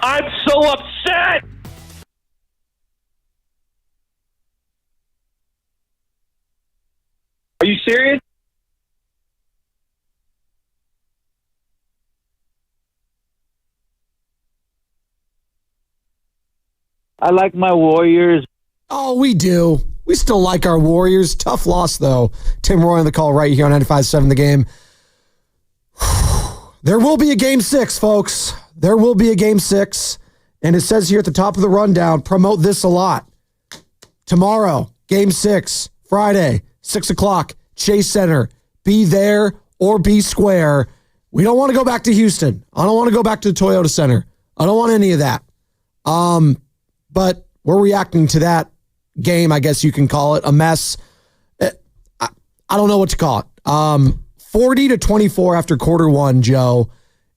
I'm so upset. Are you serious? I like my Warriors. Oh, we do. We still like our Warriors. Tough loss, though. Tim Roy on the call right here on 95.7 The Game. There will be a Game 6, folks. There will be a Game 6. And it says here at the top of the rundown, promote this a lot. Tomorrow, Game 6, Friday, 6 o'clock, Chase Center. Be there or be square. We don't want to go back to Houston. I don't want to go back to the Toyota Center. I don't want any of that. But we're reacting to that game, I guess you can call it, a mess. I don't know what to call it. 40-24 after quarter one, Joe.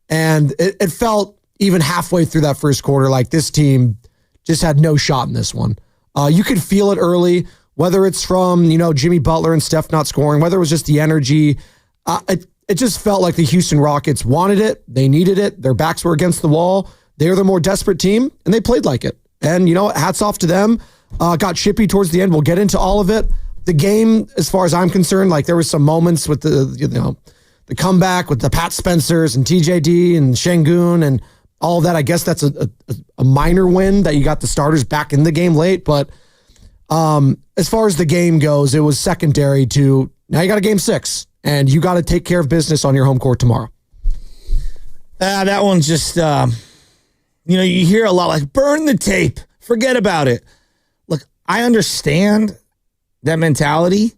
And it felt even halfway through that first quarter like this team just had no shot in this one. You could feel it early, whether it's from, Jimmy Butler and Steph not scoring, whether it was just the energy. It just felt like the Houston Rockets wanted it. They needed it. Their backs were against the wall. They were the more desperate team, and they played like it. And, hats off to them. Got chippy towards the end. We'll get into all of it. The game, as far as I'm concerned, like there were some moments with the comeback with the Pat Spencers and TJD and Şengün and all of that. I guess that's a minor win that you got the starters back in the game late. But as far as the game goes, it was secondary to now you got a Game 6, and you got to take care of business on your home court tomorrow. That one's just, you hear a lot like, burn the tape, forget about it. Look, I understand that mentality,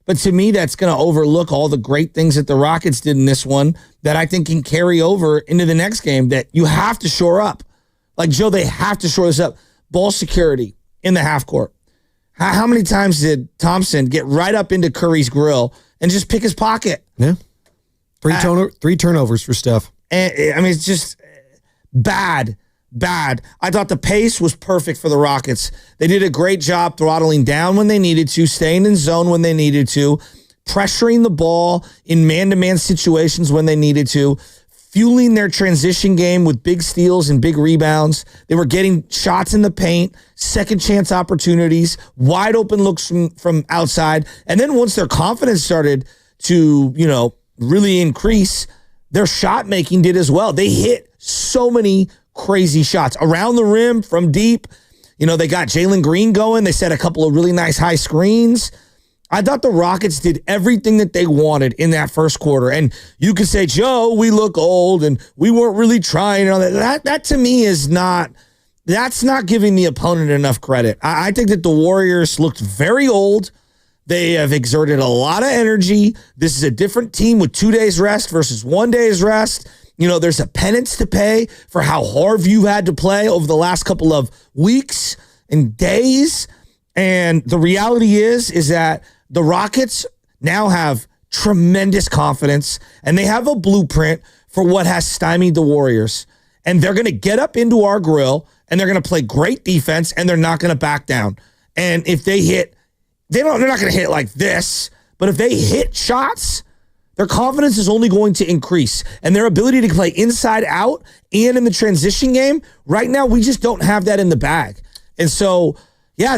but to me, that's going to overlook all the great things that the Rockets did in this one that I think can carry over into the next game that you have to shore up. Like, Joe, they have to shore this up. Ball security in the half court. How many times did Thompson get right up into Curry's grill and just pick his pocket? Yeah. Three turnovers for Steph. And, it's just bad. I thought the pace was perfect for the Rockets. They did a great job throttling down when they needed to, staying in zone when they needed to, pressuring the ball in man-to-man situations when they needed to, fueling their transition game with big steals and big rebounds. They were getting shots in the paint, second chance opportunities, wide open looks from outside. And then once their confidence started to, really increase, their shot making did as well. They hit so many crazy shots around the rim from deep. They got Jalen Green going. They set a couple of really nice high screens. I thought the Rockets did everything that they wanted in that first quarter. And you could say, Joe, we look old and we weren't really trying. And all that. That to me is that's not giving the opponent enough credit. I think that the Warriors looked very old. They have exerted a lot of energy. This is a different team with 2 days rest versus 1 day's rest. There's a penance to pay for how hard you've had to play over the last couple of weeks and days. And the reality is that the Rockets now have tremendous confidence, and they have a blueprint for what has stymied the Warriors. And they're going to get up into our grill, and they're going to play great defense, and they're not going to back down. And if they hit, they're not going to hit like this, but if they hit shots, their confidence is only going to increase, and their ability to play inside out and in the transition game, right now, we just don't have that in the bag. And so, yeah,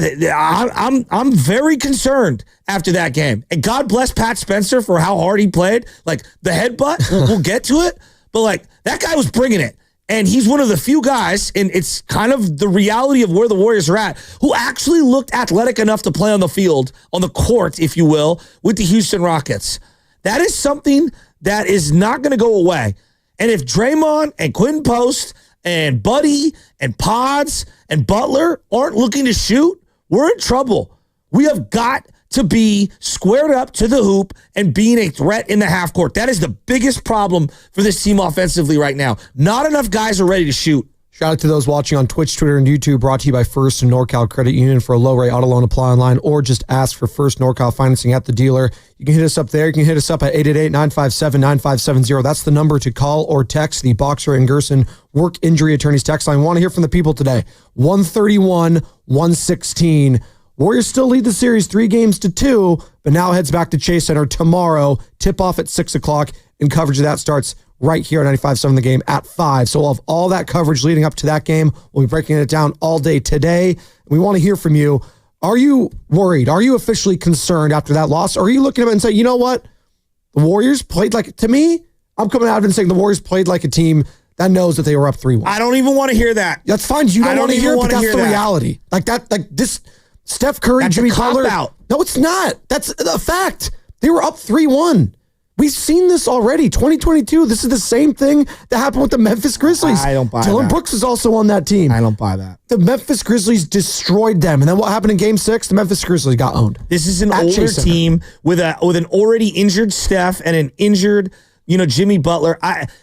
I'm very concerned after that game. And God bless Pat Spencer for how hard he played. Like, the headbutt, we'll get to it, but, that guy was bringing it. And he's one of the few guys, and it's kind of the reality of where the Warriors are at, who actually looked athletic enough to play on the field, on the court, if you will, with the Houston Rockets. That is something that is not going to go away. And if Draymond and Quentin Post and Buddy and Pods and Butler aren't looking to shoot, we're in trouble. We have got to be squared up to the hoop and being a threat in the half court. That is the biggest problem for this team offensively right now. Not enough guys are ready to shoot. Shout out to those watching on Twitch, Twitter, and YouTube. Brought to you by First and NorCal Credit Union. For a low-rate auto loan, apply online or just ask for First NorCal financing at the dealer. You can hit us up there. You can hit us up at 888-957-9570. That's the number to call or text the Boxer and Gerson Work Injury Attorneys text line. Want to hear from the people today. 131-116. Warriors still lead the series 3-2, but now heads back to Chase Center tomorrow. Tip-off at 6 o'clock, and coverage of that starts right here on 95.7 The Game at 5. So we'll have all that coverage leading up to that game. We'll be breaking it down all day today. We want to hear from you. Are you worried? Are you officially concerned after that loss? Or are you looking at it and say, you know what? The Warriors played like, to me, I'm coming out and saying the Warriors played like a team that knows that they were up 3-1. I don't even want to hear that. That's fine. You don't want to hear it, but that's the reality. Like this Steph Curry, that's Jimmy a cop Butler. out. No, it's not. That's a fact. They were up 3-1. We've seen this already. 2022, this is the same thing that happened with the Memphis Grizzlies. I don't buy that. Dylan Brooks is also on that team. I don't buy that. The Memphis Grizzlies destroyed them. And then what happened in Game 6? The Memphis Grizzlies got owned. This is an older team with an already injured Steph and an injured, Jimmy Butler.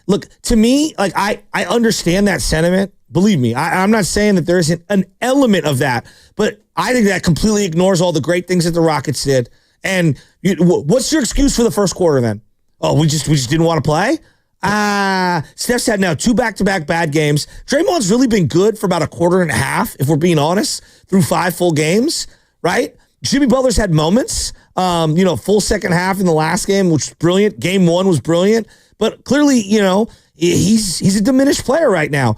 Look, to me, like I understand that sentiment. Believe me, I'm not saying that there isn't an element of that, but I think that completely ignores all the great things that the Rockets did. And what's your excuse for the first quarter then? Oh, we just didn't want to play? Steph's had now 2 back-to-back bad games. Draymond's really been good for about a quarter and a half, if we're being honest, through 5 full games, right? Jimmy Butler's had moments, full second half in the last game, which was brilliant. Game 1 was brilliant. But clearly, he's a diminished player right now.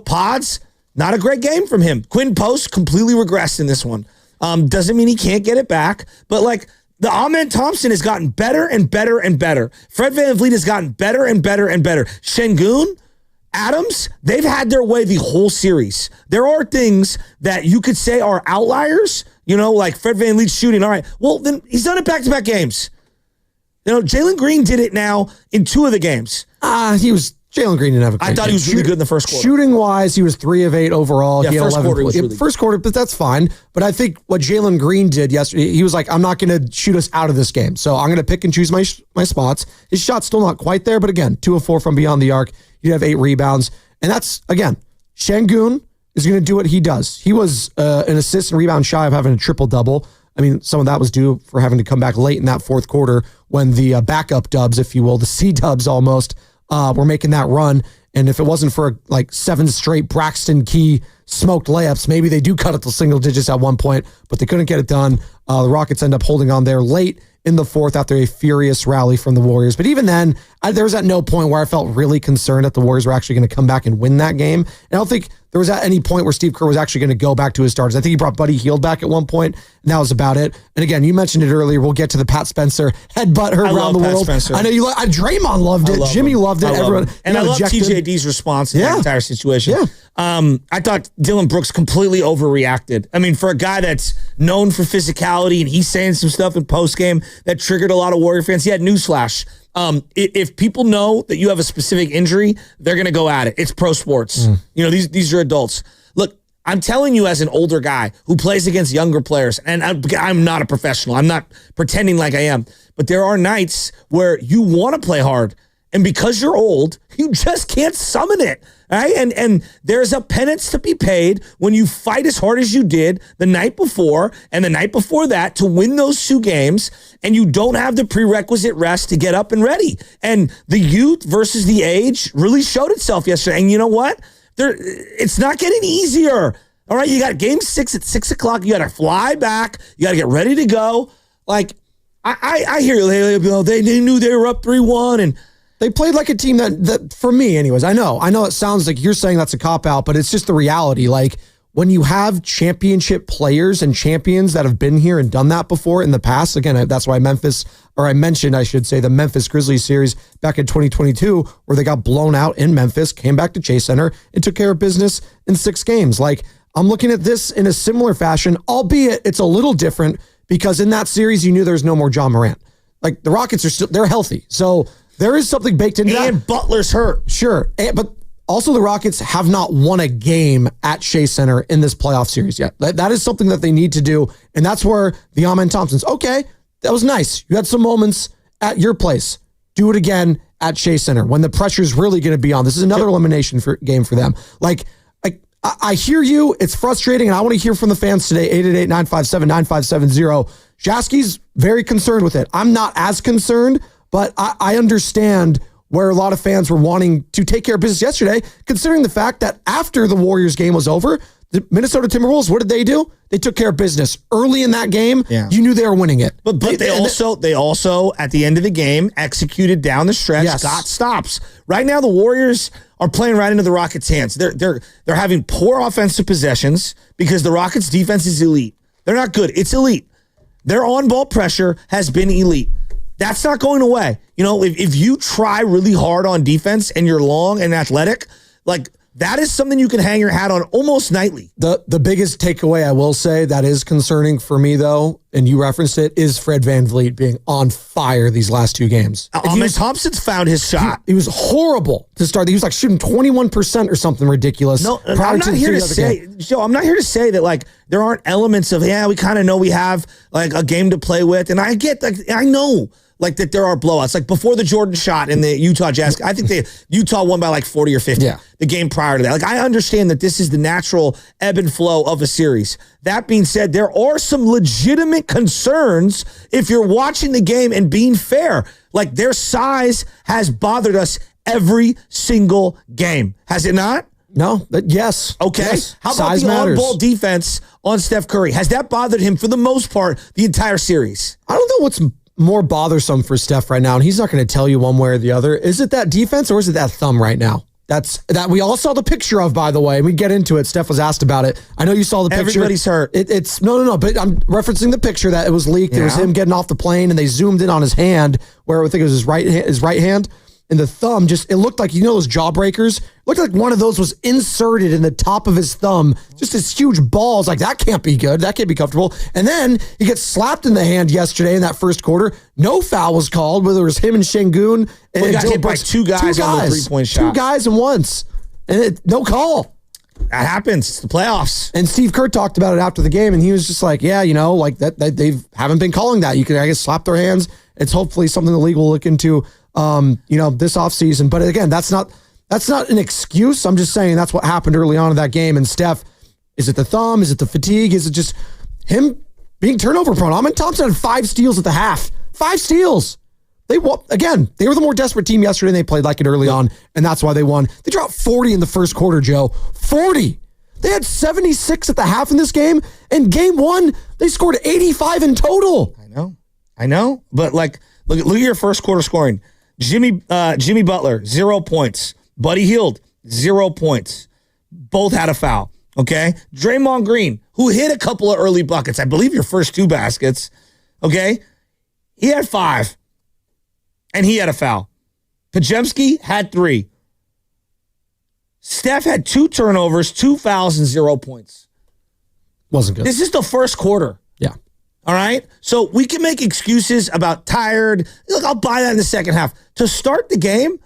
Pods, not a great game from him. Quinn Post completely regressed in this one. Doesn't mean he can't get it back, but the Amen Thompson has gotten better and better and better. Fred VanVleet has gotten better and better and better. Şengün, Adams, they've had their way the whole series. There are things that you could say are outliers, like Fred VanVleet shooting. All right, well, then he's done it back-to-back games. Jalen Green did it now in 2 of the games. Jalen Green didn't have a great I thought game. he was really good in the first quarter. Shooting-wise, he was 3 of 8 overall. Yeah, he had first 11 quarter was really good. First quarter, but that's fine. But I think what Jalen Green did yesterday, he was like, I'm not going to shoot us out of this game. So I'm going to pick and choose my spots. His shot's still not quite there, but again, 2 of 4 from beyond the arc. He did have 8 rebounds. And that's, again, Şengün is going to do what he does. He was an assist and rebound shy of having a triple-double. I mean, some of that was due for having to come back late in that fourth quarter when the backup dubs, if you will, the C-dubs almost, were making that run. And if it wasn't for 7 straight Braxton Key smoked layups, maybe they do cut it to single digits at one point, but they couldn't get it done. The Rockets end up holding on there late in the fourth after a furious rally from the Warriors. But even then, there was at no point where I felt really concerned that the Warriors were actually going to come back and win that game. And I don't think there was at any point where Steve Kerr was actually going to go back to his starters. I think he brought Buddy Hield back at one point, and that was about it. And again, you mentioned it earlier. We'll get to the Pat Spencer headbutt heard around the world. Spencer. I know you. Draymond loved it. Jimmy loved it. Everyone. And I love TJD's response in that entire situation. Yeah. I thought Dylan Brooks completely overreacted. I mean, for a guy that's known for physicality and he's saying some stuff in postgame that triggered a lot of Warrior fans, he had newsflash. If people know that you have a specific injury, they're going to go at it. It's pro sports. These are adults. Look, I'm telling you as an older guy who plays against younger players, and I'm not a professional. I'm not pretending like I am. But there are nights where you want to play hard. And because you're old, you just can't summon it. Right? And there's a penance to be paid when you fight as hard as you did the night before and the night before that to win those 2 games, and you don't have the prerequisite rest to get up and ready. And the youth versus the age really showed itself yesterday. And you know what? It's not getting easier. All right, you got Game 6 at 6 o'clock. You got to fly back. You got to get ready to go. I hear you. They knew they were up 3-1 and they played like a team that for me anyways, I know it sounds like you're saying that's a cop-out, but it's just the reality. When you have championship players and champions that have been here and done that before in the past, again, that's why I mentioned the Memphis Grizzlies series back in 2022, where they got blown out in Memphis, came back to Chase Center, and took care of business in 6 games. I'm looking at this in a similar fashion, albeit it's a little different because in that series, you knew there was no more John Morant. The Rockets they're healthy. So there is something baked into that. And Butler's hurt. Sure. But also the Rockets have not won a game at Chase Center in this playoff series yet. That is something that they need to do. And that's where the Amen Thompson's, okay, that was nice. You had some moments at your place. Do it again at Chase Center when the pressure's really going to be on. This is another elimination game for them. I hear you. It's frustrating, and I want to hear from the fans today, 888-957-9570. Jasky's very concerned with it. I'm not as concerned, but I understand where a lot of fans were wanting to take care of business yesterday, considering the fact that after the Warriors game was over, The Minnesota Timberwolves, what did they do? They took care of business early in that game. Yeah. You knew they were winning it. But they also at the end of the game executed down the stretch, got stops. Right now the Warriors are playing right into the Rockets' hands. They're having poor offensive possessions because the Rockets' defense is elite. They're not good. It's elite. Their on-ball pressure has been elite. That's not going away. You know, if you try really hard on defense and you're long and athletic, like that is something you can hang your hat on almost nightly. The biggest takeaway I will say that is concerning for me, though, and you referenced it, is Fred VanVleet being on fire these last 2 games. Thompson's found his shot. He was horrible to start. He was like shooting 21% or something ridiculous. No, I'm not here to say, Joe, I'm not here to say that like there aren't elements of, we kind of know we have like a game to play with. And I get, like, I know like that there are blowouts. Like before the Jordan shot in the Utah Jazz, I think Utah won by like 40 or 50 the game prior to that. Like I understand that this is the natural ebb and flow of a series. That being said, there are some legitimate concerns if you're watching the game and being fair. Like their size has bothered us every single game. Has it not? No, yes. Okay. Yes. How about the on-ball defense on Steph Curry? Has that bothered him for the most part the entire series? I don't know what's more bothersome for Steph right now, and he's not going to tell you one way or the other. Is it that defense or is it that thumb right now? That we all saw the picture of, by the way. We get into it. Steph was asked about it. I know you saw the picture. Everybody's hurt. It's no. But I'm referencing the picture that it was leaked. Yeah. It was him getting off the plane, and they zoomed in on his hand, where I think it was his right hand, and the thumb it looked like, you know, those jawbreakers. It looked like one of those was inserted in the top of his thumb. Just this huge ball. It's like, that can't be good. That can't be comfortable. And then he gets slapped in the hand yesterday in that first quarter. No foul was called, whether it was him and Şengün. And he got hit by two guys on the 3-point shot. 2 guys and once. And no call. That happens. It's the playoffs. And Steve Kerr talked about it after the game, and he was just like, yeah, you know, like that they haven't been calling that. You can, I guess, slap their hands. It's hopefully something the league will look into, you know, this offseason. But again, that's not an excuse. I'm just saying that's what happened early on in that game. And Steph, is it the thumb? Is it the fatigue? Is it just him being turnover prone? Amen Thompson had 5 steals at the half. 5 steals. They were the more desperate team yesterday, and they played like it early on, and that's why they won. They dropped 40 in the first quarter, Joe. 40. They had 76 at the half in this game, and game 1, they scored 85 in total. I know. But like, look at your first quarter scoring. Jimmy Butler, 0 points. Buddy Hield, 0 points. Both had a foul. Okay. Draymond Green, who hit a couple of early buckets, I believe your first 2 baskets. Okay. He had 5. And he had a foul. Podziemski had 3. Steph had 2 turnovers, 2 fouls, and 0 points. Wasn't good. This is the first quarter. Yeah. All right? So we can make excuses about tired. Look, I'll buy that in the second half. To start the game,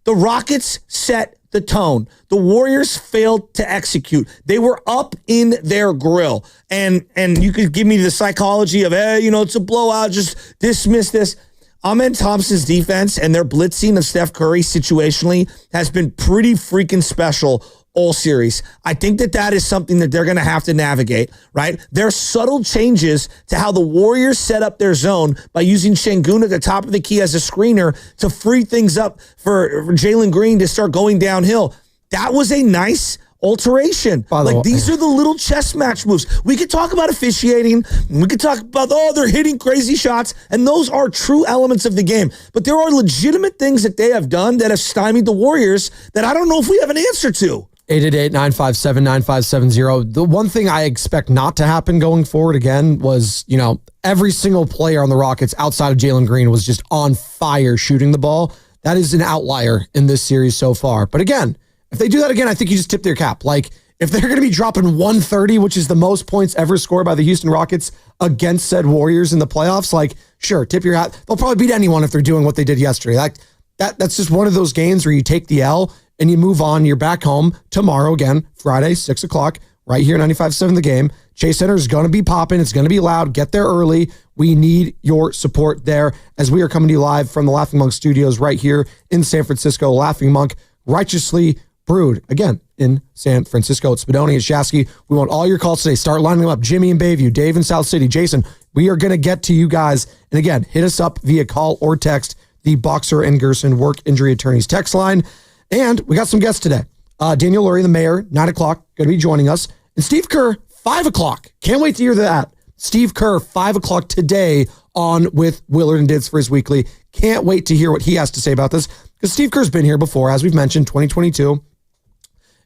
the Rockets set the tone. The Warriors failed to execute. They were up in their grill. And you could give me the psychology of, you know, it's a blowout, just dismiss this. Amen Thompson's defense and their blitzing of Steph Curry situationally has been pretty freaking special all series. I think that is something that they're going to have to navigate, right? There's subtle changes to how the Warriors set up their zone by using Şengün at the top of the key as a screener to free things up for Jalen Green to start going downhill. That was a nice alteration. Like, these are the little chess match moves. We could talk about officiating. We could talk about, they're hitting crazy shots. And those are true elements of the game. But there are legitimate things that they have done that have stymied the Warriors that I don't know if we have an answer to. 888-957-9570. The one thing I expect not to happen going forward again was, you know, every single player on the Rockets outside of Jalen Green was just on fire shooting the ball. That is an outlier in this series so far. But again, if they do that again, I think you just tip their cap. Like, if they're going to be dropping 130, which is the most points ever scored by the Houston Rockets against said Warriors in the playoffs, like, sure, tip your hat. They'll probably beat anyone if they're doing what they did yesterday. Like, that's just one of those games where you take the L and you move on. You're back home tomorrow again, Friday, 6 o'clock, right here, 95.7 The Game. Chase Center is going to be popping. It's going to be loud. Get there early. We need your support there as we are coming to you live from the Laughing Monk studios right here in San Francisco. Laughing Monk, righteously brewed, again, in San Francisco. It's Spadoni and Shasky. We want all your calls today. Start lining them up. Jimmy in Bayview, Dave in South City, Jason. We are going to get to you guys. And again, hit us up via call or text, the Boxer and Gerson Work Injury Attorneys text line. And we got some guests today. Daniel Lurie, the mayor, 9 o'clock, going to be joining us. And Steve Kerr, 5 o'clock. Can't wait to hear that. Steve Kerr, 5 o'clock today on with Willard and Dids for his weekly. Can't wait to hear what he has to say about this because Steve Kerr's been here before, as we've mentioned, 2022.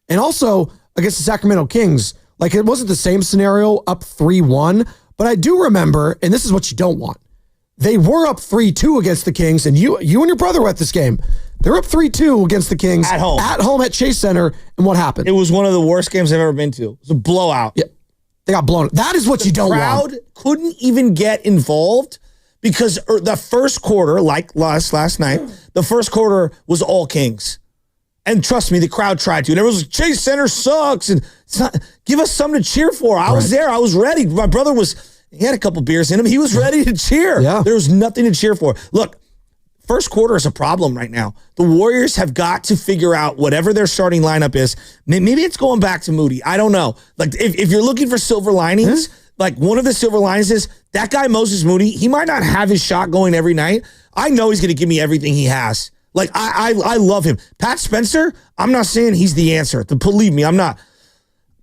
And also against the Sacramento Kings, like it wasn't the same scenario up 3-1, but I do remember, and this is what you don't want. They were up 3-2 against the Kings, and you and your brother were at this game. They're up 3-2 against the Kings at home at Chase Center, and what happened? It was one of the worst games I've ever been to. It was a blowout. Yeah, they got blown. That is what you don't want. The crowd couldn't even get involved because the first quarter, like last night, the first quarter was all Kings. And trust me, the crowd tried to. And everyone was like, Chase Center sucks. And it's not, give us something to cheer for. I was there. I was ready. My brother he had a couple beers in him. He was ready to cheer. Yeah. There was nothing to cheer for. Look, first quarter is a problem right now. The Warriors have got to figure out whatever their starting lineup is. Maybe it's going back to Moody. I don't know. Like, if you're looking for silver linings, like one of the silver linings is that guy, Moses Moody, he might not have his shot going every night. I know he's going to give me everything he has. Like, I love him. Pat Spencer, I'm not saying he's the answer. Believe me, I'm not.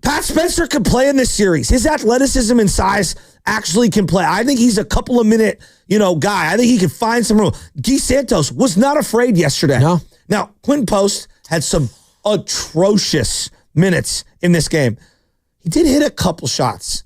Pat Spencer can play in this series. His athleticism and size actually can play. I think he's a couple of minute, guy. I think he can find some room. Guy Santos was not afraid yesterday. No. Now, Quinn Post had some atrocious minutes in this game. He did hit a couple shots.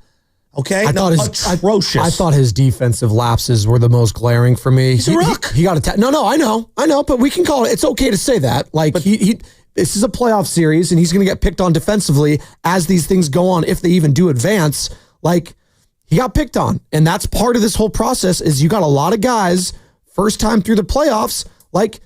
Okay, atrocious. I thought his defensive lapses were the most glaring for me. He's a rook. He got attacked. No, I know, but we can call it. It's okay to say that. Like this is a playoff series, and he's going to get picked on defensively as these things go on. If they even do advance, like he got picked on, and that's part of this whole process. Is you got a lot of guys first time through the playoffs. Like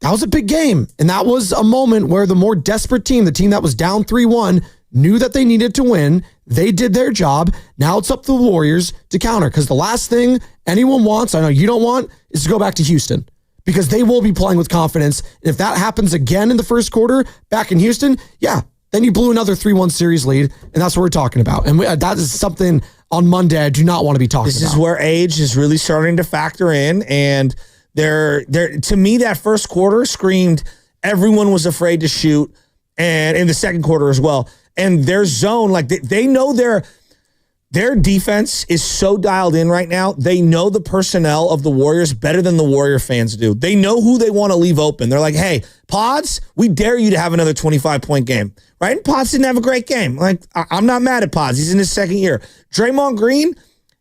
that was a big game, and that was a moment where the more desperate team, the team that was down 3-1, knew that they needed to win. They did their job. Now it's up to the Warriors to counter because the last thing anyone wants, I know you don't want, is to go back to Houston because they will be playing with confidence. And if that happens again in the first quarter back in Houston, then you blew another 3-1 series lead, and that's what we're talking about. And that is something on Monday I do not want to be talking about. This is where age is really starting to factor in, and to me, that first quarter screamed everyone was afraid to shoot, and in the second quarter as well. And their zone, like they know their defense is so dialed in right now. They know the personnel of the Warriors better than the Warrior fans do. They know who they want to leave open. They're like, hey, Pods, we dare you to have another 25-point game, right? And Pods didn't have a great game. Like, I'm not mad at Pods. He's in his second year. Draymond Green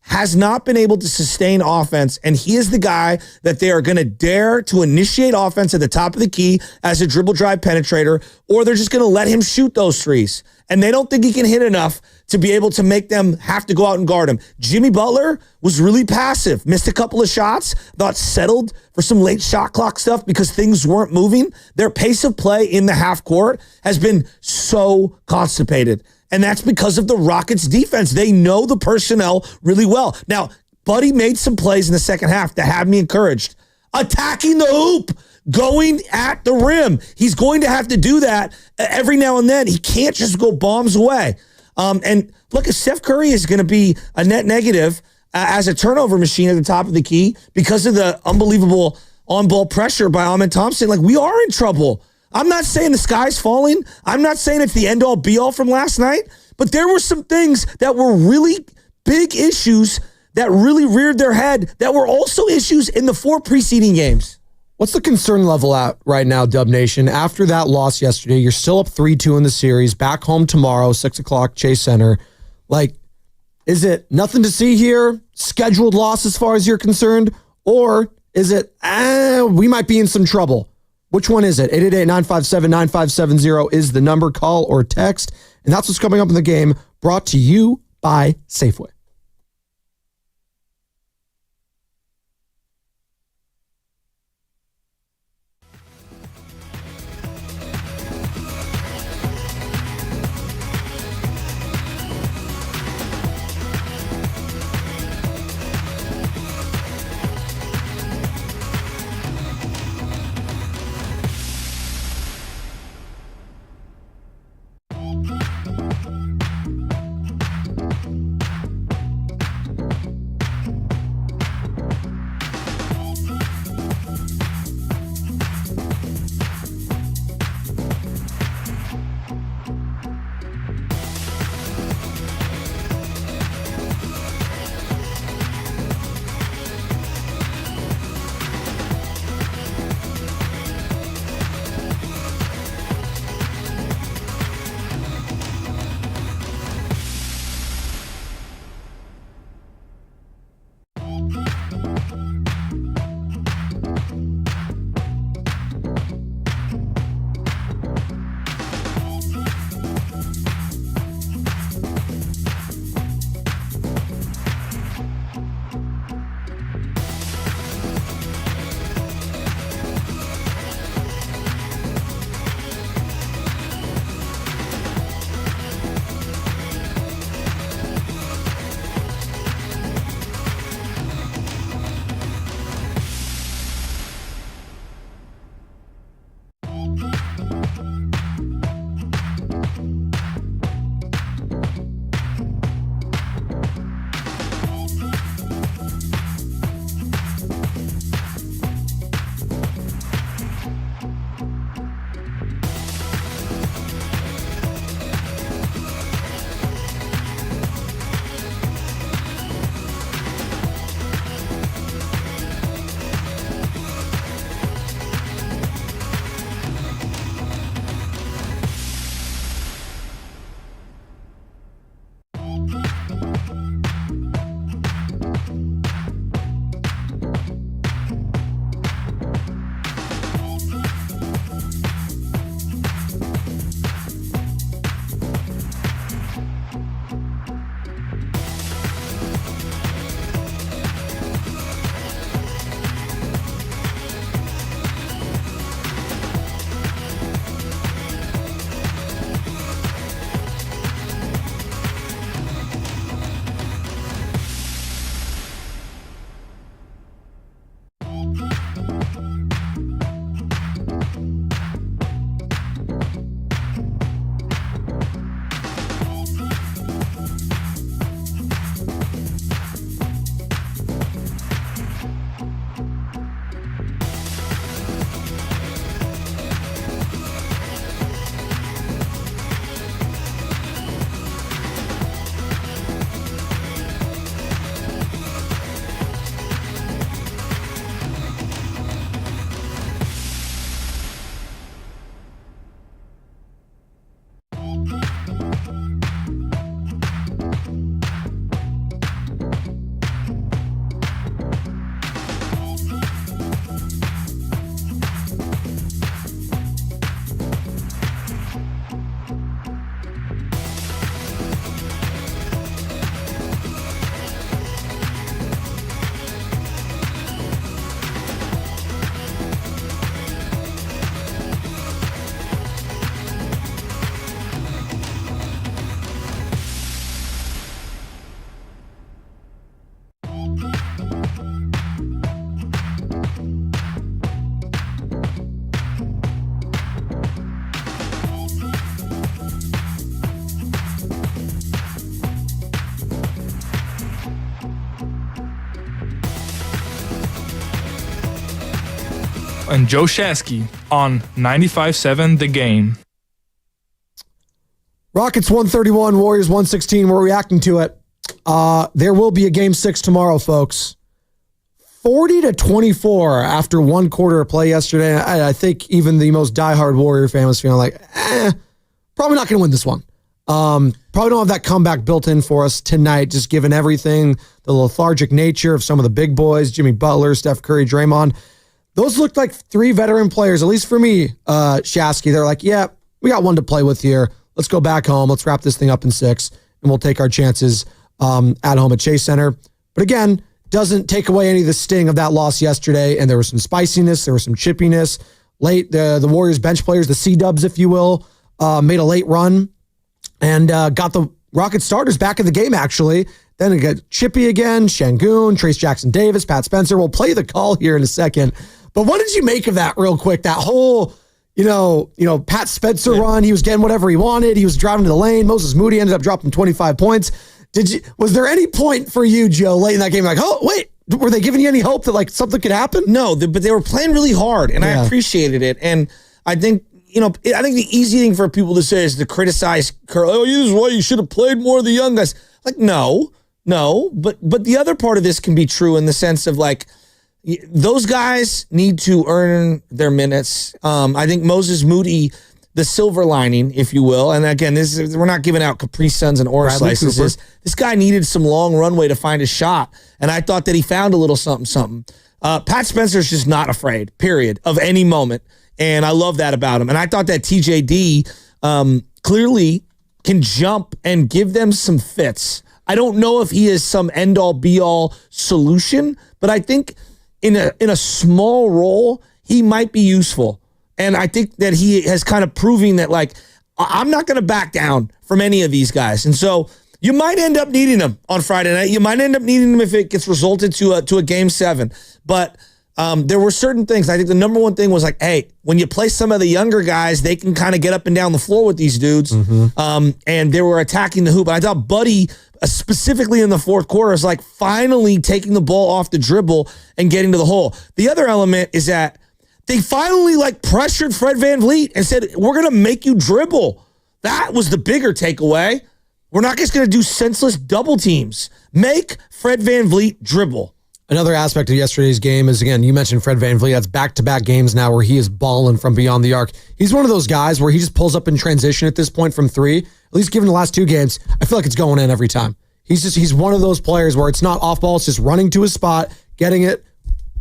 has not been able to sustain offense, and he is the guy that they are going to dare to initiate offense at the top of the key as a dribble drive penetrator, or they're just going to let him shoot those threes. And they don't think he can hit enough to be able to make them have to go out and guard him. Jimmy Butler was really passive, missed a couple of shots, thought settled for some late shot clock stuff because things weren't moving. Their pace of play in the half court has been so constipated. And that's because of the Rockets' defense. They know the personnel really well. Now, Buddy made some plays in the second half that have me encouraged. Attacking the hoop, going at the rim. He's going to have to do that every now and then. He can't just go bombs away. And look, if Steph Curry is going to be a net negative as a turnover machine at the top of the key because of the unbelievable on-ball pressure by Ahmed Thompson, like we are in trouble. I'm not saying the sky's falling. I'm not saying it's the end-all, be-all from last night, but there were some things that were really big issues that really reared their head that were also issues in the 4 preceding games. What's the concern level at right now, Dub Nation? After that loss yesterday, you're still up 3-2 in the series, back home tomorrow, 6 o'clock, Chase Center. Like, is it nothing to see here, scheduled loss as far as you're concerned, or is it, we might be in some trouble? Which one is it? 888-957-9570 is the number. Call or text. And that's what's coming up in the game, brought to you by Safeway. and Joe Shasky on 95.7 The Game. Rockets 131, Warriors 116. We're reacting to it. There will be a game 6 tomorrow, folks. 40-24 after one quarter of play yesterday. I think even the most diehard Warrior fan was feeling like, probably not going to win this one. Probably don't have that comeback built in for us tonight, just given everything, the lethargic nature of some of the big boys, Jimmy Butler, Steph Curry, Draymond. Those looked like 3 veteran players, at least for me, Shasky. They're like, yeah, we got one to play with here. Let's go back home. Let's wrap this thing up in 6, and we'll take our chances at home at Chase Center. But again, doesn't take away any of the sting of that loss yesterday, and there was some spiciness, there was some chippiness. Late, the Warriors bench players, the C-dubs, if you will, made a late run and got the Rocket starters back in the game, actually. Then it got Chippy again, Şengün, Trace Jackson-Davis, Pat Spencer. We'll play the call here in a second. But what did you make of that real quick? That whole, Pat Spencer run, he was getting whatever he wanted. He was driving to the lane. Moses Moody ended up dropping 25 points. Was there any point for you, Joe, late in that game, like, oh, wait, were they giving you any hope that like something could happen? No, but they were playing really hard, and I appreciated it. And I think, I think the easy thing for people to say is to criticize Curry. Oh, this is why you should have played more of the young guys. Like, no, but the other part of this can be true in the sense of like, those guys need to earn their minutes. I think Moses Moody, the silver lining, if you will, and again, we're not giving out Capri Suns and orange slices. This guy needed some long runway to find a shot, and I thought that he found a little something. Pat Spencer's just not afraid, period, of any moment, and I love that about him. And I thought that TJD clearly can jump and give them some fits. I don't know if he is some end-all, be-all solution, but I think in a small role, he might be useful. And I think that he has kind of proving that, like, I'm not going to back down from any of these guys. And so you might end up needing him on Friday night. You might end up needing him if it gets resulted to a game 7. But there were certain things. I think the number one thing was like, hey, when you play some of the younger guys, they can kind of get up and down the floor with these dudes. And they were attacking the hoop. And I thought Buddy, specifically in the fourth quarter, is like finally taking the ball off the dribble and getting to the hole. The other element is that they finally like pressured Fred VanVleet and said, we're going to make you dribble. That was the bigger takeaway. We're not just going to do senseless double teams. Make Fred VanVleet dribble. Another aspect of yesterday's game is, again, you mentioned Fred VanVleet. That's back-to-back games now where he is balling from beyond the arc. He's one of those guys where he just pulls up in transition at this point from 3. At least given the last 2 games, I feel like it's going in every time. He's one of those players where it's not off ball. It's just running to his spot, getting it,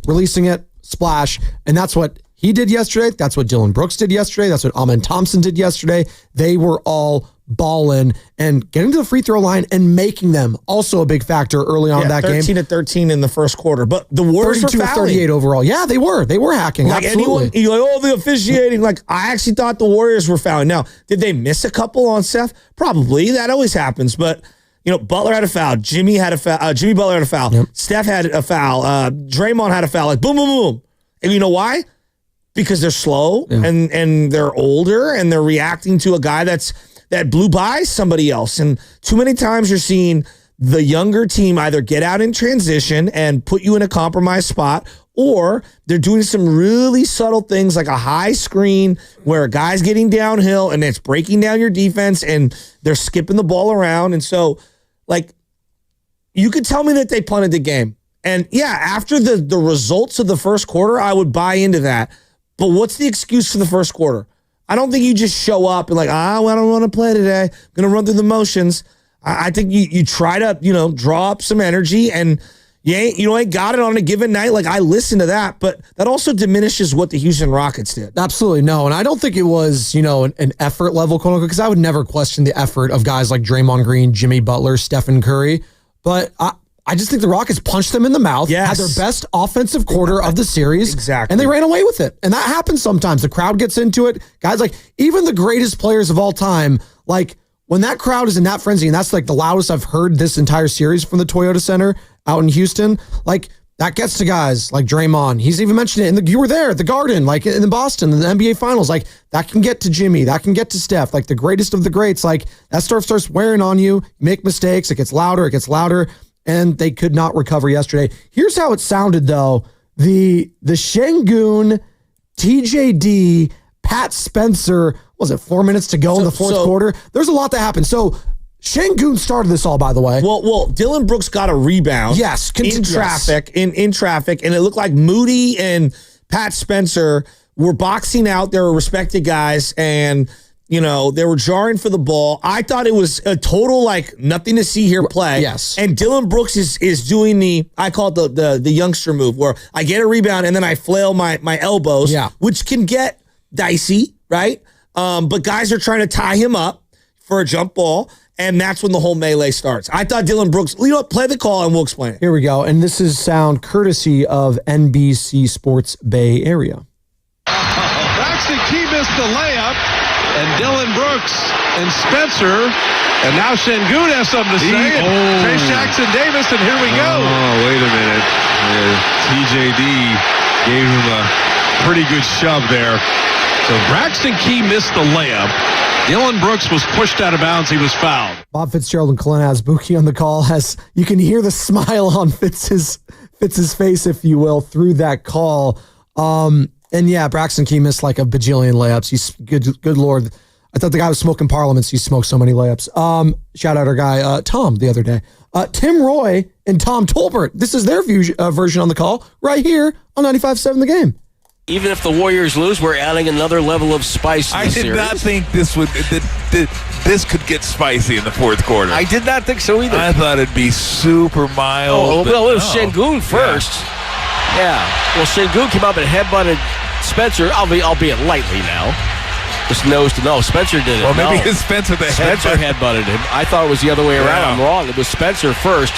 releasing it, splash. And that's what he did yesterday. That's what Dylan Brooks did yesterday. That's what Amen Thompson did yesterday. They were all balling and getting to the free throw line and making them. Also a big factor early on in that 13 game. 13 in the first quarter. But the Warriors 32 were of 38 overall. Yeah, they were. They were hacking. Like absolutely. anyone, you're like, oh, the officiating. Like, I actually thought the Warriors were fouling. Now, did they miss a couple on Steph? Probably. That always happens. But Butler had a foul. Jimmy had a foul. Jimmy Butler had a foul. Yep. Steph had a foul. Draymond had a foul. Like, boom, boom, boom. And you know why? Because they're slow and they're older and they're reacting to a guy that blew by somebody else. And too many times you're seeing the younger team either get out in transition and put you in a compromised spot, or they're doing some really subtle things like a high screen where a guy's getting downhill and it's breaking down your defense and they're skipping the ball around. And so, like, you could tell me that they punted the game. And yeah, after the results of the first quarter, I would buy into that. But what's the excuse for the first quarter? I don't think you just show up and like, I don't want to play today. I'm going to run through the motions. I think you try to, draw up some energy, and you ain't got it on a given night. Like, I listen to that, but that also diminishes what the Houston Rockets did. Absolutely no. And I don't think it was, an effort level, quote unquote, because I would never question the effort of guys like Draymond Green, Jimmy Butler, Stephen Curry. But I just think the Rockets punched them in the mouth, had their best offensive quarter of the series, exactly, and they ran away with it. And that happens sometimes. The crowd gets into it. Guys, like, even the greatest players of all time, like, when that crowd is in that frenzy, and that's like the loudest I've heard this entire series from the Toyota Center out in Houston, like, that gets to guys like Draymond. He's even mentioned it. You were there at the Garden, like in Boston, in the NBA Finals. Like, that can get to Jimmy. That can get to Steph. Like, the greatest of the greats. Like, that stuff starts wearing on you. You make mistakes. It gets louder. It gets louder. And they could not recover yesterday. Here's how it sounded, though. The Şengün TJD, Pat Spencer, was it 4 minutes to go in the fourth quarter? There's a lot that happened. So Şengün started this all, by the way. Well, Dylan Brooks got a rebound. Yes, in traffic, in traffic, and it looked like Moody and Pat Spencer were boxing out. They were respected guys, and they were jarring for the ball. I thought it was a total nothing to see here play. Yes. And Dylan Brooks is doing I call it the youngster move, where I get a rebound and then I flail my elbows, which can get dicey, right? But guys are trying to tie him up for a jump ball, and that's when the whole melee starts. I thought Dylan Brooks, play the call and we'll explain it. Here we go. And this is sound courtesy of NBC Sports Bay Area. Braxton Key missed the layup, and Dylan Brooks and Spencer, and now Şengün has something to say. Trace Jackson Davis, and here we go. Oh, wait a minute. TJD gave him a pretty good shove there. So Braxton Key missed the layup. Dylan Brooks was pushed out of bounds. He was fouled. Bob Fitzgerald and Kalina has Buki on the call. You can hear the smile on Fitz's face, if you will, through that call. And yeah, Braxton Key missed like a bajillion layups. He's good Lord. I thought the guy was smoking parliaments. He smoked so many layups. Shout out our guy, Tom, the other day. Tim Roy and Tom Tolbert. This is their version on the call right here on 95.7 The Game. Even if the Warriors lose, we're adding another level of spice. I did not think this could get spicy in the fourth quarter. I did not think so either. I thought it'd be super mild. Well, it was Şengün first. Yeah. Well, Şengün came up and headbutted Spencer, albeit lightly now. Just nose to nose. Spencer did it. Well, maybe it's Spencer headbutted him. I thought it was the other way around. I'm wrong. It was Spencer first.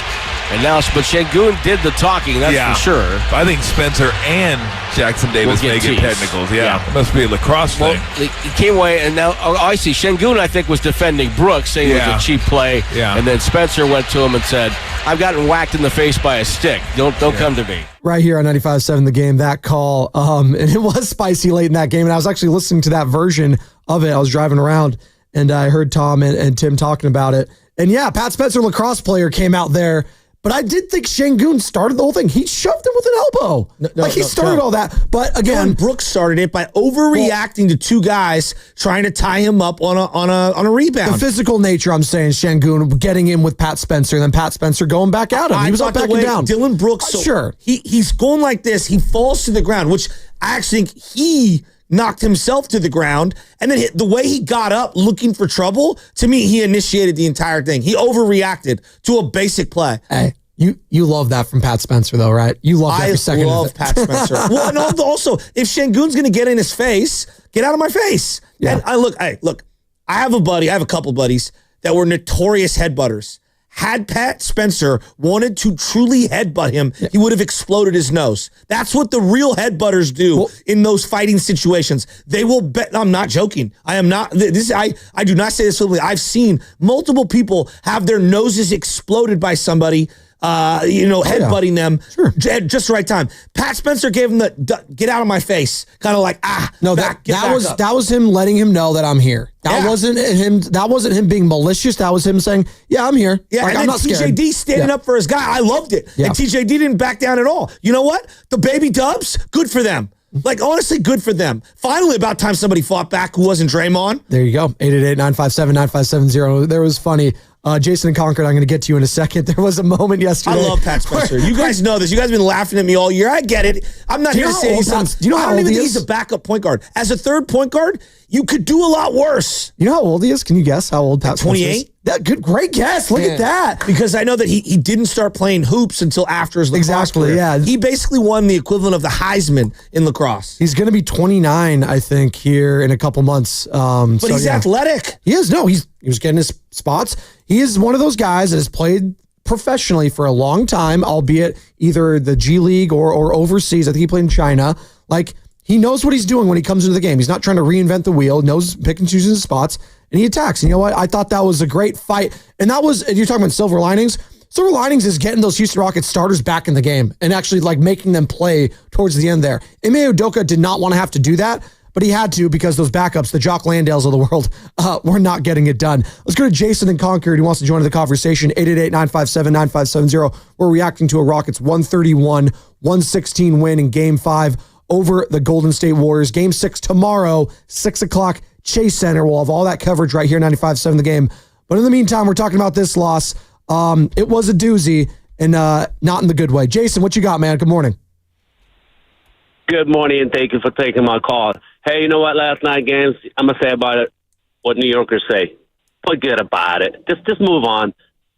And now, but Şengün did the talking, that's for sure. I think Spencer and Jackson Davis may get technicals. Yeah. It must be a lacrosse thing. He came away, and now, I see. Şengün, I think, was defending Brooks, saying it was a cheap play. Yeah. And then Spencer went to him and said, I've gotten whacked in the face by a stick. Don't come to me. Right here on 95.7 The Game, that call. And it was spicy late in that game. And I was actually listening to that version of it. I was driving around, and I heard Tom and Tim talking about it. And yeah, Pat Spencer, lacrosse player, came out there. But I did think Şengün started the whole thing. He shoved him with an elbow. He started all that. But again, Brooks started it by overreacting to two guys trying to tie him up on a rebound. The physical nature, I'm saying, Şengün getting in with Pat Spencer, and then Pat Spencer going back at him. He was up, back, and down. Dylan Brooks, sure. He's going like this. He falls to the ground, which I actually think he knocked himself to the ground, and then the way he got up looking for trouble, to me, he initiated the entire thing. He overreacted to a basic play. Hey, you love that from Pat Spencer, though, right? You love every second of it. I love Pat Spencer. Well, and also, if Şengün's going to get in his face, get out of my face. Yeah. And look, I have a couple buddies that were notorious headbutters. Had Pat Spencer wanted to truly headbutt him, he would have exploded his nose. That's what the real headbutters do in those fighting situations. They will bet. I'm not joking. I am not. I do not say this flippantly. I've seen multiple people have their noses exploded by somebody. Headbutting them at just the right time. Pat Spencer gave him the get out of my face, kind of like No, that was him letting him know that I'm here. That wasn't him. That wasn't him being malicious. That was him saying, "Yeah, I'm here." Yeah, and I'm then TJD standing up for his guy. I loved it. Yeah. And TJD didn't back down at all. You know what? The baby Dubs, good for them. Honestly, good for them. Finally, about time somebody fought back who wasn't Draymond. There you go. 888-957-9570. There was funny. Jason and Concord, I'm going to get to you in a second. There was a moment yesterday. I love Pat Spencer. You guys know this. You guys have been laughing at me all year. I get it. I'm not here to say he's do you know how old he is? He's a backup point guard. As a third point guard, you could do a lot worse. You know how old he is? Can you guess how old Pat Spencer is? 28? Great guess. Look at that. Because I know that he didn't start playing hoops until after his lacrosse career. Yeah. He basically won the equivalent of the Heisman in lacrosse. He's going to be 29, I think, here in a couple months. But he's athletic. He is. No, he was getting his spots. He is one of those guys that has played professionally for a long time, albeit either the G League or overseas. I think he played in China. He knows what he's doing when he comes into the game. He's not trying to reinvent the wheel. Knows pick and chooses his spots, and he attacks. And you know what? I thought that was a great fight. And that was, you're talking about silver linings. Silver linings is getting those Houston Rockets starters back in the game and actually making them play towards the end there. Ime Udoka did not want to have to do that, but he had to because those backups, the Jock Landales of the world, were not getting it done. Let's go to Jason in Concord who wants to join the conversation. 888-957-9570. We're reacting to a Rockets 131-116 win in Game 5 over the Golden State Warriors. Game 6 tomorrow, 6 o'clock, Chase Center. We'll have all that coverage right here, 95.7 The Game. But in the meantime, we're talking about this loss. It was a doozy, and not in the good way. Jason, what you got, man? Good morning. Good morning, and thank you for taking my call. Hey, you know what? Last night games, I'm going to say about it what New Yorkers say. Forget about it. Just move on.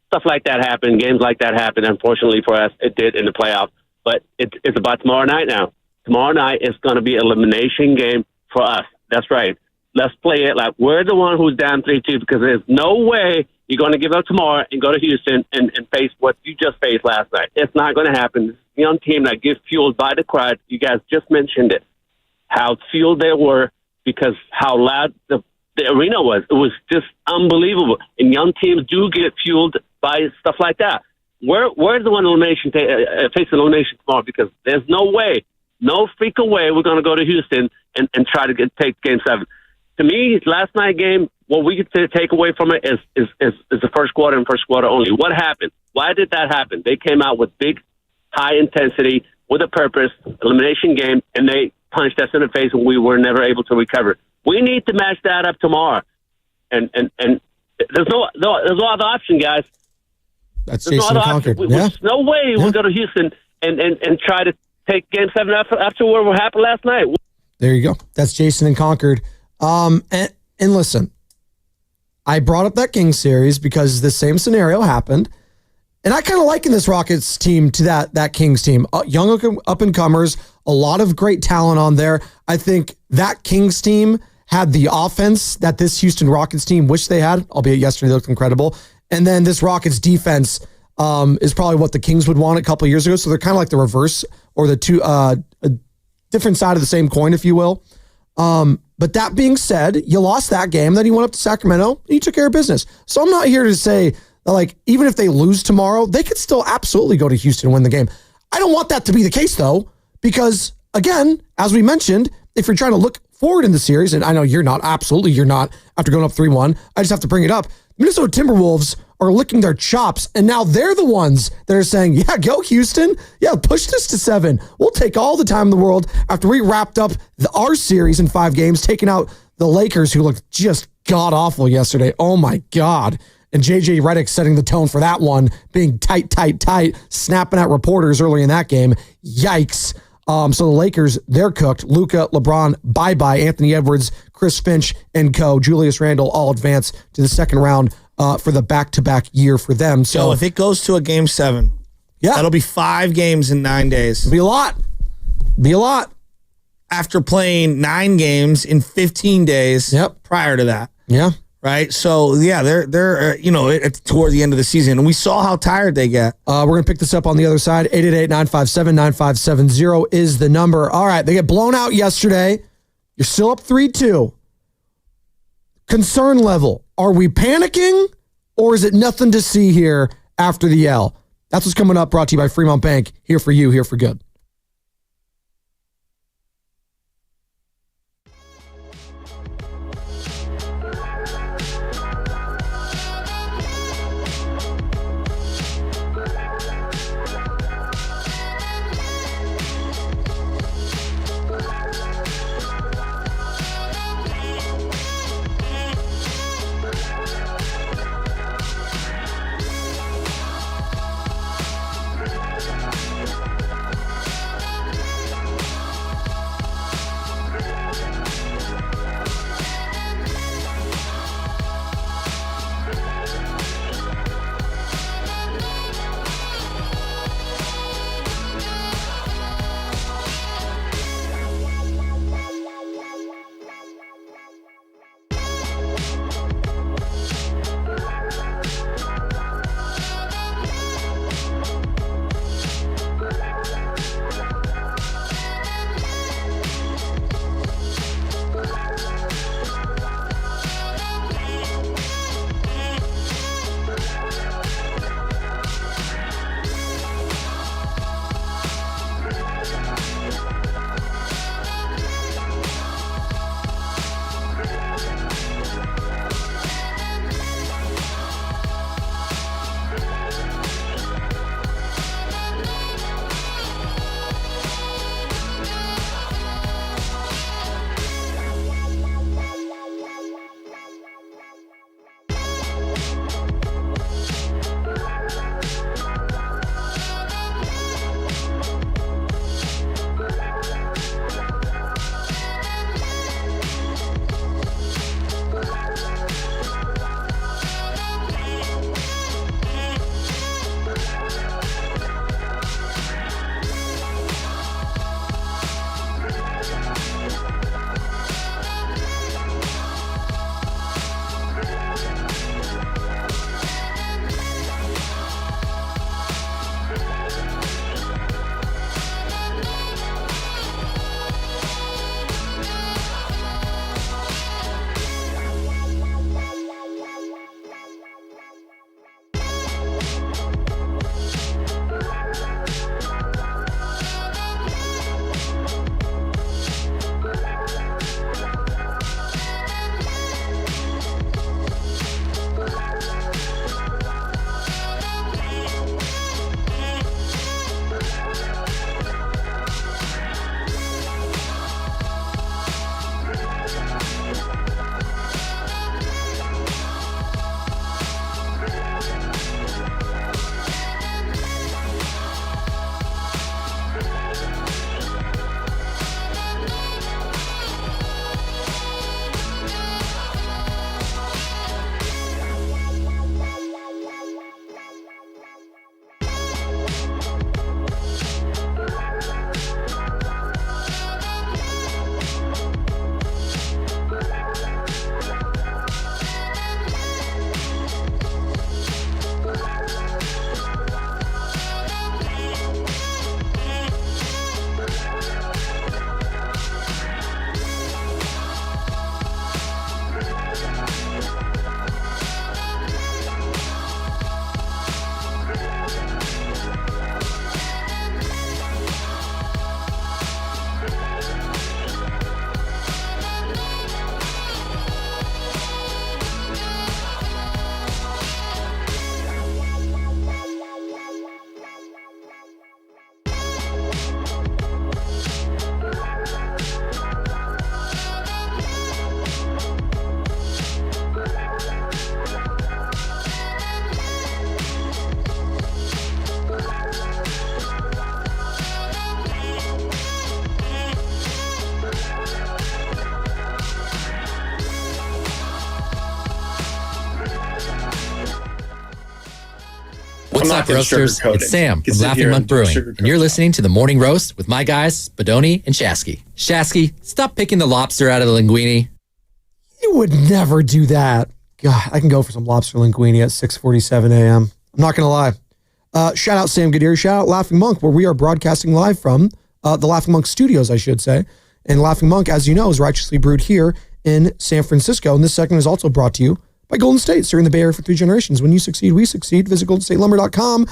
Stuff like that happen. Games like that happen. Unfortunately for us, it did in the playoffs. But it's about tomorrow night now. Tomorrow night is going to be an elimination game for us. That's right. Let's play it like we're the one who's down 3-2, because there's no way you're going to give up tomorrow and go to Houston and face what you just faced last night. It's not going to happen. This young team that gets fueled by the crowd. You guys just mentioned it. How fueled they were because how loud the arena was. It was just unbelievable. And young teams do get fueled by stuff like that. Where's the one elimination face elimination tomorrow? Because there's no way, no freaking way we're going to go to Houston and try to take Game 7. To me, last night game, what we could take away from it is the first quarter and first quarter only. What happened? Why did that happen? They came out with big, high intensity, with a purpose, elimination game, and they punched us in the face, and we were never able to recover. We need to match that up tomorrow, and there's no other option, guys. That's Jason Concord. There's no way we'll go to Houston and try to take Game 7 after what happened last night. There you go. That's Jason and Concord. And listen, I brought up that Kings series because the same scenario happened. And I kind of liken this Rockets team to that Kings team. Young up-and-comers, a lot of great talent on there. I think that Kings team had the offense that this Houston Rockets team wished they had, albeit yesterday they looked incredible. And then this Rockets defense is probably what the Kings would want a couple of years ago. So they're kind of like the reverse, or the two a different side of the same coin, if you will. But that being said, you lost that game, then you went up to Sacramento, and you took care of business. So I'm not here to say that, like, even if they lose tomorrow, they could still absolutely go to Houston and win the game. I don't want that to be the case, though, because, again, as we mentioned, if you're trying to look forward in the series, and I know you're not, absolutely you're not, after going up 3-1, I just have to bring it up. Minnesota Timberwolves are licking their chops, and now they're the ones that are saying, yeah, go Houston. Yeah, push this to 7. We'll take all the time in the world after we wrapped up our series in 5 games, taking out the Lakers, who looked just god-awful yesterday. Oh, my God. And J.J. Redick setting the tone for that one, being tight, snapping at reporters early in that game. Yikes. So the Lakers, they're cooked. Luka, LeBron, bye-bye. Anthony Edwards, Chris Finch, and co. Julius Randle all advance to the second round for the back-to-back year for them. So if it goes to a Game 7, that'll be 5 games in 9 days. It'll be a lot. After playing 9 games in 15 days prior to that. Yeah. Right? So, yeah, they're toward the end of the season. And we saw how tired they get. We're going to pick this up on the other side. 888-957-9570 is the number. All right, they get blown out yesterday. You're still up 3-2. Concern level. Are we panicking, or is it nothing to see here after the L? That's what's coming up, brought to you by Fremont Bank. Here for you, here for good. What's up, Roasters? It's Sam from Laughing Monk Brewing, and you're listening to The Morning Roast with my guys, Bodoni and Shasky. Shasky, stop picking the lobster out of the linguine. You would never do that. God, I can go for some lobster linguine at 6:47 a.m. I'm not going to lie. Shout out Sam Goodyear. Shout out Laughing Monk, where we are broadcasting live from the Laughing Monk studios, I should say. And Laughing Monk, as you know, is righteously brewed here in San Francisco. And this segment is also brought to you by Golden State, serving the Bay Area for 3 generations. When you succeed, we succeed. Visit goldenstatelumber.com.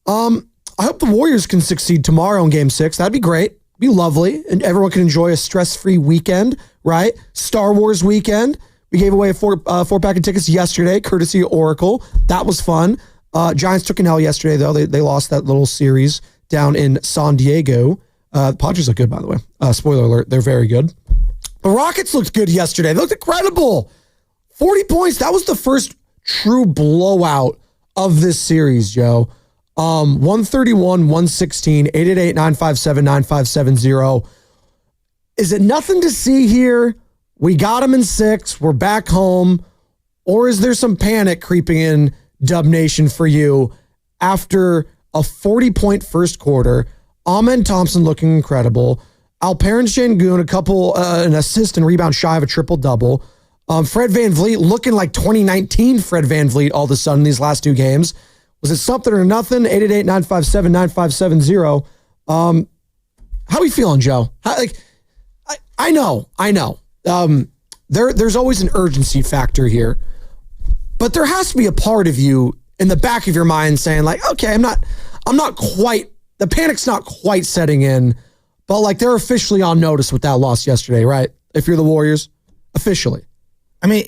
I hope the Warriors can succeed tomorrow in Game 6. That'd be great. Be lovely. And everyone can enjoy a stress-free weekend, right? Star Wars weekend. We gave away a four-pack of tickets yesterday, courtesy of Oracle. That was fun. Giants took an L yesterday, though. They lost that little series down in San Diego. The Padres look good, by the way. Spoiler alert, they're very good. The Rockets looked good yesterday. They looked incredible. 40 points. That was the first true blowout of this series, Joe. 131, 116, 888-957-9570. Is it nothing to see here? We got them in 6. We're back home. Or is there some panic creeping in Dub Nation for you after a 40-point first quarter? Amen Thompson looking incredible. Alperen Şengün, an assist and rebound shy of a triple-double. Fred VanVleet looking like 2019 Fred VanVleet all of a sudden these last 2 games. Was it something or nothing? 888-957-9570. How are we feeling, Joe? I know. There's always an urgency factor here, but there has to be a part of you in the back of your mind saying like, okay, I'm not quite, the panic's not quite setting in, but like they're officially on notice with that loss yesterday, right? If you're the Warriors, officially. I mean,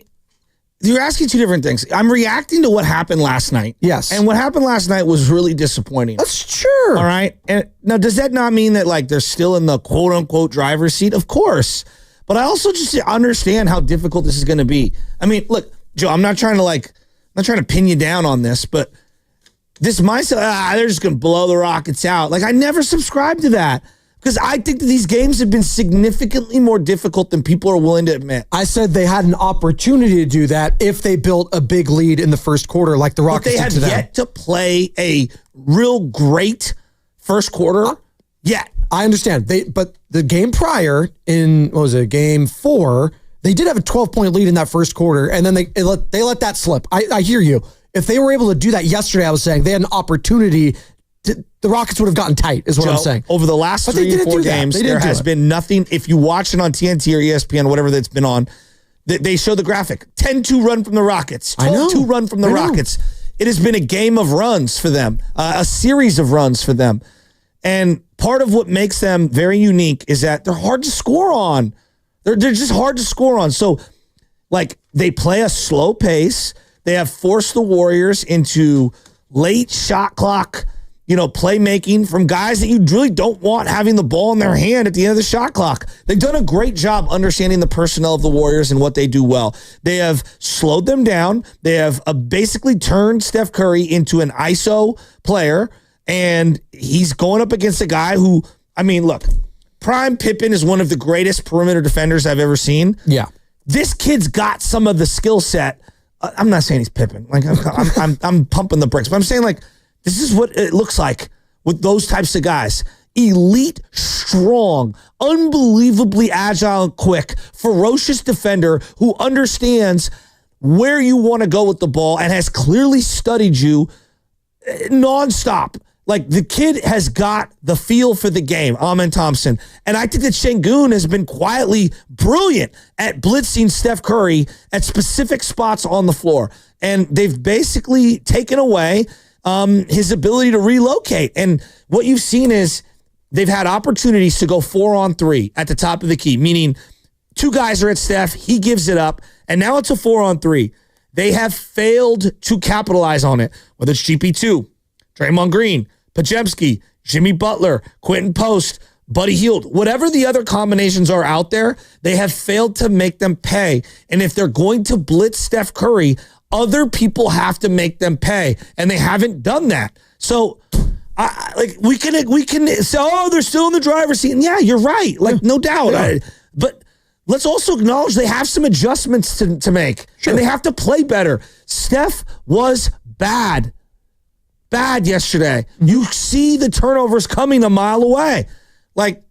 you're asking 2 different things. I'm reacting to what happened last night. Yes. And what happened last night was really disappointing. That's true. All right. And now, does that not mean that like they're still in the quote unquote driver's seat? Of course. But I also just understand how difficult this is going to be. I mean, look, Joe, I'm not trying to pin you down on this, but this mindset, they're just going to blow the Rockets out. Like, I never subscribed to that. Because I think that these games have been significantly more difficult than people are willing to admit. I said they had an opportunity to do that if they built a big lead in the first quarter like the Rockets did to them. But they have yet to play a real great first quarter yet. I understand. But the game prior in, game 4, they did have a 12-point lead in that first quarter, and then they let that slip. I hear you. If they were able to do that yesterday, I was saying they had an opportunity. The Rockets would have gotten tight, is what Joe, I'm saying. Over the last 3 or 4 games, there has been nothing. If you watch it on TNT or ESPN, whatever that's been on, they show the graphic. 10-2 run from the Rockets. 12-2 run from the Rockets. It has been a game of runs for them, a series of runs for them. And part of what makes them very unique is that they're hard to score on. They're just hard to score on. So, like, they play a slow pace. They have forced the Warriors into late shot clock playmaking from guys that you really don't want having the ball in their hand at the end of the shot clock. They've done a great job understanding the personnel of the Warriors and what they do well. They have slowed them down. They have basically turned Steph Curry into an ISO player, and he's going up against a guy who, I mean, look, Prime Pippen is one of the greatest perimeter defenders I've ever seen. Yeah. This kid's got some of the skill set. I'm not saying he's Pippen. Like, I'm pumping the brakes, but I'm saying, like, this is what it looks like with those types of guys. Elite, strong, unbelievably agile and quick, ferocious defender who understands where you want to go with the ball and has clearly studied you nonstop. Like, the kid has got the feel for the game, Amen Thompson. And I think that Şengün has been quietly brilliant at blitzing Steph Curry at specific spots on the floor. And they've basically taken away his ability to relocate. And what you've seen is they've had opportunities to go 4-on-3 at the top of the key, meaning 2 guys are at Steph, he gives it up, and now it's a 4-on-3. They have failed to capitalize on it, whether it's GP2, Draymond Green, Podziemski, Jimmy Butler, Quentin Post, Buddy Hield, whatever the other combinations are out there, they have failed to make them pay. And if they're going to blitz Steph Curry, other people have to make them pay, and they haven't done that. So, we can say, oh, they're still in the driver's seat. And yeah, you're right. Like, no doubt. Yeah. But let's also acknowledge they have some adjustments to make, and they have to play better. Steph was bad. bad yesterday. You see the turnovers coming a mile away. Like,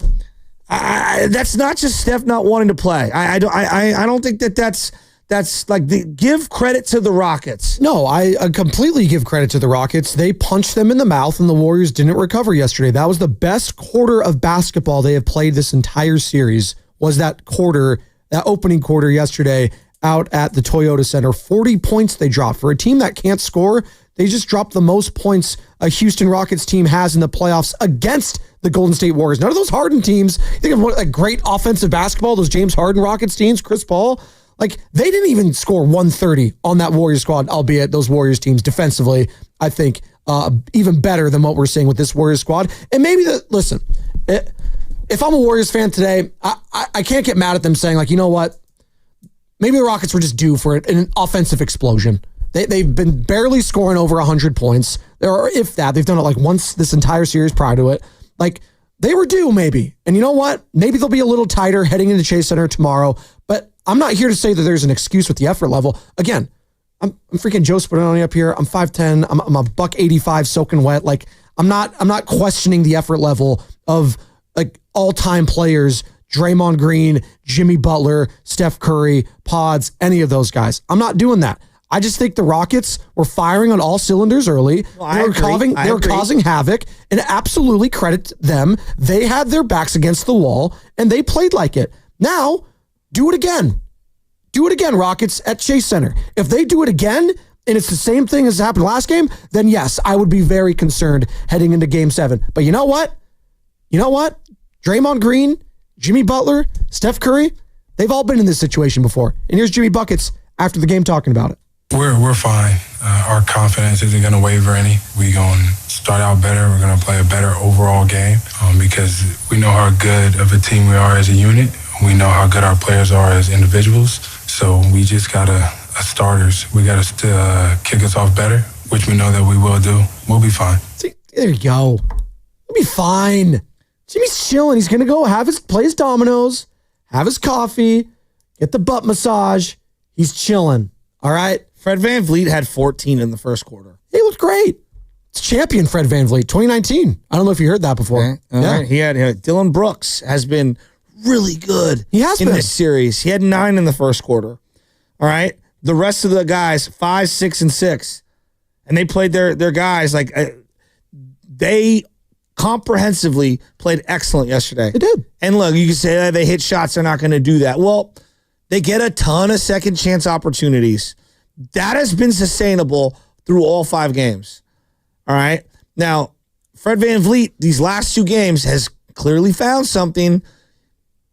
that's not just Steph not wanting to play. I don't think that's like give credit to the Rockets. No, I completely give credit to the Rockets. They punched them in the mouth, and the Warriors didn't recover yesterday. That was the best quarter of basketball they have played this entire series, was that opening quarter yesterday out at the Toyota Center. 40 points they dropped. For a team that can't score, they just dropped the most points a Houston Rockets team has in the playoffs against the Golden State Warriors. None of those Harden teams, think of what a great offensive basketball, those James Harden Rockets teams, Chris Paul, like they didn't even score 130 on that Warriors squad, albeit those Warriors teams defensively, I think, even better than what we're seeing with this Warriors squad. And maybe if I'm a Warriors fan today, I can't get mad at them saying, like, you know what? Maybe the Rockets were just due for an offensive explosion. They've been barely scoring over 100 points. Or if that, they've done it like once this entire series prior to it. Like, they were due maybe. And you know what? Maybe they'll be a little tighter heading into Chase Center tomorrow. But I'm not here to say that there's an excuse with the effort level. Again, I'm freaking Joe Spadoni up here. I'm 5'10". I'm a $185 soaking wet. Like, I'm not questioning the effort level of like all-time players, Draymond Green, Jimmy Butler, Steph Curry, Pods, any of those guys. I'm not doing that. I just think the Rockets were firing on all cylinders early. Well, they were causing havoc, and absolutely credit them. They had their backs against the wall, and they played like it. Now, do it again. Do it again, Rockets, at Chase Center. If they do it again, and it's the same thing as happened last game, then yes, I would be very concerned heading into Game 7. But you know what? Draymond Green, Jimmy Butler, Steph Curry, they've all been in this situation before. And here's Jimmy Buckets after the game talking about it. We're fine. Our confidence isn't going to waver any. We're going to start out better. We're going to play a better overall game because we know how good of a team we are as a unit. We know how good our players are as individuals. So we just got to, as starters, we got to kick us off better, which we know that we will do. We'll be fine. See, there you go. We'll be fine. Jimmy's chilling. He's going to go play his dominoes, have his coffee, get the butt massage. He's chilling. All right? Fred VanVleet had 14 in the first quarter. He looked great. It's champion Fred VanVleet, 2019. I don't know if you heard that before. Okay. Yeah. Right. He had Dylan Brooks has been really good in this series. He had 9 in the first quarter. All right? The rest of the guys, 5, 6, and 6. And they played their guys like they comprehensively played excellent yesterday. They did. And look, you can say they hit shots, they're not going to do that. Well, they get a ton of second chance opportunities. That has been sustainable through all 5 games. All right. Now, Fred VanVleet, these last 2 games, has clearly found something.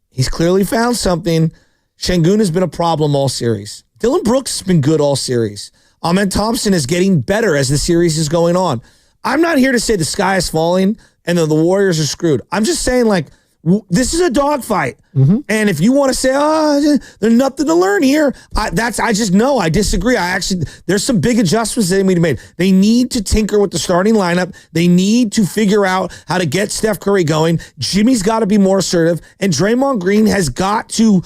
He's clearly found something. Şengün has been a problem all series. Dylan Brooks has been good all series. Ahmed Thompson is getting better as the series is going on. I'm not here to say the sky is falling and the Warriors are screwed. I'm just saying, like, this is a dogfight. Mm-hmm. And if you want to say, there's nothing to learn here, I disagree. There's some big adjustments they need to make. They need to tinker with the starting lineup. They need to figure out how to get Steph Curry going. Jimmy's got to be more assertive. And Draymond Green has got to,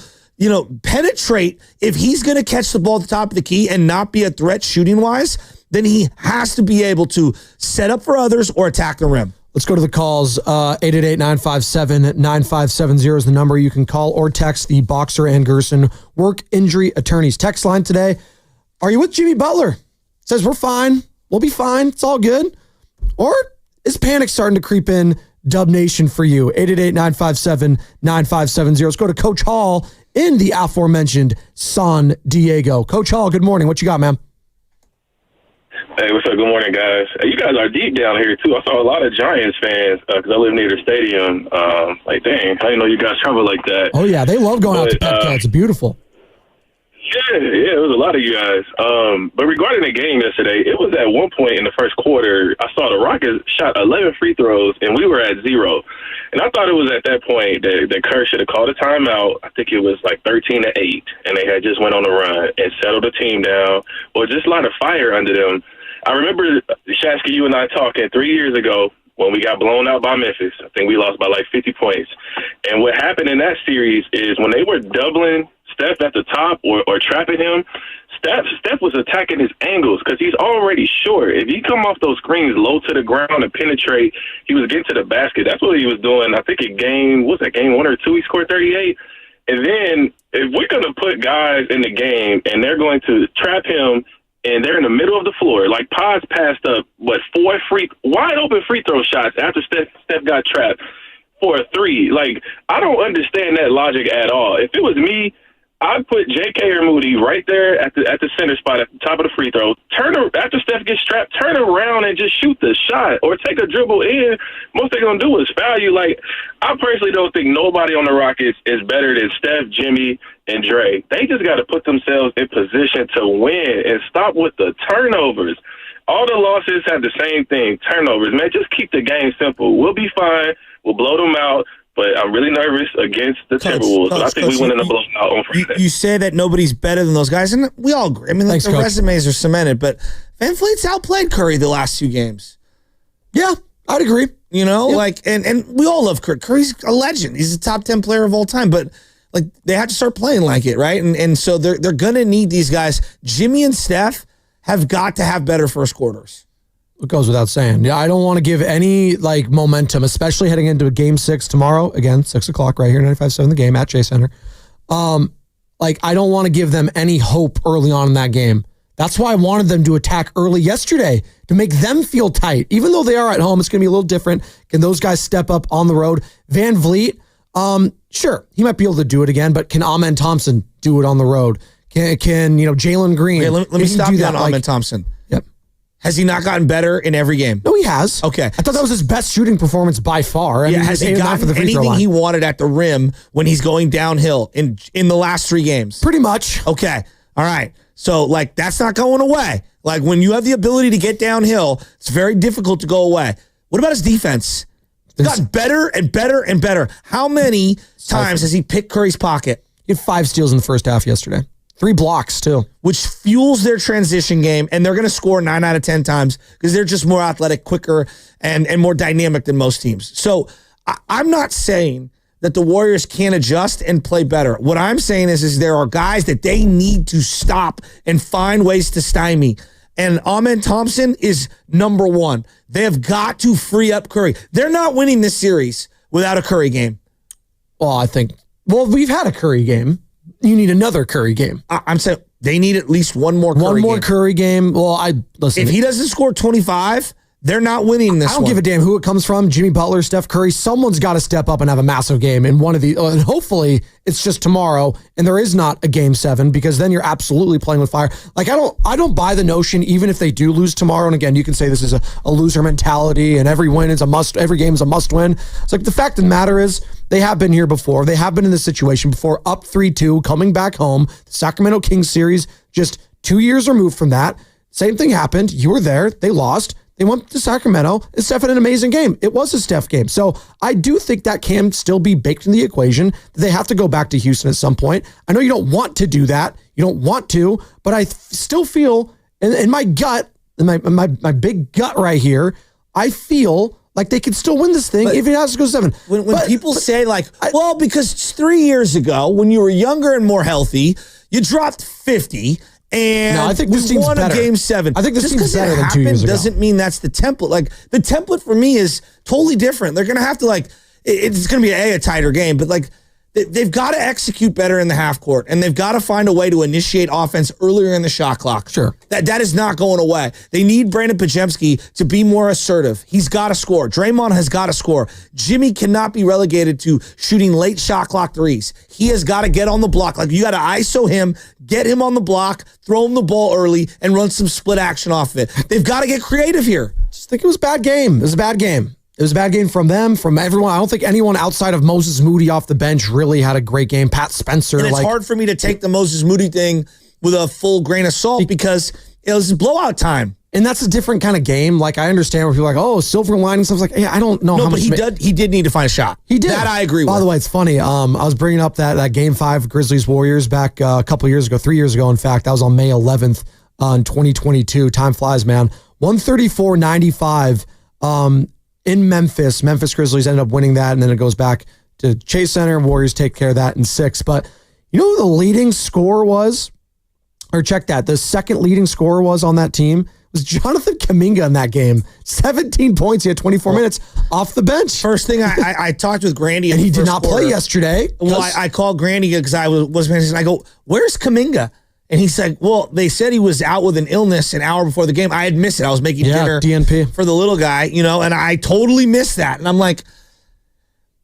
penetrate. If he's going to catch the ball at the top of the key and not be a threat shooting-wise, then he has to be able to set up for others or attack the rim. Let's go to the calls. 888-957-9570 is the number you can call or text the Boxer and Gerson work injury attorneys. Text line today. Are you with Jimmy Butler? Says we're fine. We'll be fine. It's all good. Or is panic starting to creep in? Dub Nation for you. 888-957-9570. Let's go to Coach Hall in the aforementioned San Diego. Coach Hall, good morning. What you got, man? Hey, what's up? Good morning, guys. Hey, you guys are deep down here, too. I saw a lot of Giants fans because I live near the stadium. Like, dang, I didn't know you guys travel like that. Oh, yeah. They love going out to Petco. It's beautiful. Yeah, it was a lot of you guys. But regarding the game yesterday, it was at one point in the first quarter, I saw the Rockets shot 11 free throws, and we were at 0. And I thought it was at that point that Kerr should have called a timeout. I think it was like 13-8, and they had just went on a run and settled the team down or just light a fire under them. I remember, Shasky, you and I talking 3 years ago when we got blown out by Memphis. I think we lost by like 50 points. And what happened in that series is when they were doubling Steph at the top or trapping him, Steph was attacking his angles because he's already short. If he come off those screens low to the ground and penetrate, he was getting to the basket. That's what he was doing. I think game 1 or 2, he scored 38. And then if we're going to put guys in the game and they're going to trap him and they're in the middle of the floor, like Paz passed up, 4 wide open free throw shots after Steph got trapped for a 3. Like, I don't understand that logic at all. If it was me, I'd put J.K. or Moody right there at the center spot at the top of the free throw. After Steph gets trapped, turn around and just shoot the shot or take a dribble in. Most they're going to do is foul you. Like, I personally don't think nobody on the Rockets is better than Steph, Jimmy, and Dre. They just got to put themselves in position to win and stop with the turnovers. All the losses have the same thing, turnovers. Man, just keep the game simple. We'll be fine. We'll blow them out. But I'm really nervous against the Timberwolves. But I think we win in the blowout on Friday. You say that nobody's better than those guys, and we all agree. I mean, Thanks, the Coach. resumes are cemented, but Van Vliet's outplayed Curry the last 2 games. Yeah, I'd agree. You know, and we all love Curry. Curry's a legend. He's a top 10 player of all time, but like they have to start playing like it, right? And so they're gonna need these guys. Jimmy and Steph have got to have better first quarters. It goes without saying. Yeah, I don't want to give any momentum, especially heading into a game 6 tomorrow. Again, 6:00 right here, 95.7 The Game at Chase Center. I don't want to give them any hope early on in that game. That's why I wanted them to attack early yesterday to make them feel tight. Even though they are at home, it's going to be a little different. Can those guys step up on the road? Van Vliet, sure, he might be able to do it again, but can Amen Thompson do it on the road? Can Jalen Green? Okay, let me stop you on Amen Thompson. Yep. Has he not gotten better in every game? No, he has. Okay. I thought that was his best shooting performance by far. Has he gotten anything he wanted at the rim when he's going downhill in the last 3 games? Pretty much. Okay. All right. So, that's not going away. Like, when you have the ability to get downhill, it's very difficult to go away. What about his defense? He's gotten better and better and better. How many times has he picked Curry's pocket? He had 5 steals in the first half yesterday. 3 blocks, too. Which fuels their transition game, and they're going to score 9 out of 10 times because they're just more athletic, quicker, and more dynamic than most teams. So I'm not saying that the Warriors can't adjust and play better. What I'm saying is there are guys that they need to stop and find ways to stymie. And Amen Thompson is number 1. They have got to free up Curry. They're not winning this series without a Curry game. Well, we've had a Curry game. You need another Curry game. I'm saying they need at least one more Curry game. One more Curry game. Well, listen. If he doesn't score 25, they're not winning this one. I don't give a damn who it comes from. Jimmy Butler, Steph Curry. Someone's got to step up and have a massive game in one of the. And hopefully, it's just tomorrow, and there is not a game 7 because then you're absolutely playing with fire. I don't buy the notion even if they do lose tomorrow. And again, you can say this is a loser mentality, and every win is a must. Every game is a must win. It's the fact of the matter is they have been here before. They have been in this situation before. Up 3-2, coming back home. The Sacramento Kings series, just 2 years removed from that. Same thing happened. You were there. They lost. They went to Sacramento, and Steph had an amazing game. It was a Steph game. So I do think that can still be baked in the equation. They have to go back to Houston at some point. I know you don't want to do that. You don't want to, but I still feel in my gut, in my big gut right here, I feel like they could still win this thing if it has to go 7. When people say because 3 years ago, when you were younger and more healthy, you dropped 50. And no, I think this team's won better. A game 7. I think this team's better than 2 years ago. Doesn't mean that's the template. Like the template for me is totally different. They're gonna have to it's gonna be a tighter game, but they've got to execute better in the half court, and they've got to find a way to initiate offense earlier in the shot clock. Sure, that is not going away. They need Brandon Podziemski to be more assertive. He's got to score. Draymond has got to score. Jimmy cannot be relegated to shooting late shot clock threes. He has got to get on the block. You got to ISO him, get him on the block, throw him the ball early, and run some split action off of it. They've got to get creative here. Just think it was a bad game. It was a bad game. It was a bad game from them, from everyone. I don't think anyone outside of Moses Moody off the bench really had a great game. Pat Spencer. And it's hard for me to take the Moses Moody thing with a full grain of salt because it was blowout time. And that's a different kind of game. I understand where people are silver lining stuff. I don't know how much. He did need to find a shot. He did. That I agree with. By the way, it's funny. I was bringing up that game 5 Grizzlies Warriors back a couple years ago, 3 years ago. In fact, that was on May 11th in 2022. Time flies, man. 134-95. In Memphis Grizzlies ended up winning that, and then it goes back to Chase Center. Warriors take care of that in 6. But you know who the leading scorer was or check that. The second leading scorer was on that team was Jonathan Kuminga in that game. 17 points. He had 24 minutes off the bench. First thing I talked with Grandy, and he did not play yesterday. Well, I called Grandy because I was and I go, "Where's Kuminga?" And he's like, "Well, they said he was out with an illness an hour before the game. I had missed it. I was making dinner DNP for the little guy, and I totally missed that. And I'm like,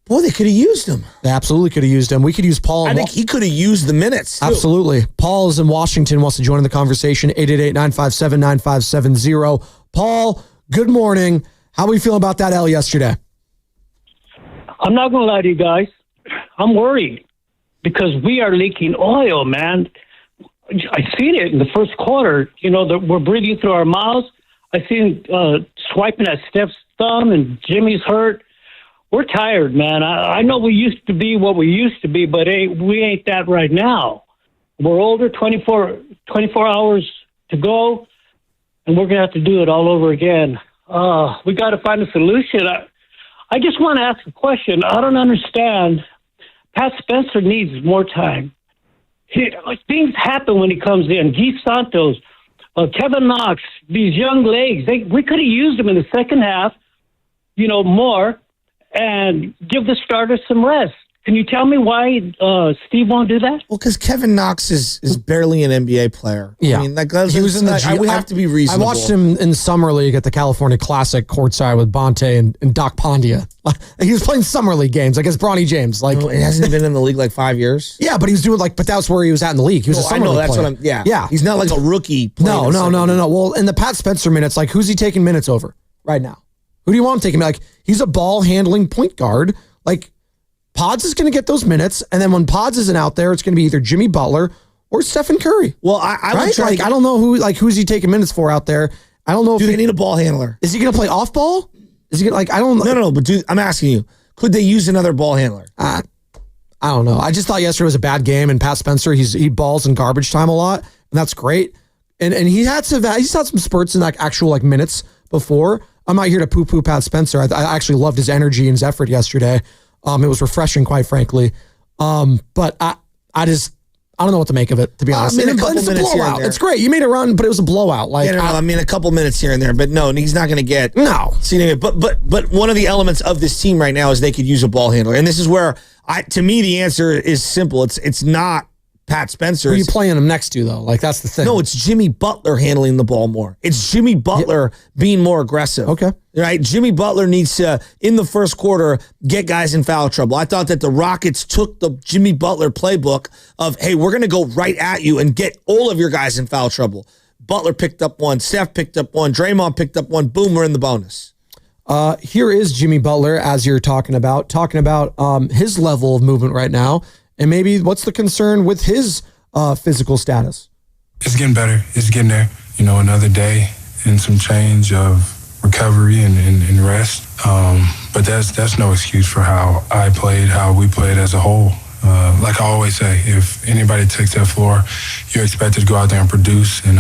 boy, they could have used him. They absolutely could have used him. We could use Paul. I think he could have used the minutes. Too. Absolutely. Paul is in Washington, wants to join in the conversation. 888-957-9570. Paul, good morning. How are we feeling about that L yesterday? I'm not going to lie to you guys. I'm worried because we are leaking oil, man. I seen it in the first quarter. We're breathing through our mouths. I seen swiping at Steph's thumb, and Jimmy's hurt. We're tired, man. I know we used to be what we used to be, but we ain't that right now. We're older, 24 hours to go, and we're going to have to do it all over again. We got to find a solution. I just want to ask a question. I don't understand. Pat Spencer needs more time. Things happen when he comes in. Guy Santos, Kevin Knox, these young legs, we could have used them in the second half, more, and give the starters some rest. Can you tell me why Steve won't do that? Well, because Kevin Knox is barely an NBA player. Yeah. I mean, he was in the we have to be reasonable. I watched him in Summer League at the California Classic courtside with Bonte and Doc Pondia. He was playing Summer League games, like against Bronny James. He hasn't been in the league like 5 years? Yeah, but he was doing but that's where he was at in the league. He was a Summer League player. Yeah. He's not like a rookie. No. Well, in the Pat Spencer minutes, who's he taking minutes over right now? Who do you want him taking? He's a ball handling point guard. Pods is going to get those minutes, and then when Pods isn't out there, it's going to be either Jimmy Butler or Stephen Curry. Well, I would try. I don't know who's he taking minutes for out there. I don't know. Do they need a ball handler? Is he going to play off ball? Is he going to I don't know. No. But I'm asking you, could they use another ball handler? I don't know. I just thought yesterday was a bad game, and Pat Spencer he balls in garbage time a lot, and that's great. And he's had some spurts in actual minutes before. I'm not here to poo-poo Pat Spencer. I actually loved his energy and his effort yesterday. It was refreshing, quite frankly. But I don't know what to make of it, to be honest. I mean, it's a blowout. It's great. You made a run, but it was a blowout. A couple minutes here and there, but no, he's not going to get. No. But one of the elements of this team right now is they could use a ball handler, and this is where to me the answer is simple. It's not Pat Spencer. Who are you playing him next to, though? That's the thing. No, it's Jimmy Butler handling the ball more. It's Jimmy Butler being more aggressive. Okay. Right? Jimmy Butler needs to, in the first quarter, get guys in foul trouble. I thought that the Rockets took the Jimmy Butler playbook of, hey, we're going to go right at you and get all of your guys in foul trouble. Butler picked up one. Steph picked up one. Draymond picked up one. Boom, we're in the bonus. Here is Jimmy Butler, as you're talking about his level of movement right now. And maybe what's the concern with his physical status? It's getting better. It's getting there. Another day and some change of recovery and rest. But that's no excuse for how I played, how we played as a whole. Like I always say, if anybody takes that floor, you're expected to go out there and produce. And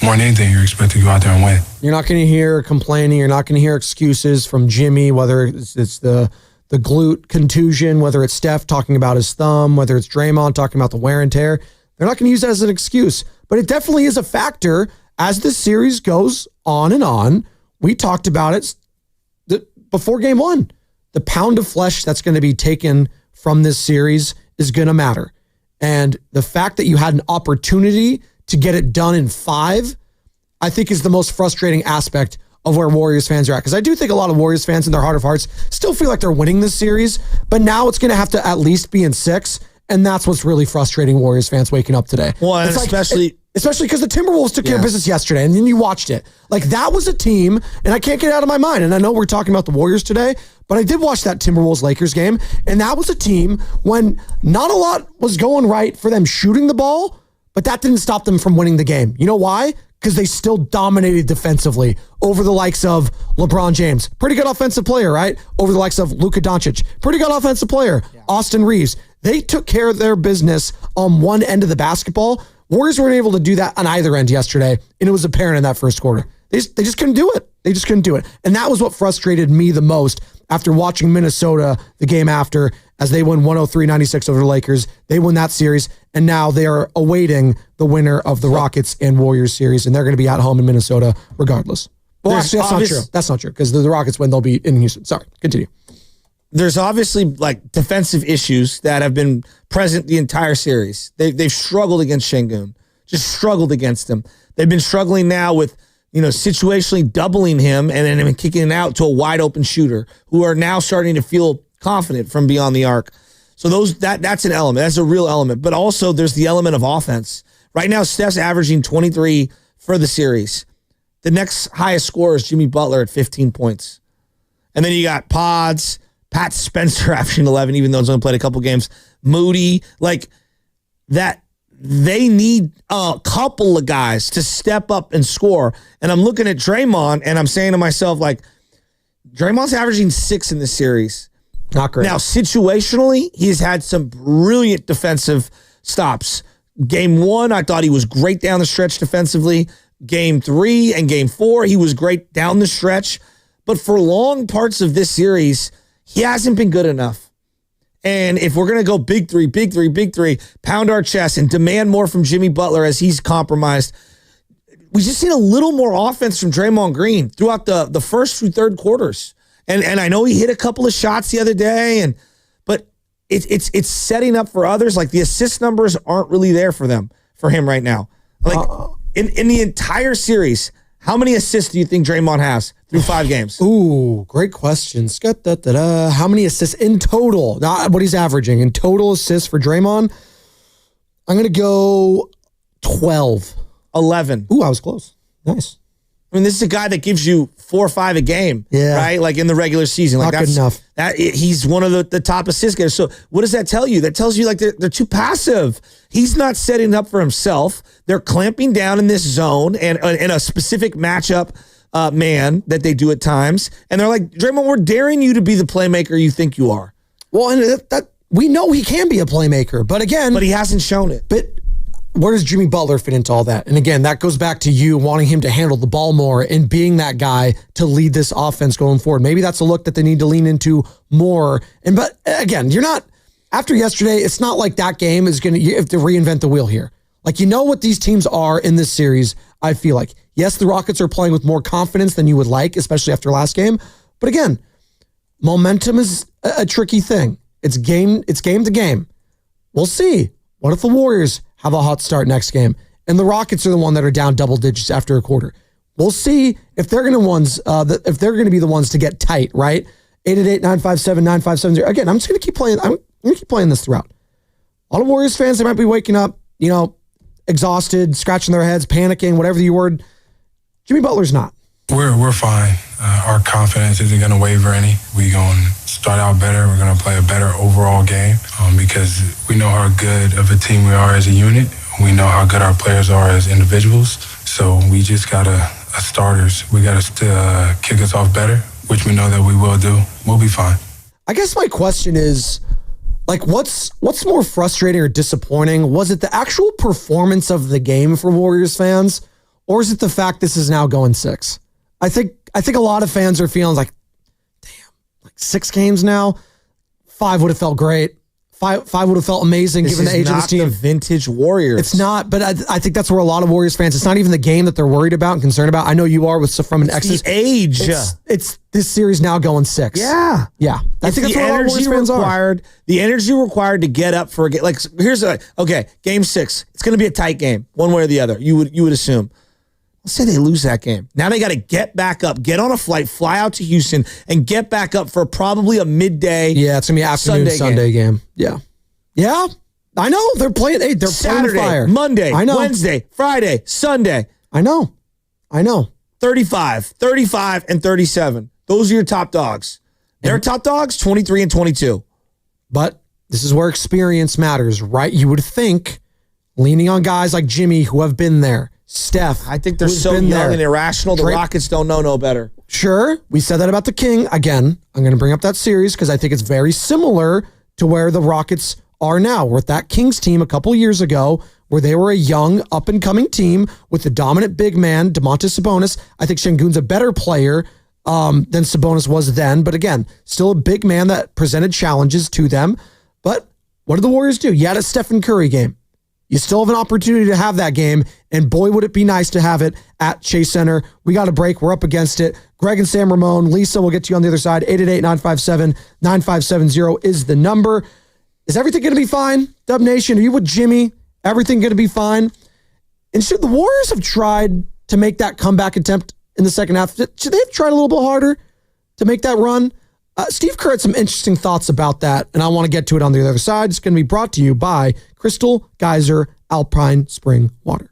more than anything, you're expected to go out there and win. You're not going to hear complaining. You're not going to hear excuses from Jimmy, whether it's the glute contusion, whether it's Steph talking about his thumb, whether it's Draymond talking about the wear and tear. They're not going to use that as an excuse, but it definitely is a factor as this series goes on and on. We talked about it before game one. The pound of flesh that's going to be taken from this series is going to matter. And the fact that you had an opportunity to get it done in 5, I think is the most frustrating aspect of where Warriors fans are at. Because I do think a lot of Warriors fans in their heart of hearts still feel like they're winning this series, but now it's going to have to at least be in 6, and that's what's really frustrating Warriors fans waking up today. Well, and especially because the Timberwolves took care of business yesterday, and then you watched it. That was a team, and I can't get it out of my mind, and I know we're talking about the Warriors today, but I did watch that Timberwolves-Lakers game, and that was a team when not a lot was going right for them shooting the ball, but that didn't stop them from winning the game. You know why? Because they still dominated defensively over the likes of LeBron James. Pretty good offensive player, right? Over the likes of Luka Doncic. Pretty good offensive player. Yeah. Austin Reeves. They took care of their business on one end of the basketball. Warriors weren't able to do that on either end yesterday, and it was apparent in that first quarter. They just couldn't do it. They just couldn't do it. And that was what frustrated me the most after watching Minnesota the game after as they win 103-96 over the Lakers. They win that series, and now they are awaiting the winner of the Rockets and Warriors series, and they're going to be at home in Minnesota regardless. Well, actually, that's not true. That's not true, because the Rockets win, they'll be in Houston. Sorry, continue. There's obviously like defensive issues that have been present the entire series. They've struggled against Şengün, just struggled against him. They've been struggling now with, situationally doubling him and then kicking it out to a wide open shooter who are now starting to feel confident from beyond the arc. So that's an element. That's a real element. But also there's the element of offense. Right now, Steph's averaging 23 for the series. The next highest scorer is Jimmy Butler at 15 points. And then you got Pods, Pat Spencer averaging 11, even though he's only played a couple games. Moody, like that. They need a couple of guys to step up and score. And I'm looking at Draymond, and I'm saying to myself, like, Draymond's averaging 6 in this series. Not great. Now, situationally, he's had some brilliant defensive stops. Game 1, I thought he was great down the stretch defensively. Game 3 and Game 4, he was great down the stretch. But for long parts of this series, he hasn't been good enough. And if we're going to go big three, pound our chest and demand more from Jimmy Butler as he's compromised, we just need a little more offense from Draymond Green throughout the first through third quarters. And I know he hit a couple of shots the other day, but it's setting up for others. Like the assist numbers aren't really there for him right now. Like in the entire series, how many assists do you think Draymond has through 5 games? Ooh, great question. How many assists in total? Not what he's averaging. In total assists for Draymond, I'm going to go 12. 11. Ooh, I was close. Nice. I mean, this is a guy that gives you 4 or 5 a game, yeah, right? Like in the regular season. Like not good enough. He's one of the top assist getters. So what does that tell you? That tells you like they're too passive. He's not setting up for himself. They're clamping down in this zone and in a specific matchup man that they do at times. And they're like, Draymond, we're daring you to be the playmaker you think you are. Well, and that we know he can be a playmaker, but he hasn't shown it. But where does Jimmy Butler fit into all that? And again, that goes back to you wanting him to handle the ball more and being that guy to lead this offense going forward. Maybe that's a look that they need to lean into more. But again, you're not, after yesterday, it's not like that game is you have to reinvent the wheel here. Like, what these teams are in this series, I feel like. Yes, the Rockets are playing with more confidence than you would like, especially after last game. But again, momentum is a tricky thing. It's game to game. We'll see. What if the Warriors have a hot start next game and the Rockets are the one that are down double digits after a quarter? We'll see if they're going to be the ones to get tight, right? 888-957-9570. Again, I'm just going to keep playing. I'm going to keep playing this throughout. A lot of Warriors fans, they might be waking up, exhausted, scratching their heads, panicking, whatever the word. Jimmy Butler's not. We're fine. Our confidence isn't going to waver any. We're going to start out better. We're going to play a better overall game because we know how good of a team we are as a unit. We know how good our players are as individuals. So we just got starters. We got to kick us off better, which we know that we will do. We'll be fine. I guess my question is, like, what's more frustrating or disappointing? Was it the actual performance of the game for Warriors fans, or is it the fact this is now going 6? I think a lot of fans are feeling like, damn, like 6 games now, 5 would have felt great. 5 would have felt amazing given the age of this team. It's not the vintage Warriors. It's not, but I think that's where a lot of Warriors fans, it's not even the game that they're worried about and concerned about. I know you are from an X's. The age. It's this series now going 6. Yeah. Yeah. I think that's where a lot of Warriors fans are. The energy required to get up for a game. Like, game 6. It's going to be a tight game, one way or the other. You would assume. Let's say they lose that game. Now they got to get back up, get on a flight, fly out to Houston, and get back up for probably a midday. Yeah, it's going to be afternoon Sunday game. Yeah. Yeah. I know. They're playing. Hey, they're Saturday, playing fire. Monday, Wednesday, Friday, Sunday. I know. 35, and 37. Those are your top dogs. Their top dogs, 23 and 22. But this is where experience matters, right? You would think, leaning on guys like Jimmy who have been there. Steph. I think they're so young and irrational. The Rockets don't know no better. Sure. We said that about the King. Again, I'm going to bring up that series because I think it's very similar to where the Rockets are now. We're at that Kings team a couple years ago where they were a young, up-and-coming team with the dominant big man, Domantas Sabonis. I think Şengün's a better player than Sabonis was then. But again, still a big man that presented challenges to them. But what did the Warriors do? You had a Stephen Curry game. You still have an opportunity to have that game, and boy, would it be nice to have it at Chase Center. We got a break. We're up against it. Greg and Sam Ramon, Lisa, we'll get to you on the other side. 888-957-9570 is the number. Is everything going to be fine? Dub Nation, are you with Jimmy? Everything going to be fine? And should the Warriors have tried to make that comeback attempt in the second half? Should they have tried a little bit harder to make that run? Steve Kerr had some interesting thoughts about that, and I want to get to it on the other side. It's going to be brought to you by Crystal Geyser Alpine Spring Water.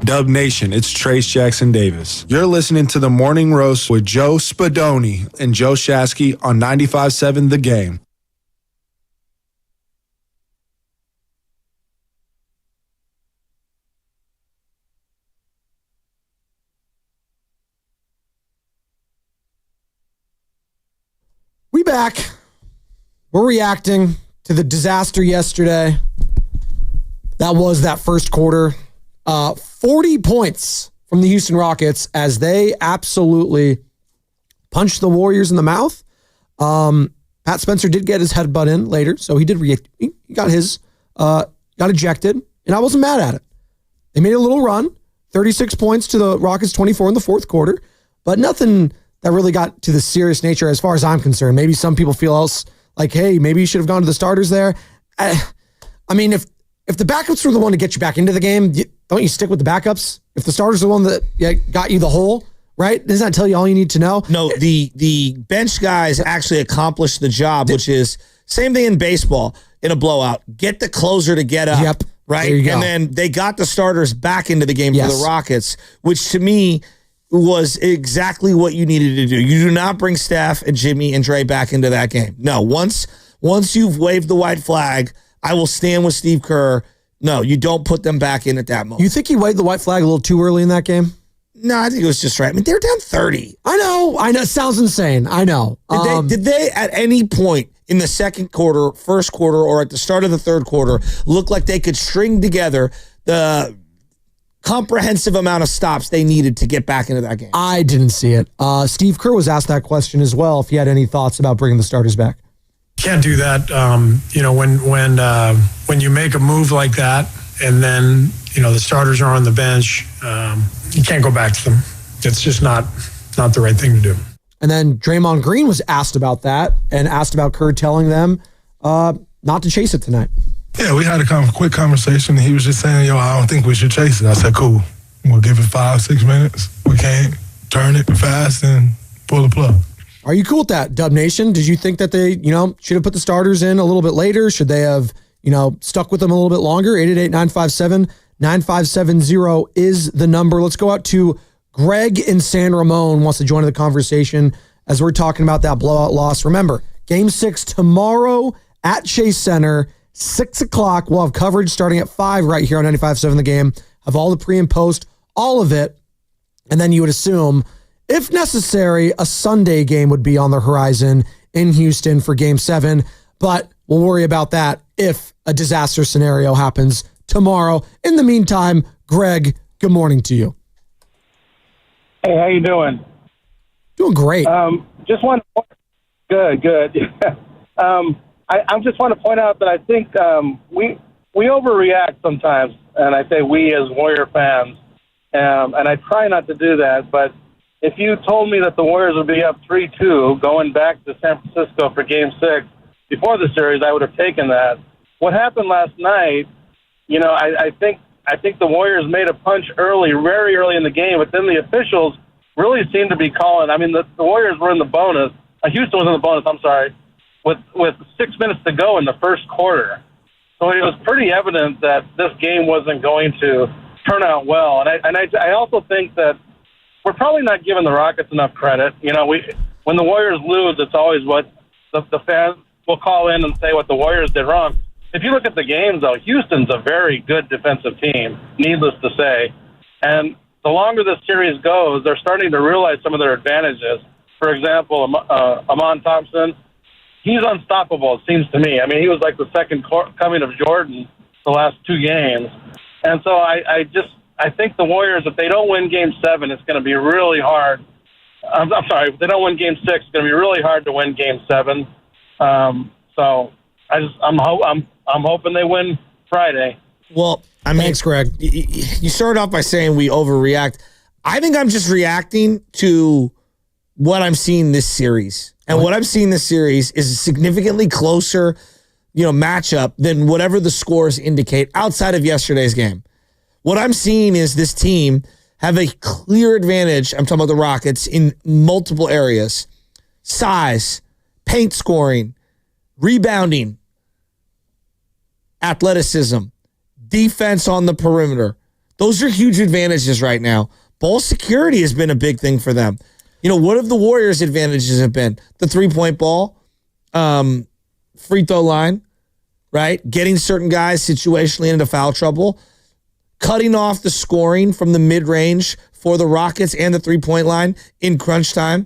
Dub Nation, it's Trace Jackson Davis. You're listening to the Morning Roast with Joe Spadoni and Joe Shasky on 95.7 The Game. We back. We're reacting to the disaster yesterday. That was that first quarter. 40 points from the Houston Rockets as they absolutely punched the Warriors in the mouth. Pat Spencer did get his headbutt in later, so he got ejected, and I wasn't mad at it. They made a little run, 36 points to the Rockets, 24 in the fourth quarter, but nothing that really got to the serious nature as far as I'm concerned. Maybe some people feel else like, hey, maybe you should have gone to the starters there. I mean, if the backups were the one to get you back into the game, don't you stick with the backups? If the starters are the one that got you the hole, right? Doesn't that tell you all you need to know? No, the bench guys actually accomplished the job, which is same thing in baseball in a blowout. Get the closer to get up. Yep. Right? There you go. And then they got the starters back into the game for the Rockets, which to me was exactly what you needed to do. You do not bring Steph and Jimmy and Dre back into that game. No, once you've waved the white flag, I will stand with Steve Kerr. No, you don't put them back in at that moment. You think he waved the white flag a little too early in that game? No, I think it was just right. I mean, they're down 30. I know. It sounds insane. I know. Did they at any point in the second quarter, first quarter, or at the start of the third quarter look like they could string together the comprehensive amount of stops they needed to get back into that game? I didn't see it. Steve Kerr was asked that question as well, if he had any thoughts about bringing the starters back. Can't do that. When you make a move like that, and then the starters are on the bench, you can't go back to them. It's just not the right thing to do. And then Draymond Green was asked about that and asked about Kerr telling them not to chase it tonight. Yeah, we had a quick conversation. He was just saying, I don't think we should chase it. I said, cool. We'll give it 5-6 minutes. We can't turn it fast and pull the plug. Are you cool with that, Dub Nation? Did you think that they, should have put the starters in a little bit later? Should they have, stuck with them a little bit longer? 888-957-9570 is the number. Let's go out to Greg in San Ramon wants to join the conversation as we're talking about that blowout loss. Remember, Game 6 tomorrow at Chase Center, 6 o'clock. We'll have coverage starting at 5 right here on 95.7 The Game. Have all the pre and post, all of it. And then you would assume, if necessary, a Sunday game would be on the horizon in Houston for Game 7. But we'll worry about that if a disaster scenario happens tomorrow. In the meantime, Greg, good morning to you. Hey, how you doing? Doing great. Just want to, good. I just want to point out that I think we overreact sometimes, and I say we as Warrior fans, and I try not to do that. But if you told me that the Warriors would be up 3-2 going back to San Francisco for Game 6 before the series, I would have taken that. What happened last night? I think the Warriors made a punch early, very early in the game, but then the officials really seemed to be calling. I mean, the Warriors were in the bonus. Houston was in the bonus, I'm sorry, with 6 minutes to go in the first quarter. So it was pretty evident that this game wasn't going to turn out well. And I also think that we're probably not giving the Rockets enough credit. When the Warriors lose, it's always what the fans will call in and say what the Warriors did wrong. If you look at the games, though, Houston's a very good defensive team, needless to say. And the longer this series goes, they're starting to realize some of their advantages. For example, Amon Thompson, he's unstoppable, it seems to me. I mean, he was like the second coming of Jordan the last 2 games. And so I think the Warriors, if they don't win Game 7, it's going to be really hard. I'm sorry, if they don't win Game 6, it's going to be really hard to win Game 7. So I'm hoping they win Friday. Well, I mean, thanks, Greg. You started off by saying we overreact. I think I'm just reacting to what I'm seeing this series. And what I'm seeing this series is a significantly closer, matchup than whatever the scores indicate outside of yesterday's game. What I'm seeing is this team have a clear advantage. I'm talking about the Rockets in multiple areas. Size, paint scoring, rebounding, athleticism, defense on the perimeter. Those are huge advantages right now. Ball security has been a big thing for them. What have the Warriors' advantages have been? The 3-point ball, free throw line, right? Getting certain guys situationally into foul trouble, cutting off the scoring from the mid-range for the Rockets and the 3-point line in crunch time.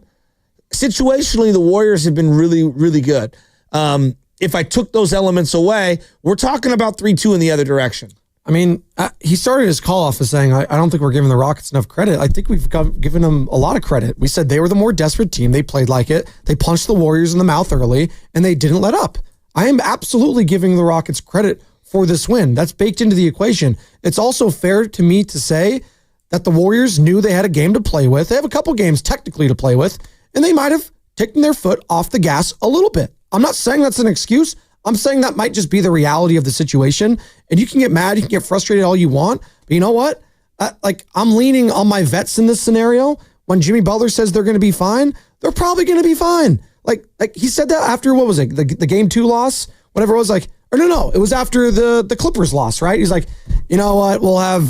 Situationally, the Warriors have been really, really good. If I took those elements away, we're talking about 3-2 in the other direction. I mean, he started his call off as saying, I don't think we're giving the Rockets enough credit. I think we've given them a lot of credit. We said they were the more desperate team. They played like it. They punched the Warriors in the mouth early, and they didn't let up. I am absolutely giving the Rockets credit for this win. That's baked into the equation. It's also fair to me to say that the Warriors knew they had a game to play with. They have a couple games technically to play with, and they might have taken their foot off the gas a little bit. I'm not saying that's an excuse. I'm saying that might just be the reality of the situation. And you can get mad, you can get frustrated all you want. But you know what? I'm leaning on my vets in this scenario. When Jimmy Butler says they're going to be fine, they're probably going to be fine. Like he said that after, what was it? The game 2 loss, whatever it was, no, it was after the Clippers loss, right? He's like, you know what? We'll have,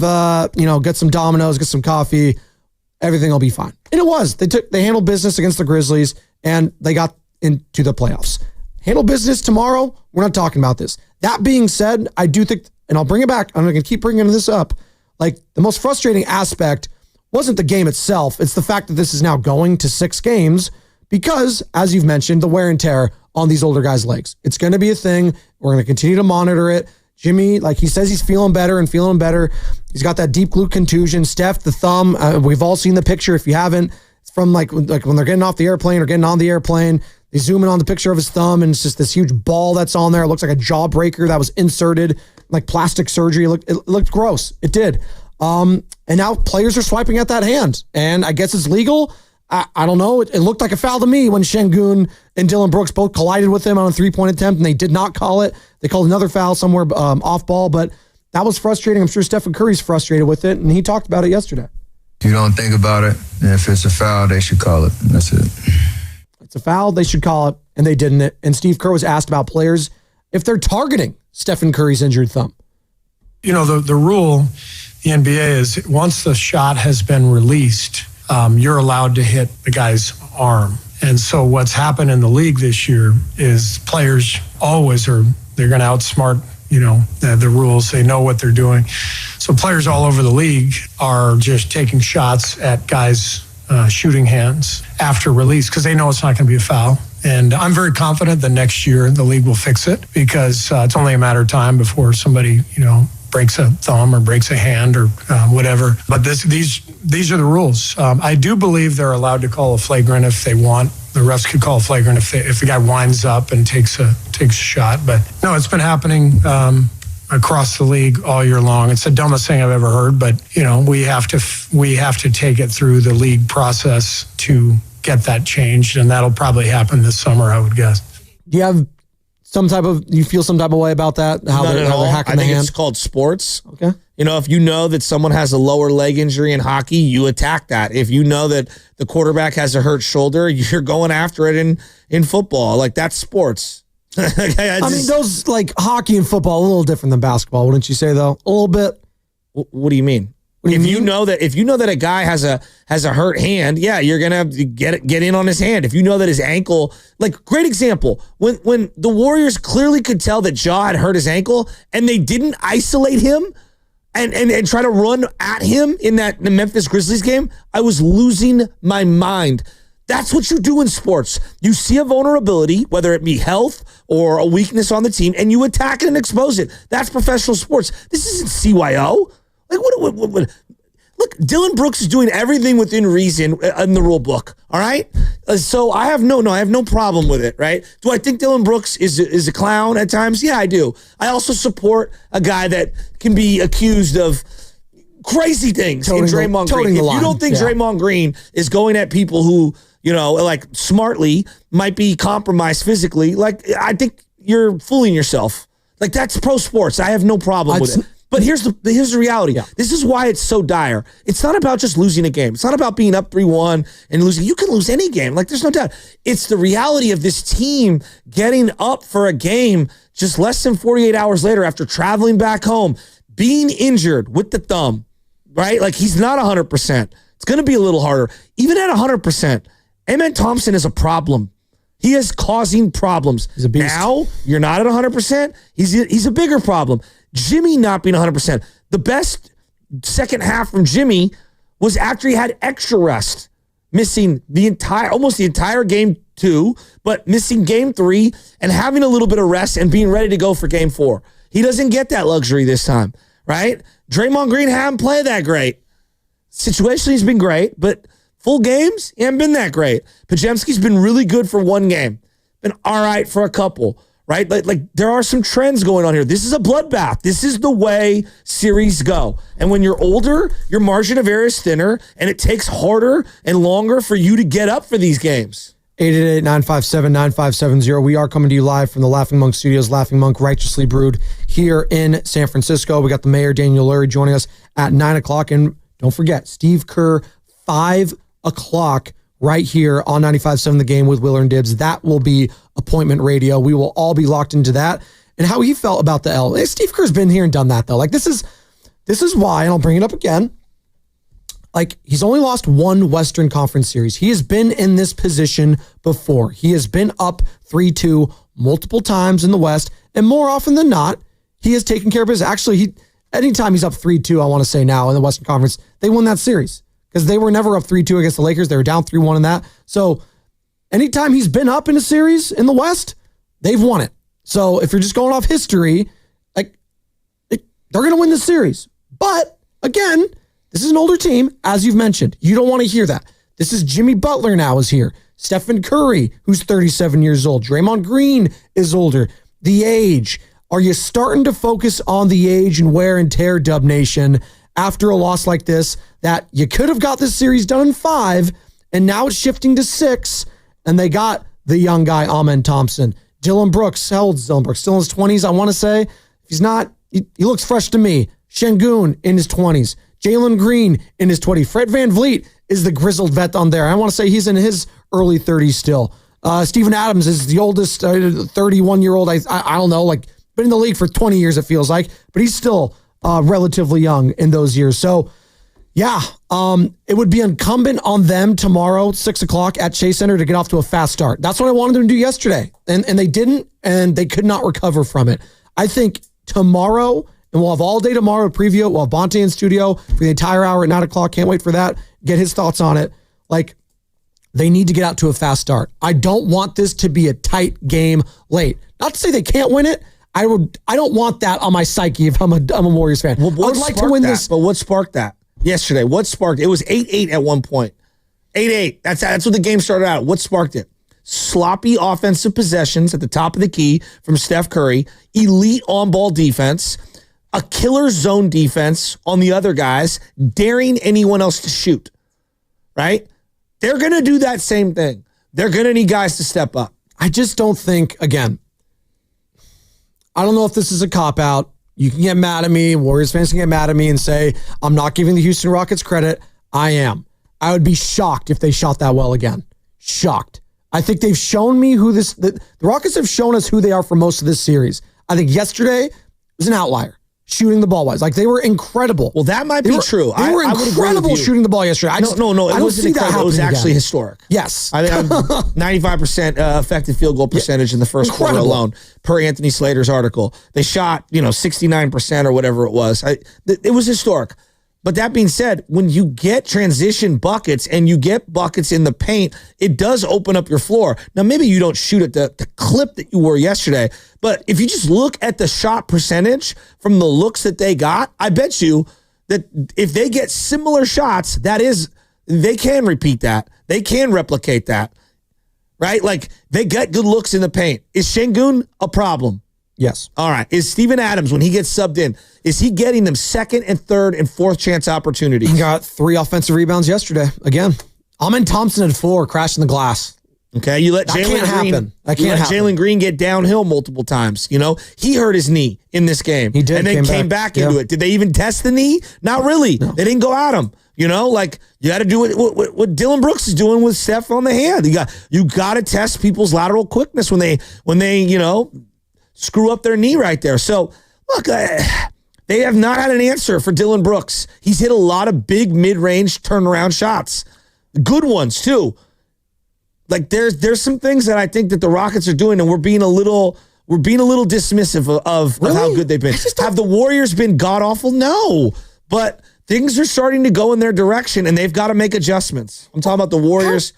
get some Domino's, get some coffee. Everything will be fine. And it was. They handled business against the Grizzlies and they got into the playoffs. Handle business tomorrow. We're not talking about this. That being said, I do think, and I'll bring it back. I'm going to keep bringing this up. The most frustrating aspect wasn't the game itself. It's the fact that this is now going to 6 games because, as you've mentioned, the wear and tear on these older guys' legs. It's going to be a thing. We're going to continue to monitor it. Jimmy, he says he's feeling better. He's got that deep glute contusion. Steph, the thumb. We've all seen the picture. If you haven't, it's from when they're getting off the airplane or getting on the airplane. They zoom in on the picture of his thumb, and it's just this huge ball that's on there. It looks like a jawbreaker that was inserted, like plastic surgery. It looked gross. It did. And now players are swiping at that hand, and I guess it's legal. I don't know. It looked like a foul to me when Şengün and Dillon Brooks both collided with him on a 3-point attempt, and they did not call it. They called another foul somewhere off ball, but that was frustrating. I'm sure Stephen Curry's frustrated with it, and he talked about it yesterday. You don't think about it, and if it's a foul, they should call it. That's it. It's a foul, they should call it, and they didn't. And Steve Kerr was asked about players if they're targeting Stephen Curry's injured thumb. The rule, the NBA is once the shot has been released, you're allowed to hit the guy's arm. And so what's happened in the league this year is players always they're going to outsmart, the rules. They know what they're doing. So players all over the league are just taking shots at guys' shooting hands after release because they know it's not going to be a foul. And I'm very confident that next year the league will fix it because it's only a matter of time before somebody, breaks a thumb or breaks a hand or whatever. But these are the rules. I do believe they're allowed to call a flagrant if they want. The refs could call a flagrant if the guy winds up and takes a shot. But no, it's been happening across the league all year long. It's the dumbest thing I've ever heard, but we have to take it through the league process to get that changed, and that'll probably happen this summer, I would guess. Do you have you feel some type of way about that? How they're hacking the hand? It's called sports. Okay. If you know that someone has a lower leg injury in hockey, you attack that. If you know that the quarterback has a hurt shoulder, you're going after it in football. That's sports. I mean, those hockey and football a little different tthan basketball, wouldn't you say? Though a little bit. What do you mean? If you know that a guy has a hurt hand, yeah, you're gonna get in on his hand. If you know that his ankle, great example, when the Warriors clearly could tell that Ja had hurt his ankle and they didn't isolate him and try to run at him in the Memphis Grizzlies game, I was losing my mind. That's what you do in sports. You see a vulnerability, whether it be health or a weakness on the team, and you attack it and expose it. That's professional sports. This isn't CYO. What? Look, Dillon Brooks is doing everything within reason in the rule book. All right, so I have no problem with it. Right? Do I think Dillon Brooks is a clown at times? Yeah, I do. I also support a guy that can be accused of crazy things in Draymond Green. If you don't think Draymond Green is going at people who smartly might be compromised physically, I think you're fooling yourself. That's pro sports. I have no problem with it. But here's the reality. Yeah. This is why it's so dire. It's not about just losing a game. It's not about being up 3-1 and losing. You can lose any game. There's no doubt. It's the reality of this team getting up for a game just less than 48 hours later after traveling back home, being injured with the thumb, right? Like he's not 100%. It's going to be a little harder. Even at 100%, Amen Thompson is a problem. He is causing problems. He's a beast. Now, you're not at 100%. He's a bigger problem. Jimmy not being 100%. The best second half from Jimmy was after he had extra rest, missing almost the entire game 2, but missing game 3 and having a little bit of rest and being ready to go for game 4. He doesn't get that luxury this time, right? Draymond Green haven't played that great. Situationally, he's been great, but full games, he hasn't been that great. Podziemski's been really good for one game. Been all right for a couple, right? Like there are some trends going on here. This is a bloodbath. This is the way series go. And when you're older, your margin of error is thinner, and it takes harder and longer for you to get up for these games. 888-957-9570. We are coming to you live from the Laughing Monk Studios. Laughing Monk, righteously brewed here in San Francisco. We got the mayor, Daniel Lurie, joining us at 9 o'clock. And don't forget, Steve Kerr, 5 o'clock right here on 95.7 The Game with Willer and Dibbs. That will be appointment radio. We will all be locked into that. And how he felt about the L. Steve Kerr's been here and done that, though. Like, this is why, and I'll bring it up again. Like, he's only lost one Western Conference series. He has been in this position before. He has been up 3-2 multiple times in the West, and more often than not, he has taken care of his. Actually, anytime he's up 3-2, I want to say now in the Western Conference, they won that series because they were never up 3-2 against the Lakers. They were down 3-1 in that. So anytime he's been up in a series in the West, they've won it. So if you're just going off history, like, they're going to win this series. But again, this is an older team, as you've mentioned. You don't want to hear that. This is Jimmy Butler now is here. Stephen Curry, who's 37 years old. Draymond Green is older. The age. Are you starting to focus on the age and wear and tear, Dub Nation, after a loss like this, that you could have got this series done in 5, and now it's shifting to 6, and they got the young guy, Amen Thompson. Dylan Brooks, how old is Dylan Brooks? Still in his 20s, I want to say. If he's not, he looks fresh to me. Şengün in his 20s. Jalen Green in his 20s. Fred VanVleet is the grizzled vet on there. I want to say he's in his early 30s still. Steven Adams is the oldest 31-year-old. I don't know, like, been in the league for 20 years, it feels like, but he's still relatively young in those years. So, yeah, it would be incumbent on them tomorrow, 6 o'clock at Chase Center, to get off to a fast start. That's what I wanted them to do yesterday, and they didn't, and they could not recover from it. I think tomorrow, and we'll have all day tomorrow to preview it. We'll have Bonte in studio for the entire hour at 9 o'clock. Can't wait for that. Get his thoughts on it. Like, they need to get out to a fast start. I don't want this to be a tight game late. Not to say they can't win it. I don't want that on my psyche if I'm a Warriors fan. Well, I would like to win this. But what sparked that yesterday? What sparked it? Was 8-8 at one point. 8-8. That's what the game started out. What sparked it? Sloppy offensive possessions at the top of the key from Steph Curry. Elite on-ball defense. A killer zone defense on the other guys, daring anyone else to shoot. Right? They're going to do that same thing. They're going to need guys to step up. I just don't think, again, I don't know if this is a cop-out. You can get mad at me. Warriors fans can get mad at me and say, I'm not giving the Houston Rockets credit. I am. I would be shocked if they shot that well again. Shocked. I think they've shown me who the Rockets have shown us who they are for most of this series. I think yesterday was an outlier. Shooting the ball wise. Like, they were incredible. Well, that might be true. They were incredible shooting the ball yesterday. No. It wasn't incredible. It was actually historic. Yes. I think 95% effective field goal percentage in the first quarter alone, per Anthony Slater's article. They shot, 69% or whatever it was. It was historic. But that being said, when you get transition buckets and you get buckets in the paint, it does open up your floor. Now, maybe you don't shoot at the clip that you were yesterday, but if you just look at the shot percentage from the looks that they got, I bet you that if they get similar shots, they can repeat that. They can replicate that, right? Like, they get good looks in the paint. Is Şengün a problem? Yes. All right. Is Steven Adams, when he gets subbed in, is he getting them second and third and fourth chance opportunities? He got 3 offensive rebounds yesterday. Again, Amen Thompson at 4, crashing the glass. Okay, you let Jalen Green get downhill multiple times. He hurt his knee in this game. He did, and then came back into it. Did they even test the knee? Not really. No. They didn't go at him. You got to do what Dylan Brooks is doing with Steph on the hand. You got to test people's lateral quickness when they screw up their knee right there. So, look, They have not had an answer for Dylan Brooks. He's hit a lot of big mid-range turnaround shots. Good ones, too. Like, there's some things that I think that the Rockets are doing, and we're being a little dismissive of how good they've been. Have the Warriors been god-awful? No. But things are starting to go in their direction, and they've got to make adjustments. I'm talking about the Warriors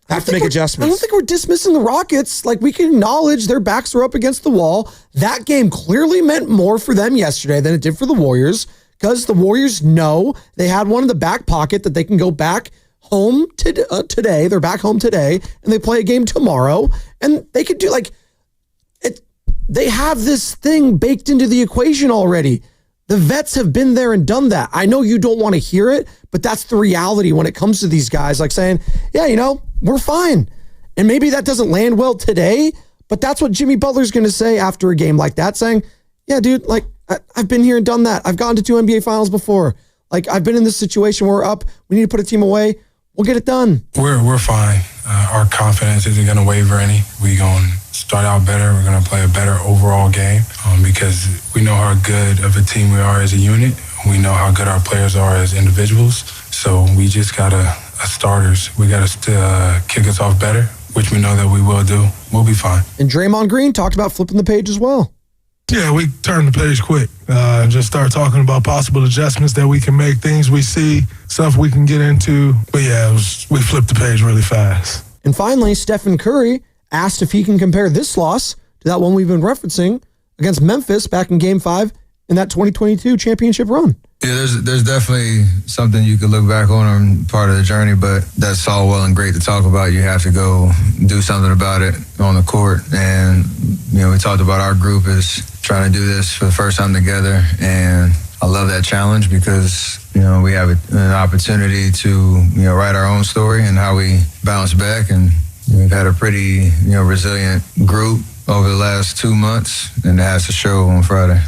have to make adjustments. I don't think we're dismissing the Rockets. Like, we can acknowledge their backs are up against the wall. That game clearly meant more for them yesterday than it did for the Warriors, because the Warriors know they had one in the back pocket that they can go back home today. They're back home today, and they play a game tomorrow, and they could do it. They have this thing baked into the equation already. The vets have been there and done that. I know you don't want to hear it, but that's the reality when it comes to these guys, like saying, yeah, we're fine. And maybe that doesn't land well today, but that's what Jimmy Butler's going to say after a game like that, saying, yeah, dude, I've been here and done that. I've gone to 2 NBA finals before. I've been in this situation where we're up. We need to put a team away. We'll get it done. We're fine. Our confidence isn't going to waver any. We're going to start out better. We're going to play a better overall game because we know how good of a team we are as a unit. We know how good our players are as individuals. So we just got to, as starters, we got to kick us off better, which we know that we will do. We'll be fine. And Draymond Green talked about flipping the page as well. Yeah, we turned the page quick. Just start talking about possible adjustments that we can make, things we see, stuff we can get into. But yeah, we flipped the page really fast. And finally, Stephen Curry asked if he can compare this loss to that one we've been referencing against Memphis back in Game 5 in that 2022 championship run. Yeah, there's definitely something you could look back on part of the journey, but that's all well and great to talk about. You have to go do something about it on the court. And, we talked about our group is trying to do this for the first time together. And I love that challenge because, we have an opportunity to, write our own story and how we bounce back. And we've had a pretty, resilient group over the last 2 months, and it has to show on Friday.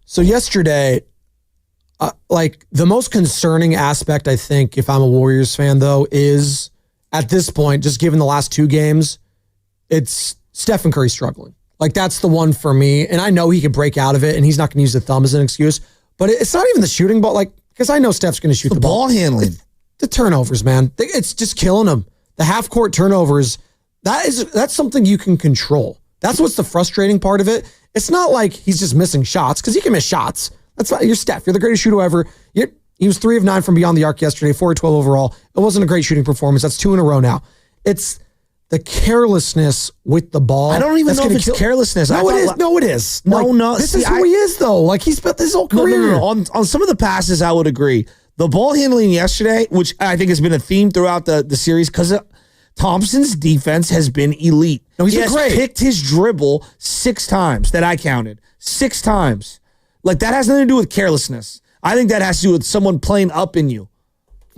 So yesterday, the most concerning aspect, I think, if I'm a Warriors fan, though, is at this point, just given the last 2 games, it's Stephen Curry struggling. That's the one for me. And I know he could break out of it, and he's not going to use the thumb as an excuse. But it's not even the shooting ball, because I know Steph's going to shoot the ball. Handling. The turnovers, man. It's just killing him. The half-court turnovers, that's something you can control. That's what's the frustrating part of it. It's not like he's just missing shots, because he can miss shots. That's not, you're Steph. You're the greatest shooter ever. He was 3 of 9 from beyond the arc yesterday, 4 of 12 overall. It wasn't a great shooting performance. That's 2 in a row now. It's the carelessness with the ball. I don't even know if it's carelessness. No, it is. No, it is. No. This is who he is, though. He's built his whole career. No. On some of the passes, I would agree. The ball handling yesterday, which I think has been a theme throughout the series, because Thompson's defense has been elite. No, he's been great. He has picked his dribble 6 times that I counted. 6 times. That has nothing to do with carelessness. I think that has to do with someone playing up in you.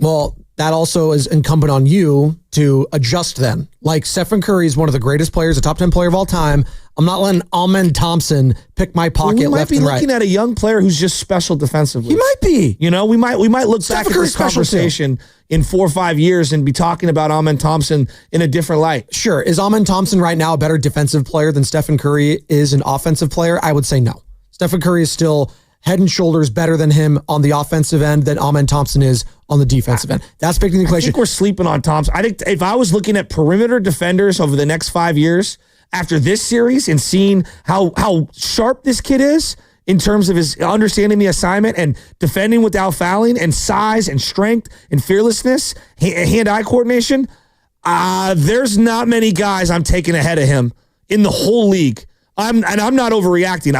Well, that also is incumbent on you to adjust then. Stephen Curry is one of the greatest players, a top 10 player of all time. I'm not letting Amen Thompson pick my pocket left and right. We might be looking at a young player who's just special defensively. He might be. We might look back at this conversation in 4 or 5 years and be talking about Amen Thompson in a different light. Sure. Is Amen Thompson right now a better defensive player than Stephen Curry is an offensive player? I would say no. Stephen Curry is still head and shoulders better than him on the offensive end than Amen Thompson is on the defensive end. That's big in the equation. I think we're sleeping on Thompson. I think if I was looking at perimeter defenders over the next 5 years after this series and seeing how sharp this kid is in terms of his understanding the assignment and defending without fouling and size and strength and fearlessness, hand-eye coordination, there's not many guys I'm taking ahead of him in the whole league. I'm not overreacting.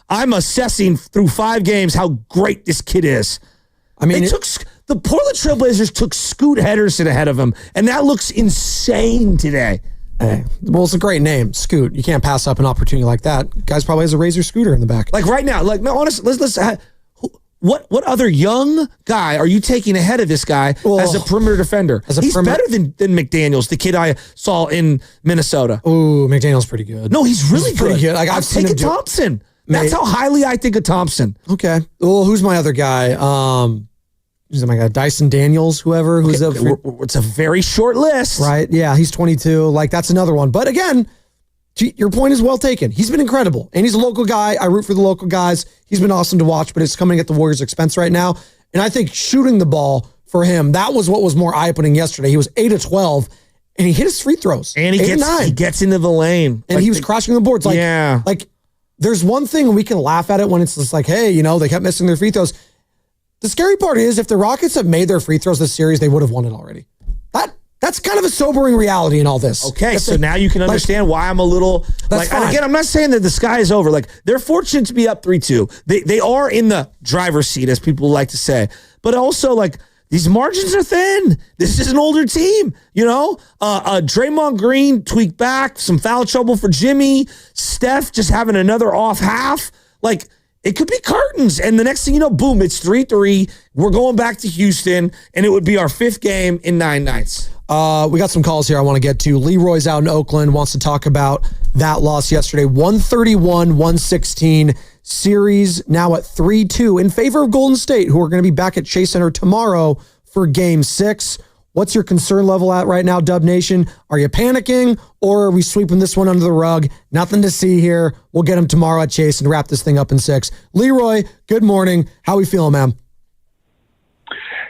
I'm assessing through 5 games how great this kid is. I mean, the Portland Trailblazers took Scoot Henderson ahead of him, and that looks insane today. Hey, well, it's a great name, Scoot. You can't pass up an opportunity like that. Guy's probably has a Razor scooter in the back. Right now, no, honestly, let's what other young guy are you taking ahead of this guy as a perimeter defender? He's better than McDaniels, the kid I saw in Minnesota. Ooh, McDaniels pretty good. No, he's really good. Pretty good. I've taken Thompson. That's how highly I think of Thompson. Okay. Well, who's my other guy? Who's my guy? Dyson Daniels, whoever. It's a very short list. Right. Yeah, he's 22. That's another one. But again, your point is well taken. He's been incredible, and he's a local guy. I root for the local guys. He's been awesome to watch, but it's coming at the Warriors' expense right now. And I think shooting the ball for him, that was what was more eye-opening yesterday. He was 8 of 12, and he hit his free throws. And he gets into the lane. And he was crashing the boards. Like, there's one thing, and we can laugh at it when it's just like, hey, they kept missing their free throws. The scary part is if the Rockets had made their free throws this series, they would have won it already. That's kind of a sobering reality in all this. Okay, so now you can understand why I'm a little like. And again, I'm not saying that the sky is over. Like, they're fortunate to be up 3-2. They are in the driver's seat, as people like to say. But also, like, these margins are thin. This is an older team. Draymond Green tweaked back, some foul trouble for Jimmy. Steph just having another off half. Like, it could be curtains. And the next thing you know, boom, it's 3-3. We're going back to Houston, and it would be our 5th game in 9 nights. We got some calls here I want to get to. Leroy's out in Oakland, wants to talk about that loss yesterday. 131-116 series now at 3-2 in favor of Golden State, who are going to be back at Chase Center tomorrow for Game 6. What's your concern level at right now, Dub Nation? Are you panicking, or are we sweeping this one under the rug? Nothing to see here. We'll get them tomorrow at Chase and wrap this thing up in 6. Leroy, good morning. How we feeling, man?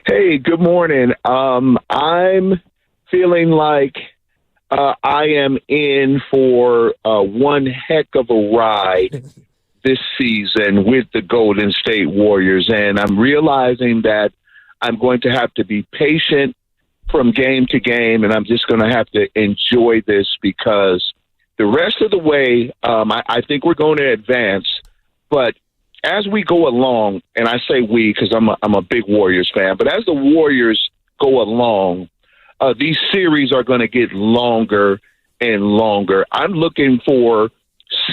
Hey, good morning. I'm feeling like I am in for one heck of a ride this season with the Golden State Warriors, and I'm realizing that I'm going to have to be patient from game to game, and I'm just going to have to enjoy this because the rest of the way, I think we're going to advance, but as we go along, and I say we because I'm a big Warriors fan, but as the Warriors go along, these series are going to get longer and longer. I'm looking for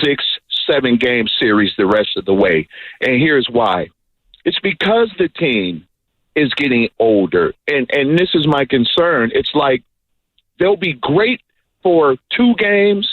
6-7 game series the rest of the way. And here's why. It's because the team is getting older. And this is my concern. It's like they'll be great for 2 games,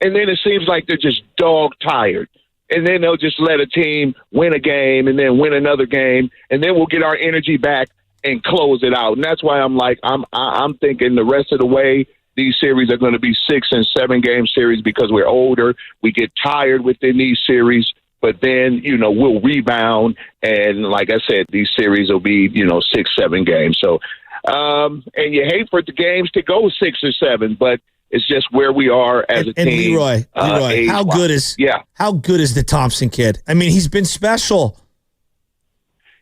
and then it seems like they're just dog tired. And then they'll just let a team win a game and then win another game, and then we'll get our energy back and close it out. And that's why I'm like, I'm thinking the rest of the way these series are going to be 6 and 7 game series because we're older. We get tired within these series, but then, we'll rebound. And like I said, these series will be, 6-7 games. So, and you hate for the games to go 6 or 7, but it's just where we are as a team. And Leroy, how good is the Thompson kid? I mean, he's been special.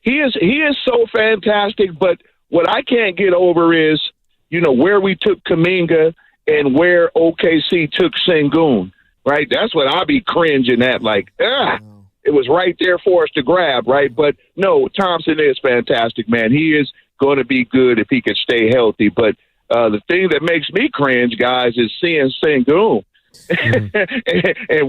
He is so fantastic, but what I can't get over is, where we took Kuminga and where OKC took Sengun, right? That's what I'll be cringing at, like, it was right there for us to grab, right? But no, Thompson is fantastic, man. He is going to be good if he can stay healthy. But the thing that makes me cringe, guys, is seeing Sengun. And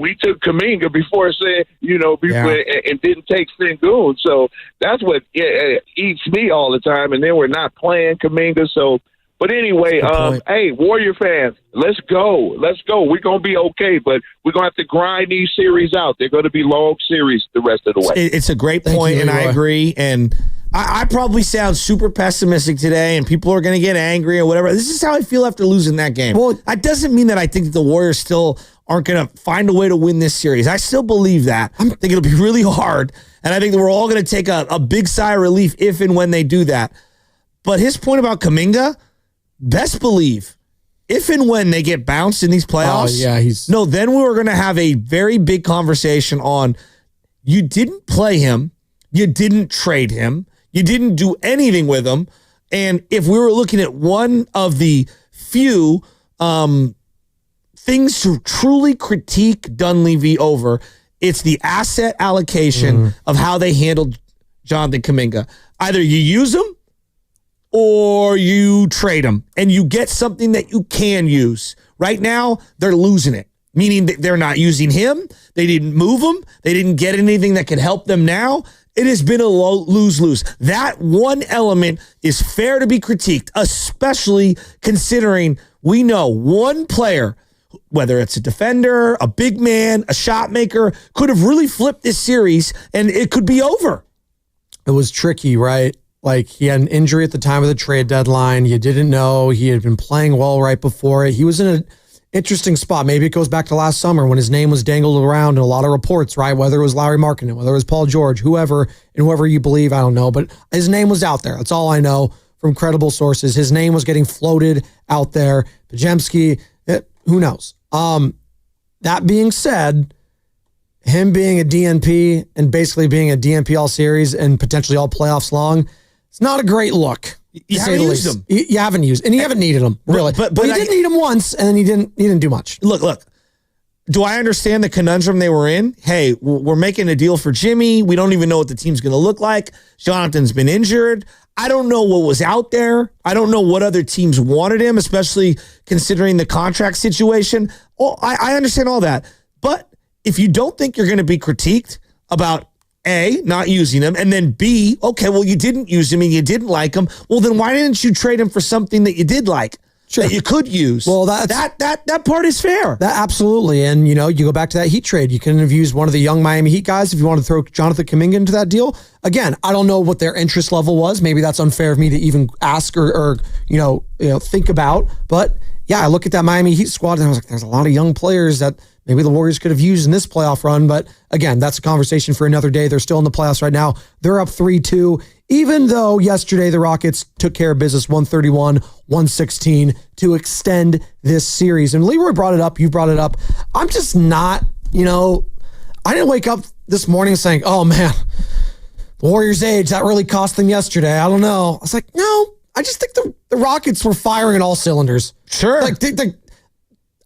we took Kuminga before and didn't take Sengun. So that's what eats me all the time. And then we're not playing Kuminga. So, but anyway, hey, Warrior fans, let's go. We're going to be okay, but we're going to have to grind these series out. They're going to be long series the rest of the way. It's a great point, and I agree. And I probably sound super pessimistic today, and people are going to get angry or whatever. This is how I feel after losing that game. Well, that doesn't mean that I think that the Warriors still aren't going to find a way to win this series. I still believe that. I think it'll be really hard, and I think that we're all going to take a big sigh of relief if and when they do that. But his point about Kuminga, best believe, if and when they get bounced in these playoffs, then we're going to have a very big conversation on you didn't play him, you didn't trade him, you didn't do anything with him. And if we were looking at one of the few things to truly critique Dunleavy over, it's the asset allocation of how they handled Jonathan Kuminga. Either you use him or you trade him and you get something that you can use. Right now, they're losing it, meaning that they're not using him. They didn't move him. They didn't get anything that can help them now. It has been a lose-lose. That one element is fair to be critiqued, especially considering we know one player, whether it's a defender, a big man, a shot maker, could have really flipped this series and it could be over. It was tricky, right? Like, he had an injury at the time of the trade deadline. You didn't know. He had been playing well right before it. He was in interesting spot. Maybe it goes back to last summer when his name was dangled around in a lot of reports, right? Whether it was Larry Markkinen, whether it was Paul George, whoever you believe, I don't know. But his name was out there. That's all I know from credible sources. His name was getting floated out there. Podziemski, who knows? That being said, him being a DNP and basically being a DNP all series and potentially all playoffs long, it's not a great look. You haven't used him. You haven't used, and you haven't needed him, really. But you did need him once, and then you didn't do much. Look. Do I understand the conundrum they were in? Hey, we're making a deal for Jimmy. We don't even know what the team's going to look like. Jonathan's been injured. I don't know what was out there. I don't know what other teams wanted him, especially considering the contract situation. Oh, I understand all that. But if you don't think you're going to be critiqued about A, not using him, and then B, okay, well, you didn't use him and you didn't like him, well, then why didn't you trade him for something that you did like? Sure. That you could use. Well, that part is fair. That absolutely. And you go back to that Heat trade. You couldn't have used one of the young Miami Heat guys if you want to throw Jonathan Kuminga into that deal. Again, I don't know what their interest level was. Maybe that's unfair of me to even ask or think about. But yeah, I look at that Miami Heat squad and I was like, there's a lot of young players that maybe the Warriors could have used in this playoff run. But again, that's a conversation for another day. They're still in the playoffs right now. They're up 3-2. Even though yesterday the Rockets took care of business 131-116 to extend this series. And Leroy brought it up. You brought it up. I'm just not, I didn't wake up this morning saying, oh man, the Warriors' age, that really cost them yesterday. I don't know. I was like, no, I just think the Rockets were firing on all cylinders. Sure. Like,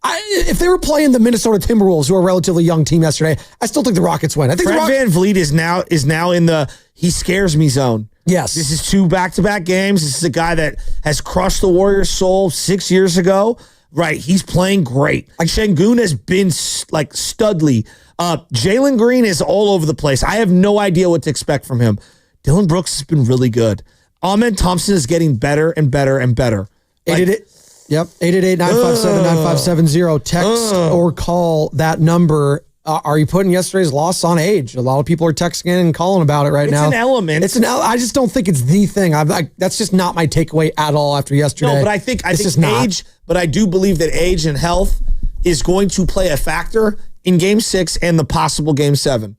if they were playing the Minnesota Timberwolves, who are a relatively young team yesterday, I still think the Rockets win. I think Fred VanVleet is now in the he scares me zone. Yes. This is 2 back-to-back games. This is a guy that has crushed the Warriors' soul 6 years ago. Right. He's playing great. Şengün has been like studly. Jalen Green is all over the place. I have no idea what to expect from him. Dillon Brooks has been really good. Ahmed Thompson is getting better and better and better. 888-957-9570. Text or call that number. Are you putting yesterday's loss on age? A lot of people are texting in and calling about it right now. It's an element. I just don't think it's the thing. That's just not my takeaway at all after yesterday. No, but I think age, but I do believe that age and health is going to play a factor in Game 6 and the possible Game 7.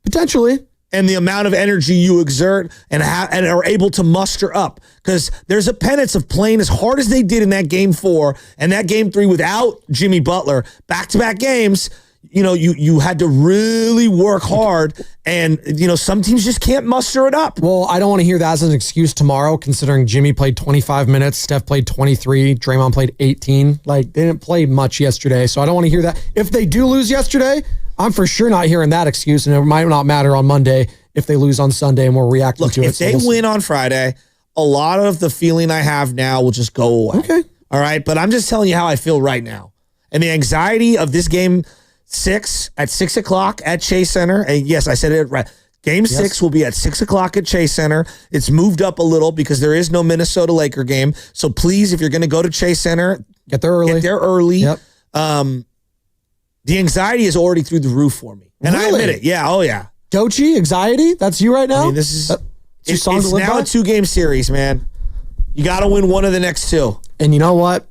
Potentially. And the amount of energy you exert and are able to muster up. Because there's a penance of playing as hard as they did in that Game 4 and that Game 3 without Jimmy Butler. Back-to-back games, you had to really work hard, and some teams just can't muster it up. Well, I don't want to hear that as an excuse tomorrow, considering Jimmy played 25 minutes, Steph played 23, Draymond played 18. Like, they didn't play much yesterday, so I don't want to hear that. If they do lose yesterday, I'm for sure not hearing that excuse, and it might not matter on Monday if they lose on Sunday and we're reacting to it. If they win on Friday, a lot of the feeling I have now will just go away. Okay. All right, but I'm just telling you how I feel right now. And the anxiety of this Game 6 at 6 o'clock at Chase Center. And yes, I said it right. Game 6 will be at 6 o'clock at Chase Center. It's moved up a little because there is no Minnesota Laker game. So please, if you're going to go to Chase Center, get there early. Yep. The anxiety is already through the roof for me. And I admit it. Yeah. Oh, yeah. Dochi, anxiety? That's you right now? I mean, this is it's now a 2-game series, man. You got to win one of the next 2. And you know what?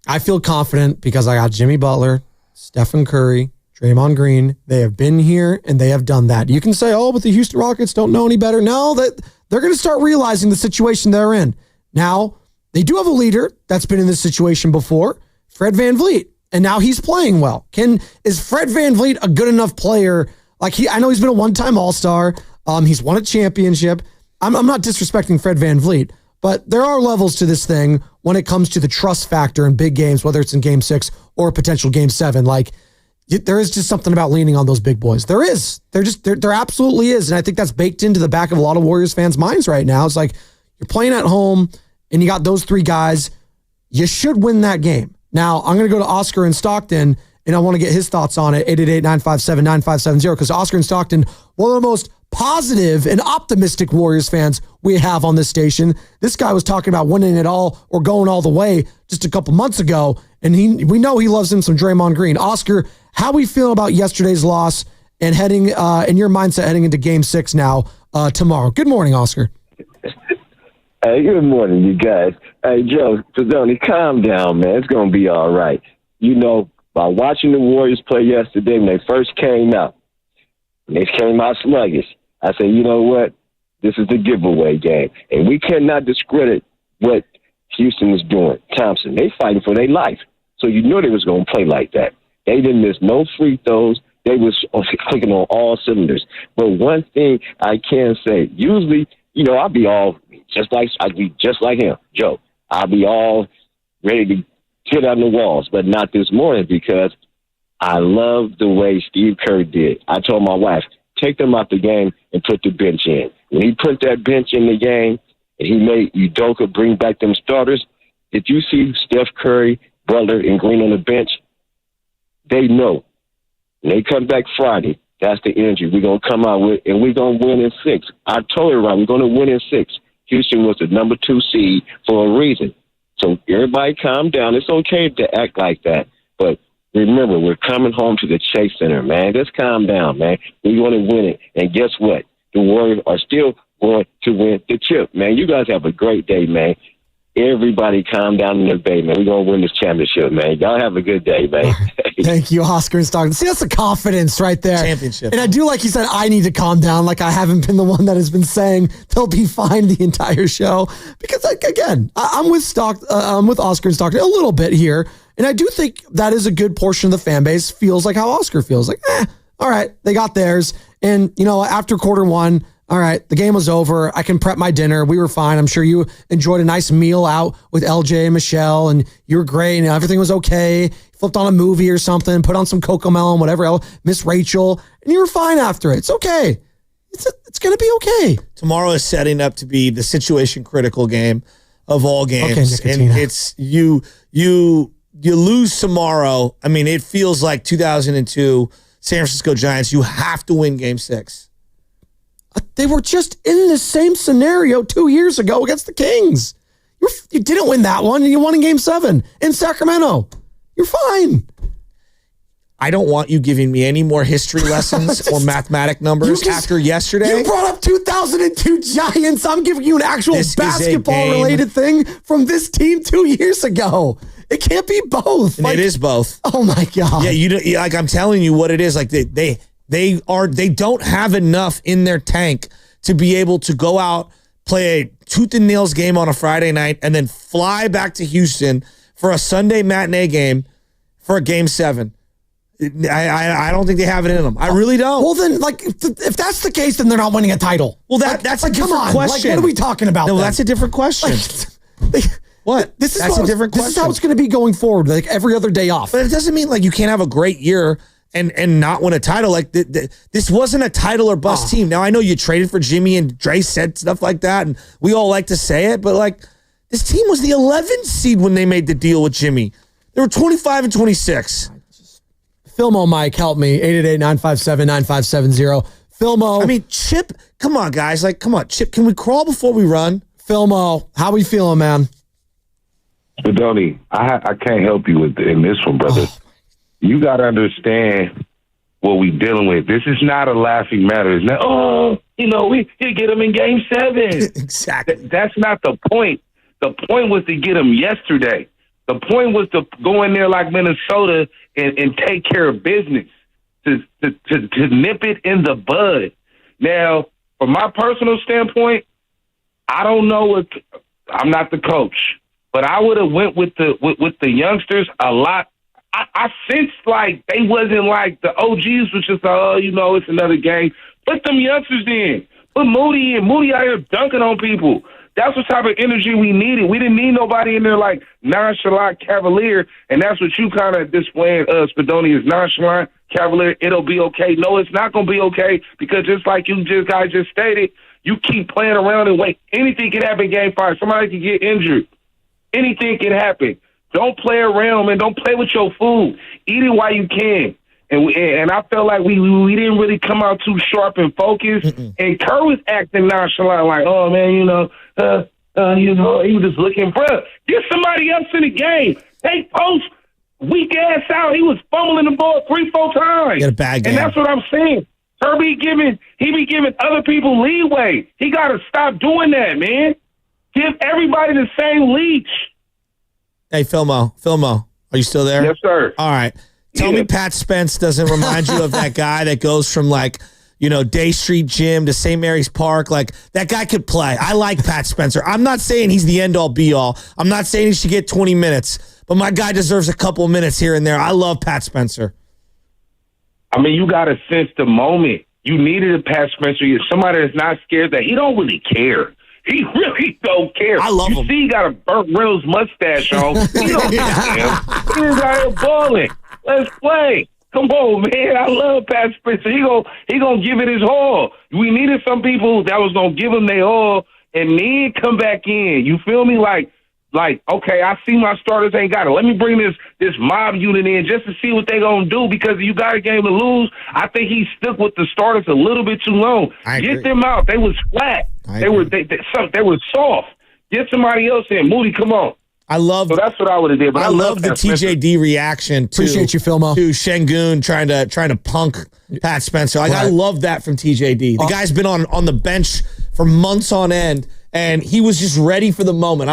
I feel confident because I got Jimmy Butler, Stephen Curry, Draymond Green. They have been here and they have done that. You can say, oh, but the Houston Rockets don't know any better. No, that they're going to start realizing the situation they're in. Now, they do have a leader that's been in this situation before, Fred VanVleet. And now he's playing well. Is Fred VanVleet a good enough player? I know he's been a one-time All-Star. He's won a championship. I'm not disrespecting Fred VanVleet, but there are levels to this thing when it comes to the trust factor in big games, whether it's in Game 6 or potential Game 7. There is just something about leaning on those big boys. There is. There absolutely is. And I think that's baked into the back of a lot of Warriors fans' minds right now. It's like, you're playing at home and you got those 3 guys. You should win that game. Now, I'm going to go to Oscar in Stockton, and I want to get his thoughts on it, 888-957-9570, because Oscar in Stockton, one of the most positive and optimistic Warriors fans we have on this station. This guy was talking about winning it all or going all the way just a couple months ago, and we know he loves him some Draymond Green. Oscar, how we feel about yesterday's loss and heading in your mindset heading into Game 6 now tomorrow? Good morning, Oscar. Hey, good morning, you guys. Hey, Joe, Sedoni, calm down, man. It's going to be all right. by watching the Warriors play yesterday when they first came out, sluggish, I said, you know what? This is the giveaway game. And we cannot discredit what Houston was doing. Thompson, they fighting for their life. So you knew they was going to play like that. They didn't miss no free throws. They was clicking on all cylinders. But one thing I can say, usually, I'll be all I'd be just like him, Joe. I'll be all ready to get on the walls, but not this morning because I love the way Steve Kerr did. I told my wife, take them out the game and put the bench in. When he put that bench in the game and he made Udoka bring back them starters, if you see Steph Curry, Butler, and Green on the bench, they know. When they come back Friday, that's the energy we're going to come out with, and we're going to win in 6. I told you, right, we're going to win in 6. Houston was the number 2 seed for a reason. So everybody calm down. It's okay to act like that. But remember, we're coming home to the Chase Center, man. Just calm down, man. We're going to win it. And guess what? The Warriors are still going to win the chip, man. You guys have a great day, man. Everybody calm down in the Bay, man. We're going to win this championship, man. Y'all have a good day, man. Thank you, Oscar and Stockton. See, that's the confidence right there. Championship. And I do, like you said, I need to calm down. Like I haven't been the one that has been saying they'll be fine the entire show. Because, again, I'm with Oscar and Stockton a little bit here. And I do think that is a good portion of the fan base feels like how Oscar feels. Like, all right, they got theirs. And, after quarter one, all right, the game was over. I can prep my dinner. We were fine. I'm sure you enjoyed a nice meal out with LJ and Michelle, and you were great, and everything was okay. Flipped on a movie or something, put on some Cocomelon, whatever else, Miss Rachel, and you were fine after it. It's okay. It's going to be okay. Tomorrow is setting up to be the situation critical game of all games. Okay, and it's you lose tomorrow. I mean, it feels like 2002 San Francisco Giants. You have to win game 6. They were just in the same scenario 2 years ago against the Kings. You didn't win that one, and you won in Game 7 in Sacramento. You're fine. I don't want you giving me any more history lessons or mathematic numbers after yesterday. You brought up 2002 Giants. I'm giving you an actual basketball-related thing from this team 2 years ago. It can't be both. And it is both. Oh, my God. Yeah, like I'm telling you what it is. Like they don't have enough in their tank to be able to go out, play a tooth and nails game on a Friday night, and then fly back to Houston for a Sunday matinee game for a Game 7. I don't think they have it in them. I really don't. Well, then, if that's the case, then they're not winning a title. Well, that's a different question. What are we talking about? No, that's a different question. What? That's a different question. This is how it's going to be going forward, like every other day off. But it doesn't mean you can't have a great year and not win a title. Like this wasn't a title or bust team. Now I know you traded for Jimmy and Dre said stuff like that, and we all like to say it, but this team was the 11th seed when they made the deal with Jimmy. They were 25 and 26. Filmo, Mike, help me. 888-957-9570. Filmo. I mean, Chip, come on, guys. Come on, Chip, can we crawl before we run? Filmo, how we feeling, man? Badoni, I can't help you in this one, brother. You got to understand what we dealing with. This is not a laughing matter. It's not, we get them in Game 7. Exactly. That's not the point. The point was to get them yesterday. The point was to go in there like Minnesota and take care of business, to nip it in the bud. Now, from my personal standpoint, I don't know I'm not the coach, but I would have went with the youngsters a lot. I sensed they wasn't like the OGs was just it's another game. Put them youngsters in. Put Moody in. Moody out here dunking on people. That's what type of energy we needed. We didn't need nobody in there nonchalant, cavalier, and that's what you kind of displaying, Spadoni, is nonchalant, cavalier. It'll be okay. No, it's not going to be okay because just like you guys just stated, you keep playing around and wait. Anything can happen in Game 5. Somebody can get injured. Anything can happen. Don't play around, man. Don't play with your food. Eat it while you can. And I felt like we didn't really come out too sharp and focused. Mm-mm. And Kerr was acting nonchalant, oh man, he was just looking, bruh. Get somebody else in the game. Take post weak ass out. He was fumbling the ball 3-4 times. Get a bad game. And that's what I'm saying. Kerr be giving other people leeway. He got to stop doing that, man. Give everybody the same leash. Hey, Filmo. Are you still there? Yes, sir. All right. Tell me Pat Spence doesn't remind you of that guy that goes from Day Street Gym to St. Mary's Park. Like, that guy could play. I like Pat Spencer. I'm not saying he's the end-all, be-all. I'm not saying he should get 20 minutes, but my guy deserves a couple of minutes here and there. I love Pat Spencer. I mean, you got to sense the moment. You needed a Pat Spencer. You're somebody that's not scared, that he don't really care. He really don't care. I love him. You see, he got a Burt Reynolds mustache on. He don't care. He was out here balling. Let's play. Come on, man. I love Pat Spencer. He gonna give it his all. We needed some people that was gonna give him their all and then come back in. You feel me? Like, okay, I see my starters ain't got it. Let me bring this mob unit in just to see what they gonna do, because you got a game to lose. I think he stuck with the starters a little bit too long. Get them out. They was flat. They were soft. Get somebody else in. Moody, come on. So that's what I would have did. But I love the TJD reaction to Appreciate you, Philmo. To Şengün trying to punk Pat Spencer. I love that from TJD. The guy's been on the bench for months on end, and he was just ready for the moment.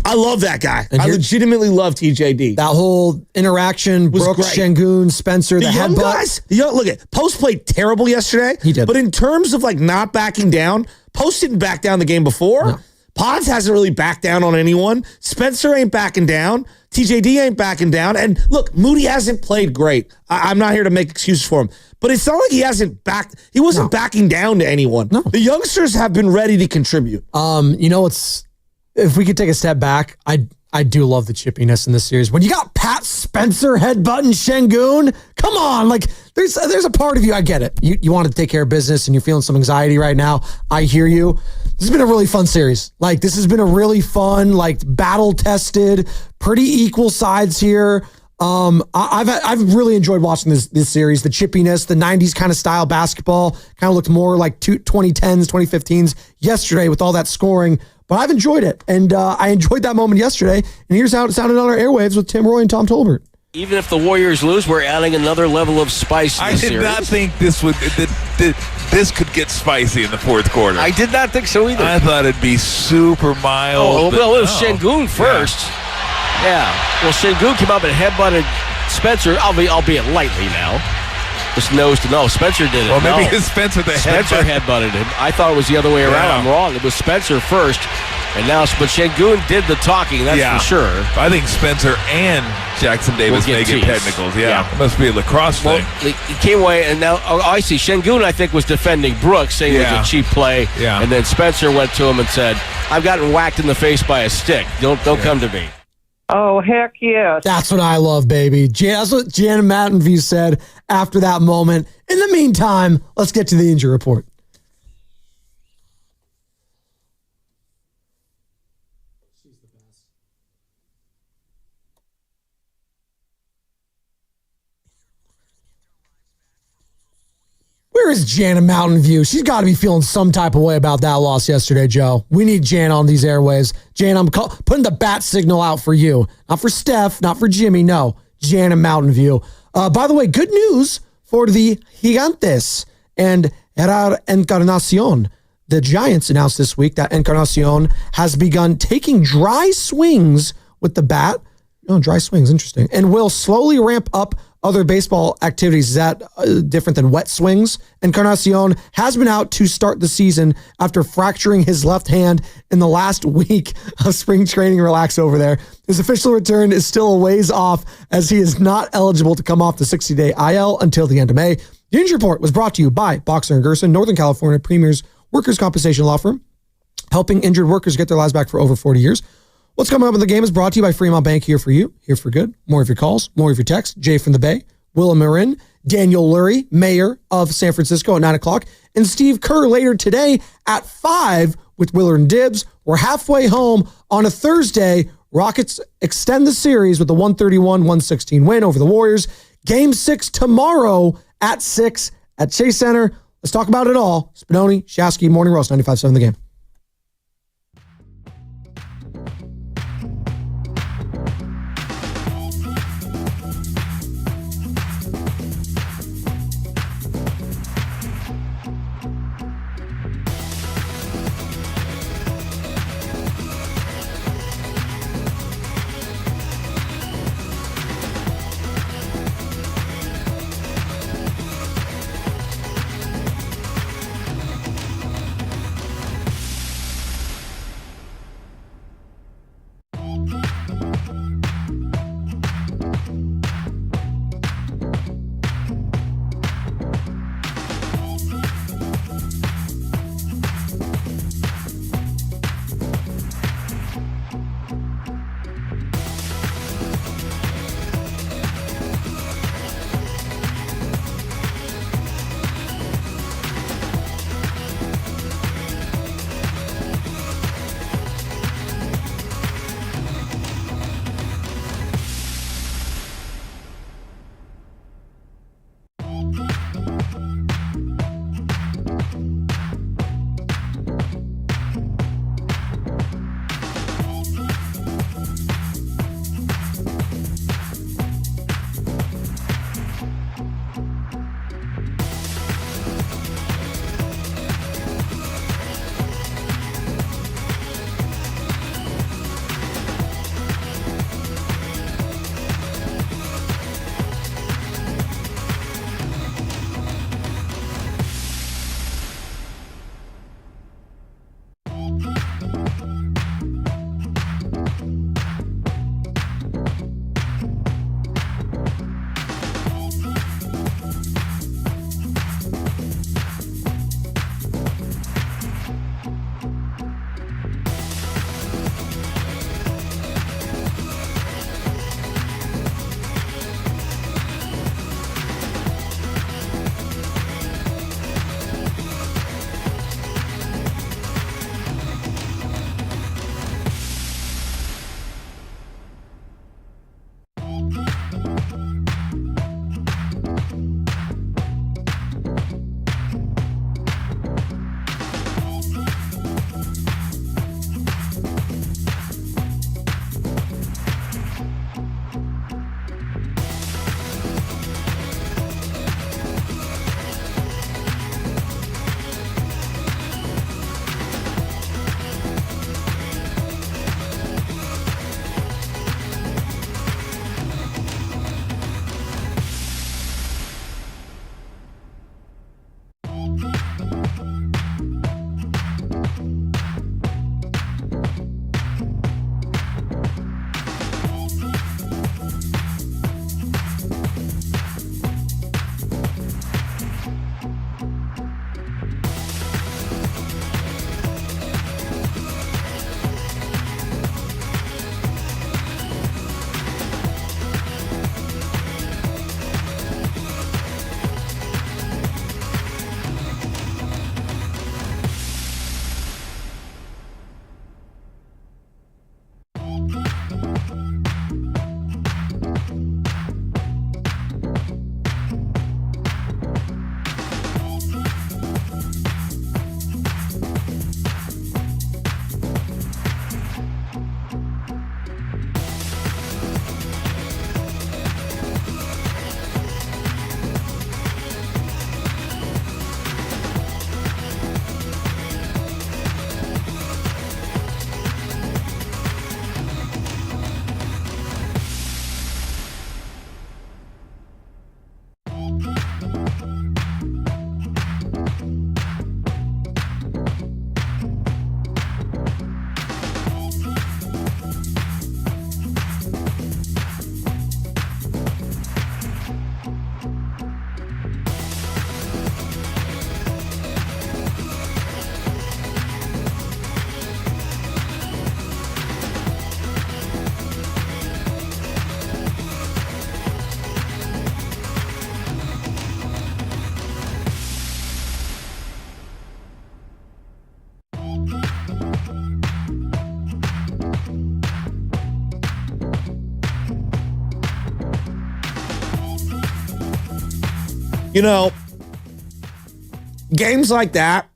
I love that guy. I legitimately love TJD. That whole interaction, Brooks, Şengün, Spencer, the young headbutt. guys. Look at Post played terrible yesterday. He did. But in terms of not backing down, Post didn't back down the game before. No. Pods hasn't really backed down on anyone. Spencer ain't backing down. TJD ain't backing down. And look, Moody hasn't played great. I'm not here to make excuses for him. But it's not like he wasn't backing down to anyone. No. The youngsters have been ready to contribute. If we could take a step back, I do love the chippiness in this series. When you got Pat Spencer headbutting Şengün, come on, there's a part of you, I get it. You want to take care of business and you're feeling some anxiety right now. I hear you. This has been a really fun series. This has been a really fun, battle-tested, pretty equal sides here. I've really enjoyed watching this series. The chippiness, the 90s kind of style basketball kind of looked more like 2010s, 2015s yesterday with all that scoring. But I've enjoyed it, and I enjoyed that moment yesterday. And here's how it sounded on our airwaves with Tim Roy and Tom Tolbert. Even if the Warriors lose, we're adding another level of spice to the series. I did not think this could get spicy in the fourth quarter. I did not think so either. I thought it'd be super mild. It was Şengün first. Yeah. Well, Şengün came up and headbutted Spencer, albeit lightly now. Just nose to nose. Spencer did it. Well, maybe it's Spencer that Spencer headbutted him. I thought it was the other way around. Yeah. I'm wrong. It was Spencer first. And now, but Şengün did the talking, that's for sure. I think Spencer and Jackson Davis may get technicals. Yeah. It must be a lacrosse thing. He came away, and now, I see. Şengün, I think, was defending Brooks, saying it was a cheap play. Yeah. And then Spencer went to him and said, I've gotten whacked in the face by a stick. Don't come to me. Oh, heck yes. That's what I love, baby. That's what Jan Mountain View said after that moment. In the meantime, let's get to the injury report. Where is Jan in Mountain View? She's got to be feeling some type of way about that loss yesterday, Joe. We need Jan on these airwaves. Jan, I'm putting the bat signal out for you. Not for Steph, not for Jimmy, no. Jan in Mountain View. By the way, good news for the Gigantes and Herrar Encarnacion. The Giants announced this week that Encarnacion has begun taking dry swings with the bat. Oh, dry swings, interesting. And will slowly ramp up other baseball activities. Is that different than wet swings? Encarnacion has been out to start the season after fracturing his left hand in the last week of spring training. Relax over there. His official return is still a ways off, as he is not eligible to come off the 60-day IL until the end of May. The injury report was brought to you by Boxer & Gerson, Northern California Premier's workers' compensation law firm, helping injured workers get their lives back for over 40 years. What's coming up in the game is brought to you by Fremont Bank, here for you, here for good. More of your calls, more of your texts. Jay from the Bay, Willa Marin, Daniel Lurie, mayor of San Francisco at 9 o'clock, and Steve Kerr later today at 5 with Willard and Dibbs. We're halfway home on a Thursday. Rockets extend the series with a 131-116 win over the Warriors. Game 6 tomorrow at 6 at Chase Center. Let's talk about it all. Spadoni, Shasky, Morning Roast, 95.7 The Game. You know, games like that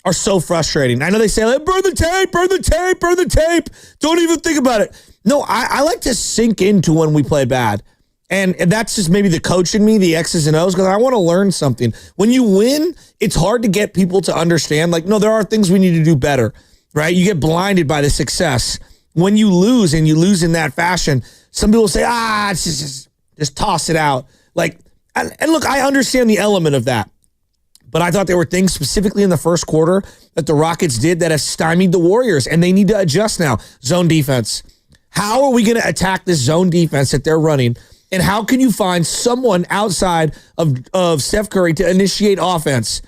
are so frustrating. I know they say, like, burn the tape, burn the tape, burn the tape. Don't even think about it. No, I like to sink into when we play bad. And that's just maybe the coach in me, the X's and O's, because I want to learn something. When you win, it's hard to get people to understand, like, no, there are things we need to do better, right? You get blinded by the success. When you lose and you lose in that fashion, some people say, it's just toss it out. Like, and look, I understand the element of that. But I thought there were things specifically in the first quarter that the Rockets did that have stymied the Warriors, and they need to adjust now. Zone defense. How are we going to attack this zone defense that they're running? And how can you find someone outside of Steph Curry to initiate offense,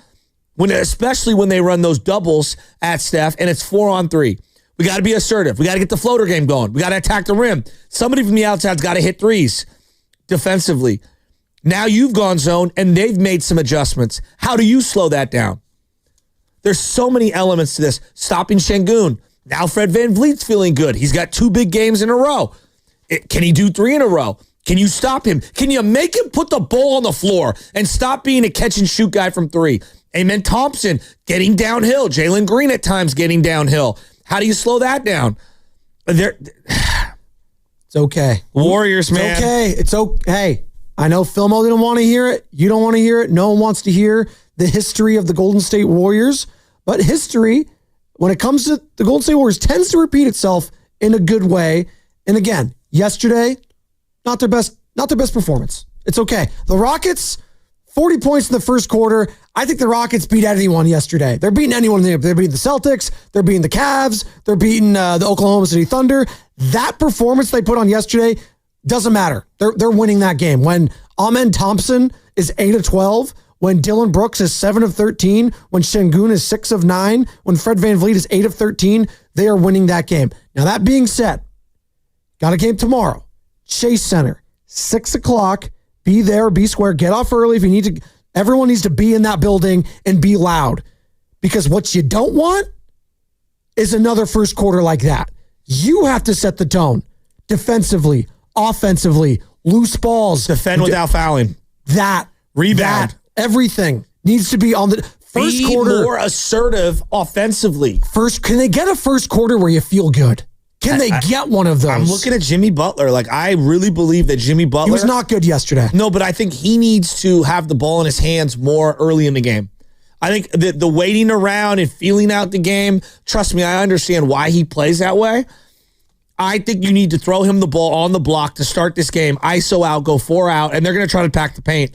especially when they run those doubles at Steph and it's 4-on-3? We got to be assertive. We got to get the floater game going. We got to attack the rim. Somebody from the outside's got to hit threes defensively. Now you've gone zone, and they've made some adjustments. How do you slow that down? There's so many elements to this. Stopping Şengün. Now Fred VanVleet's feeling good. He's got 2 big games in a row. Can he do 3 in a row? Can you stop him? Can you make him put the ball on the floor and stop being a catch and shoot guy from three? Amen. Thompson getting downhill. Jalen Green at times getting downhill. How do you slow that down? It's okay. Warriors, man. It's okay. It's okay. Hey, I know Filmo didn't want to hear it. You don't want to hear it. No one wants to hear the history of the Golden State Warriors. But history, when it comes to the Golden State Warriors, tends to repeat itself in a good way. And again, yesterday, not their best performance. It's okay. The Rockets, 40 points in the first quarter. I think the Rockets beat anyone yesterday. They're beating anyone. They're beating the Celtics. They're beating the Cavs. They're beating the Oklahoma City Thunder. That performance they put on yesterday doesn't matter. They're winning that game. When Amen Thompson is 8 of 12, when Dylan Brooks is 7 of 13, when Şengün is 6 of 9, when Fred VanVleet is 8 of 13, they are winning that game. Now, that being said, got a game tomorrow. Chase Center, 6 o'clock. Be there, be square, get off early if you need to. Everyone needs to be in that building and be loud. Because what you don't want is another first quarter like that. You have to set the tone defensively, offensively, loose balls. Defend without fouling. Rebound. Everything needs to be on the first quarter. Be more assertive offensively. Can they get a first quarter where you feel good? Can they get one of those? I'm looking at Jimmy Butler. Like, I really believe that Jimmy Butler... He was not good yesterday. No, but I think he needs to have the ball in his hands more early in the game. I think the waiting around and feeling out the game, trust me, I understand why he plays that way. I think you need to throw him the ball on the block to start this game. ISO out, go 4 out, and they're going to try to pack the paint.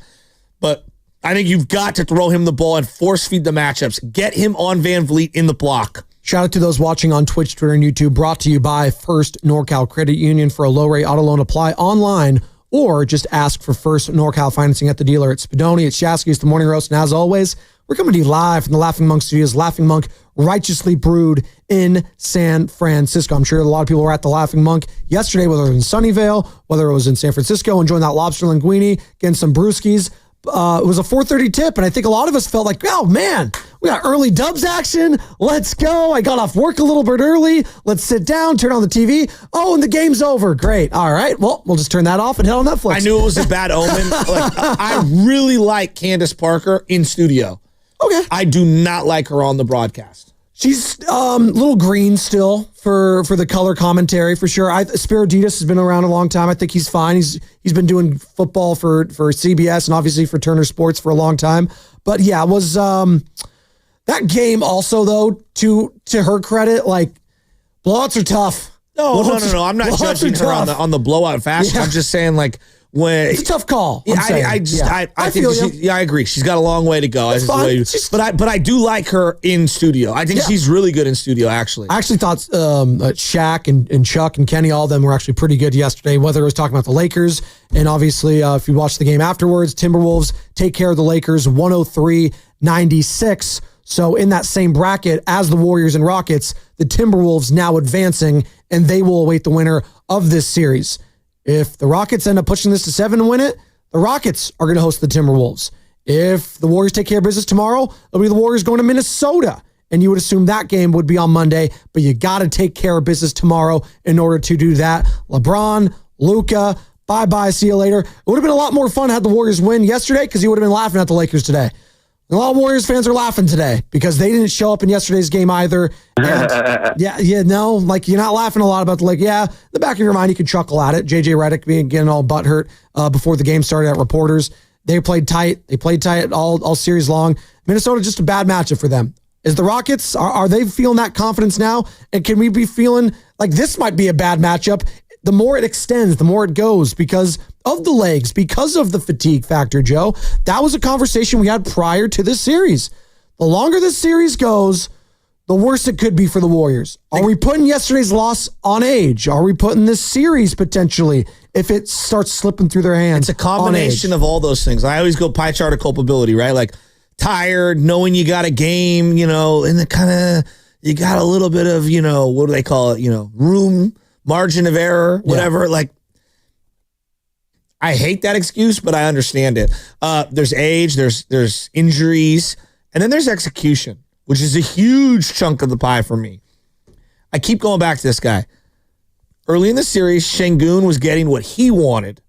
But I think you've got to throw him the ball and force feed the matchups. Get him on VanVleet in the block. Shout out to those watching on Twitch, Twitter, and YouTube. Brought to you by First NorCal Credit Union. For a low-rate auto loan, apply online or just ask for First NorCal financing at the dealer. It's Spadoni, it's Shasky, it's the Morning Roast, and as always, we're coming to you live from the Laughing Monk Studios. Laughing Monk, righteously brewed in San Francisco. I'm sure a lot of people were at the Laughing Monk yesterday, whether it was in Sunnyvale, whether it was in San Francisco, enjoying that lobster linguine, getting some brewskis. It was a 4:30 tip, and I think a lot of us felt like, oh, man, we got early Dubs action. Let's go. I got off work a little bit early. Let's sit down, turn on the TV. Oh, and the game's over. Great. All right. Well, we'll just turn that off and head on Netflix. I knew it was a bad omen. I really like Candace Parker in studio. Okay. I do not like her on the broadcast. She's a little green still for the color commentary, for sure. Spiriditas has been around a long time. I think he's fine. He's been doing football for CBS and obviously for Turner Sports for a long time. But yeah, it was that game also, though, to her credit, like, blowouts are tough. No. I'm not judging her on the blowout fashion. Yeah. I'm just saying, like, when it's a tough call. I agree. She's got a long way to go. But I do like her in studio. I think she's really good in studio, actually. I actually thought Shaq and Chuck and Kenny, all of them were actually pretty good yesterday, whether it was talking about the Lakers. And obviously, if you watch the game afterwards, Timberwolves take care of the Lakers 103-96. So in that same bracket as the Warriors and Rockets, the Timberwolves now advancing, and they will await the winner of this series. If the Rockets end up pushing this to 7 and win it, the Rockets are going to host the Timberwolves. If the Warriors take care of business tomorrow, it'll be the Warriors going to Minnesota. And you would assume that game would be on Monday, but you got to take care of business tomorrow in order to do that. LeBron, Luka, bye-bye, see you later. It would have been a lot more fun had the Warriors win yesterday because you would have been laughing at the Lakers today. A lot of Warriors fans are laughing today because they didn't show up in yesterday's game either. And you're not laughing a lot about the in the back of your mind, you could chuckle at it. JJ Redick getting all butthurt before the game started at reporters. They played tight. They played tight all series long. Minnesota, just a bad matchup for them. Is the Rockets, are they feeling that confidence now? And can we be feeling like this might be a bad matchup? The more it extends, the more it goes because of the legs, because of the fatigue factor, Joe. That was a conversation we had prior to this series. The longer this series goes, the worse it could be for the Warriors. Are we putting yesterday's loss on age? Are we putting this series potentially, if it starts slipping through their hands? It's a combination of all those things. I always go pie chart of culpability, right? Like tired, knowing you got a game, and the kind of, you got a little bit of, what do they call it? Room, margin of error, whatever. Yeah. Like, I hate that excuse, but I understand it. There's age, there's injuries, and then there's execution, which is a huge chunk of the pie for me. I keep going back to this guy. Early in the series, Şengün was getting what he wanted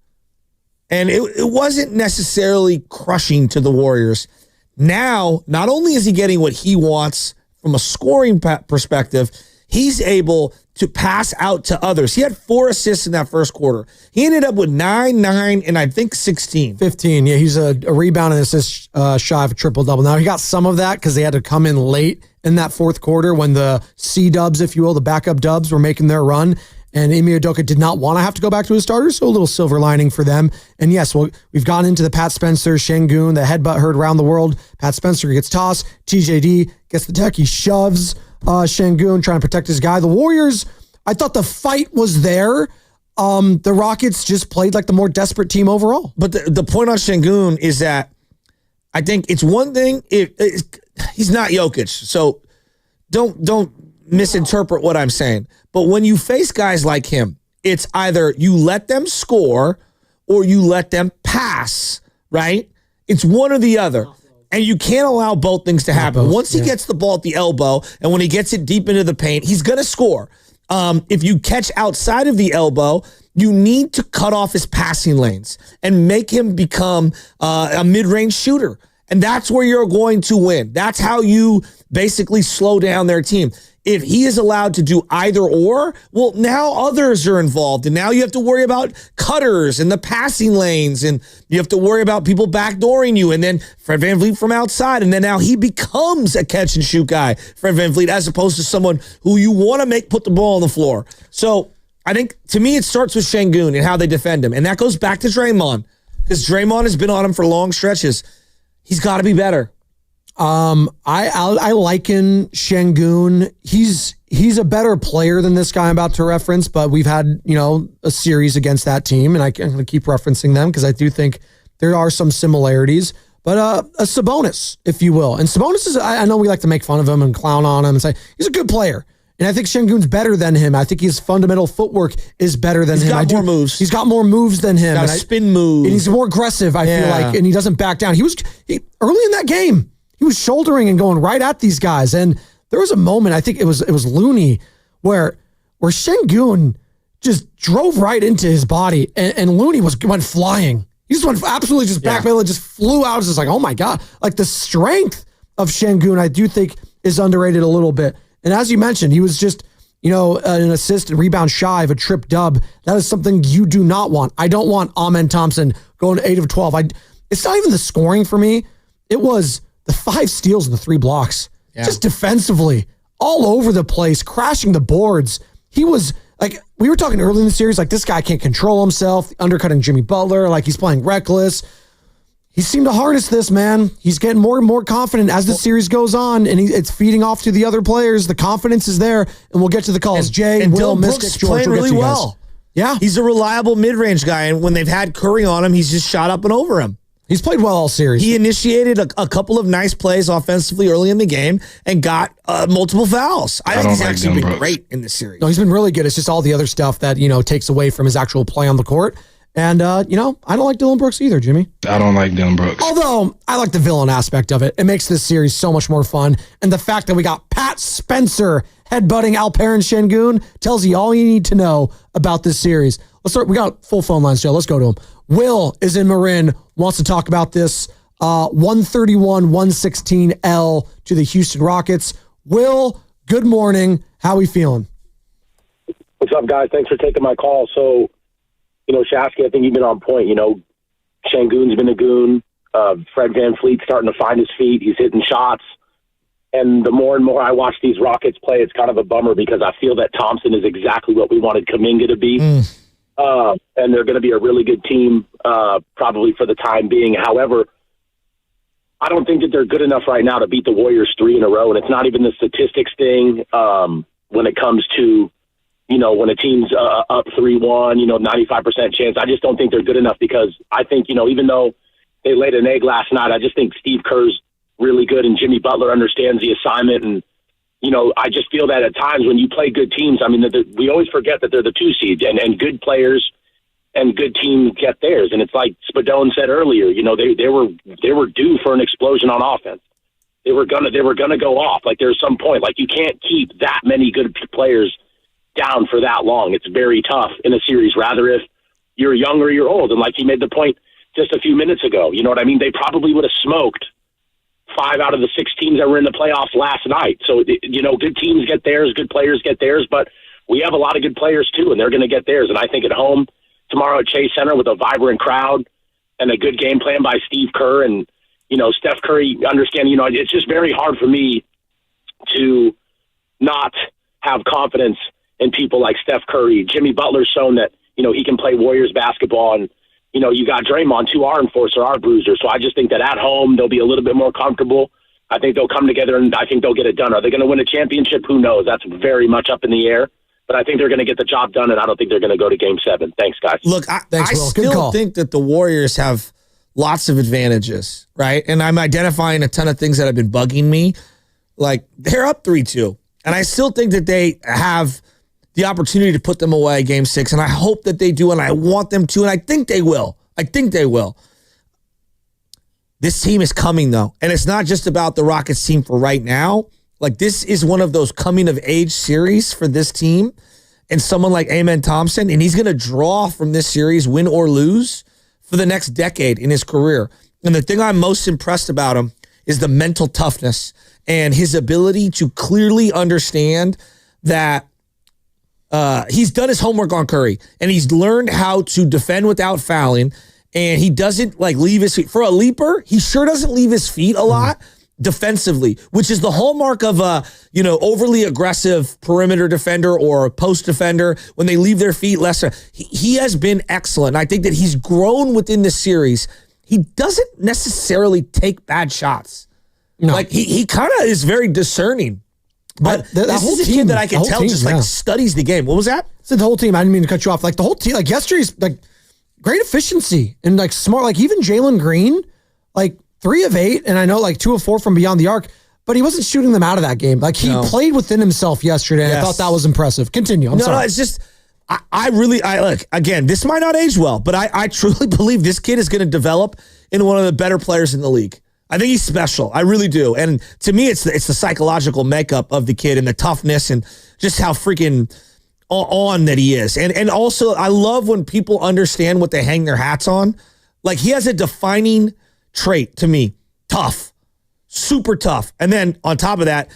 And it wasn't necessarily crushing to the Warriors. Now, not only is he getting what he wants from a scoring perspective, he's able to pass out to others. He had 4 assists in that first quarter. He ended up with 9, and I think 16. 15. Yeah, he's a rebound and assist shy of a triple-double. Now, he got some of that because they had to come in late in that fourth quarter when the C-dubs, if you will, the backup dubs were making their run. And Ime Udoka did not want to have to go back to his starters, so a little silver lining for them. And yes, we've gone into the Pat Spencer, Şengün, the headbutt heard around the world. Pat Spencer gets tossed. TJD gets the tech. He shoves Şengün, trying to protect his guy. The Warriors, I thought the fight was there. The Rockets just played like the more desperate team overall. But the point on Şengün is that I think it's one thing. He's not Jokic, so don't misinterpret what I'm saying. But when you face guys like him, it's either you let them score or you let them pass, right? It's one or the other. And you can't allow both things to happen. Once he gets the ball at the elbow and when he gets it deep into the paint, he's going to score. If you catch outside of the elbow, you need to cut off his passing lanes and make him become a mid-range shooter. And that's where you're going to win. That's how you basically slow down their team. If he is allowed to do either or, well, now others are involved. And now you have to worry about cutters and the passing lanes. And you have to worry about people backdooring you. And then Fred VanVleet from outside. And then now he becomes a catch and shoot guy, Fred VanVleet, as opposed to someone who you want to make put the ball on the floor. So I think, to me, it starts with Şengün and how they defend him. And that goes back to Draymond, because Draymond has been on him for long stretches. He's got to be better. I liken Şengün. He's a better player than this guy I'm about to reference, but we've had, a series against that team, and I'm going to keep referencing them because I do think there are some similarities. But a Sabonis, if you will. And Sabonis is, I know we like to make fun of him and clown on him and say, he's a good player. And I think Şengün's better than him. I think his fundamental footwork is better than him. He's got more moves. He's got more moves than him. He's got a spin move. And he's more aggressive, I feel like, and he doesn't back down. Early in that game, he was shouldering and going right at these guys. And there was a moment, I think it was Looney, where Şengün just drove right into his body, and Looney went flying. He just went absolutely just backpedal and just flew out. It's just like, oh my God. Like the strength of Şengün, I do think, is underrated a little bit. And as you mentioned, he was just, an assist and rebound shy of a trip dub. That is something you do not want. I don't want Amen Thompson going 8 of 12. It's not even the scoring for me. It was the 5 steals and the 3 blocks. Yeah. Just defensively, all over the place, crashing the boards. He was like, we were talking early in the series, like this guy can't control himself, undercutting Jimmy Butler, like he's playing reckless. He seemed to harness this, man. He's getting more and more confident as the series goes on, and it's feeding off to the other players. The confidence is there, and we'll get to the calls. Jay, and Will, Dylan Mystic, Brooks George, playing really well. Yeah. He's a reliable mid-range guy, and when they've had Curry on him, he's just shot up and over him. He's played well all series. He initiated a couple of nice plays offensively early in the game and got multiple fouls. I think he's actually been great in this series. No, he's been really good. It's just all the other stuff that, takes away from his actual play on the court. And, I don't like Dylan Brooks either, Jimmy. I don't like Dylan Brooks. Although, I like the villain aspect of it. It makes this series so much more fun. And the fact that we got Pat Spencer headbutting Alperen Şengün tells you all you need to know about this series. Let's start. We got full phone lines, Joe. Let's go to him. Will is in Marin, wants to talk about this 131-116 to the Houston Rockets. Will, good morning. How we feeling? What's up, guys? Thanks for taking my call. So, Shasky, I think you've been on point. Şengün's been a goon. Fred VanVleet's starting to find his feet. He's hitting shots. And the more and more I watch these Rockets play, it's kind of a bummer because I feel that Thompson is exactly what we wanted Kuminga to be. And they're going to be a really good team probably for the time being. However, I don't think that they're good enough right now to beat the Warriors 3 in a row. And it's not even the statistics thing when it comes to, when a team's up 3-1, 95% chance. I just don't think they're good enough because I think, even though they laid an egg last night, I just think Steve Kerr's really good and Jimmy Butler understands the assignment. And, I just feel that at times when you play good teams, we always forget that they're the 2 seeds and good players and good teams get theirs. And it's like Spadone said earlier, they were due for an explosion on offense. They were gonna go off. Like there's some point, like you can't keep that many good players down for that long. It's very tough in a series. Rather if you're young or you're old. And like he made the point just a few minutes ago, you know what I mean? They probably would have smoked 5 out of the 6 teams that were in the playoffs last night. So, you know, good teams get theirs, good players get theirs, but we have a lot of good players too, and they're going to get theirs. And I think at home tomorrow at Chase Center with a vibrant crowd and a good game plan by Steve Kerr and, you know, Steph Curry, understand, you know, it's just very hard for me to not have confidence in people like Steph Curry. Jimmy Butler's shown that, you know, he can play Warriors basketball, and, you know, you got Draymond, 2 R enforcer, R bruiser. So I just think that at home they'll be a little bit more comfortable. I think they'll come together, and I think they'll get it done. Are they going to win a championship? Who knows? That's very much up in the air. But I think they're going to get the job done, and I don't think they're going to go to Game 7. Thanks, guys. Look, I still think that the Warriors have lots of advantages, right? And I'm identifying a ton of things that have been bugging me. Like, they're up 3-2, and I still think that they have the opportunity to put them away Game 6, and I hope that they do, and I want them to, and I think they will. This team is coming, though, and it's not just about the Rockets team for right now. Like, this is one of those coming-of-age series for this team, and someone like Amen Thompson, and he's going to draw from this series, win or lose, for the next decade in his career. And the thing I'm most impressed about him is the mental toughness and his ability to clearly understand that he's done his homework on Curry, and he's learned how to defend without fouling, and he doesn't like leave his feet. For a leaper, he sure doesn't leave his feet a lot defensively, which is the hallmark of a, you know, overly aggressive perimeter defender or post defender. When they leave their feet less, he has been excellent. I think that he's grown within the series. He doesn't necessarily take bad shots. No. Like he kind of is very discerning. But this is a kid that I can tell just like studies the game. What was that? So the whole team, I didn't mean to cut you off. Like the whole team, like yesterday's like great efficiency and like smart, like even Jalen Green, like 3 of 8, and I know like 2 of 4 from beyond the arc, but he wasn't shooting them out of that game. Like he played within himself yesterday. Yes. I thought that was impressive. Continue. I'm sorry. No, it's just, I look, again, this might not age well, but I truly believe this kid is going to develop into one of the better players in the league. I think he's special. I really do. And to me, it's the psychological makeup of the kid and the toughness and just how freaking on that he is. And also, I love when people understand what they hang their hats on. Like, he has a defining trait to me. Tough. Super tough. And then on top of that,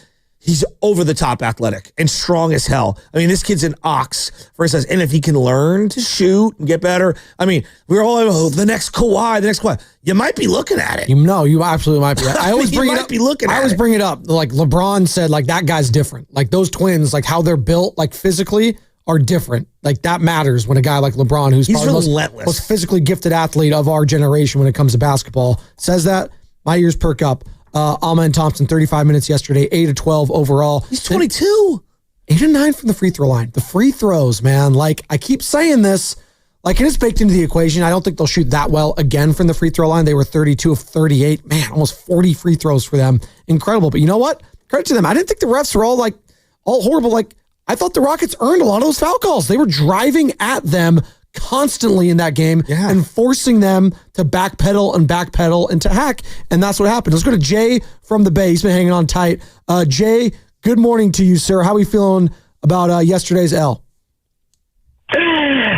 he's over the top athletic and strong as hell. I mean, this kid's an ox, for instance. And if he can learn to shoot and get better, I mean, we're all the next Kawhi. You might be looking at it. You absolutely might be. I always bring it up. I always bring it up. Like LeBron said, like that guy's different. Like those twins, like how they're built, like physically are different. Like that matters when a guy like LeBron, who's probably the most physically gifted athlete of our generation when it comes to basketball, says that. My ears perk up. Amen Thompson, 35 minutes yesterday, 8 of 12 overall. He's 22. 8 of 9 from the free throw line. The free throws, man. Like, I keep saying this, like, it is baked into the equation. I don't think they'll shoot that well again from the free throw line. They were 32 of 38. Man, almost 40 free throws for them. Incredible. But you know what? Credit to them. I didn't think the refs were all horrible. Like, I thought the Rockets earned a lot of those foul calls. They were driving at them constantly in that game and forcing them to backpedal and to hack. And that's what happened. Let's go to Jay from the Bay. He's been hanging on tight. Jay, good morning to you, sir. How are we feeling about yesterday's L?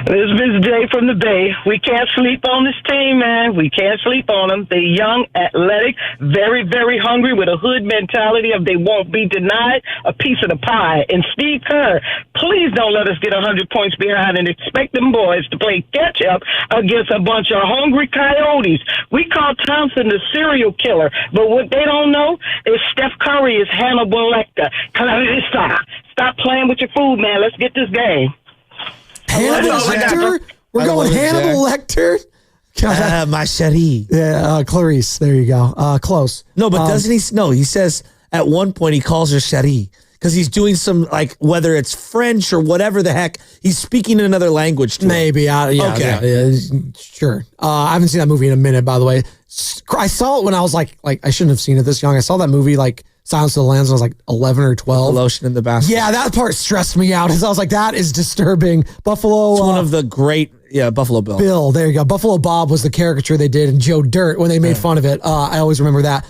This is Ms. J from the Bay. We can't sleep on this team, man. We can't sleep on them. They're young, athletic, very, very hungry with a hood mentality of they won't be denied a piece of the pie. And Steve Kerr, please don't let us get 100 points behind and expect them boys to play catch-up against a bunch of hungry coyotes. We call Thompson the serial killer, but what they don't know is Steph Curry is Hannibal Lecter. Stop playing with your food, man. Let's get this game. Hannibal Lecter? We're going Hannibal Lecter? My chérie. Yeah, Clarice. There you go. Close. No, but doesn't he? No, he says at one point he calls her chérie because he's doing some, like, whether it's French or whatever the heck, he's speaking in another language to Maybe. Yeah, sure. I haven't seen that movie in a minute, by the way. I saw it when I was like I shouldn't have seen it this young. I saw that movie, like, Silence of the Lambs, when I was like 11 or 12. The lotion in the basket. Yeah, that part stressed me out. I was like, that is disturbing. Buffalo. It's one of the great, Buffalo Bill. Bill, there you go. Buffalo Bob was the caricature they did in Joe Dirt when they made fun of it. I always remember that.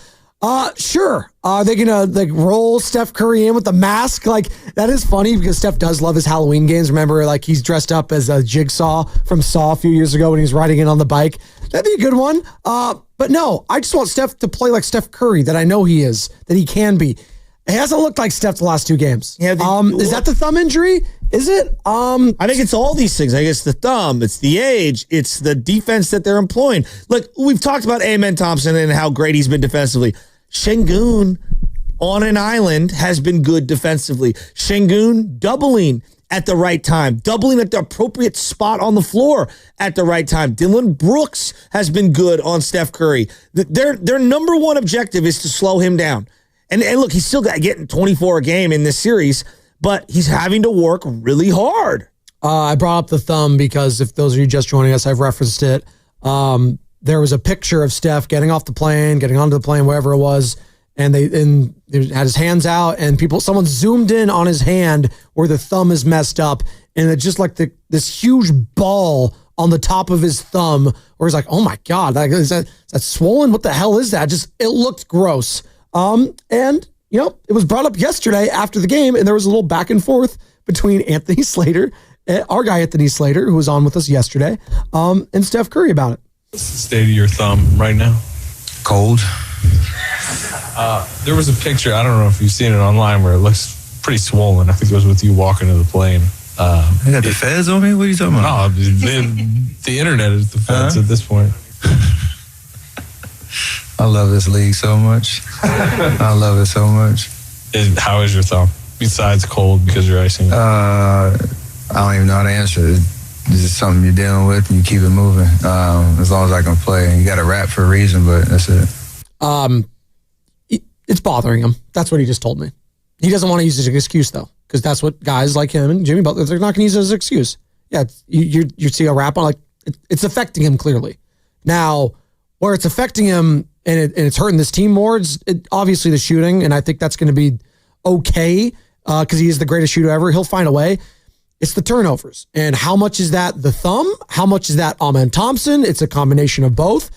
Sure. Are they gonna roll Steph Curry in with the mask? Like, that is funny because Steph does love his Halloween games. Remember, like, he's dressed up as a Jigsaw from Saw a few years ago when he's riding in on the bike. That'd be a good one. But no, I just want Steph to play like Steph Curry that I know he is, that he can be. It hasn't looked like Steph the last 2 games. Yeah, is that the thumb injury? Is it? I think it's all these things. I guess the thumb, it's the age, it's the defense that they're employing. Look, we've talked about Amen Thompson and how great he's been defensively. Şengün on an island has been good defensively. Şengün doubling at the right time, doubling at the appropriate spot on the floor at the right time. Dillon Brooks has been good on Steph Curry. Their number one objective is to slow him down. And look, he's still getting 24 a game in this series, but he's having to work really hard. I brought up the thumb because if those of you just joining us, I've referenced it. There was a picture of Steph getting off the plane, getting onto the plane, wherever it was, and he had his hands out, and someone zoomed in on his hand where the thumb is messed up, and it's just like this huge ball on the top of his thumb, where he's like, "Oh my God, is that swollen? What the hell is that?" It looked gross. And it was brought up yesterday after the game, and there was a little back and forth between Anthony Slater, our guy Anthony Slater, who was on with us yesterday, and Steph Curry about it. What's the state of your thumb right now? Cold. There was a picture, I don't know if you've seen it online, where it looks pretty swollen. I think it was with you walking to the plane. I got the feds on me? What are you talking about? No, the internet is the feds at this point. I love this league so much. I love it so much. How is your thumb? Besides cold because you're icing it? I don't even know how to answer it. It's just something you're dealing with and you keep it moving. As long as I can play. And you got to rap for a reason, but that's it. It's bothering him. That's what he just told me. He doesn't want to use it as an excuse, though, because that's what guys like him and Jimmy Butler, they're not going to use it as an excuse. Yeah, you see a rap on, like, it's affecting him clearly. Now, where it's affecting him and it's hurting this team more, it's obviously the shooting, and I think that's going to be okay because he is the greatest shooter ever. He'll find a way. It's the turnovers. And how much is that the thumb? How much is that Amen Thompson? It's a combination of both.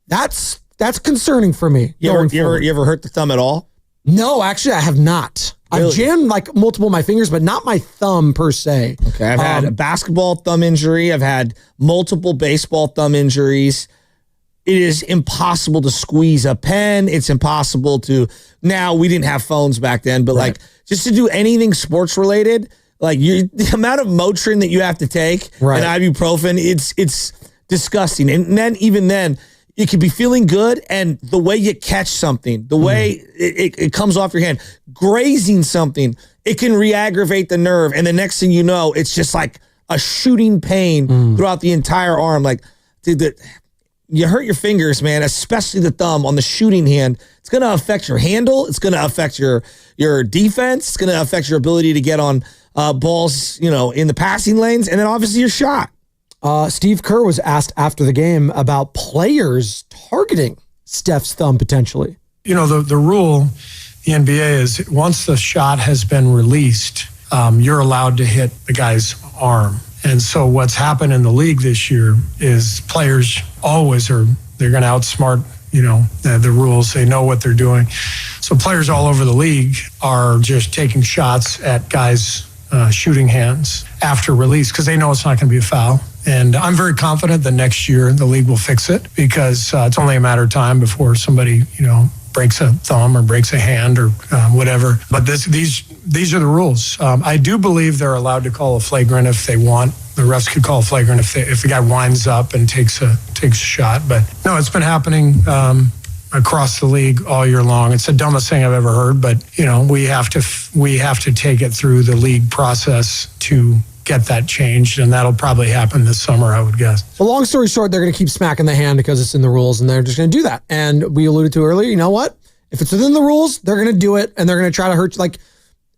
That's concerning for me. You ever hurt the thumb at all? No, actually, I have not. Really? I've jammed like multiple of my fingers, but not my thumb per se. Okay, I've had a basketball thumb injury. I've had multiple baseball thumb injuries. It is impossible to squeeze a pen. It's impossible to, now we didn't have phones back then, but like just to do anything sports related, like the amount of Motrin that you have to take and ibuprofen, it's disgusting. And then even then, you could be feeling good, and the way you catch something, the way it comes off your hand, grazing something, it can re-aggravate the nerve. And the next thing you know, it's just like a shooting pain throughout the entire arm. Like, dude, you hurt your fingers, man, especially the thumb on the shooting hand. It's going to affect your handle. It's going to affect your defense. It's going to affect your ability to get on balls, in the passing lanes, and then obviously your shot. Steve Kerr was asked after the game about players targeting Steph's thumb potentially. The rule, the NBA is once the shot has been released, you're allowed to hit the guy's arm. And so what's happened in the league this year is players always they're going to outsmart, the rules. They know what they're doing. So players all over the league are just taking shots at guys' shooting hands after release because they know it's not going to be a foul. And I'm very confident that next year the league will fix it because it's only a matter of time before somebody, breaks a thumb or breaks a hand or whatever. But these are the rules. I do believe they're allowed to call a flagrant if they want. The refs could call a flagrant if the guy winds up and takes a shot. But no, it's been happening across the league all year long. It's the dumbest thing I've ever heard. But we have to take it through the league process to get that changed, and that'll probably happen this summer, I would guess. Well, long story short, they're going to keep smacking the hand because it's in the rules, and they're just going to do that. And we alluded to earlier, you know what? If it's within the rules, they're going to do it, and they're going to try to hurt you. Like,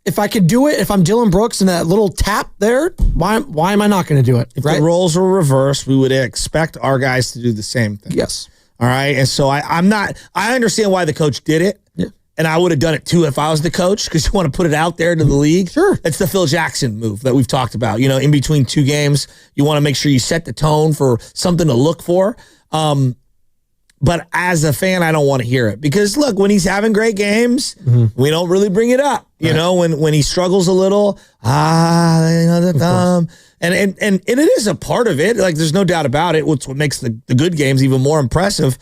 if I could do it, if I'm Dillon Brooks and that little tap there, why am I not going to do it? If the roles were reversed, we would expect our guys to do the same thing. Yes. All right. And so I understand why the coach did it. Yeah. And I would have done it too if I was the coach because you want to put it out there to the league. Sure. It's the Phil Jackson move that we've talked about. In between two games, you want to make sure you set the tone for something to look for. But as a fan, I don't want to hear it because look, when he's having great games, we don't really bring it up. You know, when he struggles a little, and it is a part of it. Like there's no doubt about it. It's what makes the good games even more impressive.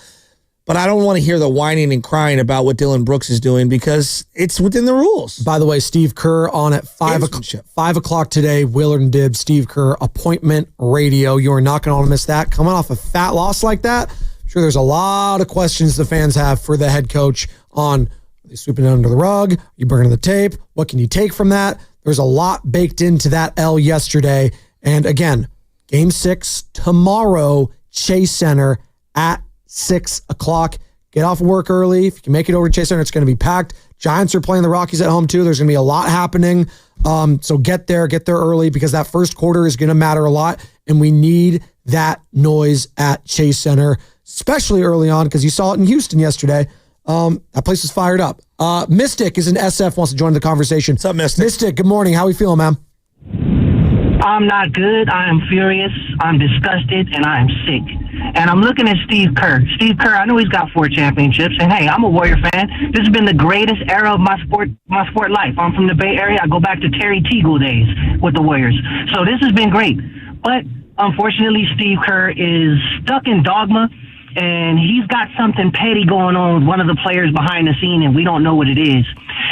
But I don't want to hear the whining and crying about what Dylan Brooks is doing because it's within the rules. By the way, Steve Kerr on at 5 o'clock today, Willard and Dibbs, Steve Kerr, appointment radio. You are not going to want to miss that. Coming off a fat loss like that, I'm sure there's a lot of questions the fans have for the head coach on, are they sweeping it under the rug? Are you burning the tape? What can you take from that? There's a lot baked into that L yesterday. And again, Game 6 tomorrow, Chase Center at 6 o'clock. Get off work early. If you can make it over to Chase Center, it's going to be packed. Giants are playing the Rockies at home too. There's going to be a lot happening. So get there early because that first quarter is going to matter a lot. And we need that noise at Chase Center, especially early on because you saw it in Houston yesterday. That place is fired up. Mystic is in SF, wants to join the conversation. What's up, Mystic? Mystic, good morning. How are we feeling, man? I'm not good. I am furious. I'm disgusted, and I am sick. And I'm looking at Steve Kerr. Steve Kerr, I know he's got 4 championships, and hey, I'm a Warrior fan. This has been the greatest era of my sport life. I'm from the Bay Area. I go back to Terry Teagle days with the Warriors. So this has been great. But unfortunately, Steve Kerr is stuck in dogma, and he's got something petty going on with one of the players behind the scene, and we don't know what it is.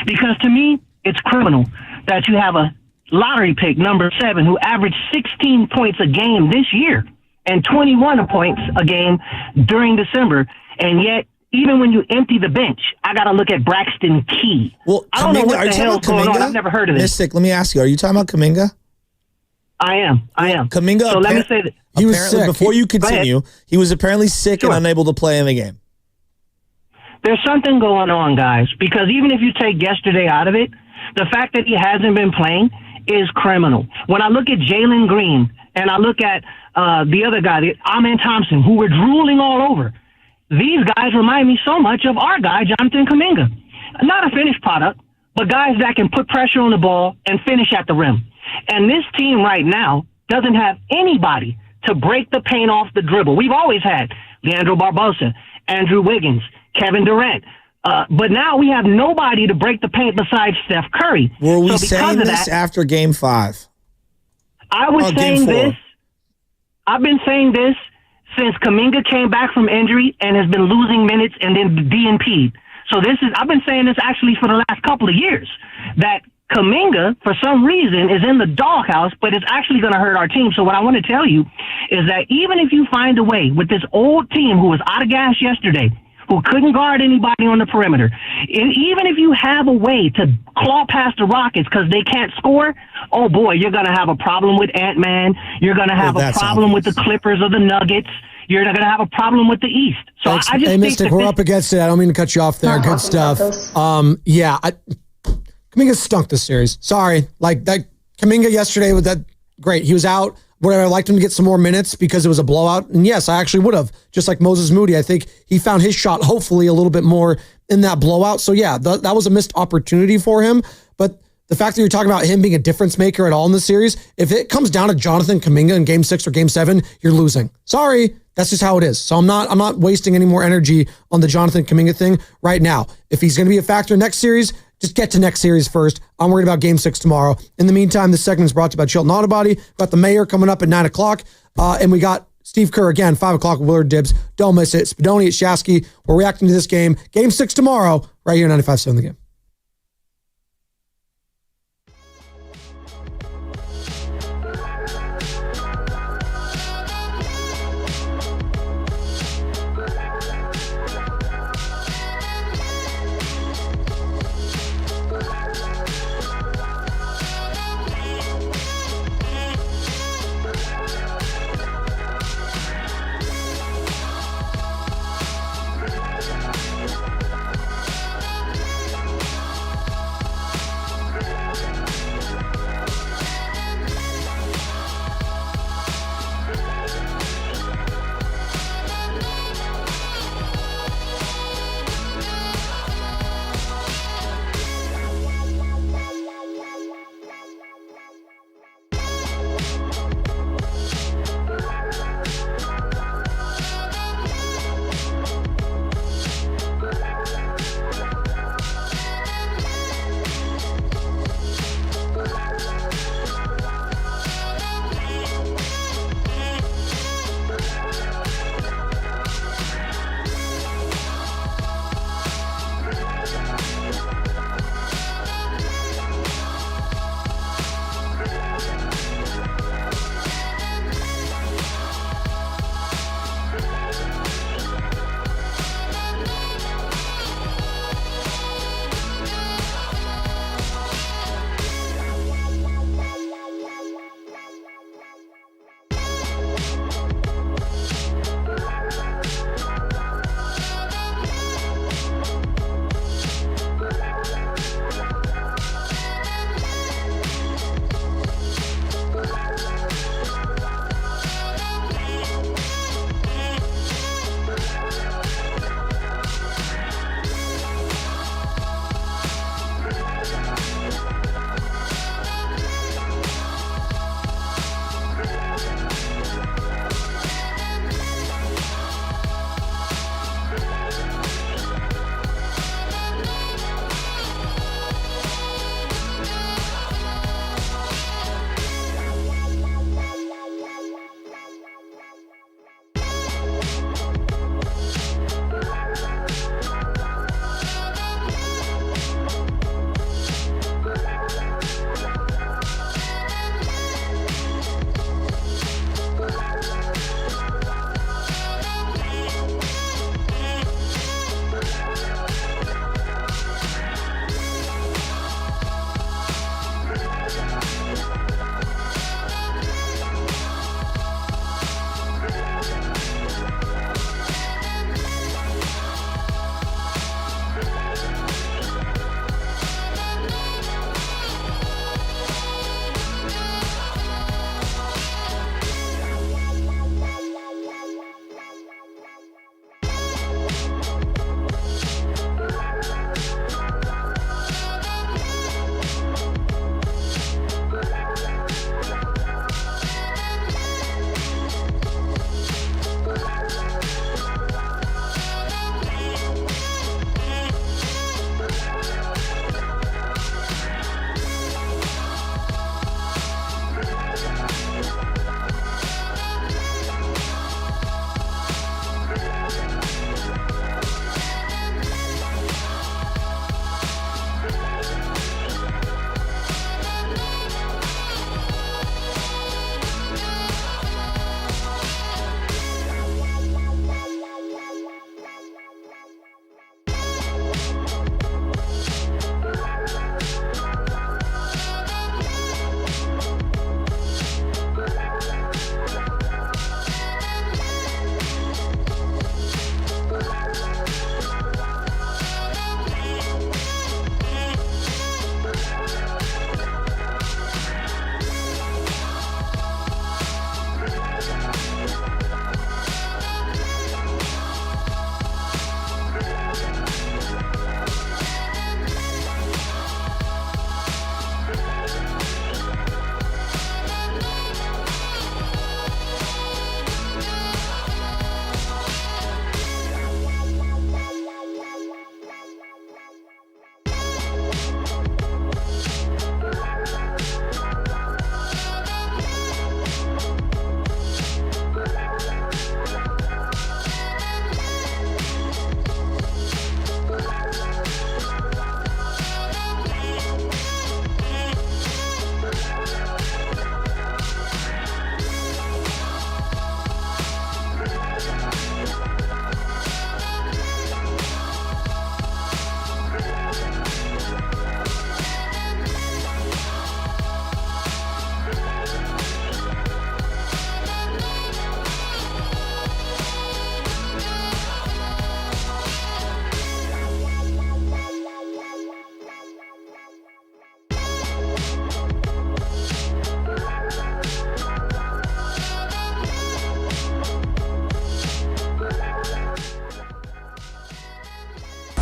Because to me, it's criminal that you have a lottery pick, number 7, who averaged 16 points a game this year and 21 points a game during December. And yet, even when you empty the bench, I got to look at Braxton Key. Well, I don't know what the hell's going on. I've never heard of this. Mystic, let me ask you, are you talking about Kuminga? I am. Kuminga, so let me say that. He was sick. Before you continue, he was apparently sick and unable to play in the game. There's something going on, guys, because even if you take yesterday out of it, the fact that he hasn't been playing is criminal. When I look at Jalen Green and I look at the other guy, Amen Thompson, who we're drooling all over, these guys remind me so much of our guy, Jonathan Kuminga. Not a finished product, but guys that can put pressure on the ball and finish at the rim. And this team right now doesn't have anybody to break the paint off the dribble. We've always had Leandro Barbosa, Andrew Wiggins, Kevin Durant. But now we have nobody to break the paint besides Steph Curry. Were we saying this after Game 5? I was saying this. I've been saying this since Kuminga came back from injury and has been losing minutes and then DNP'd. So I've been saying this actually for the last couple of years, that Kuminga, for some reason, is in the doghouse, but it's actually going to hurt our team. So what I want to tell you is that even if you find a way with this old team who was out of gas yesterday, who couldn't guard anybody on the perimeter, and even if you have a way to claw past the Rockets because they can't score, oh boy, you're going to have a problem with Ant-Man. You're going to have a problem with the Clippers or the Nuggets. You're going to have a problem with the East. So I just think Mystic, we're up against it. I don't mean to cut you off there. Good stuff. Kuminga stunk this series. Sorry. Like that Kuminga yesterday with that, great. He was out. Whatever, I liked him to get some more minutes because it was a blowout. And yes, I actually would have. Just like Moses Moody, I think he found his shot hopefully a little bit more in that blowout. So yeah, that was a missed opportunity for him. But the fact that you're talking about him being a difference maker at all in the series, if it comes down to Jonathan Kuminga in Game 6 or Game 7, you're losing. Sorry, that's just how it is. So I'm not wasting any more energy on the Jonathan Kuminga thing right now. If he's going to be a factor next series, just get to next series first. I'm worried about Game 6 tomorrow. In the meantime, this segment is brought to you by Chilton Auto Body. We've got the mayor coming up at 9 o'clock. And we got Steve Kerr again, 5 o'clock with Willard Dibbs. Don't miss it. Spadoni at Shasky. We're reacting to this game. Game 6 tomorrow, right here, 95.7 The Game.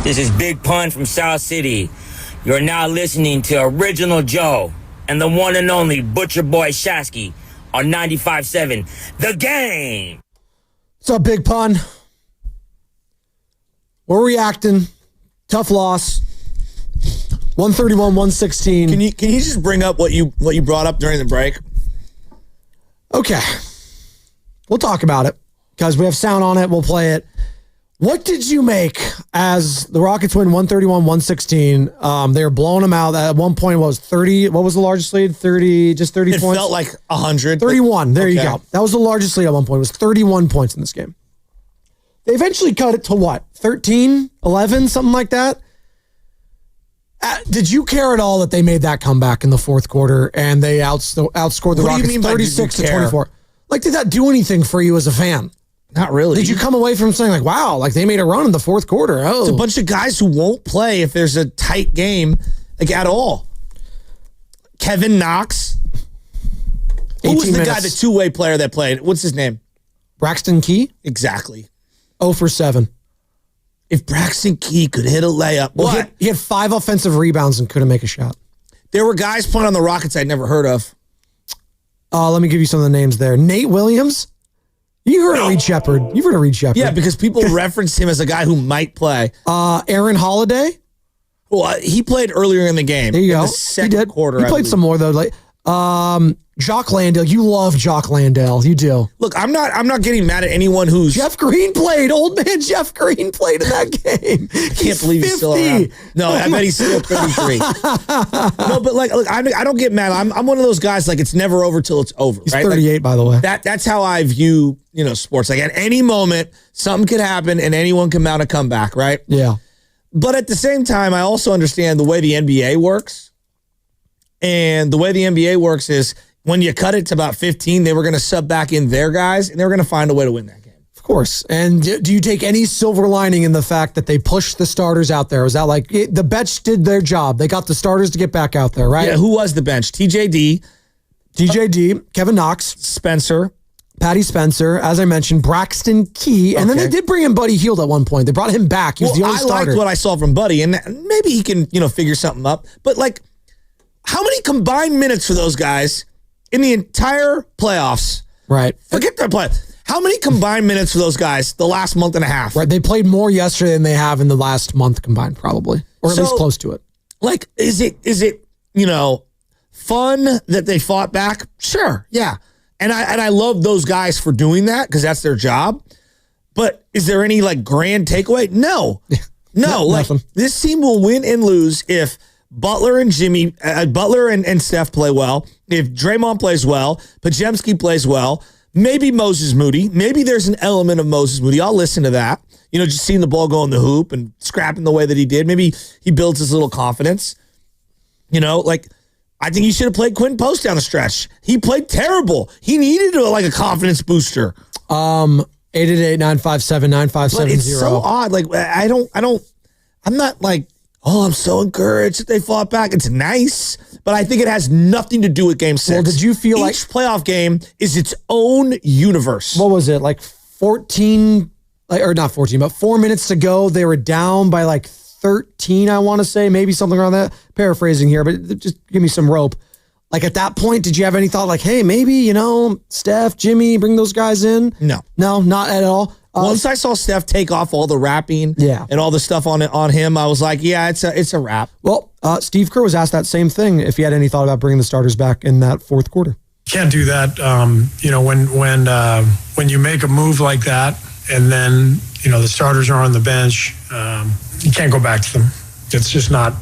This is Big Pun from South City. You're now listening to Original Joe and the one and only Butcher Boy Shasky on 95.7 The Game. What's up, Big Pun? We're reacting. Tough loss. 131-116. Can you just bring up what you brought up during the break? Okay. We'll talk about it because we have sound on it. We'll play it. What did you make as the Rockets win 131-116? They were blowing them out. At one point, what was 30? What was the largest lead? 30 points? It felt like 100. 31. There you Okay. go. That was the largest lead at one point. It was 31 points in this game. They eventually cut it to what? 13, 11, something like that? Did you care at all that they made that comeback in the fourth quarter and they outscored the What do you Rockets mean by 36 to did you care? 24? Like, did that do anything for you as a fan? Not really. Did you come away from saying like, wow, like they made a run in the fourth quarter? Oh, It's a bunch of guys who won't play if there's a tight game, like at all. Kevin Knox. Who was 18 the guy, minutes. the two-way player that played? What's his name? Braxton Key? Exactly. 0 for 7. If Braxton Key could hit a layup, what? He had 5 offensive rebounds and couldn't make a shot. There were guys playing on the Rockets I'd never heard of. Let me give you some of the names there. Nate Williams. You heard of Reed Shepherd. You've heard of Reed Shepherd. Yeah, because people reference him as a guy who might play. Aaron Holiday. Well, he played earlier in the game. There you go. The second quarter. He played some more though. Like Jock Landale. You love Jock Landale. You do. Look, I'm not getting mad at anyone who's Jeff Green played. Old man Jeff Green played in that game. Can't believe he's still around. No, I bet he's still 33. No, but like, look, I don't get mad. I'm one of those guys. Like, it's never over till it's over. He's right? 38, like, by the way. That's how I view sports. Like, at any moment, something could happen and anyone can mount a comeback. Right? Yeah. But at the same time, I also understand the way the NBA works. And the way the NBA works is when you cut it to about 15, they were going to sub back in their guys, and they were going to find a way to win that game. Of course. And do you take any silver lining in the fact that they pushed the starters out there? Was that like the bench did their job? They got the starters to get back out there, right? Yeah, who was the bench? TJD, Kevin Knox, Spencer, Patty Spencer, as I mentioned, Braxton Key, and then they did bring in Buddy Hield at one point. They brought him back. He was the only starter. I liked what I saw from Buddy, and maybe he can, figure something up. But like, how many combined minutes for those guys in the entire playoffs? Right. Forget their play. How many combined minutes for those guys the last month and a half? Right. They played more yesterday than they have in the last month combined, probably, or at least close to it. Like, is it fun that they fought back? Sure. Yeah. And I love those guys for doing that because that's their job. But is there any like grand takeaway? No. Like this team will win and lose if Butler and Steph play well, if Draymond plays well, Podziemski plays well, maybe Moses Moody. Maybe there's an element of Moses Moody. I'll listen to that. Just seeing the ball go in the hoop and scrapping the way that he did. Maybe he builds his little confidence. I think he should have played Quentin Post down the stretch. He played terrible. He needed a confidence booster. 888-957-9570. But it's so odd. Like, I'm not like, oh, I'm so encouraged that they fought back. It's nice, but I think it has nothing to do with Game 6. Well, did you feel each playoff game is its own universe? What was it, like 14, or not 14, but 4 minutes to go? They were down by like 13, I want to say, maybe something around that. Paraphrasing here, but just give me some rope. Like at that point, did you have any thought like, hey, maybe, Steph, Jimmy, bring those guys in? No, not at all. Once I saw Steph take off all the rapping and all the stuff on him, I was like, yeah, it's a wrap. Well, Steve Kerr was asked that same thing, if he had any thought about bringing the starters back in that fourth quarter. Can't do that. When you make a move like that and then, the starters are on the bench, you can't go back to them. It's just not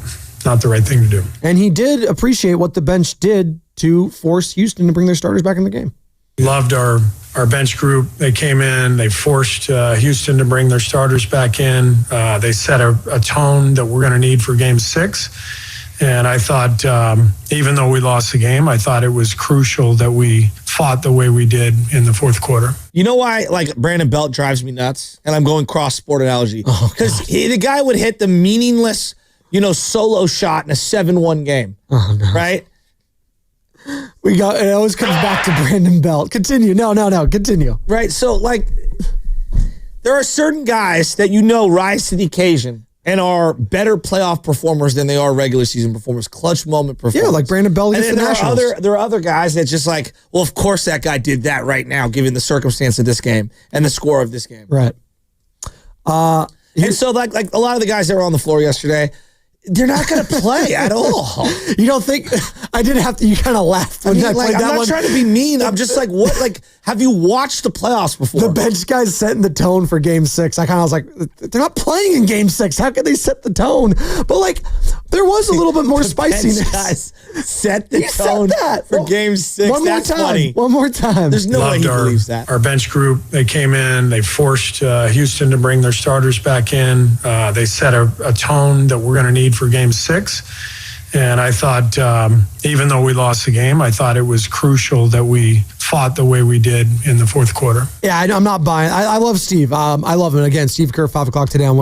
the right thing to do. And he did appreciate what the bench did to force Houston to bring their starters back in the game. Loved our bench group. They came in, they forced Houston to bring their starters back in. They set a tone that we're going to need for Game 6. And I thought, even though we lost the game, I thought it was crucial that we fought the way we did in the fourth quarter. You know why, Brandon Belt drives me nuts? And I'm going cross-sport analogy. Because the guy would hit the meaningless, solo shot in a 7-1 game. Oh, no. Right? It always comes back to Brandon Belt. Continue. No, continue. Right. So, there are certain guys that rise to the occasion and are better playoff performers than they are regular season performers, clutch moment performers. Yeah, like Brandon Belt against the Nationals. There are other guys that just well, of course that guy did that right now, given the circumstance of this game and the score of this game. Right. And so, like a lot of the guys that were on the floor yesterday, they're not going to play at all. You don't think? I did have to. You kind of laughed when I played that one. I'm not trying to be mean. I'm just like, what? Like, have you watched the playoffs before? The bench guys setting the tone for Game 6. I kind of was like, they're not playing in Game 6. How can they set the tone? But there was a little bit more spiciness. Bench guys set the tone for Game 6. One more time. Funny. One more time. There's no way he believes that. Our bench group. They came in. They forced Houston to bring their starters back in. They set a tone that we're going to need for Game 6. And I thought, even though we lost the game, I thought it was crucial that we fought the way we did in the fourth quarter. Yeah, I'm not buying. I love Steve. I love him. Again, Steve Kerr, 5 o'clock today on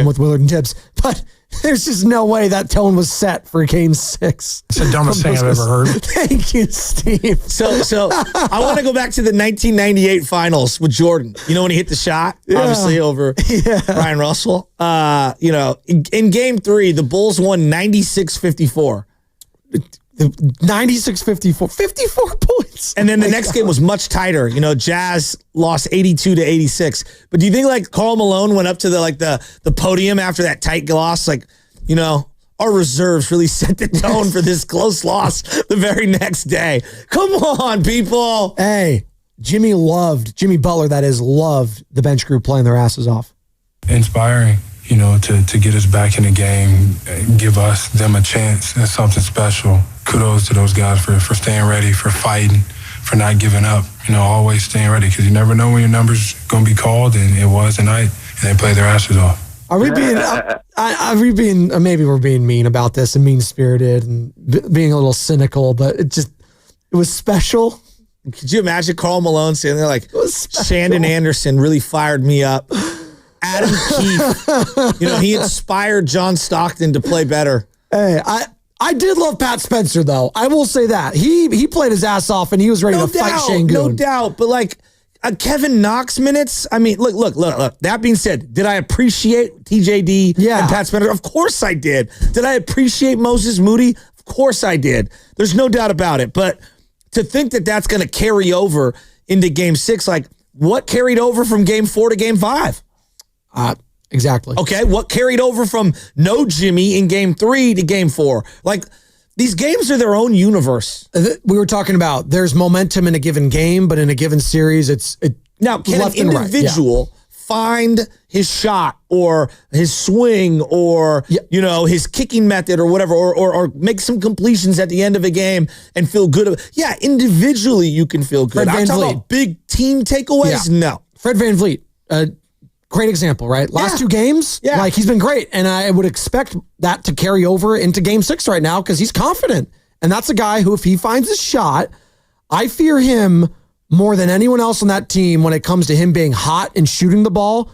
with Willard and Tibbs. But there's just no way that tone was set for Game 6. It's the dumbest thing I've ever heard. Thank you, Steve. So I want to go back to the 1998 finals with Jordan. When he hit the shot, obviously over Ryan Russell. In Game 3, the Bulls won 96-54. 96-54, 54 points. And then the next game was much tighter. You know, Jazz lost 82-86. But do you think like Karl Malone went up to the podium after that tight loss? Like, you know, our reserves really set the tone for this close loss the very next day. Come on, people. Hey, Jimmy Butler, that is, loved the bench group playing their asses off. Inspiring, you know, to get us back in the game, give them a chance. That's something special. Kudos to those guys for staying ready, for fighting, for not giving up. You know, always staying ready, because you never know when your number's going to be called, and it was tonight, and they played their asses off. Are we being, maybe we're being mean about this and mean-spirited and being a little cynical, but it was special. Could you imagine Karl Malone sitting there like, Shandon Anderson really fired me up. Adam Keefe, you know, he inspired John Stockton to play better. Hey, I did love Pat Spencer, though. I will say that. He played his ass off, and he was ready to fight Şengün. No doubt, but like, Kevin Knox minutes. I mean, look. That being said, did I appreciate TJD and Pat Spencer? Of course I did. Did I appreciate Moses Moody? Of course I did. There's no doubt about it. But to think that that's going to carry over into Game 6, like what carried over from Game 4 to Game 5? Exactly. Okay, what carried over from no Jimmy in Game 3 to Game 4? Like, these games are their own universe. We were talking about there's momentum in a given game, but in a given series, now can an individual find his shot or his swing or you know his kicking method or whatever, or make some completions at the end of a game and feel good? Yeah, individually you can feel good. I'm talking about big team takeaways. Yeah. No, Fred VanVleet. Great example, right? Last two games, like he's been great. And I would expect that to carry over into Game 6 right now because he's confident. And that's a guy who, if he finds a shot, I fear him more than anyone else on that team when it comes to him being hot and shooting the ball.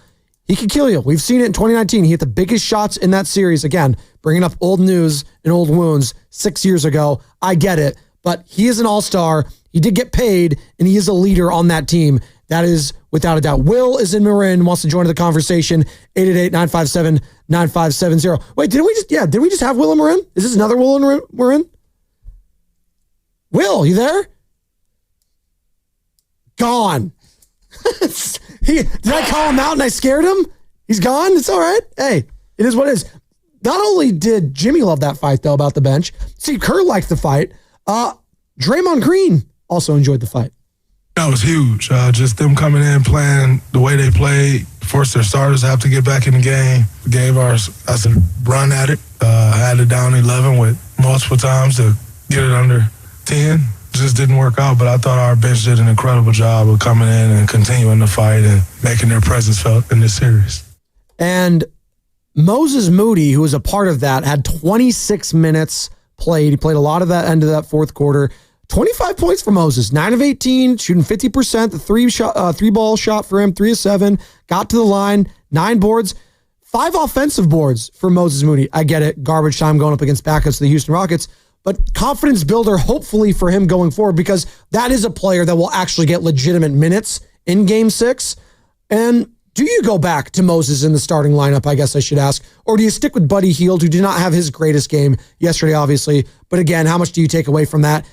He could kill you. We've seen it in 2019. He hit the biggest shots in that series. Again, bringing up old news and old wounds 6 years ago. I get it. But he is an all-star. He did get paid, and he is a leader on that team. That is without a doubt. Will is in Marin, wants to join the conversation. 888-957-9570. Wait, did we just have Will in Marin? Is this another Will in Marin? Will, you there? Gone. Did I call him out and I scared him? He's gone? It's all right. Hey, it is what it is. Not only did Jimmy love that fight, though, about the bench, Steve Kerr liked the fight. Draymond Green also enjoyed the fight. That was huge. Just them coming in, playing the way they played, forced their starters to have to get back in the game. Gave us a run at it. Had it down 11 with multiple times to get it under 10. Just didn't work out, but I thought our bench did an incredible job of coming in and continuing the fight and making their presence felt in this series. And Moses Moody, who was a part of that, had 26 minutes played. He played a lot of that end of that fourth quarter. 25 points for Moses, 9 of 18, shooting 50%. The three ball shot for him, 3 of 7. Got to the line, 9 boards, 5 offensive boards for Moses Moody. I get it, garbage time going up against backups to the Houston Rockets, but confidence builder hopefully for him going forward, because that is a player that will actually get legitimate minutes in Game 6. And do you go back to Moses in the starting lineup, I guess I should ask, or do you stick with Buddy Hield, who did not have his greatest game yesterday, obviously, but again, how much do you take away from that,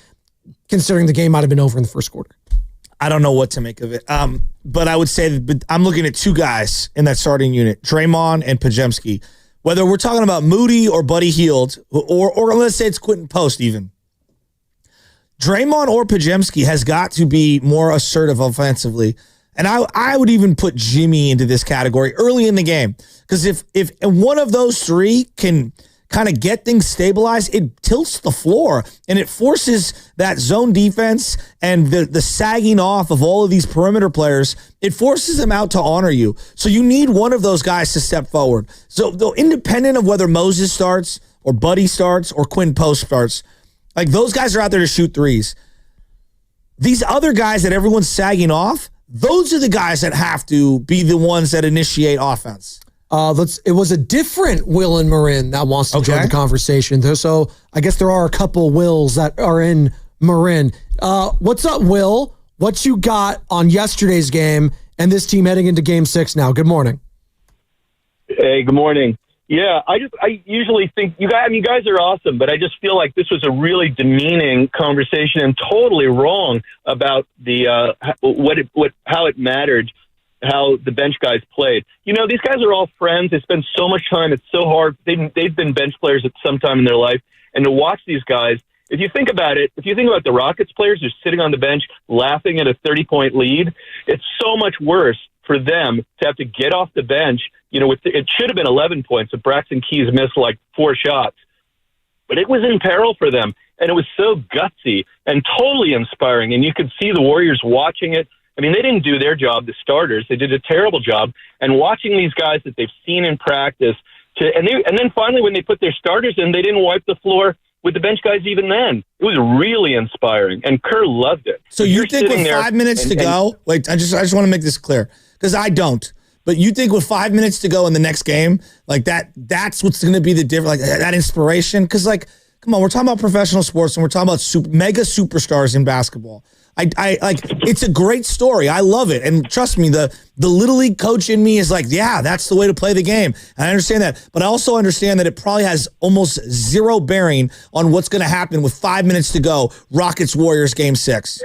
considering the game might have been over in the first quarter? I don't know what to make of it. But I would say that I'm looking at 2 guys in that starting unit, Draymond and Podziemski. Whether we're talking about Moody or Buddy Hield, or let's say it's Quentin Post even. Draymond or Podziemski has got to be more assertive offensively. And I would even put Jimmy into this category early in the game. Because if one of those 3 can kind of get things stabilized, it tilts the floor and it forces that zone defense and the sagging off of all of these perimeter players. It forces them out to honor you. So you need one of those guys to step forward. So though, independent of whether Moses starts or Buddy starts or Quinn Post starts, like those guys are out there to shoot threes. These other guys that everyone's sagging off, those are the guys that have to be the ones that initiate offense. It was a different Will in Marin that wants to join the conversation. So I guess there are a couple Wills that are in Marin. What's up, Will? What you got on yesterday's game and this team heading into Game 6 now? Good morning. Hey, good morning. Yeah, I usually think you guys are awesome, but I just feel like this was a really demeaning conversation and totally wrong about the how it mattered, how the bench guys played. These guys are all friends. They spend so much time. It's so hard. They've been bench players at some time in their life, and to watch these guys. If you think about it, if you think about the Rockets players who are sitting on the bench laughing at a 30-point lead, it's so much worse for them to have to get off the bench. It should have been 11 points if Braxton Keys missed like 4 shots. But it was in peril for them, and it was so gutsy and totally inspiring. And you could see the Warriors watching it. I mean, they didn't do their job, the starters. They did a terrible job. And watching these guys that they've seen in practice, and then finally when they put their starters in, they didn't wipe the floor with the bench guys even then. It was really inspiring, and Kerr loved it. So you think with 5 minutes to go, like I just want to make this clear, because I don't, but you think with 5 minutes to go in the next game, like that's what's going to be the difference, like that inspiration? Because like, come on, we're talking about professional sports and we're talking about mega superstars in basketball. I like, it's a great story. I love it. And trust me, the Little League coach in me is like, yeah, that's the way to play the game. And I understand that. But I also understand that it probably has almost zero bearing on what's going to happen with 5 minutes to go. Rockets-Warriors Game 6.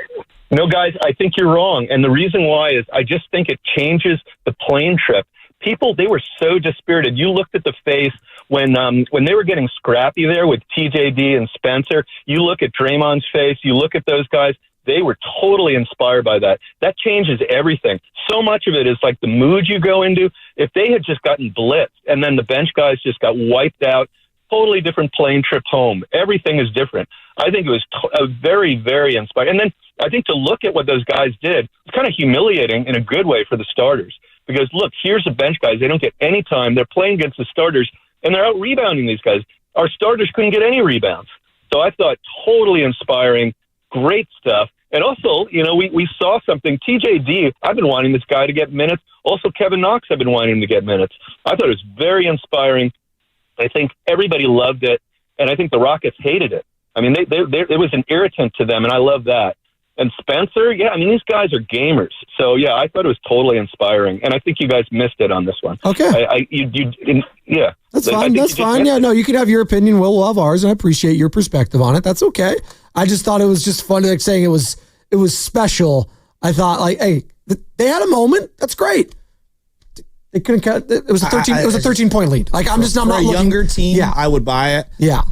No, guys, I think you're wrong. And the reason why is I just think it changes the plane trip. People, they were so dispirited. You looked at the face when they were getting scrappy there with TJD and Spencer. You look at Draymond's face. You look at those guys. They were totally inspired by that. That changes everything. So much of it is like the mood you go into. If they had just gotten blitzed and then the bench guys just got wiped out, totally different plane trip home. Everything is different. I think it was very, very inspiring. And then I think to look at what those guys did, it's kind of humiliating in a good way for the starters. Because, look, here's the bench guys. They don't get any time. They're playing against the starters, and they're out-rebounding these guys. Our starters couldn't get any rebounds. So I thought totally inspiring, great stuff. And also, we saw something. TJD, I've been wanting this guy to get minutes. Also, Kevin Knox, I've been wanting him to get minutes. I thought it was very inspiring. I think everybody loved it, and I think the Rockets hated it. I mean, it was an irritant to them, and I love that. And Spencer, yeah, I mean, these guys are gamers. So, yeah, I thought it was totally inspiring, and I think you guys missed it on this one. Okay. Yeah. That's fine. That's fine. Yeah, no, you can have your opinion. We'll love ours, and I appreciate your perspective on it. That's okay. I just thought it was just fun, like saying it was special. I thought, like, hey, they had a moment. That's great. They couldn't cut. It was a 13-point lead. Like, I'm just not a younger team. Yeah, I would buy it. Yeah.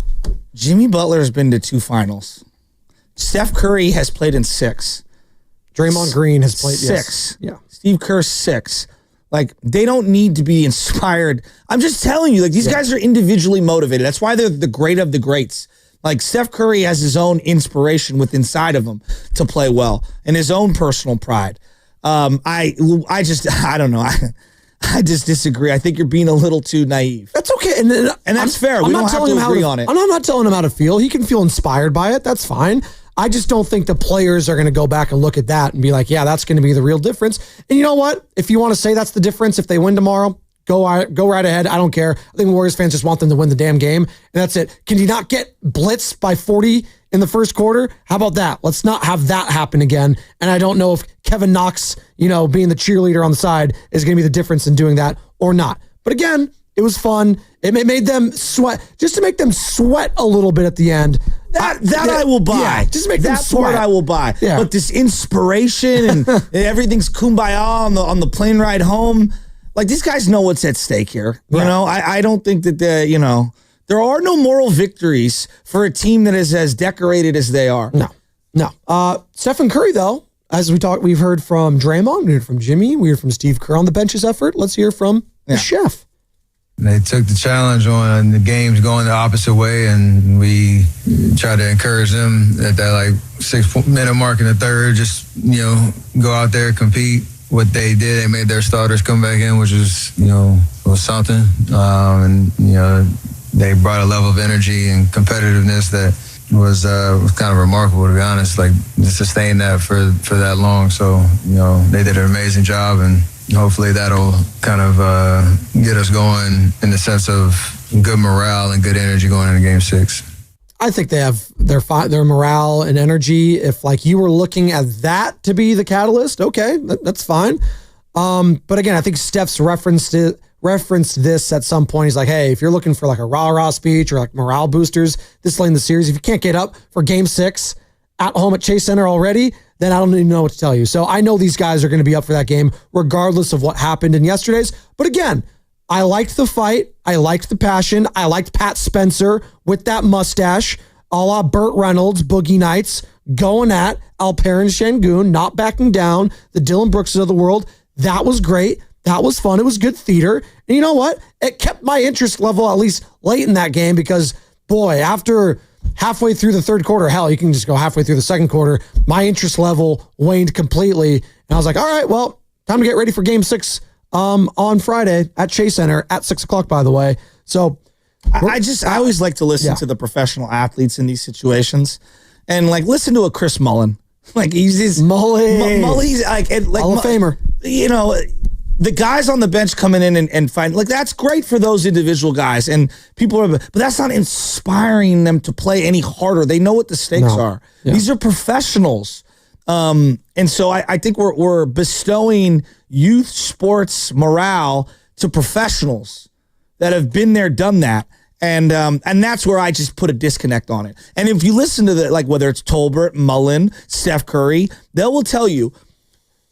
Jimmy Butler has been to 2 finals. Steph Curry has played in 6. Draymond Green has played 6. Yes. Yeah. Steve Kerr 6. Like, they don't need to be inspired. I'm just telling you, like, these guys are individually motivated. That's why they're the great of the greats. Like, Steph Curry has his own inspiration within inside of him to play well and his own personal pride. I don't know. I just disagree. I think you're being a little too naive. That's okay. And that's fair. We don't have to agree on it. I'm not telling him how to feel. He can feel inspired by it. That's fine. I just don't think the players are going to go back and look at that and be like, yeah, that's going to be the real difference. And you know what? If you want to say that's the difference, if they win tomorrow, go right ahead. I don't care. I think Warriors fans just want them to win the damn game. And that's it. Can you not get blitzed by 40 in the first quarter? How about that? Let's not have that happen again. And I don't know if Kevin Knox, being the cheerleader on the side is going to be the difference in doing that or not. But again, it was fun. It made them sweat, just to make them sweat a little bit at the end. That I will buy. Yeah, just make that them sweat. Part I will buy. Yeah. But this inspiration and everything's kumbaya on the plane ride home. Like, these guys know what's at stake here. You know, I don't think that there are no moral victories for a team that is as decorated as they are. No. Stephen Curry, though, as we've heard from Draymond, we heard from Jimmy, we heard from Steve Kerr on the bench's effort. Let's hear from the chef. They took the challenge on the games going the opposite way, and we tried to encourage them at that 6-minute mark in the third. Just go out there, compete. What they did, they made their starters come back in, which was was something. And they brought a level of energy and competitiveness that was kind of remarkable, to be honest. Like, to sustain that for that long. So they did an amazing job, and hopefully that'll kind of get us going in the sense of good morale and good energy going into Game 6. I think they have their morale and energy. If you were looking at that to be the catalyst, okay, that's fine. But again, I think Steph's reference referenced this at some point. He's like, hey, if you're looking for like a rah-rah speech or like morale boosters this late in the series, if you can't get up for game 6 at home at Chase Center already, then I don't even know what to tell you. So I know these guys are going to be up for that game regardless of what happened in yesterday's. But again, I liked the fight. I liked the passion. I liked Pat Spencer with that mustache, a la Burt Reynolds, Boogie Nights, going at Alperen Şengün, not backing down, the Dylan Brookses of the world. That was great. That was fun. It was good theater. And you know what? It kept my interest level at least late in that game because, boy, after halfway through the third quarter, hell, you can just go halfway through the second quarter, my interest level waned completely. And I was like, all right, well, time to get ready for game 6 on Friday at Chase Center at 6 o'clock, by the way. So I always like to listen to the professional athletes in these situations and like listen to a Chris Mullen. Like he's this Mully's like Hall of Famer. You know, the guys on the bench coming in and find like that's great for those individual guys and people are, but that's not inspiring them to play any harder. They know what the stakes are. Yeah. These are professionals. And so I think we're bestowing youth sports morale to professionals that have been there, done that. And that's where I just put a disconnect on it. And if you listen to like whether it's Tolbert, Mullen, Steph Curry, they will tell you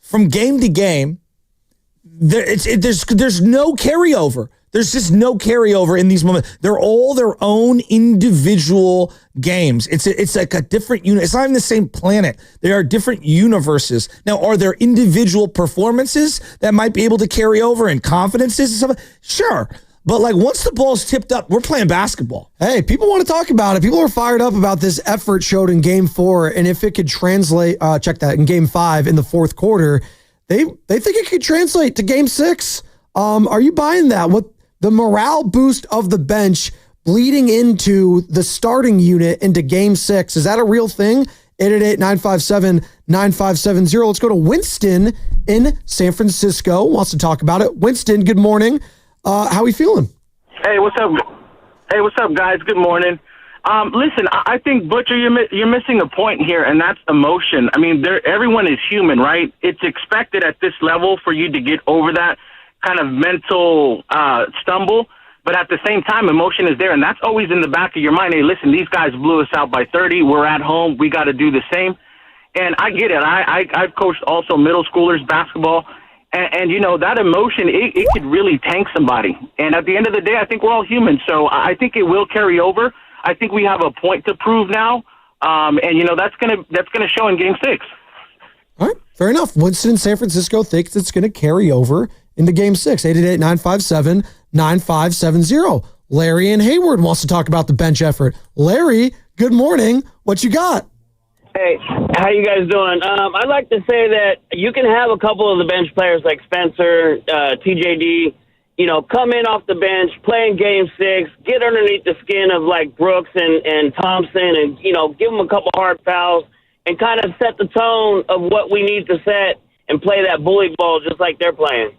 from game to game, there's no carryover. There's just no carryover in these moments. They're all their own individual games. It's like a different unit. It's not even the same planet. They are different universes. Now, are there individual performances that might be able to carry over and confidences and stuff? Sure. But like once the ball's tipped up, we're playing basketball. Hey, people want to talk about it. People are fired up about this effort showed in game 4. And if it could translate, check that, in game 5 in the fourth quarter, they think it could translate to game 6. Are you buying that? What the morale boost of the bench bleeding into the starting unit into game 6? Is that a real thing? 888-957-9570. Let's go to Winston in San Francisco. Wants to talk about it. Winston, good morning. How are we feeling? Hey, what's up? Hey, what's up, guys? Good morning. Listen, I think, Butcher, you're missing a point here, and that's emotion. I mean, everyone is human, right? It's expected at this level for you to get over that kind of mental stumble, but at the same time, emotion is there, and that's always in the back of your mind. Hey, listen, these guys blew us out by 30. We're at home. We got to do the same. And I get it. I've coached also middle schoolers basketball, and you know, that emotion, it could really tank somebody. And at the end of the day, I think we're all human, so I think it will carry over. I think we have a point to prove now, and you know that's gonna show in Game 6. All right, fair enough. Winston in San Francisco thinks it's going to carry over into Game 6. 888-957-9570. Larry in Hayward wants to talk about the bench effort. Larry, good morning. What you got? Hey, how you guys doing? I'd like to say that you can have a couple of the bench players like Spencer, TJD, you know, come in off the bench, play in Game 6, get underneath the skin of like Brooks and Thompson and, you know, give them a couple hard fouls and kind of set the tone of what we need to set and play that bully ball just like they're playing.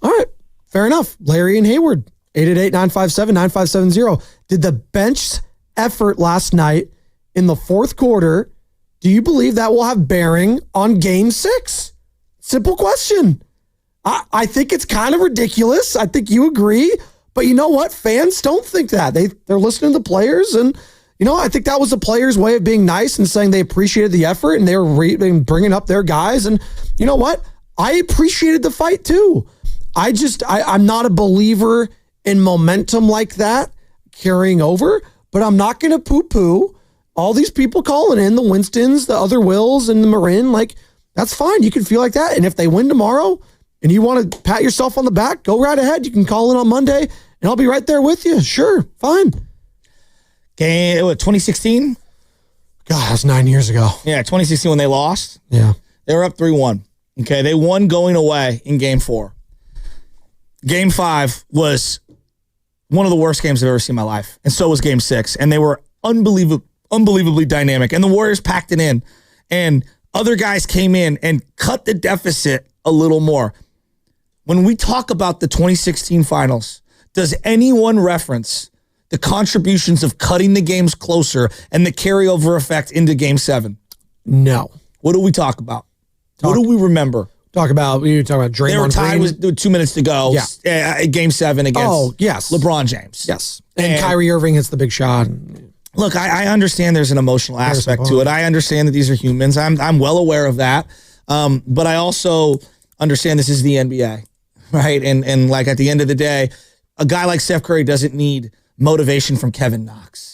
All right, fair enough. Larry and Hayward, 888-957-9570. Did the bench effort last night in the fourth quarter, do you believe that will have bearing on Game 6? Simple question. I think it's kind of ridiculous. I think you agree. But you know what? Fans don't think that. They're listening to the players. And, you know, I think that was the players' way of being nice and saying they appreciated the effort and they were bringing up their guys. And you know what? I appreciated the fight too. I'm not a believer in momentum like that carrying over, but I'm not going to poo-poo all these people calling in, the Winstons, the other Wills, and the Marin. Like, that's fine. You can feel like that. And if they win tomorrow, and you want to pat yourself on the back, go right ahead. You can call in on Monday, and I'll be right there with you. Sure, fine. Okay, what, 2016? God, that was 9 years ago. Yeah, 2016 when they lost. Yeah. They were up 3-1. Okay, they won going away in Game 4. Game 5 was one of the worst games I've ever seen in my life, and so was Game 6. And they were unbelievably dynamic, and the Warriors packed it in, and other guys came in and cut the deficit a little more. When we talk about the 2016 finals, does anyone reference the contributions of cutting the games closer and the carryover effect into Game 7? No. What do we talk about? What do we remember? You talk about Draymond. They were tied with 2 minutes to go. Yeah. Game 7 against LeBron James. Yes. And Kyrie Irving hits the big shot. Look, I understand there's an emotional aspect to it. I understand that these are humans. I'm well aware of that. But I also understand this is the NBA, right? And like at the end of the day, a guy like Steph Curry doesn't need motivation from Kevin Knox.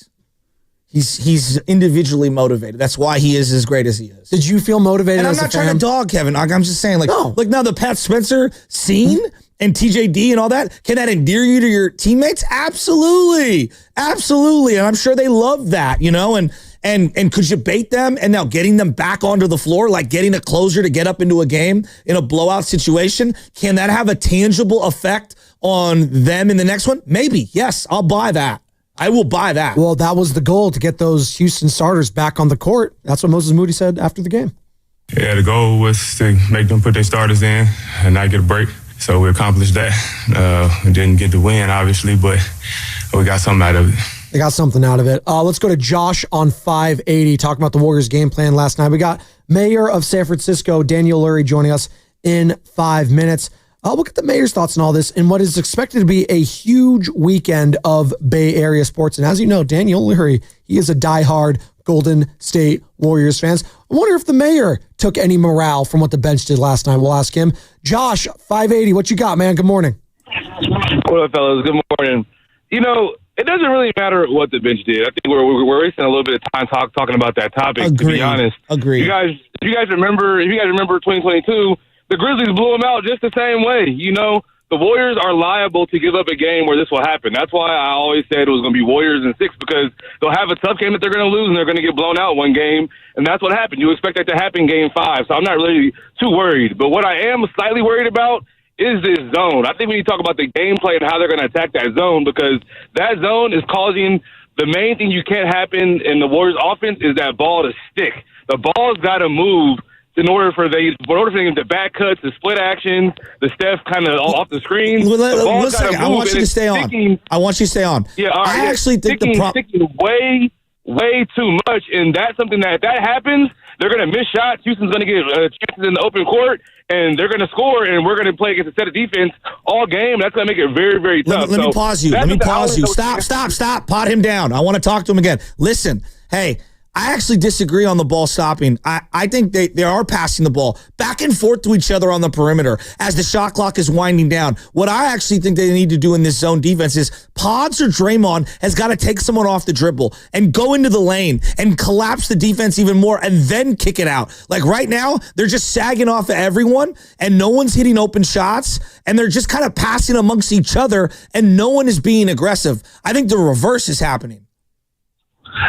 He's individually motivated. That's why he is as great as he is. Did you feel motivated? And I'm not trying to dog Kevin. I'm just saying, now the Pat Spencer scene and TJD and all that, can that endear you to your teammates? Absolutely. Absolutely. And I'm sure they love that, and could you bait them? And now getting them back onto the floor, like getting a closer to get up into a game in a blowout situation, can that have a tangible effect on them in the next one? Maybe. Yes, I'll buy that. I will buy that. Well, that was the goal, to get those Houston starters back on the court. That's what Moses Moody said after the game. Yeah, the goal was to make them put their starters in and not get a break. So we accomplished that. We didn't get the win, obviously, but we got something out of it. They got something out of it. Let's go to Josh on 580, talking about the Warriors game plan last night. We got Mayor of San Francisco, Daniel Lurie, joining us in 5 minutes. We'll get the mayor's thoughts on all this and what is expected to be a huge weekend of Bay Area sports. And as you know, Daniel Lurie, he is a diehard Golden State Warriors fans. I wonder if the mayor took any morale from what the bench did last night. We'll ask him. Josh, 580, what you got, man? Good morning. What up, fellas? Good morning. It doesn't really matter what the bench did. I think we're wasting a little bit of time talking about that topic. To be honest, Agreed. If you guys remember 2022, the Grizzlies blew them out just the same way. The Warriors are liable to give up a game where this will happen. That's why I always said it was going to be Warriors in 6, because they'll have a tough game that they're going to lose and they're going to get blown out one game, and that's what happened. You expect that to happen game 5, so I'm not really too worried. But what I am slightly worried about is this zone. I think we need to talk about the gameplay and how they're going to attack that zone, because that zone is causing the main thing you can't happen in the Warriors offense is that ball to stick. The ball's got to move in order for them to back cuts, the split actions, the Steph kind of off the screen. Listen, I want you to stay on. I want you to stay on. Yeah, all right. I actually think sticking way too much, and that's something that happens. They're going to miss shots. Houston's going to get chances in the open court, and they're going to score, and we're going to play against a set of defense all game. That's going to make it very, very tough. Let me pause you. Stop. Pot him down. I want to talk to him again. Listen, hey, I actually disagree on the ball stopping. I think they are passing the ball back and forth to each other on the perimeter as the shot clock is winding down. What I actually think they need to do in this zone defense is Pods or Draymond has got to take someone off the dribble and go into the lane and collapse the defense even more and then kick it out. Like right now, they're just sagging off of everyone and no one's hitting open shots and they're just kind of passing amongst each other and no one is being aggressive. I think the reverse is happening.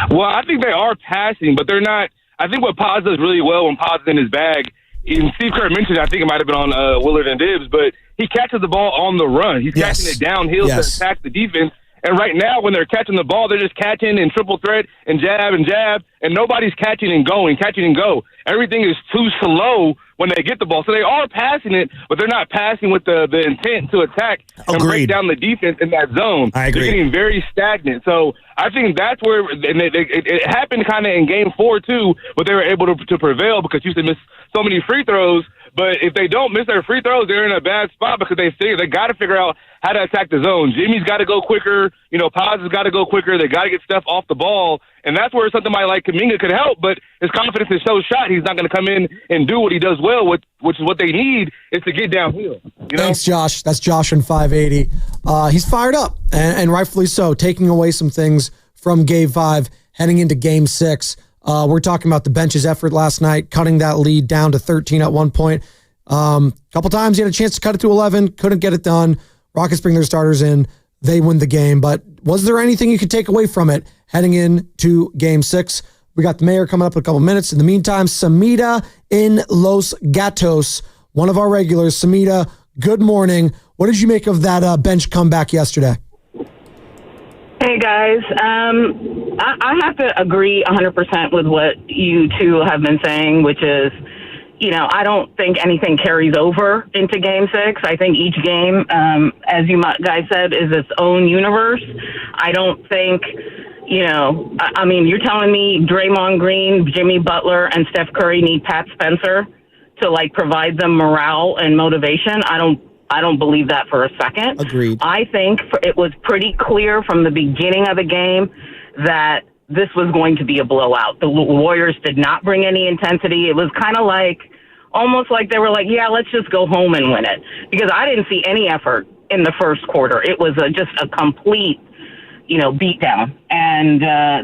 Well, I think they are passing, but they're not. I think what Paz does really well when Paz is in his bag, and Steve Kerr mentioned, I think it might have been on Willard and Dibbs, but he catches the ball on the run. He's catching it downhill to attack the defense. And right now, when they're catching the ball, they're just catching in triple threat and jab, and nobody's catching and go. Everything is too slow when they get the ball. So they are passing it, but they're not passing with the intent to attack and break down the defense in that zone. I agree. They're getting very stagnant. So I think that's where it happened kind of in game 4, too, but they were able to prevail because Houston missed so many free throws. But if they don't miss their free throws, they're in a bad spot because they got to figure out how to attack the zone. Jimmy's got to go quicker. Paz has got to go quicker. They got to get stuff off the ball. And that's where something like Kuminga could help. But his confidence is so shot, he's not going to come in and do what he does well, which is what they need is to get downhill. Thanks, Josh. That's Josh in 580. He's fired up, and rightfully so, taking away some things from Game 5, heading into Game 6. We're talking about the bench's effort last night, cutting that lead down to 13 at one point. A couple times he had a chance to cut it to 11, couldn't get it done. Rockets bring their starters in. They win the game. But was there anything you could take away from it heading into Game 6? We got the mayor coming up in a couple minutes. In the meantime, Samita in Los Gatos, one of our regulars. Samita, good morning. What did you make of that bench comeback yesterday? Hey, guys. I have to agree 100% with what you two have been saying, which is, I don't think anything carries over into Game 6. I think each game, as you guys said, is its own universe. I don't think, you're telling me Draymond Green, Jimmy Butler, and Steph Curry need Pat Spencer to like provide them morale and motivation. I don't believe that for a second. Agreed. I think it was pretty clear from the beginning of the game that this was going to be a blowout. The Warriors did not bring any intensity. It was kind of like, almost like they were like, yeah, let's just go home and win it. Because I didn't see any effort in the first quarter. It was just a complete, beatdown. And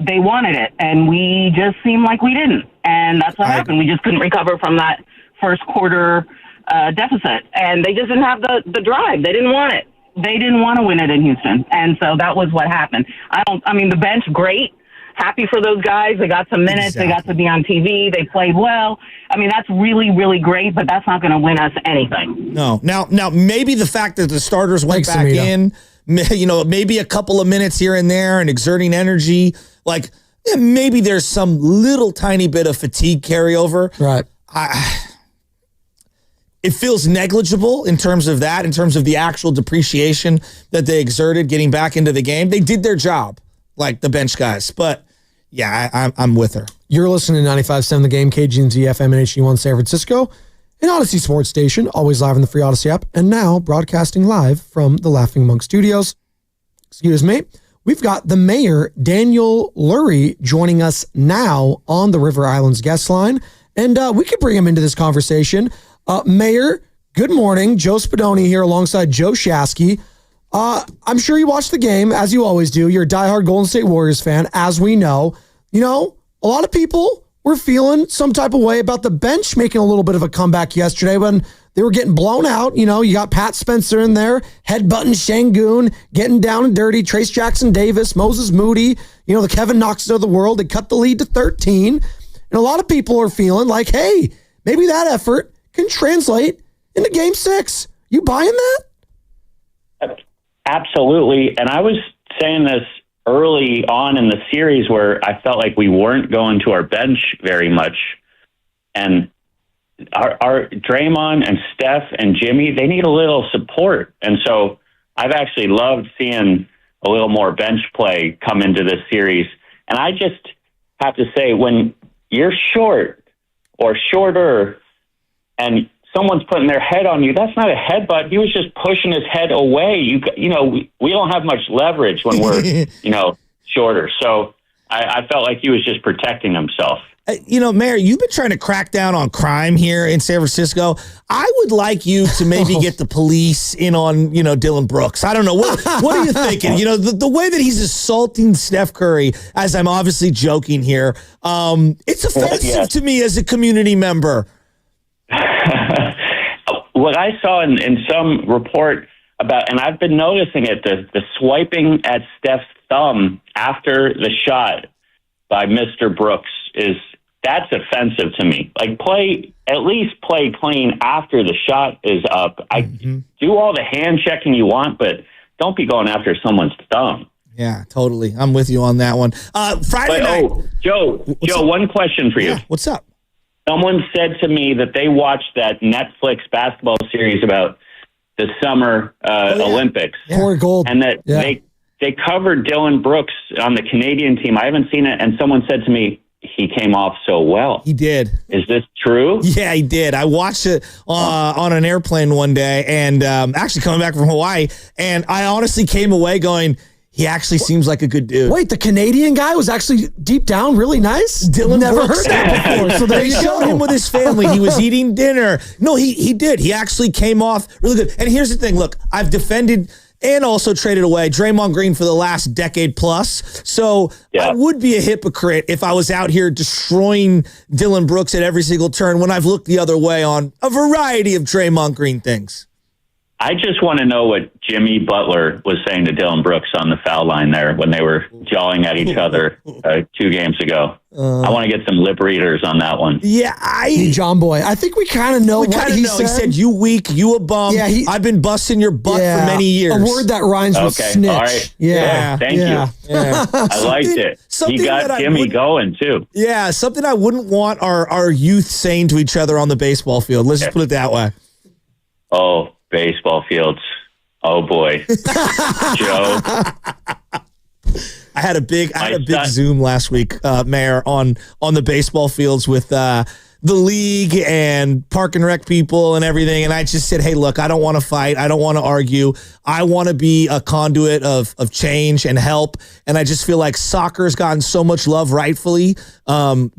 they wanted it. And we just seemed like we didn't. And that's what happened. We just couldn't recover from that first quarter deficit. And they just didn't have the drive. They didn't want it. They didn't want to win it in Houston. And so that was what happened. The bench, great. Happy for those guys. They got some minutes. Exactly. They got to be on TV. They played well. That's really, really great, but that's not going to win us anything. No. Now, maybe the fact that the starters went back in, maybe a couple of minutes here and there and exerting energy, maybe there's some little tiny bit of fatigue carryover. Right. It feels negligible in terms of that, in terms of the actual depreciation that they exerted getting back into the game. They did their job, like the bench guys. But, yeah, I'm with her. You're listening to 95.7 The Game, KGNZ FM and HD1 San Francisco, an Odyssey Sports Station, always live on the free Odyssey app, and now broadcasting live from the Laughing Monk Studios. Excuse me. We've got the mayor, Daniel Lurie, joining us now on the River Islands guest line, and we could bring him into this conversation. Mayor, good morning. Joe Spadoni here alongside Joe Shasky. I'm sure you watched the game, as you always do. You're a diehard Golden State Warriors fan, as we know. A lot of people were feeling some type of way about the bench making a little bit of a comeback yesterday when they were getting blown out. You got Pat Spencer in there, headbutting Şengün, getting down and dirty, Trace Jackson Davis, Moses Moody, the Kevin Knoxes of the world. They cut the lead to 13. And a lot of people are feeling like, hey, maybe that effort can translate into Game 6. You buying that? Absolutely. And I was saying this early on in the series where I felt like we weren't going to our bench very much. And our Draymond and Steph and Jimmy, they need a little support. And so I've actually loved seeing a little more bench play come into this series. And I just have to say, when you're short or shorter and someone's putting their head on you, that's not a headbutt. He was just pushing his head away. We don't have much leverage when we're, shorter. So I felt like he was just protecting himself. Mayor, you've been trying to crack down on crime here in San Francisco. I would like you to maybe get the police in on, Dylan Brooks. I don't know. What are you thinking? The way that he's assaulting Steph Curry, as I'm obviously joking here, it's offensive to me as a community member. What I saw in some report about, and I've been noticing it, the swiping at Steph's thumb after the shot by Mr. Brooks that's offensive to me. At least play clean after the shot is up. Do all the hand checking you want, but don't be going after someone's thumb. Yeah, totally. I'm with you on that one. Friday night. Joe, one question for you. Yeah, what's up? Someone said to me that they watched that Netflix basketball series about the summer Olympics. Pour gold. And that they covered Dylan Brooks on the Canadian team. I haven't seen it. And someone said to me, he came off so well. He did. Is this true? Yeah, he did. I watched it on an airplane one day and actually coming back from Hawaii. And I honestly came away going, he actually seems like a good dude. Wait, the Canadian guy was actually deep down really nice? Dylan Never Brooks. heard that before. So they showed him with his family. He was eating dinner. No, he did. He actually came off really good. And here's the thing. Look, I've defended and also traded away Draymond Green for the last decade plus. So I would be a hypocrite if I was out here destroying Dylan Brooks at every single turn when I've looked the other way on a variety of Draymond Green things. I just want to know what Jimmy Butler was saying to Dylan Brooks on the foul line there when they were jawing at each other 2 games ago. I want to get some lip readers on that one. Yeah, John Boy, I think we kind of know what he said. He said, you weak, you a bum. Yeah, I've been busting your butt for many years. A word that rhymes with snitch. All right. Yeah. Thank you. Yeah. I liked it. He got Jimmy going, too. Yeah, something I wouldn't want our youth saying to each other on the baseball field. Let's just put it that way. Oh, baseball fields. Oh boy. Joe. I had a big Zoom last week, Mayor, on the baseball fields with the league and park and rec people and everything. And I just said, hey, look, I don't want to fight. I don't want to argue. I want to be a conduit of change and help. And I just feel like soccer has gotten so much love rightfully.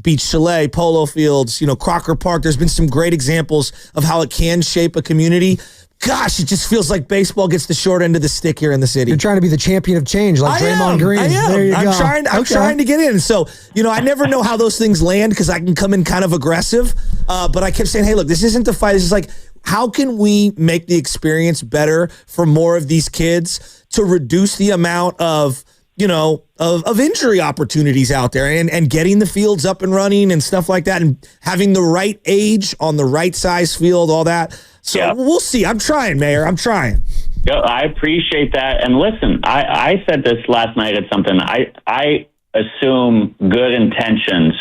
Beach Chalet, Polo Fields, Crocker Park. There's been some great examples of how it can shape a community. Gosh, it just feels like baseball gets the short end of the stick here in the city. You're trying to be the champion of change, like Draymond Green. I am. There you go. I'm trying to get in. So, I never know how those things land because I can come in kind of aggressive. But I kept saying, hey, look, this isn't the fight. This is like, how can we make the experience better for more of these kids to reduce the amount of injury opportunities out there and getting the fields up and running and stuff like that and having the right age on the right size field, all that. So we'll see. I'm trying, Mayor. I'm trying. I appreciate that. And listen, I said this last night at something. I assume good intentions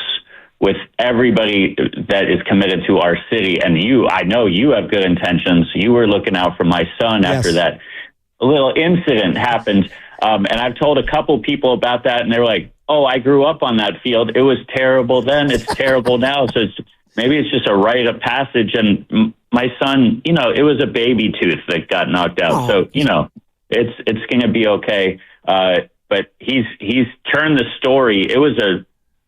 with everybody that is committed to our city. And I know you have good intentions. You were looking out for my son after that little incident happened. And I've told a couple people about that, and they were like, oh, I grew up on that field. It was terrible then. It's terrible now. So maybe it's just a rite of passage. And my son, it was a baby tooth that got knocked out. So, it's going to be okay. But he's turned the story. It was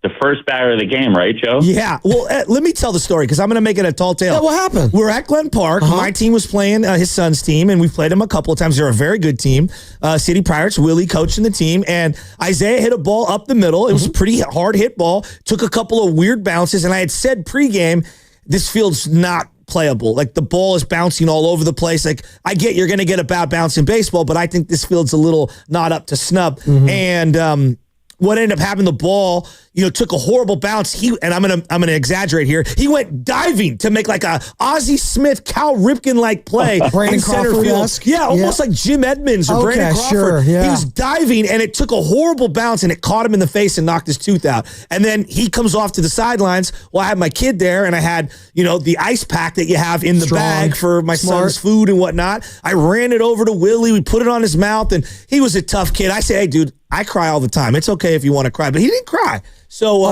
the first batter of the game, right, Joe? Yeah. Well, let me tell the story because I'm going to make it a tall tale. Yeah, what happened? We're at Glen Park. My team was playing his son's team, and we've played him a couple of times. They're a very good team. City Pirates, Willie coaching the team, and Isaiah hit a ball up the middle. It was a pretty hard hit ball. Took a couple of weird bounces, and I had said pregame, this field's not playable. Like the ball is bouncing all over the place. Like I get you're going to get a bad bounce in baseball, but I think this field's a little not up to snub. And what ended up happening, the ball, took a horrible bounce. And I'm gonna exaggerate here. He went diving to make like a Ozzie Smith, Cal Ripken like play in center field. Yeah, almost like Jim Edmonds or Brandon Crawford. Sure, yeah. He was diving and it took a horrible bounce and it caught him in the face and knocked his tooth out. And then he comes off to the sidelines. Well, I had my kid there and I had, the ice pack that you have in the bag for my son's food and whatnot. I ran it over to Willie. We put it on his mouth and he was a tough kid. I said, hey, dude, I cry all the time. It's okay if you want to cry, but he didn't cry. So,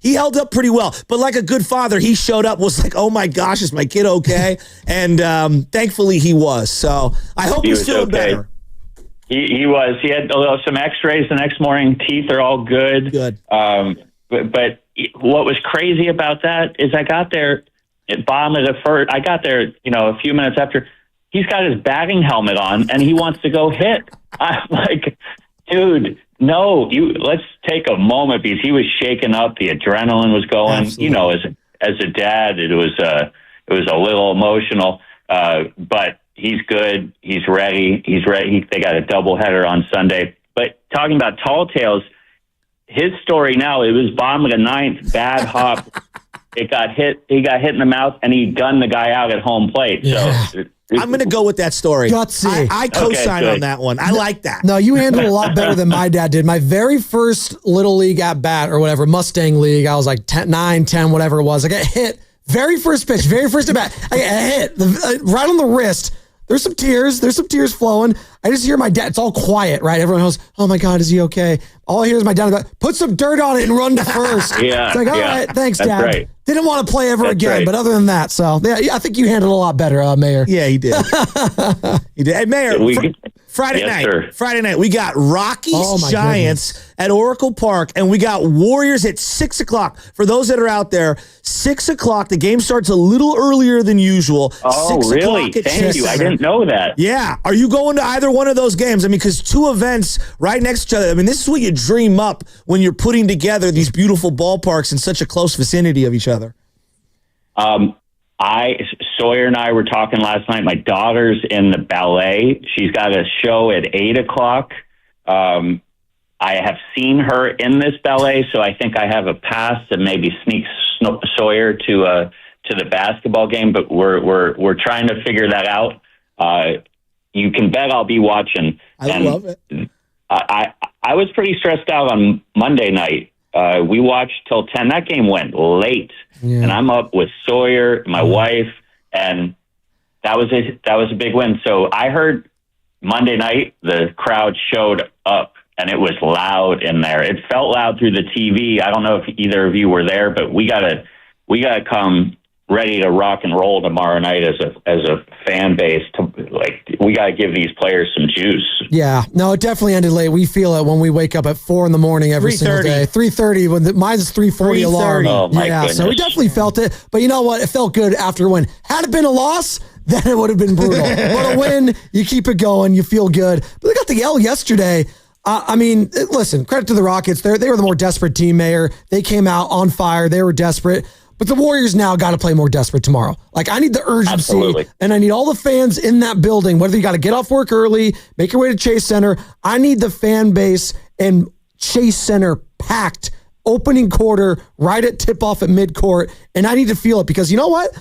he held up pretty well. But like a good father, he showed up, was like, oh my gosh, is my kid okay? And thankfully he was. So I hope he's feeling better. He was. He had some x-rays the next morning. Teeth are all good. Good. But what was crazy about that is I got there at bottom of the first. I got there, a few minutes after. He's got his batting helmet on, and he wants to go hit. I'm like, dude, no, let's take a moment because he was shaken up. The adrenaline was going. Absolutely. As a dad, it was a little emotional. But he's good. He's ready. They got a doubleheader on Sunday. But talking about Tall Tales, his story now, it was bottom of the ninth, bad hop. It got hit. He got hit in the mouth, and he gunned the guy out at home plate. Yeah. So I'm going to go with that story. Gutsy. I co-sign on that one. I like that. No, you handled it a lot better than my dad did. My very first Little League at bat or whatever, Mustang League, I was like 9, 10, whatever it was. I got hit. Very first pitch, very first at bat. I got hit right on the wrist. There's some tears flowing. I just hear my dad. It's all quiet, right? Everyone goes, oh my God, is he okay? All I hear is my dad, put some dirt on it and run to first. Yeah. It's like, all right, thanks, That's Dad. Right. Didn't want to play ever again, right. but other than that, so yeah, I think you handled it a lot better, Mayor. Yeah, he did. He did. Hey, Mayor, Friday night, we got Rockies Giants at Oracle Park, and we got Warriors at 6 o'clock. For those that are out there, 6 o'clock, the game starts a little earlier than usual. Oh, really? Thank you. I didn't know that. Yeah. Are you going to either one of those games? I mean, because two events right next to each other. I mean, this is what you dream up when you're putting together these beautiful ballparks in such a close vicinity of each other. Sawyer and I were talking last night. My daughter's in the ballet. She's got a show at 8 o'clock. I have seen her in this ballet, so I think I have a pass to maybe sneak Sawyer to the basketball game. But we're trying to figure that out. You can bet I'll be watching. I love it. I was pretty stressed out on Monday night. We watched till 10. That game went late, and I'm up with Sawyer, my wife, and that was a big win. So I heard Monday night the crowd showed up, and it was loud in there. It felt loud through the TV. I don't know if either of you were there, but we got we got to come ready to rock and roll tomorrow night as a fan base. We got to give these players some juice. Yeah, no, it definitely ended late. We feel it when we wake up at 4 a.m. every single day. 3:30 when mine's 3:40 alarm. Oh, my goodness. So we definitely felt it. But you know what? It felt good after a win. Had it been a loss, then it would have been brutal. But a win, you keep it going. You feel good. But they got the L yesterday. Listen, credit to the Rockets. They were the more desperate team, Mayor. They came out on fire. They were desperate. But the Warriors now got to play more desperate tomorrow. Like, I need the urgency. Absolutely. And I need all the fans in that building, whether you got to get off work early, make your way to Chase Center. I need the fan base and Chase Center packed, opening quarter, right at tip-off at midcourt. And I need to feel it because you know what?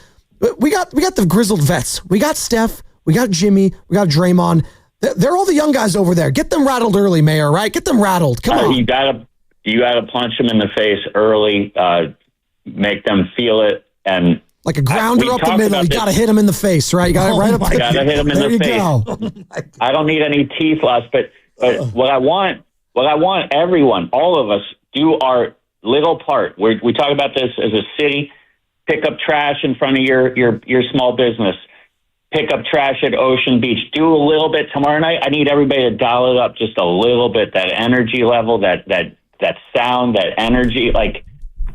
We got the grizzled vets. We got Steph. We got Jimmy. We got Draymond. They're all the young guys over there. Get them rattled early, Mayor, right? Get them rattled. Come on. You gotta punch them in the face early, make them feel it, and like a grounder up the middle. You got to hit them in the face, right? You got it right up. You gotta hit them in the face. Go. I don't need any teeth loss, but what I want everyone, all of us, do our little part. We talk about this as a city. Pick up trash in front of your small business. Pick up trash at Ocean Beach. Do a little bit tomorrow night. I need everybody to dial it up just a little bit. That energy level, that sound, that energy. Like,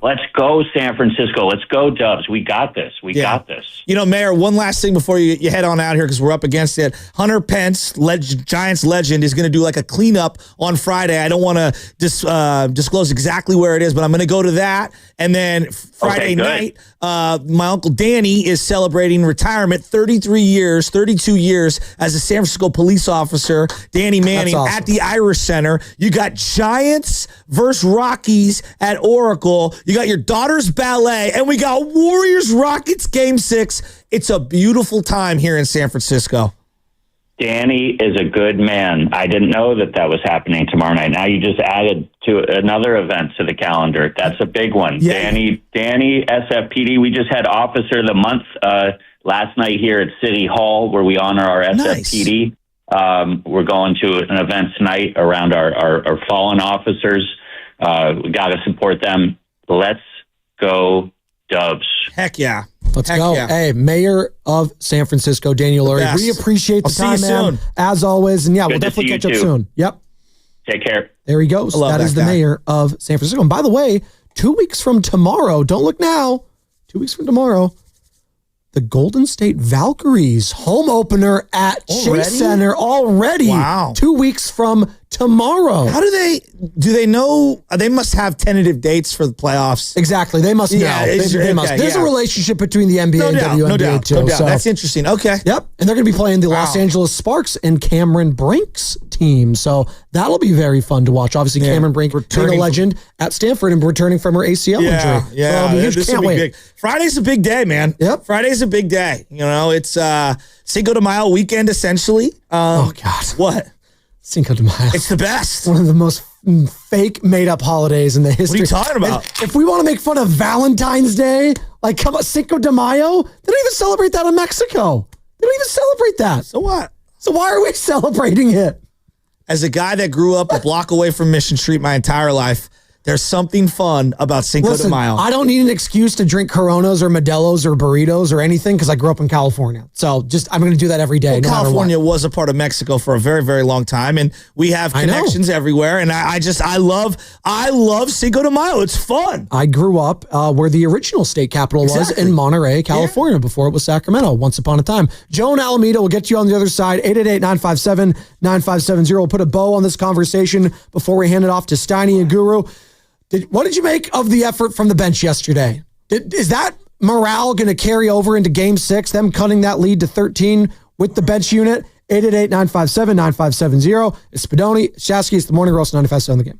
let's go, San Francisco. Let's go, Dubs. We got this. We got this. You know, Mayor, one last thing before you head on out here because we're up against it. Hunter Pence, Giants legend, is going to do like a cleanup on Friday. I don't want to disclose exactly where it is, but I'm going to go to that. And then Friday night, my Uncle Danny is celebrating retirement, 32 years as a San Francisco police officer. Danny Manning at the Irish Center. You got Giants versus Rockies at Oracle. You got your daughter's ballet, and we got Warriors Rockets Game 6. It's a beautiful time here in San Francisco. Danny is a good man. I didn't know that was happening tomorrow night. Now you just added to another event to the calendar. That's a big one. Yeah. Danny, SFPD. We just had Officer of the Month last night here at City Hall, where we honor our SFPD. We're going to an event tonight around our fallen officers. We got to support them. Let's go, Dubs. Heck yeah. Let's go. Yeah. Hey, Mayor of San Francisco, Daniel Lurie. We appreciate the time, man, as always. And yeah, we'll definitely catch up soon. Yep. Take care. There he goes. That is the Mayor of San Francisco. And by the way, 2 weeks from tomorrow, don't look now, 2 weeks from tomorrow, the Golden State Valkyries home opener at Chase Center already. Wow. 2 weeks from tomorrow. How do they know? They must have tentative dates for the playoffs. Exactly. They must know. They must. There's a relationship between the NBA and WNBA too. No doubt. That's interesting. Okay. Yep. And they're going to be playing the Los Angeles Sparks and Cameron Brink's team. So that'll be very fun to watch. Obviously, Cameron Brink, being a legend at Stanford and returning from her ACL injury. Yeah. So that'll be huge. This Can't will be wait. big. Friday's a big day, man. Yep. Friday's a big day. You know, it's Cinco de Mayo weekend, essentially. Oh, God. What? Cinco de Mayo. It's the best. One of the most fake made-up holidays in the history. What are you talking about? And if we want to make fun of Valentine's Day, like, come on, Cinco de Mayo, they don't even celebrate that in Mexico. They don't even celebrate that. So what? So why are we celebrating it? As a guy that grew up a block away from Mission Street my entire life, there's something fun about Cinco de Mayo. I don't need an excuse to drink Coronas or Modelo's or burritos or anything because I grew up in California. So I'm going to do that every day. Well, no California was a part of Mexico for a very, very long time, and we have connections everywhere. And I love Cinco de Mayo. It's fun. I grew up where the original state capital was in Monterey, California, before it was Sacramento. Once upon a time, Joan Alameda will get you on the other side. 888-957-9570. We'll put a bow on this conversation before we hand it off to Steiny and Guru. What did you make of the effort from the bench yesterday? Is that morale going to carry over into Game 6, them cutting that lead to 13 with the bench unit? 888-957-9570. It's Spadoni, Shasky. It's the Morning Roast, 95.7 The Game.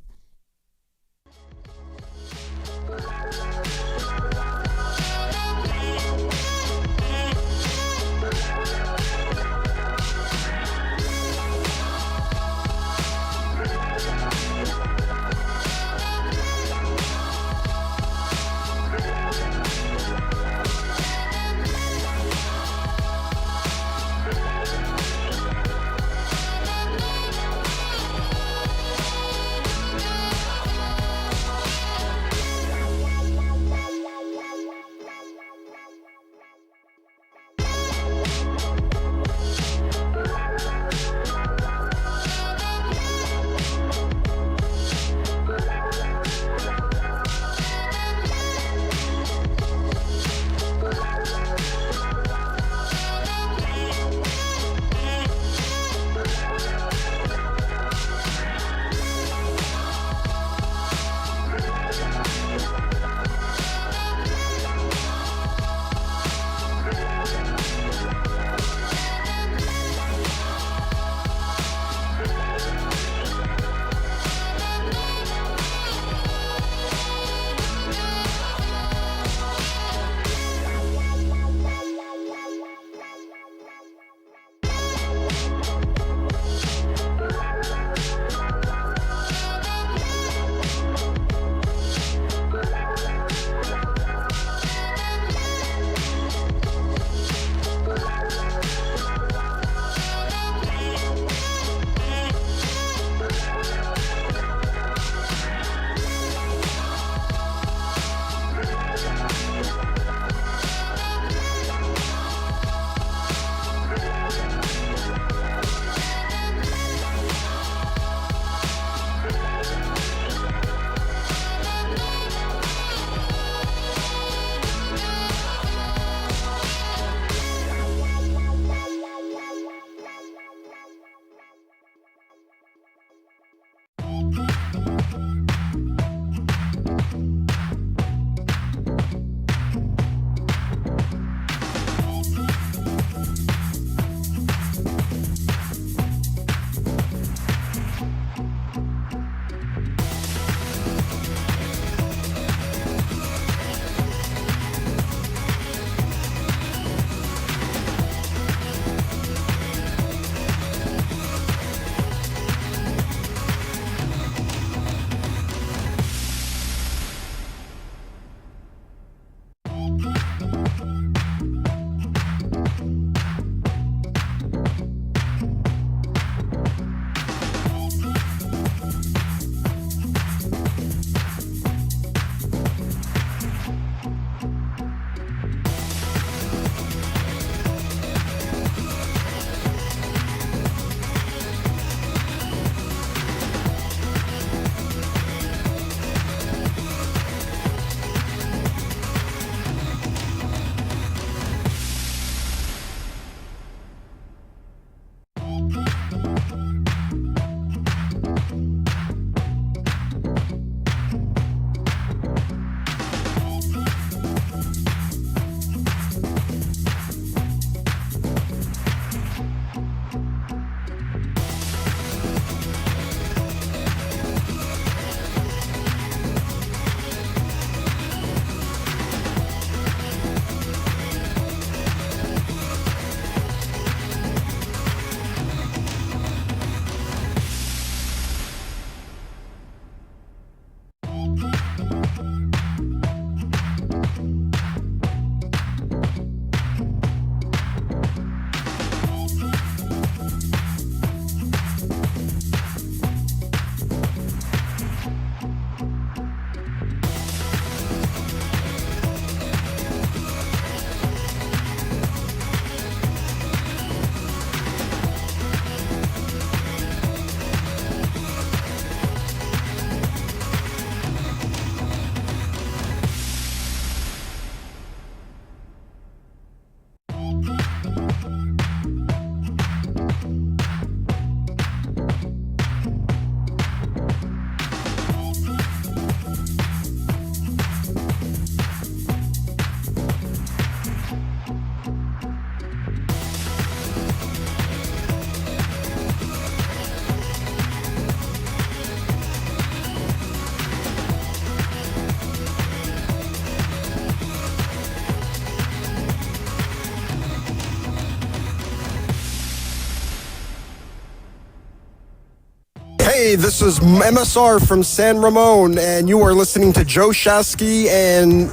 This is MSR from San Ramon, and you are listening to Joe Shasky and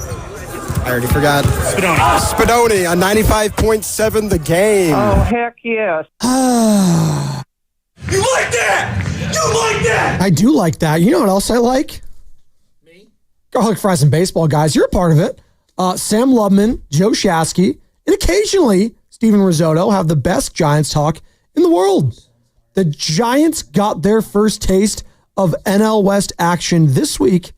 I already forgot. Spadoni on 95.7 The Game. Oh, heck yes. You like that? You like that? I do like that. You know what else I like? Me? Garlic fries and baseball, guys. You're a part of it. Sam Lubman, Joe Shasky, and occasionally Steven Risotto have the best Giants talk in the world. The Giants got their first taste of NL West action this week,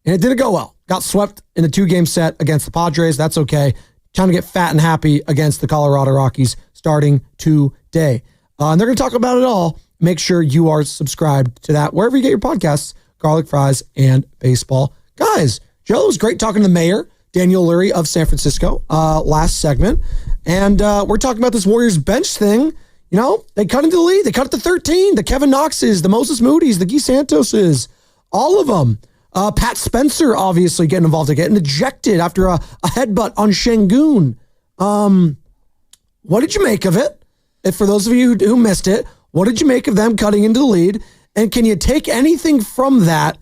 and it didn't go well. Got swept in a 2-game set against the Padres. That's okay. Trying to get fat and happy against the Colorado Rockies starting today. And they're going to talk about it all. Make sure you are subscribed to that wherever you get your podcasts, Garlic Fries and Baseball. Guys, Joe, it was great talking to the mayor, Daniel Lurie of San Francisco, last segment. And we're talking about this Warriors bench thing. You know, they cut into the lead. They cut it to 13. The Kevin Knoxes, the Moses Moody's, the Guy Santoses, all of them. Pat Spencer obviously getting involved, getting ejected after a headbutt on Şengün. What did you make of it? If for those of you who missed it, what did you make of them cutting into the lead? And can you take anything from that?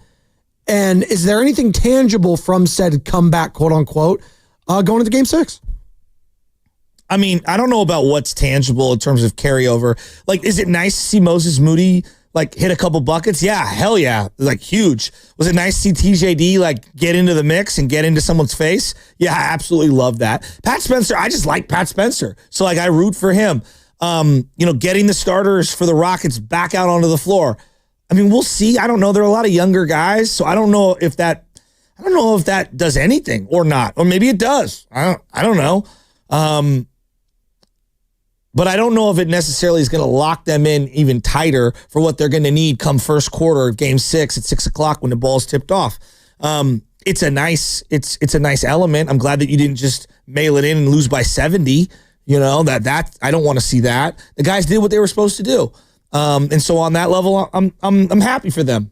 And is there anything tangible from said comeback, quote unquote, going into Game 6? I mean, I don't know about what's tangible in terms of carryover. Like, is it nice to see Moses Moody like hit a couple buckets? Yeah, hell yeah. Like huge. Was it nice to see TJD like get into the mix and get into someone's face? Yeah, I absolutely love that. Pat Spencer, I just like Pat Spencer. So like I root for him. Getting the starters for the Rockets back out onto the floor. I mean, we'll see. I don't know. There are a lot of younger guys, so I don't know if that does anything or not. Or maybe it does. I don't know. But I don't know if it necessarily is going to lock them in even tighter for what they're going to need come first quarter of Game 6 at 6:00 when the ball's tipped off. It's a nice element. I'm glad that you didn't just mail it in and lose by 70. You know, that I don't want to see that. The guys did what they were supposed to do. And so on that level, I'm happy for them.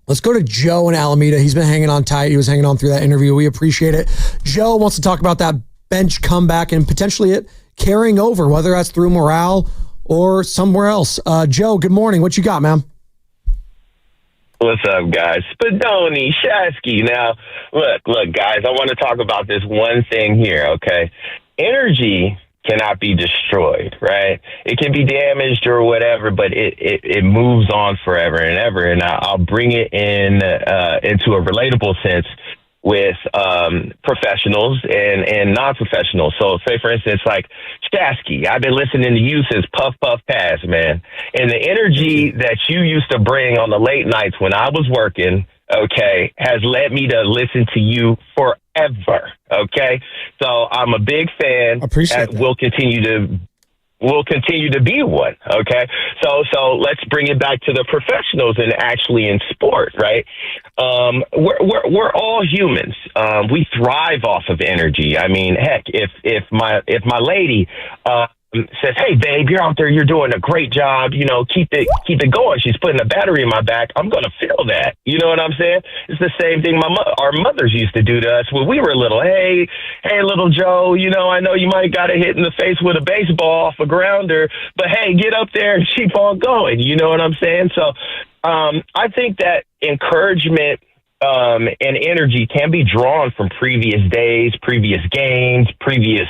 Let's go to Joe in Alameda. He's been hanging on tight. He was hanging on through that interview. We appreciate it. Joe wants to talk about that bench comeback and potentially it carrying over, whether that's through morale or somewhere else. Joe, good morning. What you got, man? What's up, guys? Spadoni, Shasky. Now, look, guys, I want to talk about this one thing here, okay? Energy cannot be destroyed, right? It can be damaged or whatever, but it moves on forever and ever. And I'll bring it into a relatable sense with professionals and non-professionals. So say, for instance, like Shasky, I've been listening to you since Puff Puff Pass, man. And the energy that you used to bring on the late nights when I was working, okay, has led me to listen to you forever, okay? So I'm a big fan. Appreciate that. We'll continue to be one, okay? So let's bring it back to the professionals and actually in sport, right? We're all humans. We thrive off of energy. I mean, heck, if my lady says, "Hey, babe, you're out there, you're doing a great job. You know, keep it going." She's putting a battery in my back. I'm gonna feel that. You know what I'm saying? It's the same thing our mothers used to do to us when we were little. Hey, little Joe. You know, I know you might got hit in the face with a baseball off a grounder, but hey, get up there and keep on going. You know what I'm saying? So, I think that encouragement and energy can be drawn from previous days, previous games, previous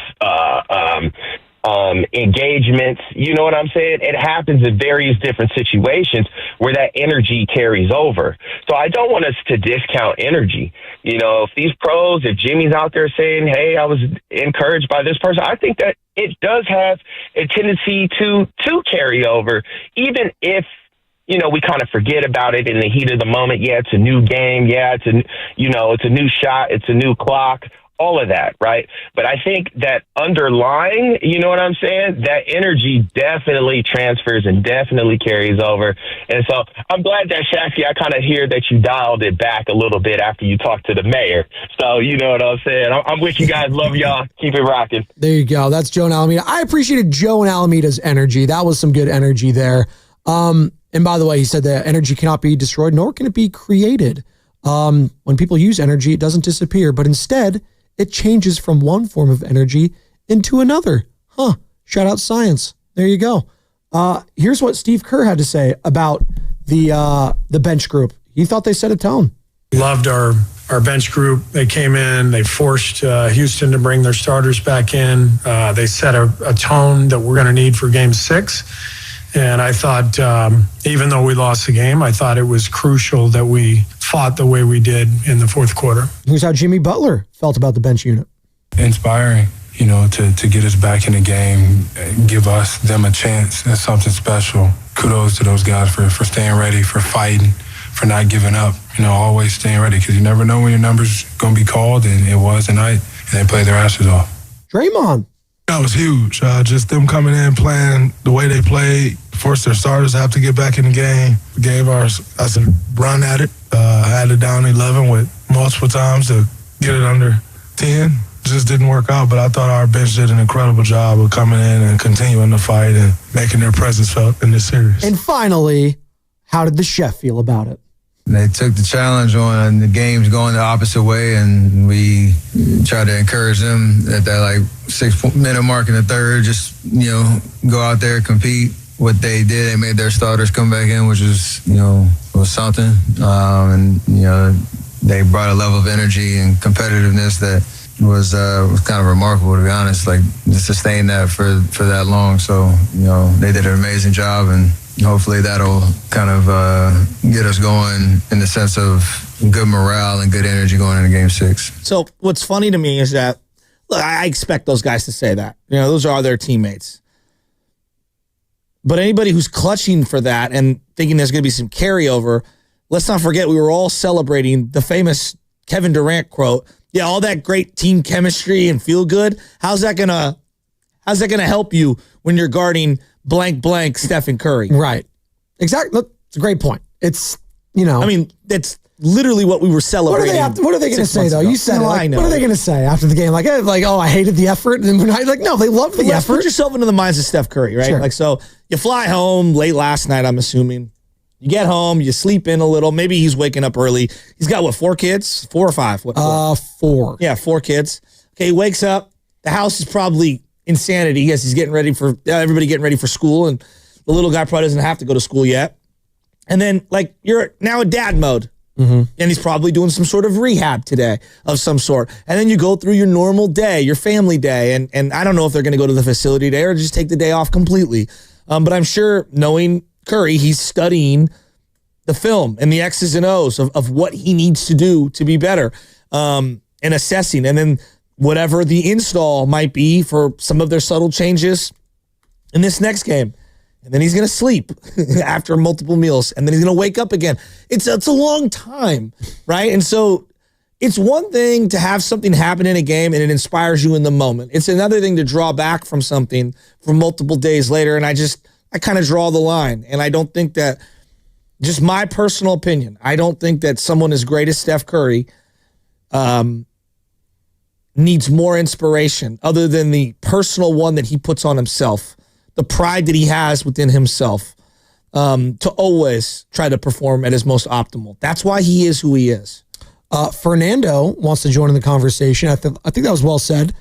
engagements. You know what I'm saying? It happens in various different situations where that energy carries over. So I don't want us to discount energy. You know, if Jimmy's out there saying, "Hey, I was encouraged by this person," I think that it does have a tendency to carry over, even if, you know, we kind of forget about it in the heat of the moment. Yeah, it's a new game. Yeah, it's a new shot. It's a new clock. All of that, right? But I think that underlying, you know what I'm saying, that energy definitely transfers and definitely carries over. And so I'm glad that, Shasky, I kind of hear that you dialed it back a little bit after you talked to the mayor. So you know what I'm saying. I'm with you guys. Love y'all. Keep it rocking. There you go. That's Joe in Alameda. I appreciated Joe in Alameda's energy. That was some good energy there. And by the way, he said that energy cannot be destroyed, nor can it be created. When people use energy, it doesn't disappear, but instead it changes from one form of energy into another. Shout out science. There you go. Here's what Steve Kerr had to say about the bench group. He thought they set a tone. Loved our bench group. They came in, they forced Houston to bring their starters back in. They set a tone that we're going to need for game 6. And I thought, even though we lost the game, I thought it was crucial that we fought the way we did in the fourth quarter. Here's how Jimmy Butler felt about the bench unit. Inspiring, to get us back in the game, give them a chance. That's something special. Kudos to those guys for staying ready, for fighting, for not giving up. Always staying ready, because you never know when your number's going to be called, and it was tonight, and they played their asses off. Draymond. That was huge. Just them coming in, playing the way they played, forced their starters to have to get back in the game. Gave us a run at it. Had it down 11 with multiple times to get it under 10. Just didn't work out, but I thought our bench did an incredible job of coming in and continuing the fight and making their presence felt in this series. And finally, how did the chef feel about it? They took the challenge on the games going the opposite way, and we tried to encourage them at that 6-minute mark in the third, just, go out there, compete. What they did, they made their starters come back in, which was, was something. And, they brought a level of energy and competitiveness that was kind of remarkable, to be honest, to sustain that for that long. So, they did an amazing job, and hopefully that'll kind of get us going in the sense of good morale and good energy going into game 6. So what's funny to me is that, look, I expect those guys to say that. Those are their teammates. But anybody who's clutching for that and thinking there's going to be some carryover, let's not forget we were all celebrating the famous Kevin Durant quote. Yeah, all that great team chemistry and feel good. How's that gonna help you when you're guarding blank blank Stephen Curry? Right. Exactly. It's a great point. It's, I mean, that's literally what we were celebrating. What are they going to say, though? You said it. What are they going to say after the game? Oh, I hated the effort. And no, they loved the effort. Put yourself into the minds of Steph Curry, right? Sure. So you fly home late last night, I'm assuming. You get home, you sleep in a little. Maybe he's waking up early. He's got, 4 kids? 4 or 5? What, 4. Yeah, 4 kids. Okay, he wakes up. The house is probably insanity. Yes, he's getting ready for, everybody getting ready for school, and the little guy probably doesn't have to go to school yet. And then, you're now in dad mode. Mm-hmm. And he's probably doing some sort of rehab today of some sort. And then you go through your normal day, your family day. And I don't know if they're going to go to the facility today or just take the day off completely. But I'm sure, knowing Curry, he's studying the film and the X's and O's of what he needs to do to be better, and assessing. And then whatever the install might be for some of their subtle changes in this next game. And then he's going to sleep after multiple meals. And then he's going to wake up again. It's a long time, right? And so it's one thing to have something happen in a game and it inspires you in the moment. It's another thing to draw back from something for multiple days later. And I kind of draw the line. And I don't think that, just my personal opinion, I don't think that someone as great as Steph Curry needs more inspiration other than the personal one that he puts on himself. The pride that he has within himself, to always try to perform at his most optimal. That's why he is who he is. Fernando wants to join in the conversation. I think that was well said.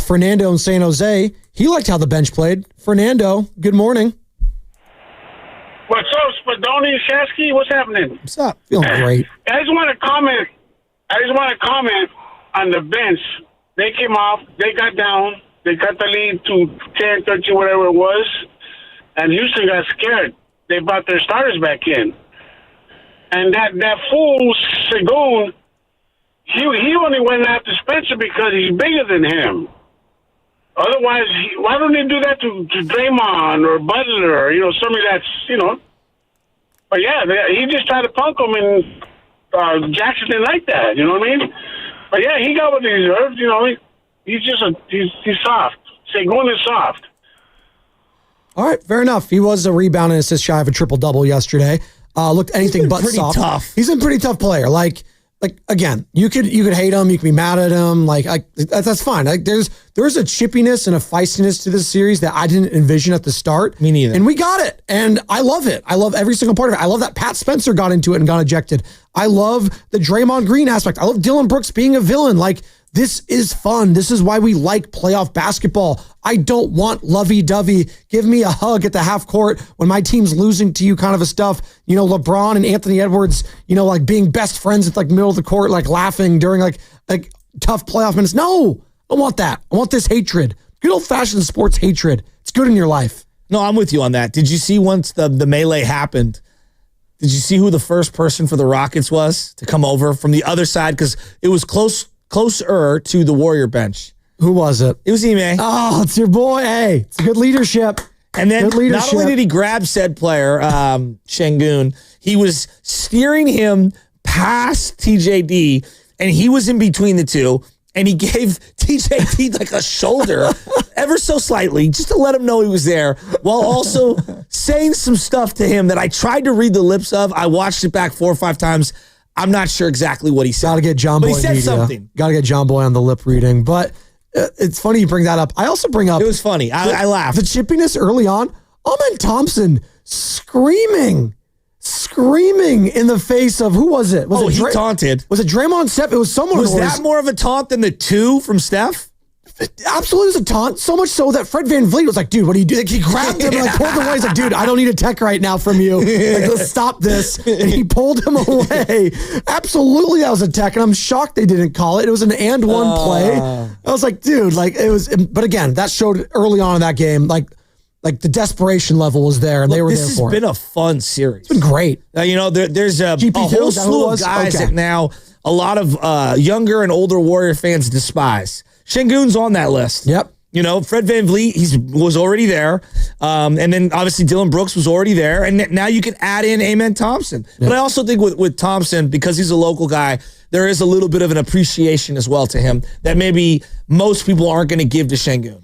Fernando in San Jose, he liked how the bench played. Fernando, good morning. What's up, Spadoni, Shasky? What's happening? What's up? Feeling great. I just want to comment on the bench. They came off. They got down. They cut the lead to 10, 13, whatever it was, and Houston got scared. They brought their starters back in. And that fool, Sengun, he only went after Spencer because he's bigger than him. Otherwise, why don't they do that to Draymond or Butler or, somebody that's, But, yeah, he just tried to punk him, and Jackson didn't like that, you know what I mean? But, yeah, he got what he deserved, He's just he's soft. Sengun is soft. All right, fair enough. He was a rebound and assist shy of a triple-double yesterday. Looked anything but soft. Tough. He's a pretty tough player. Again, you could hate him, you can be mad at him. That's fine. There's a chippiness and a feistiness to this series that I didn't envision at the start. Me neither. And we got it. And I love it. I love every single part of it. I love that Pat Spencer got into it and got ejected. I love the Draymond Green aspect. I love Dylan Brooks being a villain. This is fun. This is why we like playoff basketball. I don't want lovey-dovey. Give me a hug at the half court when my team's losing to you kind of a stuff. LeBron and Anthony Edwards, like being best friends at like middle of the court, like laughing during like tough playoff minutes. No, I don't want that. I want this hatred. Good old-fashioned sports hatred. It's good in your life. No, I'm with you on that. Did you see once the melee happened, did you see who the first person for the Rockets was to come over from the other side? Because it was closer to the Warrior bench. Who was it? It was Ime. Oh, it's your boy. Hey, it's good leadership. And then not only did he grab said player, Şengün, he was steering him past TJD, and he was in between the two, and he gave TJD like a shoulder ever so slightly just to let him know he was there, while also saying some stuff to him that I tried to read the lips of. I watched it back 4 or 5 times. I'm not sure exactly what he said. Got to get John Boy. But he said something. Got to get John Boy on the lip reading. But it's funny you bring that up. I also bring up. It was funny. I laughed. The chippiness early on. Amen Thompson screaming in the face of, who was it? He taunted. Was it Draymond, Steph? It was someone. Was that more of a taunt than the 2 from Steph? Absolutely, it was a taunt. So much so that Fred VanVleet was like, dude, what do you do? Like, he grabbed him and pulled him away. He's like, dude, I don't need a tech right now from you. Like, let's stop this. And he pulled him away. Absolutely, that was a tech. And I'm shocked they didn't call it. It was an and one play. I was like, dude, like it was. But again, that showed early on in that game, like the desperation level was there, and they were there for it. This has been a fun series. It's been great. There's a whole slew of guys that now a lot of younger and older Warrior fans despise. Şengün's on that list. Yep. Fred VanVleet, was already there. And then obviously Dylan Brooks was already there. And now you can add in Amen Thompson. Yep. But I also think with Thompson, because he's a local guy, there is a little bit of an appreciation as well to him that maybe most people aren't going to give to Şengün.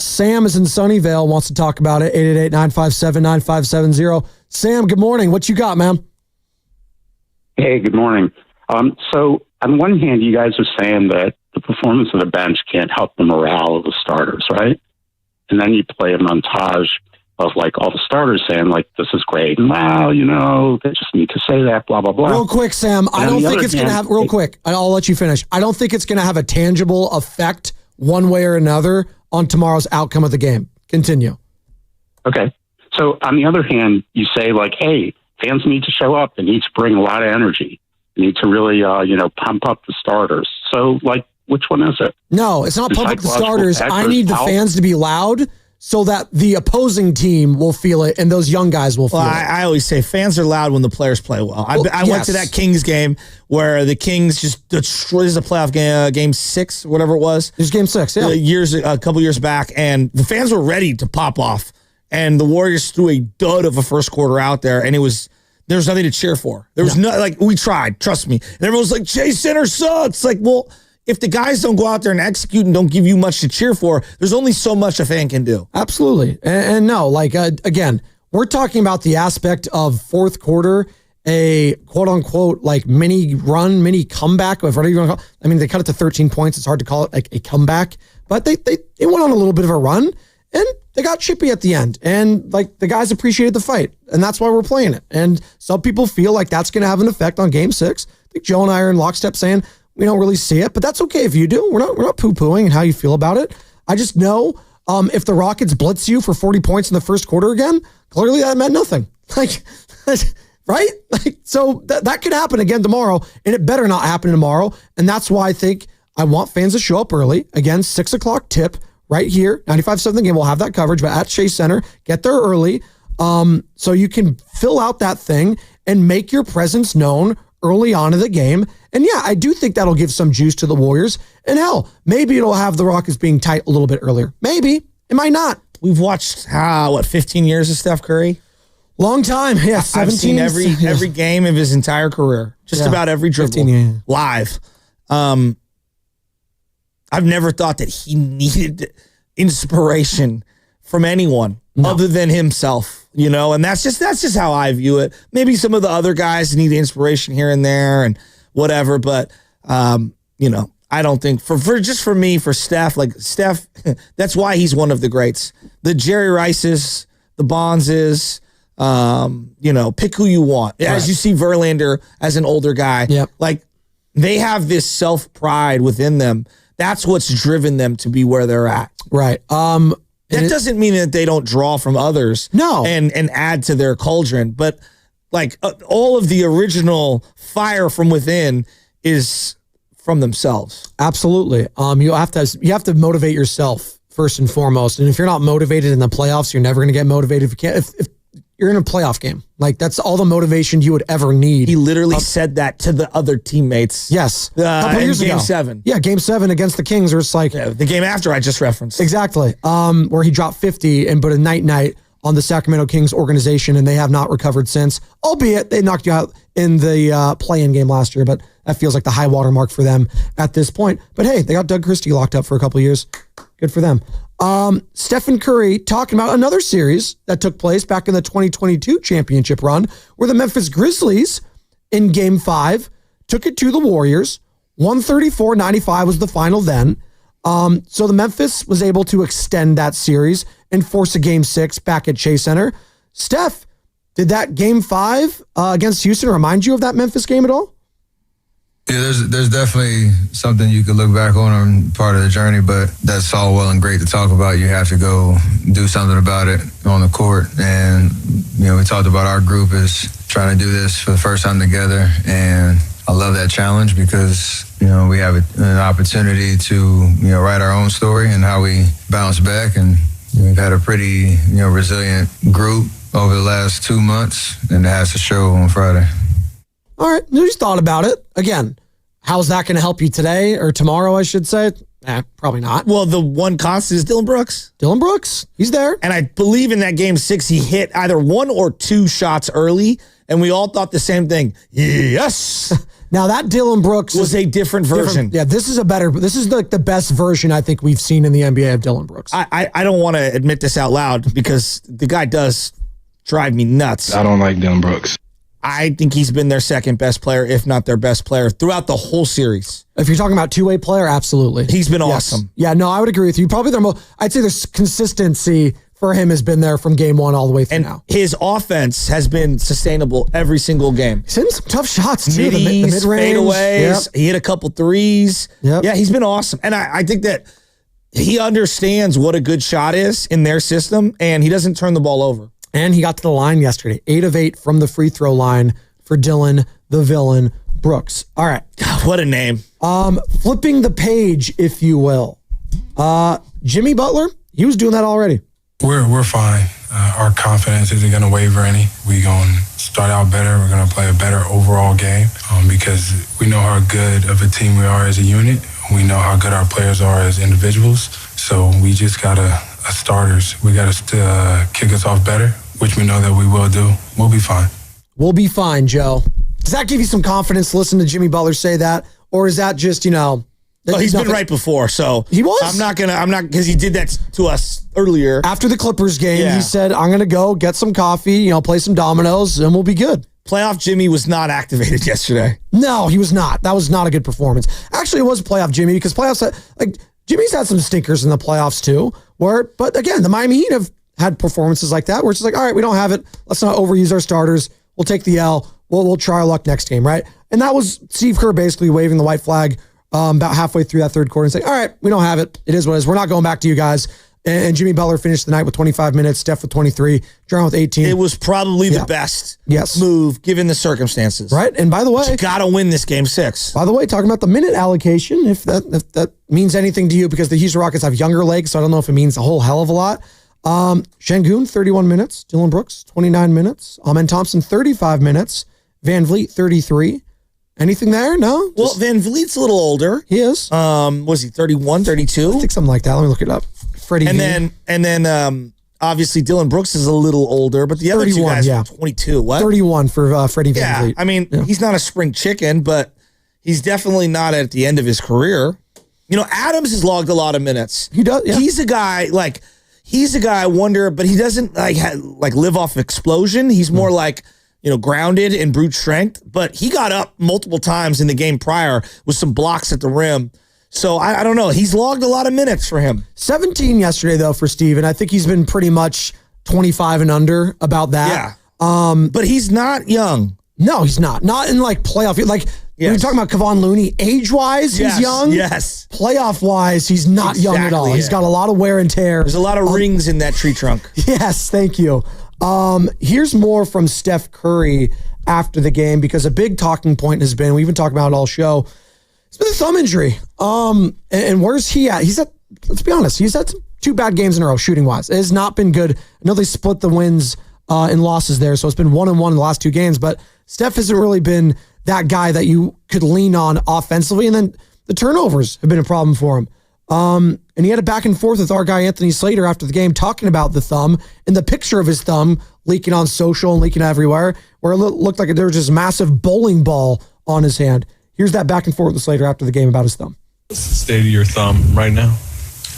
Sam is in Sunnyvale, wants to talk about it. 888-957-9570. Sam, good morning. What you got, man? Hey, good morning. So on one hand, you guys are saying that the performance of the bench can't help the morale of the starters, right? And then you play a montage of like all the starters saying like, this is great. And wow, they just need to say that, blah, blah, blah. Real quick, Sam, I don't think it's going to have, real quick, I'll let you finish. I don't think it's going to have a tangible effect one way or another on tomorrow's outcome of the game. Continue. Okay. So on the other hand, you say like, hey, fans need to show up. They need to bring a lot of energy. They need to really, pump up the starters. So like, which one is it? No, it's not pump up the starters. I need the fans to be loud so that the opposing team will feel it and those young guys will feel it. I always say fans are loud when the players play well. I went to that Kings game where the Kings just destroys the playoff game 6, whatever it was. It was game 6, yeah. A couple years back, and the fans were ready to pop off. And the Warriors threw a dud of a first quarter out there, and there was nothing to cheer for. There was we tried, trust me. And everyone was like, Jay Center sucks. Like, well, if the guys don't go out there and execute and don't give you much to cheer for, there's only so much a fan can do. Absolutely. And no, again, we're talking about the aspect of fourth quarter, a quote unquote, like mini run, mini comeback, whatever you want to call it. I mean, they cut it to 13 points. It's hard to call it like a comeback, but they went on a little bit of a run and they got chippy at the end. And like the guys appreciated the fight, and that's why we're playing it. And some people feel like that's going to have an effect on game 6. I think Joe and I are in lockstep saying, we don't really see it, but that's okay if you do. We're not poo-pooing and how you feel about it. I just know if the Rockets blitz you for 40 points in the first quarter again, clearly that meant nothing. Like, right? Like, so that could happen again tomorrow, and it better not happen tomorrow. And that's why I think I want fans to show up early. Again, 6 o'clock tip right here, 95.7 The Game. We'll have that coverage, but at Chase Center, get there early so you can fill out that thing and make your presence known early on in the game. And yeah, I do think that'll give some juice to the Warriors. And hell, maybe it'll have the Rockets being tight a little bit earlier. Maybe. It might not. We've watched, 15 years of Steph Curry? Long time. Yeah, 17. I've seen every game of his entire career. Just about every dribble. 15, live. I've never thought that he needed inspiration from anyone other than himself. And that's just how I view it. Maybe some of the other guys need inspiration here and there and whatever, but I don't think for me, for Steph, that's why he's one of the greats. The Jerry Rices, the Bonses, pick who you want. As you see Verlander as an older guy, they have this self-pride within them. That's what's driven them to be where they're at. Right. That doesn't mean that they don't draw from others. No. And add to their cauldron. But like all of the original fire from within is from themselves. Absolutely. You have to motivate yourself first and foremost. And if you're not motivated in the playoffs, you're never going to get motivated. If you can't, if you're in a playoff game, like that's all the motivation you would ever need. He literally said that to the other teammates. Yes. A couple years ago. Game 7. Yeah, game 7 against the Kings, where it's like the game after I just referenced. Exactly. Where he dropped 50 and put a night on the Sacramento Kings organization, and they have not recovered since. Albeit they knocked you out in the play-in game last year, but that feels like the high water mark for them at this point. But hey, they got Doug Christie locked up for a couple of years. Good for them. Stephen Curry talking about another series that took place back in the 2022 championship run, where the Memphis Grizzlies in Game 5 took it to the Warriors. 134-95 was the final then. So the Memphis was able to extend that series and force a Game 6 back at Chase Center. Steph, did that Game 5 against Houston remind you of that Memphis game at all? Yeah, there's definitely something you could look back on part of the journey, but that's all well and great to talk about. You have to go do something about it on the court. And, we talked about our group is trying to do this for the first time together. And I love that challenge because, we have an opportunity to, write our own story and how we bounce back. And we've had a pretty, resilient group over the last 2 months, and it has to show on Friday. All right, you just thought about it. Again, how's that going to help you today or tomorrow, I should say? Probably not. Well, the one constant is Dylan Brooks. Dylan Brooks, he's there. And I believe in that Game 6, he hit either 1 or 2 shots early, and we all thought the same thing. Yes! Now, that Dylan Brooks was a different version. Yeah, this is like the best version I think we've seen in the NBA of Dylan Brooks. I don't want to admit this out loud because the guy does drive me nuts. I don't like Dylan Brooks. I think he's been their second best player, if not their best player, throughout the whole series. If you're talking about two-way player, absolutely. He's been awesome. Yeah, no, I would agree with you. Probably I'd say there's consistency for him has been there from game 1 all the way through now. His offense has been sustainable every single game. He's hitting some tough shots, too. Middies, the mid-range. fadeaways. Yep. He hit a couple threes. Yep. Yeah, he's been awesome. And I think that he understands what a good shot is in their system, and he doesn't turn the ball over. And he got to the line yesterday. 8 of 8 from the free throw line for Dylan, the villain, Brooks. All right. God, what a name. Flipping the page, if you will. Jimmy Butler, he was doing that already. We're fine. Our confidence isn't going to waver any. We're going to start out better. We're going to play a better overall game because we know how good of a team we are as a unit. We know how good our players are as individuals. So we just got to, as starters, we got to kick us off better, which we know that we will do. We'll be fine. We'll be fine, Joe. Does that give you some confidence to listen to Jimmy Butler say that? Or is that just, Well, he's been right before, so he was. I'm not because he did that to us earlier. After the Clippers game, he said, I'm going to go get some coffee, play some dominoes, and we'll be good. Playoff Jimmy was not activated yesterday. No, he was not. That was not a good performance. Actually, it was playoff Jimmy because Jimmy's had some stinkers in the playoffs too. But again, the Miami Heat have had performances like that where it's just like, all right, we don't have it. Let's not overuse our starters. We'll take the L. We'll try our luck next game, right? And that was Steve Kerr basically waving the white flag about halfway through that third quarter and saying, all right, we don't have it. It is what it is. We're not going back to you guys. And Jimmy Butler finished the night with 25 minutes, Steph with 23, Draymond with 18. It was probably the best move given the circumstances. Right? And by the way, you got to win this Game 6. By the way, talking about the minute allocation, if that means anything to you, because the Houston Rockets have younger legs, so I don't know if it means a whole hell of a lot. Şengün, 31 minutes. Dylan Brooks, 29 minutes. Amen Thompson, 35 minutes. Van Vliet, 33. Anything there? No? Well, Van Vliet's a little older. He is. Was he 31, 32? I think something like that. Let me look it up. Freddie and then obviously Dylan Brooks is a little older, but the other two guys are 22. What? 31 for Freddie Van Vliet. I mean, he's not a spring chicken, but he's definitely not at the end of his career. Adams has logged a lot of minutes. He does. Yeah. He's a guy I wonder, but he doesn't live off explosion. He's more grounded in brute strength, but he got up multiple times in the game prior with some blocks at the rim. So I don't know. He's logged a lot of minutes for him. 17 yesterday, though, for Steve, and I think he's been pretty much 25 and under about that. Yeah. But he's not young. No, he's not. Not in like playoff. Like we're talking about Kevon Looney. Age-wise, he's young. Yes. Playoff-wise, he's not young at all. He's got a lot of wear and tear. There's a lot of rings in that tree trunk. Yes, thank you. Here's more from Steph Curry after the game, because a big talking point has been, we've been talking about it all show, it's been a thumb injury. And where's he at? Let's be honest, he's had 2 bad games in a row shooting-wise. It has not been good. I know they split the wins and losses there, so it's been 1-1 in the last 2 games, but Steph hasn't really been that guy that you could lean on offensively, and then the turnovers have been a problem for him. And he had a back and forth with our guy Anthony Slater after the game talking about the thumb and the picture of his thumb leaking on social and leaking everywhere, where it looked like there was this massive bowling ball on his hand. Here's that back and forth with Slater after the game about his thumb. What's the state of your thumb right now?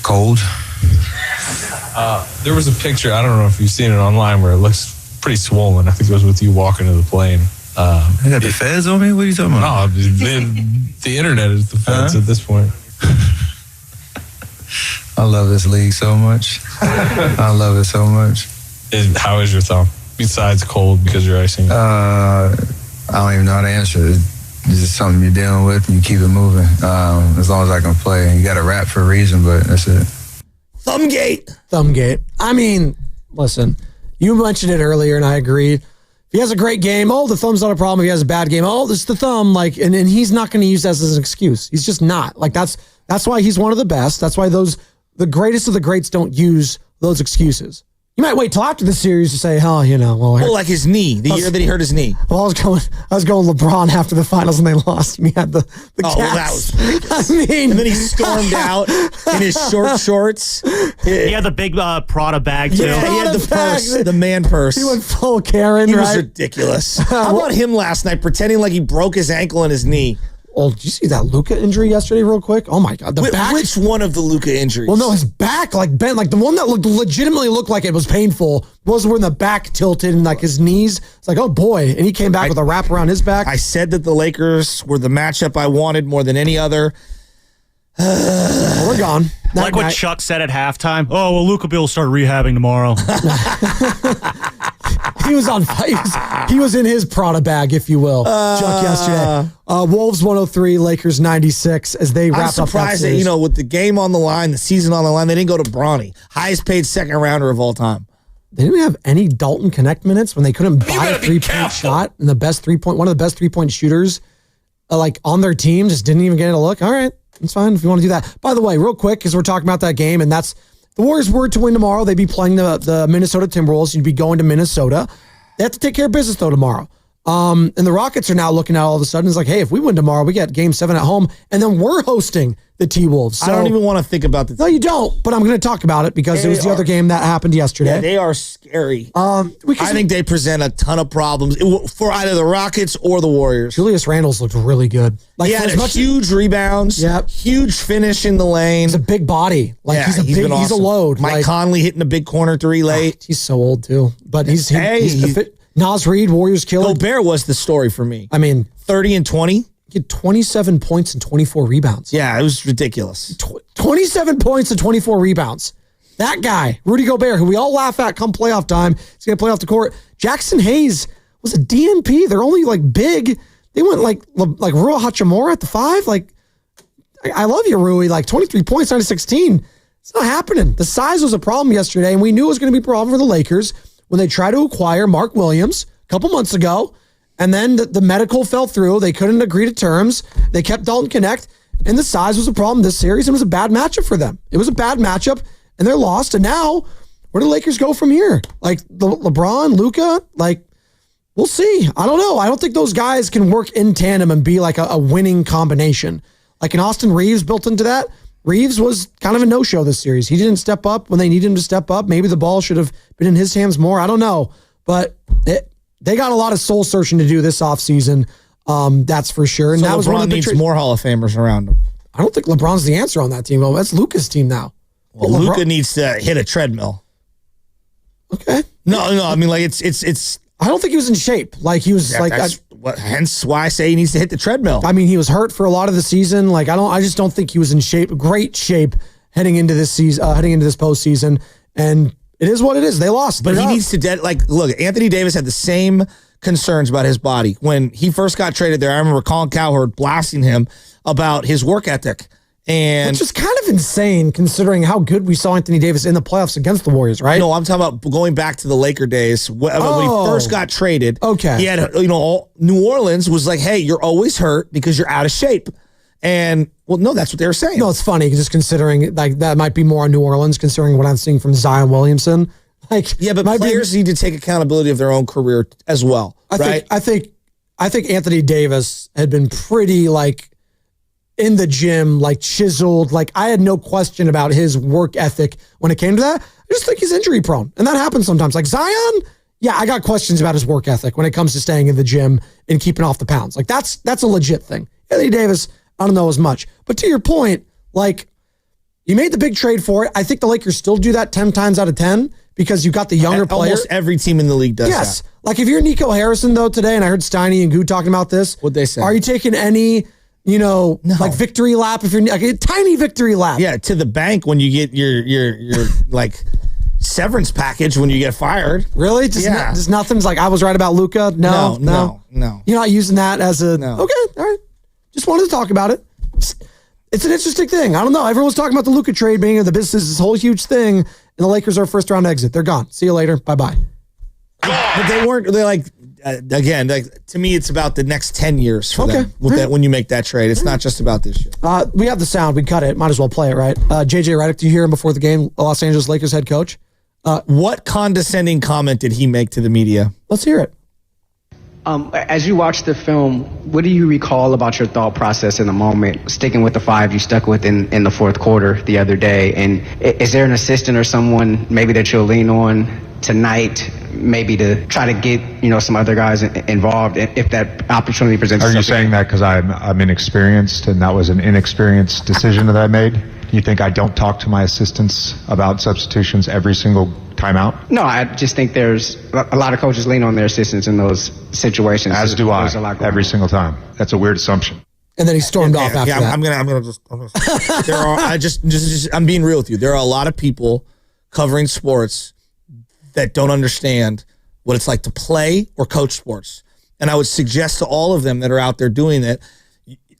Cold. There was a picture, I don't know if you've seen it online, where it looks pretty swollen. I think it was with you walking to the plane. I got the feds on me? What are you talking about? No, the internet is the feds at this point. I love this league so much. I love it so much. How is your thumb? Besides cold because you're icing? I don't even know how to answer it. It's just something you're dealing with and you keep it moving. As long as I can play. You got to rap for a reason, but that's it. Thumbgate. I mean, listen, you mentioned it earlier and I agree. If he has a great game, the thumb's not a problem. If he has a bad game, it's the thumb. Like, and he's not going to use that as an excuse. He's just not. Like, that's why he's one of the best. That's why the greatest of the greats don't use those excuses. You might wait till after the series to say, like his knee, the year that he hurt his knee. Well, I was going LeBron after the finals and they lost. And he had the well, that was ridiculous. I mean, and then he stormed out in his short shorts. He had the big Prada bag too. Yeah, he had the purse, the man purse. He went full Karen. He was ridiculous. How about him last night pretending like he broke his ankle and his knee? Oh, did you see that Luka injury yesterday real quick? Oh, my God. The back? Which one of the Luka injuries? Well, no, his back, bent. Like, the one that legitimately looked like it was painful was when the back tilted and, his knees. It's like, oh, boy. And he came back with a wrap around his back. I said that the Lakers were the matchup I wanted more than any other. We're gone. Like what Chuck said at halftime. Oh, well, Luka will start rehabbing tomorrow. He was on fire. He was in his Prada bag, if you will, Chuck, yesterday. Wolves 103, Lakers 96 as they wrap up that series. I'm surprised that, with the game on the line, the season on the line, they didn't go to Bronny, highest paid second rounder of all time. They didn't have any Dalton Connect minutes when they couldn't buy a 3-point shot, and one of the best 3-point shooters on their team just didn't even get a look. All right, it's fine if you want to do that. By the way, real quick, because we're talking about that game, and that's the Warriors were to win tomorrow. They'd be playing the Minnesota Timberwolves. You'd be going to Minnesota. They have to take care of business, though, tomorrow. And the Rockets are now looking at all of a sudden. It's like, hey, if we win tomorrow, we get Game 7 at home, and then we're hosting the T-Wolves. So, I don't even want to think about this. No, you don't, but I'm going to talk about it because it was the other game that happened yesterday. Yeah, they are scary. I think they present a ton of problems for either the Rockets or the Warriors. Julius Randle's looked really good. He had huge rebounds, huge finish in the lane. He's a big body. He's awesome. He's a load. Mike Conley hitting a big corner 3 late. He's so old, too. But he's fit. Nas Reed, Warriors killer. Gobert was the story for me. I mean, 30 and 20. He had 27 points and 24 rebounds. Yeah, it was ridiculous. 27 points and 24 rebounds. That guy, Rudy Gobert, who we all laugh at come playoff time, he's going to play off the court. Jackson Hayes was a DNP. They're only big. They went like Rui Hachimura at the 5. I love you, Rui. 23 points, 9-16. It's not happening. The size was a problem yesterday, and we knew it was going to be a problem for the Lakers when they tried to acquire Mark Williams a couple months ago, and then the medical fell through. They couldn't agree to terms. They kept Dalton Connect, and the size was a problem this series, and it was a bad matchup for them. It was a bad matchup, and they're lost, and now where do the Lakers go from here? LeBron, Luka, we'll see. I don't know. I don't think those guys can work in tandem and be a winning combination. An Austin Reeves built into that. Reeves was kind of a no-show this series. He didn't step up when they needed him to step up. Maybe the ball should have been in his hands more. I don't know. But they got a lot of soul-searching to do this offseason. That's for sure. And so that was one of the needs more Hall of Famers around him. I don't think LeBron's the answer on that team. Well, that's Luka's team now. Well, Luka needs to hit a treadmill. Okay. No. I mean, it's. I don't think he was in shape. He was hence why I say he needs to hit the treadmill. I mean, he was hurt for a lot of the season. I just don't think he was in great shape heading into this season, heading into this postseason. And it is what it is. They lost. But he needs to look, Anthony Davis had the same concerns about his body. When he first got traded there, I remember Colin Cowherd blasting him about his work ethic. And which is kind of insane considering how good we saw Anthony Davis in the playoffs against the Warriors, right? No, I'm talking about going back to the Laker days when he first got traded. Okay. He had, New Orleans was like, hey, you're always hurt because you're out of shape. And, well, no, that's what they were saying. No, it's funny just considering like that might be more on New Orleans considering what I'm seeing from Zion Williamson. Like, yeah, but players need to take accountability of their own career as well, right? I think Anthony Davis had been pretty like in the gym, like chiseled. Like I had no question about his work ethic when it came to that. I just think he's injury prone, and that happens sometimes. Like Zion, yeah, I got questions about his work ethic when it comes to staying in the gym and keeping off the pounds. Like that's a legit thing. Anthony Davis, I don't know as much, but to your point, like you made the big trade for it. I think the Lakers still do that 10 times out of 10 because you got the younger player. Almost every team in the league does yes. that. Like if you're Nico Harrison though today, and I heard Steiny and Goo talking about this, what'd they say? Are you taking any? Like victory lap if you're like a tiny victory lap. Yeah, to the bank when you get your like severance package when you get fired. Really? Just nothing's like I was right about Luka. No. You're not using that as a okay. All right. Just wanted to talk about it. It's an interesting thing. I don't know. Everyone's talking about the Luka trade being the business, this whole huge thing, and the Lakers are first round exit. They're gone. See you later. Bye bye. But they weren't. They're like. Again, like to me, it's about the next 10 years for them with that, when you make that trade. It's not just about this year. We have the sound. We cut it. Might as well play it, right? JJ Redick, do you hear him before the game? Los Angeles Lakers head coach. What condescending comment did he make to the media? Let's hear it. As you watch the film, what do you recall about your thought process in the moment, sticking with the five you stuck with in the fourth quarter the other day? And is there an assistant or someone maybe that you'll lean on tonight, maybe to try to get some other guys involved if that opportunity presents itself? Are you saying that because I'm inexperienced and that was an inexperienced decision that I made? Do you think I don't talk to my assistants about substitutions every single timeout? No, I just think there's a lot of coaches lean on their assistants in those situations. As do I, every single time. That's a weird assumption. And then he stormed off after that. I'm gonna I'm being real with you. There are a lot of people covering sports that don't understand what it's like to play or coach sports. And I would suggest to all of them that are out there doing it,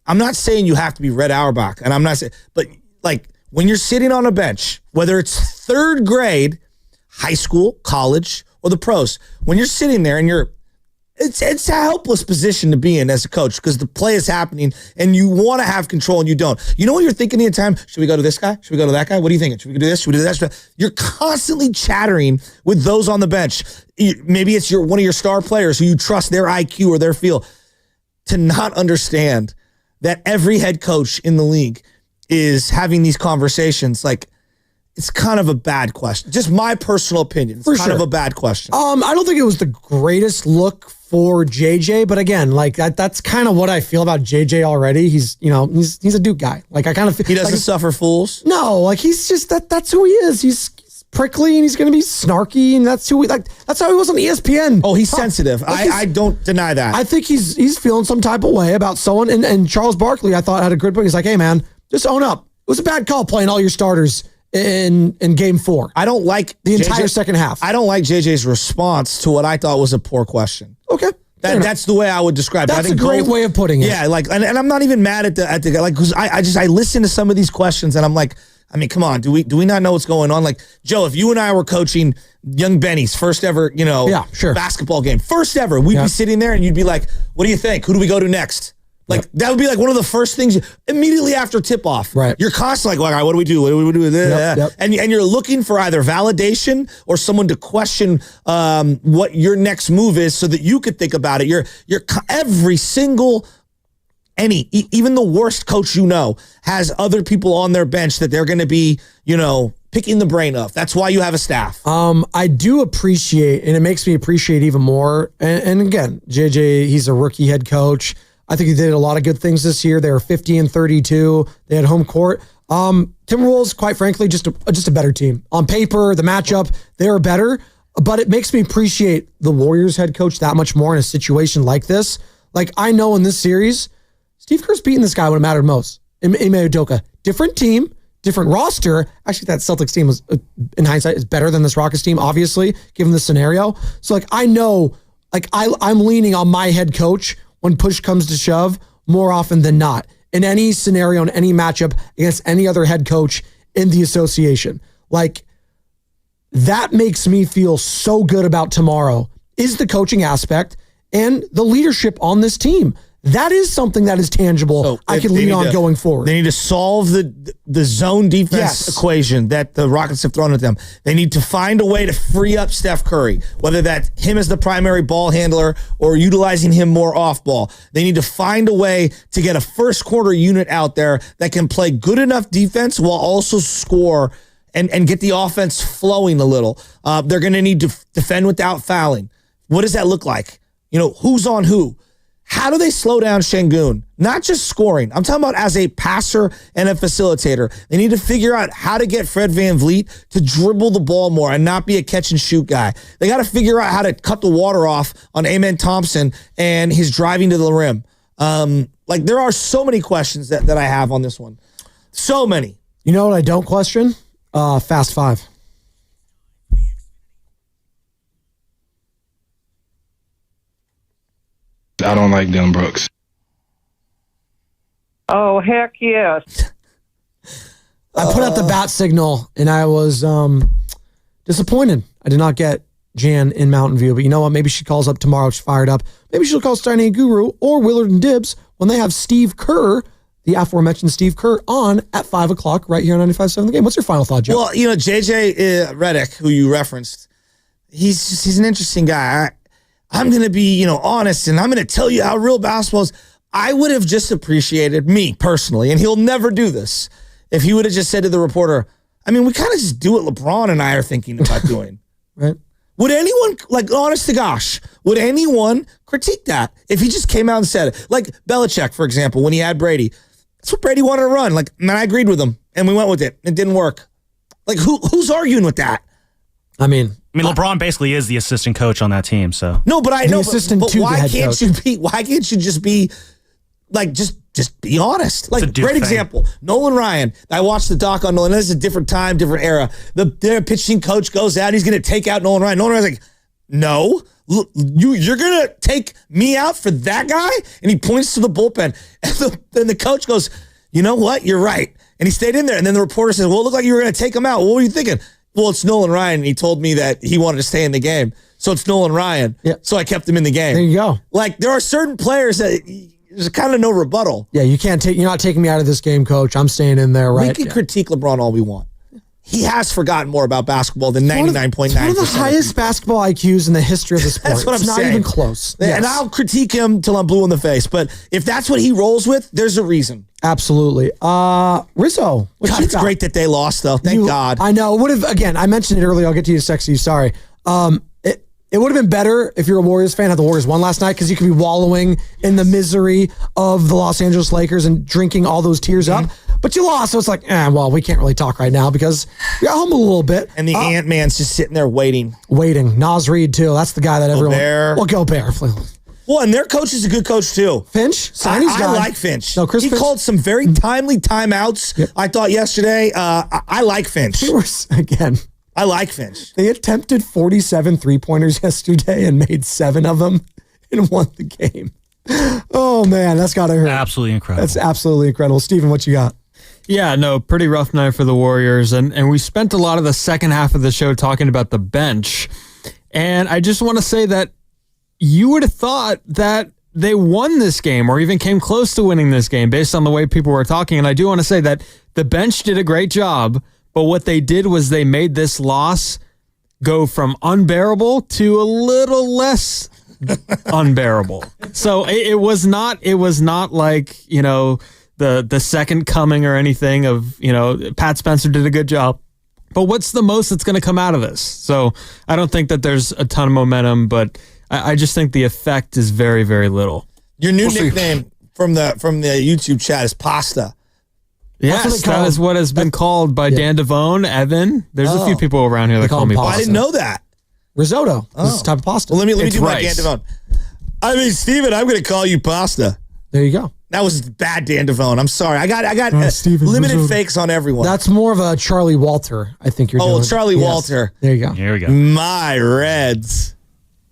I'm not saying you have to be Red Auerbach, and I'm not saying, but like when you're sitting on a bench, whether it's third grade, high school, college, or the pros, when you're sitting there and it's a helpless position to be in as a coach because the play is happening and you want to have control and you don't. You know what you're thinking the entire time? Should we go to this guy? Should we go to that guy? What are you thinking? Should we do this? Should we do that? You're constantly chattering with those on the bench. Maybe it's one of your star players who you trust their IQ or their feel. To not understand that every head coach in the league is having these conversations, like, it's kind of a bad question. Just my personal opinion. It's kind of a bad question. I don't think it was the greatest look for JJ, but again, like that's kind of what I feel about JJ already. He's a Duke guy. Like I kind of he doesn't suffer fools. No, like he's just that's who he is. He's prickly and he's going to be snarky, and that's who that's how he was on ESPN. Oh, he's sensitive. Like I don't deny that. I think he's feeling some type of way about someone. And Charles Barkley, I thought, had a good point. He's like, hey man, just own up. It was a bad call playing all your starters in game 4. I don't like the entire second half. I don't like JJ's response to what I thought was a poor question. Okay. That's the way I would describe it. That's a great way of putting it. Yeah, like, and I'm not even mad at the guy, like, because I listen to some of these questions and I'm like, I mean, come on, do we not know what's going on? Like, Joe, if you and I were coaching young Benny's first ever, basketball game, first ever, we'd be sitting there and you'd be like, what do you think? Who do we go to next? Like, that would be like one of the first things immediately after tip off. Right. You're constantly like, all right, what do we do? What do we do with this? And you're looking for either validation or someone to question what your next move is so that you could think about it. You're every single, even the worst coach has other people on their bench that they're going to be, picking the brain of. That's why you have a staff. I do appreciate, and it makes me appreciate even more. And again, JJ, he's a rookie head coach. I think he did a lot of good things this year. They were 50-32. They had home court. Timberwolves, quite frankly, just a better team. On paper, the matchup, they were better. But it makes me appreciate the Warriors head coach that much more in a situation like this. Like, I know in this series, Steve Kerr's beating this guy when it mattered most. Ime Udoka. Different team, different roster. Actually, that Celtics team was, in hindsight, is better than this Rockets team, obviously, given the scenario. So, like, I know like I'm leaning on my head coach when push comes to shove more often than not in any scenario, in any matchup against any other head coach in the association. Like, that makes me feel so good about tomorrow is the coaching aspect and the leadership on this team. That is something that is tangible. I can lean on going forward. They need to solve the zone defense equation that the Rockets have thrown at them. They need to find a way to free up Steph Curry, whether that's him as the primary ball handler or utilizing him more off ball. They need to find a way to get a first quarter unit out there that can play good enough defense while also score and get the offense flowing a little. They're going to need to defend without fouling. What does that look like? Who's on who? How do they slow down Şengün? Not just scoring. I'm talking about as a passer and a facilitator. They need to figure out how to get Fred VanVleet to dribble the ball more and not be a catch and shoot guy. They got to figure out how to cut the water off on Amen Thompson and his driving to the rim. There are so many questions that I have on this one. So many. You know what I don't question? Fast Five. I don't like Dylan Brooks. Oh, heck yes. I put out the bat signal, and I was disappointed. I did not get Jan in Mountain View, but you know what? Maybe she calls up tomorrow. She's fired up. Maybe she'll call Steiny and Guru or Willard and Dibs when they have Steve Kerr, the aforementioned Steve Kerr, on at 5 o'clock right here on 95.7 The Game. What's your final thought, Joe? Well, JJ Redick, who you referenced, he's an interesting guy. I'm going to be, honest, and I'm going to tell you how real basketball is. I would have just appreciated, me personally, and he'll never do this, if he would have just said to the reporter, we kind of just do what LeBron and I are thinking about doing. Right. Would anyone, honest to gosh, would anyone critique that if he just came out and said it? Like Belichick, for example, when he had Brady. That's what Brady wanted to run. I agreed with him, and we went with it. It didn't work. Who's arguing with that? I mean, LeBron basically is the assistant coach on that team. So no, but I know. But why can't coach. you be? Why can't you just be just be honest? Great example, Nolan Ryan. I watched the doc on Nolan. This is a different time, different era. Their pitching coach goes out. He's going to take out Nolan Ryan. Nolan Ryan's like, no. You're going to take me out for that guy? And he points to the bullpen. And then the coach goes, you know what? You're right. And he stayed in there. And then the reporter says, well, it looked like you were going to take him out. What were you thinking? Well, it's Nolan Ryan. And he told me that he wanted to stay in the game. So it's Nolan Ryan. Yeah. So I kept him in the game. There you go. There are certain players that there's kind of no rebuttal. Yeah, you're not taking me out of this game, coach. I'm staying in there, right? We can critique LeBron all we want. He has forgotten more about basketball than 99.9%. One of the highest basketball IQs in the history of the sport. That's what I'm saying. Not even close. Yes. And I'll critique him till I'm blue in the face. But if that's what he rolls with, there's a reason. Absolutely. Rizzo. It's great that they lost, though. Thank God. I know. It would have, again, I mentioned it earlier. I'll get to you, Sexy. Sorry. It would have been better if you're a Warriors fan had the Warriors won last night because you could be wallowing in the misery of the Los Angeles Lakers and drinking all those tears up. But you lost, so it's like, we can't really talk right now because we got home a little bit. And the Ant-Man's just sitting there waiting. Nas Reed, too. That's the guy that everyone... Gobert. Well, and their coach is a good coach, too. Finch? I like Finch. No, Chris he Finch called some very timely timeouts, I thought, yesterday. I like Finch. I like Finch. They attempted 47 three-pointers yesterday and made 7 of them and won the game. Oh, man, that's got to hurt. Absolutely incredible. That's absolutely incredible. Steven, what you got? Yeah, no, pretty rough night for the Warriors. And we spent a lot of the second half of the show talking about the bench. And I just want to say that you would have thought that they won this game or even came close to winning this game based on the way people were talking. And I do want to say that the bench did a great job. But what they did was they made this loss go from unbearable to a little less unbearable. So it was not like, the second coming or anything of, Pat Spencer did a good job. But what's the most that's going to come out of this? So I don't think that there's a ton of momentum, but I just think the effect is very, very little. Your new nickname from the YouTube chat is Pasta. Yes, that is what has been called by Dan Devone, Evan. There's a few people around here that call me pasta. I didn't know that. Risotto. This is a type of pasta. Well, let me do my Dan Devone. Steven, I'm going to call you Pasta. There you go. That was bad, Dan Devone. I'm sorry. I got limited risotto. Fakes on everyone. That's more of a Charlie Walter, I think you're doing. Oh, Charlie Walter. There you go. Here we go. My Reds.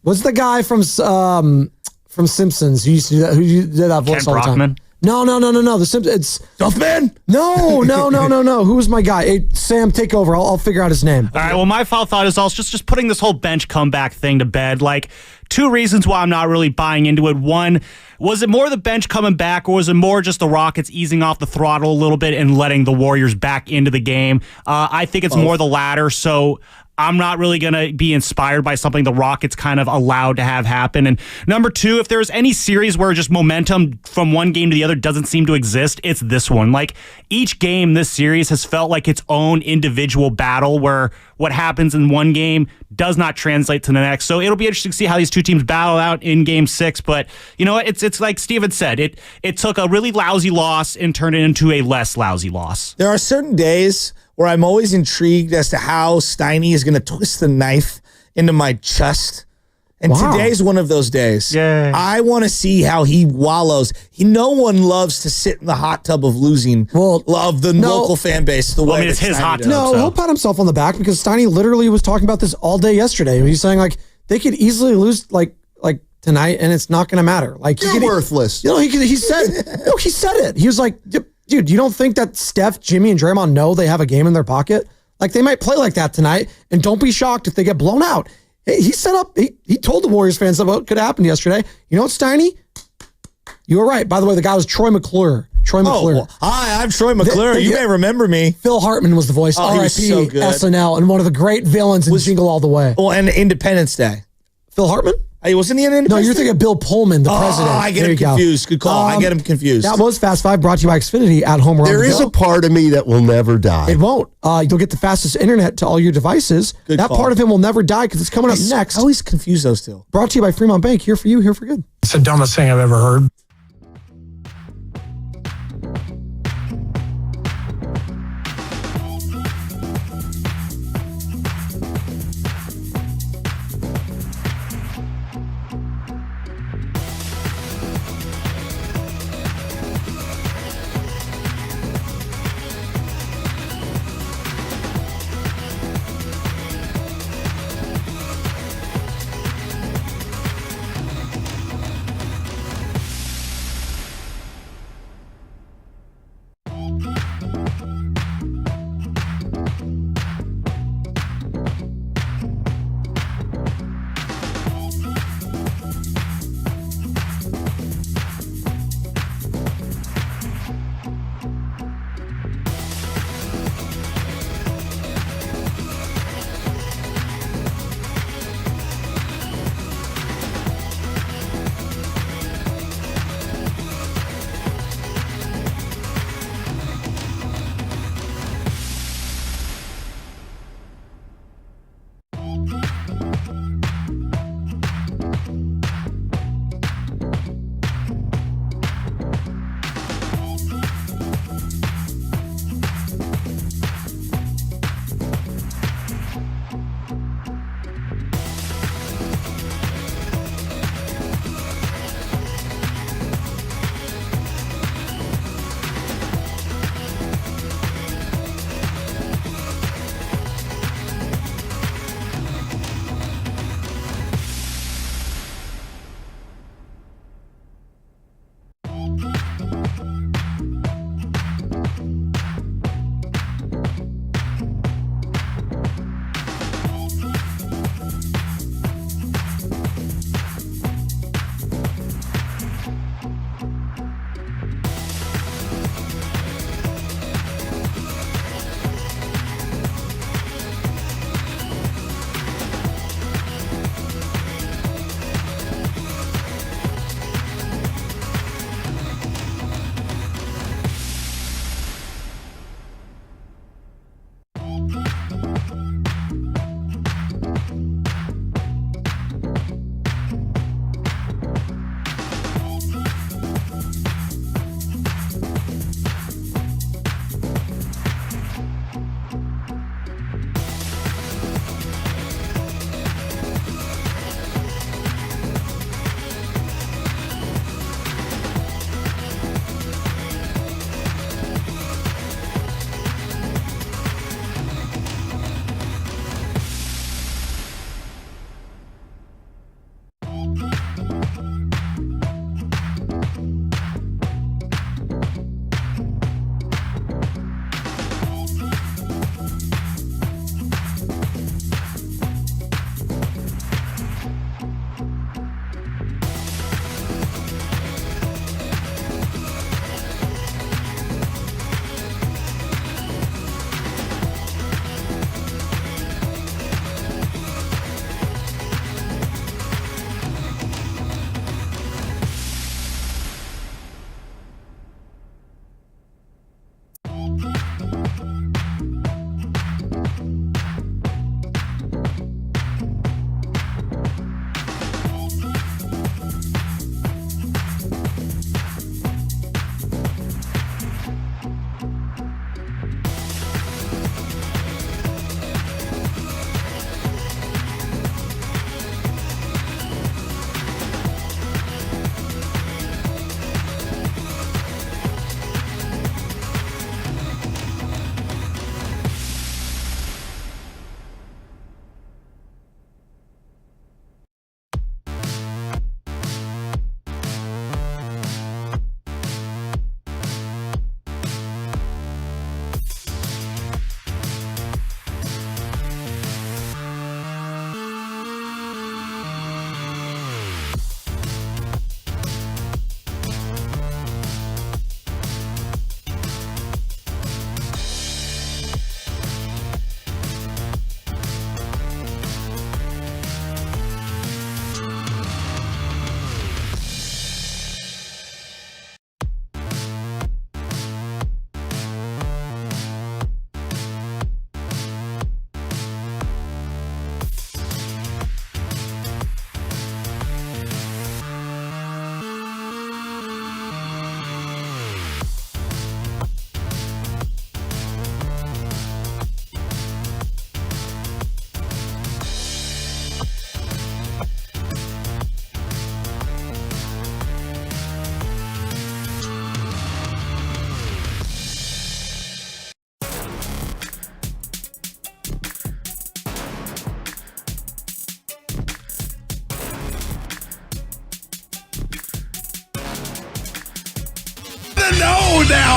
What's the guy from Simpsons who used to do that? Who did that voice Kent all the time? Brockman? No. The Simpsons. It's Duffman. No. Who was my guy? Hey, Sam, take over. I'll figure out his name. All right. Well, my final thought is also just putting this whole bench comeback thing to bed. Like, two reasons why I'm not really buying into it. One, was it more the bench coming back, or was it more just the Rockets easing off the throttle a little bit and letting the Warriors back into the game? I think it's more the latter. So I'm not really going to be inspired by something the Rockets kind of allowed to have happen. And number two, if there's any series where just momentum from one game to the other doesn't seem to exist, it's this one. Like, each game this series has felt like its own individual battle where what happens in one game does not translate to the next. So it'll be interesting to see how these two teams battle out in Game 6. But you know what? It's like Steven said. It took a really lousy loss and turned it into a less lousy loss. There are certain days where I'm always intrigued as to how Steiny is going to twist the knife into my chest. And today's one of those days. Yeah. I want to see how he wallows. No one loves to sit in the hot tub of losing of the local fan base the way it's his Steiny hot does. tub. No, he'll pat himself on the back because Steiny literally was talking about this all day yesterday. He's saying, like, they could easily lose, like tonight, and it's not going to matter. Like, You're worthless. You know, he said it. He was like, dude, you don't think that Steph, Jimmy, and Draymond know they have a game in their pocket? Like, they might play like that tonight, and don't be shocked if they get blown out. He told the Warriors fans what could happen yesterday. You know what, Steiny? You were right. By the way, the guy was Troy McClure. Hi, I'm Troy McClure. You may remember me. Phil Hartman was the voice. Oh, he was so good. SNL, and one of the great villains in Jingle All the Way. Oh, and Independence Day. Phil Hartman? Hey, wasn't he in Independence No, you're Day? thinking of Bill Pullman, the president. I get him confused. Good call. I get him confused. That was Fast Five, brought to you by Xfinity at home. There is a part of me that will never die. It won't. You'll get the fastest internet to all your devices. Good that call. part of him will never die because it's coming up next. I always confuse those two. Brought to you by Fremont Bank. Here for you, here for good. It's the dumbest thing I've ever heard.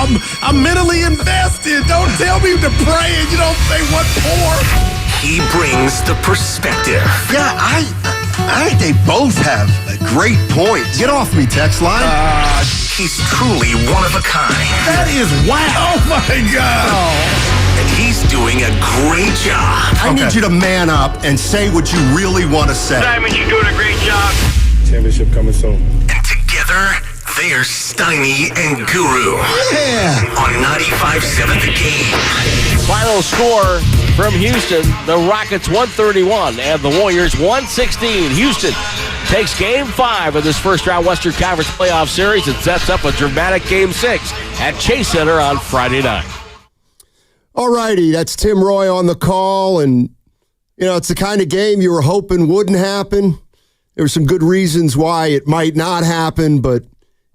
I'm mentally invested. Don't tell me to pray and you don't say what for. He brings the perspective. Yeah, I think they both have a great point. Get off me, text line. He's truly one of a kind. That is wow. Oh, my God. And he's doing a great job. I need you to man up and say what you really want to say. Diamond, you're doing a great job. Championship coming soon. And together, they're Steiny and Guru. Yeah. On 95.7 The Game. Final score from Houston, the Rockets 131 and the Warriors 116. Houston takes Game 5 of this first-round Western Conference playoff series and sets up a dramatic Game 6 at Chase Center on Friday night. All righty, that's Tim Roy on the call, and, it's the kind of game you were hoping wouldn't happen. There were some good reasons why it might not happen, but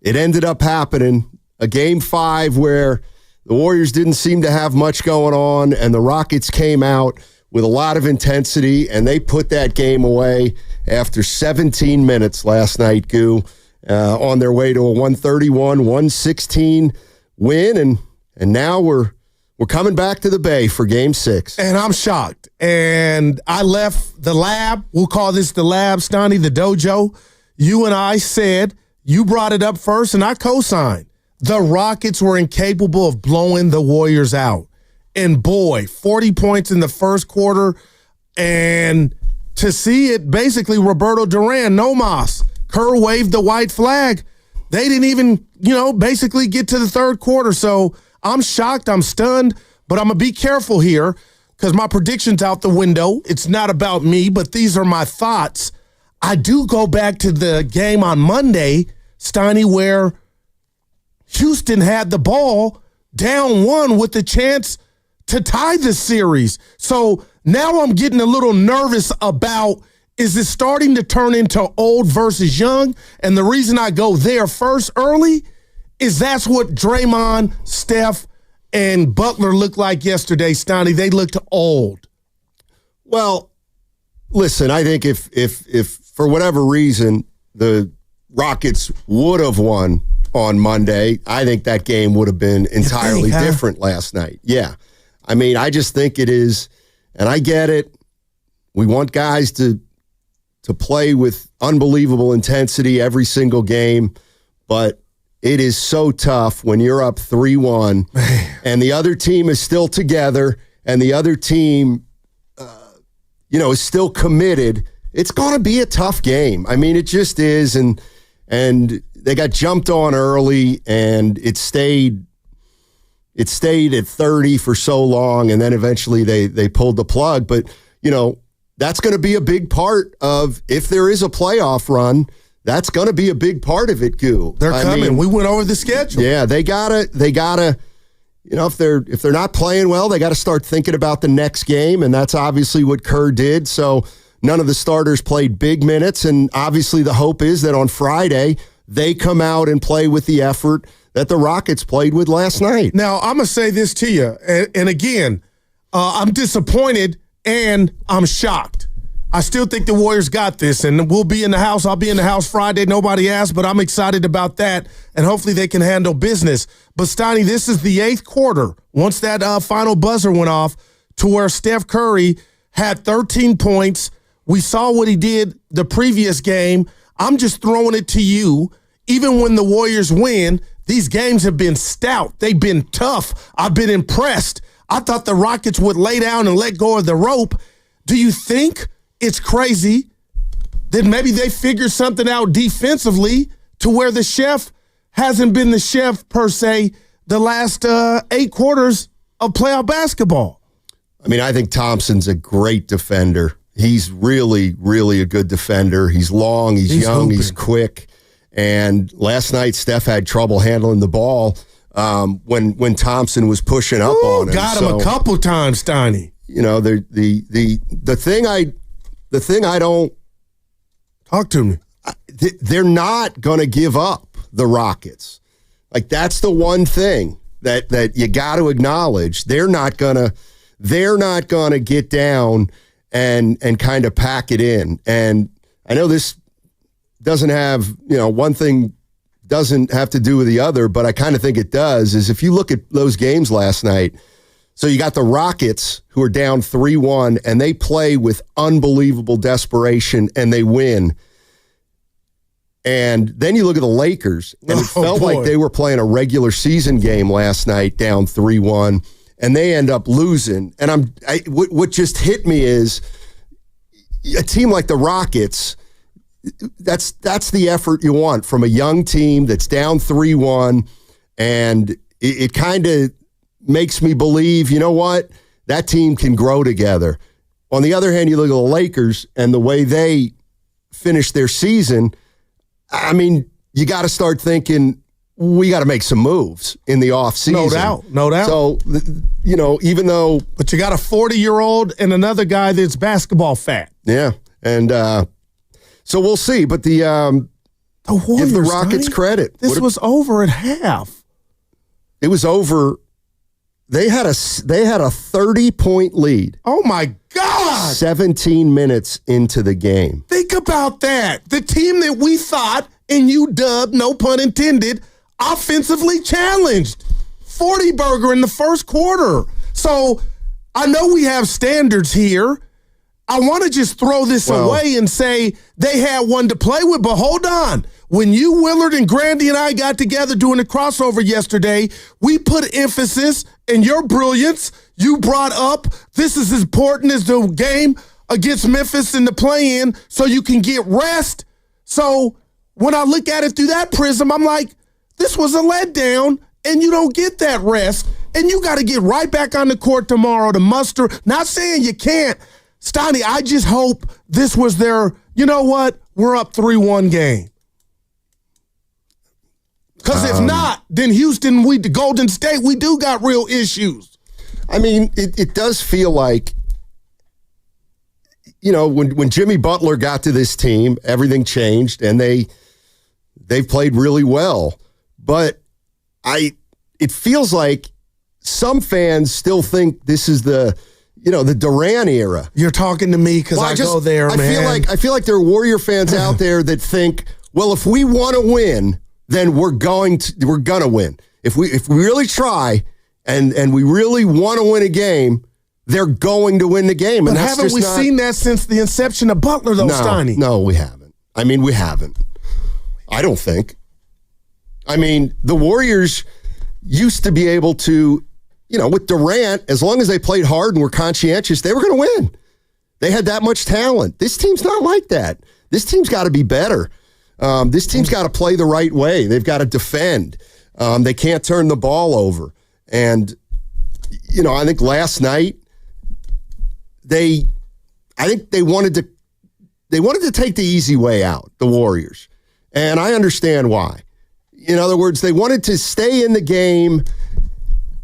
it ended up happening. A Game 5 where the Warriors didn't seem to have much going on, and the Rockets came out with a lot of intensity, and they put that game away after 17 minutes last night, Goo, on their way to a 131-116 win, and now we're coming back to the Bay for Game 6. And I'm shocked. And I left the lab. We'll call this the lab, Stoney, the dojo. You and I said, you brought it up first, and I co-signed. The Rockets were incapable of blowing the Warriors out. And boy, 40 points in the first quarter. And to see it, basically, Roberto Duran, no mas. Kerr waved the white flag. They didn't even, basically get to the third quarter. So I'm shocked. I'm stunned. But I'm going to be careful here because my prediction's out the window. It's not about me, but these are my thoughts. I do go back to the game on Monday, Steiny, where Houston had the ball down 1 with the chance to tie the series. So now I'm getting a little nervous about, is this starting to turn into old versus young? And the reason I go there first early is that's what Draymond, Steph, and Butler looked like yesterday, Stoney. They looked old. Well, listen, I think if for whatever reason the Rockets would have won on Monday, I think that game would have been entirely different last night. Yeah. I mean, I just think it is, and I get it. We want guys to play with unbelievable intensity every single game, but it is so tough when you're up 3-1 and the other team is still together and the other team, is still committed. It's going to be a tough game. I mean, it just is, and they got jumped on early, and it stayed at 30 for so long, and then eventually they pulled the plug. But, that's going to be a big part of, if there is a playoff run, that's going to be a big part of it, Goo. They're coming. We went over the schedule. Yeah, they gotta, if they're not playing well, they got to start thinking about the next game, and that's obviously what Kerr did. So none of the starters played big minutes, and obviously the hope is that on Friday they come out and play with the effort that the Rockets played with last night. Now, I'm going to say this to you, and again, I'm disappointed and I'm shocked. I still think the Warriors got this, and we'll be in the house. I'll be in the house Friday. Nobody asked, but I'm excited about that, and hopefully they can handle business. But, Steiny, this is the 8th quarter, once that final buzzer went off, to where Steph Curry had 13 points. We saw what he did the previous game. I'm just throwing it to you. Even when the Warriors win, these games have been stout. They've been tough. I've been impressed. I thought the Rockets would lay down and let go of the rope. Do you think it's crazy that maybe they figured something out defensively to where the chef hasn't been the chef, per se, the last 8 quarters of playoff basketball? I mean, I think Thompson's a great defender. He's really, really a good defender. He's long, he's young, hooping. He's quick. And last night, Steph had trouble handling the ball when Thompson was pushing up on him. Got him a couple times, Steiny. The thing I don't talk to me. They're not going to give up the Rockets. Like, that's the one thing that you got to acknowledge. They're not gonna get down and kind of pack it in. And I know this doesn't have, one thing doesn't have to do with the other, but I kind of think it does, is if you look at those games last night, so you got the Rockets who are down 3-1, and they play with unbelievable desperation, and they win. And then you look at the Lakers, and it felt like they were playing a regular season game last night, down 3-1, and they end up losing. And what just hit me is a team like the Rockets, that's the effort you want from a young team that's down 3-1, and it kind of makes me believe, you know what, that team can grow together. On the other hand, you look at the Lakers and the way they finished their season, I mean, you got to start thinking, we got to make some moves in the offseason. No doubt. So, even though... But you got a 40-year-old and another guy that's basketball fat. Yeah, and so we'll see. But the Warriors, give the Rockets credit. This was over at half. It was over... They had a 30-point lead. Oh, my God. 17 minutes into the game. Think about that. The team that we thought, and you dubbed, no pun intended, offensively challenged. 40-burger in the first quarter. So I know we have standards here. I want to just throw this away and say they had one to play with, but hold on. When you, Willard, and Grandy and I got together doing the crossover yesterday, we put emphasis in your brilliance. You brought up this is as important as the game against Memphis in the play-in so you can get rest. So when I look at it through that prism, I'm like, this was a letdown, and you don't get that rest, and you got to get right back on the court tomorrow to muster. Not saying you can't. Stoney, I just hope this was their, you know what, we're up 3-1 game. Because if not, then Houston, Golden State, we do got real issues. I mean, it does feel like, when Jimmy Butler got to this team, everything changed, and they've played really well. But it feels like some fans still think this is the Durant era. You're talking to me because I go there, man. I feel like there are Warrior fans out there that think, well, if we want to win, then we're gonna win. If we really try and we really want to win a game, they're going to win the game. But and that's haven't we seen that since the inception of Butler, though, Steiny? No, we haven't. I mean, we haven't. I don't think. I mean, the Warriors used to be able to, with Durant, as long as they played hard and were conscientious, they were going to win. They had that much talent. This team's not like that. This team's got to be better. This team's got to play the right way. They've got to defend. They can't turn the ball over. And, I think last night, I think they wanted to take the easy way out, the Warriors. And I understand why. In other words, they wanted to stay in the game,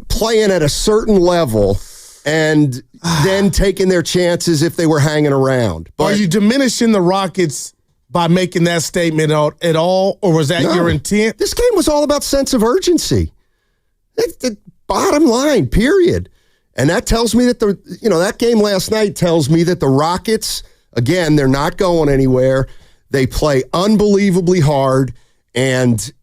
playing at a certain level, and then taking their chances if they were hanging around. But are you diminishing the Rockets by making that statement at all, or was that your intent? This game was all about sense of urgency. The bottom line, period. And that tells me that that game last night tells me that the Rockets, again, they're not going anywhere. They play unbelievably hard, and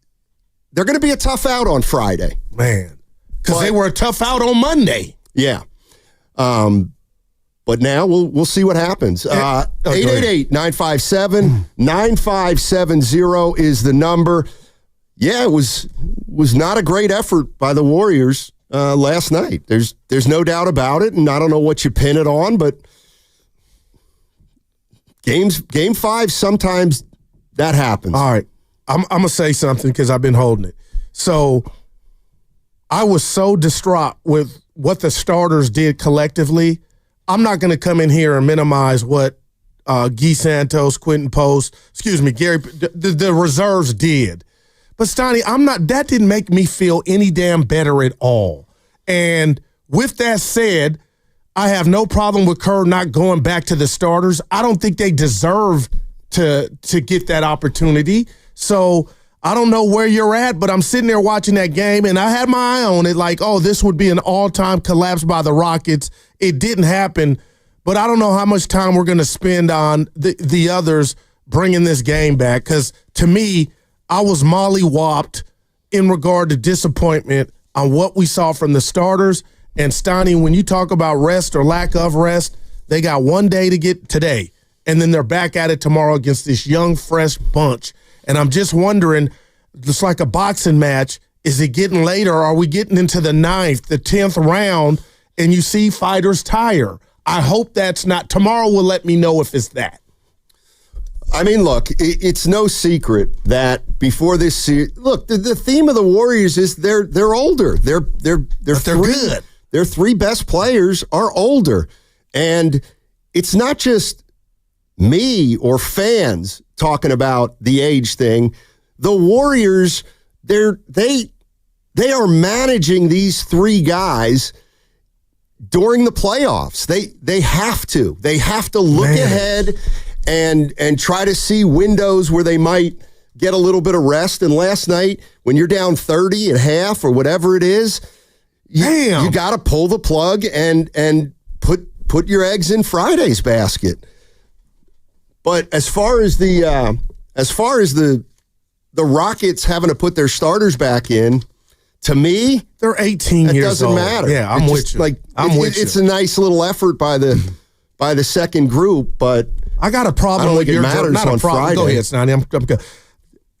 they're going to be a tough out on Friday. Man, because they were a tough out on Monday. Yeah. But now we'll see what happens. 888-957-9570 is the number. Yeah, it was not a great effort by the Warriors last night. There's no doubt about it, and I don't know what you pin it on, but Game 5, sometimes that happens. All right. I'm going to say something because I've been holding it. So I was so distraught with what the starters did collectively. I'm not going to come in here and minimize what Guy Santos, Quentin Post, Gary, the reserves did. But Stoney, that didn't make me feel any damn better at all. And with that said, I have no problem with Kerr not going back to the starters. I don't think they deserve to get that opportunity. So I don't know where you're at, but I'm sitting there watching that game, and I had my eye on it like, oh, this would be an all-time collapse by the Rockets. It didn't happen, but I don't know how much time we're going to spend on the others bringing this game back, because to me, I was mollywopped in regard to disappointment on what we saw from the starters. And Stoney, when you talk about rest or lack of rest, they got one day to get today, and then they're back at it tomorrow against this young, fresh bunch. And I'm just wondering, it's like a boxing match. Is it getting later? Are we getting into the 9th, the 10th round, and you see fighters tire? I hope that's not. Tomorrow will let me know if it's that. I mean, look, it's no secret that before this series, look, the theme of the Warriors is they're older. They're good. Their 3 best players are older. And it's not just me or fans talking about the age thing. The Warriors, they are managing these 3 guys during the playoffs. They have to. They have to look ahead and try to see windows where they might get a little bit of rest. And last night, when you're down 30 at half or whatever it is, you got to pull the plug and put your eggs in Friday's basket. But as far as the Rockets having to put their starters back in, to me, they're 18 years old. It doesn't matter. Yeah, I'm with you. It's a nice little effort by the second group, but I got a problem. I don't think it matters on Friday. Go ahead, Snotty. I'm good.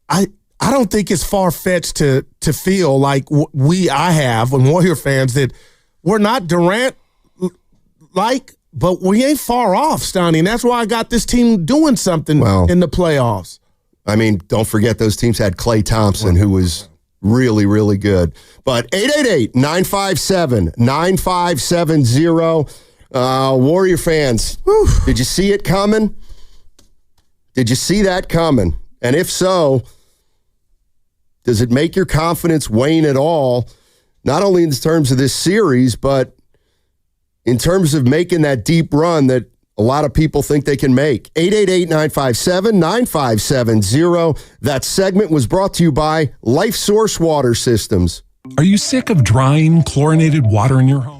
I don't think it's far-fetched to feel like I have, and Warrior fans, that we're not Durant but we ain't far off, Stoney, and that's why I got this team doing something in the playoffs. I mean, don't forget those teams had Klay Thompson, who was really, really good. But 888-957-9570. Warrior fans, did you see it coming? Did you see that coming? And if so, does it make your confidence wane at all, not only in terms of this series, but in terms of making that deep run that a lot of people think they can make? 888-957-9570. That segment was brought to you by Life Source Water Systems. Are you sick of drying, chlorinated water in your home?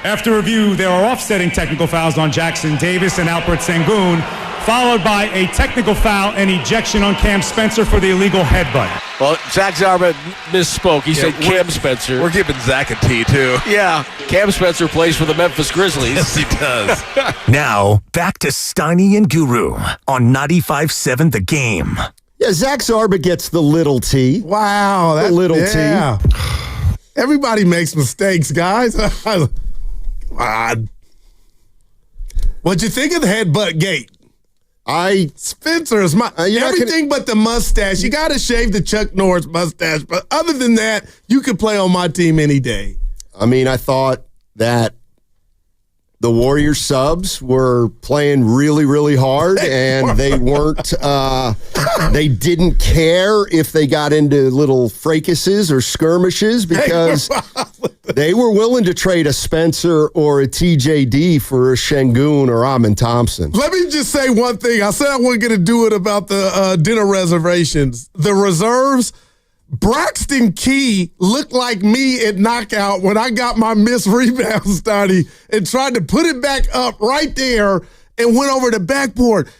After review, there are offsetting technical fouls on Jackson Davis and Albert Sengun, followed by a technical foul and ejection on Cam Spencer for the illegal headbutt. Well, Zach Zarba misspoke. He said Cam Spencer. We're giving Zach a T, too. Yeah, Cam Spencer plays for the Memphis Grizzlies. Yes, he does. Now, back to Steiny and Guru on 95.7 The Game. Yeah, Zach Zarba gets the little T. Wow. The little T. Everybody makes mistakes, guys. Come on. What'd you think of the headbutt gate? Spencer is everything but the mustache. You got to shave the Chuck Norris mustache. But other than that, you could play on my team any day. I mean, I thought that the Warriors subs were playing really, really hard, and they weren't. They didn't care if they got into little fracases or skirmishes because they were willing to trade a Spencer or a TJD for a Şengün or Amin Thompson. Let me just say one thing. I said I wasn't going to do it about the dinner reservations. The reserves. Braxton Key looked like me at knockout when I got my missed rebound study and tried to put it back up right there and went over the backboard.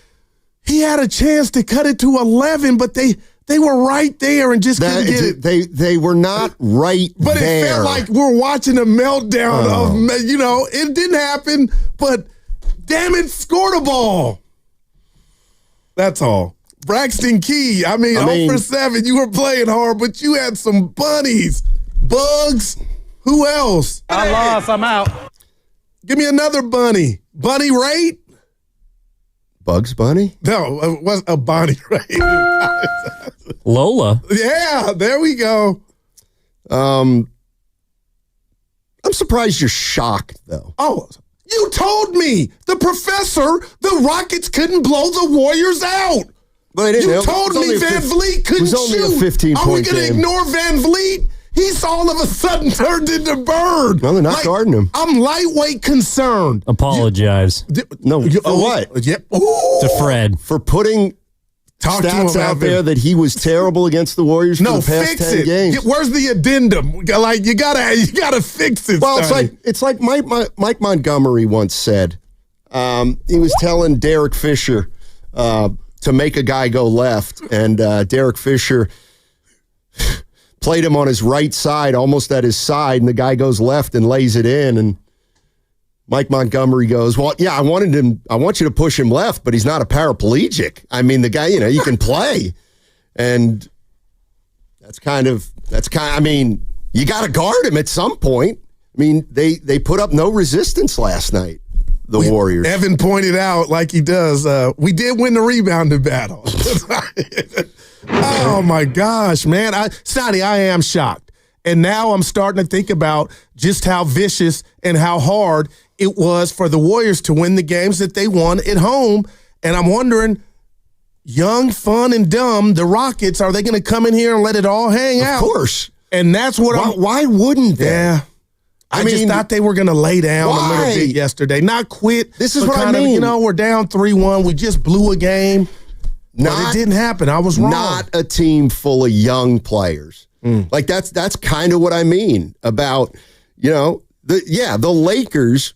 He had a chance to cut it to 11, but they were right there and just couldn't get it. They were not right but there. It felt like we're watching a meltdown of, it didn't happen, but damn it, scored a ball. That's all. Braxton Key, I mean 0 for 7, you were playing hard, but you had some bunnies, bugs. Who else? I lost. I'm out. Give me another bunny. Bunny Raitt? Bugs Bunny? No, it was a Bonnie Raitt. Lola. Yeah, there we go. I'm surprised you're shocked, though. Oh, you told me, the professor, the Rockets couldn't blow the Warriors out. But you told me Van Vliet couldn't shoot. It was only a 15-point Are we going to game. ignore Van Vliet? He's all of a sudden turned into Bird. Well, they're not guarding him. I'm lightweight concerned. Apologize. What? To Fred. For putting stats out there that he was terrible against the Warriors for the past 10 games. Where's the addendum? Like you gotta fix it. Well, it's like Mike Montgomery once said. He was telling Derek Fisher to make a guy go left, and Derek Fisher played him on his right side, almost at his side, and the guy goes left and lays it in, and Mike Montgomery goes, well, yeah, I want you to push him left, but he's not a paraplegic. I mean, the guy, you can play. And I mean, you got to guard him at some point. I mean, they put up no resistance last night, the Warriors. Evan pointed out, like he does, we did win the rebounding battle. Oh, my gosh, man. Sonny, I am shocked. And now I'm starting to think about just how vicious and how hard it was for the Warriors to win the games that they won at home. And I'm wondering, young, fun, and dumb, the Rockets, are they going to come in here and let it all hang out? Of course. And that's what why wouldn't they? Yeah. I just thought they were going to lay down a little bit yesterday. Not quit. This is what I mean. We're down 3-1. We just blew a game. But it didn't happen. I was wrong. Not a team full of young players. Like that's kind of what I mean about, the Lakers,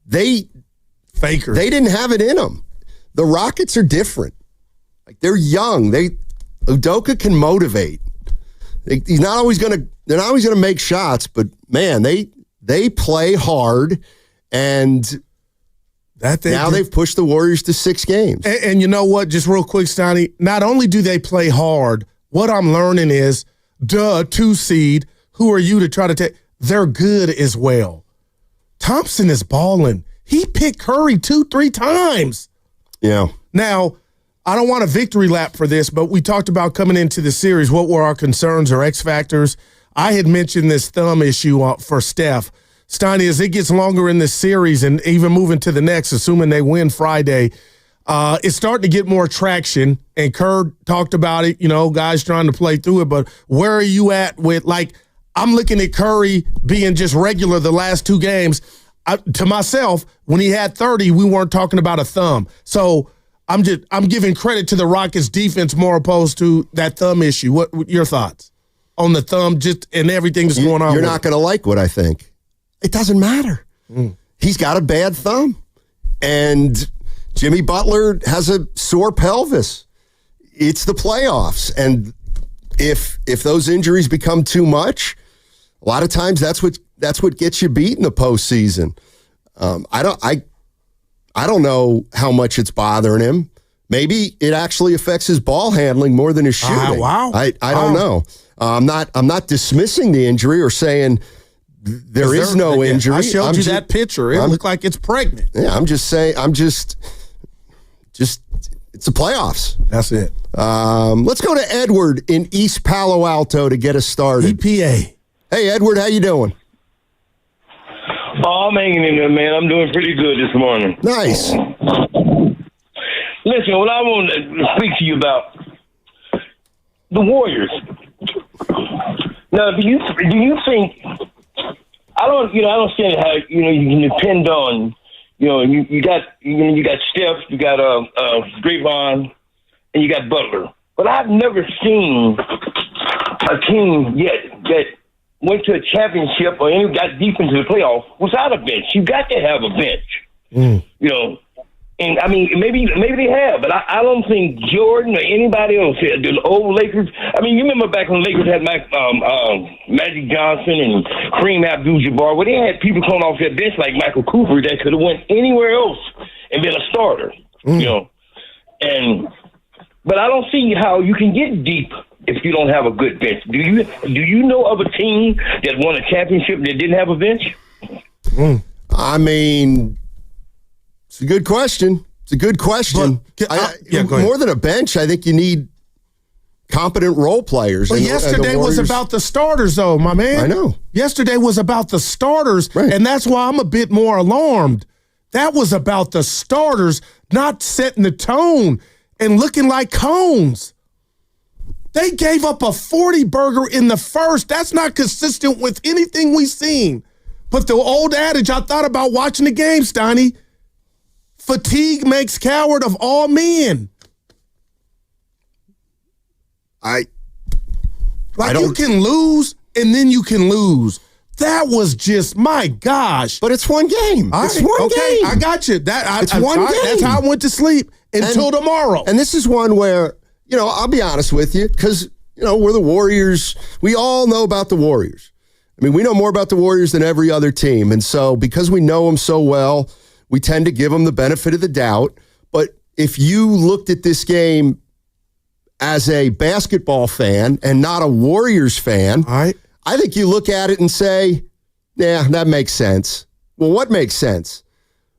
fakers. They didn't have it in them. The Rockets are different. Like they're young. Udoka can motivate. They're not always going to make shots, but man, they play hard, and they've pushed the Warriors to 6 games. And you know what? Just real quick, Stoney, not only do they play hard, what I'm learning is, 2 seed, who are you to try to take? They're good as well. Thompson is balling. He picked Curry 2-3 times. Yeah. Now, I don't want a victory lap for this, but we talked about coming into the series, what were our concerns or X factors? I had mentioned this thumb issue for Steph. Steiny, as it gets longer in this series and even moving to the next, assuming they win Friday, it's starting to get more traction. And Kerr talked about it, guys trying to play through it. But where are you at with, I'm looking at Curry being just regular the last 2 games. To myself, when he had 30, we weren't talking about a thumb. So I'm giving credit to the Rockets defense more opposed to that thumb issue. What your thoughts on the thumb and everything that's going on? You're not going to like what I think. It doesn't matter. He's got a bad thumb. And Jimmy Butler has a sore pelvis. It's the playoffs. And if those injuries become too much, a lot of times that's what gets you beat in the postseason. I don't know how much it's bothering him. Maybe it actually affects his ball handling more than his shooting. Wow. I don't know. I'm not dismissing the injury or saying there is no injury. I showed you that picture. It looked like it's pregnant. Yeah, I'm just saying. It's the playoffs. That's it. Let's go to Edward in East Palo Alto to get us started. EPA. Hey, Edward, how you doing? Oh, I'm hanging in there, man. I'm doing pretty good this morning. Nice. Listen, what I want to speak to you about, the Warriors. Now, do you think? I don't understand how you can depend on. You got Steph, you got Draymond, and you got Butler. But I've never seen a team yet that went to a championship or even got deep into the playoffs without a bench. You got to have a bench. And I mean, maybe they have, but I don't think Jordan or anybody else, the old Lakers. I mean, you remember back when the Lakers had Magic Johnson and Kareem Abdul-Jabbar, where they had people coming off their bench like Michael Cooper that could have went anywhere else and been a starter. But I don't see how you can get deep if you don't have a good bench. Do you know of a team that won a championship that didn't have a bench? I mean, it's a good question. More than a bench, I think you need competent role players. But yesterday was about the starters, though, my man. I know. Yesterday was about the starters, and that's why I'm a bit more alarmed. That was about the starters not setting the tone and looking like cones. They gave up a 40-burger in the first. That's not consistent with anything we've seen. But the old adage I thought about watching the game, Steiny, fatigue makes coward of all men. You can lose and then you can lose. That was just, my gosh. But it's one game. It's one game. I got you. It's one game. That's how I went to sleep until tomorrow. And this is one where, I'll be honest with you, because, we're the Warriors. We all know about the Warriors. I mean, we know more about the Warriors than every other team. And so because we know them so well, we tend to give them the benefit of the doubt. But if you looked at this game as a basketball fan and not a Warriors fan, I think you look at it and say, yeah, that makes sense. Well, what makes sense?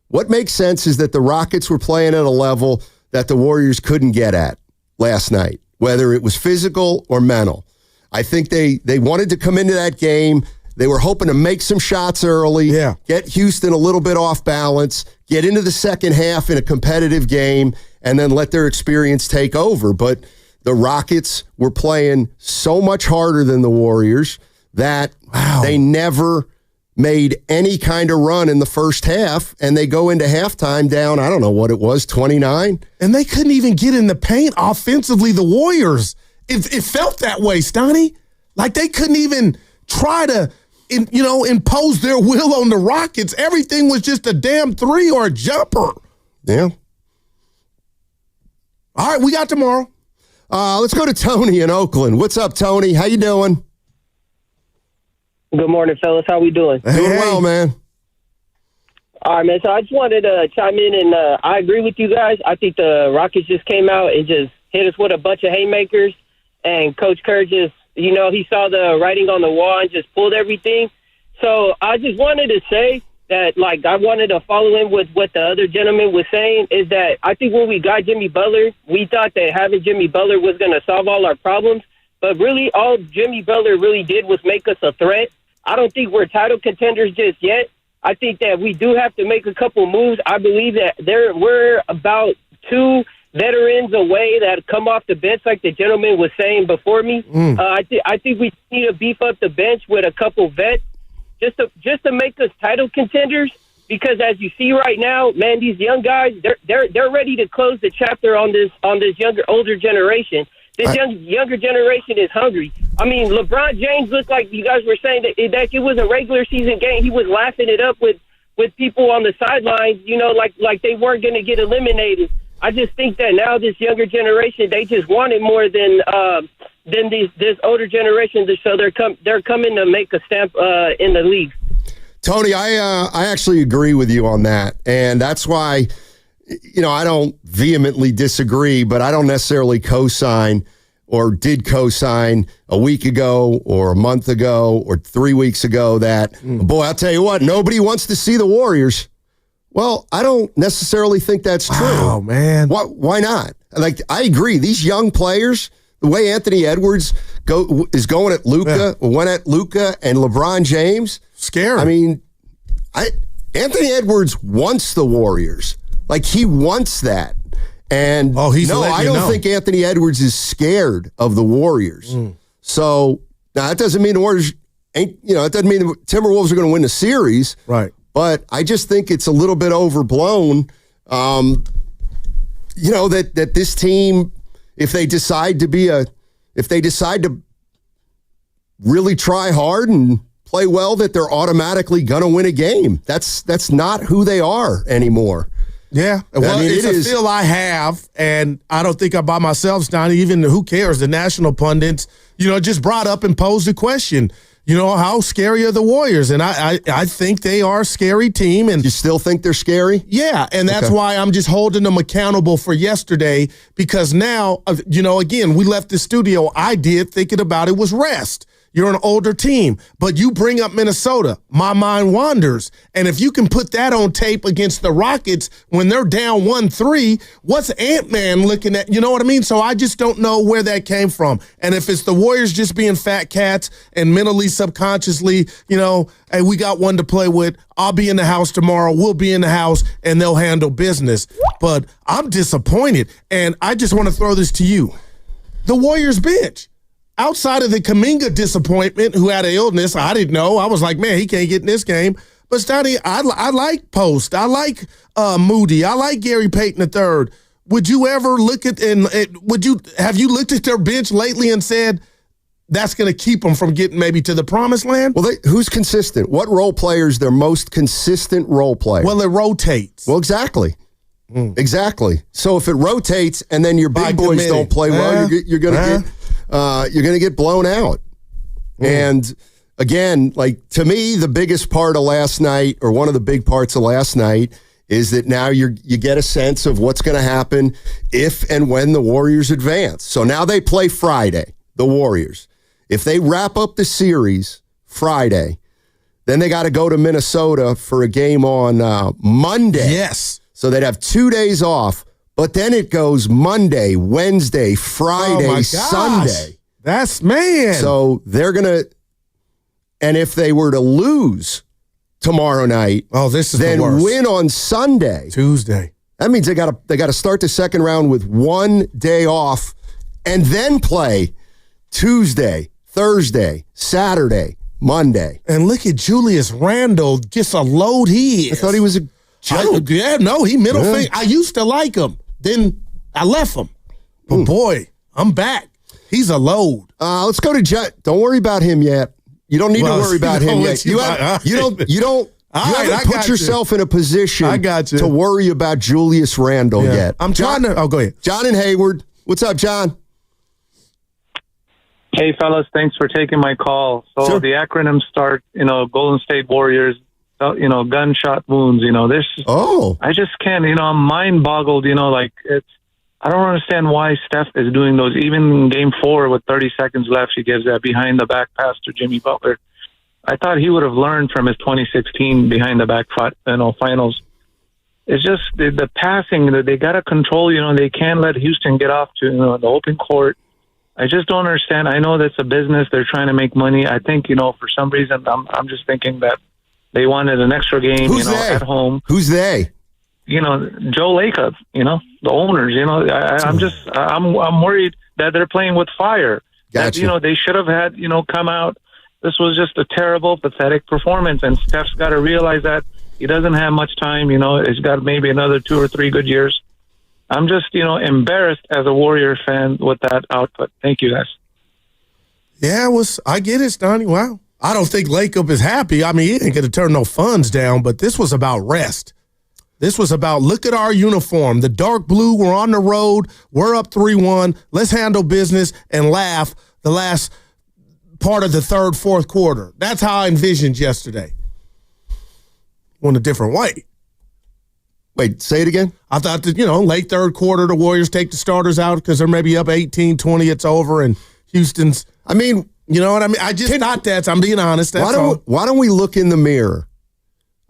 What makes sense is that the Rockets were playing at a level that the Warriors couldn't get at last night, whether it was physical or mental. I think they wanted to come into that game. They were hoping to make some shots early, get Houston a little bit off balance, get into the second half in a competitive game, and then let their experience take over. But the Rockets were playing so much harder than the Warriors that they never made any kind of run in the first half, and they go into halftime down, I don't know what it was, 29? And they couldn't even get in the paint offensively, the Warriors. It felt that way, Stoney. Like they couldn't even try to, impose their will on the Rockets. Everything was just a damn three or a jumper. Yeah. All right, we got tomorrow. Let's go to Tony in Oakland. What's up, Tony? How you doing? Good morning, fellas. How we doing? Doing well, man. All right, man. So I just wanted to chime in, and I agree with you guys. I think the Rockets just came out and just hit us with a bunch of haymakers, and Coach Kerr just, he saw the writing on the wall and just pulled everything. So I just wanted to say that, I wanted to follow in with what the other gentleman was saying, is that I think when we got Jimmy Butler, we thought that having Jimmy Butler was going to solve all our problems. But really, all Jimmy Butler really did was make us a threat. I don't think we're title contenders just yet. I think that we do have to make a couple moves. I believe that we're about two veterans away that come off the bench, like the gentleman was saying before me. I think we need to beef up the bench with a couple vets just to make us title contenders. Because as you see right now, man, these young guys, they're ready to close the chapter on this older generation. This younger generation is hungry. I mean, LeBron James looked like you guys were saying that it was a regular season game. He was laughing it up with people on the sidelines, like they weren't going to get eliminated. I just think that now this younger generation, they just want it more than this older generation. So they're coming to make a stamp in the league. Tony, I actually agree with you on that, and that's why I don't vehemently disagree, but I don't necessarily co-sign or did co-sign a week ago or a month ago or 3 weeks ago that, boy, I'll tell you what, nobody wants to see the Warriors. Well, I don't necessarily think that's true. Oh, man. Why not? I agree. These young players, the way Anthony Edwards is going at Luka, went at Luka and LeBron James. Scary. I mean, Anthony Edwards wants the Warriors. He wants that. And I don't think Anthony Edwards is scared of the Warriors. So now that doesn't mean the Warriors it doesn't mean the Timberwolves are going to win the series. Right. But I just think it's a little bit overblown. That this team, if they decide to really try hard and play well, that they're automatically going to win a game. That's not who they are anymore. Yeah. Well, it's a feel I have, and I don't think I'm by myself, Stoney. Even who cares? The national pundits, just brought up and posed the question. How scary are the Warriors? And I think they are a scary team. And you still think they're scary? Yeah, and that's why I'm just holding them accountable for yesterday, because now, again, we left the studio. I did thinking about it was rest. You're an older team, but you bring up Minnesota. My mind wanders. And if you can put that on tape against the Rockets when they're down 1-3, what's Ant-Man looking at? You know what I mean? So I just don't know where that came from. And if it's the Warriors just being fat cats and mentally, subconsciously, hey, we got one to play with. I'll be in the house tomorrow. We'll be in the house, and they'll handle business. But I'm disappointed. And I just want to throw this to you. The Warriors bench. Outside of the Kuminga disappointment, who had an illness, I didn't know. I was like, man, he can't get in this game. But, Stoney, I like Post. I like Moody. I like Gary Payton III. Would you ever look at have you looked at their bench lately and said that's going to keep them from getting maybe to the promised land? Well, who's consistent? What role player is their most consistent role player? Well, it rotates. Well, exactly. Exactly. So if it rotates and then your big boys don't play well, you're going to get blown out. And again, to me, the biggest part of last night, or one of the big parts of last night, is that now you get a sense of what's going to happen if and when the Warriors advance. So now they play Friday, the Warriors. If they wrap up the series Friday, then they got to go to Minnesota for a game on Monday. Yes. So they'd have 2 days off, but then it goes Monday, Wednesday, Friday, Sunday. That's man. So they're going to, and if they were to lose tomorrow night, then win on Sunday, Tuesday. That means they got to start the second round with 1 day off and then play Tuesday, Thursday, Saturday, Monday. And look at Julius Randle, just a load he is. I thought he was a joke. He middle finger. I used to like him. Then I left him. But boy, I'm back. He's a load. Let's go to Jet. Don't worry about him yet. You don't need to worry about him yet. You don't put yourself in a position to worry about Julius Randle yet. I'm trying to. Oh, go ahead. John and Hayward. What's up, John? Hey, fellas. Thanks for taking my call. So the acronyms start, Golden State Warriors, gunshot wounds, this. Oh. I just can't, I'm mind boggled, I don't understand why Steph is doing those. Even in game 4 with 30 seconds left, he gives that behind the back pass to Jimmy Butler. I thought he would have learned from his 2016 behind the back finals. It's just the passing that they got to control, they can't let Houston get off to the open court. I just don't understand. I know that's a business. They're trying to make money. I think, for some reason, I'm just thinking that they wanted an extra game, at home. Who's they? Joe Lacob, the owners, I'm worried that they're playing with fire. Gotcha. That, they should have had, come out. This was just a terrible, pathetic performance. And Steph's got to realize that he doesn't have much time. He's got maybe another 2 or 3 good years. I'm just, embarrassed as a Warrior fan with that output. Thank you, guys. Yeah, I get it, Stoney. Wow. I don't think Lacob is happy. I mean, he ain't going to turn no funds down, but this was about rest. This was about, look at our uniform. The dark blue, we're on the road. We're up 3-1. Let's handle business and laugh the last part of the third, fourth quarter. That's how I envisioned yesterday. In a different way. Wait, say it again? I thought that, late third quarter, the Warriors take the starters out because they're maybe up 18-20, it's over, and Houston's, you know what I mean? I just thought that. I'm being honest. That's why don't we look in the mirror,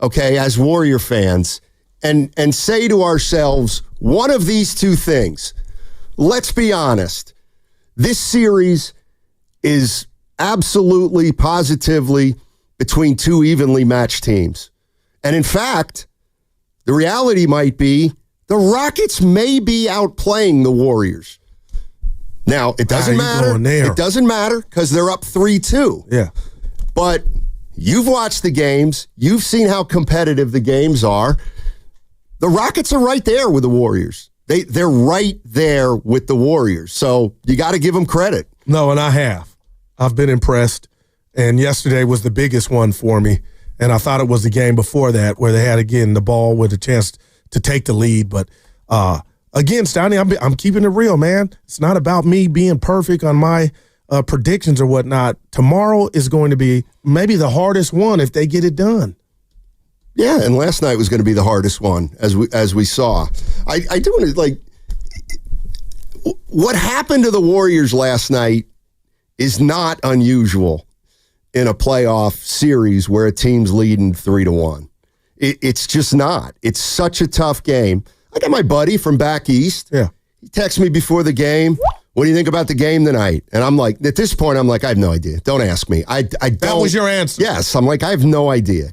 okay, as Warrior fans, and say to ourselves one of these two things. Let's be honest. This series is absolutely, positively between two evenly matched teams. And in fact, the reality might be the Rockets may be outplaying the Warriors. Now, it doesn't matter. It doesn't matter because they're up 3-2. Yeah. But you've watched the games. You've seen how competitive the games are. The Rockets are right there with the Warriors. They're right there with the Warriors. So you got to give them credit. No, and I have. I've been impressed. And yesterday was the biggest one for me. And I thought it was the game before that where they had, again, the ball with a chance to take the lead. But, again, Stoney, I'm keeping it real, man. It's not about me being perfect on my predictions or whatnot. Tomorrow is going to be maybe the hardest one if they get it done. Yeah, and last night was going to be the hardest one, as we saw. I do want to, like, what happened to the Warriors last night is not unusual in a playoff series where a team's leading 3-1. It's just not. It's such a tough game. I got my buddy from back east. Yeah. He texted me before the game. What do you think about the game tonight? And I'm like, at this point, I have no idea. Don't ask me. I don't. That was your answer. Yes. I'm like, I have no idea.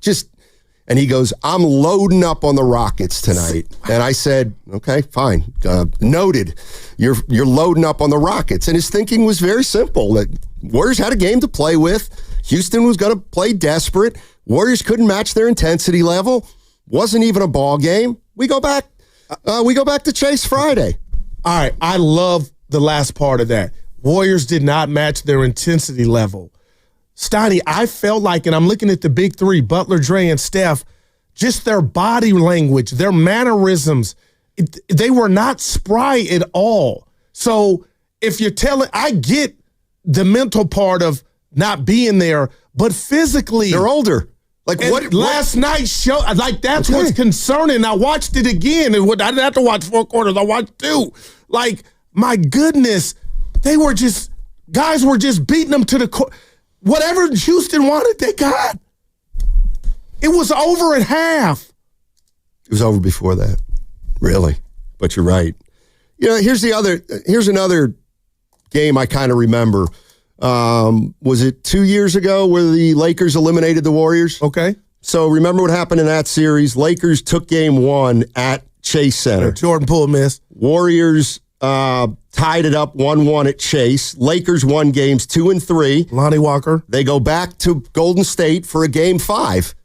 And he goes, I'm loading up on the Rockets tonight. And I said, okay, fine. Noted. You're loading up on the Rockets. And his thinking was very simple. That Warriors had a game to play with. Houston was going to play desperate. Warriors couldn't match their intensity level. Wasn't even a ball game. We go back to Chase Friday. All right. I love the last part of that. Warriors did not match their intensity level. Stoney, I felt like, and I'm looking at the big three, Butler, Dre, and Steph, just their body language, their mannerisms, they were not spry at all. So if you're I get the mental part of not being there, but physically. They're older. Like what last night show, like that's what's concerning. I watched it again, and I didn't have to watch 4 quarters. I watched 2. Like, my goodness, guys were just beating them to the court. Whatever Houston wanted, they got. It was over at half. It was over before that, really. But you're right. Here's another game I kind of remember. Was it 2 years ago where the Lakers eliminated the Warriors? Okay. So remember what happened in that series? Lakers took game 1 at Chase Center. Jordan Poole missed. Warriors tied it up 1-1 at Chase. Lakers won games 2 and 3. Lonnie Walker. They go back to Golden State for a game 5.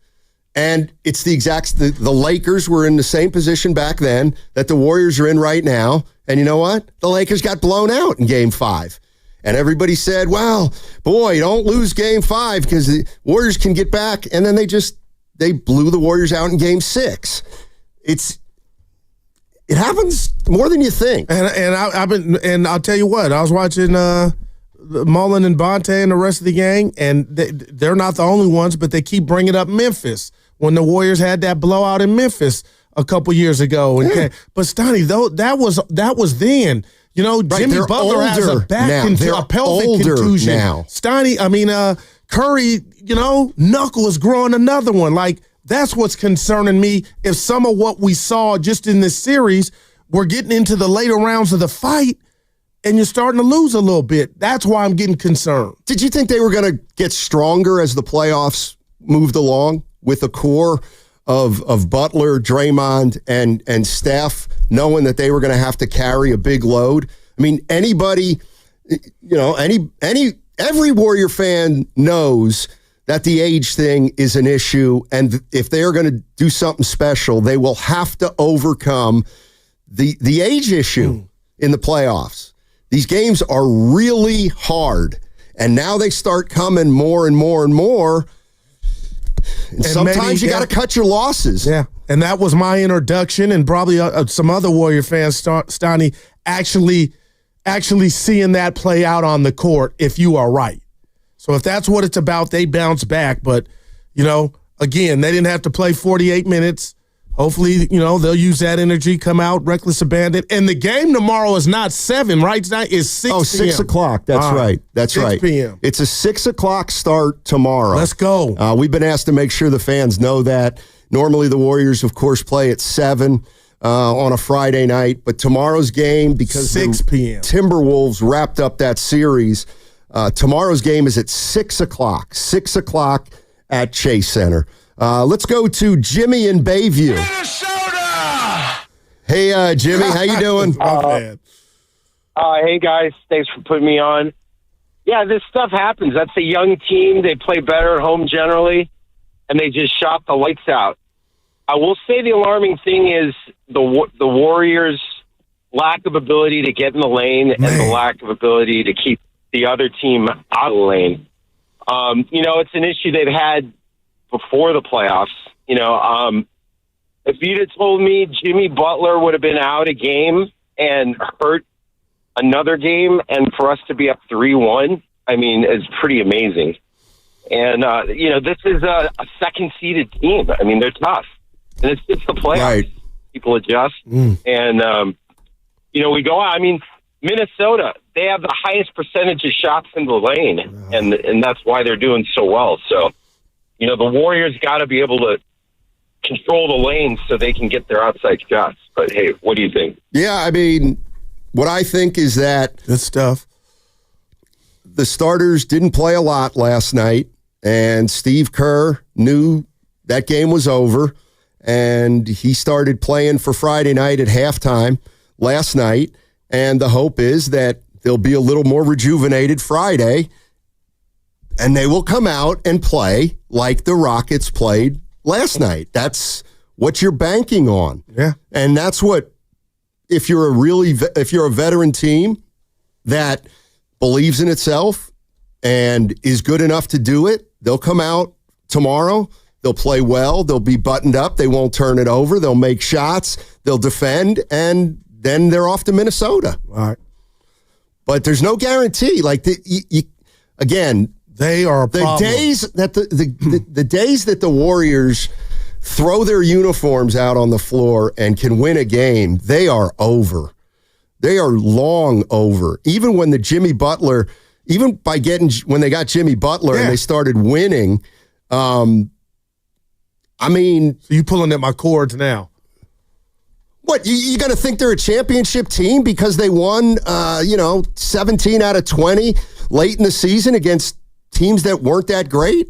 And it's the Lakers were in the same position back then that the Warriors are in right now. And you know what? The Lakers got blown out in game 5. And everybody said, well, boy, don't lose game 5 because the Warriors can get back. And then they blew the Warriors out in game 6. It happens more than you think. And I'll tell you what, I was watching Mullen and Bonte and the rest of the gang, and they're not the only ones, but they keep bringing up Memphis when the Warriors had that blowout in Memphis a couple years ago. Yeah. But Stoney, though, that was then. Jimmy Butler has a a pelvic contusion. Now. Stoney, Curry, knuckle is growing another one. Like, that's what's concerning me. If some of what we saw just in this series, we're getting into the later rounds of the fight, and you're starting to lose a little bit. That's why I'm getting concerned. Did you think they were going to get stronger as the playoffs moved along with a core of Butler, Draymond, and Steph, knowing that they were going to have to carry a big load? I mean, anybody, every Warrior fan knows that the age thing is an issue, and if they are going to do something special, they will have to overcome the age issue in the playoffs. These games are really hard, and now they start coming more and more and more. And sometimes maybe, you got to cut your losses. Yeah, and that was my introduction, and probably some other Warrior fans, Stoney, actually seeing that play out on the court if you are right. So if that's what it's about, they bounce back. But, again, they didn't have to play 48 minutes. Hopefully, they'll use that energy, come out, reckless abandon. And the game tomorrow is not 7, right? Tonight is 6 p.m. 6 o'clock. That's right. That's 6 p.m. It's a 6 o'clock start tomorrow. Let's go. We've been asked to make sure the fans know that. Normally the Warriors, of course, play at 7 on a Friday night. But tomorrow's game, because 6 p.m. Timberwolves wrapped up that series, tomorrow's game is at 6 o'clock. 6 o'clock at Chase Center. Let's go to Jimmy in Bayview. Minnesota! Hey, Jimmy, how you doing? Hey, guys. Thanks for putting me on. Yeah, this stuff happens. That's a young team. They play better at home generally, and they just shot the lights out. I will say the alarming thing is the Warriors' lack of ability to get in the lane and the lack of ability to keep the other team out of the lane. It's an issue they've had before the playoffs. If you'd have told me Jimmy Butler would have been out a game and hurt another game, and for us to be up 3-1, it's pretty amazing. And, this is a second-seeded team. They're tough. And it's the playoffs. Right. People adjust. And, we go out. Minnesota, they have the highest percentage of shots in the lane, and that's why they're doing so well. So, the Warriors got to be able to control the lane so they can get their outside shots. But, hey, what do you think? Yeah, what I think is that good stuff. The starters didn't play a lot last night, and Steve Kerr knew that game was over, and he started playing for Friday night at halftime last night, and the hope is that they'll be a little more rejuvenated Friday, and they will come out and play like the Rockets played last night. That's what you're banking on. Yeah. And that's what, if you're a veteran team that believes in itself and is good enough to do it, they'll come out tomorrow. They'll play well. They'll be buttoned up. They won't turn it over. They'll make shots. They'll defend, and then they're off to Minnesota. All right. But there's no guarantee. Again, they are a problem. The days that the days that the Warriors throw their uniforms out on the floor and can win a game, they are over. They are long over. Even when when they got Jimmy Butler and they started winning. So you pulling at my cords now. What, you got to think they're a championship team because they won, 17 out of 20 late in the season against teams that weren't that great?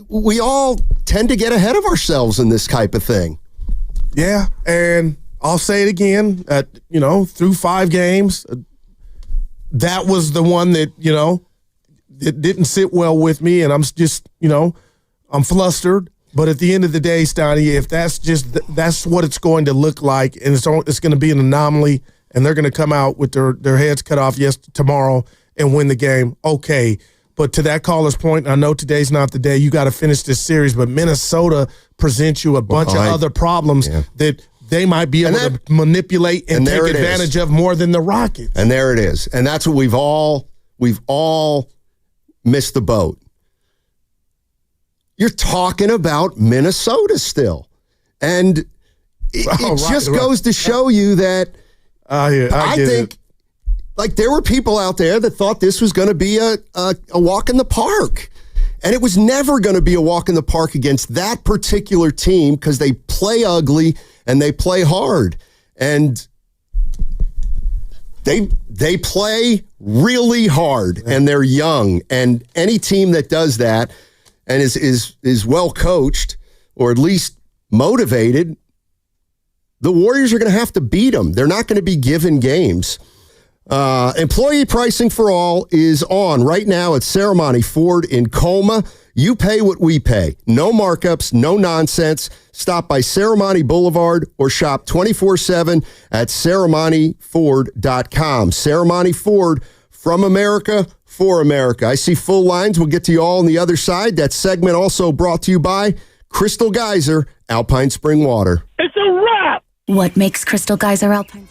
We all tend to get ahead of ourselves in this type of thing. Yeah, and I'll say it again, through 5 games, that was the one that, it didn't sit well with me, and I'm just, I'm flustered. But at the end of the day, Stoney, if that's what it's going to look like, and it's going to be an anomaly, and they're going to come out with their heads cut off tomorrow and win the game, okay. But to that caller's point, I know today's not the day. You got to finish this series, but Minnesota presents you a bunch of other problems that they might be able to manipulate and take advantage of more than the Rockets. And there it is. And that's what we've all missed the boat. You're talking about Minnesota still. And it goes to show you that I think there were people out there that thought this was going to be a walk in the park. And it was never going to be a walk in the park against that particular team because they play ugly and they play hard. And they play really hard and they're young. And any team that does that and is well coached or at least motivated, the Warriors are going to have to beat them. They're not going to be given games. Employee pricing for all is on right now at Ceremony Ford in Colma. You pay what we pay. No markups, no nonsense. Stop by Serramonte Boulevard or shop 24/7 at SerramonteFord.com. Serramonte Ford, from America, for America. I see full lines. We'll get to you all on the other side. That segment also brought to you by Crystal Geyser, Alpine Spring Water. It's a wrap. What makes Crystal Geyser Alpine?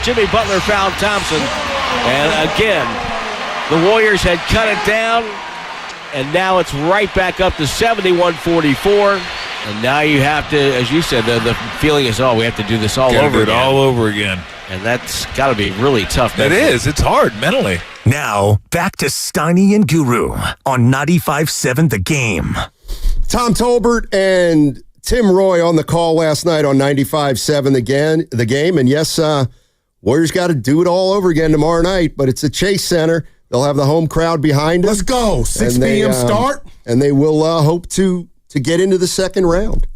Jimmy Butler found Thompson. And again, The Warriors had cut it down, and now it's right back up to 71-44. And now you have to, as you said, the feeling is, we have to do this all over again. All over again. And that's got to be really tough. It is. It's hard mentally. Now, back to Steiny and Guru on 95.7 The Game. Tom Tolbert and Tim Roy on the call last night on 95.7 The Game. And yes, Warriors got to do it all over again tomorrow night, but it's at Chase Center. They'll have the home crowd behind them. Let's go. 6 p.m. start. And they will hope to get into the second round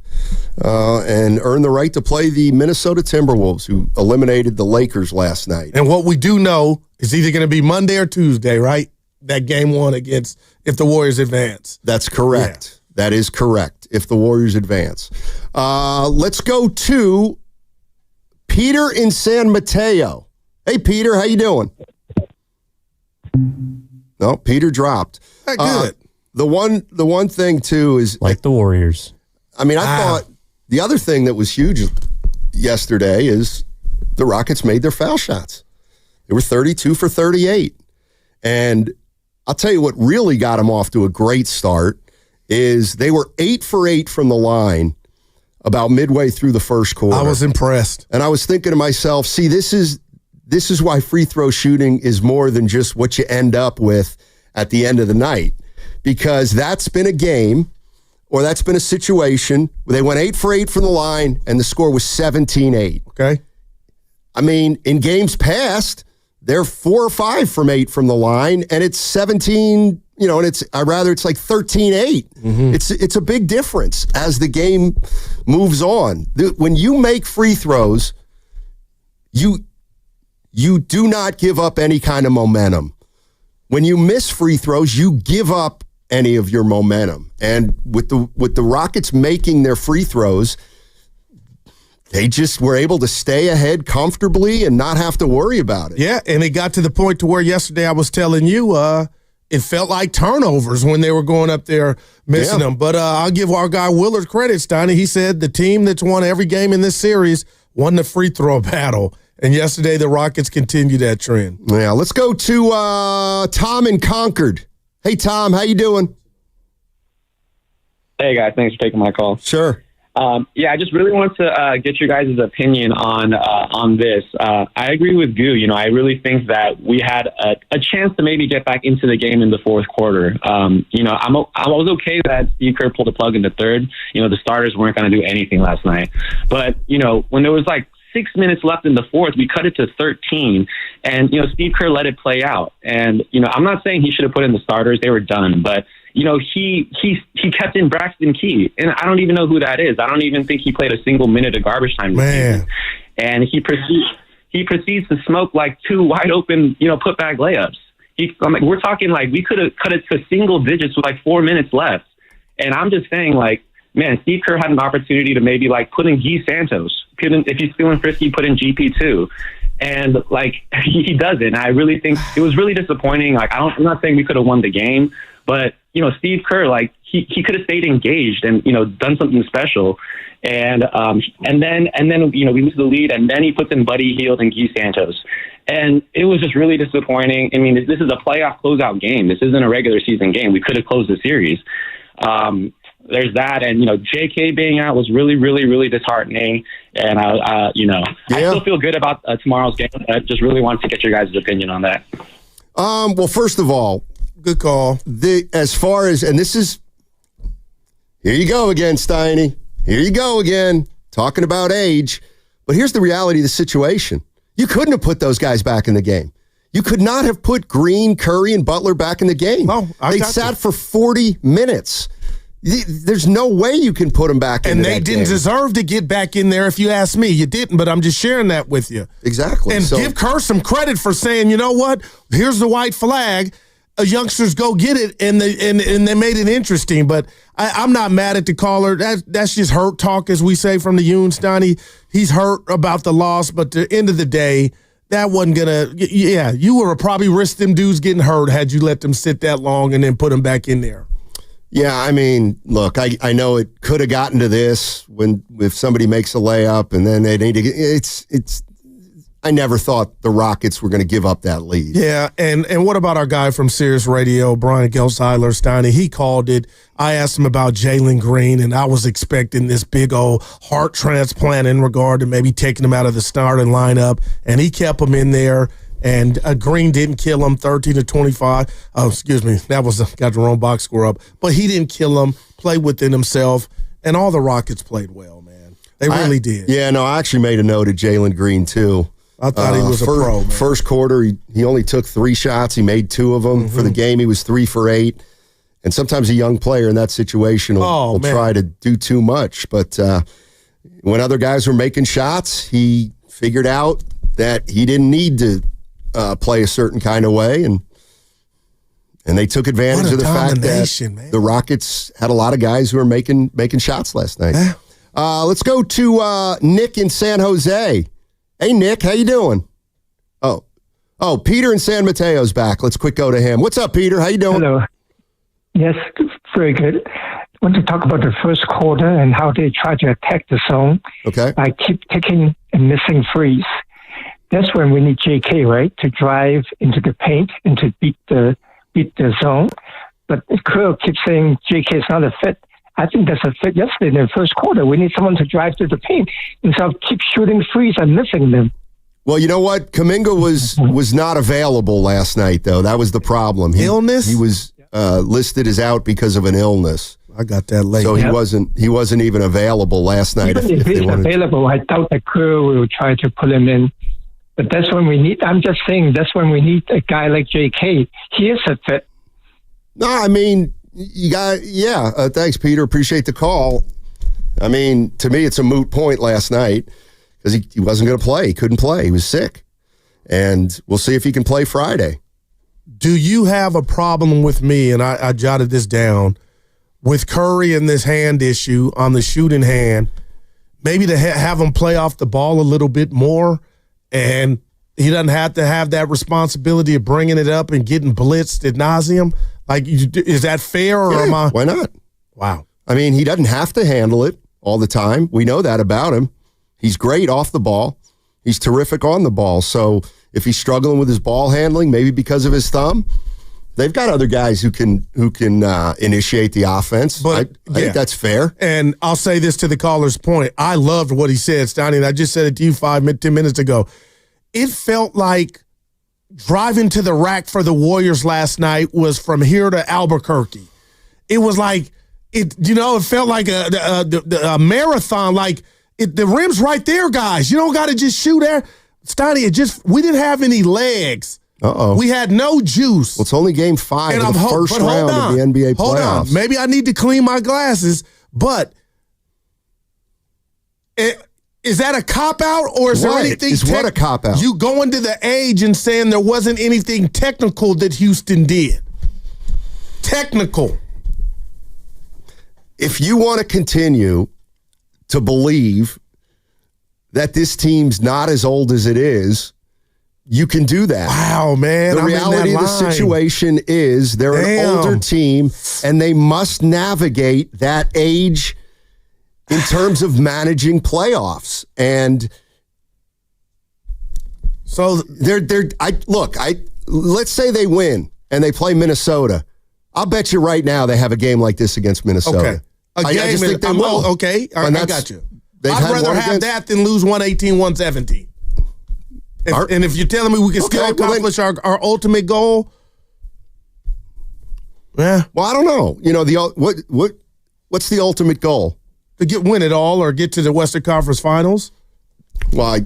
and earn the right to play the Minnesota Timberwolves, who eliminated the Lakers last night. And what we do know is either going to be Monday or Tuesday, right? That game one against if the Warriors advance. That's correct. Yeah. That is correct, if the Warriors advance. Let's go to Peter in San Mateo. Hey, Peter, how you doing? No, Peter dropped. Good. The one thing, too, is... Like the Warriors. I mean, I thought the other thing that was huge yesterday is the Rockets made their foul shots. They were 32 for 38. And I'll tell you what really got them off to a great start is they were 8 for 8 from the line about midway through the first quarter. I was impressed. And I was thinking to myself, see, this is why free throw shooting is more than just what you end up with at the end of the night. Because that's been a game, or that's been a situation where they went 8 for 8 from the line and the score was 17-8. Okay. I mean, in games past, they're 4 or 5 from 8 from the line, and it's 17, and it's like 13-8. Mm-hmm. It's a big difference as the game moves on. When you make free throws, you do not give up any kind of momentum. When you miss free throws, you give up any of your momentum. And with the Rockets making their free throws, they just were able to stay ahead comfortably and not have to worry about it. Yeah, and it got to the point to where yesterday I was telling you it felt like turnovers when they were going up there missing them. But I'll give our guy Willard credit, Steiny. He said the team that's won every game in this series won the free throw battle. And yesterday the Rockets continued that trend. Yeah, let's go to Tom in Concord. Hey, Tom, how you doing? Hey, guys. Thanks for taking my call. Sure. I just really want to get your guys' opinion on this. I agree with Goo. I really think that we had a chance to maybe get back into the game in the fourth quarter. I was okay that Steve Kerr pulled the plug in the third. The starters weren't going to do anything last night. But, when there was like 6 minutes left in the fourth, we cut it to 13, and Steve Kerr let it play out. And I'm not saying he should have put in the starters; they were done. But he kept in Braxton Key, and I don't even know who that is. I don't even think he played a single minute of garbage time this season. And he proceeds to smoke like 2 wide open putback layups. We're talking like we could have cut it to single digits with like 4 minutes left. And I'm just saying, like, man, Steve Kerr had an opportunity to maybe like put in Guy Santos. If he's feeling frisky, put in GP2. And like he doesn't. I really think it was really disappointing. Like I'm not saying we could have won the game, but Steve Kerr, like he could have stayed engaged and done something special. And then we lose the lead, and then he puts in Buddy Hield and Guy Santos. And it was just really disappointing. I mean, this is a playoff closeout game. This isn't a regular season game. We could have closed the series. There's that, and JK being out was really, really, really disheartening. And I still feel good about tomorrow's game. I just really wanted to get your guys' opinion on that. Well, first of all, good call. As far as, and this is, here you go again, Steiny. Here you go again, talking about age. But here's the reality of the situation: you couldn't have put those guys back in the game. You could not have put Green, Curry, and Butler back in the game. No, they sat for 40 minutes. There's no way you can put them back in. And they didn't deserve to get back in there, if you ask me. You didn't, but I'm just sharing that with you. Exactly. And give Kerr some credit for saying, you know what? Here's the white flag. Youngsters go get it, and they made it interesting. But I'm not mad at the caller. That's just hurt talk, as we say from the Yoon, Stoney. He's hurt about the loss, but at the end of the day, that wasn't going to – yeah, you would have probably risked them dudes getting hurt had you let them sit that long and then put them back in there. Yeah, I mean, look, I know it could have gotten to this if somebody makes a layup and then they need to get – I never thought the Rockets were going to give up that lead. Yeah, and what about our guy from Sirius Radio, Brian Gelseiler Steiny? He called it. I asked him about Jalen Green, and I was expecting this big old heart transplant in regard to maybe taking him out of the starting lineup, and he kept him in there. And Green didn't kill him, 13-25. Oh, excuse me, got the wrong box score up. But he didn't kill him, played within himself, and all the Rockets played well, man. They really did. Yeah, no, I actually made a note of Jalen Green, too. I thought he was a pro, man. First quarter, he only took 3 shots. He made 2 of them. For the game, he was 3 for 8. And sometimes a young player in that situation will try to do too much. But when other guys were making shots, he figured out that he didn't need to play a certain kind of way. And they took advantage of the fact that the Rockets had a lot of guys who were making shots last night. Let's go to Nick in San Jose. Hey, Nick, how you doing? Oh, Peter in San Mateo's back. Let's quick go to him. What's up, Peter? How you doing? Hello. Yes, very good. I want to talk about the first quarter and how they try to attack the zone. Okay. By keep taking and missing threes. That's when we need JK, right, to drive into the paint and to beat the zone. But Kerr keeps saying JK is not a fit. I think that's a fit yesterday in the first quarter. We need someone to drive to the paint instead of keep shooting threes and missing them. Well, you know what? Kuminga was not available last night, though. That was the problem. Illness? He was listed as out because of an illness. I got that late. So he wasn't even available last night. Even if he's available, I doubt that Kerr will try to pull him in. But that's when we need. I'm just saying that's when we need a guy like JK. He is a fit. No, I mean. You got, thanks, Peter. Appreciate the call. I mean, to me, it's a moot point last night because he wasn't going to play. He couldn't play. He was sick. And we'll see if he can play Friday. Do you have a problem with me, and I jotted this down, with Curry and this hand issue on the shooting hand, maybe to have him play off the ball a little bit more, and he doesn't have to have that responsibility of bringing it up and getting blitzed ad nauseum? Like, is that fair, or am I? Why not? Wow. I mean, he doesn't have to handle it all the time. We know that about him. He's great off the ball. He's terrific on the ball. So if he's struggling with his ball handling, maybe because of his thumb, they've got other guys who can initiate the offense. But I think that's fair. And I'll say this to the caller's point. I loved what he said, Stoney, and I just said it to you 10 minutes ago. It felt like driving to the rack for the Warriors last night was from here to Albuquerque. It was like, it felt like a marathon. Like, the rim's right there, guys. You don't got to just shoot there. Stoney, we didn't have any legs. We had no juice. Well, it's only game 5 of the first round of the NBA playoffs. Hold on. Maybe I need to clean my glasses, but is that a cop-out, or is there anything? Is what a cop-out? You going to the age and saying there wasn't anything technical that Houston did. Technical. If you want to continue to believe that this team's not as old as it is, you can do that. Wow, man. The reality of the situation is they're an older team, and they must navigate that age in terms of managing playoffs. And so let's say they win and they play Minnesota. I'll bet you right now they have a game like this against Minnesota. Okay. I just think they will. Okay, I got you. I'd rather have that than lose 118-117. And if you're telling me we can still accomplish our ultimate goal, well, I don't know. What's the ultimate goal? To win it all or get to the Western Conference Finals? Well,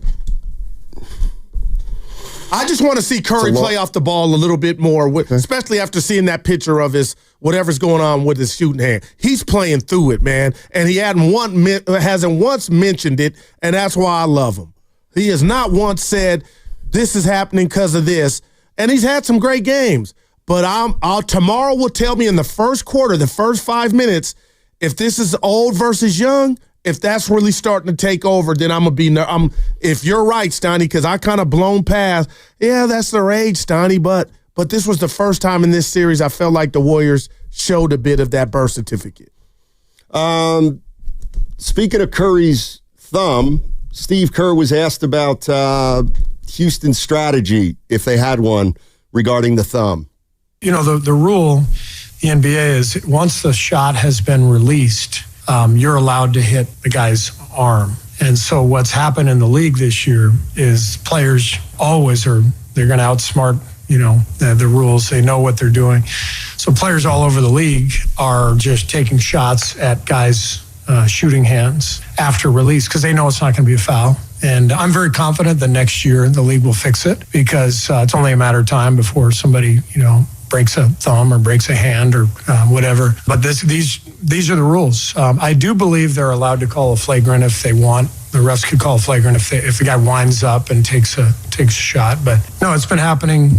I just want to see Curry play off the ball a little bit more, especially after seeing that picture of his whatever's going on with his shooting hand. He's playing through it, man, and he hasn't once mentioned it, and that's why I love him. He has not once said this is happening because of this, and he's had some great games. But tomorrow will tell me in the first quarter, the first 5 minutes, if this is old versus young. If that's really starting to take over, then I'm going to be if you're right, Steiny, because I kind of blown past, that's their age, Steiny, but this was the first time in this series I felt like the Warriors showed a bit of that birth certificate. Speaking of Curry's thumb, Steve Kerr was asked about Houston's strategy, if they had one, regarding the thumb? You know, the rule, the NBA is once the shot has been released, you're allowed to hit the guy's arm. And so what's happened in the league this year is players always they're going to outsmart, the rules. They know what they're doing. So players all over the league are just taking shots at guys' shooting hands after release because they know it's not going to be a foul. And I'm very confident that next year the league will fix it because it's only a matter of time before somebody, breaks a thumb or breaks a hand or whatever. But these are the rules. I do believe they're allowed to call a flagrant if they want. The refs could call a flagrant if the guy winds up and takes a shot. But no, it's been happening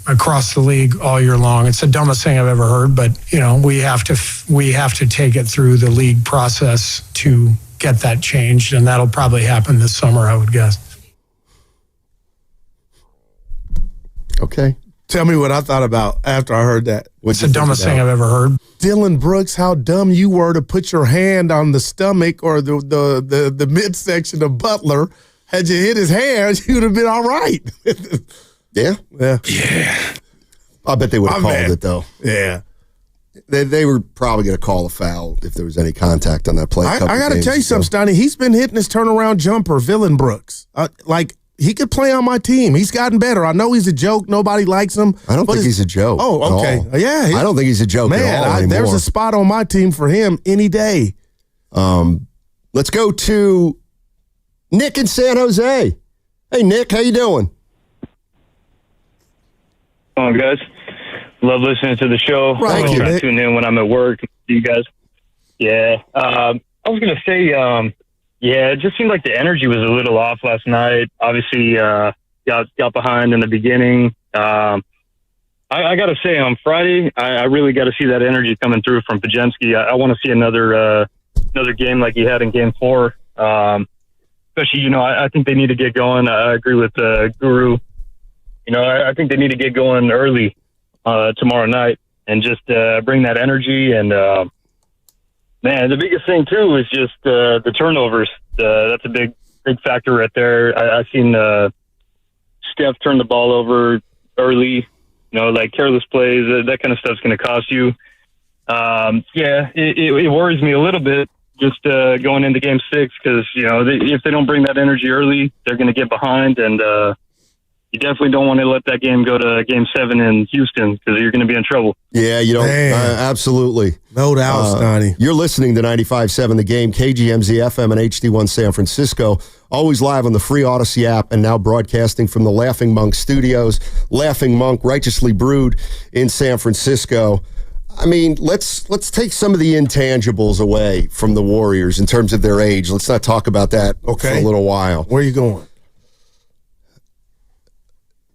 across the league all year long. It's the dumbest thing I've ever heard. But we have to take it through the league process to get that changed, and that'll probably happen this summer, I would guess. Okay. Tell me what I thought about after I heard that. It's the dumbest thing I've ever heard. Dylan Brooks, how dumb you were to put your hand on the stomach or the midsection of Butler. Had you hit his hand, you'd have been all right. Yeah? Yeah. I bet they would have called it, though. Yeah. They were probably going to call a foul if there was any contact on that play. I got to tell you something, Stoney. He's been hitting his turnaround jumper, Dylan Brooks. He could play on my team. He's gotten better. I know he's a joke. Nobody likes him. I don't think he's a joke. Oh, okay. Yeah. I don't think he's a joke at all anymore. There's a spot on my team for him any day. Let's go to Nick in San Jose. Hey, Nick, how you doing? Come on, guys. Love listening to the show. Thank you. I tune in when I'm at work. See you guys. Yeah. I was going to say, it just seemed like the energy was a little off last night. Obviously, got behind in the beginning. I got to say, on Friday, I really got to see that energy coming through from Pajemski. I want to see another game like he had in Game 4. Especially, I think they need to get going. I agree with Guru. I think they need to get going early tomorrow night and just bring that energy. And, man, the biggest thing, too, is just the turnovers. That's a big factor right there. I've seen Steph turn the ball over early, like careless plays. That kind of stuff's going to cost you. It worries me a little bit just going into Game 6 because, if they don't bring that energy early, they're going to get behind. And you definitely don't want to let that game go to Game 7 in Houston because you're going to be in trouble. Yeah, you don't. Absolutely. No doubt, Stoney. You're listening to 95.7 The Game, KGMZ FM and HD1 San Francisco. Always live on the free Odyssey app and now broadcasting from the Laughing Monk Studios. Laughing Monk, righteously brewed in San Francisco. I mean, let's take some of the intangibles away from the Warriors in terms of their age. Let's not talk about that for a little while. Where are you going?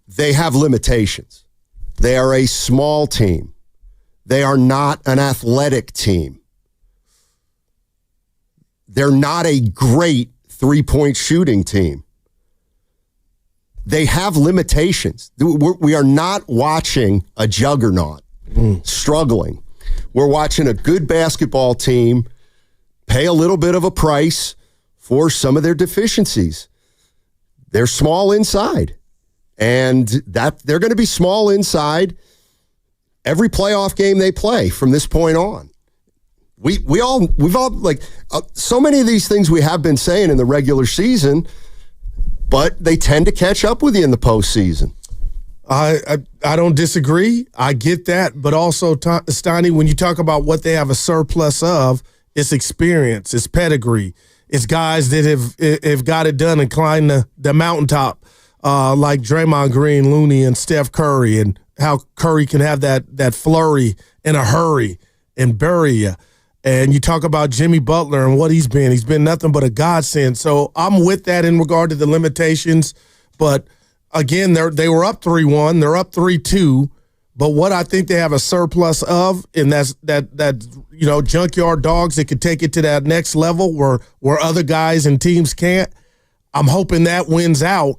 They have limitations. They are a small team. They are not an athletic team. They're not a great three-point shooting team. They have limitations. We are not watching a juggernaut struggling. We're watching a good basketball team pay a little bit of a price for some of their deficiencies. They're small inside. And that they're going to be small inside every playoff game they play from this point on. We've all so many of these things we have been saying in the regular season, but they tend to catch up with you in the postseason. I don't disagree. I get that, but also, Stoney, when you talk about what they have a surplus of, it's experience, it's pedigree, it's guys that have got it done and climbed the mountaintop. Like Draymond Green, Looney, and Steph Curry, and how Curry can have that flurry in a hurry and bury you. And you talk about Jimmy Butler and what he's been. He's been nothing but a godsend. So I'm with that in regard to the limitations. But, again, they were up 3-1. They're up 3-2. But what I think they have a surplus of, and that's junkyard dogs that could take it to that next level where other guys and teams can't. I'm hoping that wins out.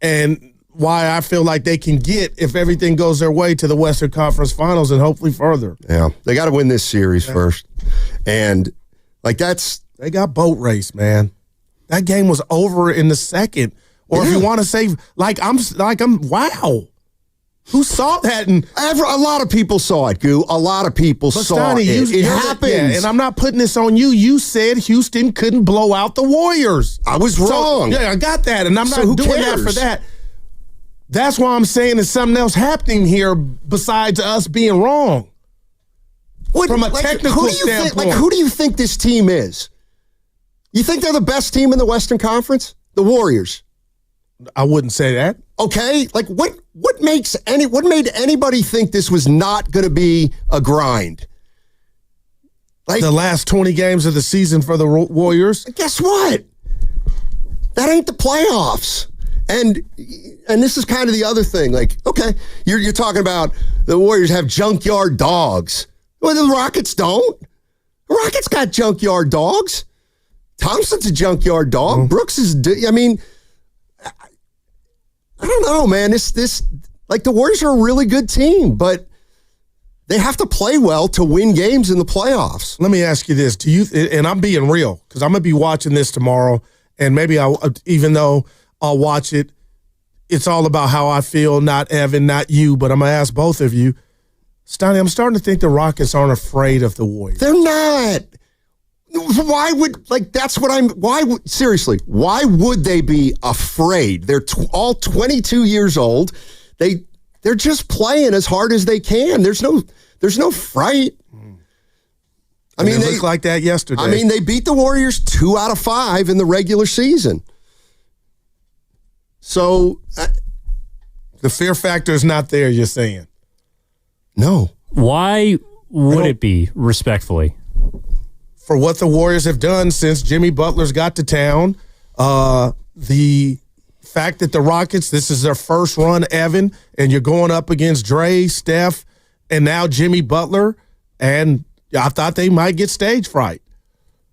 And why I feel like they can get, if everything goes their way, to the Western Conference Finals and hopefully further. Yeah, they got to win this series first. And, they got boat race, man. That game was over in the second Or if you want to say, wow. Who saw that? And a lot of people saw it, Goo. A lot of people saw it. It happens. Yeah, and I'm not putting this on you. You said Houston couldn't blow out the Warriors. I was wrong. Yeah, I got that, and I'm not doing that for that. That's why I'm saying there's something else happening here besides us being wrong. From a technical standpoint. Who do you think this team is? You think they're the best team in the Western Conference? The Warriors. I wouldn't say that. Okay, what made anybody think this was not going to be a grind? The last 20 games of the season for the Warriors. Guess what? That ain't the playoffs. And this is kind of the other thing. Okay, you're talking about the Warriors have junkyard dogs. Well, the Rockets don't. The Rockets got junkyard dogs. Thompson's a junkyard dog. Mm-hmm. Brooks is. I don't know, man. The Warriors are a really good team, but they have to play well to win games in the playoffs. Let me ask you this: do you? And I'm being real because I'm gonna be watching this tomorrow, and maybe even though I'll watch it, it's all about how I feel, not Evan, not you. But I'm gonna ask both of you, Stoney. I'm starting to think the Rockets aren't afraid of the Warriors. They're not. Why would seriously, why would they be afraid? They're all 22 years old. They're just playing as hard as they can. There's no fright. I mean, they looked like that yesterday. I mean, they beat the Warriors 2 out of 5 in the regular season. So the fear factor is not there, you're saying? No. Why would it be, respectfully? For what the Warriors have done since Jimmy Butler's got to town, the fact that the Rockets, this is their first run, Evan, and you're going up against Dre, Steph, and now Jimmy Butler, and I thought they might get stage fright.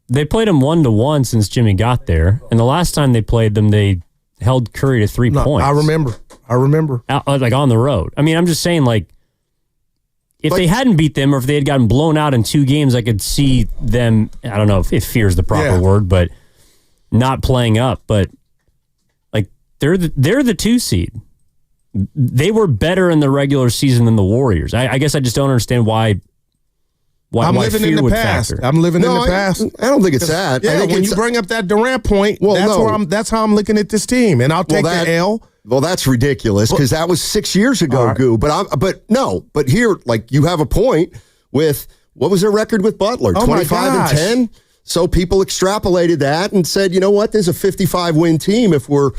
They played them 1-1 since Jimmy got there, and the last time they played them, they held Curry to 3 points. I remember. On the road. I mean, I'm just saying, if they hadn't beat them or if they had gotten blown out in 2 games, I could see them, I don't know if fear is the proper word, but not playing up. But, they're the 2 seed. They were better in the regular season than the Warriors. I guess I just don't understand why I'm living in the past. Factor. I'm living in the past. I don't think it's that. Yeah, I think when you bring up that Durant point, that's how I'm looking at this team. And I'll take the L. Well, that's ridiculous because that was 6 years ago, right. Goo. But here, you have a point with what was their record with Butler? 25-10. So people extrapolated that and said, you know what? There's a 55-win team if we're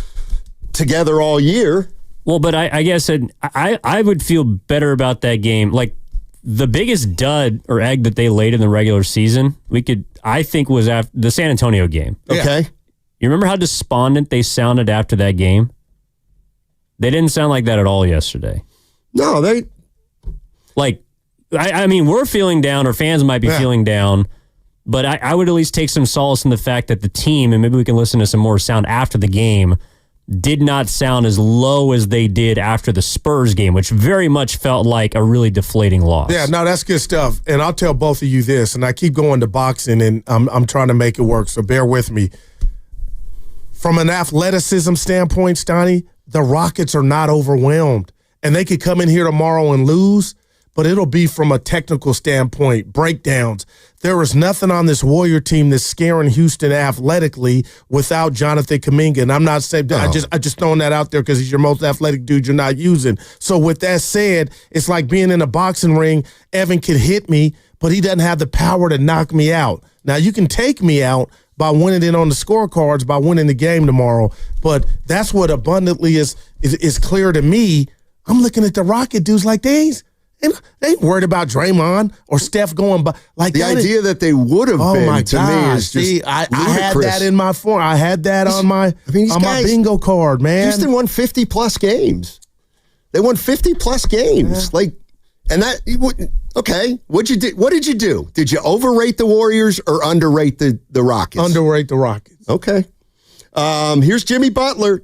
together all year. Well, but I guess I would feel better about that game. The biggest dud or egg that they laid in the regular season, I think was after the San Antonio game. Okay. You remember how despondent they sounded after that game? They didn't sound like that at all yesterday. No, they... I mean, we're feeling down, or fans might be feeling down, but I would at least take some solace in the fact that the team, and maybe we can listen to some more sound after the game, did not sound as low as they did after the Spurs game, which very much felt like a really deflating loss. Yeah, no, that's good stuff. And I'll tell both of you this, and I keep going to boxing, and I'm trying to make it work, so bear with me. From an athleticism standpoint, Stoney, the Rockets are not overwhelmed. And they could come in here tomorrow and lose, but it'll be from a technical standpoint, breakdowns. There is nothing on this Warrior team that's scaring Houston athletically without Jonathan Kuminga. And I'm not saying I just throwing that out there because he's your most athletic dude you're not using. So with that said, it's like being in a boxing ring. Evan could hit me, but he doesn't have the power to knock me out. Now you can take me out by winning it on the scorecards, by winning the game tomorrow. But that's what abundantly is clear to me. I'm looking at the Rocket dudes like they ain't worried about Draymond or Steph going by. The idea that they would have been to me is just I had that in my form. I had that on my my bingo card, man. Houston won 50-plus games. They won 50-plus games. Okay, what did you do? Did you overrate the Warriors or underrate the Rockets? Underrate the Rockets. Okay. Here's Jimmy Butler.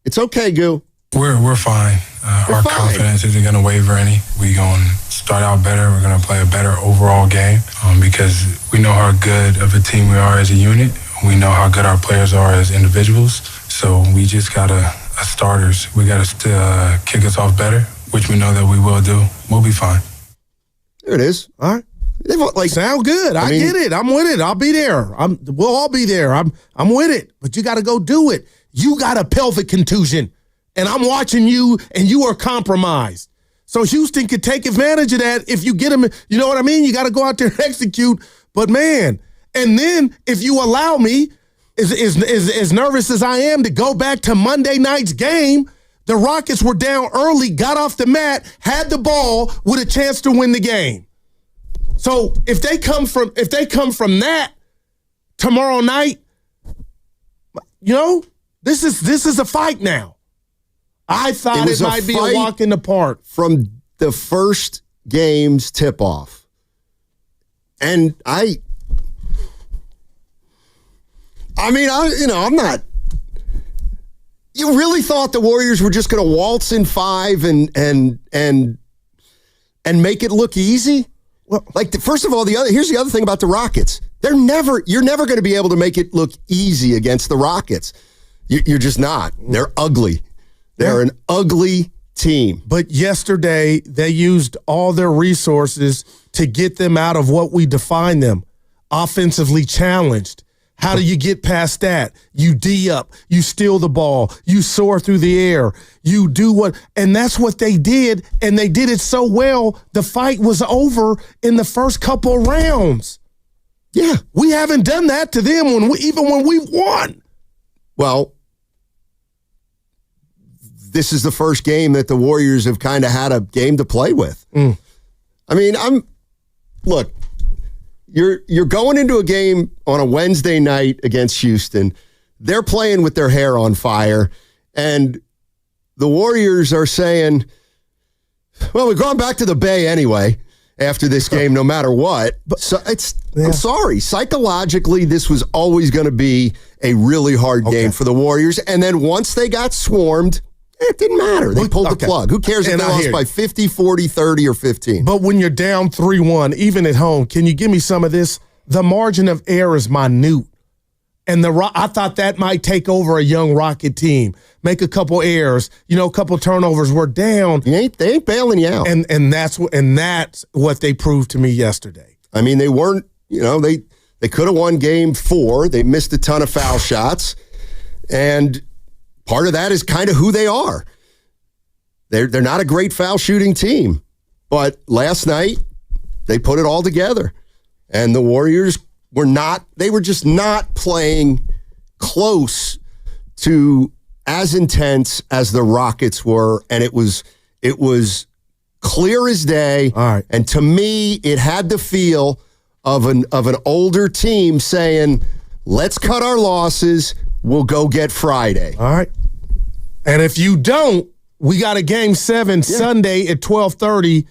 It's okay, Goo. We're fine. Our confidence isn't going to waver any. We're going to start out better. We're going to play a better overall game because we know how good of a team we are as a unit. We know how good our players are as individuals. So So we just got as starters, we got to kick us off better, which we know that we will do. We'll be fine. There it is. All right. Sound good. I get it. I'm with it. I'll be there. We'll all be there. I'm with it. But you got to go do it. You got a pelvic contusion, and I'm watching you, and you are compromised. So Houston could take advantage of that if you get them. You know what I mean? You got to go out there and execute. But man, and then if you allow me, as nervous as I am to go back to Monday night's game, the Rockets were down early, got off the mat, had the ball with a chance to win the game. So if they come from that tomorrow night, this is a fight now. I thought it might be a walk in the park from the first game's tip-off, and I'm not. You really thought the Warriors were just going to waltz in 5 and make it look easy? Well, first of all, here's the other thing about the Rockets. You're never going to be able to make it look easy against the Rockets. You're just not. They're ugly. They're an ugly team. But yesterday, they used all their resources to get them out of what we define them, offensively challenged. How do you get past that? You D up, you steal the ball, you soar through the air, you do and that's what they did, and they did it so well, the fight was over in the first couple of rounds. Yeah. We haven't done that to them even when we won. Well, this is the first game that the Warriors have kind of had a game to play with. I mean, look, you're going into a game on a Wednesday night against Houston. They're playing with their hair on fire, and the Warriors are saying, well, we're going back to the Bay anyway after this game, no matter what. So I'm sorry. Psychologically, this was always going to be a really hard game for the Warriors. And then once they got swarmed, it didn't matter. They pulled the plug. Who cares if they lost by 50, 40, 30, or 15? But when you're down 3-1, even at home, can you give me some of this? The margin of error is minute. And I thought that might take over a young Rocket team. Make a couple errors, a couple turnovers. We're down. They ain't bailing you out. And that's what they proved to me yesterday. I mean, they weren't, they could have won game 4. They missed a ton of foul shots. And part of that is kind of who they are. They're not a great foul shooting team. But last night, they put it all together. And the Warriors they were just not playing close to as intense as the Rockets were. And it was clear as day. All right. And to me, it had the feel of an older team saying, let's cut our losses. We'll go get Friday. All right. And if you don't, we got a game 7 Sunday at 12:30.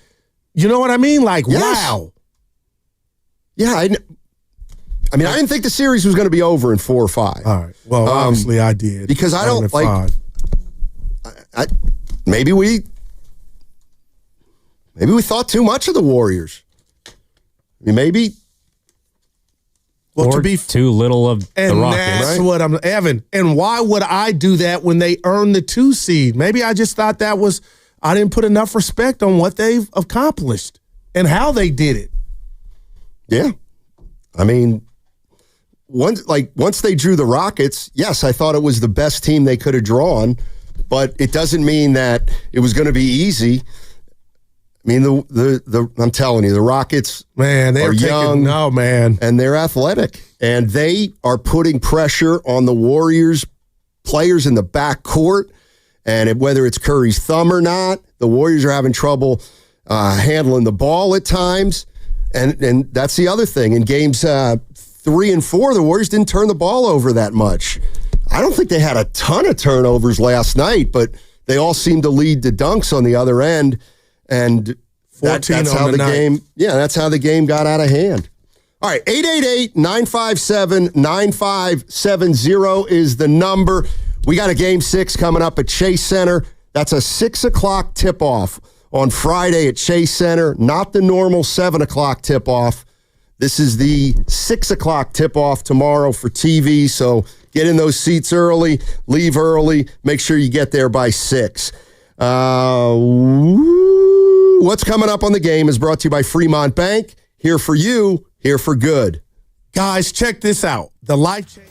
You know what I mean? Wow. Yeah, I didn't think the series was going to be over in 4 or 5. All right. Well, obviously I did. Because I don't maybe we thought too much of the Warriors. Maybe. Well, or to be too little of the Rockets. And that's what I'm, Evan. And why would I do that when they earned the 2 seed? Maybe I just thought I didn't put enough respect on what they've accomplished and how they did it. Yeah. I mean, once they drew the Rockets, yes, I thought it was the best team they could have drawn, but it doesn't mean that it was going to be easy. I mean, I'm telling you, the Rockets are young, and they're athletic, and they are putting pressure on the Warriors players in the backcourt, and whether it's Curry's thumb or not, the Warriors are having trouble handling the ball at times, and that's the other thing. In games 3 and 4, the Warriors didn't turn the ball over that much. I don't think they had a ton of turnovers last night, but they all seemed to lead to dunks on the other end. And that's how the game. Yeah, that's how the game got out of hand. All right, 888-957-9570 is the number. We got a game 6 coming up at Chase Center. That's a 6:00 tip-off on Friday at Chase Center. Not the normal 7:00 tip-off. This is the 6:00 tip-off tomorrow for TV. So Get in those seats early, leave early, make sure you get there by 6. What's coming up on the game is brought to you by Fremont Bank. Here for you, here for good. Guys, check this out. The life change.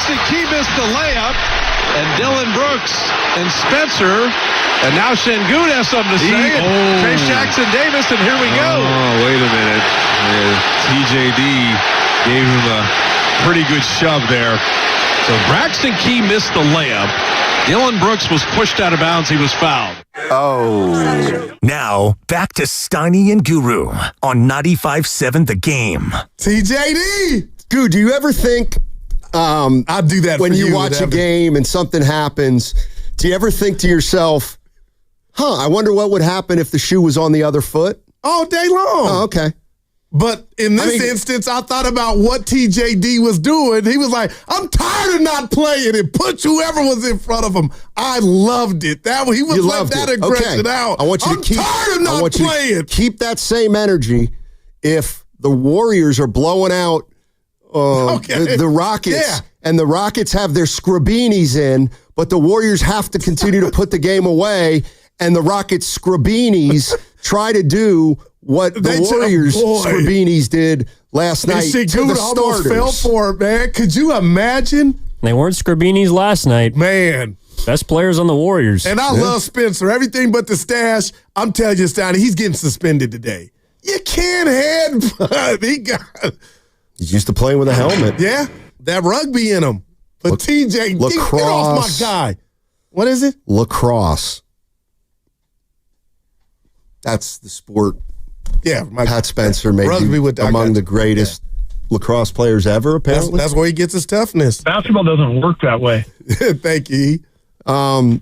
Braxton Key missed the layup, and Dylan Brooks and Spencer, and now Sengun has something to say. Trace Jackson Davis, and here we go. Oh, wait a minute. TJD gave him a pretty good shove there. So Braxton Key missed the layup. Dylan Brooks was pushed out of bounds. He was fouled. Oh. Now, back to Steiny and Guru on 95.7 The Game. TJD! Goo, do you ever think I'll do that when for you watch a game and something happens, do you ever think to yourself, I wonder what would happen if the shoe was on the other foot? All day long. Oh, okay. But in this instance, I thought about what TJD was doing. He was like, I'm tired of not playing, and put whoever was in front of him. I loved it. He was let that aggression out. I want you to keep, tired of not playing. Keep that same energy if the Warriors are blowing out the Rockets, and the Rockets have their Scribinis in, but the Warriors have to continue to put the game away, and the Rockets Scribinis try to do what the Warriors Scribinis did last night to the starters. Fell for it, man. Could you imagine? They weren't Scribinis last night. Man. Best players on the Warriors. And I love Spencer. Everything but the stash. I'm telling you, Steiny, he's getting suspended today. You can't headbutt. He's used to playing with a helmet. Yeah, that rugby in him. But TJ, lacrosse, get off my guy. What is it? Lacrosse. That's the sport. Yeah, Pat Spencer may be among the greatest lacrosse players ever, apparently. That's where he gets his toughness. Basketball doesn't work that way. Thank you. I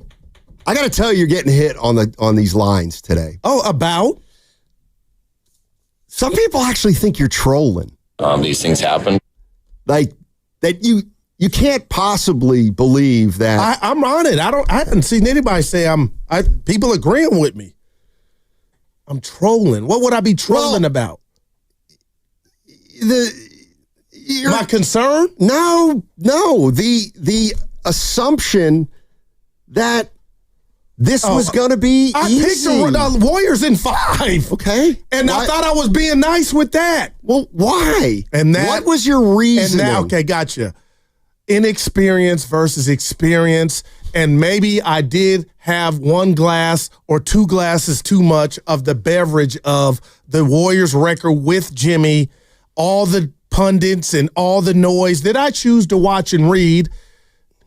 got to tell you, you're getting hit on these lines today. Oh, about? Some people actually think you're trolling. These things happen. Like that you can't possibly believe that. I'm on it. I haven't seen anybody say people agreeing with me. I'm trolling. What would I be trolling about? My concern? No. The assumption that this was going to be I easy. picked the Warriors in 5. Okay. And I thought I was being nice with that. Well, why? And that, what was your reasoning? And now, okay, gotcha. Inexperience versus experience. And maybe I did have 1 glass or 2 glasses too much of the beverage of the Warriors record with Jimmy, all the pundits and all the noise that I choose to watch and read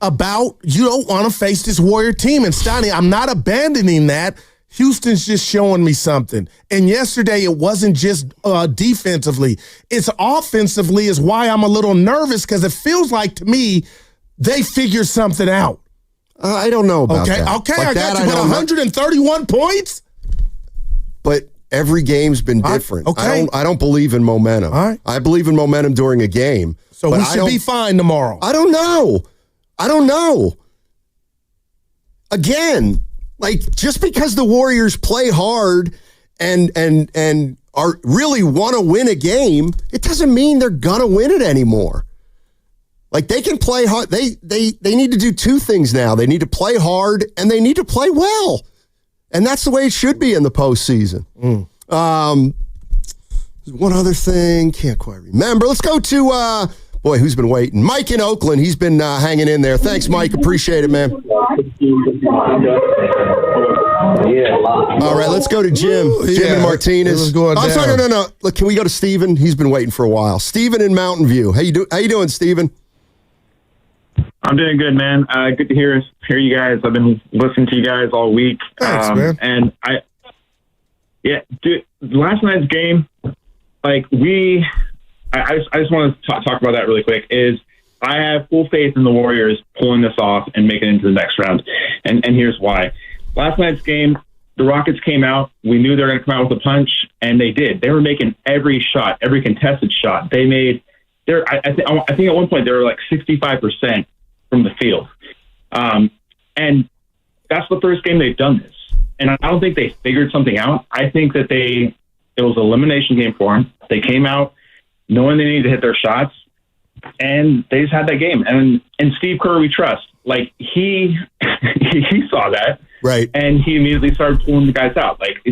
about you don't want to face this Warrior team. And Steiny, I'm not abandoning that. Houston's just showing me something. And yesterday it wasn't just defensively. It's offensively is why I'm a little nervous because it feels like to me they figured something out. I don't know about that. Okay, I got you. But 131 points? But every game's been different. Okay. I don't believe in momentum. All right. I believe in momentum during a game. So we should be fine tomorrow. I don't know. Again, like just because the Warriors play hard and are really want to win a game, it doesn't mean they're gonna win it anymore. Like they can play hard. They need to do 2 things now. They need to play hard and they need to play well. And that's the way it should be in the postseason. One other thing, can't quite remember. Let's go to boy, who's been waiting? Mike in Oakland. He's been hanging in there. Thanks, Mike. Appreciate it, man. All right, let's go to Jim. Jim and Martinez. Sorry, no. Look, can we go to Steven? He's been waiting for a while. Steven in Mountain View. How you doing, Steven? I'm doing good, man. Good to hear you guys. I've been listening to you guys all week. Thanks, man. And last night's game, I just want to talk about that really quick. I have full faith in the Warriors pulling this off and making it into the next round. And here's why. Last night's game, the Rockets came out. We knew they were going to come out with a punch, and they did. They were making every shot, every contested shot. They made I think at one point they were like 65% from the field. And that's the first game they've done this. And I don't think they figured something out. I think that it was an elimination game for them. They came out knowing they needed to hit their shots, and they just had that game. And Steve Kerr, we trust. Like he saw that, right? And he immediately started pulling the guys out. Like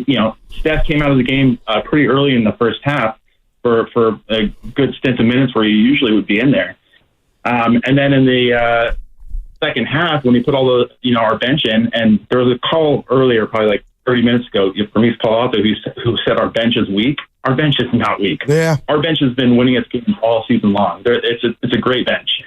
Steph came out of the game pretty early in the first half for a good stint of minutes where he usually would be in there. And then in the second half, when we put all the our bench in, and there was a call earlier, probably like 30 minutes ago, from East Palo Alto, who said our bench is weak. Our bench is not weak. Yeah, our bench has been winning its games all season long. It's a great bench,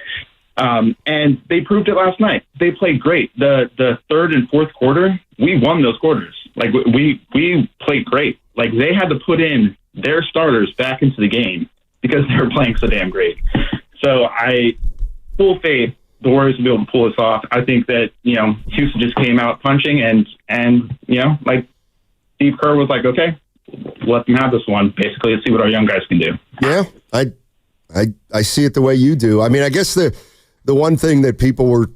and they proved it last night. They played great. The third and fourth quarter, we won those quarters. Like we played great. Like they had to put in their starters back into the game because they were playing so damn great. So I full faith the Warriors will be able to pull this off. I think that, Houston just came out punching and like Steve Kerr was like, okay, let them have this one. Basically, let's see what our young guys can do. Yeah, I see it the way you do. I mean, I guess the one thing that people were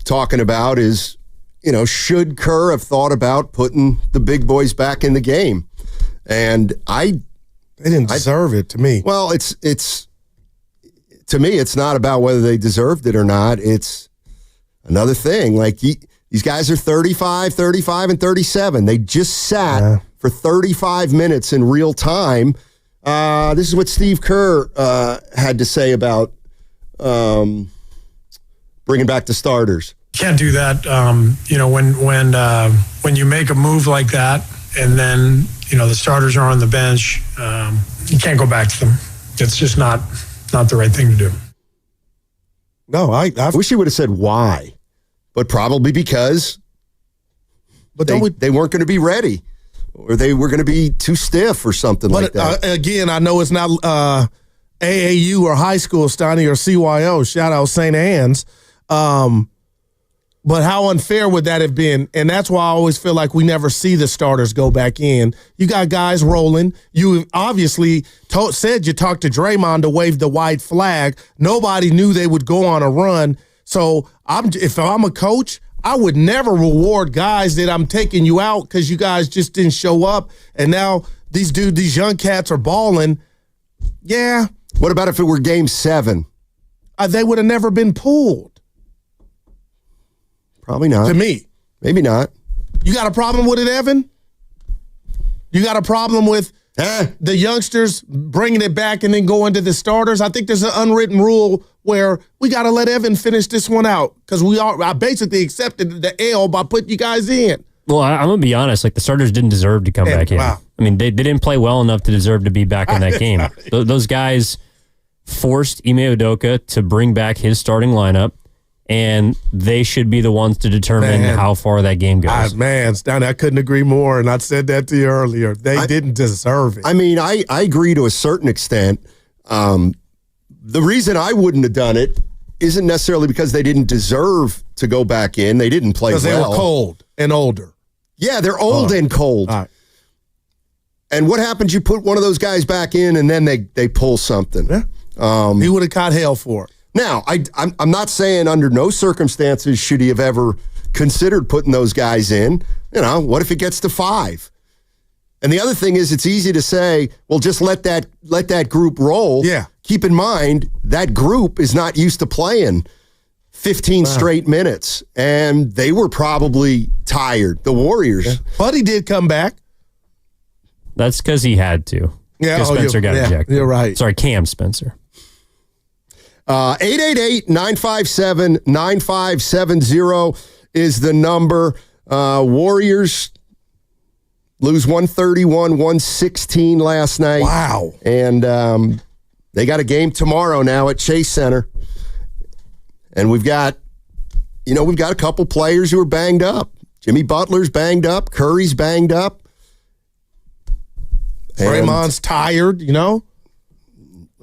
talking about is, should Kerr have thought about putting the big boys back in the game? And they didn't deserve it to me. Well, it's to me, it's not about whether they deserved it or not. It's another thing. Like these guys are 35, and 37. They just sat for 35 minutes in real time. This is what Steve Kerr had to say about bringing back the starters. Can't do that. When you make a move like that, and then the starters are on the bench, you can't go back to them. It's just not the right thing to do. No, I wish he would have said why, but probably because they weren't going to be ready, or they were going to be too stiff or something like that. Again, I know it's not AAU or high school, Stoney, or CYO. Shout out St. Anne's. But how unfair would that have been? And that's why I always feel like we never see the starters go back in. You got guys rolling. You obviously said you talked to Draymond to wave the white flag. Nobody knew they would go on a run. So if I'm a coach, I would never reward guys that I'm taking you out because you guys just didn't show up. And now these young cats are balling. Yeah. What about if it were Game 7? They would have never been pulled. Probably not. To me. Maybe not. You got a problem with it, Evan? You got a problem with the youngsters bringing it back and then going to the starters? I think there's an unwritten rule where we got to let Evan finish this one out because I basically accepted the L by putting you guys in. Well, I'm going to be honest. Like, the starters didn't deserve to come back in. Wow. I mean, they didn't play well enough to deserve to be back in that game. Those guys forced Ime Udoka to bring back his starting lineup, and they should be the ones to determine how far that game goes. Stoney, I couldn't agree more, and I said that to you earlier. They didn't deserve it. I mean, I agree to a certain extent. The reason I wouldn't have done it isn't necessarily because they didn't deserve to go back in. They didn't play well. Because they were cold and older. Yeah, they're old and cold. All right. And what happens? You put one of those guys back in, and then they pull something. Yeah. He would have caught hell for it. Now, I'm not saying under no circumstances should he have ever considered putting those guys in. What if it gets to 5? And the other thing is, it's easy to say, well, just let that group roll. Yeah. Keep in mind, that group is not used to playing 15 straight minutes, and they were probably tired, the Warriors. Yeah. But he did come back. That's because he had to. Yeah, because Spencer got ejected. You're right. Sorry, Cam Spencer. 888-957-9570 is the number. Warriors lose 131-116 last night. Wow. And they got a game tomorrow now at Chase Center. And we've got a couple players who are banged up. Jimmy Butler's banged up. Curry's banged up. Draymond's tired,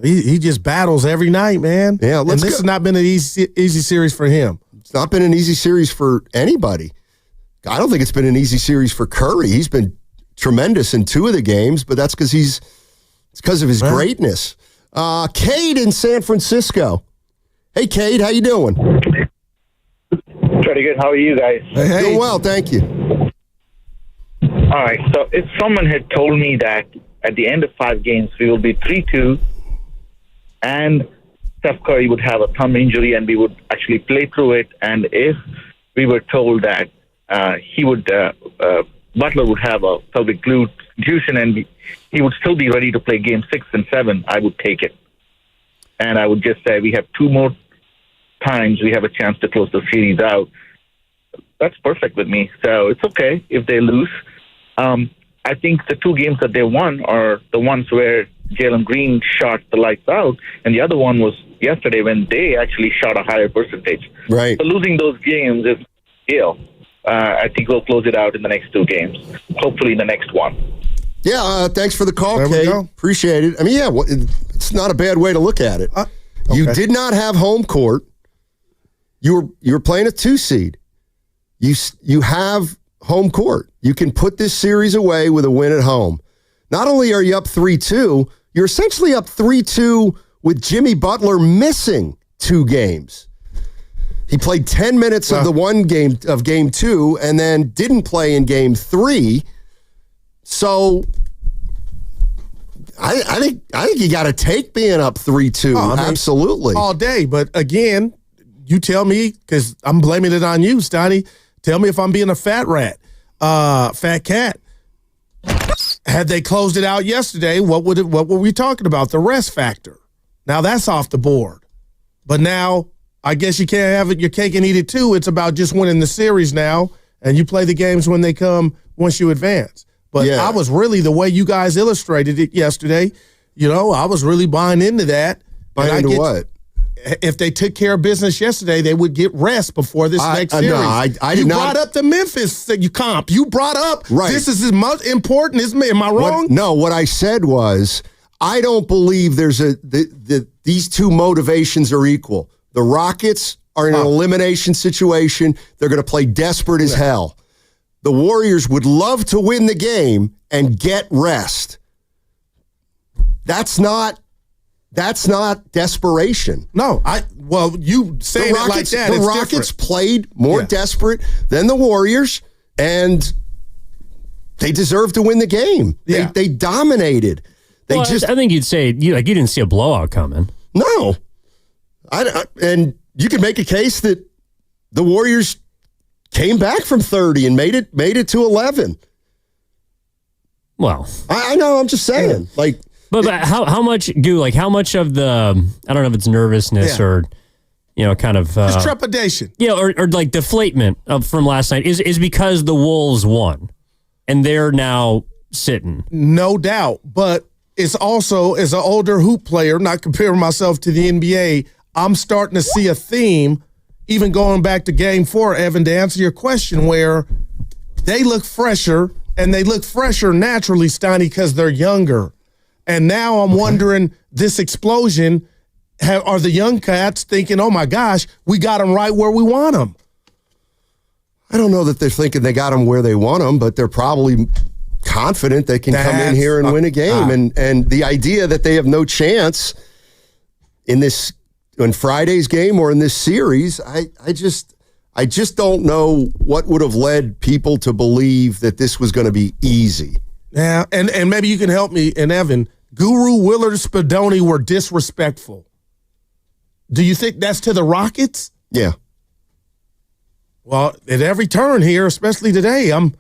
He just battles every night, man. Yeah, this has not been an easy series for him. It's not been an easy series for anybody. I don't think it's been an easy series for Curry. He's been tremendous in 2 of the games, but that's because it's because of his greatness. Cade in San Francisco. Hey, Cade, how you doing? Pretty good. How are you guys? Hey. Doing well, thank you. All right. So if someone had told me that at the end of 5 games we will be 3-2 and Steph Curry would have a thumb injury and we would actually play through it, and if we were told that Butler would have a pelvic glute contusion and he would still be ready to play game 6 and 7, I would take it. And I would just say we have 2 more times we have a chance to close the series out. That's perfect with me. So it's okay if they lose. I think the 2 games that they won are the ones where Jalen Green shot the lights out, and the other one was yesterday when they actually shot a higher percentage. Right. So losing those games is a deal. I think we'll close it out in the next 2 games, hopefully in the next one. Yeah, thanks for the call, There we Kate. go. Appreciate it. I mean, yeah, it's not a bad way to look at it. Okay. You did not have home court. You were playing a 2 seed. You have home court. You can put this series away with a win at home. Not only are you up 3-2, you're essentially up 3-2 with Jimmy Butler missing 2 games. He played 10 minutes of the one game of game 2 and then didn't play in game 3. So I think you got to take being up 3-2. Absolutely. All day. But again, you tell me, because I'm blaming it on you, Stoney. Tell me if I'm being a fat cat. Had they closed it out yesterday, what were we talking about? The rest factor. Now that's off the board. But now I guess you can't have it your cake and eat it too. It's about just winning the series now, and you play the games when they come once you advance. But Yeah. I was really, the way you guys illustrated it yesterday, I was really buying into that. Buying into what? If they took care of business yesterday, they would get rest before this next series. No, I did you not. brought up the Memphis comp. You brought up this is as much important as me. Am I wrong? What I said was I don't believe there's these 2 motivations are equal. The Rockets are in an elimination situation. They're going to play desperate as hell. The Warriors would love to win the game and get rest. That's not desperation. No, you saying it like that. The Rockets played more desperate than the Warriors, and they deserved to win the game. Yeah. They dominated. I think you'd say you didn't see a blowout coming. No, and you can make a case that the Warriors came back from 30 and made it to 11. Well, I know. I'm just saying, But how much, how much of the, I don't know if it's nervousness or, kind of. Just trepidation. Yeah, or like deflatement from last night is because the Wolves won and they're now sitting. No doubt. But it's also, as an older hoop player, not comparing myself to the NBA, I'm starting to see a theme, even going back to game 4, Evan, to answer your question, where they look fresher, and they look fresher naturally, Stoney, because they're younger. And now I'm wondering, this explosion, are the young cats thinking, oh my gosh, we got them right where we want them? I don't know that they're thinking they got them where they want them, but they're probably confident they can come in here and win a game. And the idea that they have no chance in Friday's game or in this series, I just don't know what would have led people to believe that this was going to be easy. Yeah, and maybe you can help me. And Evan, Guru, Willard, Spadoni were disrespectful. Do you think that's to the Rockets? Yeah. Well, at every turn here, especially today, I'm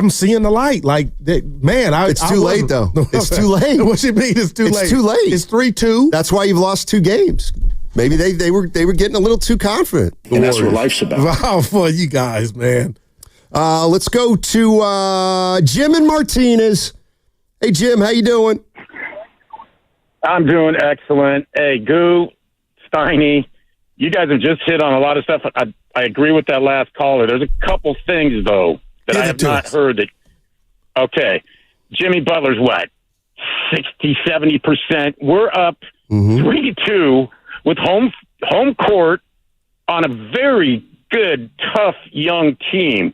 seeing the light. It's too late, though. It's too late. What do you mean it's too late? It's too late. It's 3-2. That's why you've lost 2 games. Maybe they were getting a little too confident. And that's what life's about. Wow, for you guys, man. Let's go to Jim and Martinez. Hey, Jim, how you doing? I'm doing excellent. Hey, Goo, Steiny, you guys have just hit on a lot of stuff. I agree with that last caller. There's a couple things, though, that I have not heard. Okay, Jimmy Butler's what? 60, 70%. We're up 3-2 with home court on a very good, tough, young team.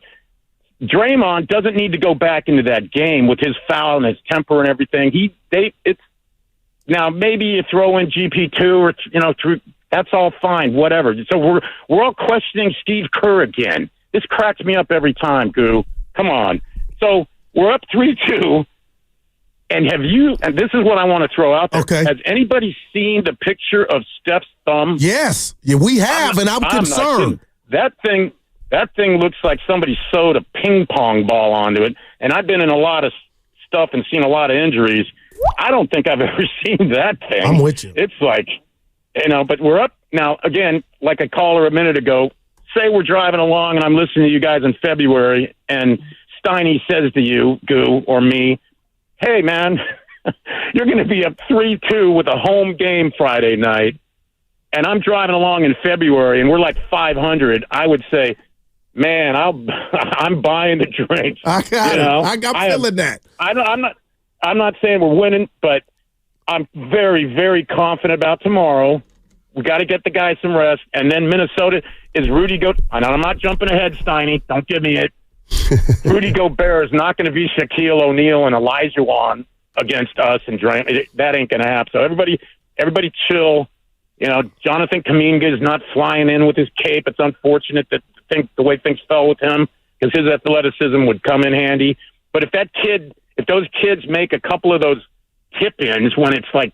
Draymond doesn't need to go back into that game with his foul and his temper and everything. Now maybe you throw in GP2 or that's all fine, whatever. So we're all questioning Steve Kerr again. This cracks me up every time, Goo. Come on. So we're up 3-2. And and this is what I want to throw out there. Okay. Has anybody seen the picture of Steph's thumb? Yes. Yeah, we have, and I'm concerned. That thing looks like somebody sewed a ping pong ball onto it. And I've been in a lot of stuff and seen a lot of injuries. I don't think I've ever seen that thing. I'm with you. It's like, but we're up Now, again, like a caller a minute ago, say we're driving along and I'm listening to you guys in February, and Steiny says to you, Goo, or me, hey, man, you're going to be up 3-2 with a home game Friday night, and I'm driving along in February, and we're like 500. I would say, man, I'm buying the drink. I got feeling that. I'm not saying we're winning, but I'm very, very confident about tomorrow. We got to get the guys some rest. And then Minnesota is Rudy and I'm not jumping ahead, Steiny. Don't give me it. Rudy Gobert is not going to be Shaquille O'Neal and Olajuwon against us and Draymond. That ain't going to happen. So everybody chill. You know, Jonathan Kuminga is not flying in with his cape. It's unfortunate that the way things fell with him, because his athleticism would come in handy. But if those kids make a couple of those tip-ins when it's like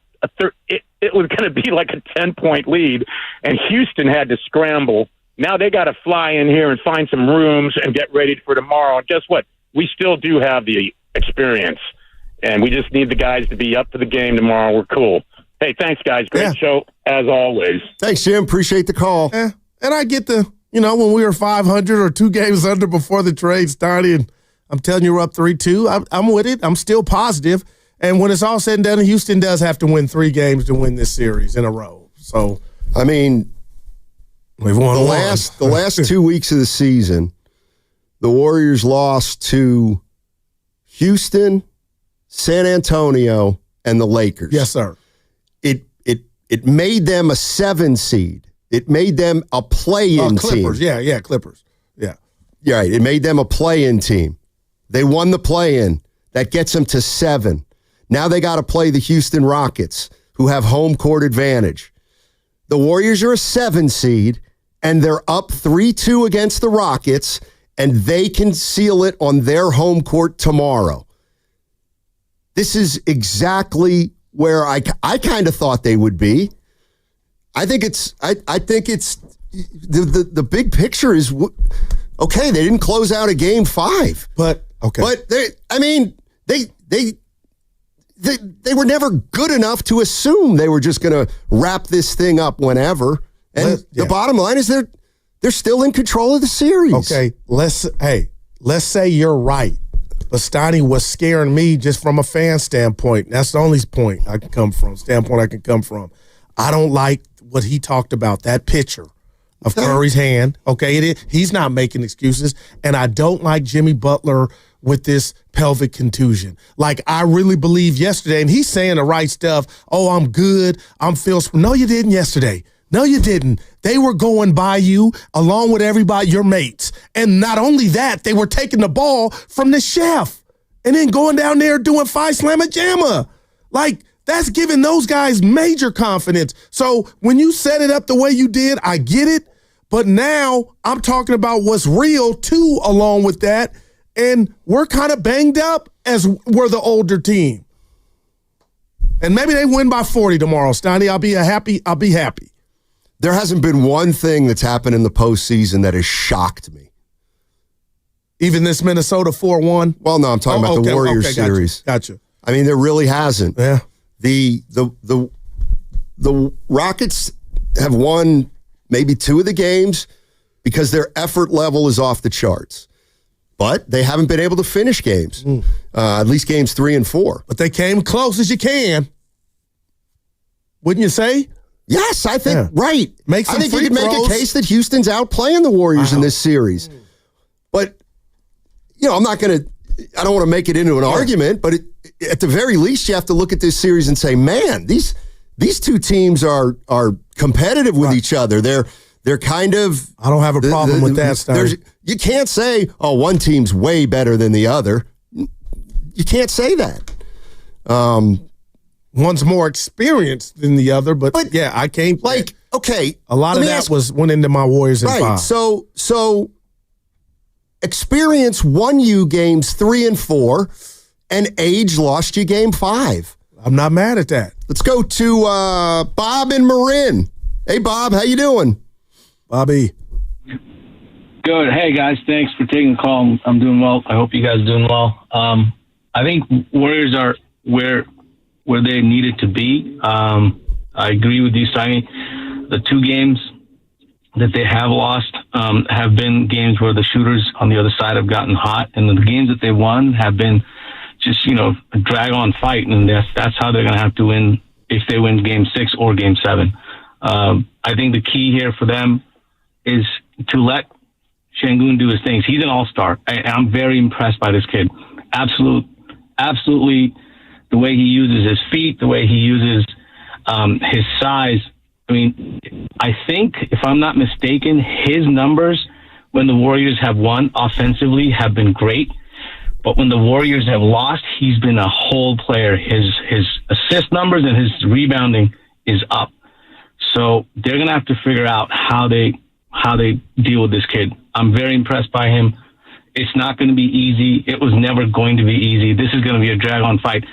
it was going to be like a 10-point lead, and Houston had to scramble. Now they got to fly in here and find some rooms and get ready for tomorrow. And guess what? We still do have the experience, and we just need the guys to be up for the game tomorrow. We're cool. Hey, thanks, guys. Great show, as always. Thanks, Jim. Appreciate the call. And I get when we were 500 or 2 games under before the trade started, and I'm telling you we're up 3-2, I'm with it. I'm still positive. And when it's all said and done, Houston does have to win 3 games to win this series in a row. So, I mean, we've won the last 2 weeks of the season, the Warriors lost to Houston, San Antonio, and the Lakers. Yes, sir. It made them a 7 seed. It made them a play-in team. Clippers. Yeah, Clippers. Yeah. Yeah, right. It made them a play-in team. They won the play-in. That gets them to 7. Now they got to play the Houston Rockets, who have home court advantage. The Warriors are a 7 seed, and they're up 3-2 against the Rockets, and they can seal it on their home court tomorrow. This is exactly where I kind of thought they would be. I think it's the big picture is okay. They didn't close out a game 5, but they were never good enough to assume they were just going to wrap this thing up whenever. And the bottom line is they're still in control of the series. Okay, let's say you're right. But Steiny was scaring me just from a fan standpoint. That's the only standpoint I can come from. I don't like what he talked about, that picture of Curry's hand. Okay, he's not making excuses. And I don't like Jimmy Butler with this pelvic contusion. Like, I really believe yesterday, and he's saying the right stuff. Oh, I'm good. No, you didn't yesterday. No, you didn't. They were going by you along with everybody, your mates. And not only that, they were taking the ball from the chef and then going down there doing 5 slamma jamma. Like, that's giving those guys major confidence. So when you set it up the way you did, I get it. But now I'm talking about what's real too along with that. And we're kind of banged up as we're the older team. And maybe they win by 40 tomorrow, Steiny. I'll be happy. There hasn't been one thing that's happened in the postseason that has shocked me. Even this Minnesota 4-1? Well, no, I'm talking about the Warriors series. Gotcha. I mean, there really hasn't. Yeah. The Rockets have won maybe 2 of the games because their effort level is off the charts. But they haven't been able to finish games, at least games 3 and 4. But they came close as you can. Wouldn't you say? Yes, I think, right. I think you could make a case that Houston's outplaying the Warriors in this series. But, I don't want to make it into an argument, but at the very least, you have to look at this series and say, man, these 2 teams are competitive with each other. They're kind of... I don't have a problem with that, Stein. You can't say, one team's way better than the other. You can't say that. One's more experienced than the other, but yeah, I can't. A lot of that went into my Warriors in 5. So experience won you games 3 and 4, and age lost you game 5. I'm not mad at that. Let's go to Bob in Marin. Hey, Bob, how you doing? Bobby. Good. Hey, guys, thanks for taking the call. I'm doing well. I hope you guys are doing well. I think Warriors are where they needed to be. I agree with you, Steiny. The 2 games that they have lost have been games where the shooters on the other side have gotten hot, and the games that they won have been just, a drag-on fight, and that's how they're going to have to win if they win Game 6 or Game 7. I think the key here for them is to let Şengün do his things. He's an all-star. I'm very impressed by this kid. Absolutely, the way he uses his feet, the way he uses his size. I mean, I think, if I'm not mistaken, his numbers when the Warriors have won offensively have been great. But when the Warriors have lost, he's been a whole player. His assist numbers and his rebounding is up. So they're going to have to figure out how they deal with this kid. I'm very impressed by him. It's not going to be easy. It was never going to be easy. This is going to be a drag-on fight.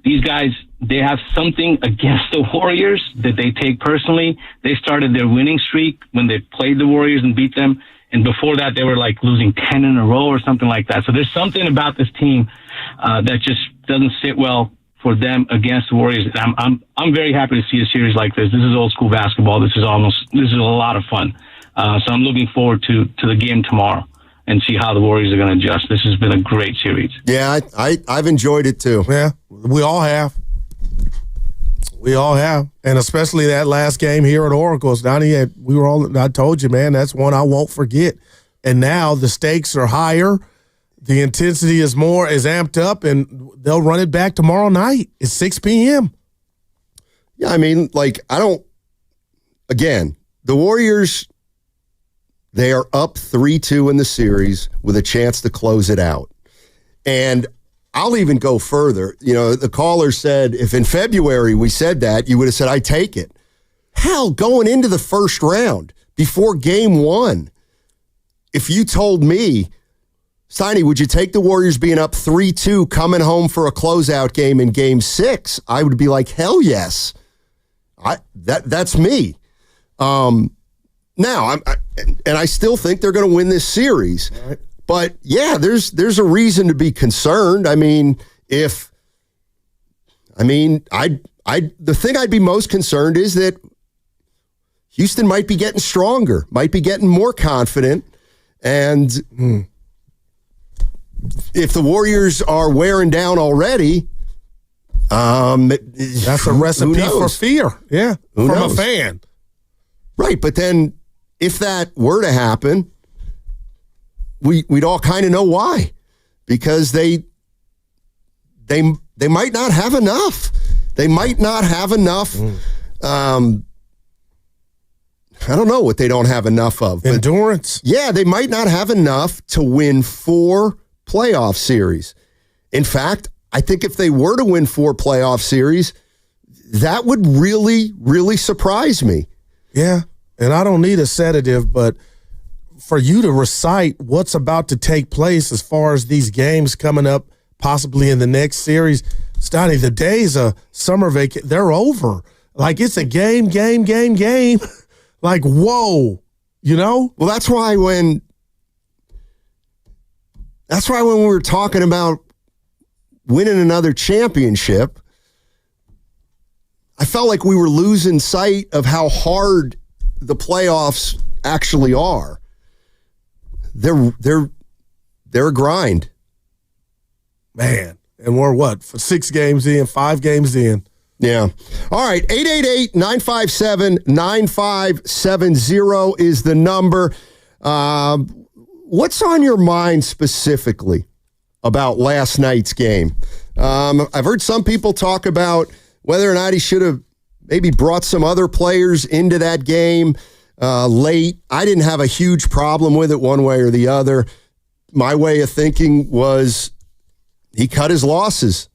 These guys, they have something against the Warriors that they take personally. They started their winning streak when they played the Warriors and beat them. And before that, they were like losing 10 in a row or something like that. So there's something about this team that just doesn't sit well for them against the Warriors. I'm very happy to see a series like this. This is old school basketball. This is a lot of fun. So I'm looking forward to the game tomorrow and see how the Warriors are going to adjust. This has been a great series. Yeah, I've enjoyed it too. Yeah, we all have. We all have, and especially that last game here at Oracles, Donnie. I told you, man, that's one I won't forget. And now the stakes are higher, the intensity is amped up, and they'll run it back tomorrow night. It's 6 p.m. Yeah, I mean, again, the Warriors, they are up 3-2 in the series with a chance to close it out, and I'll even go further. The caller said, if in February we said that, you would have said, I take it. Hell, going into the first round, before Game 1, if you told me, Steiny, would you take the Warriors being up 3-2 coming home for a closeout game in Game 6? I would be like, hell yes. That's me. Now, I still think they're going to win this series. Right. But yeah, there's a reason to be concerned. The thing I'd be most concerned is that Houston might be getting stronger, might be getting more confident, and if the Warriors are wearing down already, that's a recipe for fear. Yeah, from a fan. Right, but then if that were to happen, we'd all kind of know why, because they might not have enough. They might not have enough. I don't know what they don't have enough of. Endurance. Yeah, they might not have enough to win 4 playoff series. In fact, I think if they were to win 4 playoff series, that would really, really surprise me. Yeah, and I don't need a sedative, but for you to recite what's about to take place as far as these games coming up possibly in the next series, Stoney, the days of summer vacation, they're over. Like, it's a game. Like, whoa, Well, that's why when we were talking about winning another championship, I felt like we were losing sight of how hard the playoffs actually are. They're a grind. Man, and we're what, for 6 games in, 5 games in. Yeah. All right, 888-957-9570 is the number. What's on your mind specifically about last night's game? I've heard some people talk about whether or not he should have maybe brought some other players into that game late. I didn't have a huge problem with it one way or the other. My way of thinking was he cut his losses.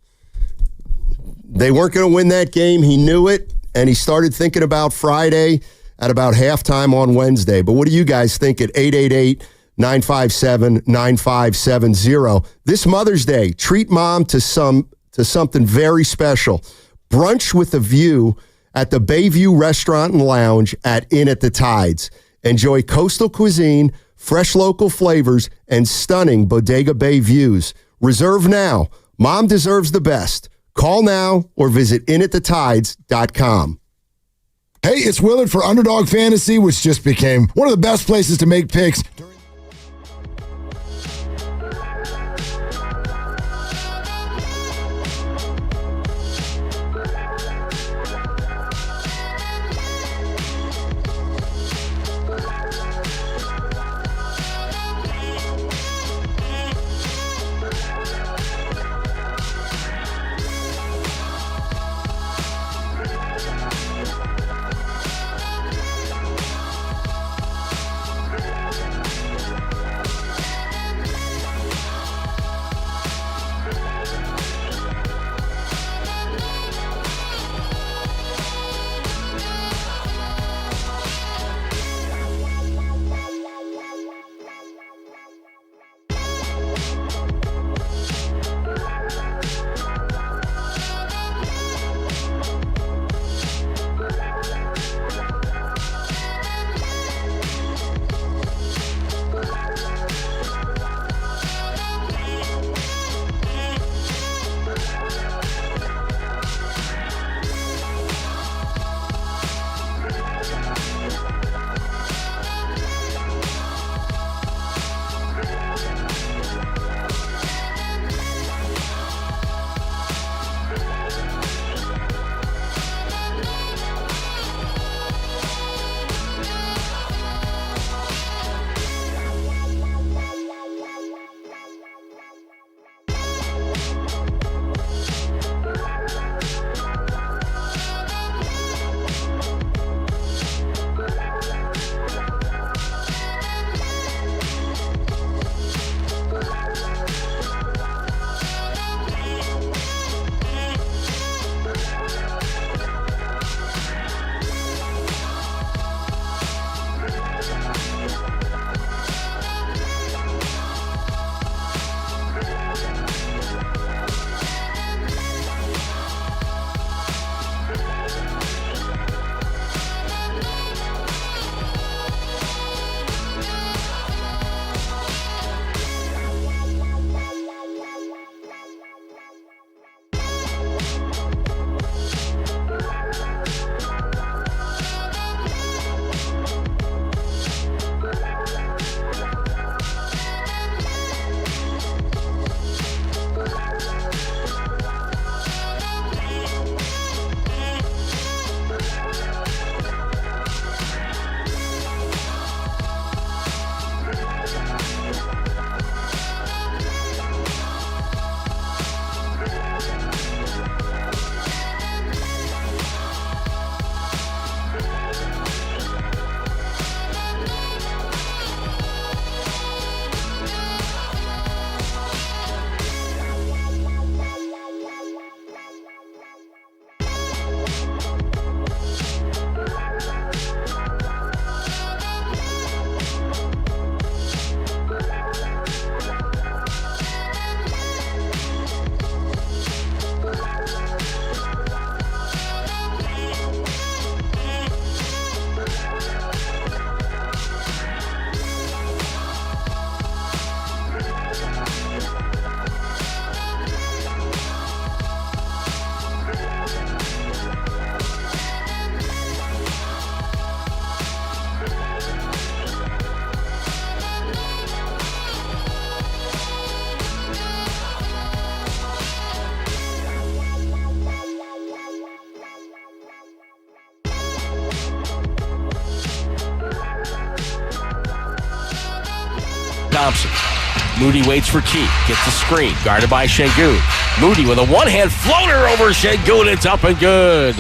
They weren't going to win that game. He knew it, and he started thinking about Friday at about halftime on Wednesday. But what do you guys think at 888-957-9570? This Mother's Day, treat mom to something very special. Brunch with a view at the Bayview Restaurant and Lounge at Inn at the Tides. Enjoy coastal cuisine, fresh local flavors, and stunning Bodega Bay views. Reserve now. Mom deserves the best. Call now or visit inatthetides.com. Hey, it's Willard for Underdog Fantasy, which just became one of the best places to make picks. Thompson. Moody waits for Key. Gets the screen. Guarded by Şengün. Moody with a one-hand floater over Şengün. It's up and good.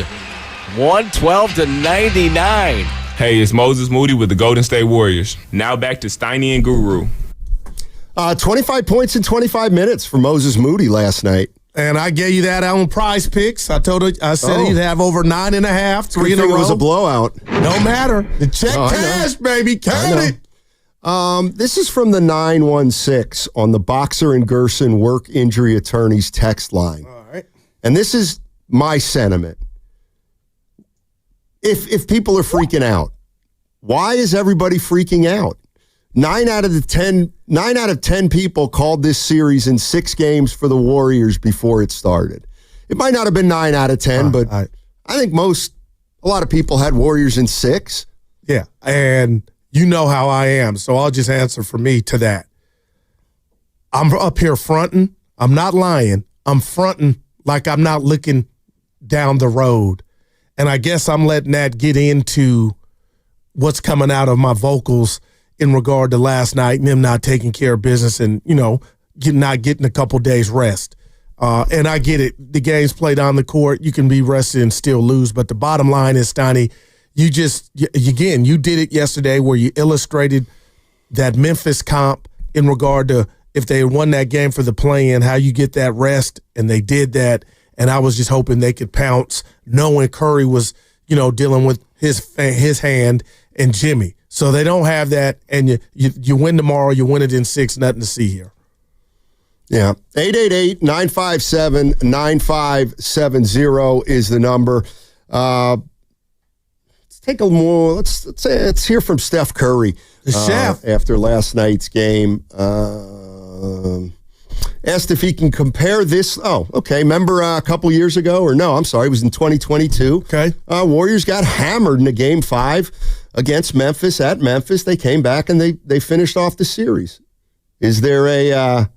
112-99. Hey, it's Moses Moody with the Golden State Warriors. Now back to Steiny and Guru. 25 points in 25 minutes for Moses Moody last night. And I gave you that on Prize Picks. I said he'd have over 9.5, 3 in a row. It was a blowout. No matter. The check cash, baby. Count it. This is from the 916 on the Boxer and Gerson Work Injury Attorneys text line. All right. And this is my sentiment. If people are freaking out, why is everybody freaking out? 9 out of 10 people called this series in 6 games for the Warriors before it started. It might not have been 9 out of 10, but I think most A lot of people had Warriors in 6. Yeah, and you know how I am, so I'll just answer for me to that. I'm up here fronting. I'm not lying. I'm fronting like I'm not looking down the road. And I guess I'm letting that get into what's coming out of my vocals in regard to last night and them not taking care of business and, not getting a couple days rest. And I get it. The game's played on the court. You can be rested and still lose. But the bottom line is, Steiny, you did it yesterday where you illustrated that Memphis comp in regard to if they won that game for the play-in, how you get that rest, and they did that. And I was just hoping they could pounce, knowing Curry was, dealing with his hand and Jimmy. So they don't have that, and you win tomorrow, you win it in 6, nothing to see here. Yeah, 888-957-9570 is the number. Let's take a more. Let's hear from Steph Curry. The chef after last night's game. Asked if he can compare this. Oh, okay. Remember a couple years ago, or no? I'm sorry, it was in 2022. Okay. Warriors got hammered in a Game 5 against Memphis at Memphis. They came back and they finished off the series. Is there a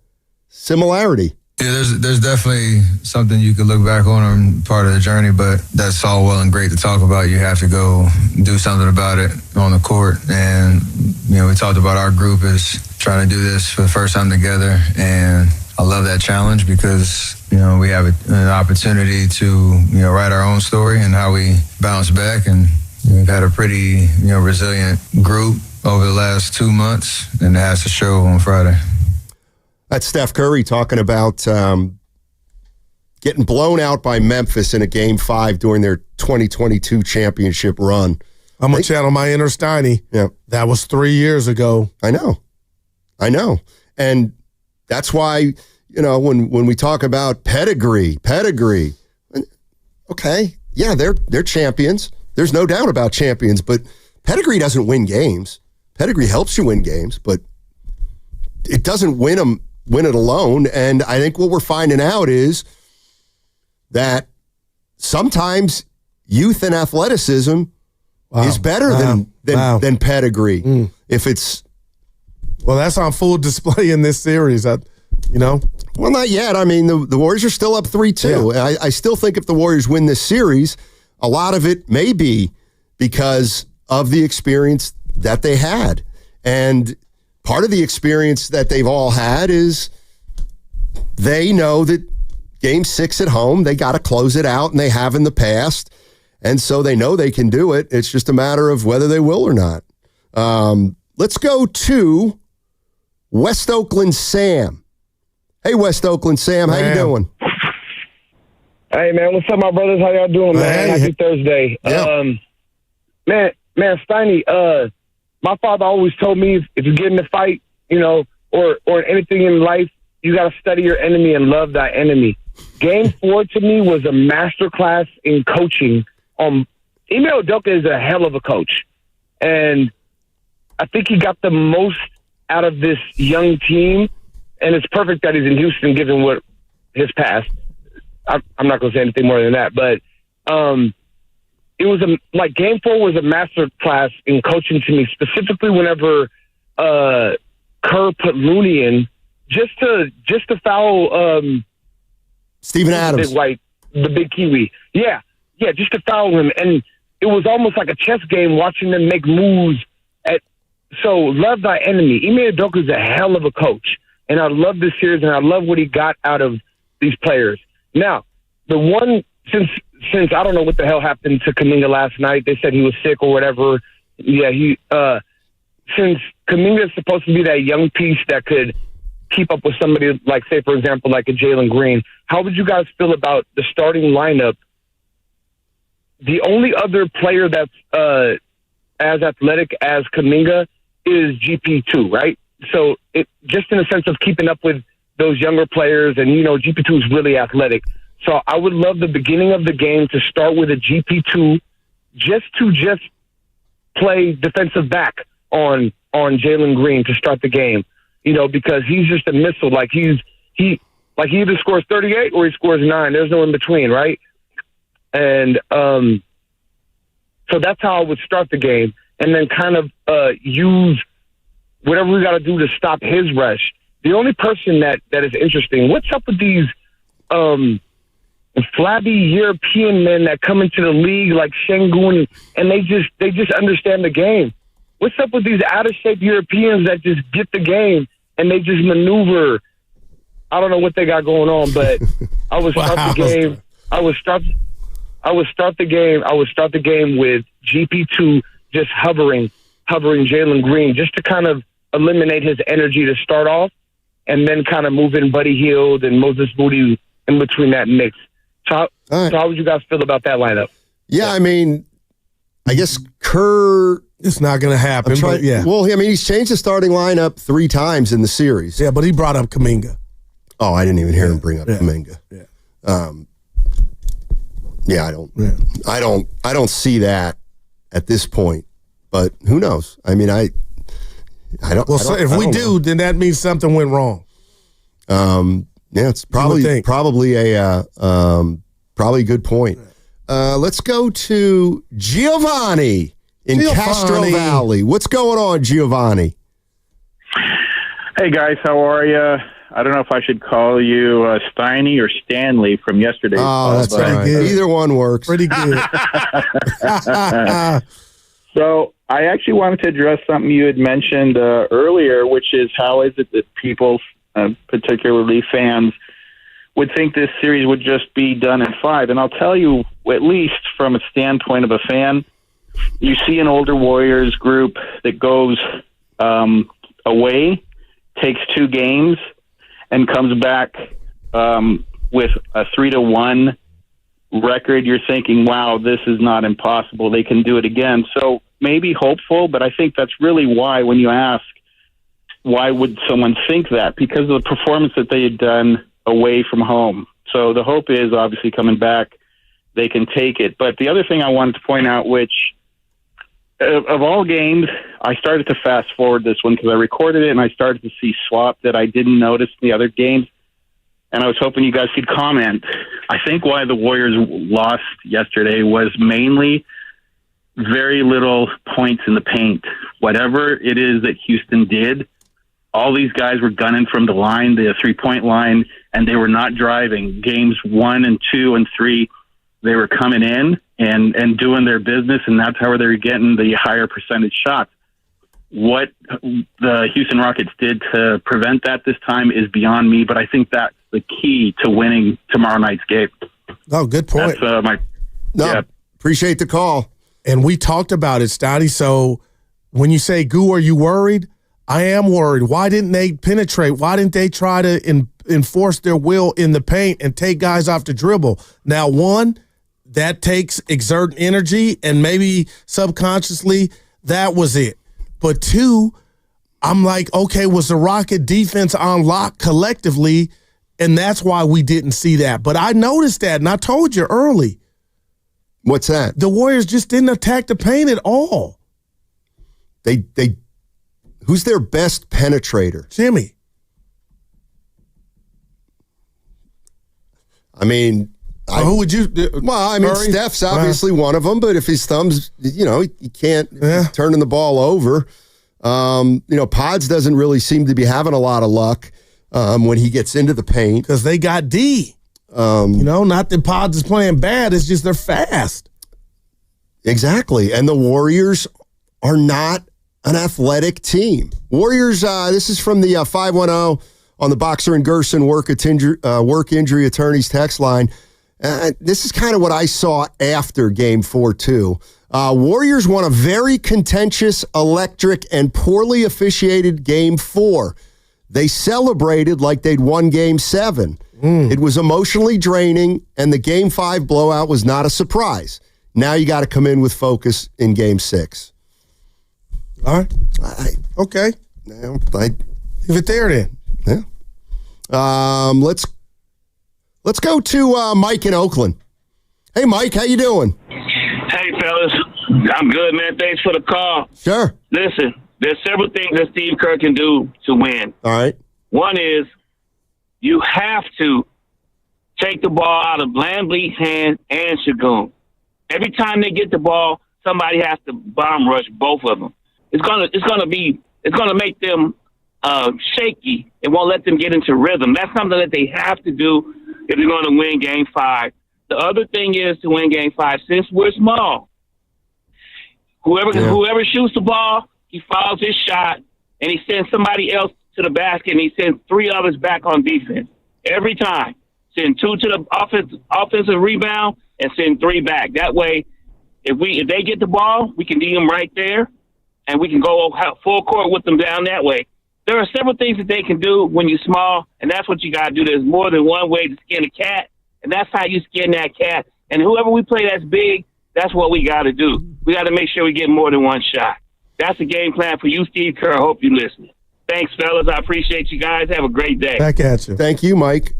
similarity? Yeah, there's definitely something you could look back on part of the journey, but that's all well and great to talk about. You have to go do something about it on the court. And, we talked about our group is trying to do this for the first time together. And I love that challenge because, we have an opportunity to, write our own story and how we bounce back. And we've had a pretty, resilient group over the last 2 months, and it has to show on Friday. That's Steph Curry talking about getting blown out by Memphis in a Game 5 during their 2022 championship run. I'm going to channel my inner Steiny. Yeah. That was 3 years ago. I know. And that's why, when we talk about pedigree, okay, yeah, they're champions. There's no doubt about champions, but pedigree doesn't win games. Pedigree helps you win games, but it doesn't win it alone. And I think what we're finding out is that sometimes youth and athleticism is better than pedigree. If it's that's on full display in this series. Well, not yet. I mean, the Warriors are still up 3-2. Yeah. I still think if the Warriors win this series, a lot of it may be because of the experience that they had. And part of the experience that they've all had is they know that Game 6 at home, they got to close it out, and they have in the past. And so they know they can do it. It's just a matter of whether they will or not. Let's go to West Oakland Sam. Hey, West Oakland Sam, how you doing? Hey, man, what's up, my brothers? How y'all doing, man? Happy Thursday. Yeah. Man, Steiny, my father always told me if you get in a fight, or anything in life, you got to study your enemy and love thy enemy. Game 4 to me was a masterclass in coaching. Ime Udoka is a hell of a coach. And I think he got the most out of this young team. And it's perfect that he's in Houston given what his past. I'm not going to say anything more than that. But it was Game 4 was a master class in coaching to me, specifically whenever Kerr put Looney in just to foul Steven Adams, the big Kiwi. Yeah, just to foul him, and it was almost like a chess game watching them make moves. So love thy enemy. Ime Udoka is a hell of a coach, and I love this series, and I love what he got out of these players. Now, the one since I don't know what the hell happened to Kuminga last night. They said he was sick or whatever. Yeah, since Kuminga is supposed to be that young piece that could keep up with somebody like, say, for example, like a Jalen Green, how would you guys feel about the starting lineup? The only other player that's as athletic as Kuminga is GP2, right? So it just in a sense of keeping up with those younger players, and GP2 is really athletic. So I would love the beginning of the game to start with a GP2 just to play defensive back on Jalen Green to start the game, because he's just a missile. He either scores 38 or he scores 9. There's no in between, right? And So that's how I would start the game, and then kind of use whatever we got to do to stop his rush. The only person that is interesting, what's up with these flabby European men that come into the league like Şengün, and they just understand the game? What's up with these out-of-shape Europeans that just get the game and they just maneuver? I don't know what they got going on, but I would start the game. I would start the game with GP2 just hovering Jalen Green, just to kind of eliminate his energy to start off, and then kind of move in Buddy Hield and Moses Moody in between that mix. So how would you guys feel about that lineup? Yeah, I mean, I guess Kerr. It's not going to happen. But yeah. Well, I mean, he's changed the starting lineup 3 times in the series. Yeah, but he brought up Kuminga. Oh, I didn't even hear him bring up Kuminga. Yeah. I don't see that at this point. But who knows? I mean, I don't. Well, so if we do, then that means something went wrong. Yeah, it's probably a good point. Let's go to Giovanni in Castro Valley. What's going on, Giovanni? Hey, guys, how are you? I don't know if I should call you Steiny or Stanley from yesterday's call. That's right. Either one works. Pretty good. So I actually wanted to address something you had mentioned earlier, which is how is it that people, particularly fans, would think this series would just be done in 5. And I'll tell you, at least from a standpoint of a fan, you see an older Warriors group that goes away, takes 2 games, and comes back with a 3-1 record. You're thinking, wow, this is not impossible. They can do it again. So maybe hopeful, but I think that's really why when you ask, why would someone think that? Because of the performance that they had done away from home. So the hope is obviously coming back, they can take it. But the other thing I wanted to point out, which of all games, I started to fast forward this one because I recorded it and I started to see swap that I didn't notice in the other games. And I was hoping you guys could comment. I think why the Warriors lost yesterday was mainly very little points in the paint. Whatever it is that Houston did, all these guys were gunning from the line, the 3-point line, and they were not driving. Games 1 and 2 and 3, they were coming in and doing their business, and that's how they were getting the higher percentage shots. What the Houston Rockets did to prevent that this time is beyond me, but I think that's the key to winning tomorrow night's game. Oh, good point. That's appreciate the call. And we talked about it, Stotty. So when you say, Goo, are you worried? I am worried. Why didn't they penetrate? Why didn't they try to enforce their will in the paint and take guys off the dribble? Now, one, that takes exerting energy, and maybe subconsciously that was it. But 2, I'm like, okay, was the Rocket defense on lock collectively? And that's why we didn't see that. But I noticed that, and I told you early. What's that? The Warriors just didn't attack the paint at all. They who's their best penetrator? Jimmy. I mean, who would you? Well, I mean, Murray? Steph's obviously one of them, but if his thumbs, he can't he's turning the ball over. Pods doesn't really seem to be having a lot of luck when he gets into the paint because they got D. Not that Pods is playing bad; it's just they're fast. Exactly, and the Warriors are not an athletic team. Warriors. This is from the 510 on the Boxer and Gerson work injury attorneys text line. This is kind of what I saw after Game 4 too. Warriors won a very contentious, electric, and poorly officiated Game 4. They celebrated like they'd won Game 7. It was emotionally draining, and the Game 5 blowout was not a surprise. Now you got to come in with focus in Game 6. All right. Okay. Leave it there then. Yeah. Let's go to Mike in Oakland. Hey, Mike, how you doing? Hey, fellas. I'm good, man. Thanks for the call. Sure. Listen, there's several things that Steve Kerr can do to win. All right. One is you have to take the ball out of VanVleet's hands and Şengün. Every time they get the ball, somebody has to bomb rush both of them. It's gonna make them shaky. It won't let them get into rhythm. That's something that they have to do if they're going to win Game 5. The other thing is to win Game 5, since we're small, whoever shoots the ball, he fouls his shot, and he sends somebody else to the basket, and he sends 3 others back on defense every time. Send 2 to the offensive rebound and send 3 back. That way, if they get the ball, we can need them right there, and we can go full court with them down that way. There are several things that they can do when you're small, and that's what you got to do. There's more than one way to skin a cat, and that's how you skin that cat. And whoever we play that's big, that's what we got to do. We got to make sure we get more than one shot. That's the game plan for you, Steve Kerr. I hope you're listening. Thanks, fellas. I appreciate you guys. Have a great day. Back at you. Thank you, Mike.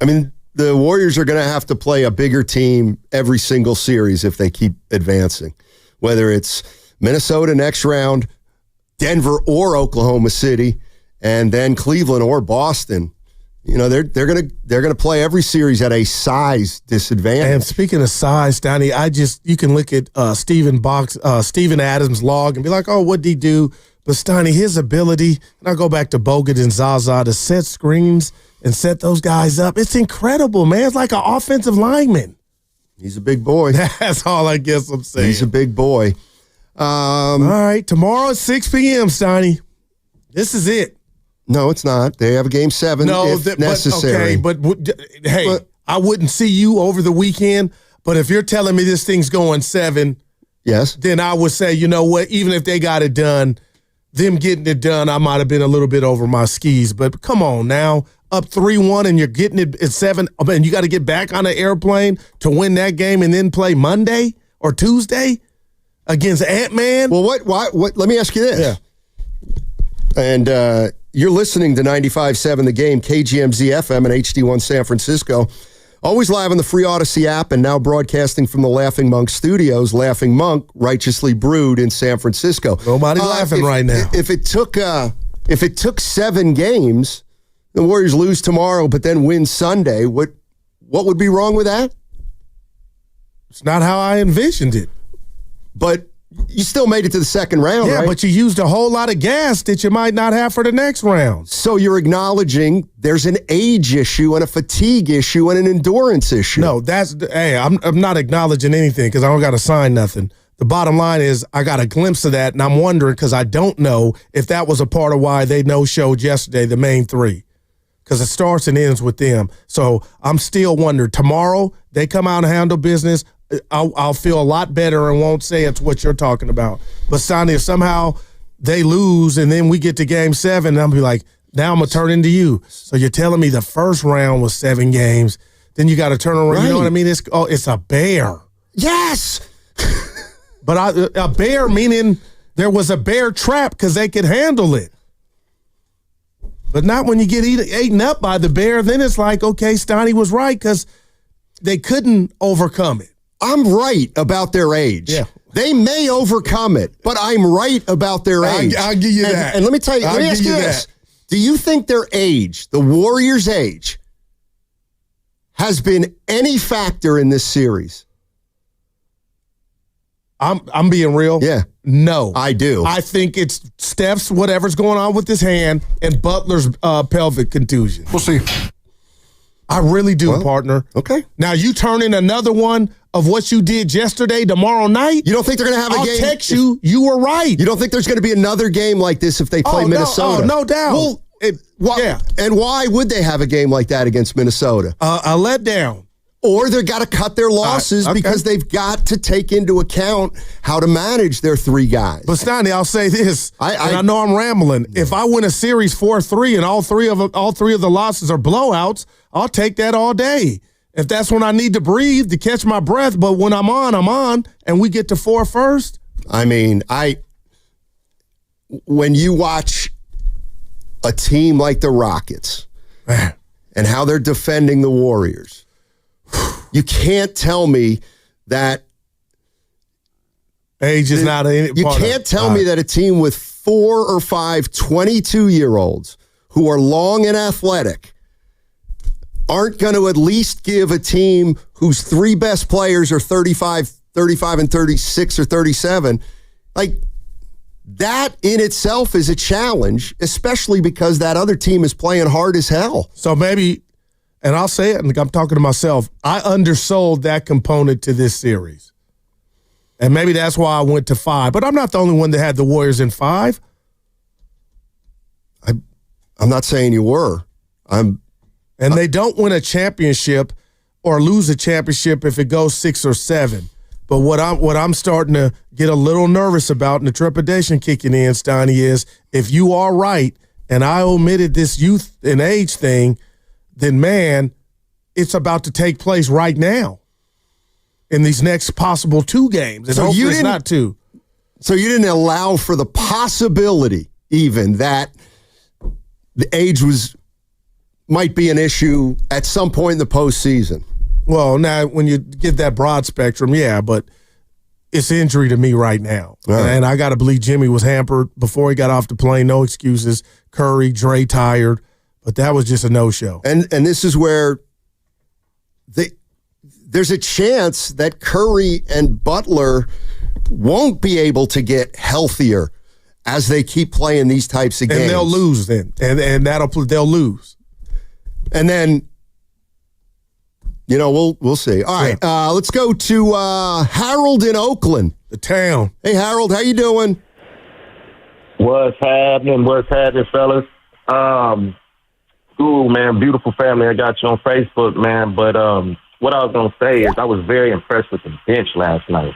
I mean, the Warriors are going to have to play a bigger team every single series if they keep advancing, whether it's Minnesota next round, Denver or Oklahoma City, and then Cleveland or Boston. You know, they're gonna play every series at a size disadvantage. And speaking of size, Donnie, you can look at Steven Adams' log and be like, oh, what'd he do? But Steiny, his ability, and I'll go back to Bogut and Zaza, to set screens and set those guys up. It's incredible, man. It's like an offensive lineman. He's a big boy. That's all I guess I'm saying. He's a big boy. All right, tomorrow at 6 p.m., Steiny. This is it. No, it's not. They have a Game 7 if necessary. But I wouldn't see you over the weekend, but if you're telling me this thing's going 7, yes, then I would say, you know what, even if they got it done, them getting it done, I might have been a little bit over my skis. But come on now, up 3-1 and you're getting it at 7, and you got to get back on an airplane to win that game and then play Monday or Tuesday against Ant-Man? Well, what? Let me ask you this. Yeah. And you're listening to 95.7 The Game, KGMZ FM and HD1 San Francisco. Always live on the free Odyssey app and now broadcasting from the Laughing Monk Studios. Laughing Monk, righteously brewed in San Francisco. Nobody laughing right now. If it took 7 games, the Warriors lose tomorrow but then win Sunday, what would be wrong with that? It's not how I envisioned it. But you still made it to the second round, right? Yeah, but you used a whole lot of gas that you might not have for the next round. So you're acknowledging there's an age issue and a fatigue issue and an endurance issue. No, I'm not acknowledging anything because I don't got to sign nothing. The bottom line is I got a glimpse of that, and I'm wondering because I don't know if that was a part of why they no-showed yesterday, the main 3. Because it starts and ends with them. So I'm still wondering. Tomorrow, they come out and handle business. I'll feel a lot better and won't say it's what you're talking about. But Sonny, if somehow they lose and then we get to Game 7, I'll be like, now I'm going to turn into you. So you're telling me the first round was 7 games. Then you got to turn around. Right. You know what I mean? It's a bear. Yes. But a bear meaning there was a bear trap because they could handle it. But not when you get eaten up by the bear. Then it's like, okay, Steiny was right because they couldn't overcome it. I'm right about their age. Yeah. They may overcome it, but I'm right about their age. I'll give you that. And let me tell you, let me ask you this. Do you think their age, the Warriors' age, has been any factor in this series? I'm being real. Yeah. No. I do. I think it's Steph's whatever's going on with his hand and Butler's pelvic contusion. We'll see. I really do, partner. Okay. Now you turn in another one of what you did yesterday tomorrow night. You don't think they're going to have a game? I'll text you. You were right. You don't think there's going to be another game like this if they play Minnesota? No doubt. Well, yeah. And why would they have a game like that against Minnesota? A letdown. Or they've got to cut their losses because they've got to take into account how to manage their 3 guys. But Stanley, I'll say this, and I know I'm rambling. If I win a series 4-3 and all three of the losses are blowouts, I'll take that all day. If that's when I need to breathe to catch my breath, but when I'm on, and we get to 4 first. I mean, when you watch a team like the Rockets and how they're defending the Warriors, you can't tell me that age is not a part. You can't tell me that a team with 4 or 5 22-year-olds who are long and athletic aren't going to at least give a team whose 3 best players are 35, 35 and 36 or 37. Like, that in itself is a challenge, especially because that other team is playing hard as hell. So maybe, and I'll say it, and I'm talking to myself, I undersold that component to this series. And maybe that's why I went to 5. But I'm not the only one that had the Warriors in 5. I'm not saying you were. And they don't win a championship or lose a championship if it goes 6 or 7. But what I'm starting to get a little nervous about, and the trepidation kicking in, Steiny, is if you are right, and I omitted this youth and age thing, then, man, it's about to take place right now in these next possible 2 games. And so hopefully it's not 2. So you didn't allow for the possibility even that the age might be an issue at some point in the postseason. Well, now when you get that broad spectrum, yeah, but it's injury to me right now. Right. And I got to believe Jimmy was hampered before he got off the plane. No excuses. Curry, Dre tired, but that was just a no-show. And this is where there's a chance that Curry and Butler won't be able to get healthier as they keep playing these types of games. And they'll lose then. And they'll lose. And then, we'll see. All right, let's go to Harold in Oakland. The town. Hey, Harold, how you doing? What's happening, fellas? Ooh, man, beautiful family. I got you on Facebook, man. But what I was going to say is I was very impressed with the bench last night.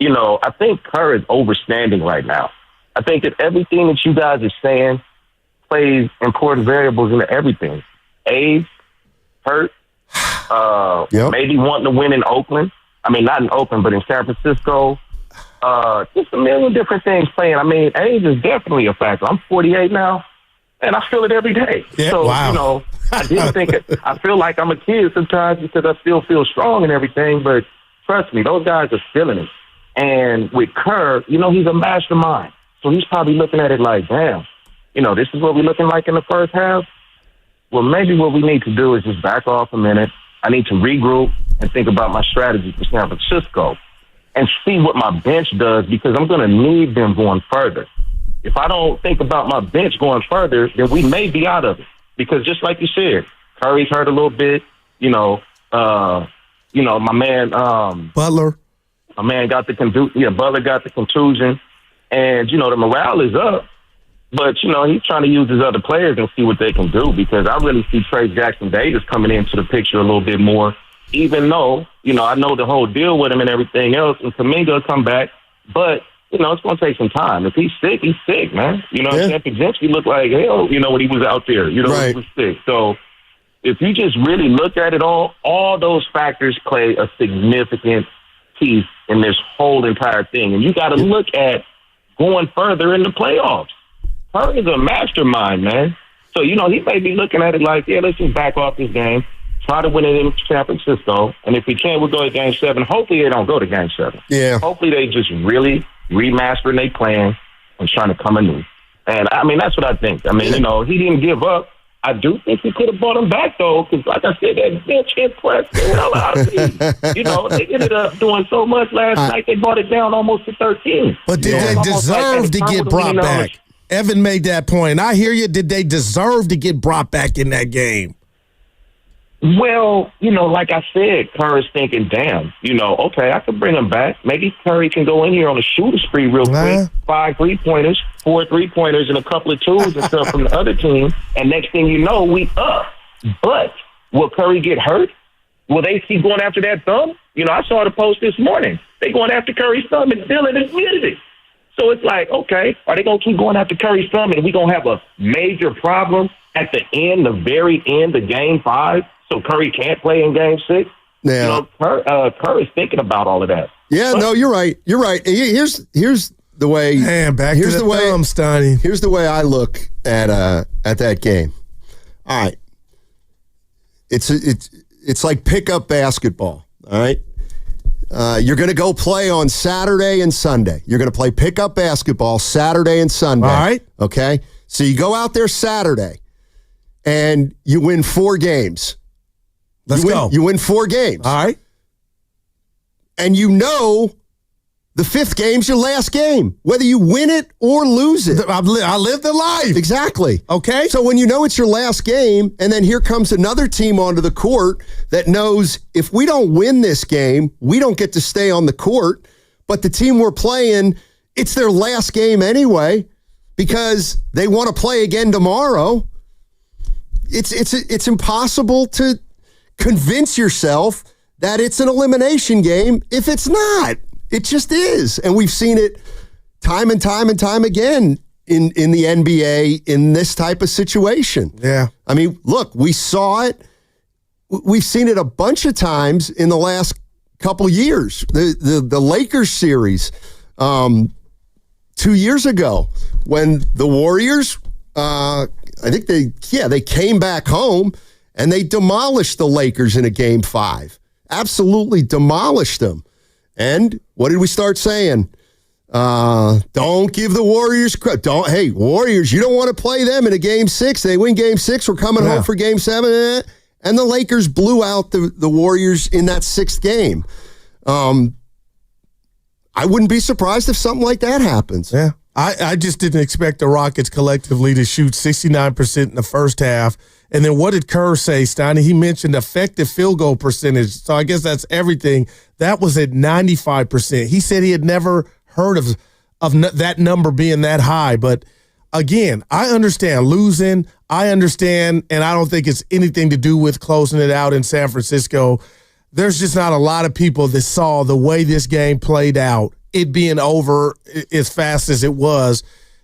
I think Kerr is overstanding right now. I think that everything that you guys are saying plays important variables into everything. Age, hurt, maybe wanting to win in Oakland. I mean, not in Oakland, but in San Francisco. Just a million different things playing. I mean, age is definitely a factor. I'm 48 now, and I feel it every day. Yeah, so, wow. I didn't think I feel like I'm a kid sometimes because I still feel strong and everything, but trust me, those guys are feeling it. And with Kerr, he's a mastermind. So he's probably looking at it like, damn, this is what we're looking like in the first half. Well, maybe what we need to do is just back off a minute. I need to regroup and think about my strategy for San Francisco and see what my bench does because I'm going to need them going further. If I don't think about my bench going further, then we may be out of it. Because just like you said, Curry's hurt a little bit. My man Butler. My man got the Butler got the contusion. And, the morale is up. But, he's trying to use his other players and see what they can do because I really see Trey Jackson-Davis coming into the picture a little bit more, even though, I know the whole deal with him and everything else. And Kuminga will come back. But, it's going to take some time. If he's sick, he's sick, man. Podziemski looked like hell, when he was out there. Right. He was sick. So if you just really look at it all those factors play a significant piece in this whole entire thing. And you got to look at going further in the playoffs. Kerr is a mastermind, man. So, he may be looking at it like, yeah, let's just back off this game, try to win it in San Francisco, and if we can, we'll go to Game 7. Hopefully they don't go to Game 7. Yeah. Hopefully they just really remastering their plan and trying to come anew. And, that's what I think. He didn't give up. I do think he could have brought him back, though, because, like I said, that bench impressed the hell out of me. They ended up doing so much last night, they brought it down almost to 13. But did they deserve to get brought back? Evan made that point. I hear you. Did they deserve to get brought back in that game? Well, like I said, Kerr is thinking, damn, okay, I could bring him back. Maybe Curry can go in here on a shooter spree real quick. 5 3-pointers, 4 3-pointers, and a couple of twos and stuff from the other team. And next thing you know, we up. But will Curry get hurt? Will they keep going after that thumb? I saw the post this morning. They going after Curry's thumb and Dylan admitted it. So it's like, okay, are they going to keep going after Curry's thumb and we going to have a major problem at the very end of Game 5 so Curry can't play in Game 6? Yeah. Kerr is thinking about all of that. Yeah, no, you're right. You're right. Here's the way. Man, back to the thumb, Steiny. Here's the way I look at that game. All right. It's like pickup basketball, all right? You're going to go play on Saturday and Sunday. You're going to play pickup basketball Saturday and Sunday. All right. Okay? So you go out there Saturday, and you win 4 games. Let's go. You win 4 games. All right. and you know the fifth game's your last game, whether you win it or lose it. I lived the life. Exactly. Okay. So when you know it's your last game, and then here comes another team onto the court that knows if we don't win this game, we don't get to stay on the court, but the team we're playing, it's their last game anyway because they want to play again tomorrow. It's impossible to convince yourself that it's an elimination game if it's not. It just is. And we've seen it time and time and time again in the NBA in this type of situation. Yeah. I mean, look, we saw it. We've seen it a bunch of times in the last couple years. The Lakers series 2 years ago when the Warriors, I think they came back home and they demolished the Lakers in a game 5. Absolutely demolished them. And what did we start saying? Don't give the Warriors credit. Hey, Warriors, you don't want to play them in a game 6. They win game 6. We're coming home for game 7. And the Lakers blew out the Warriors in that 6th game. I wouldn't be surprised if something like that happens. Yeah. I just didn't expect the Rockets collectively to shoot 69% in the first half. And then what did Kerr say, Steiny? He mentioned effective field goal percentage. So I guess that's everything. That was at 95%. He said he had never heard of that number being that high. But again, I understand losing. I understand, and I don't think it's anything to do with closing it out in San Francisco. There's just not a lot of people that saw the way this game played out, it being over as fast as it was.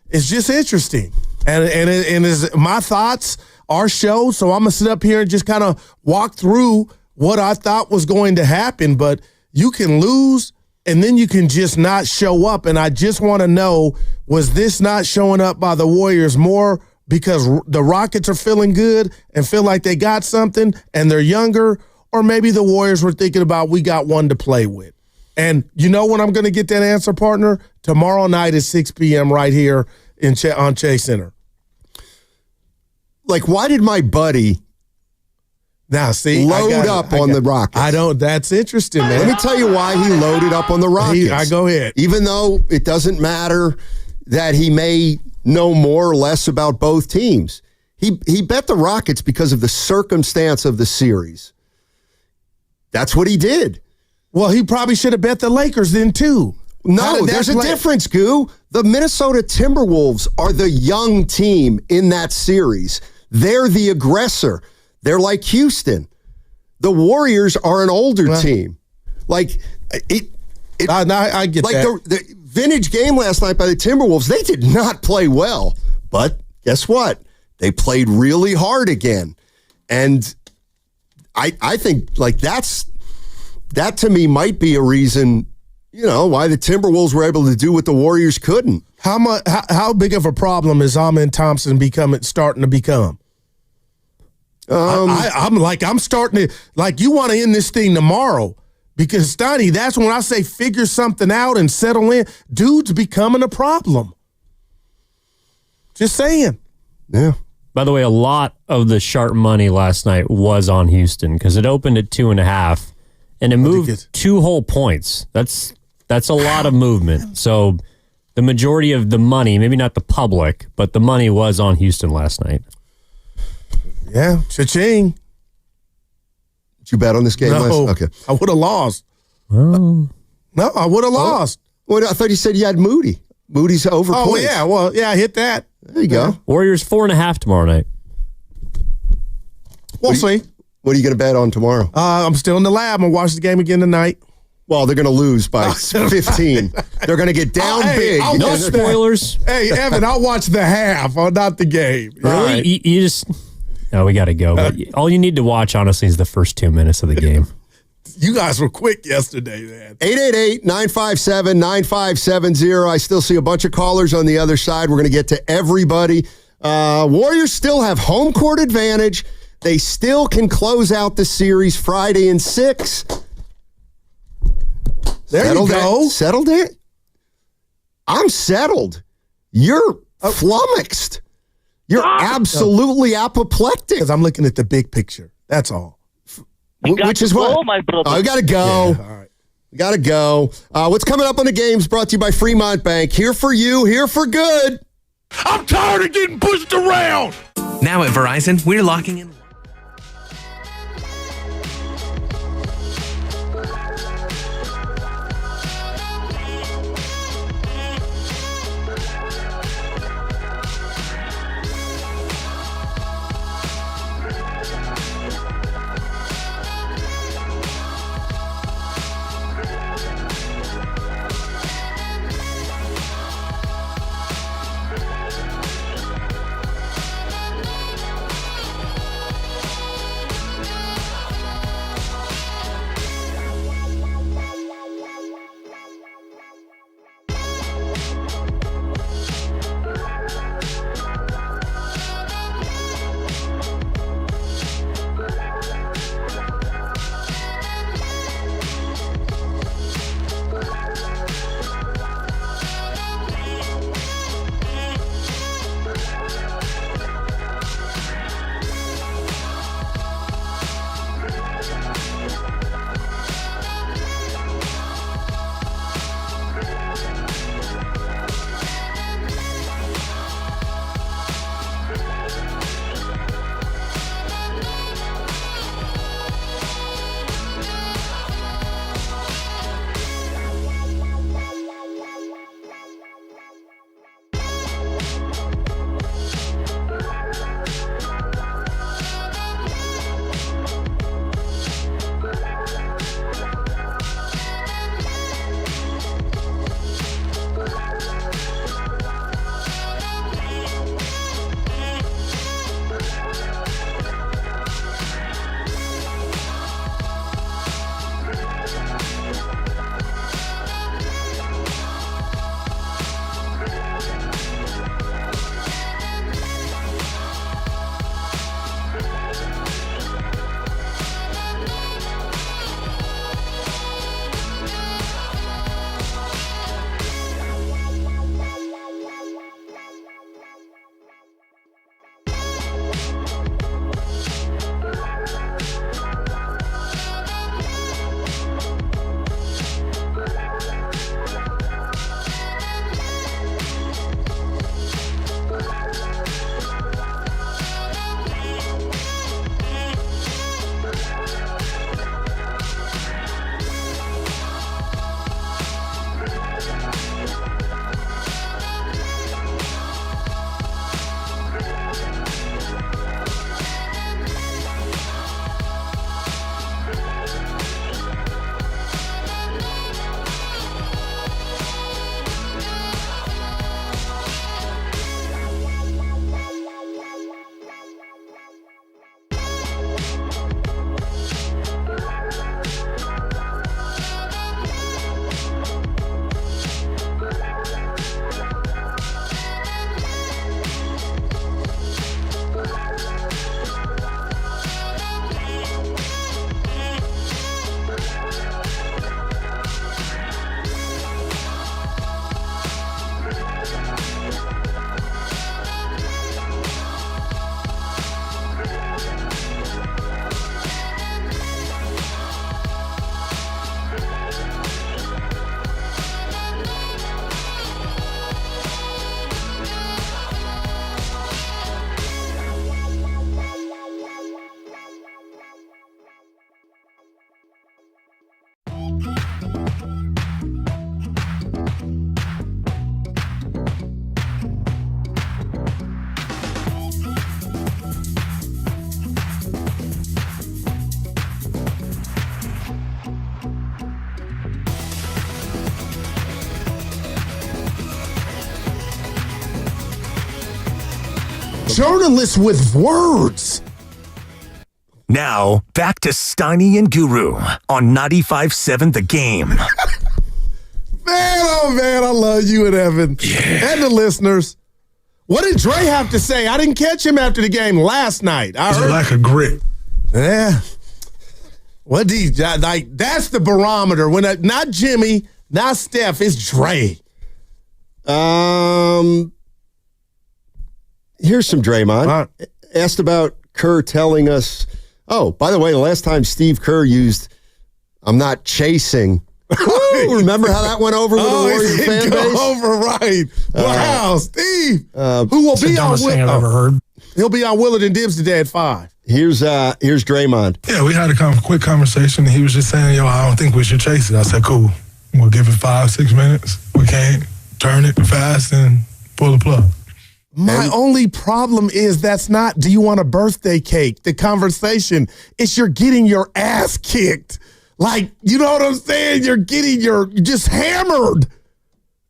It's just interesting. And is my thoughts our show, so I'm going to sit up here and just kind of walk through what I thought was going to happen, but you can lose and then you can just not show up, and I just want to know, was this not showing up by the Warriors more because the Rockets are feeling good and feel like they got something and they're younger, or maybe the Warriors were thinking about we got one to play with? And you know when I'm going to get that answer, partner? Tomorrow night at 6 p.m. right here on Chase Center. Like, why did my buddy load up on the Rockets? That's interesting, man. Let me tell you why he loaded up on the Rockets. Go ahead. Even though it doesn't matter that he may know more or less about both teams. He bet the Rockets because of the circumstance of the series. That's what he did. Well, he probably should have bet the Lakers then, too. No, there's a difference, Goo. The Minnesota Timberwolves are the young team in that series. They're the aggressor. They're like Houston. The Warriors are an older team. Like, I get like that. The vintage game last night by the Timberwolves, they did not play well. But guess what? They played really hard again. And I think, like, that to me might be a reason, why the Timberwolves were able to do what the Warriors couldn't. How big of a problem is Amen Thompson starting to become? I'm starting to, like, you want to end this thing tomorrow because, Steiny, that's when I say figure something out and settle in. Dude's becoming a problem. Just saying. Yeah. By the way, a lot of the sharp money last night was on Houston because it opened at 2.5 and it moved 2 whole points. That's a lot of movement. So the majority of the money, maybe not the public, but the money was on Houston last night. Yeah, cha-ching. Did you bet on this game last night? Okay. I would have lost. Oh. No, I would have lost. Well, I thought you said you had Moody. Moody's over points. Oh, yeah. Well, yeah, I hit that. There you go. Warriors 4.5 tomorrow night. We'll see. What are you going to bet on tomorrow? I'm still in the lab. I'm going to watch the game again tonight. Well, they're going to lose by 15. They're going to get down big. No spoilers. Hey, Evan, I'll watch the half, not the game. Really? Right. You just... No, we got to go. But all you need to watch, honestly, is the first 2 minutes of the game. You guys were quick yesterday, man. 888-957-9570. I still see a bunch of callers on the other side. We're going to get to everybody. Warriors still have home court advantage. They still can close out the series Friday in 6. There you go. Settled it? I'm settled. You're flummoxed. You're absolutely apoplectic. Because I'm looking at the big picture. That's all. Which is what? my brother. I got to go. Yeah, all right. We got to go. What's coming up on the games brought to you by Fremont Bank. Here for you, here for good. I'm tired of getting pushed around. Now at Verizon, we're locking in. Journalists with words. Now, back to Steiny and Guru on 95.7 The Game. Man, oh man, I love you and Evan. Yeah. And the listeners. What did Dre have to say? I didn't catch him after the game last night. I heard lack of grit. Yeah. What do you, like, that's the barometer. When not Jimmy, not Steph, it's Dre. Here's some Draymond. Asked about Kerr telling us, oh, by the way, the last time Steve Kerr used, I'm not chasing Remember how that went over with the Warriors fan base? Over, right. Wow, Steve. Who will be on thing I've ever heard. He'll be on Willard and Dibbs today at 5. Here's Draymond. Yeah, we had a quick conversation, and he was just saying, I don't think we should chase it. I said, cool. We'll give it 5-6 minutes. We can't turn it fast and pull the plug. My only problem is that's not, do you want a birthday cake? The conversation is you're getting your ass kicked. Like, you know what I'm saying? You're just hammered.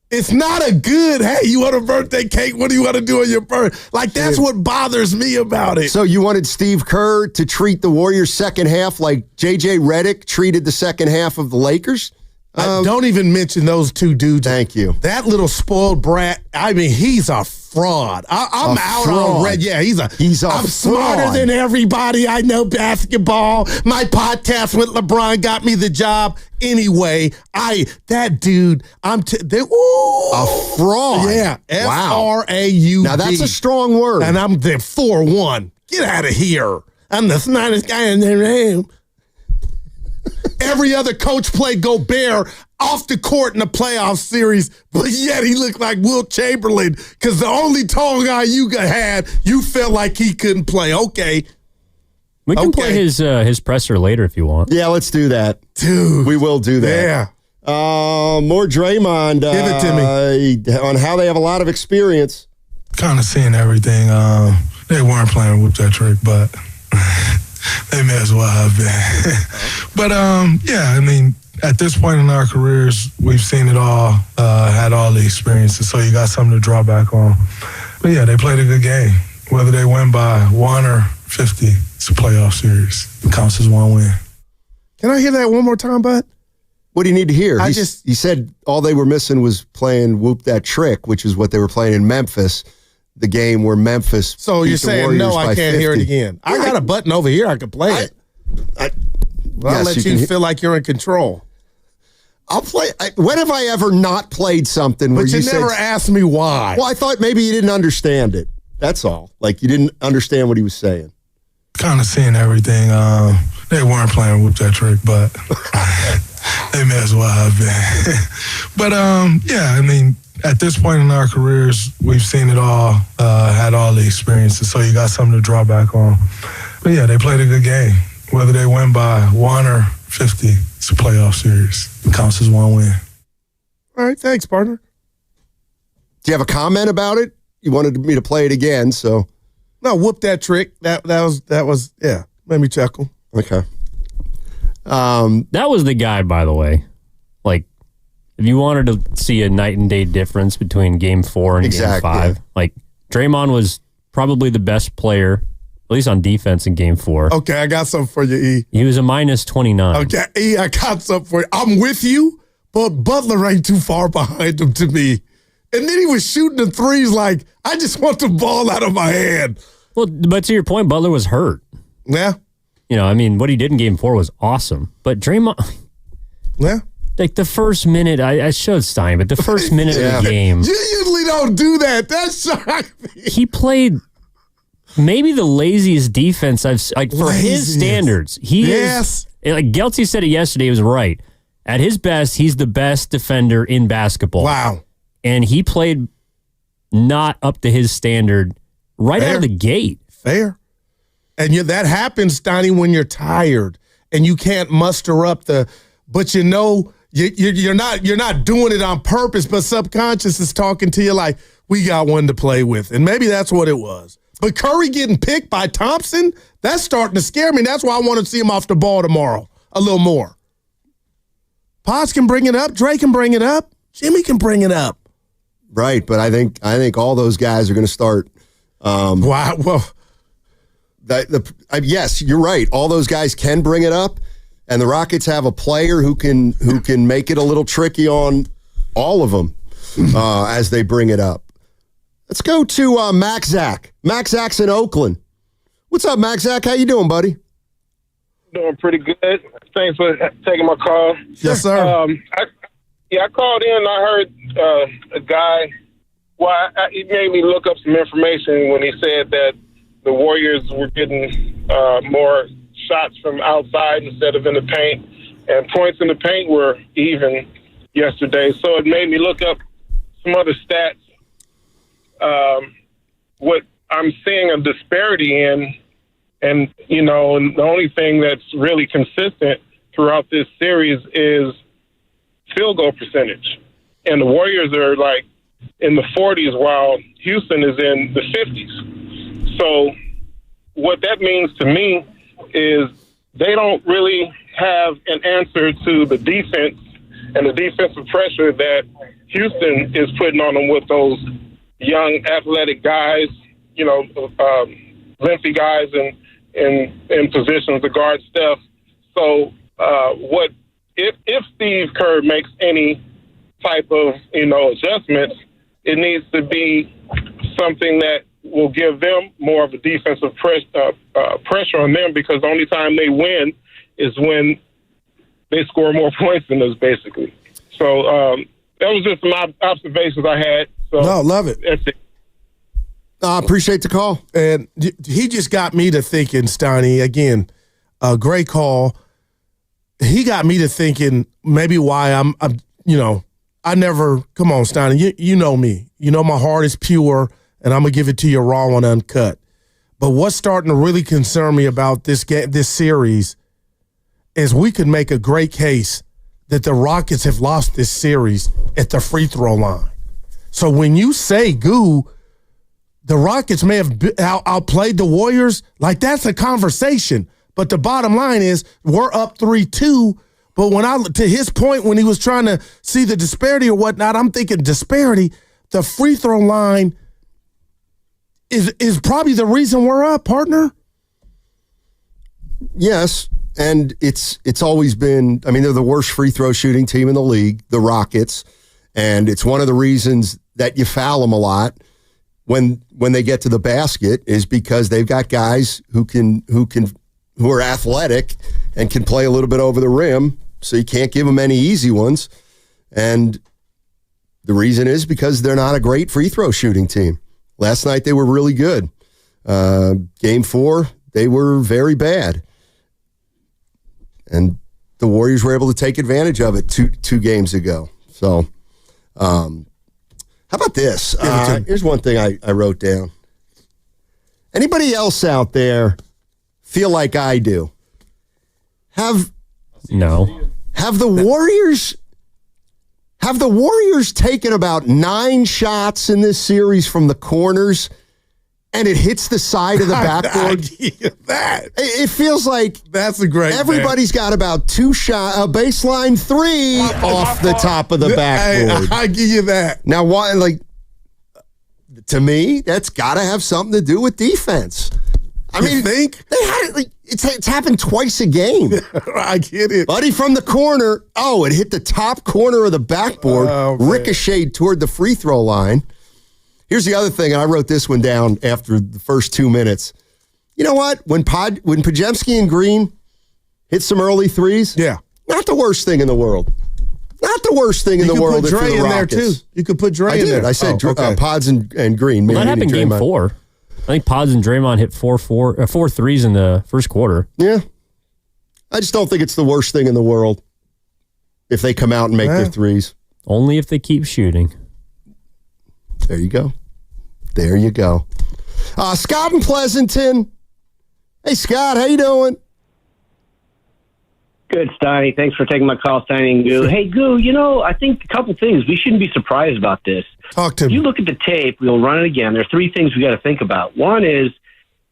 It's not a good, hey, you want a birthday cake? What do you want to do on your birthday? Like, that's what bothers me about it. So you wanted Steve Kerr to treat the Warriors second half like J.J. Redick treated the second half of the Lakers? Don't even mention those two dudes. Thank you. That little spoiled brat, I mean, he's a fraud. I'm out on red. Yeah, he's a I'm fraud. Smarter than everybody. I know basketball. My podcast with LeBron got me the job. Anyway, that dude, a fraud. Yeah, Wow. FRAUD. Now that's a strong word. And I'm the 4-1. Get out of here. I'm the smartest guy in the room. Every other coach played Gobert off the court in the playoff series, but yet he looked like Wilt Chamberlain because the only tall guy you had, you felt like he couldn't play. Okay. We can play his presser later if you want. Yeah, let's do that. Dude. We will do that. Yeah. More Draymond. Give it to me. On how they have a lot of experience. Kind of seeing everything. They weren't playing with that trick, but they may as well have been. But, yeah, I mean, at this point in our careers, we've seen it all, had all the experiences, so you got something to draw back on. But, yeah, they played a good game. Whether they win by 1 or 50, it's a playoff series. It counts as one win. Can I hear that one more time, bud? What do you need to hear? He said all they were missing was playing Whoop That Trick, which is what they were playing in Memphis, the game where Memphis So beat you're the saying, Warriors no, I by can't 50. hear it again. I got a button over here. I could play it. I'll let you feel like you're in control. I'll play. When have I ever not played something where But you never asked me why. Well, I thought maybe you didn't understand it. That's all. Like you didn't understand what he was saying. Kind of seeing everything. They weren't playing Whoop That Trick, but they may as well have been. But, yeah, I mean, at this point in our careers, we've seen it all, had all the experiences, so you got something to draw back on. But, yeah, they played a good game. Whether they win by 1 or 50, it's a playoff series. It counts as one win. All right, thanks, partner. Do you have a comment about it? You wanted me to play it again, so. No, Whoop That Trick. That was yeah, made me chuckle. Okay. That was the guy, by the way. Like, if you wanted to see a night and day difference between Game 4 and Game 5, like Draymond was probably the best player, at least on defense in Game 4. Okay, I got something for you, E. He was a minus 29. Okay, E, I got something for you. I'm with you, but Butler ain't too far behind him to me. And then he was shooting the threes like, I just want the ball out of my hand. Well, but to your point, Butler was hurt. Yeah. You know, I mean, what he did in Game 4 was awesome. But Draymond, yeah, like the first minute, I showed Stein, but the first minute of the game, you usually don't do that. That's shocking. He played maybe the laziest defense I've like for his standards. He is like Gelty said it yesterday. He was right. At his best, he's the best defender in basketball. Wow. And he played not up to his standard right out of the gate. Fair. And that happens, Steiny, when you're tired and you can't muster up but you know you're not doing it on purpose, but subconscious is talking to you like, we got one to play with. And maybe that's what it was. But Curry getting picked by Thompson, that's starting to scare me. That's why I want to see him off the ball tomorrow a little more. Potts can bring it up. Dre can bring it up. Jimmy can bring it up. Right, but I think all those guys are going to start. Wow. Well, yes, you're right. All those guys can bring it up, and the Rockets have a player who can make it a little tricky on all of them as they bring it up. Let's go to Mac Zach. Mac Zach's in Oakland. What's up, Mac Zach? How you doing, buddy? Doing pretty good. Thanks for taking my call. Yes, sir. I called in and I heard a guy. Well, he made me look up some information when he said that the Warriors were getting more shots from outside instead of in the paint. and points in the paint were even yesterday. So it made me look up some other stats. What I'm seeing a disparity in, and the only thing that's really consistent throughout this series is field goal percentage. And the Warriors are like in the 40s while Houston is in the 50s. So what that means to me is they don't really have an answer to the defense and the defensive pressure that Houston is putting on them with those young athletic guys, lengthy guys in positions to guard Steph. So what if Steve Kerr makes any type of adjustments, it needs to be something that will give them more of a defensive pressure on them, because the only time they win is when they score more points than us, basically. So that was just some observations I had. So no, love it. That's it. I appreciate the call. And he just got me to thinking, Steiny, again, a great call. He got me to thinking maybe why I'm I never, come on, Steiny, you know me. You know my heart is pure, and I'm going to give it to you raw and uncut. But what's starting to really concern me about this series is we could make a great case that the Rockets have lost this series at the free throw line. So when you say, Goo, the Rockets may have outplayed the Warriors, like that's a conversation. But the bottom line is we're up 3-2. But to his point, when he was trying to see the disparity or whatnot, I'm thinking disparity. The free throw line is probably the reason we're up, partner. Yes, and it's always been. I mean, they're the worst free throw shooting team in the league, the Rockets, and it's one of the reasons that you foul them a lot when they get to the basket is because they've got guys who are athletic and can play a little bit over the rim. So you can't give them any easy ones. And the reason is because they're not a great free throw shooting team. Last night they were really good. Game 4, they were very bad. And the Warriors were able to take advantage of it two games ago. So how about this? Here's one thing I wrote down. Anybody else out there feel like I do? Have the Warriors taken about 9 shots in this series from the corners and it hits the side of the backboard? It feels like that's a great. Everybody's got about 2 shots, a baseline 3 off the top of the backboard. I give you that. Now, why? To me, that's got to have something to do with defense. I mean, think they had it. It's happened twice a game. I get it, buddy. From the corner, it hit the top corner of the backboard, ricocheted toward the free throw line. Here's the other thing, and I wrote this one down after the first 2 minutes. You know what? When Podziemski and Green hit some early threes, not the worst thing in the world. Not the worst thing in the world. You could put Dre in there too. You could put Dre in there. I said Pods and Green. Well, that happened Game 4. I think Pods and Draymond hit 4 threes in the first quarter. Yeah. I just don't think it's the worst thing in the world if they come out and make their threes. Only if they keep shooting. There you go. There you go. Scott in Pleasanton. Hey, Scott, how you doing? Good, Steiny. Thanks for taking my call, Steiny and Goo. Hey, Goo, I think a couple things. We shouldn't be surprised about this. Talk to me. You look at the tape, we'll run it again. There are 3 things we got to think about. One is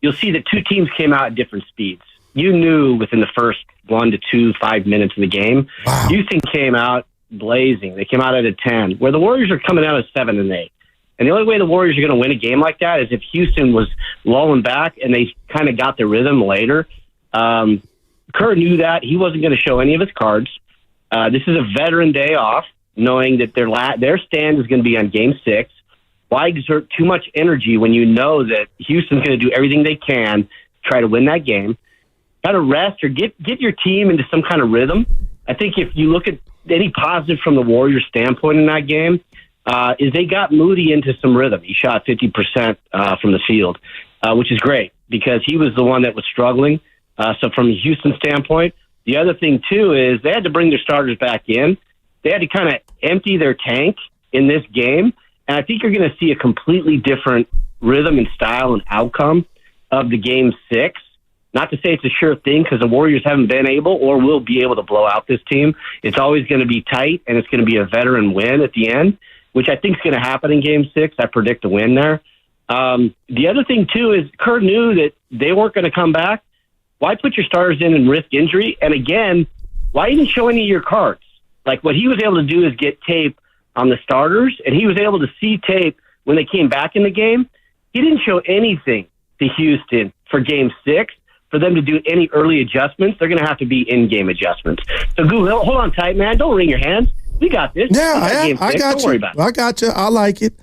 you'll see that 2 teams came out at different speeds. You knew within the first 1 to 2, 5 minutes of the game. Wow. Houston came out blazing. They came out at a 10, where the Warriors are coming out at 7 and 8. And the only way the Warriors are going to win a game like that is if Houston was lulling back and they kind of got the rhythm later. Kerr knew that. He wasn't going to show any of his cards. This is a veteran day off, knowing that their stand is going to be on Game 6. Why exert too much energy when you know that Houston's going to do everything they can to try to win that game? Got to rest or get your team into some kind of rhythm. I think if you look at any positive from the Warriors' standpoint in that game, is they got Moody into some rhythm. He shot 50% from the field, which is great because he was the one that was struggling. So from a Houston standpoint, The other thing, too, is they had to bring their starters back in. They had to kind of empty their tank in this game. And I think you're going to see a completely different rhythm and style and outcome of the Game 6. Not to say it's a sure thing because the Warriors haven't been able or will be able to blow out this team. It's always going to be tight, and it's going to be a veteran win at the end, which I think is going to happen in Game 6. I predict a win there. The other thing, too, is Kerr knew that they weren't going to come back. Why put your starters in and risk injury? And again, why even show any of your cards? Like, what he was able to do is get tape on the starters, and he was able to see tape when they came back in the game. He didn't show anything to Houston for Game 6 for them to do any early adjustments. They're going to have to be in-game adjustments. So, Goo, hold on tight, man. Don't wring your hands. We got this. Yeah, Game 6. I got Don't you. worry about it. I got you. I like it.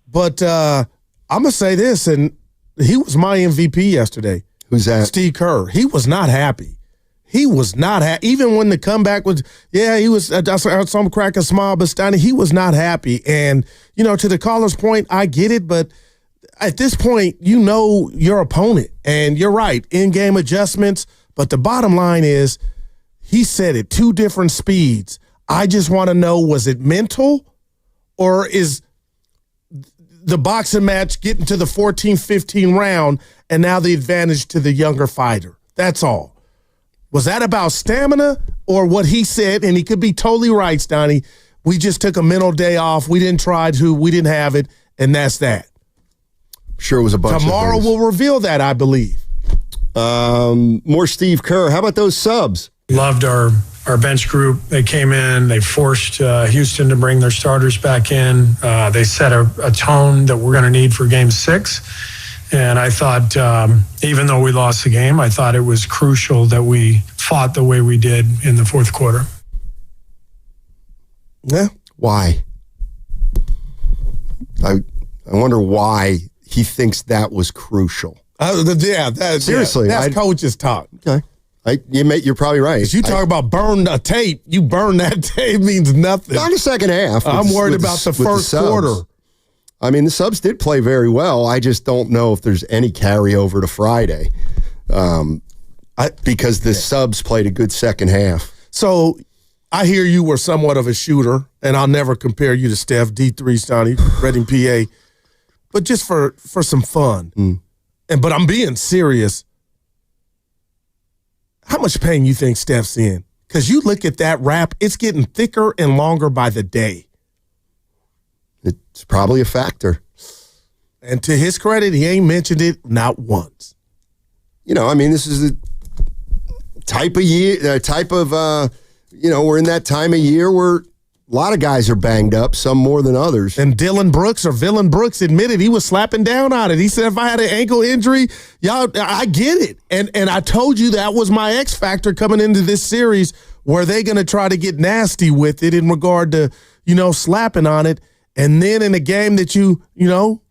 But I'm going to say this, and he was my MVP yesterday. Who's that? Steve Kerr. He was not happy. He was not happy. Even when the comeback was, he was, I saw him crack a smile, but Steiny, he was not happy. And, to the caller's point, I get it, but at this point, you know your opponent. And you're right, in-game adjustments. But the bottom line is, he said it, 2 different speeds. I just want to know, was it mental or is the boxing match getting to the 14-15 round and now the advantage to the younger fighter? That's all. Was that about stamina or what he said? And he could be totally right, Stoney. We just took a mental day off. We didn't try to. We didn't have it. And that's that. Sure, it was a bunch Tomorrow of things. will reveal that, I believe. More Steve Kerr. How about those subs? Loved our bench group. They came in. They forced Houston to bring their starters back in. They set a tone that we're going to need for Game 6. And I thought, even though we lost the game, I thought it was crucial that we fought the way we did in the fourth quarter. Yeah. Why? I wonder why he thinks that was crucial. Seriously. That's coach's talk. Okay. You're probably right. If you talk about burn a tape, you burn that tape means nothing. Not the second half. I'm worried about the first quarter. I mean, the subs did play very well. I just don't know if there's any carryover to Friday because the subs played a good second half. So I hear you were somewhat of a shooter, and I'll never compare you to Steph, D3, Stoney, Reading, PA. But just for some fun, but I'm being serious, how much pain you think Steph's in? Because you look at that rap, it's getting thicker and longer by the day. It's probably a factor. And to his credit, he ain't mentioned it not once. This is the type of year, we're in that time of year where a lot of guys are banged up, some more than others. And Dylan Brooks admitted he was slapping down on it. He said, if I had an ankle injury, y'all, I get it. And I told you that was my X factor coming into this series where they're going to try to get nasty with it in regard to, slapping on it. And then in a game that you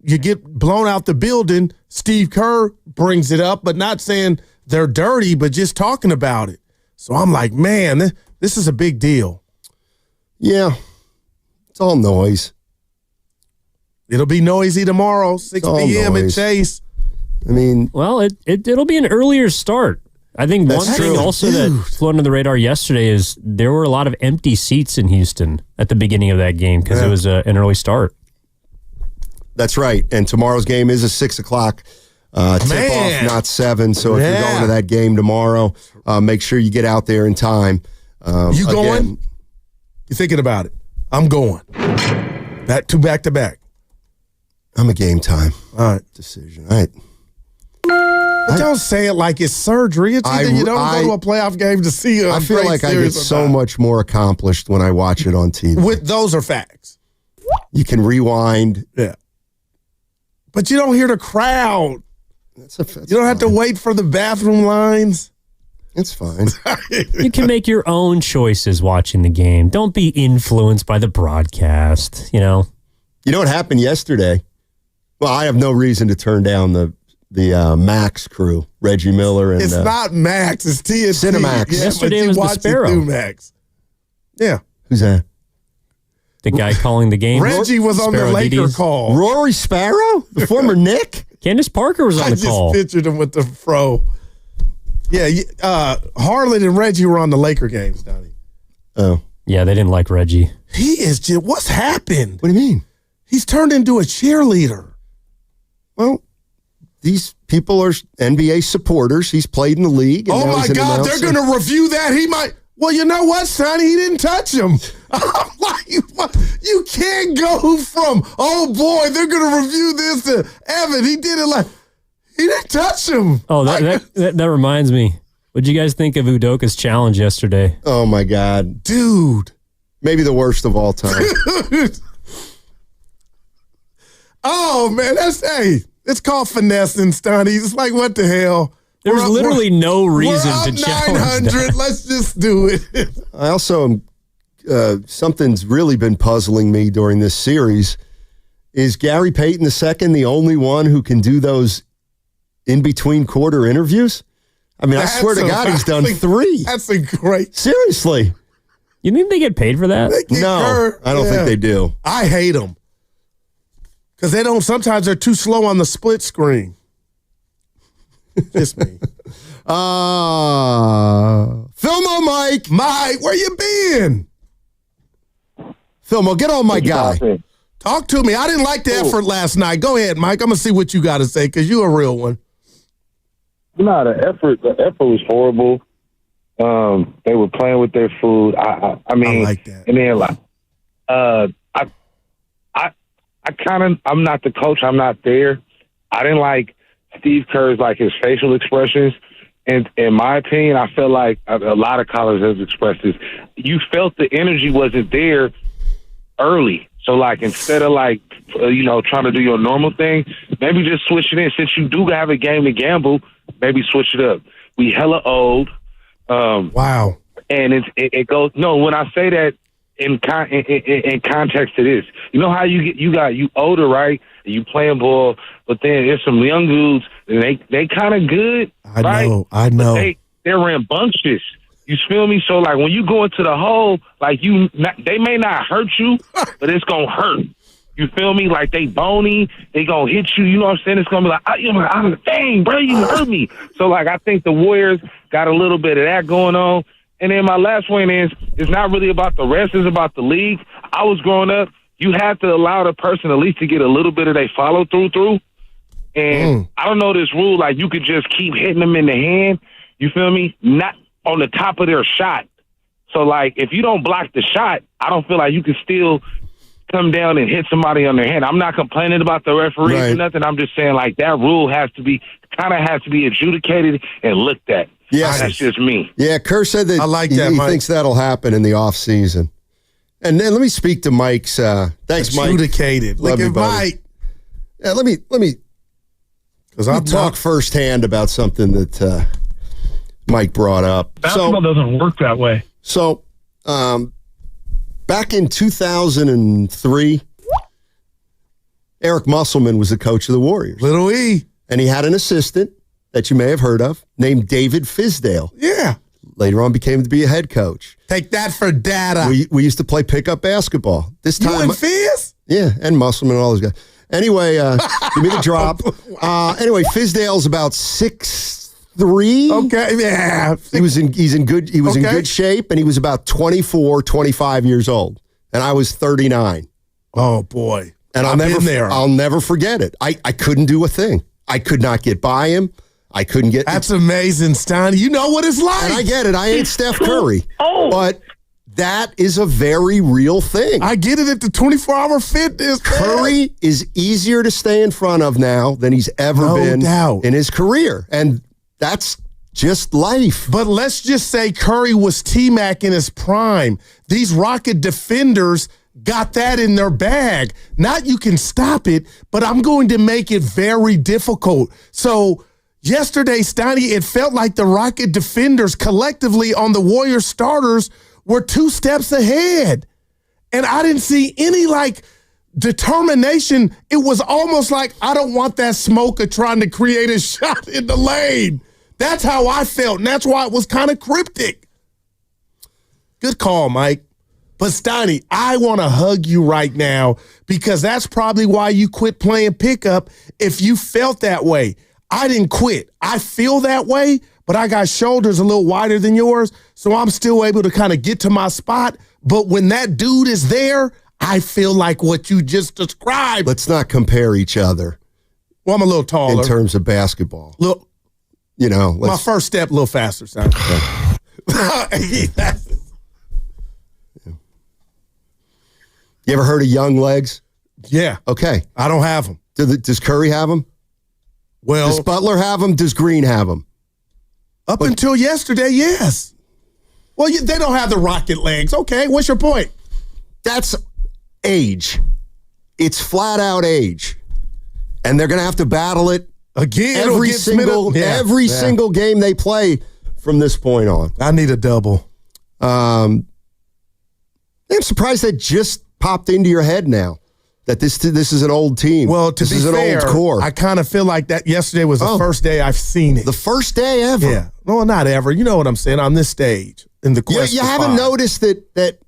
get blown out the building, Steve Kerr brings it up, but not saying they're dirty, but just talking about it. So I'm like, man, this is a big deal. Yeah, it's all noise. It'll be noisy tomorrow, 6 p.m. at Chase. I mean, well, it'll be an earlier start. I think one thing also that flew under the radar yesterday is there were a lot of empty seats in Houston at the beginning of that game because it was an early start. That's right. And tomorrow's game is a 6 o'clock tip-off, not 7. So if you're going to that game tomorrow, make sure you get out there in time. You going? You thinking about it? I'm going. Back to back. I'm a game time. All right. Decision. All right. But don't say it like it's surgery. It's either you don't go to a playoff game to see a I feel like I get so much more accomplished when I watch it on TV. Those are facts. You can rewind. Yeah. But you don't hear the crowd. That's you don't have to wait for the bathroom lines. It's fine. You can make your own choices watching the game. Don't be influenced by the broadcast, You know what happened yesterday? Well, I have no reason to turn down the Max crew, Reggie Miller and it's not Max, it's TNT. Cinemax. Yeah, yesterday was the Sparrow. Max. Yeah. Who's that? The guy calling the game. Reggie was on the Laker call. Rory Sparrow, the former Knick. Candace Parker was on the call. I just pictured him with the fro. Yeah, Harlan and Reggie were on the Laker games, Donnie. Oh. Yeah, they didn't like Reggie. He is just, what's happened? What do you mean? He's turned into a cheerleader. Well, these people are NBA supporters. He's played in the league. Oh, my God, they're going to review that. He might. Well, you know what, Sonny? He didn't touch him. I'm like, what? You can't go from, oh, boy, they're going to review this to Evan. He did it like, he didn't touch him. Oh, that reminds me. What'd you guys think of Udoka's challenge yesterday? Oh, my God. Dude. Maybe the worst of all time. Oh, man, it's called finessing, Stoney. It's like, what the hell? There's literally no reason to challenge 900. that. Let's just do it. I also am, something's really been puzzling me during this series. Is Gary Payton II the only one who can do those in-between quarter interviews? I mean, I swear to God, he's done 3. That's a great. Seriously. You think they get paid for that? No, I don't think they do. I hate them. Because they don't, sometimes they're too slow on the split screen. Just me. Filmo Mike. Mike, where you been? Filmo, get on my guy. Talk to me. I didn't like the effort last night. Go ahead, Mike. I'm going to see what you got to say because you're a real one. No, the effort was horrible. They were playing with their food. I mean, I like that. And then I'm not the coach. I'm not there. I didn't like Steve Kerr's his facial expressions. And in my opinion, I felt like a lot of college has expressed this. You felt the energy wasn't there early. So instead of trying to do your normal thing, maybe just switch it in. Since you do have a game to gamble, maybe switch it up. We hella old. Wow. And it goes, no, when I say that in context to this, you know how you older, right? And you playing ball, but then there's some young dudes and they kind of good. I know. But they're rambunctious. You feel me? So when you go into the hole, they may not hurt you, but it's gonna hurt. You feel me? They bony, they gonna hit you. You know what I'm saying? It's gonna be dang, bro, you hurt me. So I think the Warriors got a little bit of that going on. And then my last one is, it's not really about the rest, it's about the league. I was growing up, you have to allow the person at least to get a little bit of their follow through. And I don't know this rule, you could just keep hitting them in the hand. You feel me? Not on the top of their shot. So if you don't block the shot, I don't feel like you can still come down and hit somebody on their hand. I'm not complaining about the referees or nothing. I'm just saying that rule has to be adjudicated and looked at. Yes. That's just me. Yeah, Kerr said that, I like that, he Mike. thinks that'll happen in the offseason. And then let me speak to Mike's. Thanks, Mike. Adjudicated. Love Look you, at buddy. Mike. Yeah, let me talk firsthand about something that Mike brought up. Basketball doesn't work that way. So, back in 2003, Eric Musselman was the coach of the Warriors. Little E. And he had an assistant that you may have heard of named David Fizdale. Yeah. Later on became to be a head coach. Take that for data. We used to play pickup basketball. This time, You and Fizz? Yeah, and Musselman and all those guys. Anyway, give me the drop. Anyway, Fizdale's about 6'3". Okay, yeah. He's in good shape, and he was about 24, 25 years old. And I was 39. Oh boy. And I'll never forget it. I couldn't do a thing. I could not get by him. I couldn't get. That's amazing, Stein. You know what it's like. And I get it. I ain't Steph Curry. But that is a very real thing. I get it at the 24-hour fitness. Curry is easier to stay in front of now than he's ever been in his career. And that's just life. But let's just say Curry was T-Mac in his prime. These Rocket defenders got that in their bag. Not you can stop it, but I'm going to make it very difficult. So yesterday, Steiny, it felt like the Rocket defenders collectively on the Warriors starters were 2 steps ahead. And I didn't see any determination. It was almost like I don't want that smoke of trying to create a shot in the lane. That's how I felt, and that's why it was kind of cryptic. Good call, Mike. But Steiny, I want to hug you right now because that's probably why you quit playing pickup if you felt that way. I didn't quit. I feel that way, but I got shoulders a little wider than yours, so I'm still able to kind of get to my spot. But when that dude is there, I feel like what you just described. Let's not compare each other. Well, I'm a little taller. In terms of basketball. Look, my first step a little faster, son. You ever heard of young legs? Yeah. Okay. I don't have them. Does Curry have them? Well, does Butler have them? Does Green have them? Up until yesterday, yes. Well, they don't have the rocket legs. Okay, what's your point? That's age. It's flat out age. And they're going to have to battle it again every single game they play from this point on. I need a double. I'm surprised that just popped into your head now. That this is an old team. Well, this is an old core. I kind of feel like that yesterday was the first day I've seen it. The first day ever? Yeah. No, not ever. You know what I'm saying? On this stage. In the quest you for haven't 5. noticed that.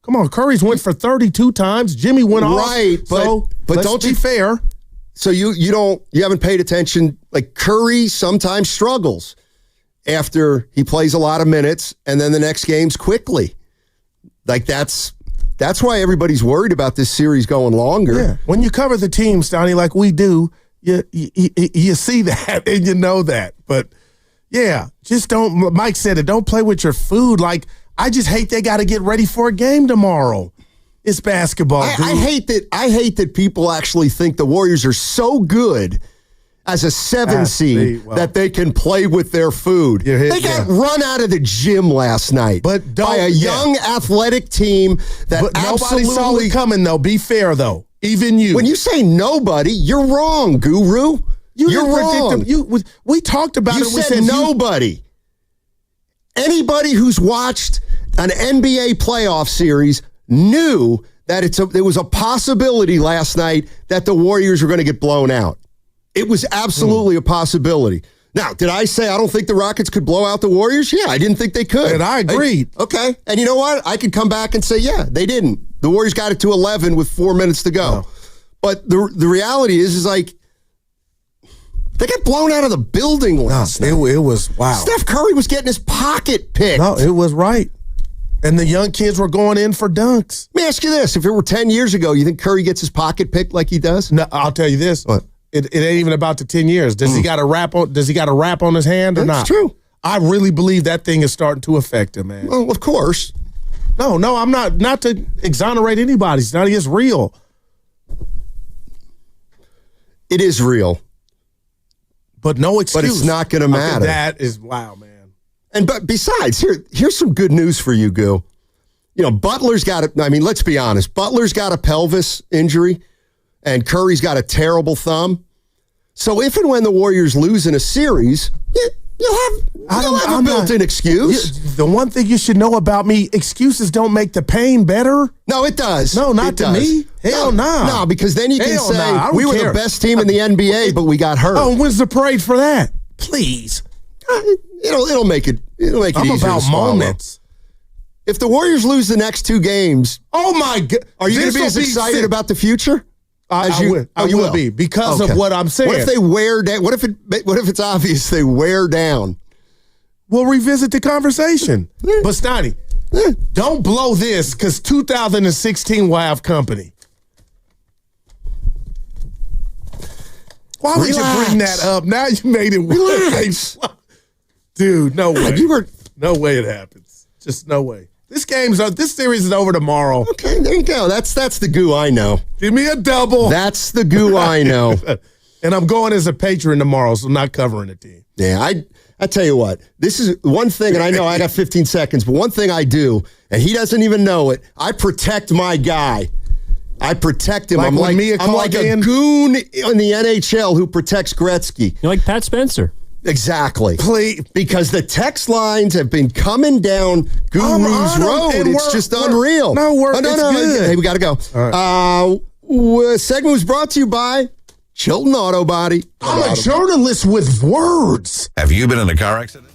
Come on, Curry's went for 32 times. Jimmy went off. Right, but let's don't be fair. So you haven't paid attention. Like Curry sometimes struggles after he plays a lot of minutes, and then the next game's quickly. Like that's why everybody's worried about this series going longer. Yeah. When you cover the team, Stoney, like we do, you see that and you know that. But yeah, just don't. Mike said it. Don't play with your food. Like I just hate they got to get ready for a game tomorrow. It's basketball. I hate that people actually think the Warriors are so good as a 7 seed that they can play with their food. They got run out of the gym last night by a young athletic team that nobody saw it coming, though. Be fair, though. Even you. When you say nobody, you're wrong, Guru. You're wrong. We talked about it. You said nobody. Anybody who's watched an NBA playoff series knew that there was a possibility last night that the Warriors were going to get blown out. It was absolutely a possibility. Now, did I say I don't think the Rockets could blow out the Warriors? Yeah, I didn't think they could. And I agreed. Okay. And you know what? I could come back and say, yeah, they didn't. The Warriors got it to 11 with 4 minutes to go. Oh. But the reality is like, they got blown out of the building last night. It was, wow. Steph Curry was getting his pocket picked. No, it was right. And the young kids were going in for dunks. Let me ask you this. If it were 10 years ago, you think Curry gets his pocket picked like he does? No, I'll tell you this. What? It ain't even about the 10 years. Does he got a wrap on? Does he got a wrap on his hand or not? That's true. I really believe that thing is starting to affect him, man. Well, of course. No, I'm not to exonerate anybody. It's not. It's real. It is real. But no excuse. But it's not going to matter. That is wow, man. But besides, here's some good news for you, Goo. You know, Butler's got it. I mean, let's be honest. Butler's got a pelvis injury, and Curry's got a terrible thumb. So if and when the Warriors lose in a series, you'll have a built-in excuse. The one thing you should know about me, excuses don't make the pain better. No, it does. No, not to me. Hell no. No, because then you can say, we were the best team in the NBA, but we got hurt. Oh, when's the parade for that? Please. It'll make it easier about to swallow. moments. If the Warriors lose the next 2 games, oh my God, are you going to be as excited about the future? I will be because of what I'm saying. What if they wear down? What if it's obvious they wear down? We'll revisit the conversation. But Stoney, don't blow this because 2016 will have company. Why would you bring that up? Now you made it worse. Dude, no way. No way it happens. Just no way. This series is over tomorrow. Okay, there you go. That's the Goo I know. Give me a double. That's the Goo I know. And I'm going as a patron tomorrow, so not covering the team. Yeah, I tell you what, this is one thing, and I know I got 15 seconds, but one thing I do, and he doesn't even know it, I protect my guy. I protect him. I'm like a goon in the NHL who protects Gretzky. You're like Pat Spencer. Exactly. Because the text lines have been coming down Guru's road. It's just unreal. No, good. Hey, we got to go. Right. Segment was brought to you by Chilton Auto Body. I'm a journalist with words. Have you been in a car accident?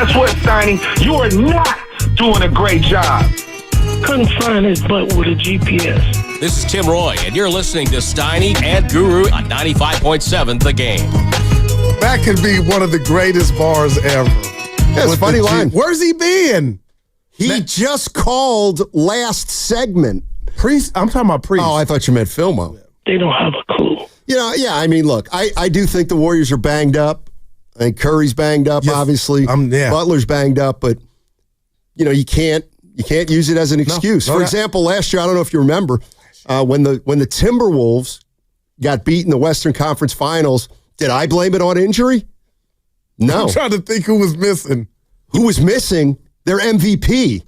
guess what, Steiny? You are not doing a great job. Couldn't find his butt with a GPS. This is Tim Roy, and you're listening to Steiny and Guru on 95.7 The Game. That could be one of the greatest bars ever. That's a funny line. Where's he been? He just called last segment. Priest? I'm talking about Priest. Oh, I thought you meant Filmo. They don't have a clue. You know, yeah, I mean, look, I do think the Warriors are banged up. I think Curry's banged up, obviously. Butler's banged up, but, you know, you can't use it as an excuse. For example, last year, I don't know if you remember, when the Timberwolves got beat in the Western Conference Finals, did I blame it on injury? No. I'm trying to think who was missing. Who was missing? Their MVP,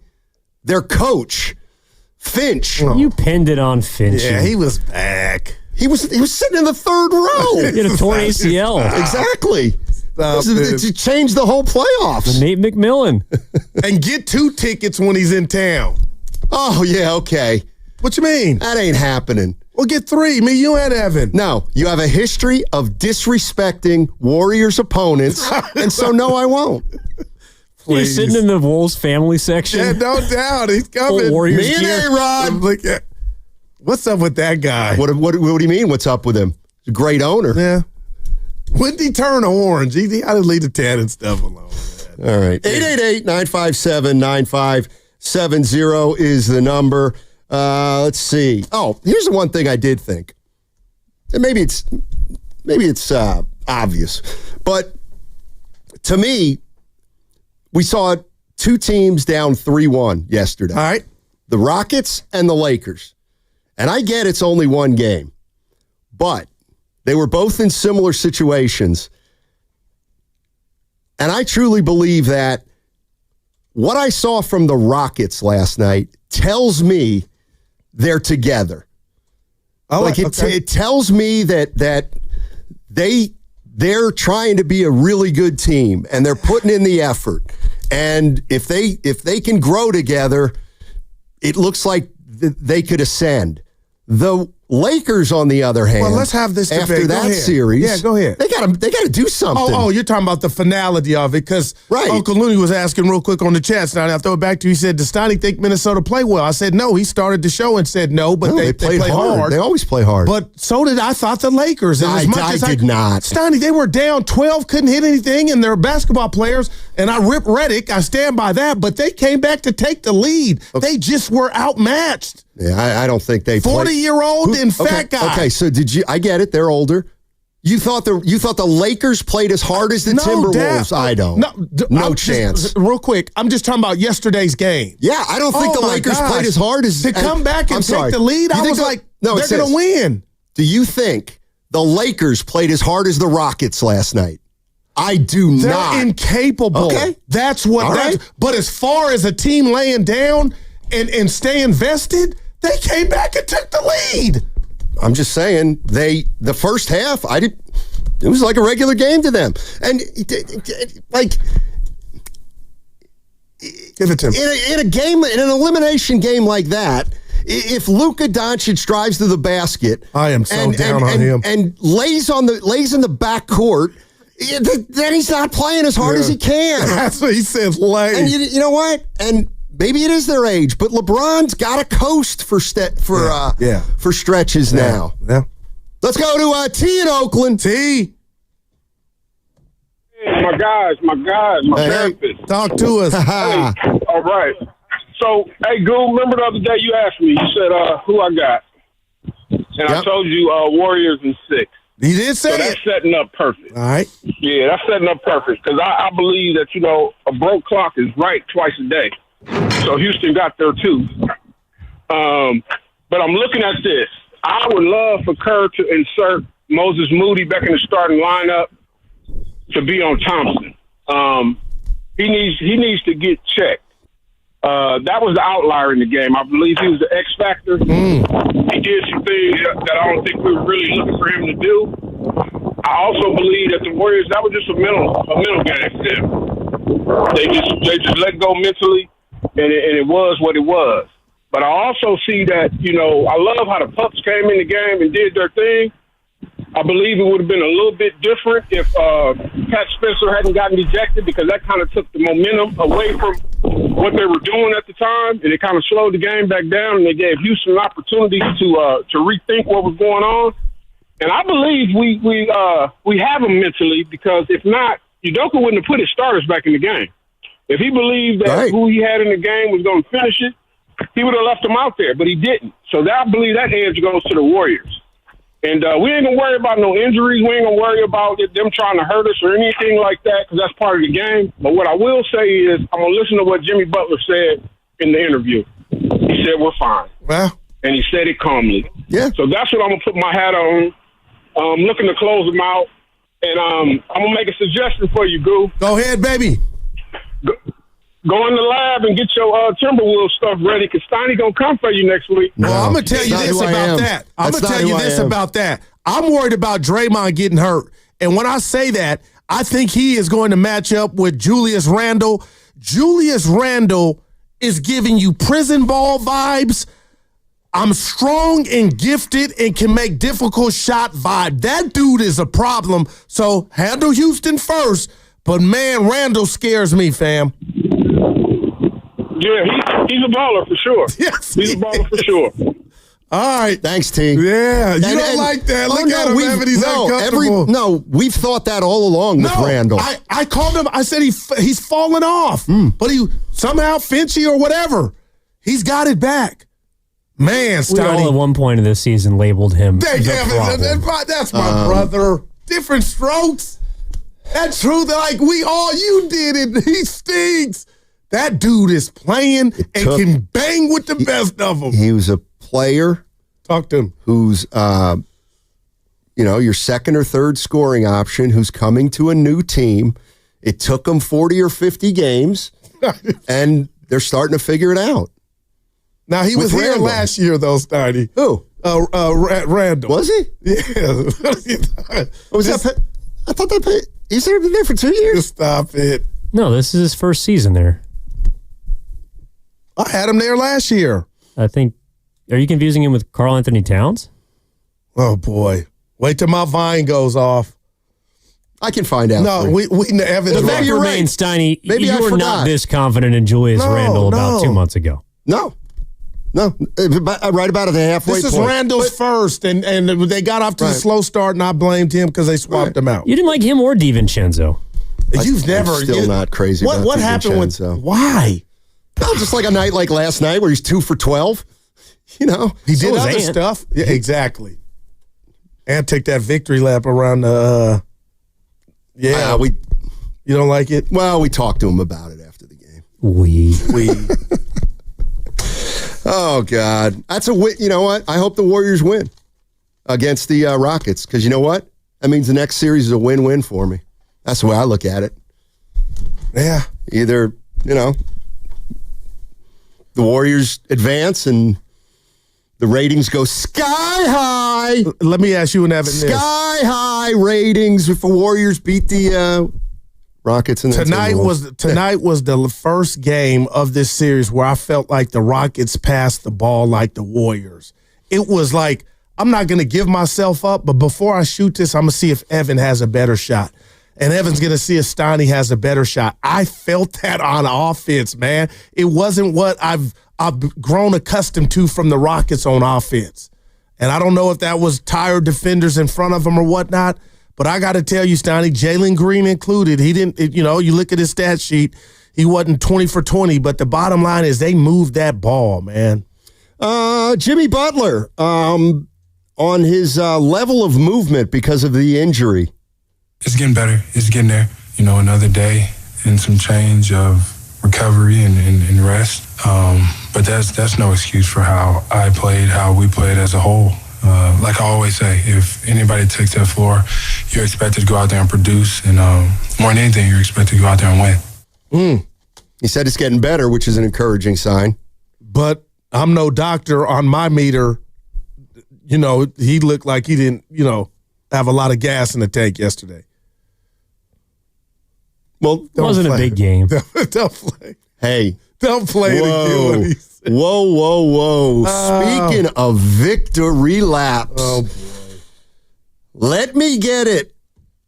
their coach, Finch. You pinned it on Finch. Yeah, he was back. He was sitting in the third row. He had a torn ACL. Exactly. To change the whole playoffs. Nate McMillan. And get 2 tickets when he's in town. Oh, yeah, okay. What you mean? That ain't happening. Well, get 3. Me, you, and Evan. No, you have a history of disrespecting Warriors opponents, and so no, I won't. You're sitting in the Wolves family section. Yeah, no doubt. He's coming. Warriors Me and A-Rod. What's up with that guy? What do you mean, what's up with him? He's a great owner. Yeah. When did he turn orange? He got to leave the tan and stuff alone. All right. 888-957-9570 is the number. Let's see. Oh, here's the one thing I did think. And maybe it's obvious. But to me, we saw 2 teams down 3-1 yesterday. All right. The Rockets and the Lakers. And I get it's only one game. But they were both in similar situations. And I truly believe that what I saw from the Rockets last night tells me they're together. It tells me that they're trying to be a really good team and they're putting in the effort. And if they can grow together, it looks like they could ascend. The Lakers, on the other hand, well, let's have this debate. After that series, yeah, go ahead. They got to do something. Oh, you're talking about the finality of it, because right. Uncle Looney was asking real quick on the chat. Steiny, I'll throw it back to you. He said, does Steiny think Minnesota play well? I said no. He started the show and said no, but they play hard. They always play hard. But so did I thought the Lakers. I did not. Steiny, they were down 12, couldn't hit anything, and they're basketball players. And I rip Reddick. I stand by that. But they came back to take the lead. Okay. They just were outmatched. Yeah, I don't think they 40-year-old and fat guy. Okay, so I get it. They're older. You thought the Lakers played as hard as the Timberwolves? I don't. No chance. Real quick, I'm just talking about yesterday's game. Yeah, I don't think the Lakers played as hard as... To come back and take the lead, I was like, they're going to win. Do you think the Lakers played as hard as the Rockets last night? I do not. They're incapable. Okay. That's what... Right. But as far as a team laying down and staying vested, they came back and took the lead. I'm just saying, the first half, it was like a regular game to them. And, like... Give it to him. In an elimination game like that, if Luka Doncic drives to the basket... I am so down on him. And lays in the backcourt... Then he's not playing as hard as he can. That's what he said. Lay. And you know what? And maybe it is their age, but LeBron's got to coast for stretches now. Yeah. Let's go to T in Oakland. T. My guys, my therapist. Talk to us. Hey, all right. So, hey, Goo, remember the other day you asked me, you said, who I got? And I told you Warriors in 6. He did say that's setting up perfect. All right. Yeah, that's setting up perfect because I believe that, a broke clock is right twice a day. So Houston got there too. But I'm looking at this. I would love for Kerr to insert Moses Moody back in the starting lineup to be on Thompson. He needs to get checked. That was the outlier in the game. I believe he was the X factor. He did some things that I don't think we were really looking for him to do. I also believe that the Warriors, that was just a mental game for them. They just let go mentally, and it was what it was. But I also see that, I love how the Pups came in the game and did their thing. I believe it would have been a little bit different if Pat Spencer hadn't gotten ejected, because that kind of took the momentum away from what they were doing at the time, and it kind of slowed the game back down, and they gave Houston an opportunity to rethink what was going on. And I believe we have him mentally, because if not, Udoka wouldn't have put his starters back in the game. If he believed that who he had in the game was going to finish it, he would have left them out there, but he didn't. So I believe that edge goes to the Warriors. And we ain't going to worry about no injuries. We ain't going to worry about them trying to hurt us or anything like that, because that's part of the game. But what I will say is I'm going to listen to what Jimmy Butler said in the interview. He said, we're fine. Well, and he said it calmly. Yeah. So that's what I'm going to put my hat on. Looking to close them out. And I'm going to make a suggestion for you, Goo. Go ahead, baby. Go in the lab and get your Timberwolves stuff ready, because Steiny going to come for you next week. No, well, I'm going to tell you this about that. I'm going to tell you this about that. I'm worried about Draymond getting hurt. And when I say that, I think he is going to match up with Julius Randle. Julius Randle is giving you prison ball vibes. I'm strong and gifted and can make difficult shot vibe. That dude is a problem. So handle Houston first. But, man, Randle scares me, fam. Yeah, he's a baller for sure. Yes, he's a baller for sure. All right. Thanks, T. Yeah, you don't like that. Look at him, having he's uncomfortable. We've thought that all along with Randle. I called him. I said he's fallen off. But he somehow, Finchy or whatever, he's got it back. Man, Stoney. We all at one point in this season labeled him That's my brother. Different strokes. That's true. Like you did it. He stinks. That dude is playing and can bang with the best of them. He was a player. Talk to him. Who's, your second or third scoring option, who's coming to a new team. It took him 40 or 50 games, and they're starting to figure it out. Now, he was here last year, though, Steiny. Who? Randle. Was he? Yeah. Was that? I thought that he's been there for 2 years. Stop it. No, this is his first season there. I had him there last year. I think. Are you confusing him with Karl Anthony Towns? Oh, boy. Wait till my vine goes off. I can find out. No, we Evans. The fact remains, Steiny, Maybe you were not this confident in Julius Randle about 2 months ago. No, right about at the halfway point. This is Randall's first, and they got off to a slow start, and I blamed him because they swapped him out. You didn't like him or DiVincenzo. I'm still not crazy about what happened with why? Well, just like a night like last night where he's 2 for 12. He did other stuff. Yeah, exactly. And take that victory lap around the. You don't like it? Well, we talked to him about it after the game. We. Oh God, that's a win. You know what? I hope the Warriors win against the Rockets, because you know what? That means the next series is a win-win for me. That's the way I look at it. Yeah. Either the Warriors advance and the ratings go sky high. Let me ask you and Evan this. Sky high ratings if the Warriors beat the Rockets. And tonight was the first game of this series where I felt like the Rockets passed the ball like the Warriors. It was like, I'm not going to give myself up, but before I shoot this, I'm going to see if Evan has a better shot. And Evan's going to see if Steiny has a better shot. I felt that on offense, man. It wasn't what I've grown accustomed to from the Rockets on offense. And I don't know if that was tired defenders in front of them or whatnot, but I got to tell you, Steiny, Jalen Green included, he didn't, you look at his stat sheet, he wasn't 20 for 20, but the bottom line is they moved that ball, man. Jimmy Butler, on his level of movement because of the injury. It's getting better. It's getting there. Another day and some change of recovery and rest. But that's no excuse for how I played, how we played as a whole. Like I always say, if anybody takes that floor, you're expected to go out there and produce. And more than anything, you're expected to go out there and win. He said it's getting better, which is an encouraging sign. But I'm no doctor on my meter. He looked like he didn't, have a lot of gas in the tank yesterday. Well, it wasn't a big game. Don't play. Hey. Don't play it again. Whoa. Speaking of victory laps. Oh, boy. Let me get it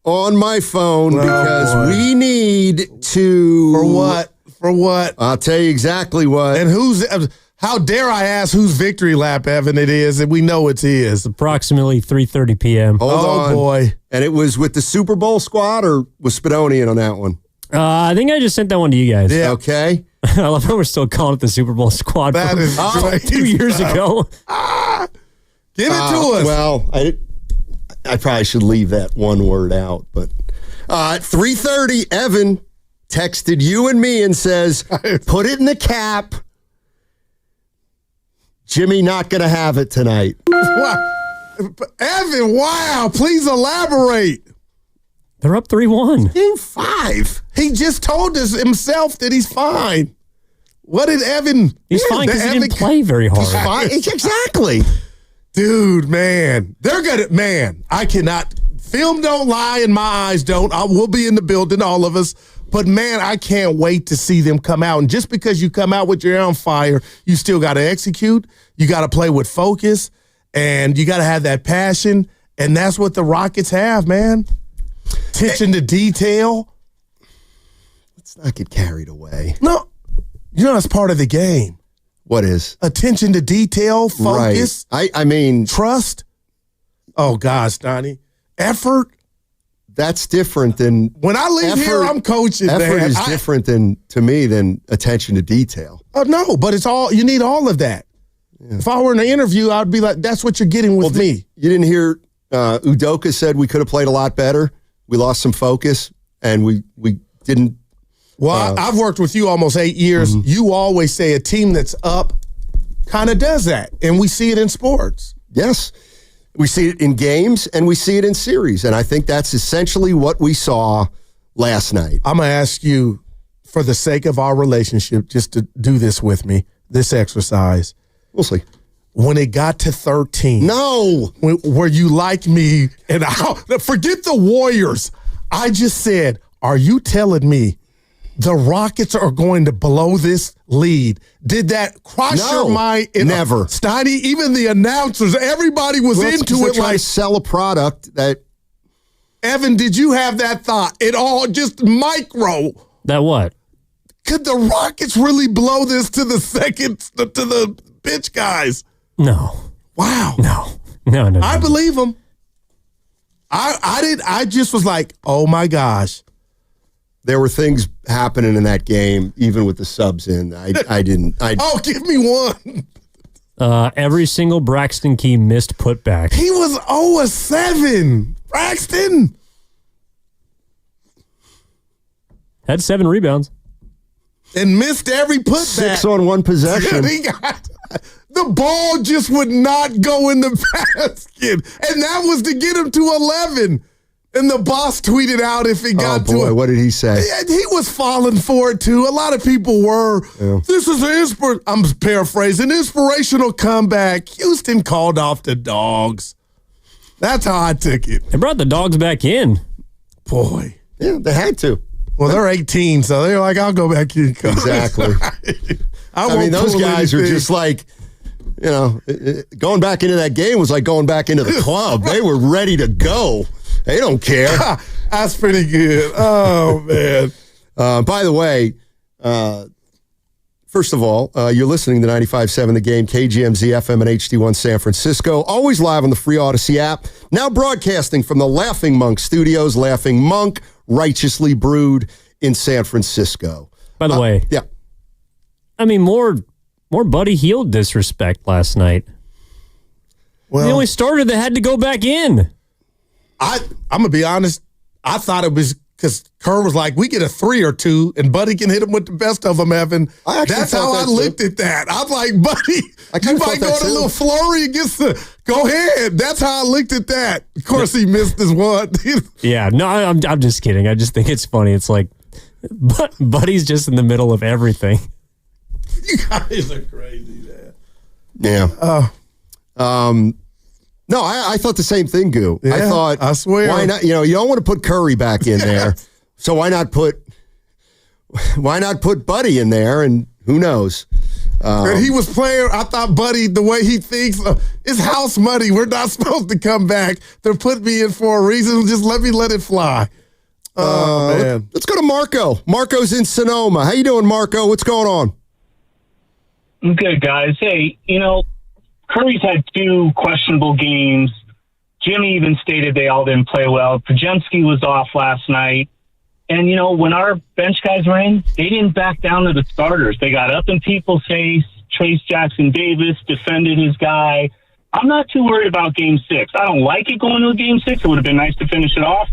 on my phone because we need to. For what? For what? I'll tell you exactly what. And how dare I ask whose victory lap, Evan, it is, and we know it's his. Approximately 3:30 p.m. Hold on. Boy. And it was with the Super Bowl squad, or was Spadonian on that one? I think I just sent that one to you guys. Yeah. Okay. I love how we're still calling it the Super Bowl squad That is great 2 years stuff. ago. Give it to us. Well, I probably should leave that one word out, but at 3:30, Evan texted you and me and says, put it in the cap. Jimmy not going to have it tonight. Evan, wow. Please elaborate. They're up 3-1. Game 5. He just told us himself that he's fine. What did Evan? He's fine because he didn't play very hard. He's fine. Exactly. Dude, man. They're good at, man, I cannot. Film don't lie and my eyes don't. We'll be in the building, all of us. But, man, I can't wait to see them come out. And just because you come out with your hair on fire, you still got to execute. You got to play with focus. And you got to have that passion. And that's what the Rockets have, man. Attention to detail. Let's not get carried away. No. You know, that's part of the game. What is? Attention to detail, focus. Right. I mean. Trust. Oh, gosh, Donnie. Effort. That's different than. When I leave here, I'm coaching, effort man. is different to me than attention to detail. Oh, no, but it's all, you need all of that. Yeah. If I were in an interview, I'd be like, that's what you're getting with me. You didn't hear Udoka said we could have played a lot better. We lost some focus, and we didn't. Well, I've worked with you almost 8 years. Mm-hmm. You always say a team that's up kind of does that, and we see it in sports. Yes. We see it in games, and we see it in series, and I think that's essentially what we saw last night. I'm going to ask you, for the sake of our relationship, just to do this with me, this exercise. We'll see. When it got to 13. No. Where you like me, and forget the Warriors. I just said, are you telling me the Rockets are going to blow this lead? Did that cross your mind? Never. Steiny, even the announcers, everybody was into it. Like sell a product that. Evan, did you have that thought? It all just micro. That what? Could the Rockets really blow this to the to the pitch guys? No. Wow. No. I believe them. I just was like, oh my gosh. There were things happening in that game, even with the subs in. I didn't. Oh, give me one. Every single Braxton Key missed putback. He was 0-7. Braxton had 7 rebounds and missed every putback. 6 on one possession. The ball just would not go in the basket, and that was to get him to 11. And the boss tweeted out if it got to him. What did he say? He was falling for it, too. A lot of people were. Yeah. This is I'm paraphrasing, inspirational comeback. Houston called off the dogs. That's how I took it. They brought the dogs back in. Boy. Yeah, they had to. Well, they're 18, so they're like, I'll go back in. Exactly. I mean, those guys are just like, you know, going back into that game was like going back into the club. They were ready to go. They don't care. That's pretty good. Oh, man. By the way, first of all, you're listening to 95.7 The Game, KGMZ FM and HD1 San Francisco. Always live on the free Odyssey app. Now broadcasting from the Laughing Monk Studios. Laughing Monk, righteously brewed in San Francisco. By the way. Yeah. I mean, more Buddy Hield disrespect last night. Well, they only started that had to go back in. I'm going to be honest. I thought it was because Kerr was like, we get a 3 or 2, and Buddy can hit him with the best of them, Evan. That's how I looked at that. I'm like, Buddy, you might go to a little flurry against go ahead. That's how I looked at that. Of course, he missed his one. Yeah, no, I'm just kidding. I just think it's funny. It's like, Buddy's just in the middle of everything. You guys are crazy, man. Yeah. No, I thought the same thing, Goo. Yeah, I thought, I swear. Why not? You know, you don't want to put Curry back in there, so why not put Buddy in there? And who knows? And he was playing, I thought, Buddy, the way he thinks, it's house money. We're not supposed to come back. They're putting me in for a reason. Just let it fly. Oh, man. Let's go to Marco. Marco's in Sonoma. How you doing, Marco? What's going on? I'm good, guys. Hey, Curry's had 2 questionable games. Jimmy even stated they all didn't play well. Pajemski was off last night. And, when our bench guys were in, they didn't back down to the starters. They got up in people's face. Trace Jackson-Davis defended his guy. I'm not too worried about Game 6. I don't like it going to a Game 6. It would have been nice to finish it off.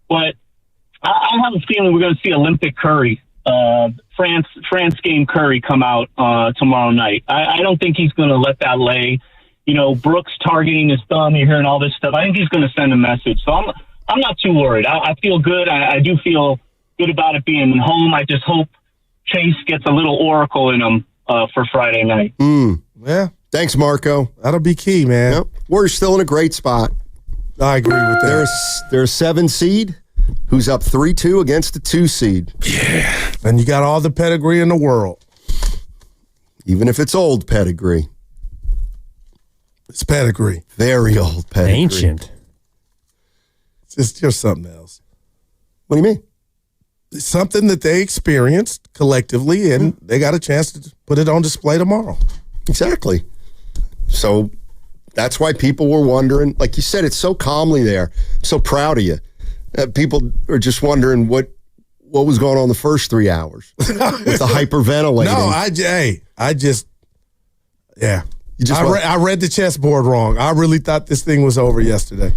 But I have a feeling we're going to see Olympic Curry, France game Curry come out tomorrow night. I don't think he's going to let that lay. Brooks targeting his thumb. You're hearing all this stuff. I think he's going to send a message. So I'm not too worried. I feel good. I do feel good about it being home. I just hope Chase gets a little oracle in him for Friday night. Yeah. Thanks, Marco. That'll be key, man. Yep. We're still in a great spot. I agree with that. There's 7 seed who's up 3-2 against the 2 seed. Yeah. And you got all the pedigree in the world. Even if it's old pedigree. It's pedigree. Very old pedigree. Ancient. It's just something else. What do you mean? It's something that they experienced collectively, and they got a chance to put it on display tomorrow. Exactly. So that's why people were wondering. Like you said, it's so calmly there. I'm so proud of you. People are just wondering what was going on the first 3 hours with the hyperventilating. No, I read the chessboard wrong. I really thought this thing was over yesterday.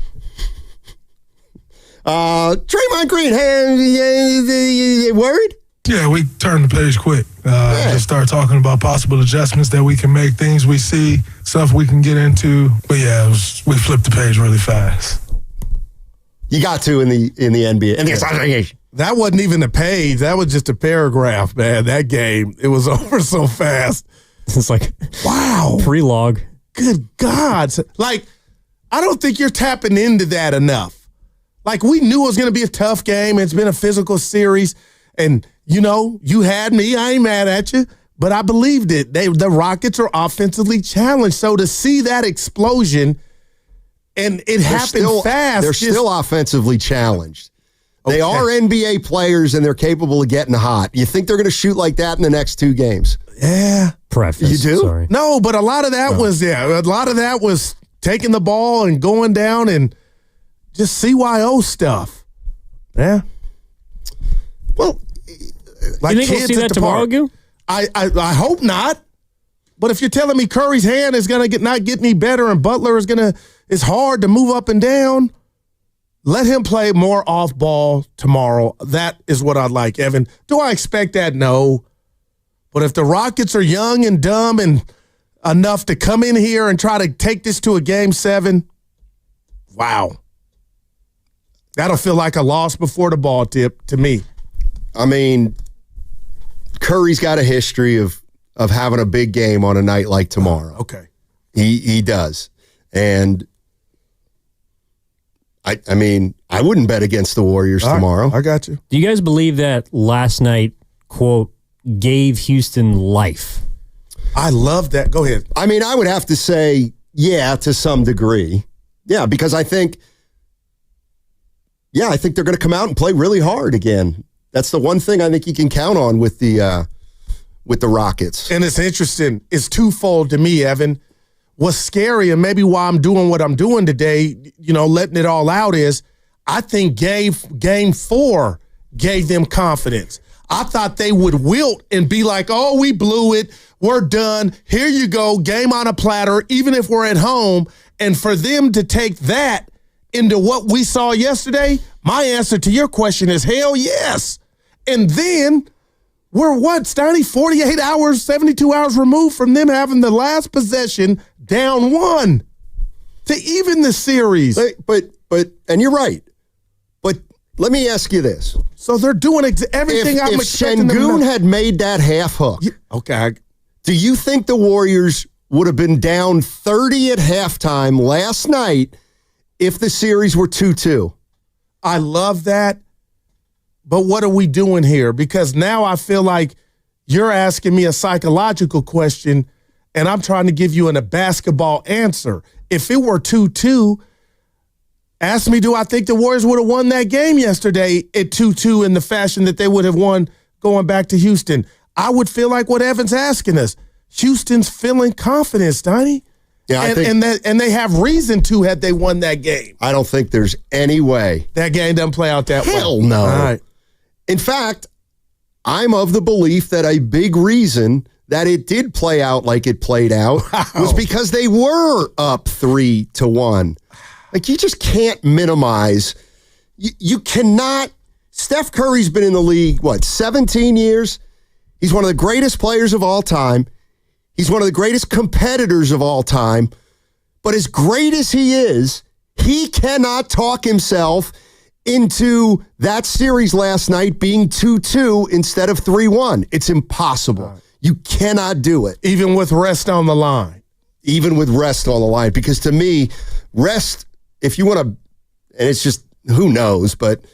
Draymond Green, hey, worried? Yeah, we turned the page quick. Just start talking about possible adjustments that we can make, things we see, stuff we can get into. But yeah, we flipped the page really fast. You got to in the NBA. That wasn't even a page. That was just a paragraph, man. That game, it was over so fast. It's like, wow. Pre-log. Good God. Like, I don't think you're tapping into that enough. Like, we knew it was going to be a tough game. It's been a physical series. And, you had me. I ain't mad at you. But I believed it. The Rockets are offensively challenged. So to see that explosion, and it happened fast. They're still offensively challenged. They are NBA players, and they're capable of getting hot. You think they're going to shoot like that in the next 2 games? Yeah. Preface. You do? Sorry. No, but a lot of that was taking the ball and going down and just CYO stuff. Yeah. Well, you think we'll see that tomorrow, Goo? I hope not. But if you're telling me Curry's hand is going to not get any better and Butler it's hard to move up and down, let him play more off ball tomorrow. That is what I'd like, Evan. Do I expect that? No. But if the Rockets are young and dumb and enough to come in here and try to take this to a Game 7, wow. That'll feel like a loss before the ball tip to me. I mean, Curry's got a history of having a big game on a night like tomorrow. Okay. He does. And I mean, I wouldn't bet against the Warriors tomorrow. I got you. Do you guys believe that last night, quote, gave Houston life? I love that. Go ahead. I mean, I would have to say, yeah, to some degree. Yeah, because I think they're going to come out and play really hard again. That's the one thing I think you can count on with the Rockets. And it's interesting. It's twofold to me, Evan. What's scary, and maybe why I'm doing what I'm doing today, letting it all out, is I think game 4 gave them confidence. I thought they would wilt and be like, oh, we blew it. We're done. Here you go. Game on a platter, even if we're at home. And for them to take that into what we saw yesterday, my answer to your question is hell yes. And then we're 48 hours, 72 hours removed from them having the last possession down 1 to even the series. But and you're right. But let me ask you this. So they're doing everything I'm expecting them to do. If Şengün had made that half hook, okay, do you think the Warriors would have been down 30 at halftime last night if the series were 2-2? I love that. But what are we doing here? Because now I feel like You're asking me a psychological question, and I'm trying to give you a basketball answer. If it were 2-2, ask me, do I think the Warriors would have won that game yesterday at 2-2 in the fashion that they would have won going back to Houston? I would feel like what Evan's asking us. Houston's feeling confidence, Donnie. Yeah, and they have reason to had they won that game. I don't think there's any way. That game doesn't play out that way. Hell no. All right. In fact, I'm of the belief that a big reason that it did play out like it played out was because they were up 3-1. Like, you just can't minimize. You cannot. Steph Curry's been in the league, 17 years? He's one of the greatest players of all time. He's one of the greatest competitors of all time. But as great as he is, he cannot talk himself into that series last night being 2-2 instead of 3-1. It's impossible. You cannot do it. Even with rest on the line. Even with rest on the line. Because to me, rest, if you want to, and it's just, who knows, but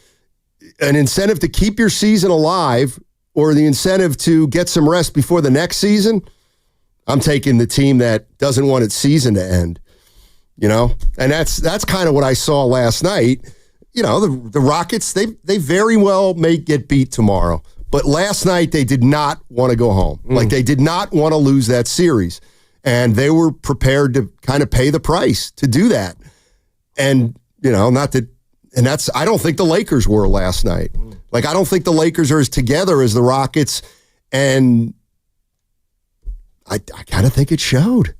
an incentive to keep your season alive or the incentive to get some rest before the next season, I'm taking the team that doesn't want its season to end. You know? And that's kind of what I saw last night. You know, the Rockets, they very well may get beat tomorrow. But last night, they did not want to go home. Like, they did not want to lose that series. And they were prepared to kind of pay the price to do that. And, you know, I don't think the Lakers were last night. Like, I don't think the Lakers are as together as the Rockets. And I kind of think it showed.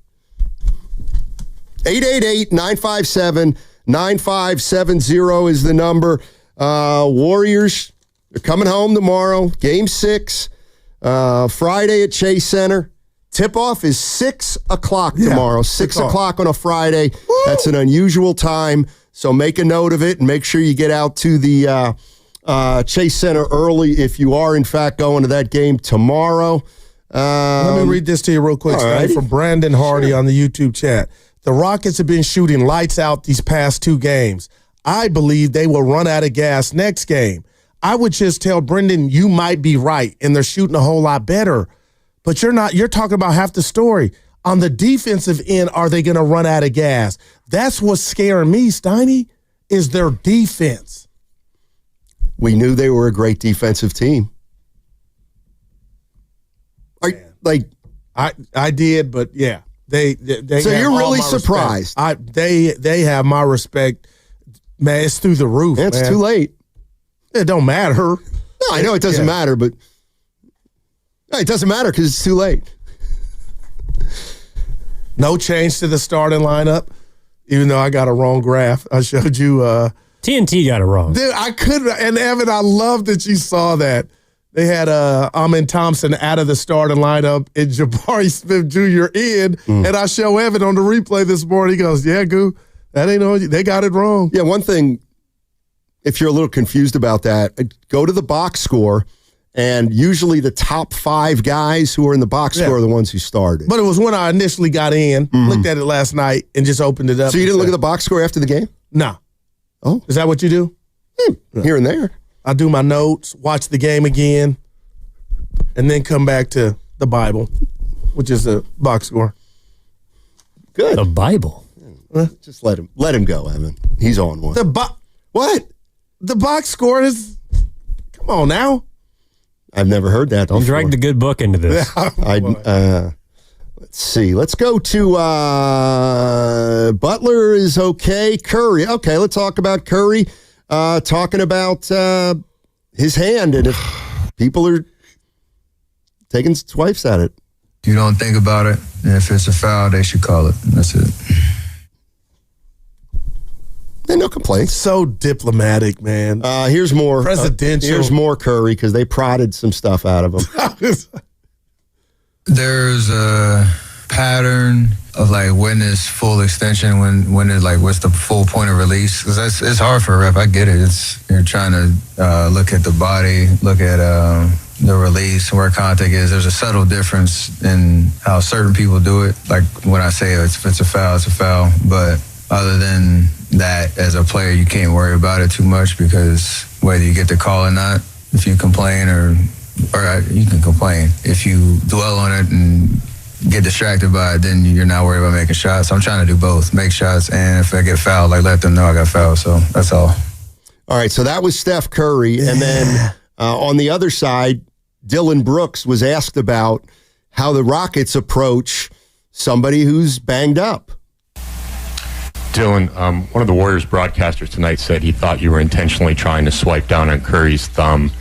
888-957-9570 is the number. Warriors are coming home tomorrow. Game 6, Friday at Chase Center. Tip-off is 6 o'clock tomorrow. 6 o'clock on a Friday. Woo! That's an unusual time, so make a note of it and make sure you get out to the Chase Center early if you are, in fact, going to that game tomorrow. Let me read this to you real quick, from Brandon Hardy on the YouTube chat. The Rockets have been shooting lights out these past 2 games. I believe they will run out of gas next game. I would just tell Brendan, you might be right, and they're shooting a whole lot better. But you're not. You're talking about half the story. On the defensive end, are they going to run out of gas? That's what's scaring me, Steiny, is their defense. We knew they were a great defensive team. I did, but yeah. They so you're really surprised. They have my respect. Man, it's through the roof. It's too late. It don't matter. No, I know it doesn't matter, but it doesn't matter because it's too late. No change to the starting lineup, even though I got a wrong graph. I showed you. TNT got it wrong. Dude, I couldn't. And Evan, I love that you saw that. They had Amin Thompson out of the starting lineup and Jabari Smith Jr. in. And I show Evan on the replay this morning. He goes, yeah, Goo, that ain't on you. They got it wrong. Yeah, one thing, if you're a little confused about that, go to the box score. And usually the top 5 guys who are in the box score are the ones who started. But it was when I initially got in, looked at it last night, and just opened it up. So you didn't look at the box score after the game? No. Oh. Is that what you do? Here and there. I do my notes, watch the game again, and then come back to the Bible, which is the box score. Good. The Bible? Just let him go, Evan. He's on one. What? The box score is, come on now. I've never heard that before. Don't drag the good book into this. Let's see. Let's go to Butler is okay. Curry. Okay, let's talk about Curry. Talking about his hand and if people are taking swipes at it. You don't think about it, and if it's a foul, they should call it. That's it. And no complaints. So diplomatic, man. Here's more. Presidential. Here's more Curry because they prodded some stuff out of him. There's a pattern of like when is full extension, when is like what's the full point of release? Because it's hard for a ref. I get it. You're trying to look at the body, look at the release, where contact is. There's a subtle difference in how certain people do it. Like when I say if it's a foul, it's a foul. But other than that, as a player, you can't worry about it too much because whether you get the call or not, if you complain or you can complain. If you dwell on it and get distracted by it, then you're not worried about making shots. So I'm trying to do both, make shots, and if I get fouled, let them know I got fouled. So that's all. All right, so that was Steph Curry. And then on the other side, Dylan Brooks was asked about how the Rockets approach somebody who's banged up. Dylan, one of the Warriors broadcasters tonight said he thought you were intentionally trying to swipe down on Curry's thumb,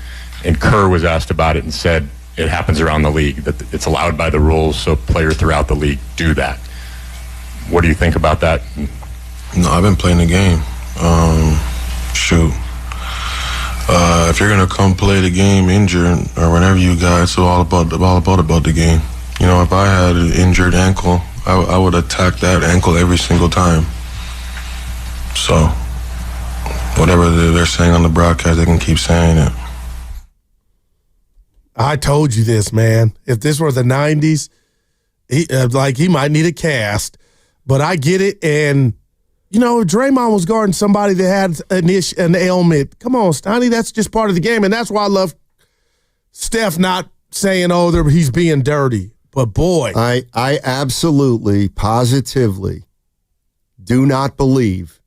and Kerr was asked about it and said it happens around the league, that it's allowed by the rules, so players throughout the league do that. What do you think about that? No, I've been playing the game. If you're gonna come play the game injured or whenever you got, it's all about the game. You know, if I had an injured ankle, I would attack that ankle every single time. So, whatever they're saying on the broadcast, they can keep saying it. I told you this, man. If this were the 90s, he might need a cast. But I get it. And, you know, if Draymond was guarding somebody that had an ailment, come on, Stoney, that's just part of the game. And that's why I love Steph not saying, he's being dirty. But, boy. I absolutely, positively do not believe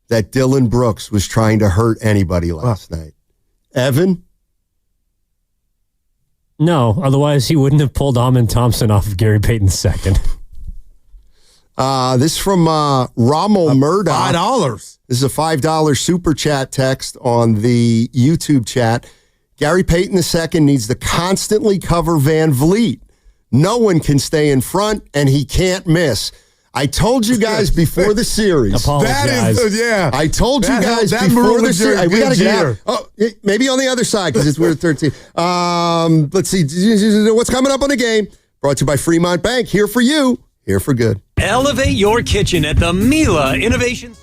that Dylan Brooks was trying to hurt anybody last night. Evan? No, otherwise he wouldn't have pulled Amin Thompson off of Gary Payton's second. This from Rommel Murdoch. $5. This is a $5 super chat text on the YouTube chat. Gary Payton II needs to constantly cover Van Vliet. No one can stay in front, and he can't miss. I told you guys before the series. Apologize. I told you guys before the series. We got to get out. Oh, maybe on the other side because we're 13. Let's see. What's coming up on the game? Brought to you by Fremont Bank. Here for you. Here for good. Elevate your kitchen at the Mila Innovation.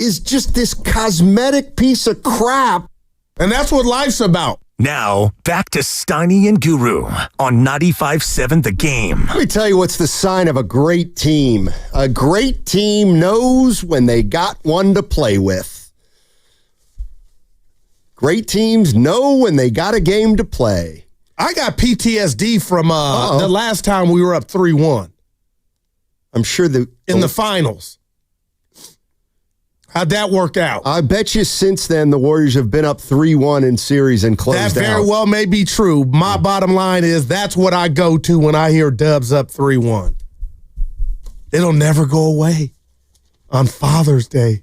is just this cosmetic piece of crap. And that's what life's about. Now, back to Steiny and Guru on 95.7 The Game. Let me tell you what's the sign of a great team. A great team knows when they got one to play with. Great teams know when they got a game to play. I got PTSD from the last time we were up 3-1. I'm sure in the finals. How'd that work out? I bet you since then the Warriors have been up 3-1 in series and closed out. That very well may be true. My bottom line is that's what I go to when I hear Dubs up 3-1. It'll never go away on Father's Day.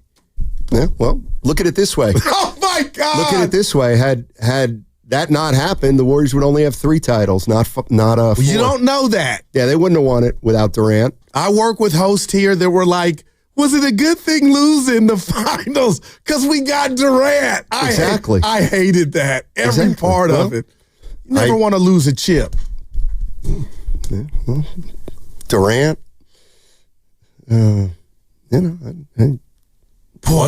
Yeah, well, look at it this way. Oh, my God. Look at it this way. Had that not happened, the Warriors would only have 3 titles, not 4. You don't know that. Yeah, they wouldn't have won it without Durant. I work with hosts here that were like, was it a good thing losing the finals because we got Durant? Exactly. I hated that. Every part of it. You never want to lose a chip. Durant. One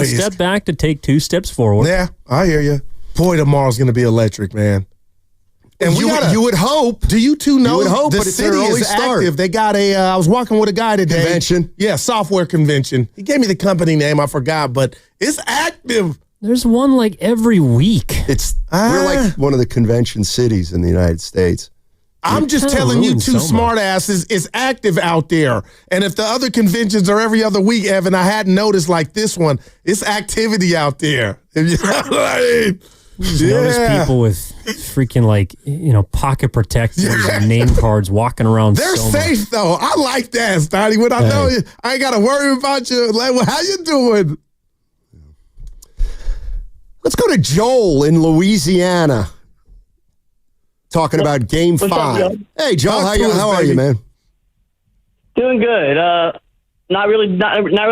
step back to take 2 steps forward. Yeah, I hear you. Boy, tomorrow's going to be electric, man. And you would hope. Do you two know you would hope, the but it's city an early is start. active? They got I was walking with a guy today. Convention? Yeah, software convention. He gave me the company name. I forgot, but it's active. There's one like every week. We're like one of the convention cities in the United States. I'm just telling you, two smart asses, it's active out there. And if the other conventions are every other week, Evan, I hadn't noticed like this one. It's activity out there. If you know what I mean. Notice people with freaking pocket protectors and name cards walking around. They're safe though. I like that, Stotty. When I know you, I ain't got to worry about you. Like, well, how you doing? Let's go to Joel in Louisiana. Talking about Game 5. Up, hey, Joel, how are you, man? Doing good. Not really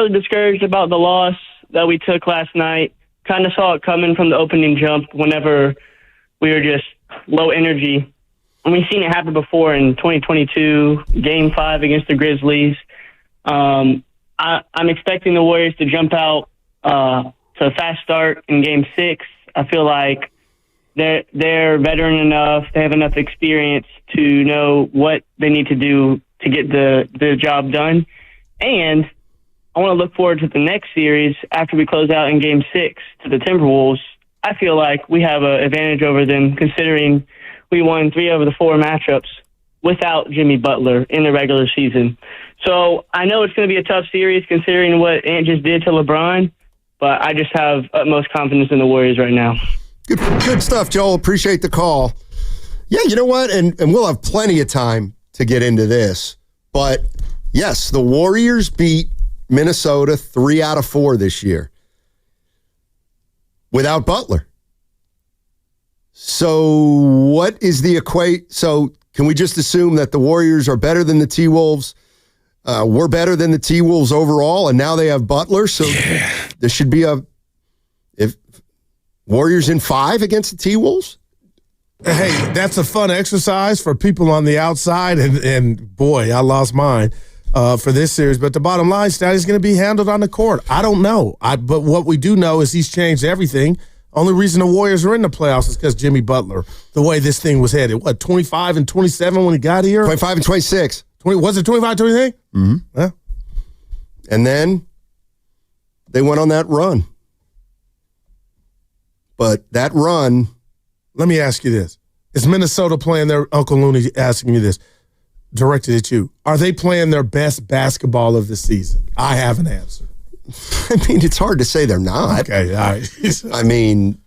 discouraged about the loss that we took last night. Kind of saw it coming from the opening jump whenever we were just low energy. And we've seen it happen before in 2022, Game 5 against the Grizzlies. I'm expecting the Warriors to jump out to a fast start in Game 6. I feel like they're veteran enough, they have enough experience to know what they need to do to get the job done. And I want to look forward to the next series after we close out in Game 6 to the Timberwolves. I feel like we have an advantage over them considering we won 3 over the 4 matchups without Jimmy Butler in the regular season. So I know it's going to be a tough series considering what Ant just did to LeBron, but I just have utmost confidence in the Warriors right now. Good stuff, Joel. Appreciate the call. Yeah, you know what? And we'll have plenty of time to get into this. But, yes, the Warriors beat Minnesota 3 out of 4 this year without Butler. So what is the So can we just assume that the Warriors are better than the T-Wolves? We're better than the T-Wolves overall, and now they have Butler. So this should be if Warriors in 5 against the T-Wolves? Hey, that's a fun exercise for people on the outside, and boy, I lost mine for this series. But the bottom line, Statty's going to be handled on the court. I don't know. But what we do know is he's changed everything. Only reason the Warriors are in the playoffs is because Jimmy Butler, the way this thing was headed. What, 25 and 27 when he got here? 25 and 26. Was it 25, 26? Mm-hmm. Yeah. And then they went on that run. But that run... Let me ask you this. Is Minnesota playing their... Uncle Looney asking me this, directed at you. Are they playing their best basketball of the season? I have an answer. I mean, it's hard to say they're not. Okay, all right. I mean,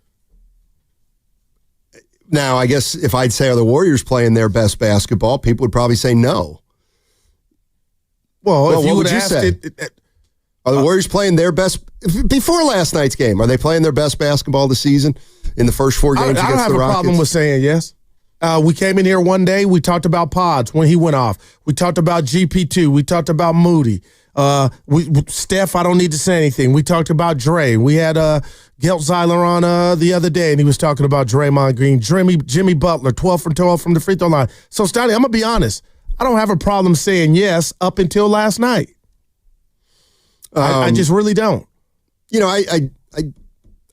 now, I guess if I'd say, are the Warriors playing their best basketball, people would probably say no. Well, if you would would ask it... Are the Warriors playing their best... Before last night's game, are they playing their best basketball of the season in the first 4 games against the Rockets? I don't have a problem with saying yes. We came in here one day, we talked about Pods when he went off. We talked about GP2. We talked about Moody. Steph, I don't need to say anything. We talked about Dre. We had Geltzeiler on the other day, and he was talking about Draymond Green, Jimmy Butler, 12 from 12 from the free throw line. So, Stotty, I'm going to be honest. I don't have a problem saying yes up until last night. I just really don't. I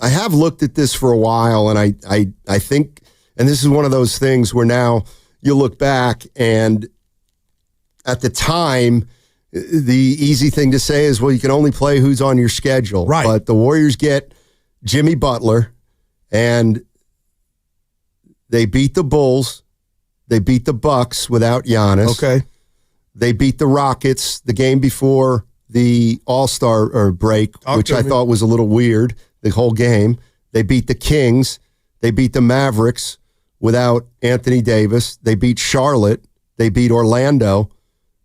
have looked at this for a while, and I think, and this is one of those things where now you look back, and at the time, the easy thing to say is, well, you can only play who's on your schedule. Right. But the Warriors get Jimmy Butler, and they beat the Bulls. They beat the Bucks without Giannis. Okay. They beat the Rockets the game before the All-Star break, which I thought was a little weird, the whole game. They beat the Kings. They beat the Mavericks without Anthony Davis. They beat Charlotte. They beat Orlando.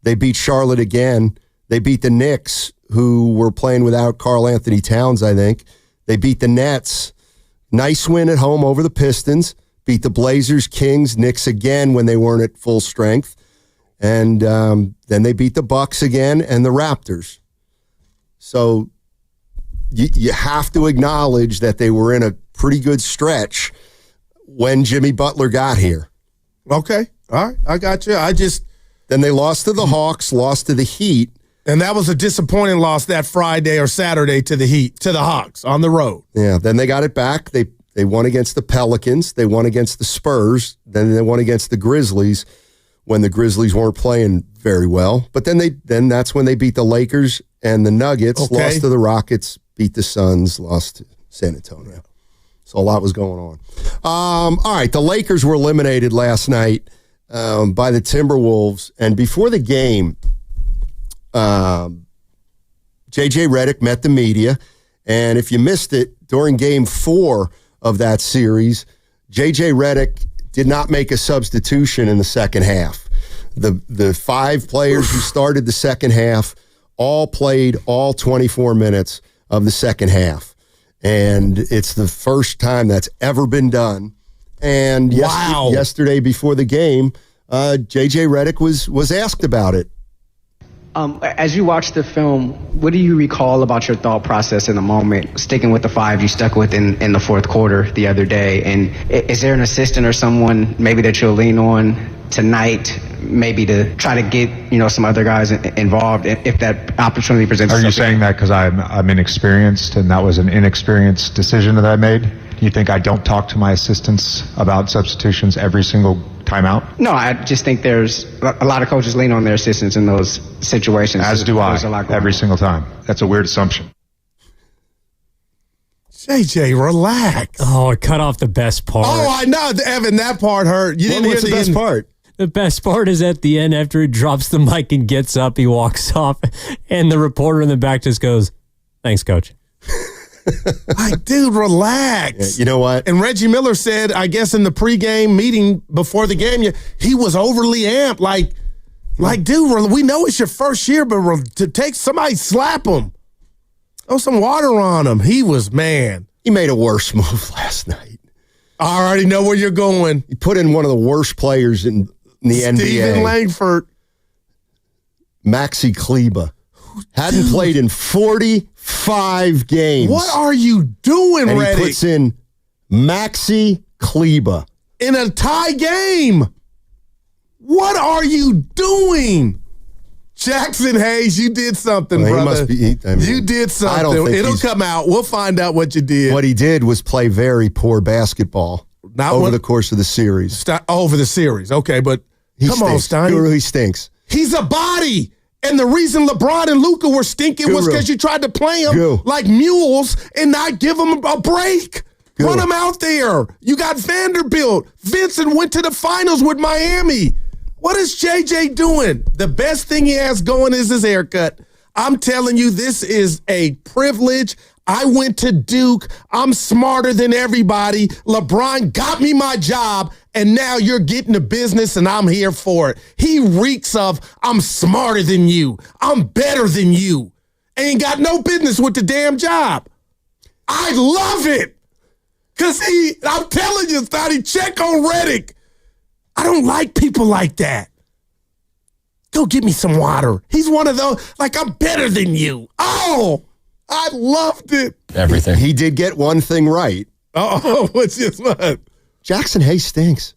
They beat Charlotte again. They beat the Knicks, who were playing without Karl Anthony Towns, I think. They beat the Nets. Nice win at home over the Pistons. Beat the Blazers, Kings, Knicks again when they weren't at full strength. And then they beat the Bucks again and the Raptors. So you have to acknowledge that they were in a pretty good stretch when Jimmy Butler got here. Okay. All right. I got you. Then they lost to the Hawks, lost to the Heat. And that was a disappointing loss that Friday or Saturday to the Heat, to the Hawks on the road. Yeah, then they got it back. They won against the Pelicans. They won against the Spurs. Then they won against the Grizzlies when the Grizzlies weren't playing very well. But then that's when they beat the Lakers and the Nuggets, lost to the Rockets, beat the Suns, lost to San Antonio. So a lot was going on. All right, the Lakers were eliminated last night by the Timberwolves. And before the game, J.J. Redick met the media. And if you missed it, during Game 4 of that series, J.J. Redick did not make a substitution in the second half. The 5 players who started the second half all played all 24 minutes of the second half. And it's the first time that's ever been done. And yesterday before the game, J.J. Redick was asked about it. As you watch the film, what do you recall about your thought process in the moment, sticking with the 5 you stuck with in the fourth quarter the other day? And is there an assistant or someone maybe that you'll lean on tonight, maybe to try to get some other guys involved if that opportunity presents itself? Are you saying that because I'm inexperienced and that was an inexperienced decision that I made? Do you think I don't talk to my assistants about substitutions every single time out? No, I just think there's a lot of coaches lean on their assistants in those situations. As do I, every single time. That's a weird assumption. JJ, relax. Oh, it cut off the best part. Oh, I know, Evan, that part hurt. You didn't hear the best part? The best part is at the end after he drops the mic and gets up, he walks off, and the reporter in the back just goes, "Thanks, Coach." Like, dude, relax. Yeah, you know what? And Reggie Miller said, I guess in the pregame meeting before the game, he was overly amped. Like, dude, we know it's your first year, but to take somebody, slap him. Throw some water on him. He made a worse move last night. I already know where you're going. He put in one of the worst players in the NBA. Steven Langford. Maxi Kleber. Hadn't played in 45 games. What are you doing, and Reddick? He puts in Maxi Kleber. In a tie game. What are you doing? Jackson Hayes, you did something, brother. You did something. It'll come out. We'll find out what you did. What he did was play very poor basketball over the course of the series. Over the series, okay, but come on, Stein. Guru, he stinks. He's a body. And the reason LeBron and Luka were stinking was because you tried to play them like mules and not give them a break. Run them out there. You got Vanderbilt. Vincent went to the finals with Miami. What is JJ doing? The best thing he has going is his haircut. I'm telling you, this is a privilege. I went to Duke. I'm smarter than everybody. LeBron got me my job, and now you're getting the business, and I'm here for it. He reeks of, I'm smarter than you. I'm better than you. Ain't got no business with the damn job. I love it. Because I'm telling you, Stoney, check on Redick. I don't like people like that. Go get me some water. He's one of those, like, I'm better than you. Oh, I loved it. Everything. He did get one thing right. Oh, what's this one? Jackson Hayes stinks.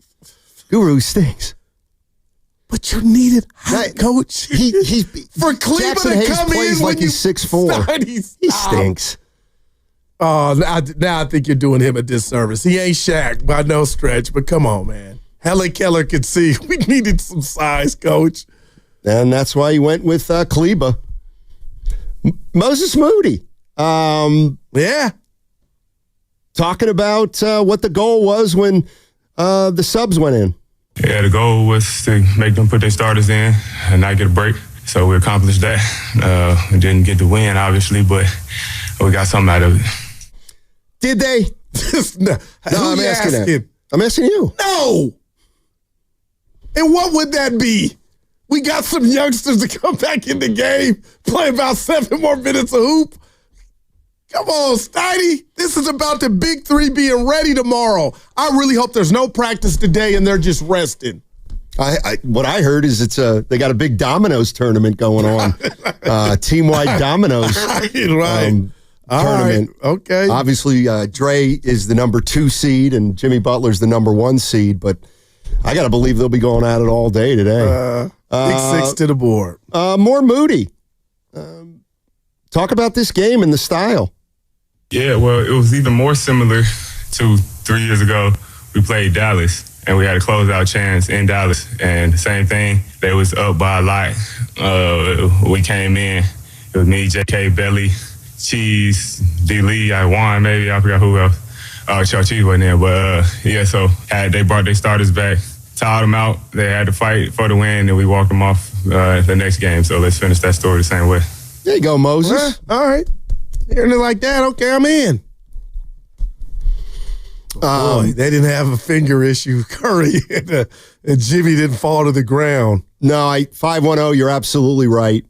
Guru stinks. But you needed hot coach. He for Cleveland Jackson to Hayes come plays in like when he's 6'4". He stinks. Oh, now I think you're doing him a disservice. He ain't Shaq by no stretch, but come on, man. Helen Keller could see we needed some size, Coach. And that's why he went with Kleba. Moses Moody. Yeah. Talking about what the goal was when the subs went in. Yeah, the goal was to make them put their starters in and not get a break. So we accomplished that. We didn't get the win, obviously, but we got something out of it. Did they? No, I'm asking that. I'm asking you. No. And what would that be? We got some youngsters to come back in the game, play about 7 more minutes of hoop. Come on, Steiny. This is about the big three being ready tomorrow. I really hope there's no practice today and they're just resting. What I heard is they got a big dominoes tournament going on, team-wide dominoes Right. tournament. Right. Okay. Obviously, Dre is the number 2 seed and Jimmy Butler's the number 1 seed, but I got to believe they'll be going at it all day today. Big 6 to the board. More Moody. Talk about this game and the style. Yeah, well, it was even more similar to 3 years ago. We played Dallas, and we had a closeout chance in Dallas. And the same thing, they was up by a lot. We came in. It was me, J.K., Belly, Cheese, D. Juan, maybe. I forgot who else. Cheese wasn't there. But, so they brought their starters back, tied them out. They had to fight for the win, and we walked them off the next game. So let's finish that story the same way. There you go, Moses. All right. Hearing it like that, okay, I'm in. Boy, they didn't have a finger issue. Curry and Jimmy didn't fall to the ground. No, 5-1-0, you're absolutely right.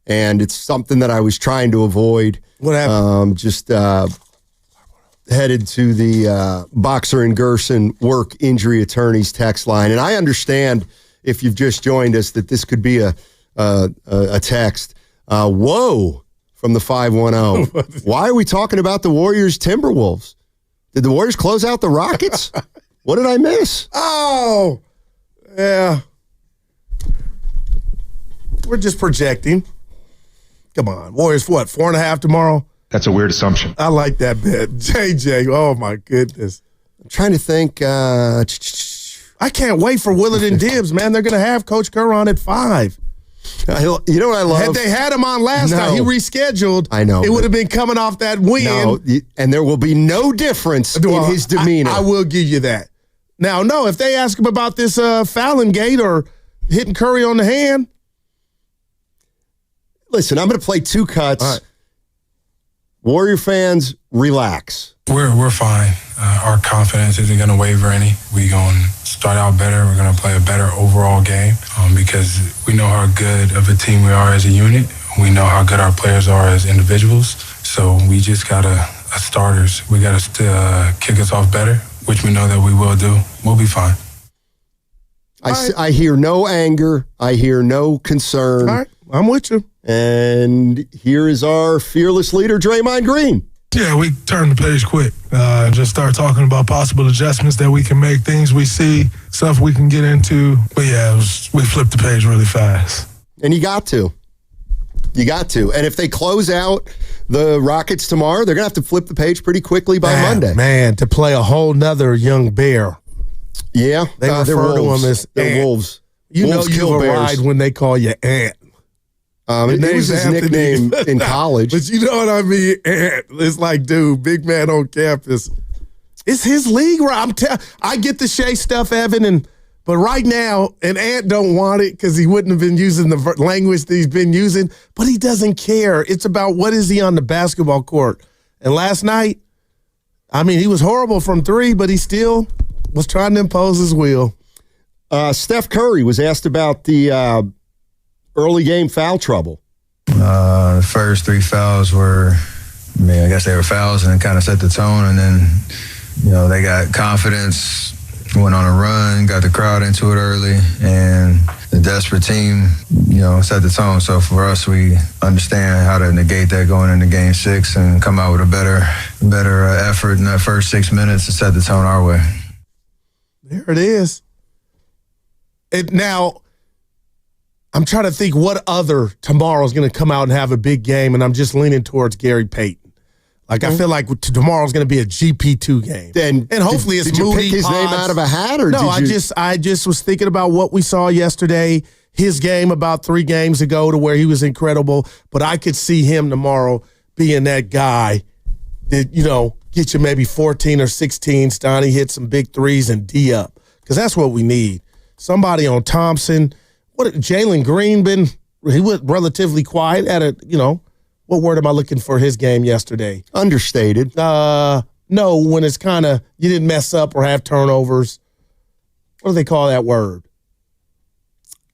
And it's something that I was trying to avoid. What happened? Just headed to the Boxer and Gerson work injury attorneys text line. And I understand, if you've just joined us, that this could be a text. Whoa, from the 510. Why are we talking about the Warriors Timberwolves? Did the Warriors close out the Rockets? What did I miss? Oh, yeah. We're just projecting. Come on. Warriors, what, 4.5 tomorrow? That's a weird assumption. I like that bet. JJ, oh my goodness. I'm trying to think. I can't wait for Willard and Dibbs, man. They're going to have Coach Kerr on at 5. You know what I love? Had they had him on last night, he rescheduled. I know. It would have been coming off that win. No, and there will be no difference in his demeanor. I will give you that. Now, no, if they ask him about this fouling gate or hitting Curry on the hand. Listen, I'm going to play 2 cuts. All right. Warrior fans, relax. We're fine. Our confidence isn't going to waver any. We're going to start out better. We're going to play a better overall game because we know how good of a team we are as a unit. We know how good our players are as individuals. So we just got to, as starters, we got to kick us off better, which we know that we will do. We'll be fine. I hear no anger. I hear no concern. All right, I'm with you. And here is our fearless leader, Draymond Green. Yeah, we turn the page quick. Just start talking about possible adjustments that we can make, things we see, stuff we can get into. But yeah, we flipped the page really fast. And you got to. You got to. And if they close out the Rockets tomorrow, they're going to have to flip the page pretty quickly by Monday. Man, to play a whole nother young bear. Yeah. They refer to them as they're wolves. You wolves know you've arrived when they call you Ant. It was his nickname in college. But you know what I mean? Ant. It's like, dude, big man on campus. It's his league, right? I get the Shea stuff, Evan, but right now, and Ant don't want it because he wouldn't have been using the language that he's been using, but he doesn't care. It's about what is he on the basketball court. And last night, I mean, he was horrible from 3, but he still was trying to impose his will. Steph Curry was asked about the early game foul trouble. The first 3 fouls were, I guess they were fouls and it kind of set the tone. And then, they got confidence, went on a run, got the crowd into it early, and the desperate team, set the tone. So for us, we understand how to negate that going into game 6 and come out with a better effort in that first 6 minutes to set the tone our way. There it is. Now, I'm trying to think what other tomorrow is going to come out and have a big game, and I'm just leaning towards Gary Payton. Like, I feel like tomorrow's going to be a GP2 game. And hopefully it's did you Moody, pick his Pods. name out of a hat? Or No, did you? I just was thinking about what we saw yesterday, his game about 3 games ago to where he was incredible. But I could see him tomorrow being that guy that, get you maybe 14 or 16. Stoney hit some big threes and D up. Because that's what we need. Somebody on Thompson. Jalen Green he was relatively quiet at what word am I looking for his game yesterday? Understated. No, when it's kind of, you didn't mess up or have turnovers. What do they call that word?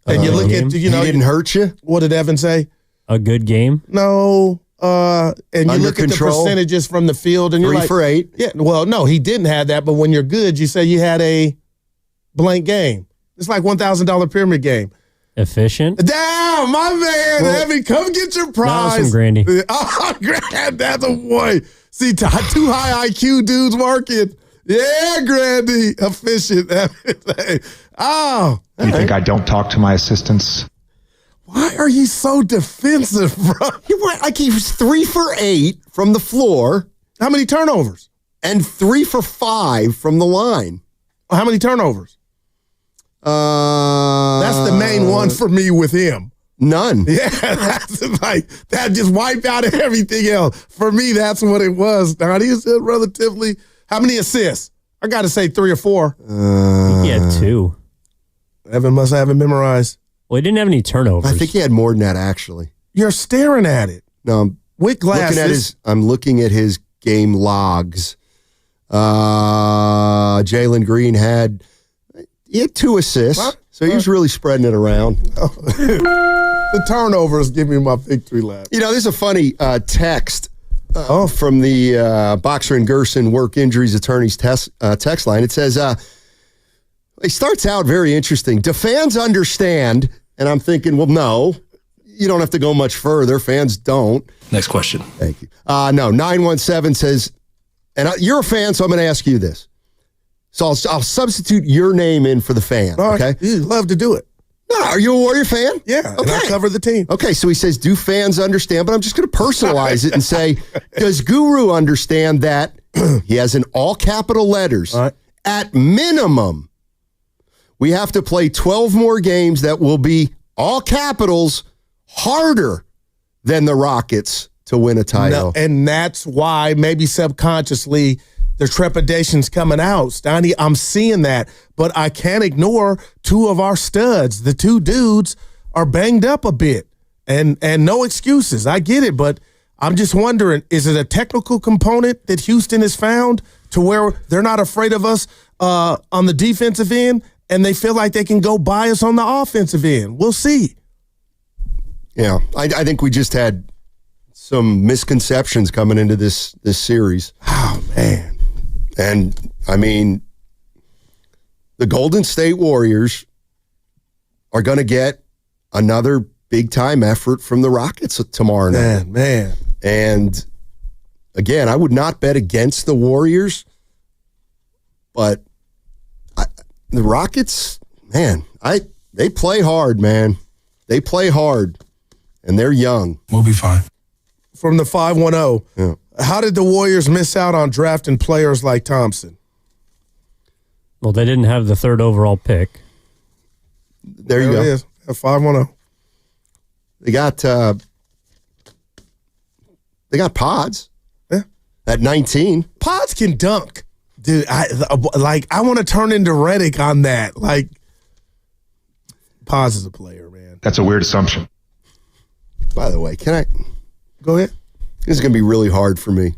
And you look at, he didn't hurt you? What did Evan say? A good game? No. And you Under look control. at the percentages from the field and you're 3 like, for 8. yeah, well, no, he didn't have that. But when you're good, you say you had a blank game. It's like $1,000 pyramid game. Efficient? Damn, my man, Evan, come get your prize. From Grandy. Oh, Grand, that's a boy. See, 2 high IQ dudes working. Yeah, Grandy, efficient. Oh. You think I don't talk to my assistants? Why are you so defensive, bro? He was 3 for 8 from the floor. How many turnovers? And 3 for 5 from the line. How many turnovers? That's the main one for me with him. None. Yeah, that's like that just wiped out everything else. For me, that's what it was. Now, he said relatively. How many assists? I got to say 3 or 4. I think he had 2. Evan must have it memorized. Well, he didn't have any turnovers. I think he had more than that, actually. You're staring at it. No, I'm with glasses. looking at his game logs. Jalen Green had 2 assists, so he was really spreading it around. The turnovers give me my victory lap. There's a funny text from the Boxer and Gerson Work Injuries Attorneys text line. It says, it starts out very interesting. Do fans understand? And I'm thinking, well, no. You don't have to go much further. Fans don't. Next question. Thank you. No, 917 says, and you're a fan, so I'm going to ask you this. So I'll substitute your name in for the fan, okay? You'd love to do it. No, are you a Warrior fan? Yeah, okay. And I cover the team. Okay, so he says, do fans understand? But I'm just going to personalize it and say, does Guru understand that he has in all capital letters, at minimum, we have to play 12 more games that will be all capitals harder than the Rockets to win a title. No, and that's why maybe subconsciously the trepidation's coming out. Stoney, I'm seeing that, but I can't ignore 2 of our studs. The 2 dudes are banged up a bit, and no excuses. I get it, but I'm just wondering, is it a technical component that Houston has found to where they're not afraid of us on the defensive end, and they feel like they can go by us on the offensive end? We'll see. Yeah, I think we just had some misconceptions coming into this series. Oh, man. And, I mean, the Golden State Warriors are going to get another big-time effort from the Rockets tomorrow night. Man. And, again, I would not bet against the Warriors, but the Rockets, man, they play hard, man. They play hard, and they're young. We'll be fine. From the 510, yeah. How did the Warriors miss out on drafting players like Thompson? Well, they didn't have the 3rd overall pick. There you go. It is. At 510. They got Pods. Yeah. At 19. Pods can dunk. Dude, I want to turn into Redick on that. Like, Pods is a player, man. That's a weird assumption. By the way, can I go ahead? This is going to be really hard for me.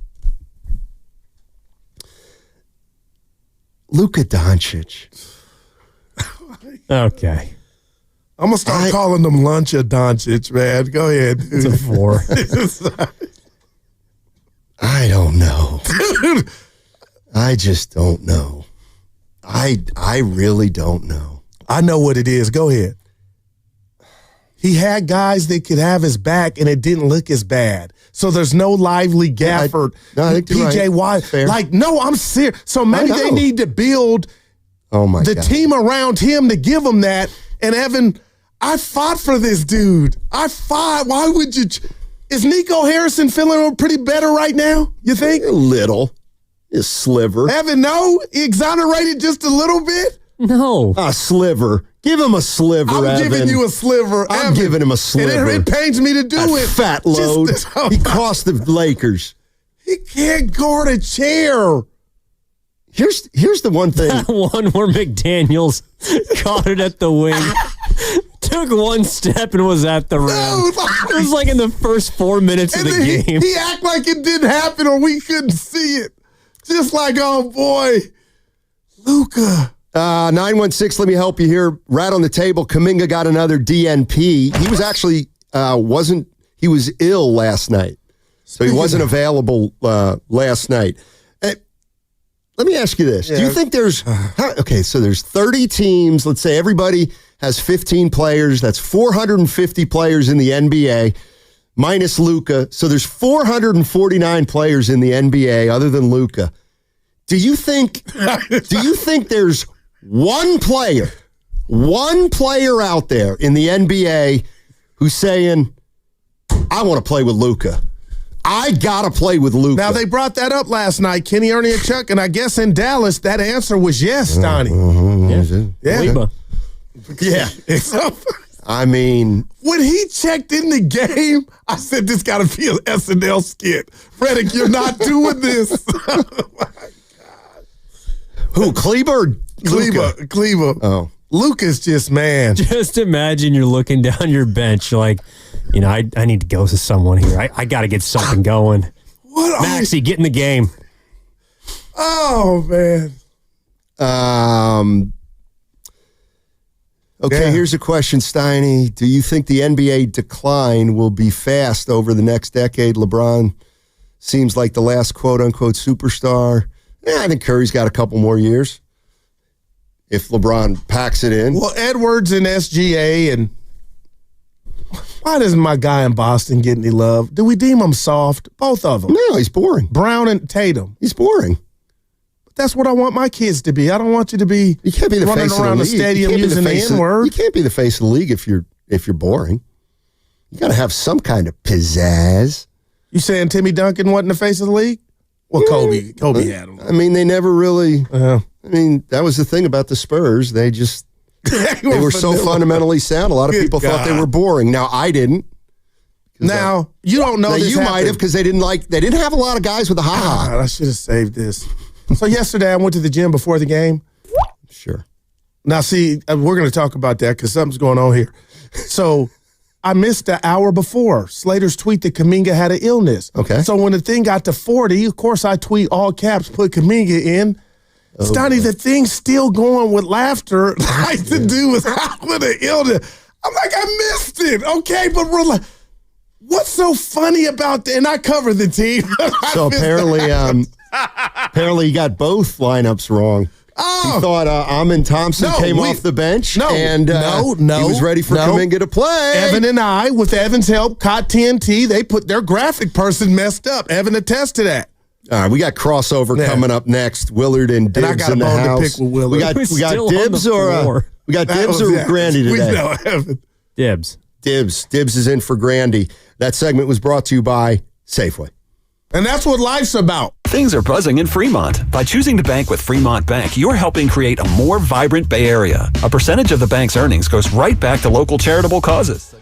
Luka Doncic. Okay. I'm going to start calling them lunch at Doncic, man. Go ahead. Dude. It's a 4. I don't know. I just don't know. I really don't know. I know what it is. Go ahead. He had guys that could have his back, and it didn't look as bad. So there's no Lively, Gafford, PJ Watt. Like, no, I'm serious. So maybe they need to build the team around him to give him that. And Evan, I fought for this dude. Why would you? Is Nico Harrison feeling pretty better right now, you think? A little. A sliver. Evan, no? He exonerated just a little bit? No. A sliver. Give him a sliver, I'm Evan. giving you a sliver, I'm Evan. giving him a sliver. And it pains me to do it. Fat load. He cost the Lakers. He can't guard a chair. Here's the one thing. That one where McDaniels caught it at the wing. Took one step and was at the rim. It was like in the first 4 minutes of the game. He act like it didn't happen or we couldn't see it. Just like, oh boy, Luka. 916, let me help you here. Right on the table, Kuminga got another DNP. He was actually, he was ill last night. So he wasn't available last night. Let me ask you this. Do you think there's, so there's 30 teams. Let's say everybody has 15 players. That's 450 players in the NBA, minus Luka. So there's 449 players in the NBA other than Luka. Do you think there's one player out there in the NBA who's saying, I want to play with Luka? I got to play with Luka. Now, they brought that up last night, Kenny, Ernie, and Chuck, and I guess in Dallas, that answer was yes, Donnie. Yeah. Yeah. I mean, when he checked in the game, I said, this got to be an SNL skit. Redick, you're not doing this. Who, Kleber or Kleber. Oh. Luka's just, man. Just imagine you're looking down your bench like, I need to go to someone here. I got to get something going. Maxie, get in the game. Oh, man. Okay, Here's a question, Steiny. Do you think the NBA decline will be fast over the next decade? LeBron seems like the last quote-unquote superstar. I think Curry's got a couple more years if LeBron packs it in. Well, Edwards and SGA, and why doesn't my guy in Boston get any love? Do we deem him soft? Both of them. No, he's boring. Brown and Tatum. He's boring. But that's what I want my kids to be. I don't want you to be, you can't be the running face around of the the stadium using the N-word. You can't be the face of the league if you're boring. You got to have some kind of pizzazz. You saying Timmy Duncan wasn't the face of the league? Well, Kobe had him. I mean, they never really. I mean, that was the thing about the Spurs. They just they were so fundamentally sound. A lot of people thought they were boring. Now I didn't. Now you don't know. This you might have because they didn't have a lot of guys with a ha-ha. God, I should have saved this. So yesterday I went to the gym before the game. Sure. Now see, we're going to talk about that because something's going on here. So I missed the hour before Slater's tweet that Kuminga had an illness. Okay. So when the thing got to 40, of course I tweet all caps, put Kuminga in. Stoney, the thing's still going with laughter. Like to do with an illness. I'm like, I missed it. Okay, but what's so funny about that? And I covered the team. So apparently you got both lineups wrong. Oh. He thought Amin Thompson came off the bench. He was ready for Kuminga to play. Evan and I, with Evan's help, caught TNT. They put their graphic person messed up. Evan attests to that. All right, we got crossover coming up next. Willard and Dibs I got in the a bone house. to pick with Willard. We got Dibs or Grandy today. Evan. Dibs. Dibs is in for Grandy. That segment was brought to you by Safeway. And that's what life's about. Things are buzzing in Fremont. By choosing to bank with Fremont Bank, you're helping create a more vibrant Bay Area. A percentage of the bank's earnings goes right back to local charitable causes.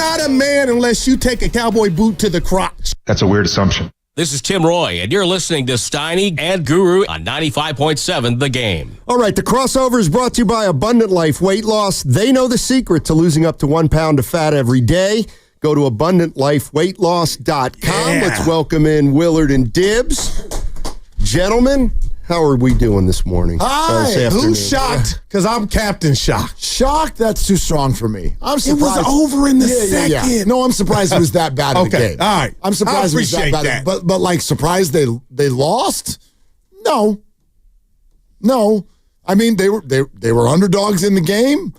not a man unless you take a cowboy boot to the crotch. That's a weird assumption. This is Tim Roy, and you're listening to Steiny and Guru on 95.7 The Game. All right, the crossover is brought to you by Abundant Life Weight Loss. They know the secret to losing up to 1 pound of fat every day. Go to AbundantLifeWeightLoss.com. Yeah. Let's welcome in Willard and Dibbs. Gentlemen, how are we doing this morning? Hi, who's shocked? Because I'm Captain Shocked. Shocked? That's too strong for me. I'm surprised. It was over in the second. Yeah. No, I'm surprised it was that bad of a Okay, game. all right. I'm surprised I it was that appreciate bad. that. But like surprised they lost? No. I mean they were underdogs in the game.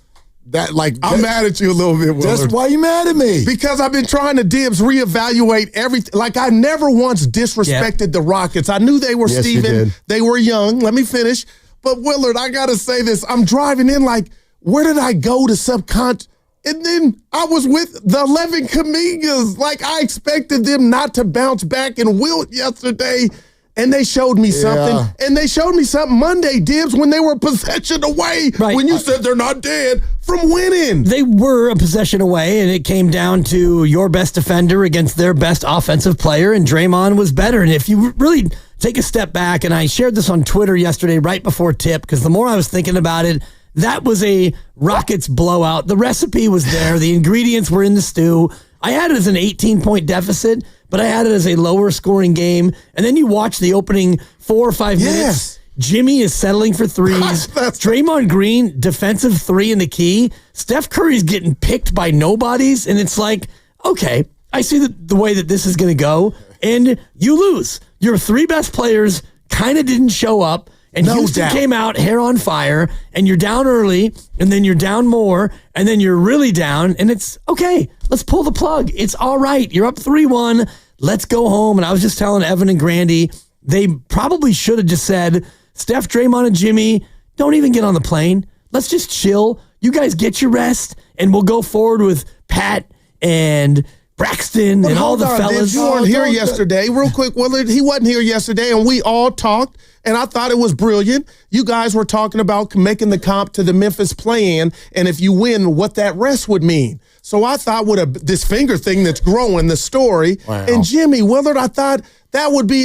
I'm mad at you a little bit, Willard. That's why you mad at me. Because I've been trying to reevaluate everything. Like, I never once disrespected the Rockets. I knew they were Yes, you Steven. did. They were young. Let me finish. But, Willard, I got to say this. I'm driving in like, where did I go to subconscious? And then I was with the 11 Kamingas. Like, I expected them not to bounce back and wilt yesterday. And they showed me something. And they showed me something Monday, Dibbs, when they were possession away. Right. When you said they're not dead from winning. They were a possession away, and it came down to your best defender against their best offensive player, and Draymond was better. And if you really take a step back, and I shared this on Twitter yesterday right before tip, because the more I was thinking about it, that was a Rockets blowout. The recipe was there. The ingredients were in the stew. I had it as an 18-point deficit, but I had it as a lower scoring game. And then you watch the opening 4 or 5 minutes. Jimmy is settling for threes. Draymond Green, defensive three in the key. Steph Curry's getting picked by nobodies. And it's like, okay, I see the way that this is going to go. And you lose. Your 3 best players kind of didn't show up. And Houston came out hair on fire, and you're down early, and then you're down more, and then you're really down, and it's, okay, let's pull the plug. It's all right. You're up 3-1. Let's go home. And I was just telling Evan and Grandy, they probably should have just said, Steph, Draymond, and Jimmy, don't even get on the plane. Let's just chill. You guys get your rest, and we'll go forward with Pat and Braxton and all the fellas. You weren't here yesterday. Real quick, Willard, he wasn't here yesterday, and we all talked, and I thought it was brilliant. You guys were talking about making the comp to the Memphis play-in, and if you win, what that rest would mean. So I thought with this finger thing that's growing, the story, and Jimmy, Willard, I thought that would be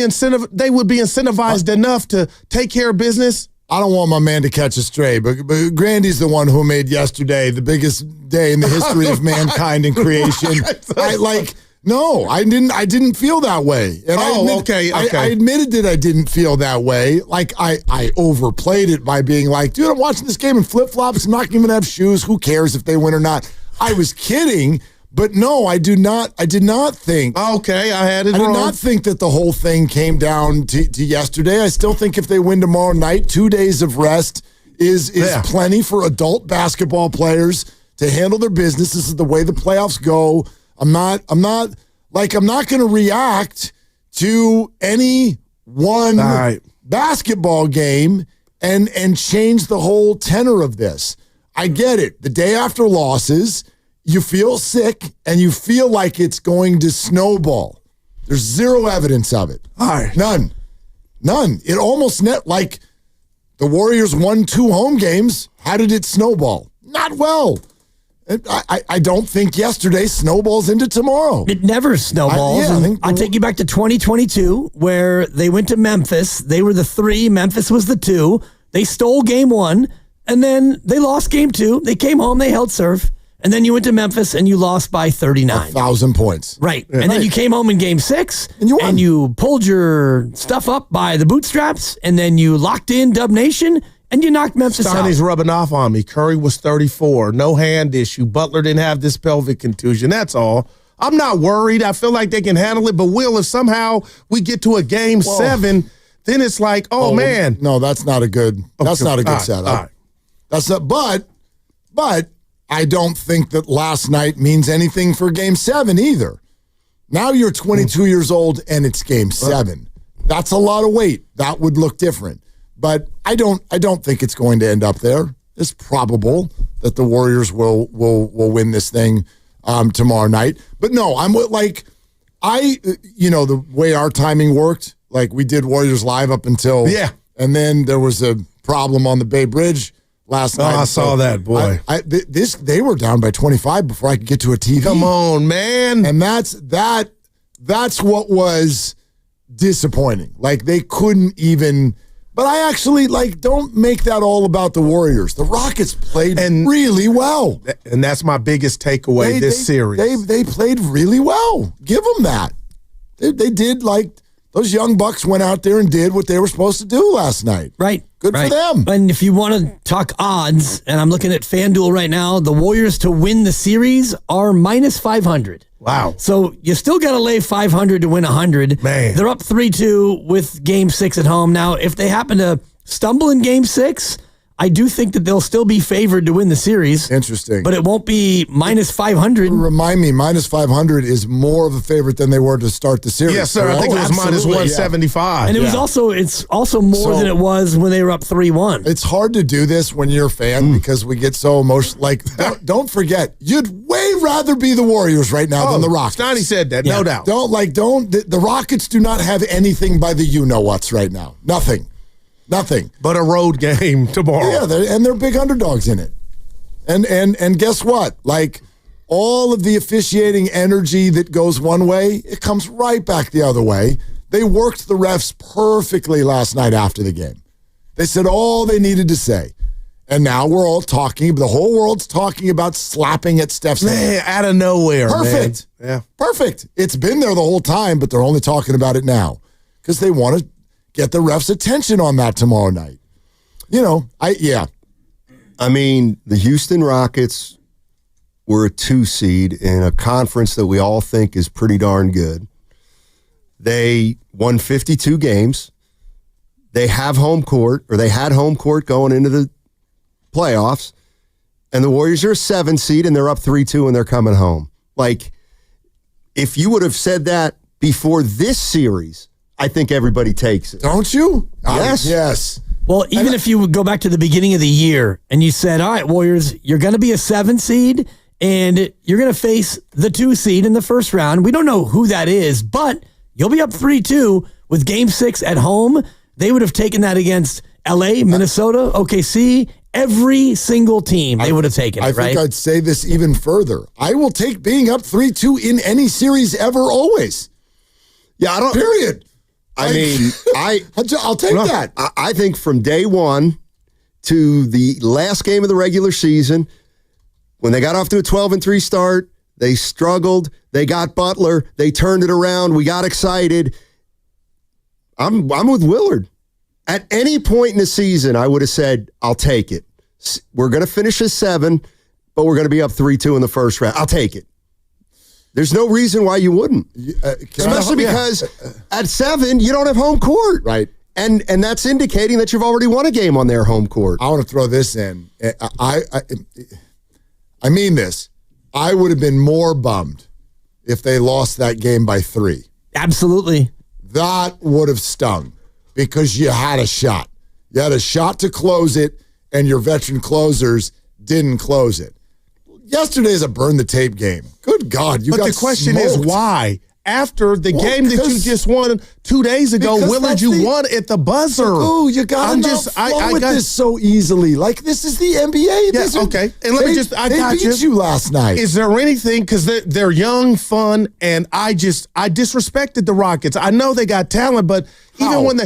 they would be incentivized enough to take care of business. I don't want my man to catch a stray, but Grandy's the one who made yesterday the biggest day in the history of mankind and creation. I didn't feel that way. And I admitted that I didn't feel that way. Like, I overplayed it by being like, dude, I'm watching this game in flip-flops. I'm not even going to have shoes. Who cares if they win or not? I was kidding, but no, I did not think. Okay, I had it wrong. I did not think that the whole thing came down to yesterday. I still think if they win tomorrow night, 2 days of rest is plenty for adult basketball players to handle their business. This is the way the playoffs go. I'm not going to react to any one basketball game and change the whole tenor of this. I get it. The day after losses, you feel sick and you feel like it's going to snowball. There's zero evidence of it. None. It almost like the Warriors won 2 home games. How did it snowball? Not well. I don't think yesterday snowballs into tomorrow. It never snowballs. I'll take you back to 2022, where they went to Memphis. They were the 3. Memphis was the 2. They stole game 1, and then they lost game 2. They came home. They held serve. And then you went to Memphis, and you lost by 39. 1,000 points. Right. Yeah. And then you came home in game 6, and you pulled your stuff up by the bootstraps, and then you locked in Dub Nation, and you knocked Memphis out. Sonny's rubbing off on me. Curry was 34. No hand issue. Butler didn't have this pelvic contusion. That's all. I'm not worried. I feel like they can handle it. But, Will, if somehow we get to a game 7, then it's like, man. No, that's not a good setup. All right. That's not, but I don't think that last night means anything for game 7 either. Now you're 22 years old and it's game 7. That's a lot of weight. That would look different. But I don't think it's going to end up there. It's probable that the Warriors will win this thing tomorrow night. But no, I'm like, the way our timing worked, like we did Warriors Live up until, and then there was a problem on the Bay Bridge last Oh, night. I saw that, boy. They were down by 25 before I could get to a TV. Come on, man. And that's what was disappointing. Like, they couldn't even. But I actually, don't make that all about the Warriors. The Rockets played really well. And that's my biggest takeaway this series. They played really well. Give them that. They did, those young Bucks went out there and did what they were supposed to do last night. Right. Good for them. And if you want to talk odds, and I'm looking at FanDuel right now, the Warriors to win the series are minus 500. Wow. So you still got to lay 500 to win 100. Man. They're up 3-2 with Game 6 at home. Now, if they happen to stumble in Game 6, I do think that they'll still be favored to win the series. Interesting. But it won't be minus 500. Remind me, minus 500 is more of a favorite than they were to start the series. Yes, sir. I think it was minus 175. And it's also more than it was when they were up 3-1. It's hard to do this when you're a fan because we get so emotional. Don't forget, you'd way rather be the Warriors right now than the Rockets. Stoney said that, no doubt. The Rockets do not have anything by the you-know-whats right now. Nothing. But a road game tomorrow. Yeah, and they're big underdogs in it. And guess what? All of the officiating energy that goes one way, it comes right back the other way. They worked the refs perfectly last night after the game. They said all they needed to say. And now we're all talking, the whole world's talking about slapping at Steph's hand. Out of nowhere. Perfect. Man. Yeah. Perfect. It's been there the whole time, but they're only talking about it now because they want to get the refs' attention on that tomorrow night. I mean, the Houston Rockets were a 2 seed in a conference that we all think is pretty darn good. They won 52 games. They have home court, or they had home court going into the playoffs. And the Warriors are a 7 seed, and they're up 3-2, and they're coming home. If you would have said that before this series, I think everybody takes it. Don't you? Yes. Yes. Well, even if you would go back to the beginning of the year and you said, all right, Warriors, you're going to be a 7 seed and you're going to face the 2 seed in the first round. We don't know who that is, but you'll be up 3-2 with Game 6 at home. They would have taken that against LA, Minnesota, OKC, every single team. They would have taken it, I right? think I'd say this even further. I will take being up 3-2 in any series ever, always. Yeah, I don't. Period. I mean, I'll take that. I think from day one to the last game of the regular season, when they got off to a 12-3 start, they struggled. They got Butler. They turned it around. We got excited. I'm with Willard. At any point in the season, I would have said, I'll take it. We're going to finish as 7, but we're going to be up 3-2 in the first round. I'll take it. There's no reason why you wouldn't. Especially because at 7, you don't have home court. Right. And that's indicating that you've already won a game on their home court. I want to throw this in. I mean this. I would have been more bummed if they lost that game by 3. Absolutely. That would have stung because you had a shot. You had a shot to close it, and your veteran closers didn't close it. Yesterday's a burn the tape game. Good God, you got But the question smoked. is why? After the game that you just won 2 days ago, Willard, you won at the buzzer. Oh, you got to with this so easily. This is the NBA. Yeah, okay. And let me just, I got beat you last night. Is there anything, because they're young, fun, and I disrespected the Rockets. I know they got talent, but even when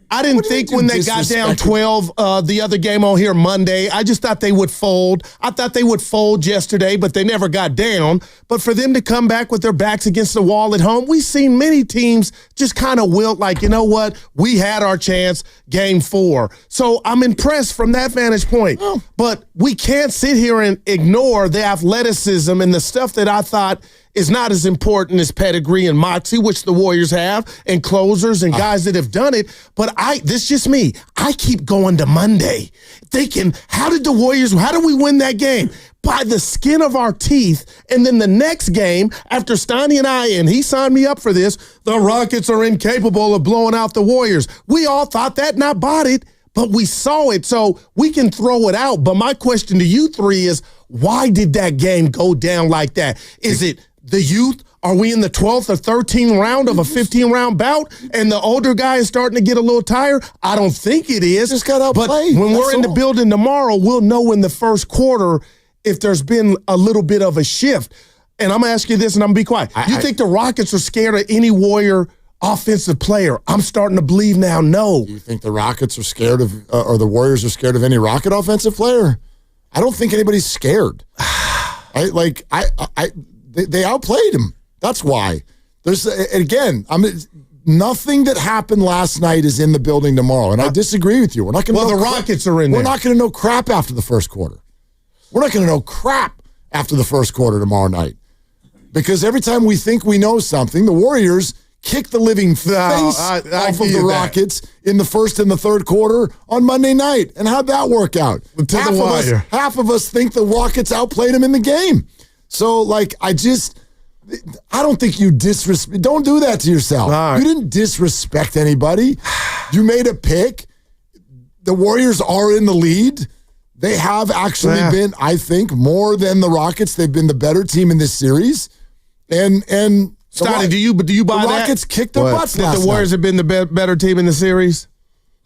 I didn't think when they got down 12 the other game on here Monday, I just thought they would fold. I thought they would fold yesterday, but they never got down. But for them to come back with their backs against the wall at home, we've seen many teams just kind of wilt you know what? We had our chance, Game 4. So I'm impressed from that vantage point. Oh. But we can't sit here and ignore the athleticism and the stuff that I thought is not as important as pedigree and moxie, which the Warriors have, and closers and guys that have done it. But this is just me. I keep going to Monday thinking, how did we win that game? By the skin of our teeth. And then the next game, after Stoney and he signed me up for this, the Rockets are incapable of blowing out the Warriors. We all thought that, not bought it, but we saw it, so we can throw it out. But my question to you three is, why did that game go down like that? Is it the youth? Are we in the 12th or 13th round of a 15-round bout and the older guy is starting to get a little tired? I don't think it is. Just got outplayed. But when we're in the building tomorrow, we'll know in the first quarter if there's been a little bit of a shift. And I'm going to ask you this, and I'm going to be quiet. You think the Rockets are scared of any Warrior offensive player? I'm starting to believe now, no. You think the Rockets are scared of, or the Warriors are scared of any Rocket offensive player? I don't think anybody's scared. They outplayed him. That's why. Nothing that happened last night is in the building tomorrow, and I disagree with you. We're not going to. Well, the Rockets are in there. We're not going to know crap after the first quarter. We're not going to know crap after the first quarter tomorrow night, because every time we think we know something, the Warriors kick the living face off of the Rockets in the first and the third quarter on Monday night. And how'd that work out? Half of us think the Rockets outplayed them in the game. So, I don't think you disrespect. Don't do that to yourself. You didn't disrespect anybody. You made a pick. The Warriors are in the lead. They have actually been, I think, more than the Rockets. They've been the better team in this series. And Stotty, do you buy that? The Rockets kicked their butts last night. The Warriors have been the better team in the series?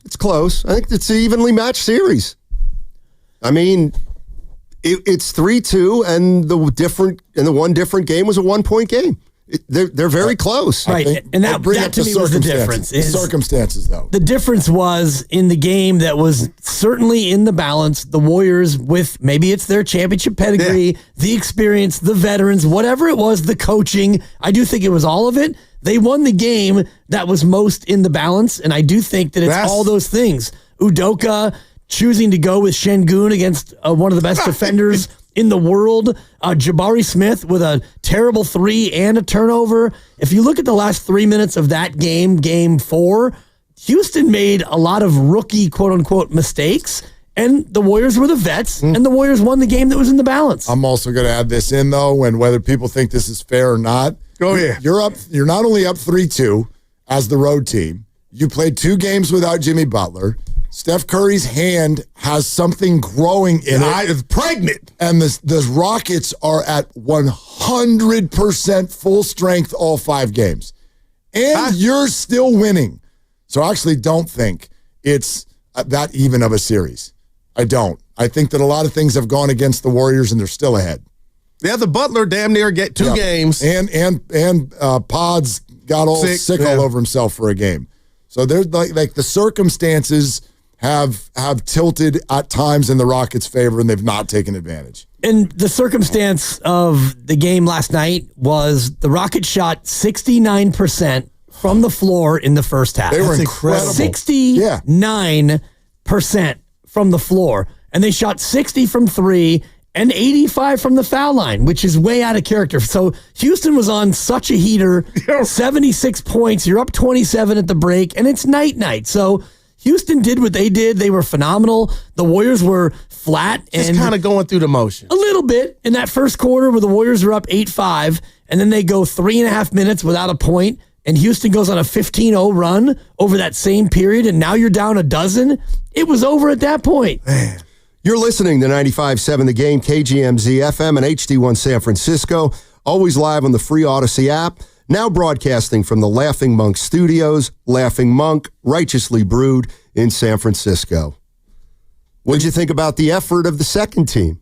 It's close. I think it's an evenly matched series. I mean, it's 3-2, and the one different game was a 1-point game. They're very close. Right, and that to me was the difference. The circumstances, though. The difference was in the game that was certainly in the balance, the Warriors with, maybe it's their championship pedigree, the experience, the veterans, whatever it was, the coaching. I do think it was all of it. They won the game that was most in the balance, and I do think that it's all those things. Udoka choosing to go with Şengün against one of the best defenders in the world. Jabari Smith with a terrible 3 and a turnover. If you look at the last 3 minutes of that game, game 4, Houston made a lot of rookie, quote-unquote, mistakes, and the Warriors were the vets, and the Warriors won the game that was in the balance. I'm also going to add this in, though, and whether people think this is fair or not. Go ahead. You're not only up 3-2 as the road team, you played 2 games without Jimmy Butler. Steph Curry's hand has something growing in it. It's pregnant. And the Rockets are at 100% full strength all 5 games. And you're still winning. So I actually don't think it's that even of a series. I don't. I think that a lot of things have gone against the Warriors, and they're still ahead. Yeah, the Butler damn near get 2 games. And Pods got all sick all over himself for a game. So there's like the circumstances have tilted at times in the Rockets' favor, and they've not taken advantage. And the circumstance of the game last night was the Rockets shot 69% from the floor in the first half. They were incredible. 69% from the floor. And they shot 60 from 3 and 85 from the foul line, which is way out of character. So Houston was on such a heater, 76 points. You're up 27 at the break, and it's night-night. So Houston did what they did. They were phenomenal. The Warriors were flat. Just kind of going through the motion. A little bit in that first quarter where the Warriors are up 8-5, and then they go 3.5 minutes without a point, and Houston goes on a 15-0 run over that same period, and now you're down a dozen. It was over at that point. Man. You're listening to 95.7 The Game, KGMZ FM and HD1 San Francisco, always live on the free Odyssey app. Now broadcasting from the Laughing Monk Studios, Laughing Monk, righteously brewed in San Francisco. What did you think about the effort of the second team?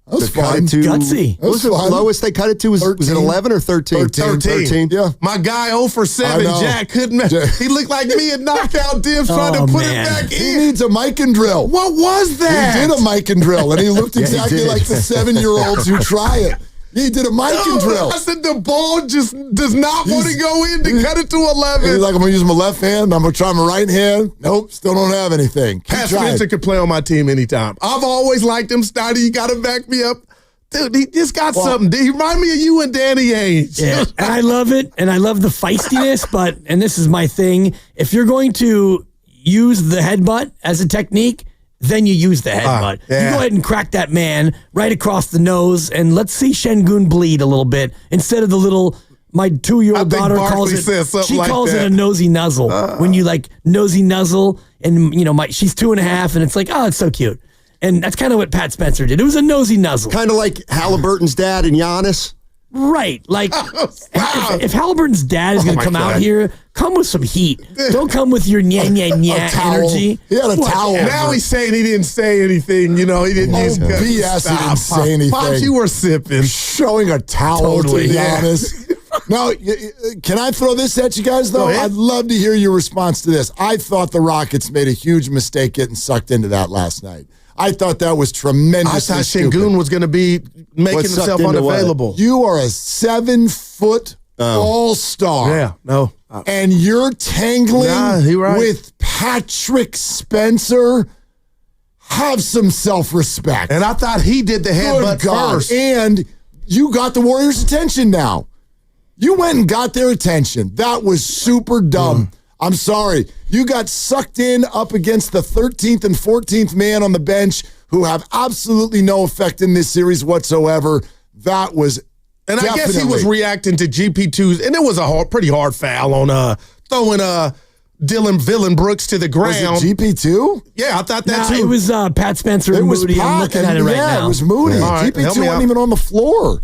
That was fun. Gutsy. What was the lowest they cut it to? Was it 11 or 13? 13. Yeah. My guy 0 for 7, Jack, couldn't. He looked like me at knockout dips trying to put it back in. He needs a mic and drill. What was that? He did a mic and drill, and he looked exactly like the 7-year-olds who try it. He did a mic and drill. I said the ball just does not want to go in to cut it to 11. He's like, I'm going to use my left hand. I'm going to try my right hand. Nope, still don't have anything. Pat Spencer could play on my team anytime. I've always liked him, Stotty. You got to back me up. Dude, he just got something. He remind me of you and Danny Ainge. Yeah, and I love it, and I love the feistiness, but, and this is my thing, if you're going to use the headbutt as a technique, then you use the headbutt. You go ahead and crack that man right across the nose, and let's see Şengün bleed a little bit instead of the little. My 2-year-old daughter calls it. She calls it a nosy nuzzle. When you like nosy nuzzle, and she's 2.5, and it's like, oh, it's so cute. And that's kind of what Pat Spencer did. It was a nosy nuzzle. Kind of like Halliburton's dad and Giannis. Right. Like, if Halliburton's dad is going to come out here, come with some heat. Don't come with your energy. He had a towel. Now he's saying he didn't say anything. You know, he didn't use BS. He didn't say anything. Pops, you were sipping. Showing a towel to be honest. Now, can I throw this at you guys, though? I'd love to hear your response to this. I thought the Rockets made a huge mistake getting sucked into that last night. I thought that was tremendous. I thought Şengün was going to be making himself unavailable. You are a 7-foot all-star. Yeah, no. And you're tangling with Patrick Spencer. Have some self-respect. And I thought he did the headbutt first. And you got the Warriors' attention now. You went and got their attention. That was super dumb. I'm sorry. You got sucked in up against the 13th and 14th man on the bench who have absolutely no effect in this series whatsoever. That was And I guess he was reacting to GP2's, and it was a pretty hard foul on throwing Dylan Brooks to the ground. Was it GP2? Yeah, I thought that too. It was Pat Spencer and Moody. I'm looking at it right now. Yeah, it was Moody. Right, GP2 wasn't even on the floor.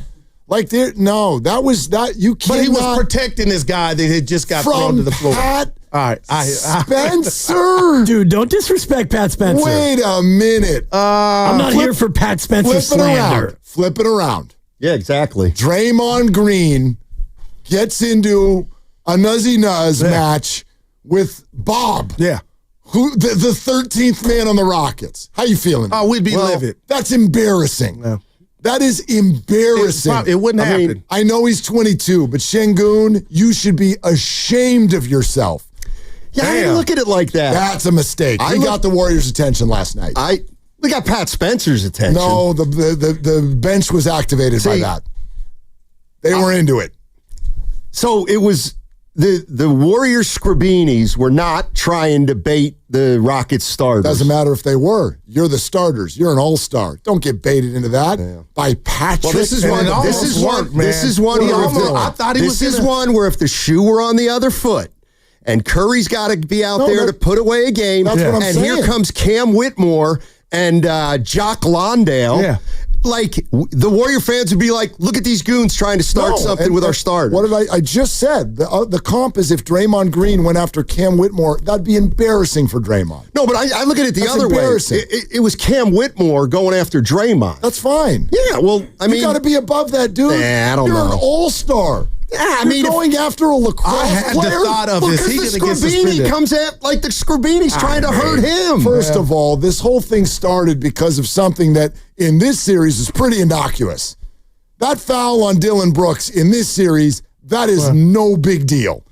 Like, that was that. You can't. But he was protecting this guy that had just got thrown to the floor. Pat All right, Spencer. Dude, don't disrespect Pat Spencer. Wait a minute. I'm not here for Pat Spencer slander. Flip it around. Yeah, exactly. Draymond Green gets into a nuzzy-nuzz match with Bob. Yeah. Who the 13th man on the Rockets. How you feeling? Oh, we'd be livid. That's embarrassing. Yeah. That is embarrassing. It wouldn't happen. I know he's 22, but Şengün, you should be ashamed of yourself. Yeah, I didn't look at it like that. That's a mistake. You got the Warriors' attention last night. We got Pat Spencer's attention. No, the bench was activated by that. They were into it. So it was the Warriors Scribinis were not trying to bait the Rockets starters. Doesn't matter if they were. You're the starters. You're an all-star. Don't get baited into that by Patrick. Well, this is one where if the shoe were on the other foot, and Curry's got to be out there to put away a game. That's what I'm saying. And here comes Cam Whitmore and Jock Londale. Yeah. Like, the Warrior fans would be like, look at these goons trying to start something with our starters. What did I just said? The comp is if Draymond Green went after Cam Whitmore, that'd be embarrassing for Draymond. No, but I look at it the other way. It was Cam Whitmore going after Draymond. That's fine. Yeah, well, I mean. You got to be above that, dude. I don't You're know. an all-star. Yeah, You're going after a lacrosse I had player. the thought of Because is he the going to get Scribini suspended? comes at, like the Scribini's trying to hurt him. First of all, this whole thing started because of something that in this series is pretty innocuous. That foul on Dylan Brooks in this series, that is no big deal.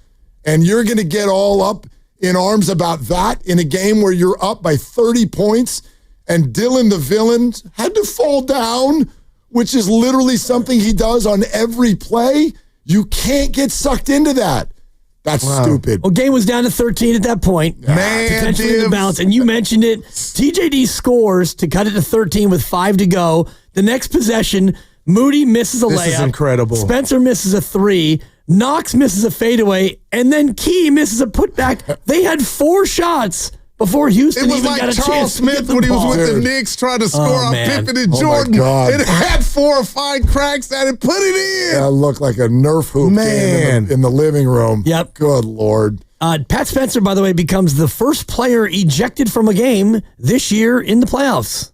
And you're going to get all up in arms about that in a game where you're up by 30 points and Dylan the villain had to fall down, which is literally something he does on every play. You can't get sucked into that. That's stupid. Well, game was down to 13 at that point. Potentially in the balance. And you mentioned it. TJD scores to cut it to 13 with 5 to go. The next possession, Moody misses a layup. This is incredible. Spencer misses a 3. Knox misses a fadeaway. And then Key misses a putback. They had 4 shots before Houston It was even like got a Charles chance Smith to get the when he was ball. with the Knicks trying to score on man. Pippen and Oh, my Jordan. God. It had 4 or 5 cracks at it. Put it in. That looked like a Nerf hoop game in the living room. Yep. Good Lord. Pat Spencer, by the way, becomes the first player ejected from a game this year in the playoffs.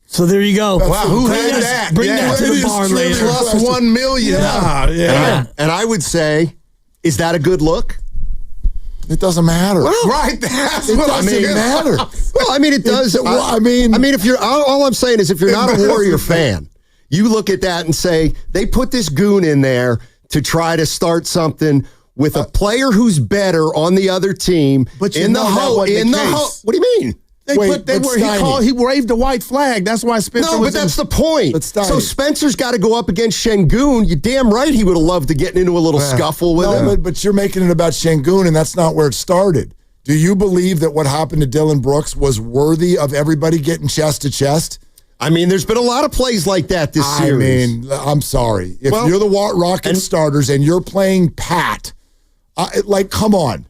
So there you go. Wow, who had that? Bring that to the barn later. Plus $1 million. And I would say, is that a good look? It doesn't matter. Right, that's what I mean. It doesn't matter. Well, I mean, it does. I mean, if you're all I'm saying is, if you're not a Warrior fan, you look at that and say they put this goon in there to try to start something with a player who's better on the other team. But you in know the that hole, wasn't in the the case. hole. What do you mean? He waved the white flag. That's why Spencer No, was but that's the point. But Steiny- So Spencer's got to go up against Şengün. You damn right he would have loved to get into a little scuffle with him. But you're making it about Şengün, and that's not where it started. Do you believe that what happened to Dylan Brooks was worthy of everybody getting chest to chest? I mean, there's been a lot of plays like that this series. I mean, I'm sorry. If you're the Rockets starters and you're playing Pat, come on.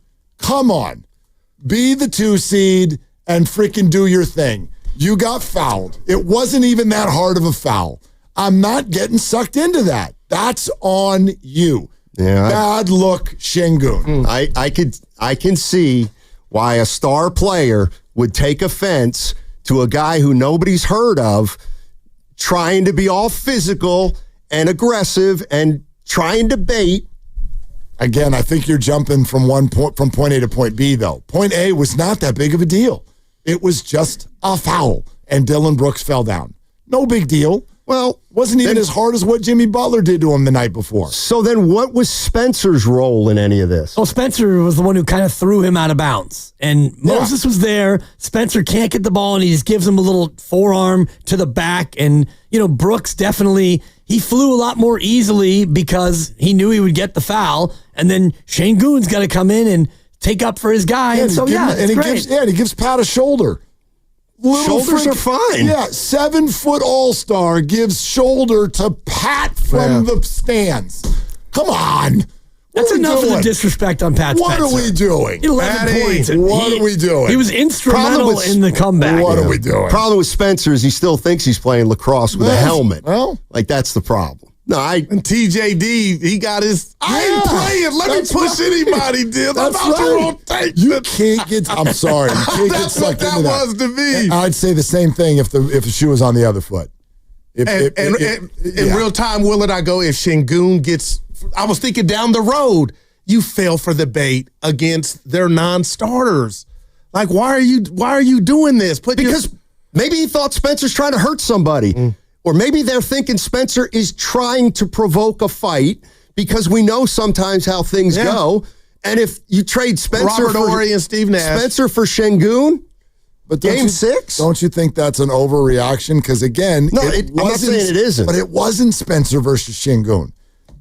Be the 2 seed and freaking do your thing. You got fouled. It wasn't even that hard of a foul. I'm not getting sucked into that. That's on you. Yeah, bad look, Şengün. I can see why a star player would take offense to a guy who nobody's heard of trying to be all physical and aggressive and trying to bait. Again, I think you're jumping from point A to point B, though. Point A was not that big of a deal. It was just a foul, and Dillon Brooks fell down. No big deal. Well, wasn't even as hard as what Jimmy Butler did to him the night before. So then what was Spencer's role in any of this? Well, Spencer was the one who kind of threw him out of bounds. And Moses was there. Spencer can't get the ball, and he just gives him a little forearm to the back. And, Brooks definitely, he flew a lot more easily because he knew he would get the foul. And then Şengün's got to come in and take up for his guy. And so, he gives Pat a shoulder. Shoulders are fine. Yeah, 7-foot all-star gives shoulder to Pat from the stands. Come on. That's enough of the disrespect on Pat Spencer. What are we doing? 11 points. What are we doing? He was instrumental in the comeback. What are we doing? Problem with Spencer is he still thinks he's playing lacrosse with a helmet. Well, that's the problem. No, and TJD, he got his. I ain't playing. Let me push anybody, Dill. I'm out your own tape. You can't get. I'm sorry. You can't get That's what sucked into that was to me. I'd say the same thing if the shoe was on the other foot. In real time, Willard, I go, if Şengün gets. I was thinking down the road, you fell for the bait against their non-starters. Like, why are you doing this? Because maybe he thought Spencer's trying to hurt somebody. Or maybe they're thinking Spencer is trying to provoke a fight because we know sometimes how things go. And if you trade Spencer Robert Ory and Steve Nash. Spencer for Şengün, but game 6? Don't you think that's an overreaction? Because again, I'm not saying it isn't. But it wasn't Spencer versus Şengün.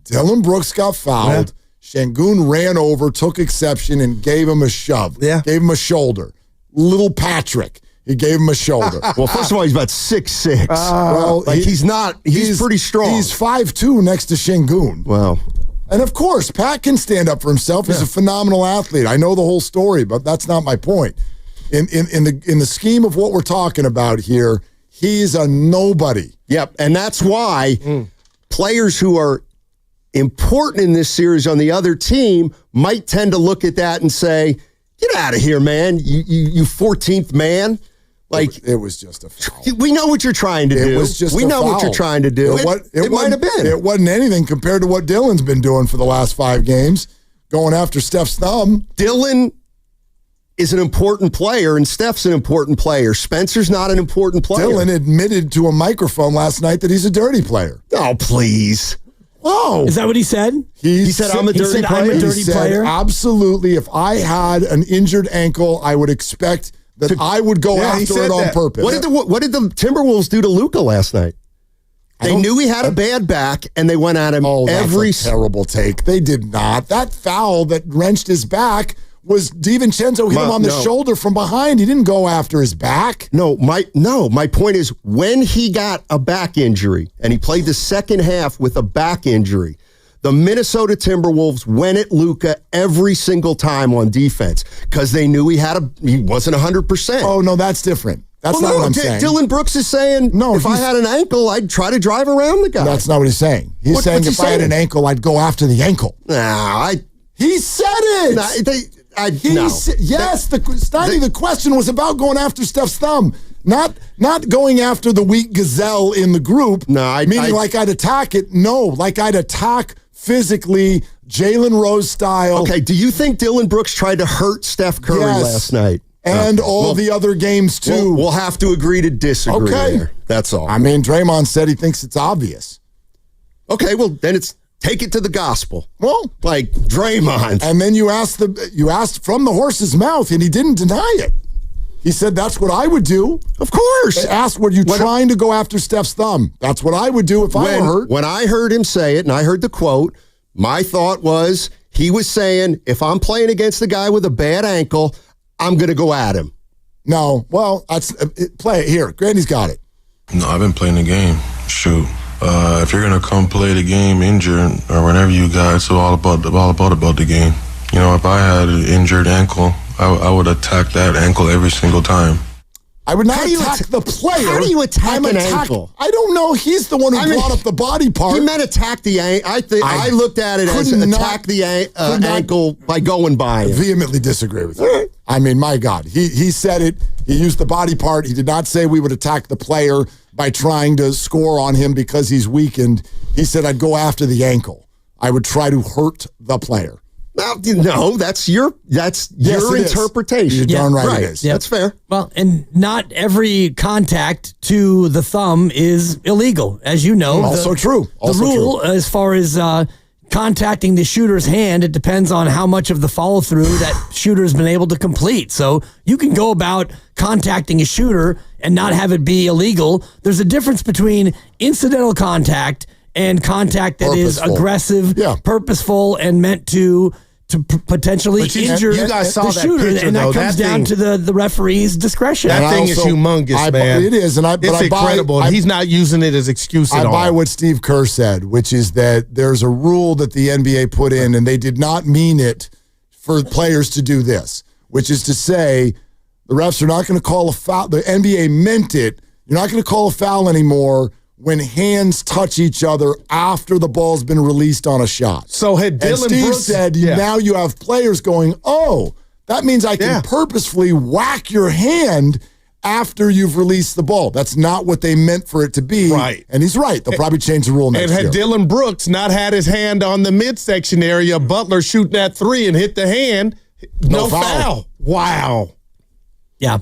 Dillon Brooks got fouled. Şengün ran over, took exception, and gave him a shove. Yeah. Gave him a shoulder. Little Patrick. He gave him a shoulder. Well, first of all, he's about 6'6". He's pretty strong. He's 5'2" next to Şengün. Wow. And of course, Pat can stand up for himself. He's a phenomenal athlete. I know the whole story, but that's not my point. In the scheme of what we're talking about here, he's a nobody. Yep, and that's why players who are important in this series on the other team might tend to look at that and say, get out of here, man. You 14th man. It was just a foul. We know what you're trying to do. It was just we a know foul. what you're trying to do. It might have been. It wasn't anything compared to what Dillon's been doing for the last 5 games, going after Steph's thumb. Dillon is an important player, and Steph's an important player. Spencer's not an important player. Dillon admitted to a microphone last night that he's a dirty player. Oh, please. Whoa. Is that what he said? He said, I'm a dirty player? He said, absolutely. If I had an injured ankle, I would expect that I would go after it on purpose. What did the Timberwolves do to Luka last night? They knew he had a bad back, and they went at him every... That's a terrible take. They did not. That foul that wrenched his back was DiVincenzo hit him on the shoulder from behind. He didn't go after his back. My point is, when he got a back injury, and he played the second half with a back injury, the Minnesota Timberwolves went at Luka every single time on defense because they knew he wasn't 100%. Oh, no, that's different. That's not what I'm saying. Dillon Brooks is saying, if I had an ankle, I'd try to drive around the guy. That's not what he's saying. He's saying if I had an ankle, I'd go after the ankle. He said it. Yes, the question was about going after Steph's thumb, not going after the weak gazelle in the group. Like I'd attack it. No, like I'd attack physically, Jalen Rose style. Okay, do you think Dillon Brooks tried to hurt Steph Curry last night? And all the other games, too. We'll have to agree to disagree there. That's all. I mean, Draymond said he thinks it's obvious. Okay, well, then it's take it to the gospel. Well, like Draymond. And then you asked from the horse's mouth, and he didn't deny it. He said, that's what I would do. Of course. They asked, were you trying to go after Steph's thumb? That's what I would do if I were hurt. When I heard him say it, and I heard the quote, my thought was, he was saying, if I'm playing against a guy with a bad ankle, I'm going to go at him. No. Well, play it here. Grandy's got it. No, I've been playing the game. Shoot. If you're going to come play the game injured or whenever you got, it's all about the game. You know, if I had an injured ankle, I would attack that ankle every single time. I would not attack the player. How do you attack an ankle? I don't know. He's the one who brought up the body part. He meant attack the ankle. I looked at it as attack the ankle by going by it. Vehemently disagree with you. I mean, my God. He said it. He used the body part. He did not say we would attack the player by trying to score on him because he's weakened. He said I'd go after the ankle. I would try to hurt the player. No, that's your interpretation. You're darn right it is. Yep. That's fair. Well, and not every contact to the thumb is illegal, as you know. Also true. The rule, as far as contacting the shooter's hand, it depends on how much of the follow-through that shooter's been able to complete. So you can go about contacting a shooter and not have it be illegal. There's a difference between incidental contact and contact that is aggressive, purposeful, and meant to potentially injure you guys saw the shooter. Picture, and that though. comes That down to the referee's discretion. That thing is humongous, man. It is, it's incredible. He's not using it as excuse at all. I buy what Steve Kerr said, which is that there's a rule that the NBA put in, and they did not mean it for players to do this, which is to say the refs are not going to call a foul. The NBA meant it. You're not going to call a foul anymore when hands touch each other after the ball's been released on a shot. So had Dylan Steve Brooks said, now you have players going, oh, that means I can purposefully whack your hand after you've released the ball. That's not what they meant for it to be. Right. And he's right. They'll probably change the rule next year. And had Dylan Brooks not had his hand on the midsection area, Butler shooting that three and hit the hand, no foul. Wow. Yeah.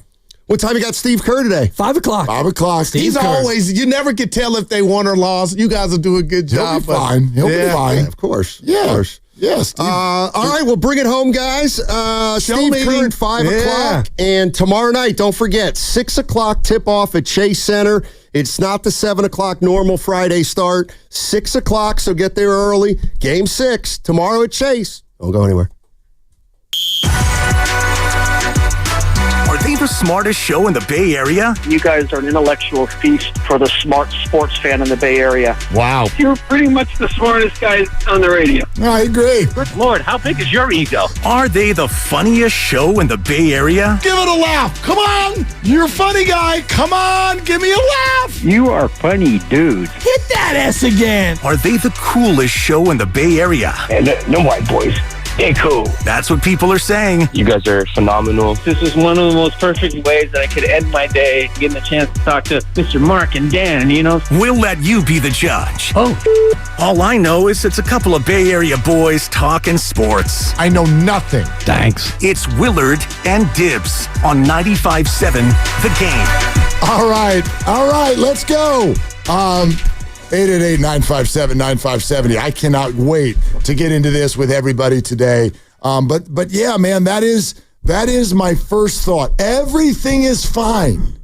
What time you got Steve Kerr today? 5 o'clock. 5 o'clock. He's always, you never could tell if they won or lost. You guys will do a good job. He'll be fine. He'll be fine. Yeah, of course. Yeah. Of course. Yeah, Steve. All right, well, bring it home, guys. Steve Kerr at 5 o'clock. And tomorrow night, don't forget, 6 o'clock tip-off at Chase Center. It's not the 7 o'clock normal Friday start. 6 o'clock, so get there early. Game 6, tomorrow at Chase. Don't go anywhere. Are they the smartest show in the Bay Area? You guys are an intellectual feast for the smart sports fan in the Bay Area. Wow. You're pretty much the smartest guys on the radio. I agree. Good Lord, how big is your ego? Are they the funniest show in the Bay Area? Give it a laugh. Come on. You're a funny guy. Come on. Give me a laugh. You are funny, dude. Hit that S again. Are they the coolest show in the Bay Area? And no white boys. They're cool. That's what people are saying. You guys are phenomenal. This is one of the most perfect ways that I could end my day, getting a chance to talk to Mr. Mark and Dan, you know. We'll let you be the judge. Oh. All I know is it's a couple of Bay Area boys talking sports. I know nothing. Thanks. It's Willard and Dibs on 95.7 The Game. All right, let's go. 888-957-9570. I cannot wait to get into this with everybody today. But yeah, man, that is my first thought. Everything is fine.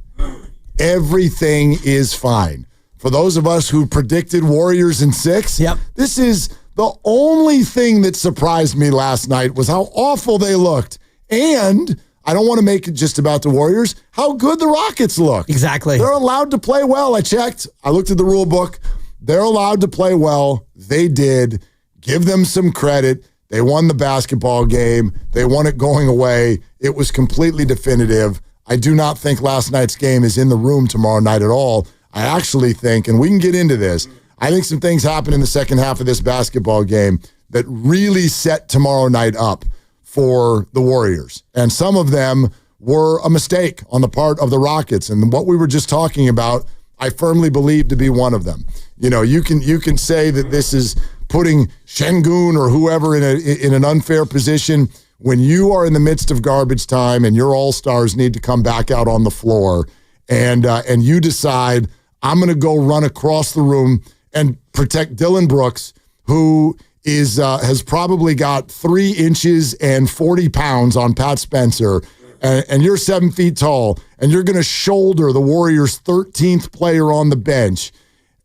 Everything is fine. For those of us who predicted Warriors in 6, this is the only thing that surprised me last night was how awful they looked. And I don't want to make it just about the Warriors, how good the Rockets look. Exactly. They're allowed to play well. I checked. I looked at the rule book. They're allowed to play well. They did. Give them some credit. They won the basketball game. They won it going away. It was completely definitive. I do not think last night's game is in the room tomorrow night at all. I actually think, and we can get into this, I think some things happen in the second half of this basketball game that really set tomorrow night up for the Warriors. And some of them were a mistake on the part of the Rockets. And what we were just talking about, I firmly believe to be one of them. You know, you can say that this is putting Şengün or whoever in an unfair position when you are in the midst of garbage time and your all-stars need to come back out on the floor and you decide, I'm going to go run across the room and protect Dylan Brooks, who has probably got 3 inches and 40 pounds on Pat Spencer, and you're 7 feet tall, and you're going to shoulder the Warriors' 13th player on the bench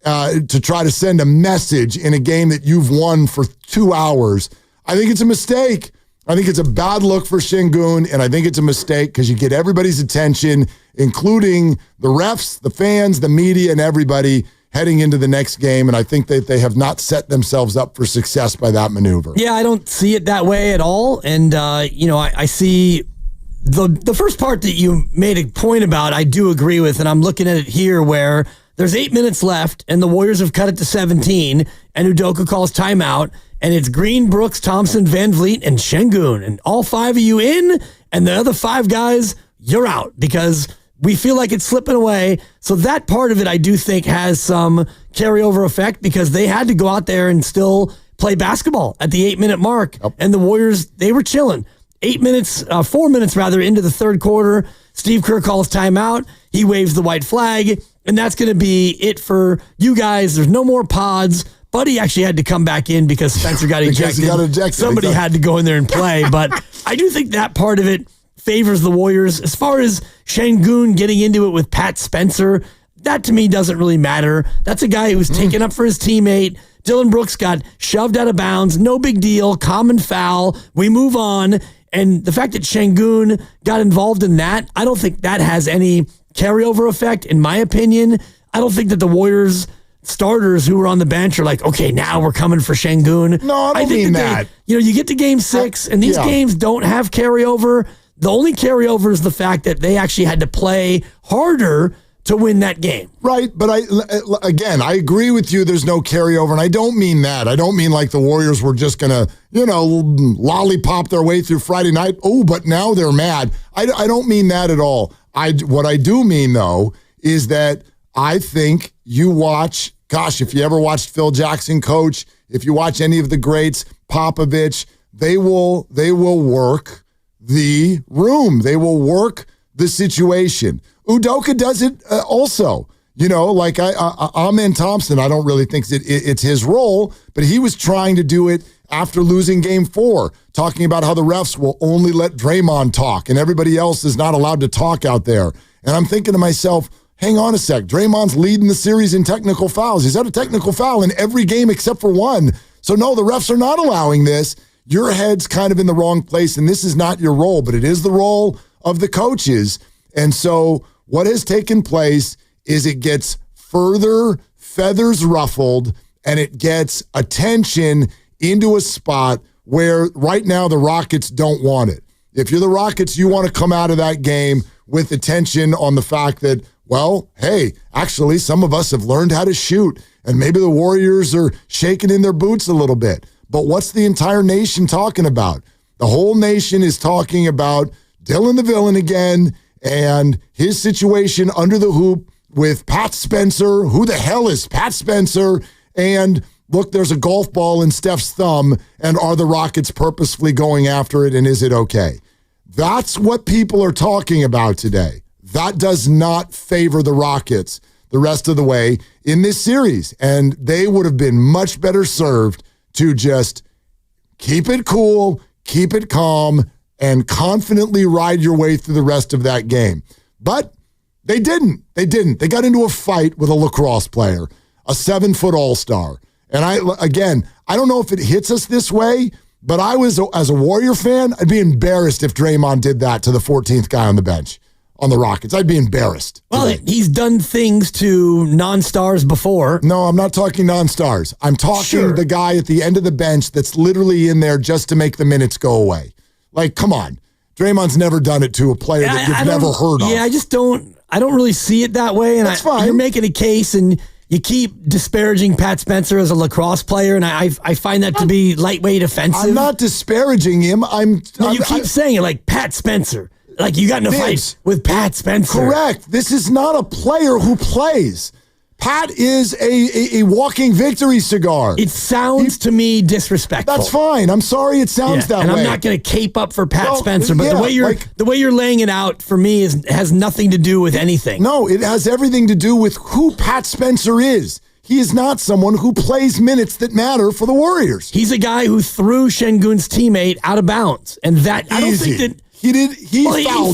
to try to send a message in a game that you've won for 2 hours. I think it's a mistake. I think it's a bad look for Şengün, and I think it's a mistake because you get everybody's attention, including the refs, the fans, the media, and everybody heading into the next game, and I think that they have not set themselves up for success by that maneuver. Yeah, I don't see it that way at all, and I see The first part that you made a point about, I do agree with, and I'm looking at it here where there's 8 minutes left, and the Warriors have cut it to 17, and Udoka calls timeout, and it's Green, Brooks, Thompson, Van Vliet, and Şengün, and all 5 of you in, and the other 5 guys, you're out, because we feel like it's slipping away. So that part of it, I do think, has some carryover effect, because they had to go out there and still play basketball at the 8-minute mark, and the Warriors, they were chilling. 4 minutes into the third quarter, Steve Kerr calls timeout. He waves the white flag, and that's going to be it for you guys. There's no more pods. Buddy actually had to come back in because Spencer got ejected. Somebody had to go in there and play, but I do think that part of it favors the Warriors. As far as Şengün getting into it with Pat Spencer, that to me doesn't really matter. That's a guy who's taken up for his teammate. Dylan Brooks got shoved out of bounds. No big deal. Common foul. We move on. And the fact that Şengün got involved in that, I don't think that has any carryover effect, in my opinion. I don't think that the Warriors starters who were on the bench are like, okay, now we're coming for Şengün. No, I don't mean that. You get to game 6, and these games don't have carryover. The only carryover is the fact that they actually had to play harder to win that game. Right, but I agree with you. There's no carryover, and I don't mean that. I don't mean like the Warriors were just going to, lollipop their way through Friday night. Oh, but now they're mad. I don't mean that at all. What I do mean, though, is that I think you watch, if you ever watched Phil Jackson coach, if you watch any of the greats, Popovich, they will work the room. They will work the situation. Udoka does it also. Like Amen Thompson, I don't really think it's his role, but he was trying to do it after losing game 4, talking about how the refs will only let Draymond talk and everybody else is not allowed to talk out there. And I'm thinking to myself, hang on a sec, Draymond's leading the series in technical fouls. He's had a technical foul in every game except for one. So no, the refs are not allowing this. Your head's kind of in the wrong place, and this is not your role, but it is the role of the coaches. And so what has taken place is it gets further feathers ruffled and it gets attention into a spot where right now the Rockets don't want it. If you're the Rockets, you want to come out of that game with attention on the fact that, well, hey, actually some of us have learned how to shoot and maybe the Warriors are shaking in their boots a little bit. But what's the entire nation talking about? The whole nation is talking about Dylan the Villain again and his situation under the hoop with Pat Spencer. Who the hell is Pat Spencer? And look, there's a golf ball in Steph's thumb, and are the Rockets purposefully going after it, and is it okay? That's what people are talking about today. That does not favor the Rockets the rest of the way in this series, and they would have been much better served to just keep it cool, keep it calm, and confidently ride your way through the rest of that game. But they didn't. They got into a fight with a lacrosse player, a 7-foot all-star. And I don't know if it hits us this way, but as a Warrior fan, I'd be embarrassed if Draymond did that to the 14th guy on the bench on the Rockets. I'd be embarrassed. Well, he's done things to non-stars before. No, I'm not talking non-stars. I'm talking the guy at the end of the bench that's literally in there just to make the minutes go away. Like, come on. Draymond's never done it to a player that you've never heard of. Yeah, I don't really see it that way. And that's fine. You're making a case and you keep disparaging Pat Spencer as a lacrosse player, and I find that to be lightweight offensive. I'm not disparaging him. You keep saying it like Pat Spencer. Like you got in a fight with Pat Spencer. Correct. This is not a player who plays. Pat is a walking victory cigar. It sounds to me disrespectful. That's fine. I'm sorry it sounds that and way. I'm not going to cape up for Pat Spencer, but the way you're laying it out for me has nothing to do with anything. No, it has everything to do with who Pat Spencer is. He is not someone who plays minutes that matter for the Warriors. He's a guy who threw Şengün's teammate out of bounds, and that I don't think that. He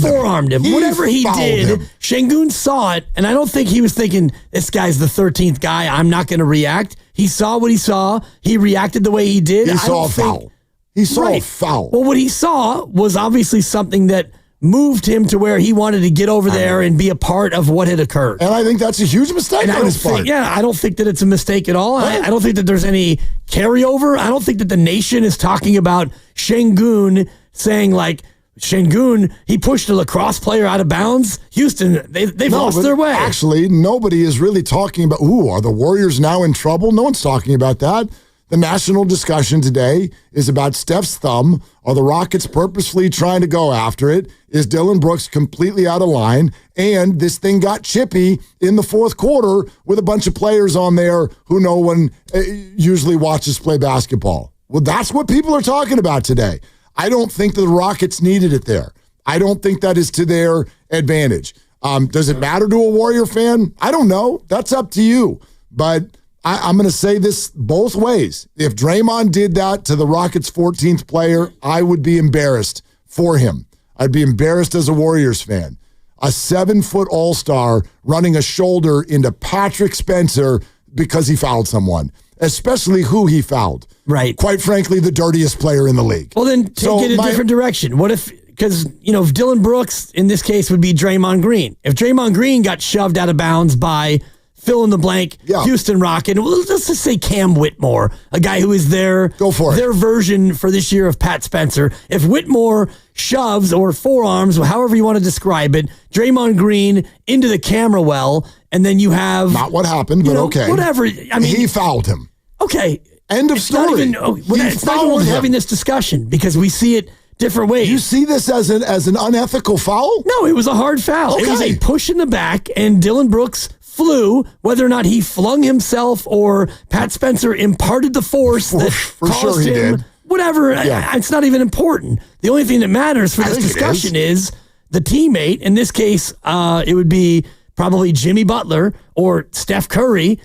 forearmed him. Whatever he did, Şengün saw it, and I don't think he was thinking, this guy's the 13th guy, I'm not going to react. He saw what he saw. He reacted the way he did. He saw a foul. He saw a foul. Well, what he saw was obviously something that moved him to where he wanted to get over there and be a part of what had occurred. And I think that's a huge mistake on his part. I don't think that it's a mistake at all. Right. I don't think that there's any carryover. I don't think that the nation is talking about Şengün saying like, Şengün, he pushed a lacrosse player out of bounds. Houston, they've lost their way. Actually, nobody is really talking about, are the Warriors now in trouble? No one's talking about that. The national discussion today is about Steph's thumb. Are the Rockets purposefully trying to go after it? Is Dillon Brooks completely out of line? And this thing got chippy in the fourth quarter with a bunch of players on there who no one usually watches play basketball. Well, that's what people are talking about today. I don't think the Rockets needed it there. I don't think that is to their advantage. Does it matter to a Warrior fan? I don't know. That's up to you. But I'm going to say this both ways. If Draymond did that to the Rockets' 14th player, I would be embarrassed for him. I'd be embarrassed as a Warriors fan. A 7-foot all-star running a shoulder into Patrick Spencer because he fouled someone, especially who he fouled. Right. Quite frankly, the dirtiest player in the league. Well, then take it a different direction. What if, because, if Dillon Brooks, in this case, would be Draymond Green. If Draymond Green got shoved out of bounds by fill in the blank, Houston Rocket, let's just say Cam Whitmore, a guy who is their version for this year of Pat Spencer. If Whitmore shoves or forearms, however you want to describe it, Draymond Green into the camera well, and then you have... Not what happened, but okay. Whatever. I mean, he fouled him. Okay. End of story. It's not even worth having this discussion because we see it different ways. You see this as an unethical foul? No, it was a hard foul. Okay. It was a push in the back, and Dillon Brooks flew. Whether or not he flung himself or Pat Spencer imparted the force that caused him, whatever, it's not even important. The only thing that matters for this discussion is the teammate. In this case, it would be probably Jimmy Butler or Steph Curry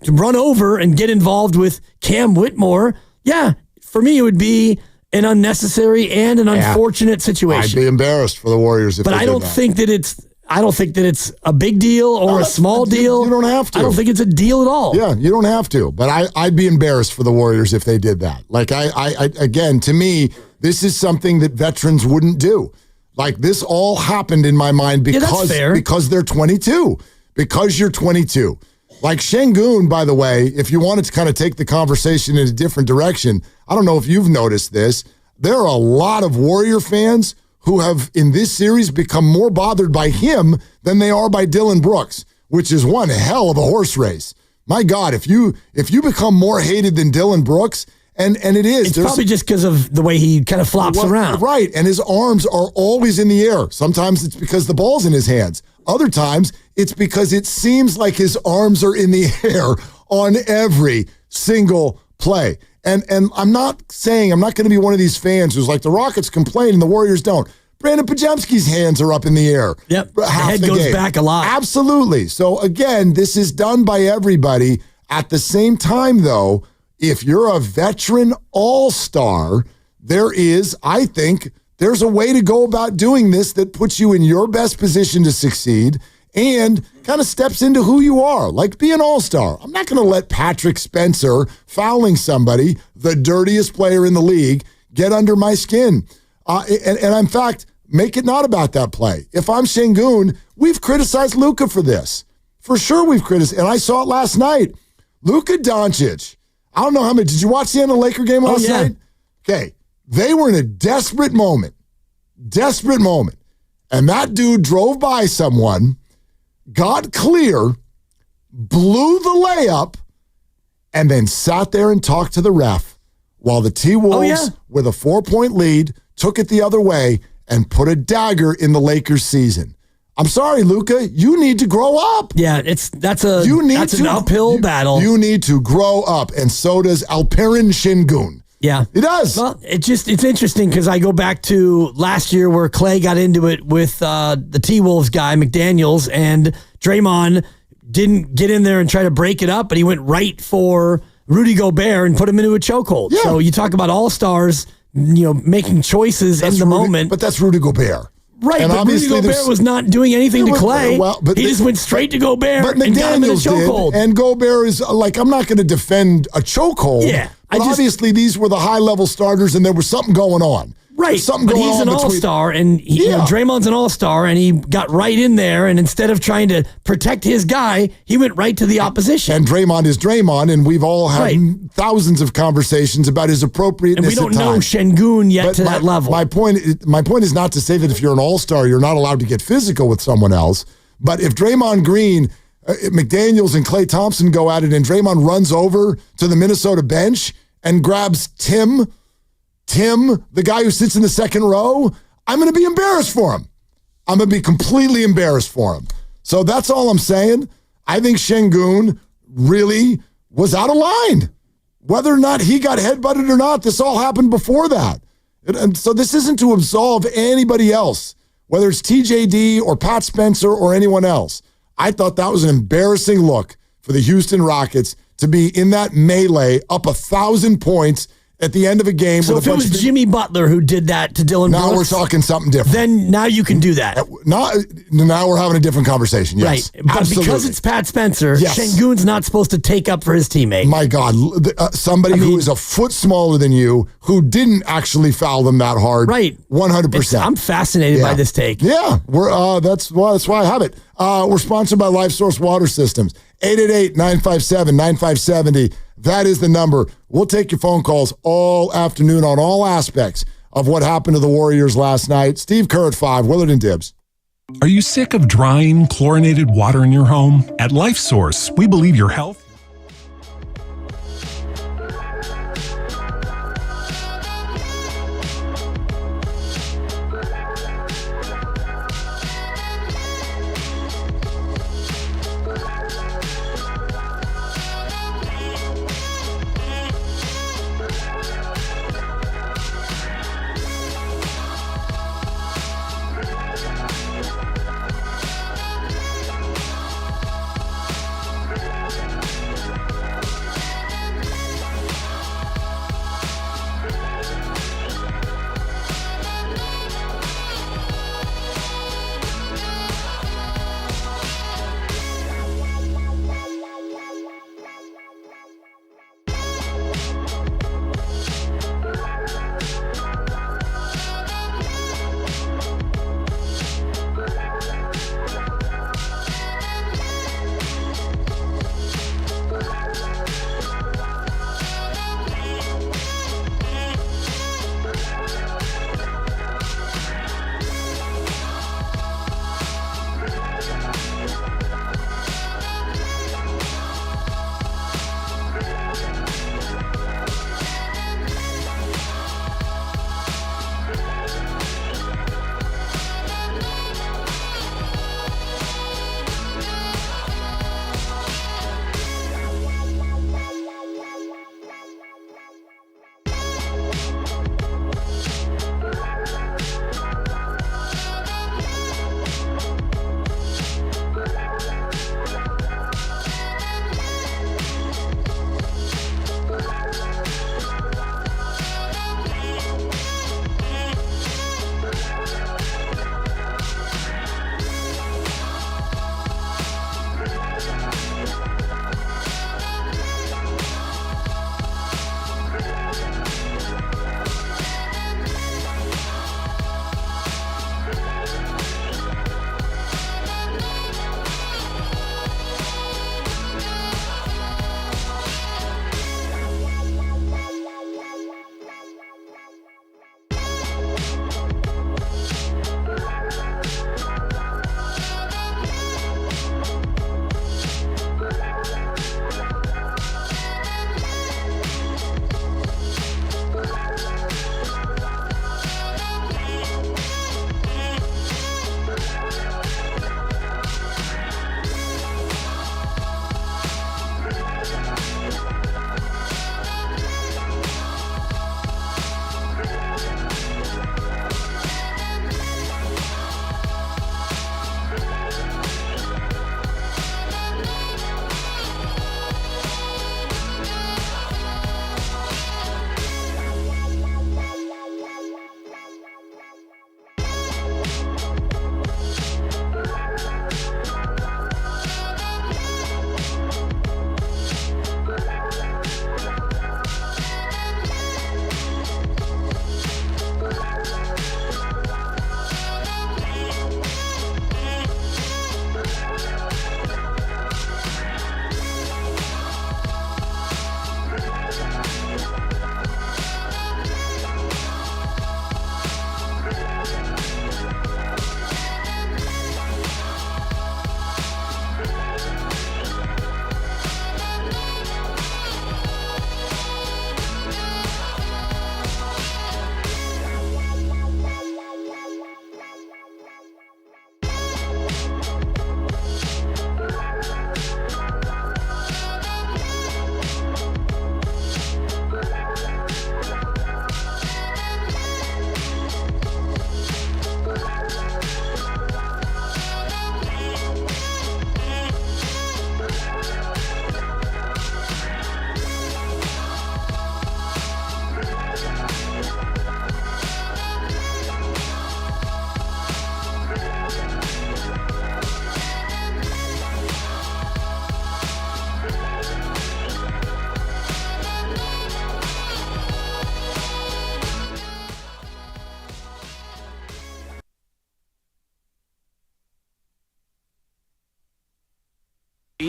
to run over and get involved with Cam Whitmore. Yeah, for me, it would be an unnecessary and an unfortunate situation. I'd be embarrassed for the Warriors if but they I don't did that. think that it's. I don't think that it's a big deal or a small deal. You don't have to. I don't think it's a deal at all. Yeah, you don't have to. But I'd be embarrassed for the Warriors if they did that. Like I again, to me, this is something that veterans wouldn't do. Like this all happened in my mind because they're 22. Because you're 22. Like Şengün, by the way, if you wanted to kind of take the conversation in a different direction, I don't know if you've noticed this. There are a lot of Warrior fans who have, in this series, become more bothered by him than they are by Dillon Brooks, which is one hell of a horse race. My God, if you become more hated than Dillon Brooks, and it is. It's probably just because of the way he kind of flops around. Right, and his arms are always in the air. Sometimes it's because the ball's in his hands. Other times, it's because it seems like his arms are in the air on every single play. And I'm not going to be one of these fans who's like, the Rockets complain and the Warriors don't. Brandon Podziemski's hands are up in the air. Yep, the head goes back a lot. Absolutely. So again, this is done by everybody. At the same time, though, if you're a veteran all-star, I think there's a way to go about doing this that puts you in your best position to succeed and kind of steps into who you are. Like, be an all-star. I'm not going to let Patrick Spencer fouling somebody, the dirtiest player in the league, get under my skin. And in fact, make it not about that play. If I'm Şengün, we've criticized Luka for this. For sure we've criticized. And I saw it last night. Luka Doncic. I don't know how many. Did you watch the end of the Laker game last night? Okay. They were in a desperate moment. Desperate moment. And that dude drove by someone, got clear, blew the layup, and then sat there and talked to the ref while the T-Wolves, with a 4-point lead, took it the other way and put a dagger in the Lakers' season. I'm sorry, Luka, you need to grow up. Yeah, that's an uphill battle. You need to grow up, and so does Alperen Şengün. Yeah. He does. Well, it's interesting because I go back to last year where Clay got into it with the T-Wolves guy, McDaniels, and Draymond didn't get in there and try to break it up, but he went right for Rudy Gobert and put him into a chokehold. Yeah. So you talk about all-stars, making choices in the moment. But that's Rudy Gobert. Right, and but Rudy Gobert was not doing anything to Clay. He just went straight to Gobert and got him in a chokehold. And Gobert is like, I'm not going to defend a chokehold. Yeah. But obviously, these were the high-level starters, and there was something going on. Right, There's something but going he's on an between- all-star, and you know, Draymond's an all-star, and he got right in there, and instead of trying to protect his guy, he went right to the opposition. And Draymond is Draymond, and we've all had thousands of conversations about his appropriateness. And we don't at know times. Shengun yet But to that level. My point is not to say that if you're an all-star, you're not allowed to get physical with someone else. But if Draymond Green, McDaniels, and Klay Thompson go at it, and Draymond runs over to the Minnesota bench and grabs Tim, the guy who sits in the second row, I'm going to be embarrassed for him. I'm going to be completely embarrassed for him. So that's all I'm saying. I think Shengun really was out of line. Whether or not he got headbutted or not, this all happened before that. And so this isn't to absolve anybody else, whether it's TJD or Pat Spencer or anyone else. I thought that was an embarrassing look for the Houston Rockets to be in that melee up 1,000 points at the end of a game. So if it was Jimmy Butler who did that to Dylan now Brooks, we're talking something different. then now you can do that. Now we're having a different conversation. Yes, Right. But absolutely. because it's Pat Spencer, Yes. Shengun's not supposed to take up for his teammate. My God, somebody who is a foot smaller than you, who didn't actually foul them that hard. Right. 100%. I'm fascinated by this take. Yeah, we're that's why I have it. We're sponsored by Life Source Water Systems. 888-957-9570. That is the number. We'll take your phone calls all afternoon on all aspects of what happened to the Warriors last night. Steve Kerr at 5, Willard and Dibbs. Are you sick of drying, chlorinated water in your home? At Life Source, we believe your health.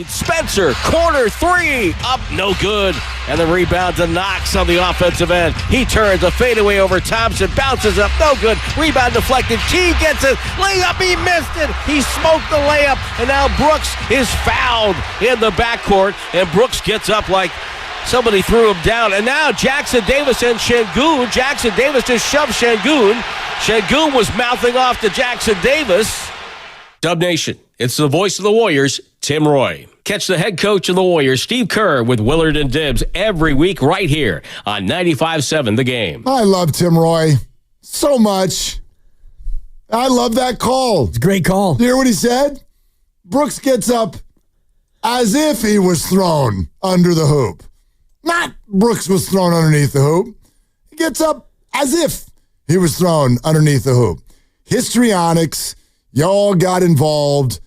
Spencer, corner three, up, no good. And the rebound to Knox on the offensive end. He turns a fadeaway over Thompson, bounces up, no good. Rebound deflected, Key gets it, layup, he missed it. He smoked the layup, and now Brooks is fouled in the backcourt, and Brooks gets up like somebody threw him down. And now Jackson Davis and Şengün. Jackson Davis just shoved Şengün. Şengün was mouthing off to Jackson Davis. Dub Nation, it's the voice of the Warriors, Tim Roy. Catch the head coach of the Warriors, Steve Kerr, with Willard and Dibbs every week right here on 95.7 The Game. I love Tim Roy so much. I love that call. It's a great call. You hear what he said? Brooks gets up as if he was thrown under the hoop. Not Brooks was thrown underneath the hoop. He gets up as if he was thrown underneath the hoop. Histrionics. Y'all got involved.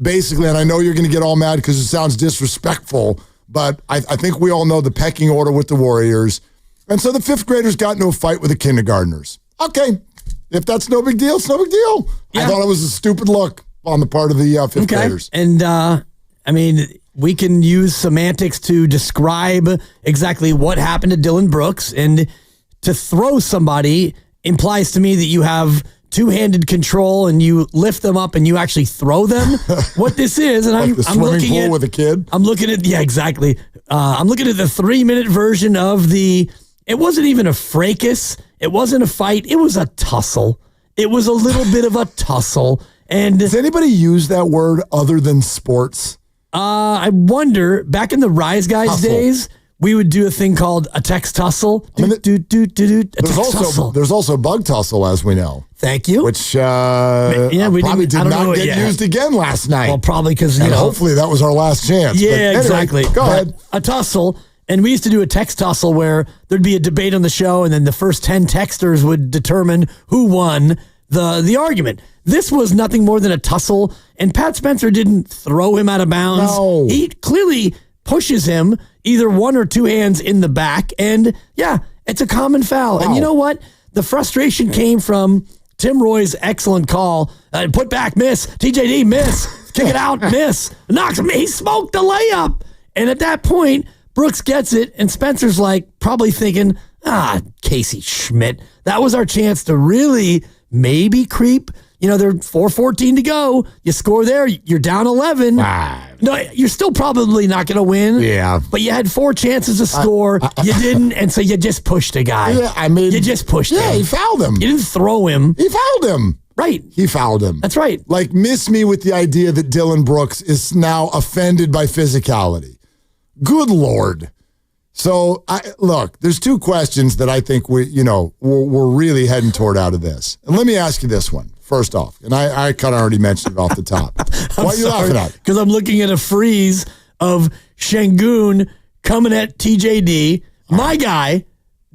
Basically, and I know you're going to get all mad because it sounds disrespectful, but I think we all know the pecking order with the Warriors. And so the fifth graders got into a fight with the kindergartners. Okay, if that's no big deal, it's no big deal. Yeah. I thought it was a stupid look on the part of the fifth graders. And, I mean, we can use semantics to describe exactly what happened to Dylan Brooks, and to throw somebody implies to me that you have two-handed control and you lift them up and you actually throw them. What this is, and like I'm looking pool at with a kid. I'm looking at exactly. I'm looking at the 3-minute version of the. It wasn't even a fracas. It wasn't a fight. It was a tussle. It was a little bit of a tussle. And does anybody use that word other than sports? I wonder. Back in the Rise Guys days, we would do a thing called a text tussle. There's also bug tussle, as we know. Thank you. Which probably did not get used again last night. Well, probably because hopefully that was our last chance. Yeah, anyway, exactly. Go ahead. A tussle, and we used to do a text tussle where there'd be a debate on the show, and then the first 10 texters would determine who won the argument. This was nothing more than a tussle, and Pat Spencer didn't throw him out of bounds. No. He clearly pushes him either one or two hands in the back, and yeah, it's a common foul. Wow. And you know what? The frustration came from Tim Roy's excellent call. Put back, miss. TJD, miss. Kick it out, miss. Knocks him. He smoked the layup. And at that point, Brooks gets it, and Spencer's like probably thinking, Casey Schmidt, that was our chance to really maybe creep. You know, there's 4:14 to go. You score there, you're down 11. No, you're still probably not going to win. Yeah. But you had 4 chances to score. You didn't, and so you just pushed a guy. Yeah, I mean, you just pushed him. Yeah, he fouled him. You didn't throw him. He fouled him. Right. He fouled him. That's right. Like, miss me with the idea that Dylan Brooks is now offended by physicality. Good Lord. So, look, there's 2 questions that I think we're really heading toward out of this. And let me ask you this one. First off, and I kind of already mentioned it off the top. What are you laughing at? Because I'm looking at a freeze of Şengün coming at TJD. My guy,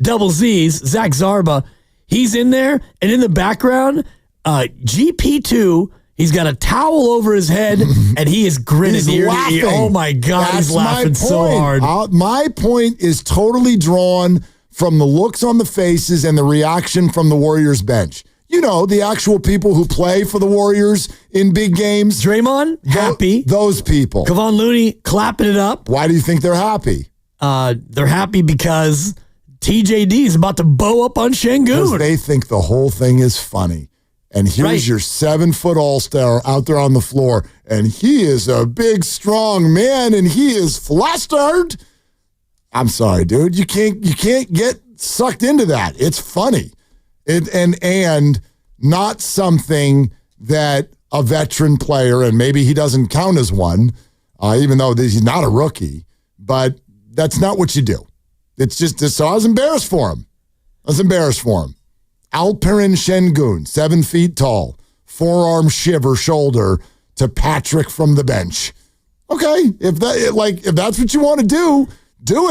Double Z's, Zach Zarba, he's in there, and in the background, GP2, he's got a towel over his head, and he is grinning ear to ear. Oh, my God, he's laughing so hard. My point is totally drawn from the looks on the faces and the reaction from the Warriors bench. You know, the actual people who play for the Warriors in big games. Draymond, happy. Those people. Kevon Looney clapping it up. Why do you think they're happy? They're happy because TJD is about to bow up on Şengün. Because they think the whole thing is funny. And here's your 7-foot all-star out there on the floor, and he is a big, strong man, and he is flustered. I'm sorry, dude. You can't get sucked into that. It's funny. And not something that a veteran player, and maybe he doesn't count as one, even though he's not a rookie, but that's not what you do. It's just, so I was embarrassed for him. Alperen Şengün, 7 feet tall, forearm shiver shoulder to Patrick from the bench. Okay, if that's what you want to do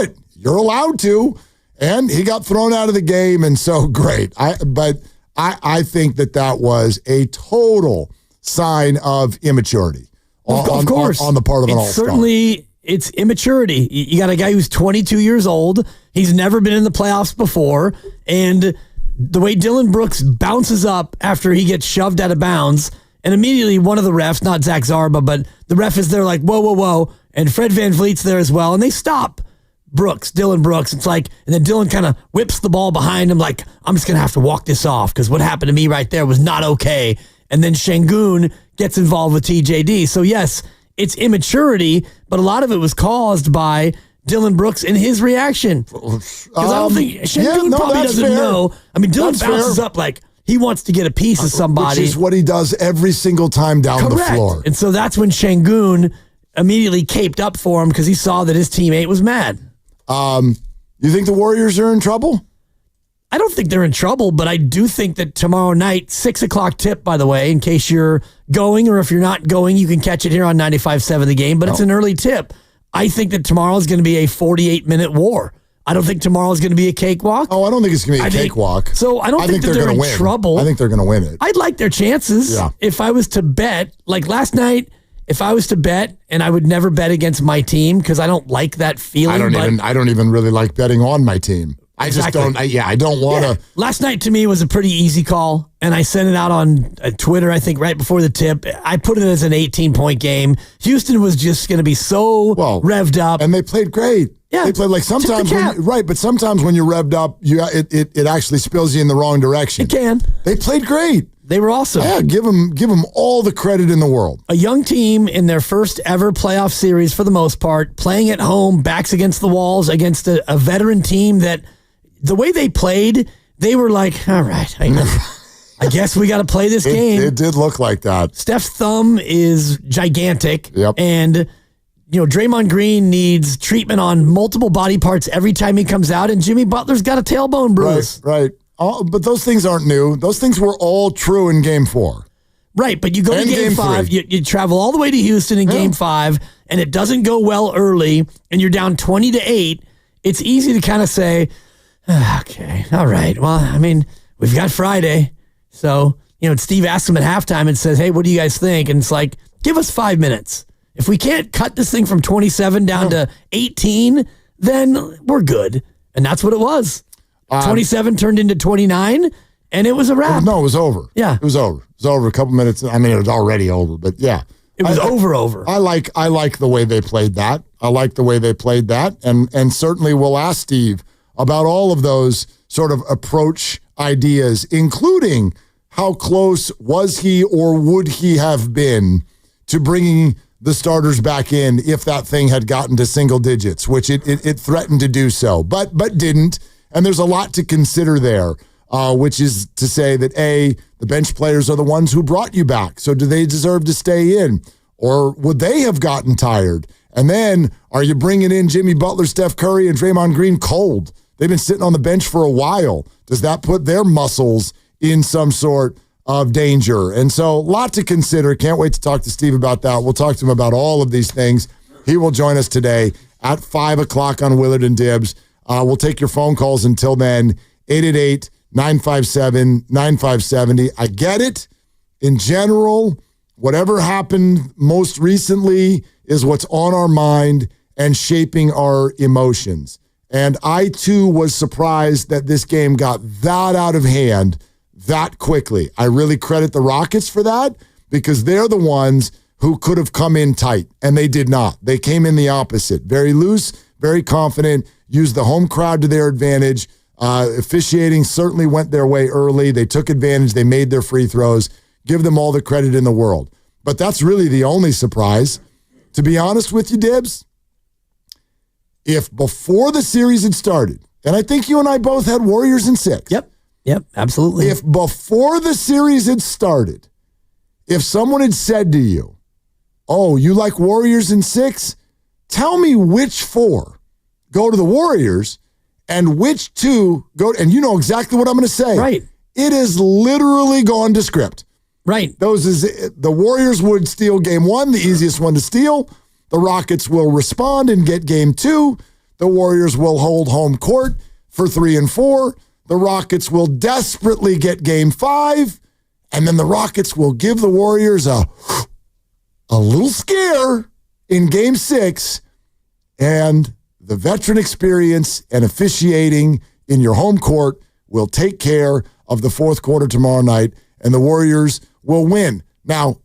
it. You're allowed to. And he got thrown out of the game, and so great. But I think that was a total sign of immaturity. Of course. On the part of an all-star. Certainly, it's immaturity. You got a guy who's 22 years old. He's never been in the playoffs before. And the way Dylan Brooks bounces up after he gets shoved out of bounds, And immediately one of the refs, not Zach Zarba, but the ref is there like, whoa, whoa, whoa. And Fred VanVleet's there as well. And they stop Dylan Brooks. It's like, and then Dylan kind of whips the ball behind him like, I'm just going to have to walk this off because what happened to me right there was not okay. And then Şengün gets involved with TJD. So yes, it's immaturity, but a lot of it was caused by Dylan Brooks and his reaction. Because I don't think Şengün probably doesn't know. I mean, Dylan bounces up like he wants to get a piece of somebody. Which is what he does every single time down the floor. And so that's when Şengün immediately caped up for him because he saw that his teammate was mad. You think the Warriors are in trouble? I don't think they're in trouble, but I do think that tomorrow night, 6 o'clock tip, by the way, in case you're going or if you're not going, you can catch it here on 95.7 The Game, but it's an early tip. I think that tomorrow is going to be a 48-minute war. I don't think tomorrow is going to be a cakewalk. Oh, I don't think it's going to be a cakewalk. So I don't think that they're in trouble. I think they're going to win it. I'd like their chances. Yeah. If I was to bet, like last night, if I was to bet, and I would never bet against my team because I don't like that feeling. I don't even really like betting on my team. I just don't. I don't want to. Last night to me was a pretty easy call, and I sent it out on Twitter, I think, right before the tip. I put it as an 18-point game. Houston was just going to be so revved up. And they played great. Yeah. They played like sometimes, but sometimes when you're revved up, it actually spills you in the wrong direction. It can. They played great. They were awesome. Yeah, give them all the credit in the world. A young team in their first ever playoff series for the most part, playing at home, backs against the walls, against a veteran team that the way they played, they were like, all right, I guess we got to play this game. It did look like that. Steph's thumb is gigantic. Yep. And, Draymond Green needs treatment on multiple body parts every time he comes out, and Jimmy Butler's got a tailbone bruise. Right. But those things aren't new. Those things were all true in Game 4. Right, but you go to Game 5, you travel all the way to Houston in Game 5, and it doesn't go well early, and you're down 20-8. It's easy to kind of say, okay, all right. Well, I mean, we've got Friday. So, Steve asks him at halftime and says, hey, what do you guys think? And it's like, give us 5 minutes. If we can't cut this thing from 27 down to 18, then we're good. And that's what it was. 27 turned into 29, and it was a wrap. No, it was over. Yeah. It was over. It was over a couple minutes. I mean, it was already over, but yeah. It was over. I like the way they played that. And certainly we'll ask Steve about all of those sort of approach ideas, including how close was he or would he have been to bringing the starters back in if that thing had gotten to single digits, which it threatened to do so, but didn't. And there's a lot to consider there, which is to say that, A, the bench players are the ones who brought you back. So do they deserve to stay in? Or would they have gotten tired? And then are you bringing in Jimmy Butler, Steph Curry, and Draymond Green cold? They've been sitting on the bench for a while. Does that put their muscles in some sort of danger? And so a lot to consider. Can't wait to talk to Steve about that. We'll talk to him about all of these things. He will join us today at 5 o'clock on Willard and Dibs. We'll take your phone calls until then, 888-957-9570. I get it. In general, whatever happened most recently is what's on our mind and shaping our emotions. And I, too, was surprised that this game got that out of hand that quickly. I really credit the Rockets for that because they're the ones who could have come in tight, and they did not. They came in the opposite. Very loose, very confident, used the home crowd to their advantage. Officiating certainly went their way early. They took advantage. They made their free throws. Give them all the credit in the world. But that's really the only surprise. To be honest with you, Dibs, if before the series had started, and I think you and I both had Warriors in 6. Yep, absolutely. If before the series had started, if someone had said to you, oh, you like Warriors in 6? Tell me which 4 go to the Warriors and which 2 go, and you know exactly what I'm going to say. Right. It has literally gone to script. Right. The Warriors would steal game 1, the easiest one to steal. The Rockets will respond and get game 2. The Warriors will hold home court for 3 and 4. The Rockets will desperately get game 5. And then the Rockets will give the Warriors a little scare in game 6. And the veteran experience and officiating in your home court will take care of the fourth quarter tomorrow night. And the Warriors will win. Now,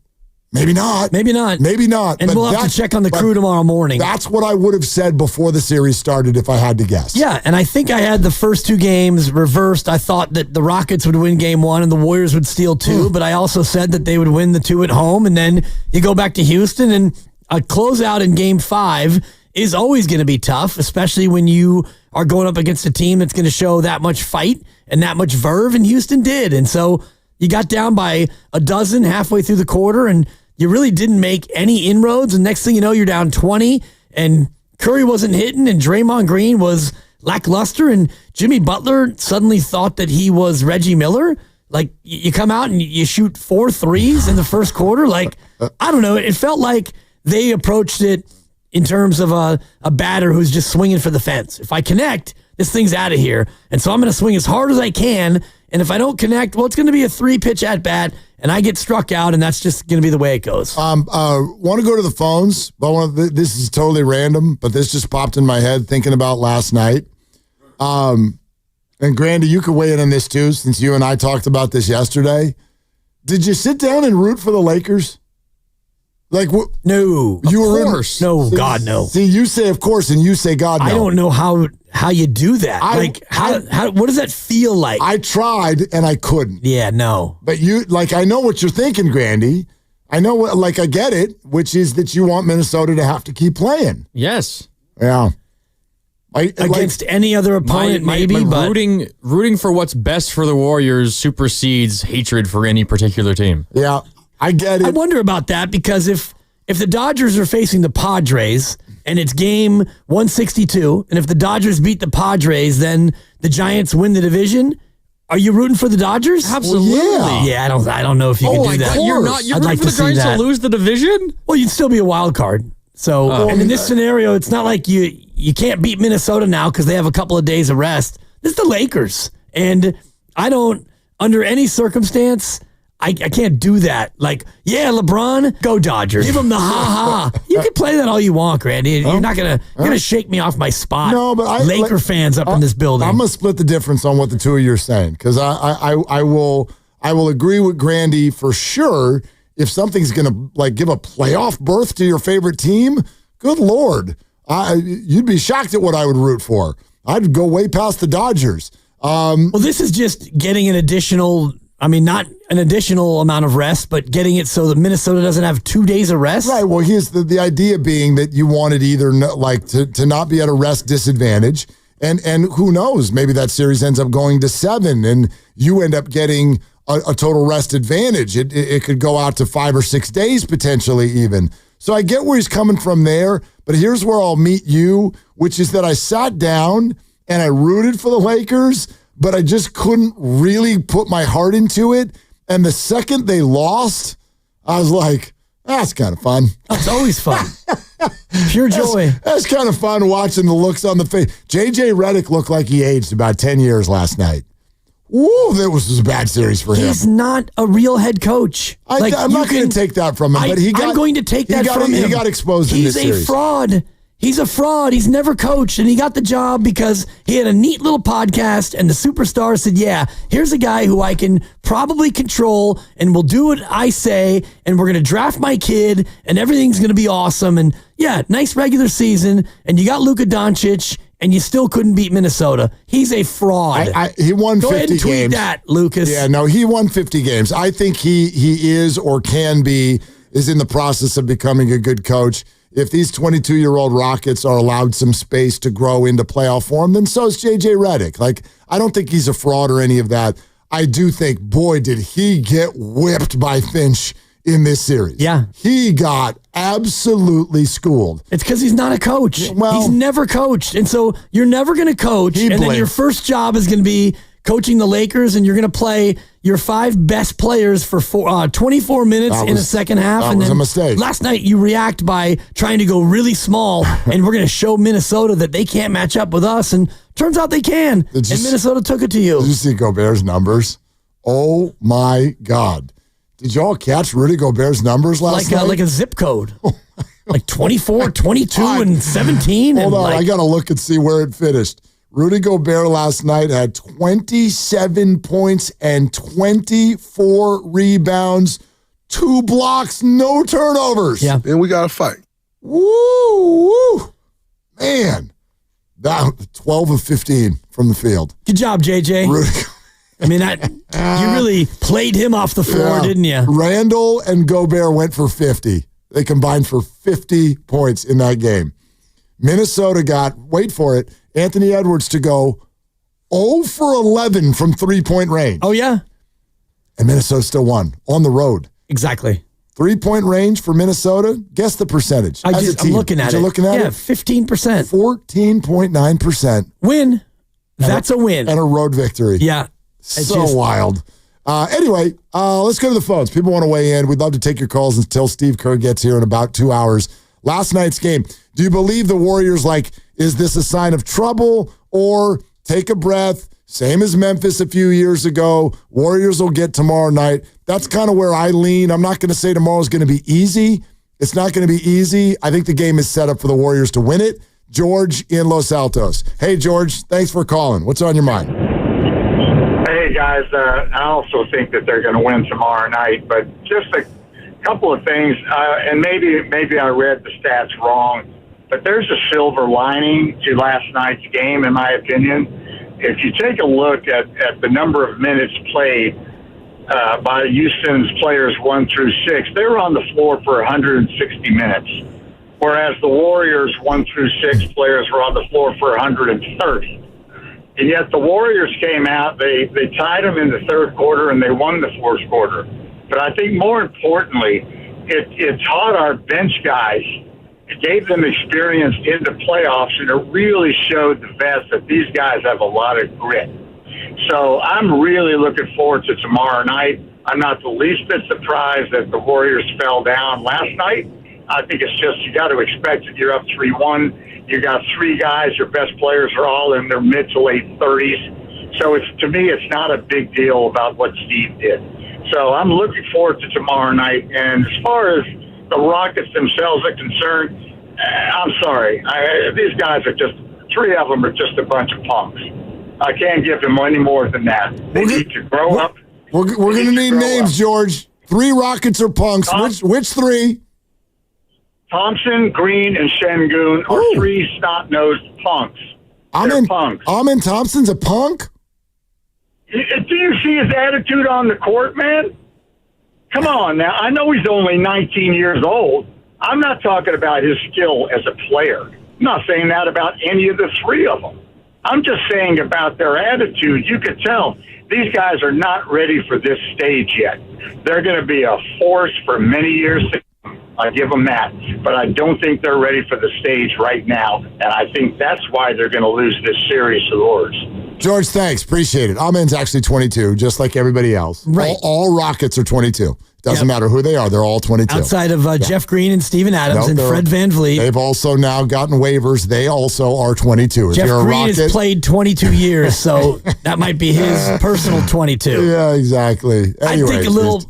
maybe not. Maybe not. Maybe not. And we'll have to check on the crew tomorrow morning. That's what I would have said before the series started if I had to guess. Yeah, and I think I had the first 2 games reversed. I thought that the Rockets would win game 1 and the Warriors would steal 2, but I also said that they would win the 2 at home, and then you go back to Houston, and a closeout in game 5 is always going to be tough, especially when you are going up against a team that's going to show that much fight and that much verve, and Houston did. And so you got down by a dozen halfway through the quarter, and you really didn't make any inroads. And next thing you know, you're down 20, and Curry wasn't hitting, and Draymond Green was lackluster, and Jimmy Butler suddenly thought that he was Reggie Miller. Like, you come out and you shoot 4 threes in the first quarter. Like, I don't know. It felt like they approached it in terms of a batter who's just swinging for the fence. If I connect, this thing's out of here. And so I'm going to swing as hard as I can. And if I don't connect, well, it's going to be a 3-pitch at bat, and I get struck out, and that's just going to be the way it goes. Want to go to the phones, but this is totally random, but this just popped in my head thinking about last night. And Grandy, you could weigh in on this too, since you and I talked about this yesterday. Did you sit down and root for the Lakers? Like, no, you were of course. No, God, no. See, you say of course, and you say God, no. I don't know how you do that. How what does that feel like? I tried and I couldn't. Yeah, no. But I know what you're thinking, Grandy. I know I get it, which is that you want Minnesota to have to keep playing. Yes. Yeah. Against any other opponent, maybe, but rooting for what's best for the Warriors supersedes hatred for any particular team. Yeah. I get it. I wonder about that, because if the Dodgers are facing the Padres and it's game 162, and if the Dodgers beat the Padres, then the Giants win the division. Are you rooting for the Dodgers? Absolutely. Well, yeah, I don't know if you can do that. You're not. You're rooting for the Giants to lose the division? Well, you'd still be a wild card. So, and in this scenario, it's not like you can't beat Minnesota now because they have a couple of days of rest. This is the Lakers, and I don't, under any circumstance, I can't do that. Like, yeah, LeBron, go Dodgers. Give them the ha-ha. You can play that all you want, Randy. You're not gonna shake me off my spot. No, but Laker fans up in this building. I'm gonna split the difference on what the two of you are saying, because I will agree with Grandy for sure. If something's gonna give a playoff berth to your favorite team, good Lord, you'd be shocked at what I would root for. I'd go way past the Dodgers. Well, this is just getting an additional. I mean, not an additional amount of rest, but getting it so that Minnesota doesn't have 2 days of rest. Right. Well, here's the idea being that you wanted either to not be at a rest disadvantage, and who knows, maybe that series ends up going to 7, and you end up getting a total rest advantage. It could go out to 5 or 6 days potentially even. So I get where he's coming from there, but here's where I'll meet you, which is that I sat down and I rooted for the Lakers, but I just couldn't really put my heart into it. And the second they lost, I was like, that's kind of fun. It's always fun. Pure joy. That's kind of fun watching the looks on the face. JJ Redick looked like he aged about 10 years last night. Ooh, that was a bad series for him. He's not a real head coach. I'm not going to take that from him, but I'm going to take that from him. He got exposed in this series. He's a fraud. He's a fraud. He's never coached, and he got the job because he had a neat little podcast, and the superstar said, yeah, here's a guy who I can probably control and will do what I say, and we're going to draft my kid, and everything's going to be awesome. And, yeah, nice regular season, and you got Luka Doncic, and you still couldn't beat Minnesota. He's a fraud. He won 50 games. Go ahead and tweet that, Lucas. Yeah, no, he won 50 games. I think he is or is in the process of becoming a good coach. If these 22-year-old Rockets are allowed some space to grow into playoff form, then so is J.J. Redick. I don't think he's a fraud or any of that. I do think, boy, did he get whipped by Finch in this series. Yeah. He got absolutely schooled. It's because he's not a coach. Well, he's never coached. And so you're never going to coach. And then your first job is going to be coaching the Lakers, and you're going to play your 5 best players for 24 minutes in the second half. That was a mistake. Last night, you react by trying to go really small, and we're going to show Minnesota that they can't match up with us. And turns out they can. And Minnesota took it to you. Did you see Gobert's numbers? Oh, my God. Did y'all catch Rudy Gobert's numbers last night? Like a zip code. Like 24, 22, and 17. Hold on. I got to look and see where it finished. Rudy Gobert last night had 27 points and 24 rebounds, 2 blocks, no turnovers. Yeah. Then we got to fight. Woo! Man. That 12 of 15 from the field. Good job, JJ. I mean, you really played him off the floor, didn't you? Randall and Gobert went for 50. They combined for 50 points in that game. Minnesota got, wait for it, Anthony Edwards to go 0 for 11 from 3-point range. Oh, yeah? And Minnesota still won on the road. Exactly. 3-point range for Minnesota. Guess the percentage. I'm looking at it. You're looking at it? 15%. 14.9%. Win. That's a win. And a road victory. Yeah. So wild. Anyway, let's go to the phones. People want to weigh in. We'd love to take your calls until Steve Kerr gets here in about 2 hours. Last night's game. Do you believe the Warriors, is this a sign of trouble, or take a breath? Same as Memphis a few years ago. Warriors will get tomorrow night. That's kind of where I lean. I'm not going to say tomorrow's going to be easy. It's not going to be easy. I think the game is set up for the Warriors to win it. George in Los Altos. Hey, George, thanks for calling. What's on your mind? Hey, guys. I also think that they're going to win tomorrow night, but just a couple of things, and maybe I read the stats wrong, but there's a silver lining to last night's game, in my opinion. If you take a look at the number of minutes played by Houston's players 1 through 6, they were on the floor for 160 minutes, whereas the Warriors 1 through 6 players were on the floor for 130. And yet the Warriors came out, they tied them in the third quarter, and they won the fourth quarter. But I think more importantly, it taught our bench guys, it gave them experience in the playoffs, and it really showed the vets that these guys have a lot of grit. So I'm really looking forward to tomorrow night. I'm not the least bit surprised that the Warriors fell down last night. I think it's just you got to expect it. You're up 3-1. You got 3 guys. Your best players are all in their mid to late 30s. So to me, it's not a big deal about what Steve did. So I'm looking forward to tomorrow night. And as far as the Rockets themselves are concerned, I'm sorry. These guys are just, 3 of them are just a bunch of punks. I can't give them any more than that. They need to grow up. We're going to need names, George. 3 Rockets are punks. Which 3? Thompson, Green, and Şengün are 3 snot-nosed punks. Punks. Amen Thompson's a punk? Do you see his attitude on the court, man? Come on now. I know he's only 19 years old. I'm not talking about his skill as a player. I'm not saying that about any of the 3 of them. I'm just saying about their attitude. You could tell these guys are not ready for this stage yet. They're going to be a force for many years to come. I give them that. But I don't think they're ready for the stage right now. And I think that's why they're going to lose this series to the Warriors. George, thanks. Appreciate it. Amen's actually 22, just like everybody else. Right. All Rockets are 22. Doesn't matter who they are. They're all 22. Outside of Jeff Green and Steven Adams and Fred VanVleet. They've also now gotten waivers. They also are 22. Jeff Green has played 22 years, so that might be his personal 22. Yeah, exactly. Anyways, I think a little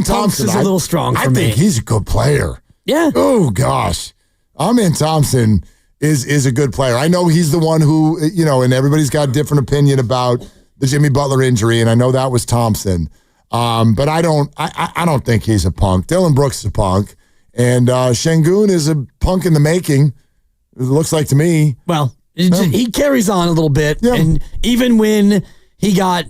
Thompson is a little strong for me. I think he's a good player. Yeah. Oh, gosh. Amen Thompson is a good player. I know he's the one who, and everybody's got a different opinion about the Jimmy Butler injury, and I know that was Thompson. But I don't think he's a punk. Dylan Brooks is a punk, and Şengün is a punk in the making. It looks like to me. Well, he carries on a little bit, and even when he got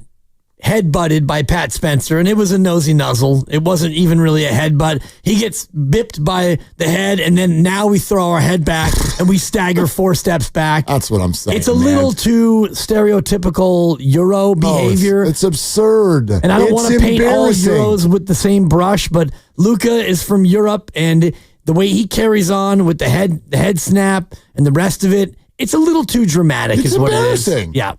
head-butted by Pat Spencer, and it was a nosy nuzzle. It wasn't even really a headbutt. He gets bipped by the head, and then now we throw our head back, and we stagger 4 steps back. That's what I'm saying. It's a little too stereotypical Euro behavior. It's absurd. And I don't want to paint all Euros with the same brush, but Luka is from Europe, and the way he carries on with the head snap and the rest of it, it's a little too dramatic is what it is. Yeah.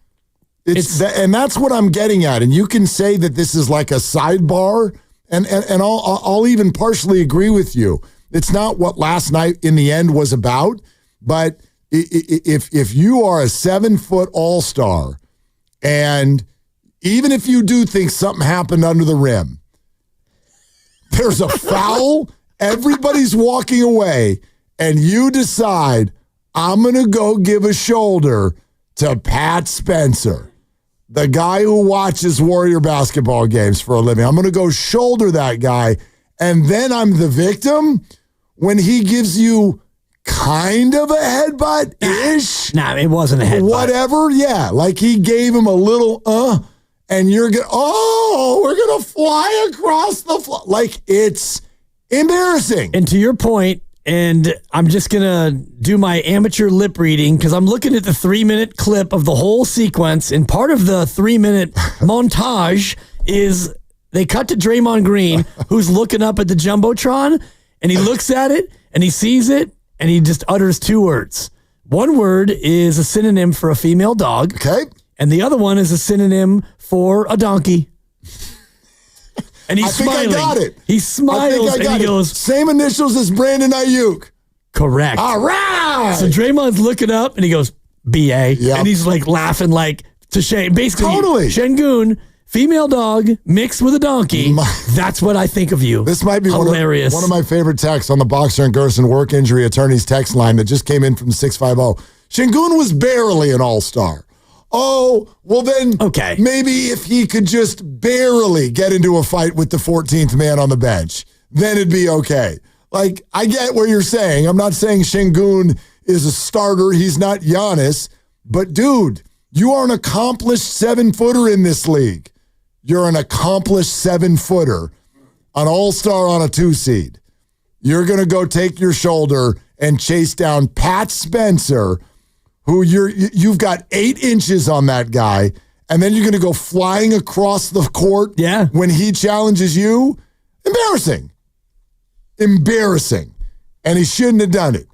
And that's what I'm getting at. And you can say that this is like a sidebar, and I'll even partially agree with you. It's not what last night in the end was about, but if you are a 7-foot all-star, and even if you do think something happened under the rim, there's a foul, everybody's walking away, and you decide, I'm going to go give a shoulder to Pat Spencer, the guy who watches Warrior basketball games for a living. I'm going to go shoulder that guy, and then I'm the victim when he gives you kind of a headbutt-ish. Nah, it wasn't a headbutt. Whatever, yeah. Like he gave him a little and you're going, we're going to fly across the floor. Like it's embarrassing. And to your point, and I'm just going to do my amateur lip reading because I'm looking at the 3-minute clip of the whole sequence, and part of the 3-minute montage is they cut to Draymond Green, who's looking up at the Jumbotron, and he looks at it, and he sees it, and he just utters 2 words. One word is a synonym for a female dog. Okay. And the other one is a synonym for a donkey. And he's smiling. I think I got it. He smiles and he goes, same initials as Brandon Ayuk. Correct. All right. So Draymond's looking up and he goes, BA. Yep. And he's like laughing like to Shane. Basically, totally. Shengun, female dog mixed with a donkey. That's what I think of you. This might be hilarious. One of my favorite texts on the Boxer and Gerson work injury attorneys text line that just came in from 650. Shengun was barely an all-star. Oh, well then, okay. Maybe if he could just barely get into a fight with the 14th man on the bench, then it'd be okay. Like, I get what you're saying. I'm not saying Shengun is a starter. He's not Giannis. But, dude, you are an accomplished 7-footer in this league. You're an accomplished 7-footer, an all-star on a 2-seed. You're going to go take your shoulder and chase down Pat Spencer, who you've got 8 inches on that guy, and then you're going to go flying across the court when he challenges you? Embarrassing. And he shouldn't have done it,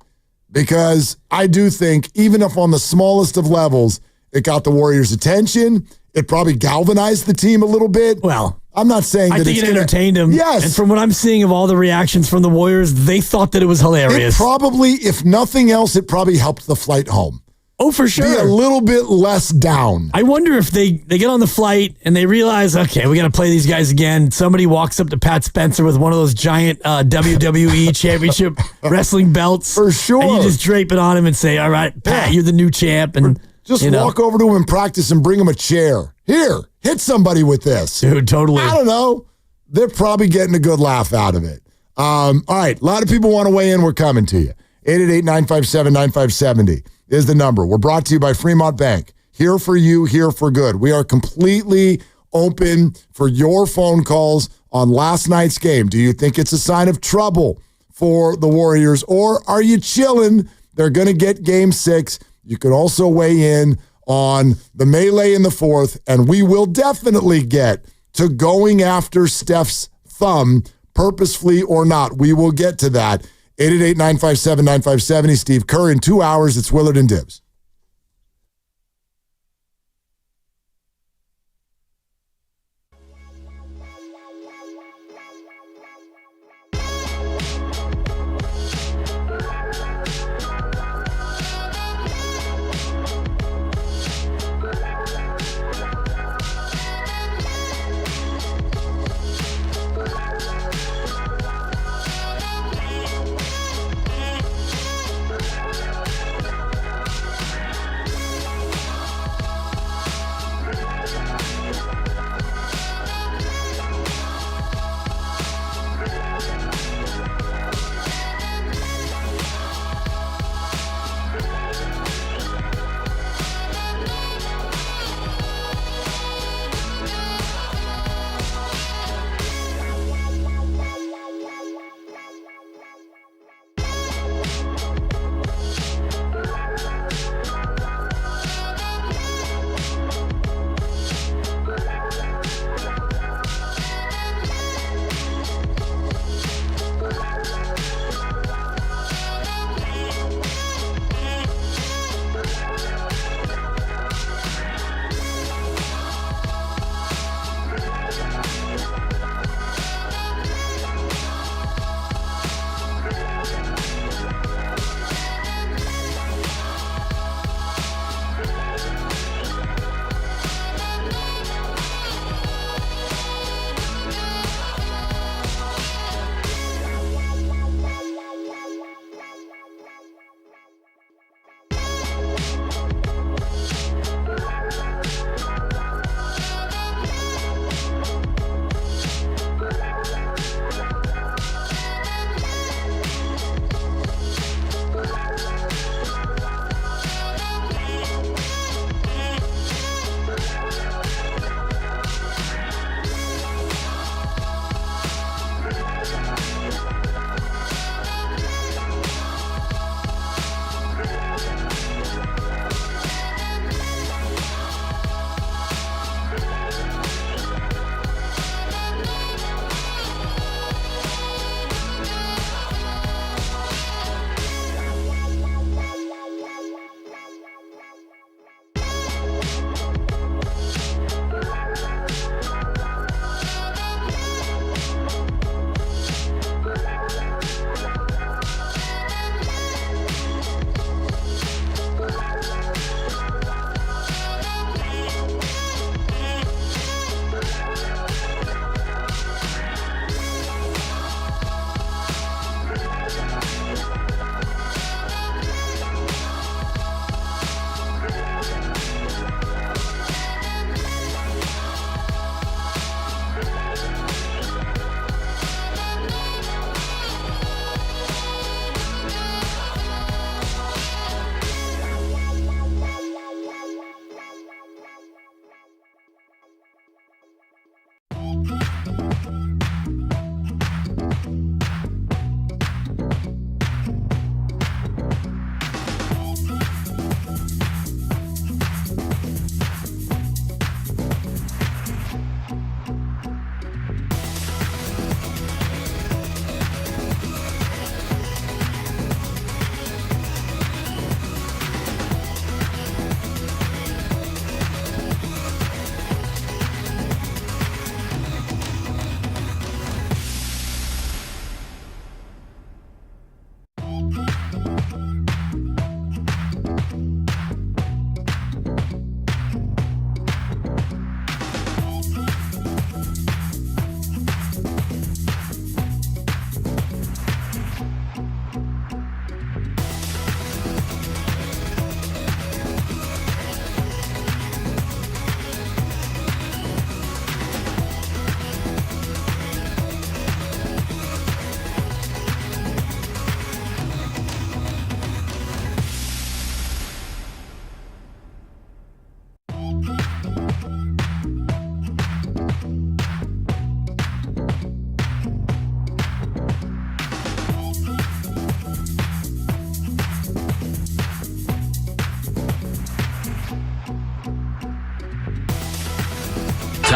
because I do think, even if on the smallest of levels, it got the Warriors' attention, it probably galvanized the team a little bit. Well, I'm not saying that I think it's it entertained him. Yes. And from what I'm seeing of all the reactions from the Warriors, they thought that it was hilarious. It probably, if nothing else, it probably helped the flight home. Oh, for sure. Be a little bit less down. I wonder if they get on the flight and they realize, okay, we got to play these guys again. Somebody walks up to Pat Spencer with one of those giant WWE championship wrestling belts. For sure. And you just drape it on him and say, all right, Pat, you're the new champ. And just walk over to him and practice and bring him a chair. Here, hit somebody with this. Dude, totally. I don't know. They're probably getting a good laugh out of it. All right, a lot of people want to weigh in. We're coming to you. 888-957-9570 is the number. We're brought to you by Fremont Bank. Here for you, here for good. We are completely open for your phone calls on last night's game. Do you think it's a sign of trouble for the Warriors, or are you chilling? They're going to get game 6. You can also weigh in on the melee in the 4th, and we will definitely get to going after Steph's thumb, purposefully or not. We will get to that. 888-957-9570. Steve Kerr in 2 hours. It's Willard and Dibs.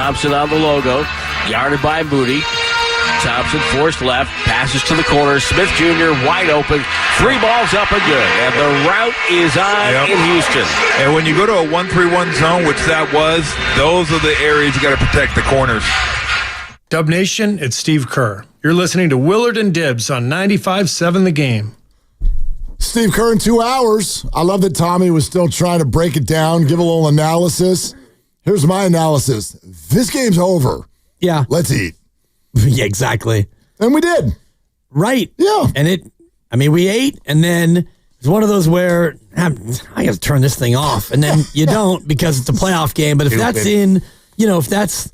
Thompson on the logo. Guarded by Moody. Thompson forced left. Passes to the corner. Smith Jr. wide open. 3 balls up and good. And the route is on in Houston. And when you go to a 1-3-1 zone, which that was, those are the areas you got to protect the corners. Dub Nation, it's Steve Kerr. You're listening to Willard and Dibbs on 95.7 The Game. Steve Kerr in 2 hours. I love that Tommy was still trying to break it down, give a little analysis. Here's my analysis. This game's over. Yeah. Let's eat. Yeah, exactly. And we did. Right. Yeah. And we ate, and then it's one of those where I got to turn this thing off, and then you don't because it's a playoff game. But if that's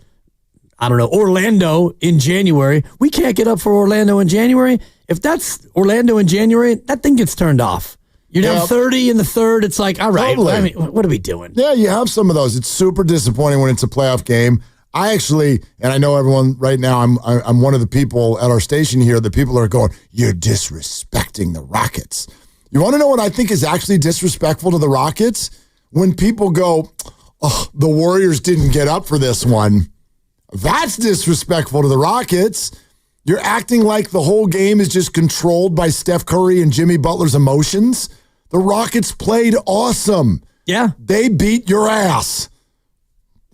I don't know, Orlando in January, we can't get up for Orlando in January. If that's Orlando in January, that thing gets turned off. You're down 30 in the third. It's like, all right, Totally. I mean, what are we doing? Yeah, you have some of those. It's super disappointing when it's a playoff game. I actually, and I know everyone right now, I'm one of the people at our station here, the people are going, you're disrespecting the Rockets. You want to know what I think is actually disrespectful to the Rockets? When people go, oh, the Warriors didn't get up for this one. That's disrespectful to the Rockets. You're acting like the whole game is just controlled by Steph Curry and Jimmy Butler's emotions. The Rockets played awesome. Yeah. They beat your ass.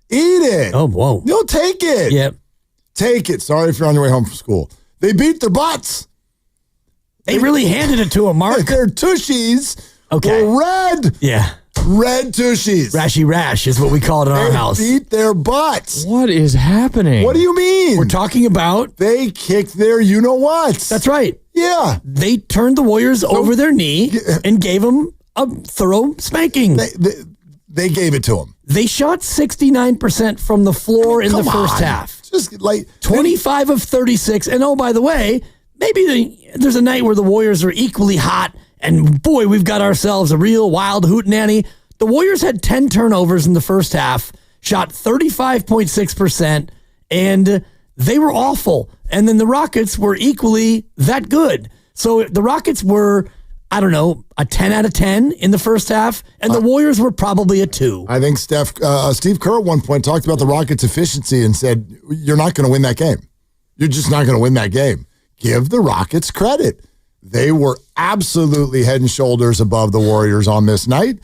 Eat it. Oh, whoa. You'll take it. Yep. Take it. Sorry if you're on your way home from school. They beat their butts. They really handed it to them, Mark. Their tushies Okay. were red. Yeah. Red tushies. Rashy rash is what we call it in our house. They beat their butts. What is happening? What do you mean? We're talking about... They kicked their you-know-whats. That's right. Yeah. They turned the Warriors over their knee and gave them a thorough spanking. They gave it to them. They shot 69% from the floor in the first half. Just like 25 of 36. And oh, by the way, maybe there's a night where the Warriors are equally hot. And boy, we've got ourselves a real wild hootenanny. The Warriors had 10 turnovers in the first half, shot 35.6%, and they were awful. And then the Rockets were equally that good. So the Rockets were, I don't know, a 10 out of 10 in the first half, and the Warriors were probably a 2. I think Steve Kerr at one point talked about the Rockets' efficiency and said, you're not going to win that game. You're just not going to win that game. Give the Rockets credit. They were absolutely head and shoulders above the Warriors on this night.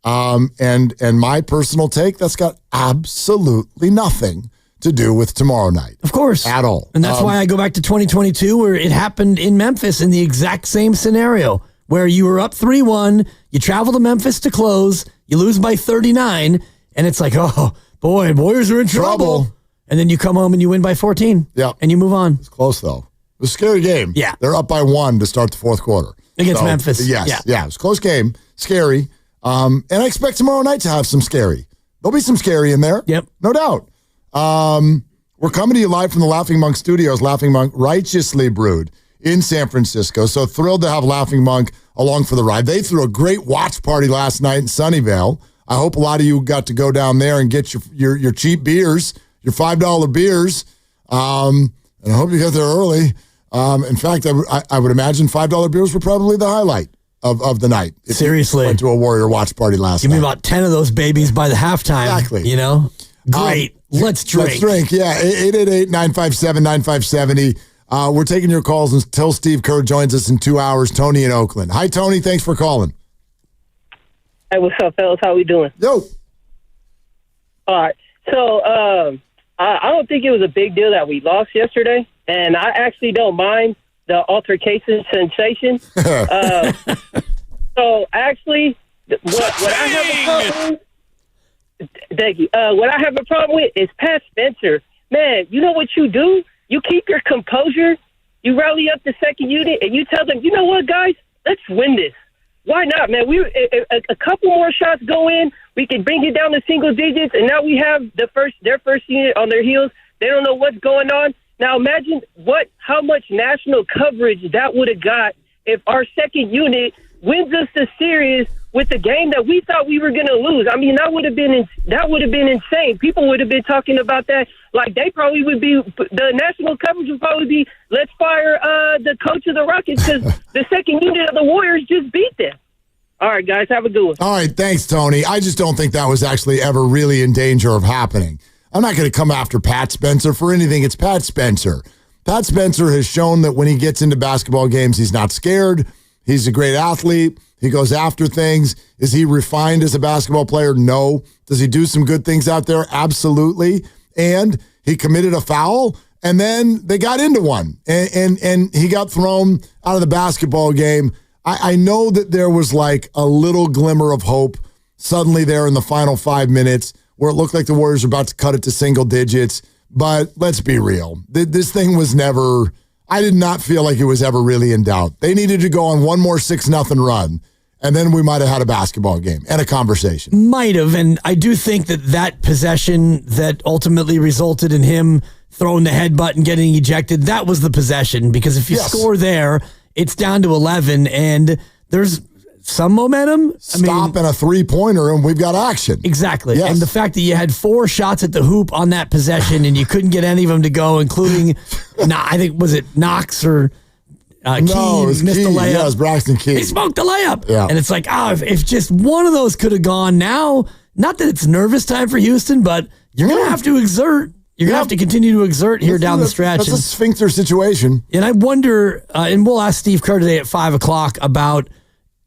And my personal take, that's got absolutely nothing to do with tomorrow night. Of course. At all. And that's why I go back to 2022 where it happened in Memphis in the exact same scenario where you were up 3-1, you travel to Memphis to close, you lose by 39, and it's like, oh, boy, Warriors are in trouble. And then you come home and you win by 14. Yeah. And you move on. It's close, though. It was a scary game. Yeah. They're up by 1 to start the fourth quarter. Against Memphis. Yes. Yeah. It was a close game. Scary. And I expect tomorrow night to have some scary. There'll be some scary in there. Yep. No doubt. We're coming to you live from the Laughing Monk Studios. Laughing Monk, righteously brewed in San Francisco. So thrilled to have Laughing Monk along for the ride. They threw a great watch party last night in Sunnyvale. I hope a lot of you got to go down there and get your cheap beers, your $5 beers. And I hope you got there early. In fact, I would imagine $5 beers were probably the highlight of the night. Seriously. Went to a Warrior watch party last night. Give me about 10 of those babies by the halftime. Exactly. You know? Great. Let's drink. Let's drink. Yeah. 888-957-9570. We're taking your calls until Steve Kerr joins us in 2 hours. Tony in Oakland. Hi, Tony. Thanks for calling. Hey, what's up, fellas? How we doing? Yo. All right. So I don't think it was a big deal that we lost yesterday, and I actually don't mind the altercation sensation. So actually, what I have a problem with, thank you. What I have a problem with is Pat Spencer. Man, you know what you do? You keep your composure. You rally up the second unit, and you tell them, you know what, guys? Let's win this. Why not, man? A couple more shots go in. We can bring it down to single digits, and now we have their first unit on their heels. They don't know what's going on. Now imagine how much national coverage that would have got if our second unit wins us the series with the game that we thought we were going to lose. I mean, that would have been insane. People would have been talking about that. Like they probably would be. The national coverage would probably be, let's fire the coach of the Rockets because the second unit of the Warriors just beat them. All right, guys, have a good one. All right, thanks, Tony. I just don't think that was actually ever really in danger of happening. I'm not going to come after Pat Spencer for anything. It's Pat Spencer. Pat Spencer has shown that when he gets into basketball games, he's not scared. He's a great athlete. He goes after things. Is he refined as a basketball player? No. Does he do some good things out there? Absolutely. And he committed a foul, and then they got into one, and he got thrown out of the basketball game. I know that there was like a little glimmer of hope suddenly there in the final 5 minutes where it looked like the Warriors were about to cut it to single digits. But let's be real. This thing was never, I did not feel like it was ever really in doubt. They needed to go on one more 6-0 run, and then we might have had a basketball game and a conversation. Might have, and I do think that possession that ultimately resulted in him throwing the headbutt and getting ejected, that was the possession, because if you score there, it's down to 11, and there's some momentum. Stop and a three-pointer, and we've got action. Exactly. Yes. And the fact that you had 4 shots at the hoop on that possession, and you couldn't get any of them to go, including, I think, was it Knox or no, Key missed Key. the layup? Yeah, it was Braxton Key. He smoked the layup. Yeah. And it's like, if just one of those could have gone now, not that it's nervous time for Houston, but you're going to have to exert. You're going to have to continue to exert here down the stretch. That's a sphincter situation. And I wonder, and we'll ask Steve Kerr today at 5 o'clock about,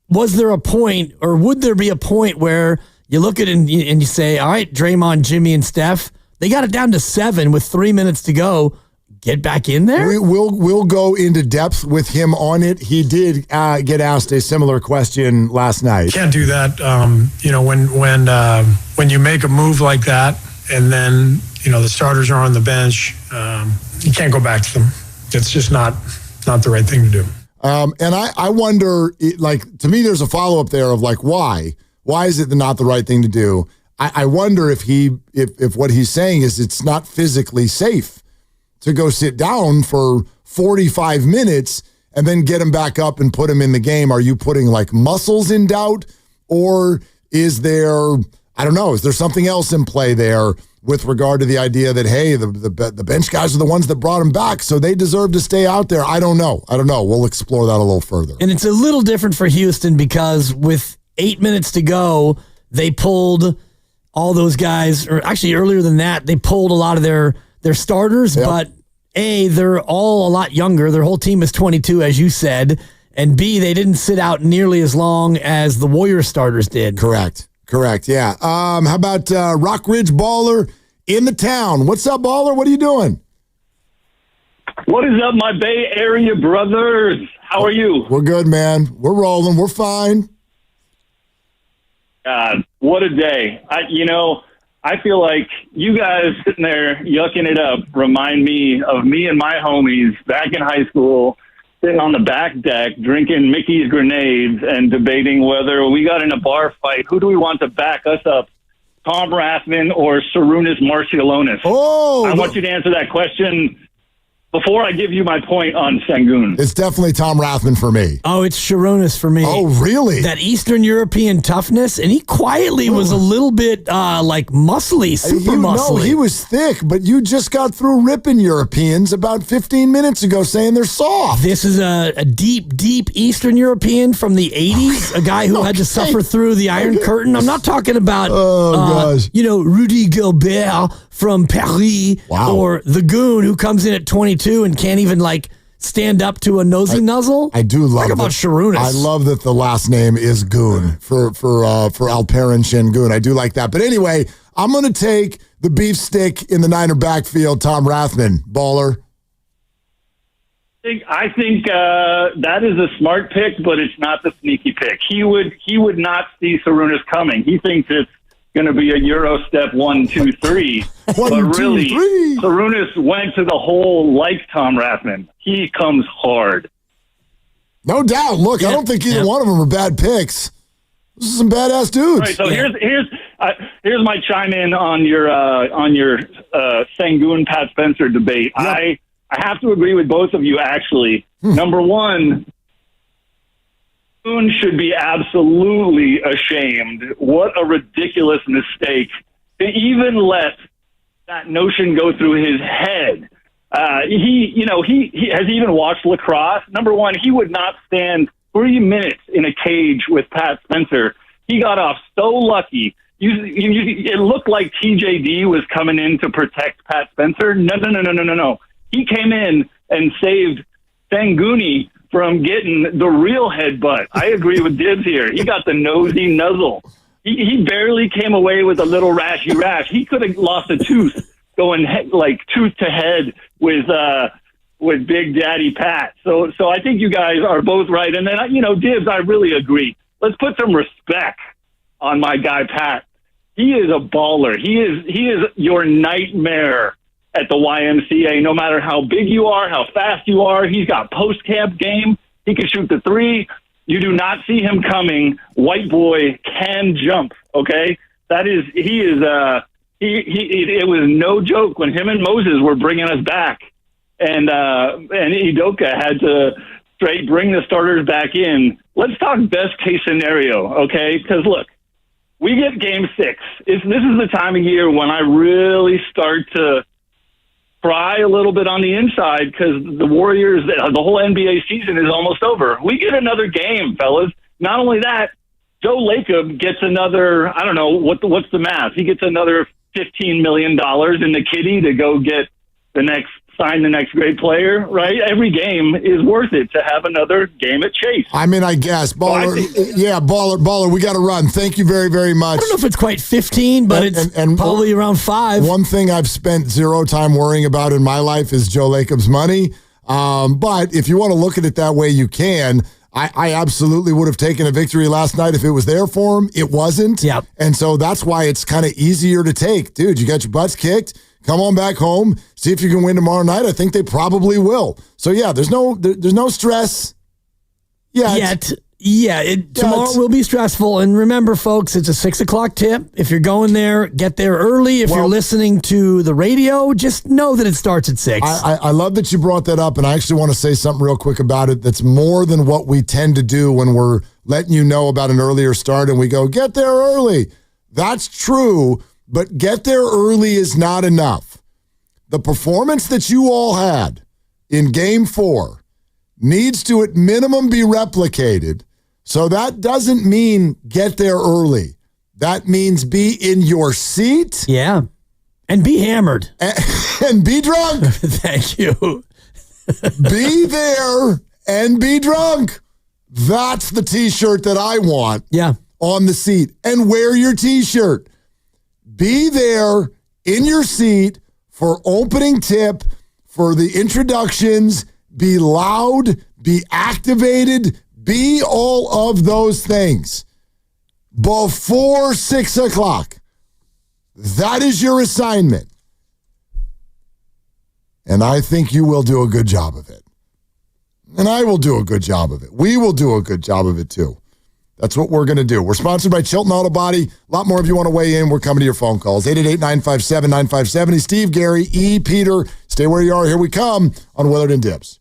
was there a point, or would there be a point where you look at it and you say, all right, Draymond, Jimmy, and Steph, they got it down to 7 with 3 minutes to go. Get back in there? We'll go into depth with him on it. He did get asked a similar question last night. Can't do that. When you make a move like that, and then the starters are on the bench, you can't go back to them. It's just not the right thing to do. And I wonder, to me, there's a follow-up there of why? Why is it not the right thing to do? I wonder if what he's saying is it's not physically safe to go sit down for 45 minutes and then get him back up and put him in the game. Are you putting muscles in doubt, or is there, I don't know, is there something else in play there with regard to the idea that, hey, the bench guys are the ones that brought him back, so they deserve to stay out there? I don't know. We'll explore that a little further. And it's a little different for Houston because with 8 minutes to go, they pulled all those guys, or actually earlier than that, they pulled a lot of their starters, but A, they're all a lot younger. Their whole team is 22, as you said, and B, they didn't sit out nearly as long as the Warriors starters did. Correct, yeah. How about Rock Ridge Baller in the town? What's up, Baller? What are you doing? What is up, my Bay Area brothers? How are you? We're good, man. We're rolling. We're fine. God, what a day. I feel like you guys sitting there yucking it up remind me of me and my homies back in high school sitting on the back deck drinking Mickey's grenades and debating whether we got in a bar fight. Who do we want to back us up, Tom Rathman or Sarunas Marciulionis? Oh, I want you to answer that question before I give you my point on Sengun. It's definitely Tom Rathman for me. Oh, it's Sarunas for me. Oh, really? That Eastern European toughness, and he quietly was a little bit muscly, super muscly. No, he was thick, but you just got through ripping Europeans about 15 minutes ago saying they're soft. This is a deep, deep Eastern European from the 80s, a guy who had to suffer through the Iron Curtain. I'm not talking about, Rudy Gobert from Paris, or the Goon who comes in at 22 and can't even stand up to a nosy nuzzle. I do love about Sarunas. I love that the last name is Goon for Alperen Şengün. I do like that. But anyway, I'm going to take the beef stick in the Niner backfield, Tom Rathman. Baller. I think that is a smart pick, but it's not the sneaky pick. He would not see Sarunas coming. He thinks it's going to be a Euro step 1, 2, 3. But really, Sarunas went to the hole like Tom Rathman. He comes hard. No doubt. Look, I don't think either one of them are bad picks. This is some badass dudes. All right, so here's my chime in on your Sengun Pat Spencer debate. Yep. I have to agree with both of you, actually. Number one, Sengun should be absolutely ashamed. What a ridiculous mistake to even let that notion go through his head. He has even watched lacrosse. Number one, he would not stand 3 minutes in a cage with Pat Spencer. He got off so lucky. it looked like TJD was coming in to protect Pat Spencer. No. He came in and saved Sengun from getting the real headbutt. I agree with Dibbs here. He got the nosy nuzzle. He barely came away with a little rashy rash. He could have lost a tooth going tooth to head with Big Daddy Pat. So I think you guys are both right. And then, Dibbs, I really agree. Let's put some respect on my guy, Pat. He is a baller. He is your nightmare at the YMCA, no matter how big you are, how fast you are. He's got post-camp game. He can shoot the three. You do not see him coming. White boy can jump, okay? It was no joke when him and Moses were bringing us back. And Udoka had to straight bring the starters back in. Let's talk best case scenario, okay? Because, look, we get game 6. This is the time of year when I really start to cry a little bit on the inside because the Warriors, the whole NBA season is almost over. We get another game, fellas. Not only that, Joe Lacob gets another, I don't know, what's the math? He gets another $15 million in the kitty to go get sign the next great player, right? Every game is worth it to have another game at Chase. I mean, I guess. Baller, Baller, we got to run. Thank you very, very much. I don't know if it's quite 15, but it's probably around 5. One thing I've spent zero time worrying about in my life is Joe Lacob's money. But if you want to look at it that way, you can. I absolutely would have taken a victory last night if it was there for him. It wasn't. Yep. And so that's why it's kind of easier to take. Dude, you got your butts kicked. Come on back home. See if you can win tomorrow night. I think they probably will. So, yeah, there's no stress yet. Tomorrow will be stressful. And remember, folks, it's a 6 o'clock tip. If you're going there, get there early. If you're listening to the radio, just know that it starts at 6. I love that you brought that up, and I actually want to say something real quick about it that's more than what we tend to do when we're letting you know about an earlier start and we go, get there early. That's true, but get there early is not enough. The performance that you all had in Game 4 needs to at minimum be replicated. So that doesn't mean get there early. That means be in your seat. Yeah. And be hammered. And be drunk. Thank you. Be there and be drunk. That's the T-shirt that I want. Yeah. On the seat. And wear your T-shirt. Be there in your seat for opening tip, for the introductions. Be loud. Be activated. Be all of those things before 6 o'clock. That is your assignment. And I think you will do a good job of it. And I will do a good job of it. We will do a good job of it too. That's what we're going to do. We're sponsored by Chilton Auto Body. A lot more if you want to weigh in. We're coming to your phone calls. 888-957-9570. Steve, Gary, E, Peter. Stay where you are. Here we come on Willard and Dibbs.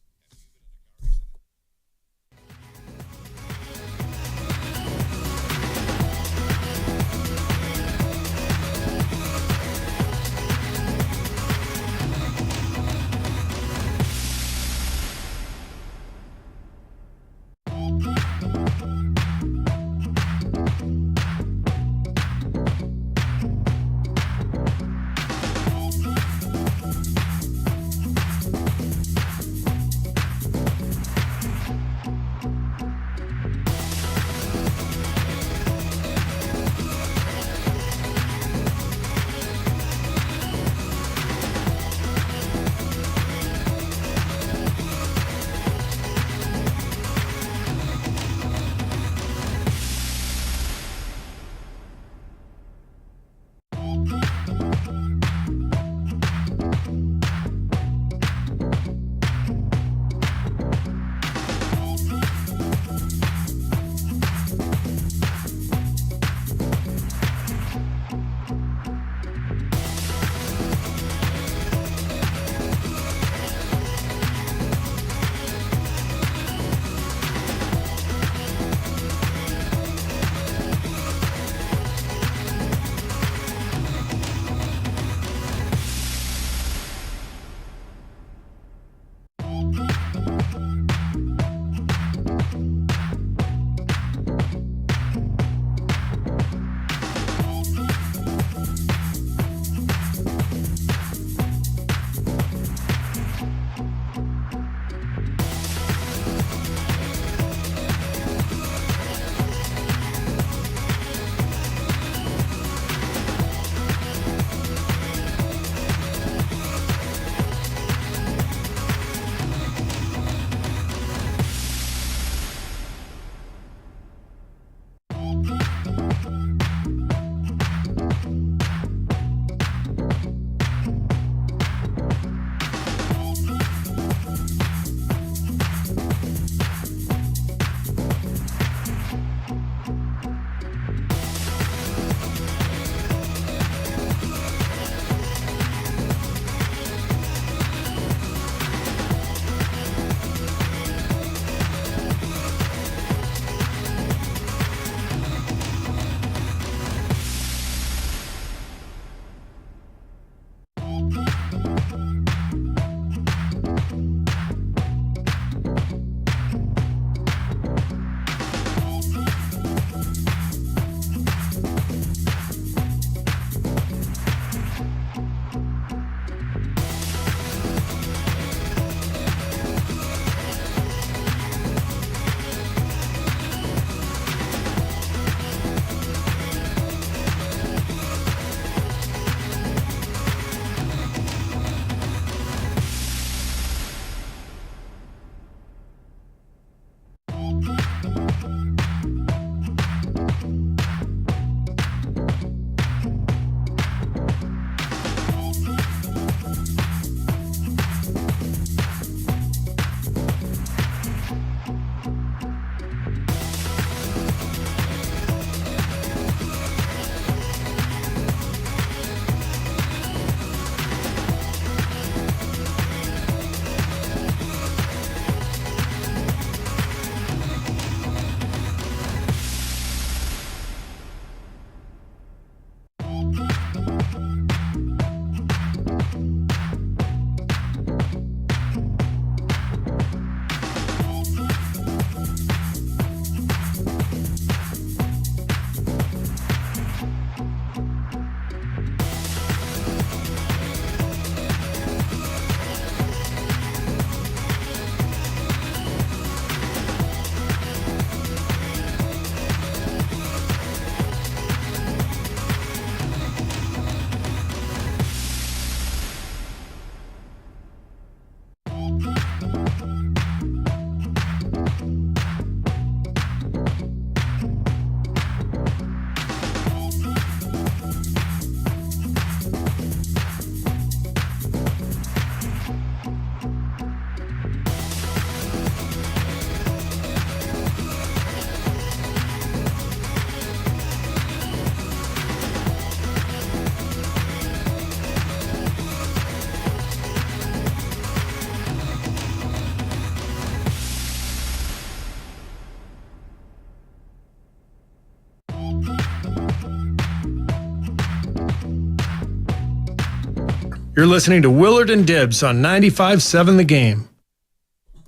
You're listening to Willard and Dibbs on 95.7 The Game.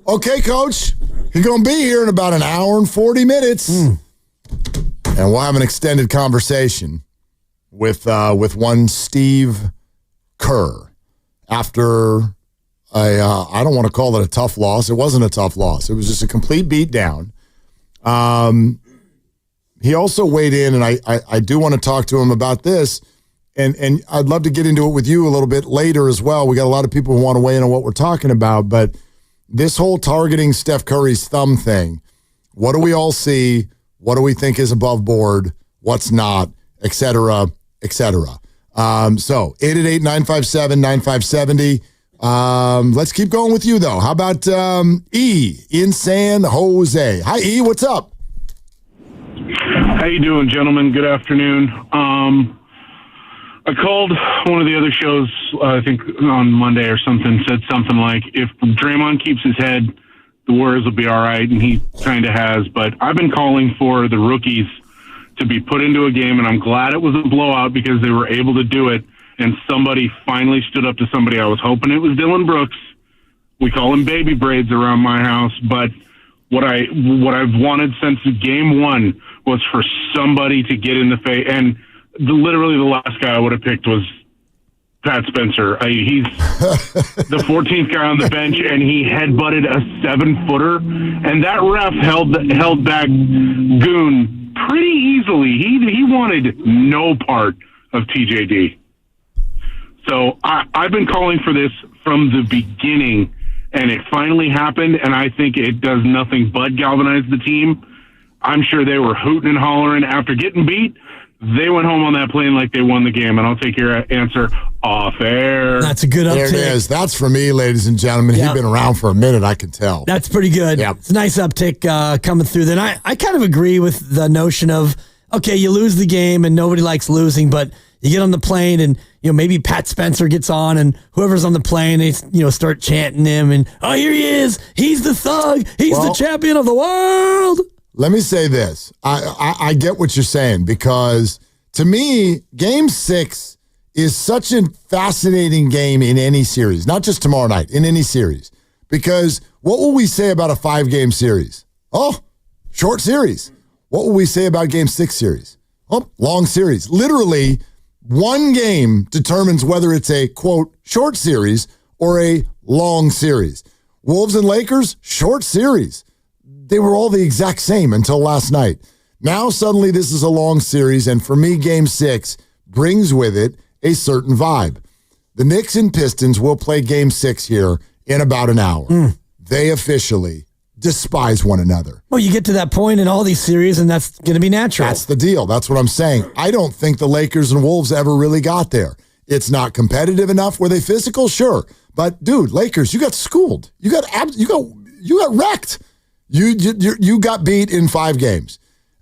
Okay, Coach. You're going to be here in about an hour and 40 minutes. And we'll have an extended conversation with one Steve Kerr after I don't want to call it a tough loss. It wasn't a tough loss. It was just a complete beatdown. He also weighed in, and I do want to talk to him about this, and I'd love to get into it with you a little bit later as well. We got a lot of people who want to weigh in on what we're talking about, but this whole targeting Steph Curry's thumb thing, what do we all see? What do we think is above board? What's not? Et cetera, et cetera. So 888-957-9570. Let's keep going with you, though. How about E in San Jose? Hi, E. What's up? How you doing, gentlemen? Good afternoon. I called one of the other shows, I think on Monday or something, said something like, if Draymond keeps his head, the Warriors will be all right, and he kind of has. But I've been calling for the rookies to be put into a game, and I'm glad it was a blowout because they were able to do it, and somebody finally stood up to somebody. I was hoping it was Dylan Brooks. We call him baby braids around my house, but what I've wanted since game one was for somebody to get in the face, and literally the last guy I would have picked was Pat Spencer. He's the 14th guy on the bench, and he headbutted a 7-footer, and that ref held back Goon pretty easily. He wanted no part of TJD. So I've been calling for this from the beginning, and it finally happened, and I think it does nothing but galvanize the team. I'm sure they were hooting and hollering after getting beat. They went home on that plane like they won the game, and I'll take your answer off air. That's a good uptick. There it is. That's for me, ladies and gentlemen. Yep. He's been around for a minute, I can tell. That's pretty good. Yep. It's a nice uptick coming through. Then I kind of agree with the notion of, okay, you lose the game and nobody likes losing, but you get on the plane and maybe Pat Spencer gets on and whoever's on the plane, they start chanting him and, oh, here he is. He's the thug. He's the champion of the world. Let me say this. I get what you're saying because to me, Game 6 is such a fascinating game in any series, not just tomorrow night, in any series. Because what will we say about a 5-game series? Oh, short series. What will we say about Game 6 series? Oh, long series. Literally, one game determines whether it's a, quote, short series or a long series. Wolves and Lakers, short series. They were all the exact same until last night. Now, suddenly, this is a long series, and for me, Game 6 brings with it a certain vibe. The Knicks and Pistons will play Game 6 here in about an hour. They officially despise one another. Well, you get to that point in all these series, and that's going to be natural. That's the deal. That's what I'm saying. I don't think the Lakers and Wolves ever really got there. It's not competitive enough. Were they physical? Sure. But, dude, Lakers, you got schooled. You got wrecked. You got beat in 5 games.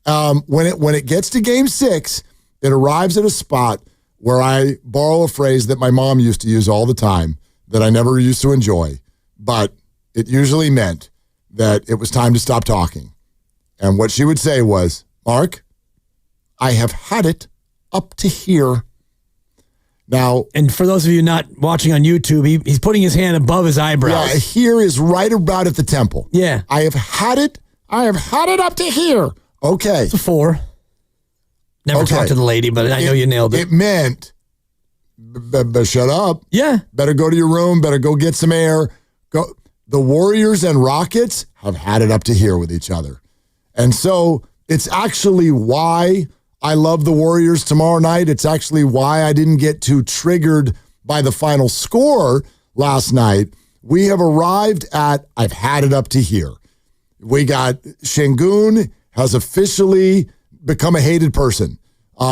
When it gets to Game 6, it arrives at a spot where I borrow a phrase that my mom used to use all the time that I never used to enjoy, but it usually meant that it was time to stop talking. And what she would say was, Mark, I have had it up to here. Now, and for those of you not watching on YouTube, he's putting his hand above his eyebrows. Yeah, here is right about at the temple. Yeah. I have had it up to here. Okay. It's a 4. Never talked to the lady, but I know you nailed it. It meant, shut up. Yeah. Better go to your room. Better go get some air. Go. The Warriors and Rockets have had it up to here with each other. And so it's actually why I love the Warriors tomorrow night. It's actually why I didn't get too triggered by the final score last night. We have arrived at, I've had it up to here. We got Şengün has officially become a hated person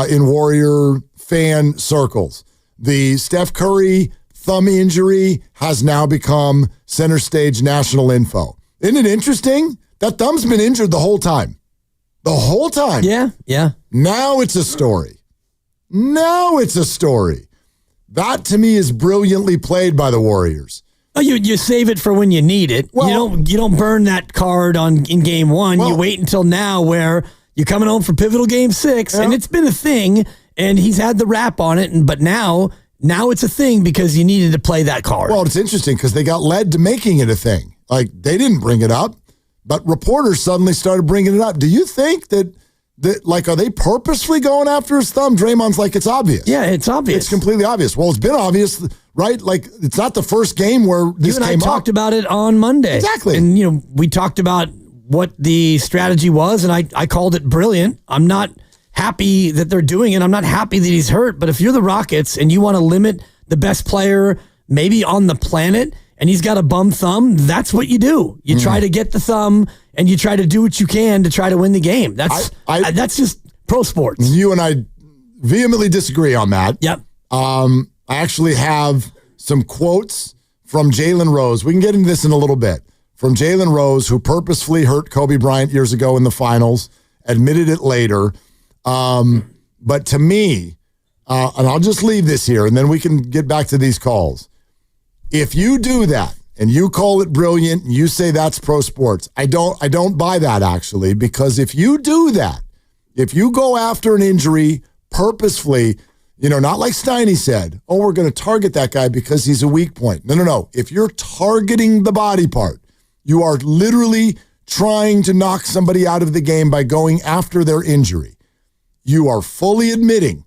in Warrior fan circles. The Steph Curry thumb injury has now become center stage national info. Isn't it interesting? That thumb's been injured the whole time. The whole time. Yeah. Now it's a story. That, to me, is brilliantly played by the Warriors. Oh, you save it for when you need it. Well, you don't burn that card in Game 1. You wait until now where you're coming home for pivotal Game 6, and it's been a thing, and he's had the rap on it. But now Now it's a thing because you needed to play that card. Well, it's interesting because they got led to making it a thing. Like, they didn't bring it up, but reporters suddenly started bringing it up. Do you think that are they purposefully going after his thumb? Draymond's like, it's obvious. Yeah, it's obvious. It's completely obvious. Well, it's been obvious, right? Like, it's not the first game where this you and came I talked about it on Monday. Exactly. And, we talked about what the strategy was, and I called it brilliant. I'm not happy that they're doing it. I'm not happy that he's hurt. But if you're the Rockets and you want to limit the best player maybe on the planet and he's got a bum thumb, that's what you do. You try to get the thumb and you try to do what you can to try to win the game. That's just pro sports. You and I vehemently disagree on that. Yep. I actually have some quotes from Jalen Rose. We can get into this in a little bit. From Jalen Rose, who purposefully hurt Kobe Bryant years ago in the finals, admitted it later. But to me, and I'll just leave this here and then we can get back to these calls. If you do that and you call it brilliant and you say that's pro sports, I don't buy that actually, because if you do that, if you go after an injury purposefully, not like Steiny said, oh, we're going to target that guy because he's a weak point. No. If you're targeting the body part, you are literally trying to knock somebody out of the game by going after their injury. You are fully admitting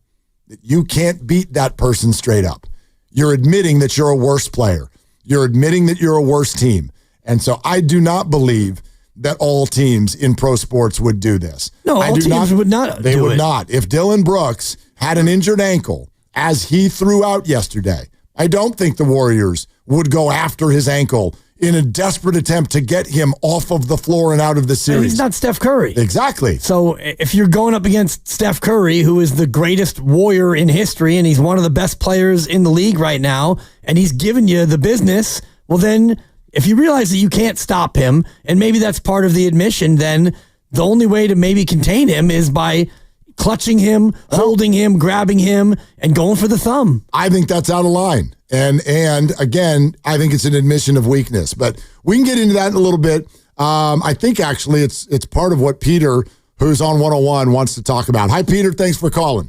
that you can't beat that person straight up. You're admitting that you're a worse player. You're admitting that you're a worse team. And so I do not believe that all teams in pro sports would do this. No, all teams would not. They would not. If Dylan Brooks had an injured ankle, as he threw out yesterday, I don't think the Warriors would go after his ankle in a desperate attempt to get him off of the floor and out of the series. And he's not Steph Curry. Exactly. So if you're going up against Steph Curry, who is the greatest warrior in history, and he's one of the best players in the league right now, and he's giving you the business, well then, if you realize that you can't stop him, and maybe that's part of the admission, then the only way to maybe contain him is by clutching him, holding him, grabbing him, and going for the thumb. I think that's out of line. And again, I think it's an admission of weakness. But we can get into that in a little bit. I think actually it's part of what Peter, who's on 101, wants to talk about. Hi, Peter. Thanks for calling.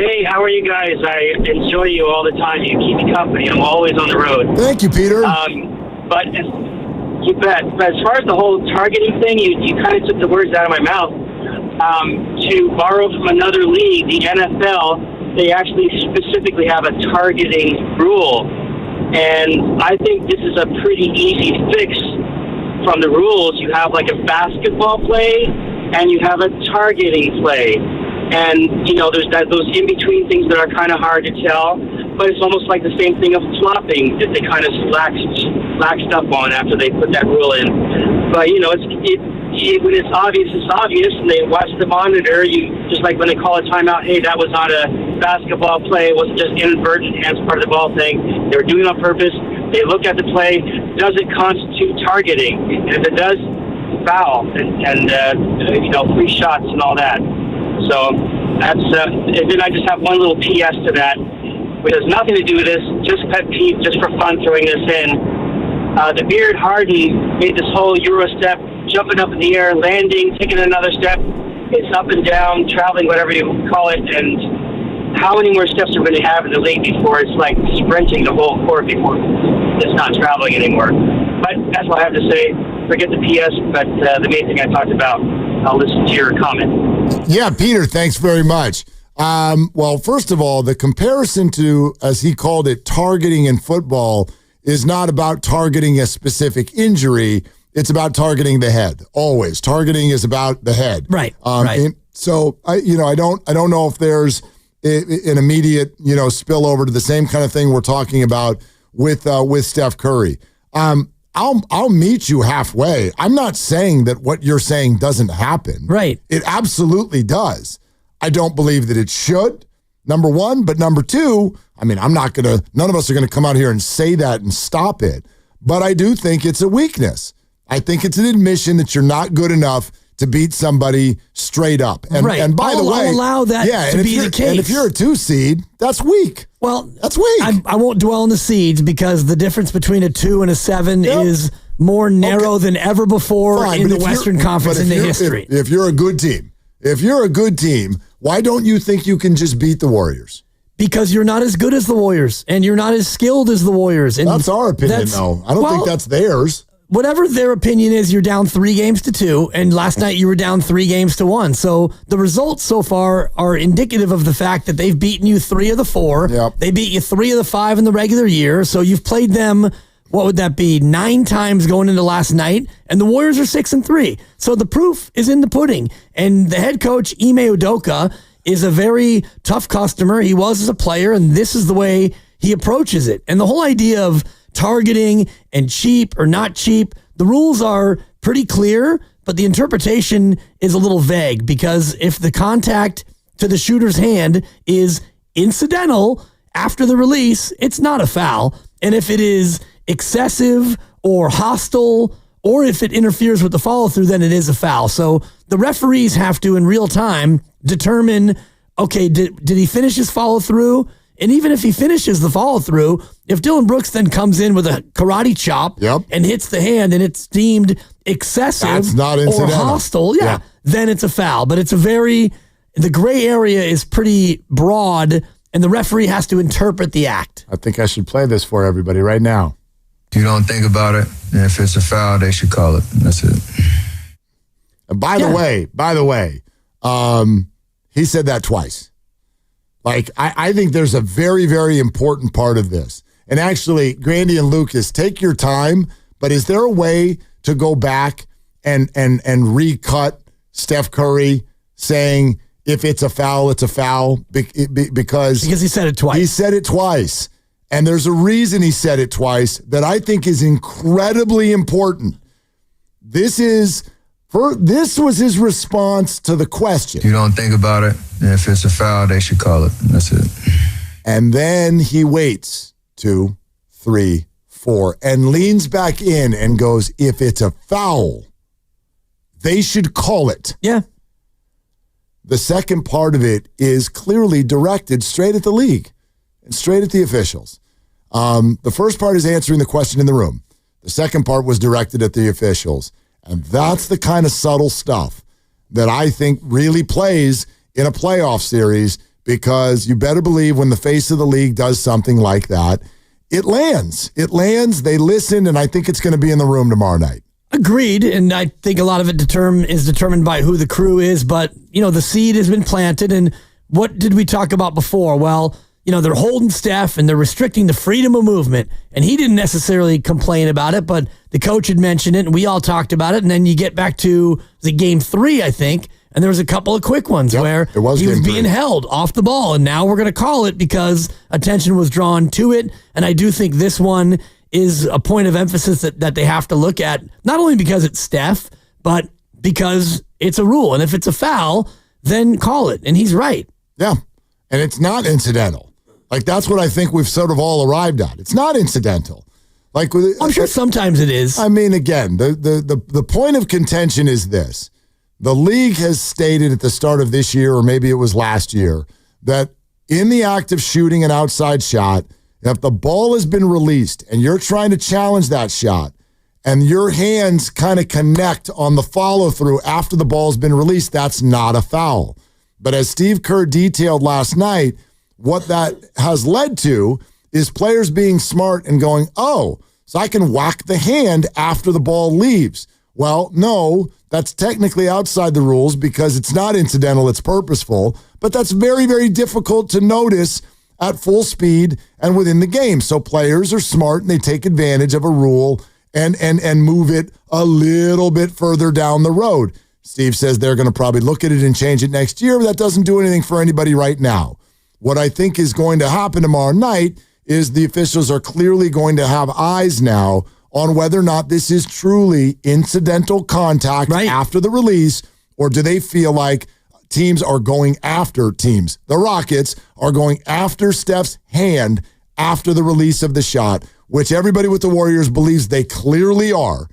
Hey, how are you guys? I enjoy you all the time. You keep me company. I'm always on the road. Thank you, Peter. But you bet. But as far as the whole targeting thing, you kind of took the words out of my mouth. To borrow from another league, the NFL, they actually specifically have a targeting rule. And I think this is a pretty easy fix from the rules. You have like a basketball play and you have a targeting play. And, there's those in-between things that are kind of hard to tell, but it's almost like the same thing of flopping that they kind of slacked up on after they put that rule in. But, when it's obvious, and they watch the monitor, just like when they call a timeout, hey, that was not a basketball play, it wasn't just inadvertent hands part of the ball thing. They were doing it on purpose. They look at the play. Does it constitute targeting? And if it does, foul, and free shots and all that. So that's, and then I just have one little PS to that, which has nothing to do with this, just pet peeve, just for fun throwing this in. The Beard Harden made this whole Euro step, jumping up in the air, landing, taking another step. It's up and down, traveling, whatever you call it. And how many more steps are we going to have in the league before it's like sprinting the whole court before it's not traveling anymore? But that's what I have to say. Forget the PS, but the main thing I talked about, I'll listen to your comment. Yeah, Peter, thanks very much. Well, first of all, the comparison to, as he called it, targeting in football is not about targeting a specific injury. It's about targeting the head. Always. Targeting is about the head. Right. Right. So I don't know if there's an immediate, spillover to the same kind of thing we're talking about with Steph Curry. I'll meet you halfway. I'm not saying that what you're saying doesn't happen. Right. It absolutely does. I don't believe that it should, number one. But number two, none of us are going to come out here and say that and stop it. But I do think it's a weakness. I think it's an admission that you're not good enough to beat somebody straight up. And, right. And by the way, I'll allow that to be the case. And if you're a 2 seed, that's weak. Well, that's weak. I won't dwell on the seeds because the difference between a 2 and a 7 is more narrow than ever before in the Western Conference in the history. If you're a good team, why don't you think you can just beat the Warriors? Because you're not as good as the Warriors, and you're not as skilled as the Warriors. And that's our opinion, though. I don't think that's theirs. Whatever their opinion is, you're down 3-2, and last night you were down 3-1. So the results so far are indicative of the fact that they've beaten you 3 of the 4. Yep. They beat you 3 of the 5 in the regular year. So you've played them, what would that be, 9 times going into last night, and the Warriors are 6-3. So the proof is in the pudding. And the head coach, Ime Udoka, is a very tough customer. He was as a player, and this is the way he approaches it. And the whole idea of targeting and cheap or not cheap, the rules are pretty clear, but the interpretation is a little vague, because if the contact to the shooter's hand is incidental after the release, it's not a foul. And if it is excessive or hostile, or if it interferes with the follow-through, then it is a foul. So the referees have to, in real time, determine, okay, did he finish his follow-through? And even if he finishes the follow-through, if Dylan Brooks then comes in with a karate chop and hits the hand and it's deemed excessive or hostile, then it's a foul. But the gray area is pretty broad, and the referee has to interpret the act. I think I should play this for everybody right now. You don't think about it, and if it's a foul, they should call it. That's it. And by the way, he said that twice. Like, I think there's a very, very important part of this. And actually, Grandy and Lucas, take your time, but is there a way to go back and recut Steph Curry saying if it's a foul, it's a foul? Because he said it twice. He said it twice. And there's a reason he said it twice that I think is incredibly important. This was his response to the question. You don't think about it, and if it's a foul, they should call it. That's it. And then he waits 2, 3, 4, and leans back in and goes, if it's a foul, they should call it. Yeah. The second part of it is clearly directed straight at the league and straight at the officials. The first part is answering the question in the room. The second part was directed at the officials. And that's the kind of subtle stuff that I think really plays in a playoff series, because you better believe when the face of the league does something like that, it lands. It lands, they listen, and I think it's going to be in the room tomorrow night. Agreed, and I think a lot of it is determined by who the crew is, but, the seed has been planted, and what did we talk about before? Well, they're holding Steph and they're restricting the freedom of movement. And he didn't necessarily complain about it, but the coach had mentioned it and we all talked about it. And then you get back to the game 3, I think, and there was a couple of quick ones where he was being held off the ball. And now we're going to call it because attention was drawn to it. And I do think this one is a point of emphasis that they have to look at, not only because it's Steph, but because it's a rule. And if it's a foul, then call it. And he's right. Yeah. And it's not incidental. Like, that's what I think we've sort of all arrived at. It's not incidental. Like, I'm sure sometimes it is. I mean, again, the point of contention is this. The league has stated at the start of this year, or maybe it was last year, that in the act of shooting an outside shot, if the ball has been released and you're trying to challenge that shot and your hands kind of connect on the follow-through after the ball's been released, that's not a foul. But as Steve Kerr detailed last night, what that has led to is players being smart and going, oh, so I can whack the hand after the ball leaves. Well, no, that's technically outside the rules because it's not incidental, it's purposeful. But that's very, very difficult to notice at full speed and within the game. So players are smart and they take advantage of a rule and move it a little bit further down the road. Steve says they're going to probably look at it and change it next year, but that doesn't do anything for anybody right now. What I think is going to happen tomorrow night is the officials are clearly going to have eyes now on whether or not this is truly incidental contact after the release, or do they feel like teams are going after teams. The Rockets are going after Steph's hand after the release of the shot, which everybody with the Warriors believes they clearly are.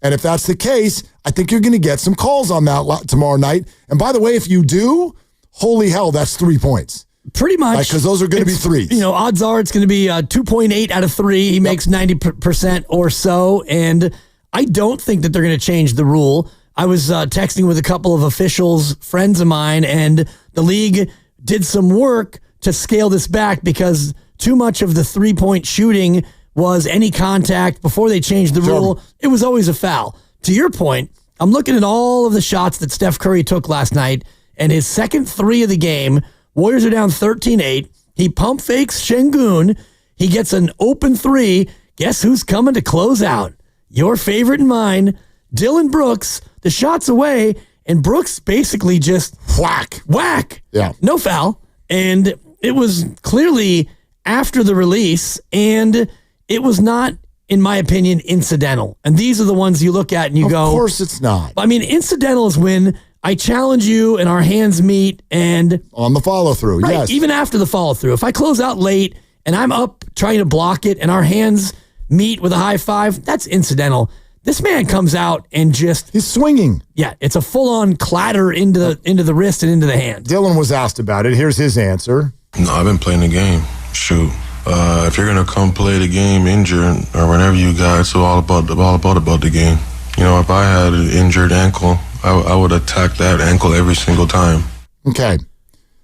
And if that's the case, I think you're going to get some calls on that tomorrow night. And by the way, if you do, holy hell, that's 3 points. Pretty much. Because those are going to be threes. Odds are it's going to be 2.8 out of 3. He makes 90% or so. And I don't think that they're going to change the rule. I was texting with a couple of officials, friends of mine, and the league did some work to scale this back because too much of the 3-point shooting was any contact before they changed the rule. It was always a foul. To your point, I'm looking at all of the shots that Steph Curry took last night, and his second 3 of the game, Warriors are down 13-8. He pump fakes Şengün. He gets an open 3. Guess who's coming to close out? Your favorite and mine, Dylan Brooks. The shot's away, and Brooks basically just whack. Yeah. No foul. And it was clearly after the release, and it was not, in my opinion, incidental. And these are the ones you look at and you go, of course it's not. I mean, incidental is when I challenge you and our hands meet and on the follow through. Right, Yes. even after the follow through. If I close out late and I'm up trying to block it and our hands meet with a high five, that's incidental. This man comes out and he's swinging. Yeah, it's a full on clatter into the wrist and into the hand. Dylan was asked about it. Here's his answer. No, I've been playing the game. Shoot. If you're gonna come play the game injured or whenever you guys, so all about the game. You know, if I had an injured ankle, I would attack that ankle every single time. Okay.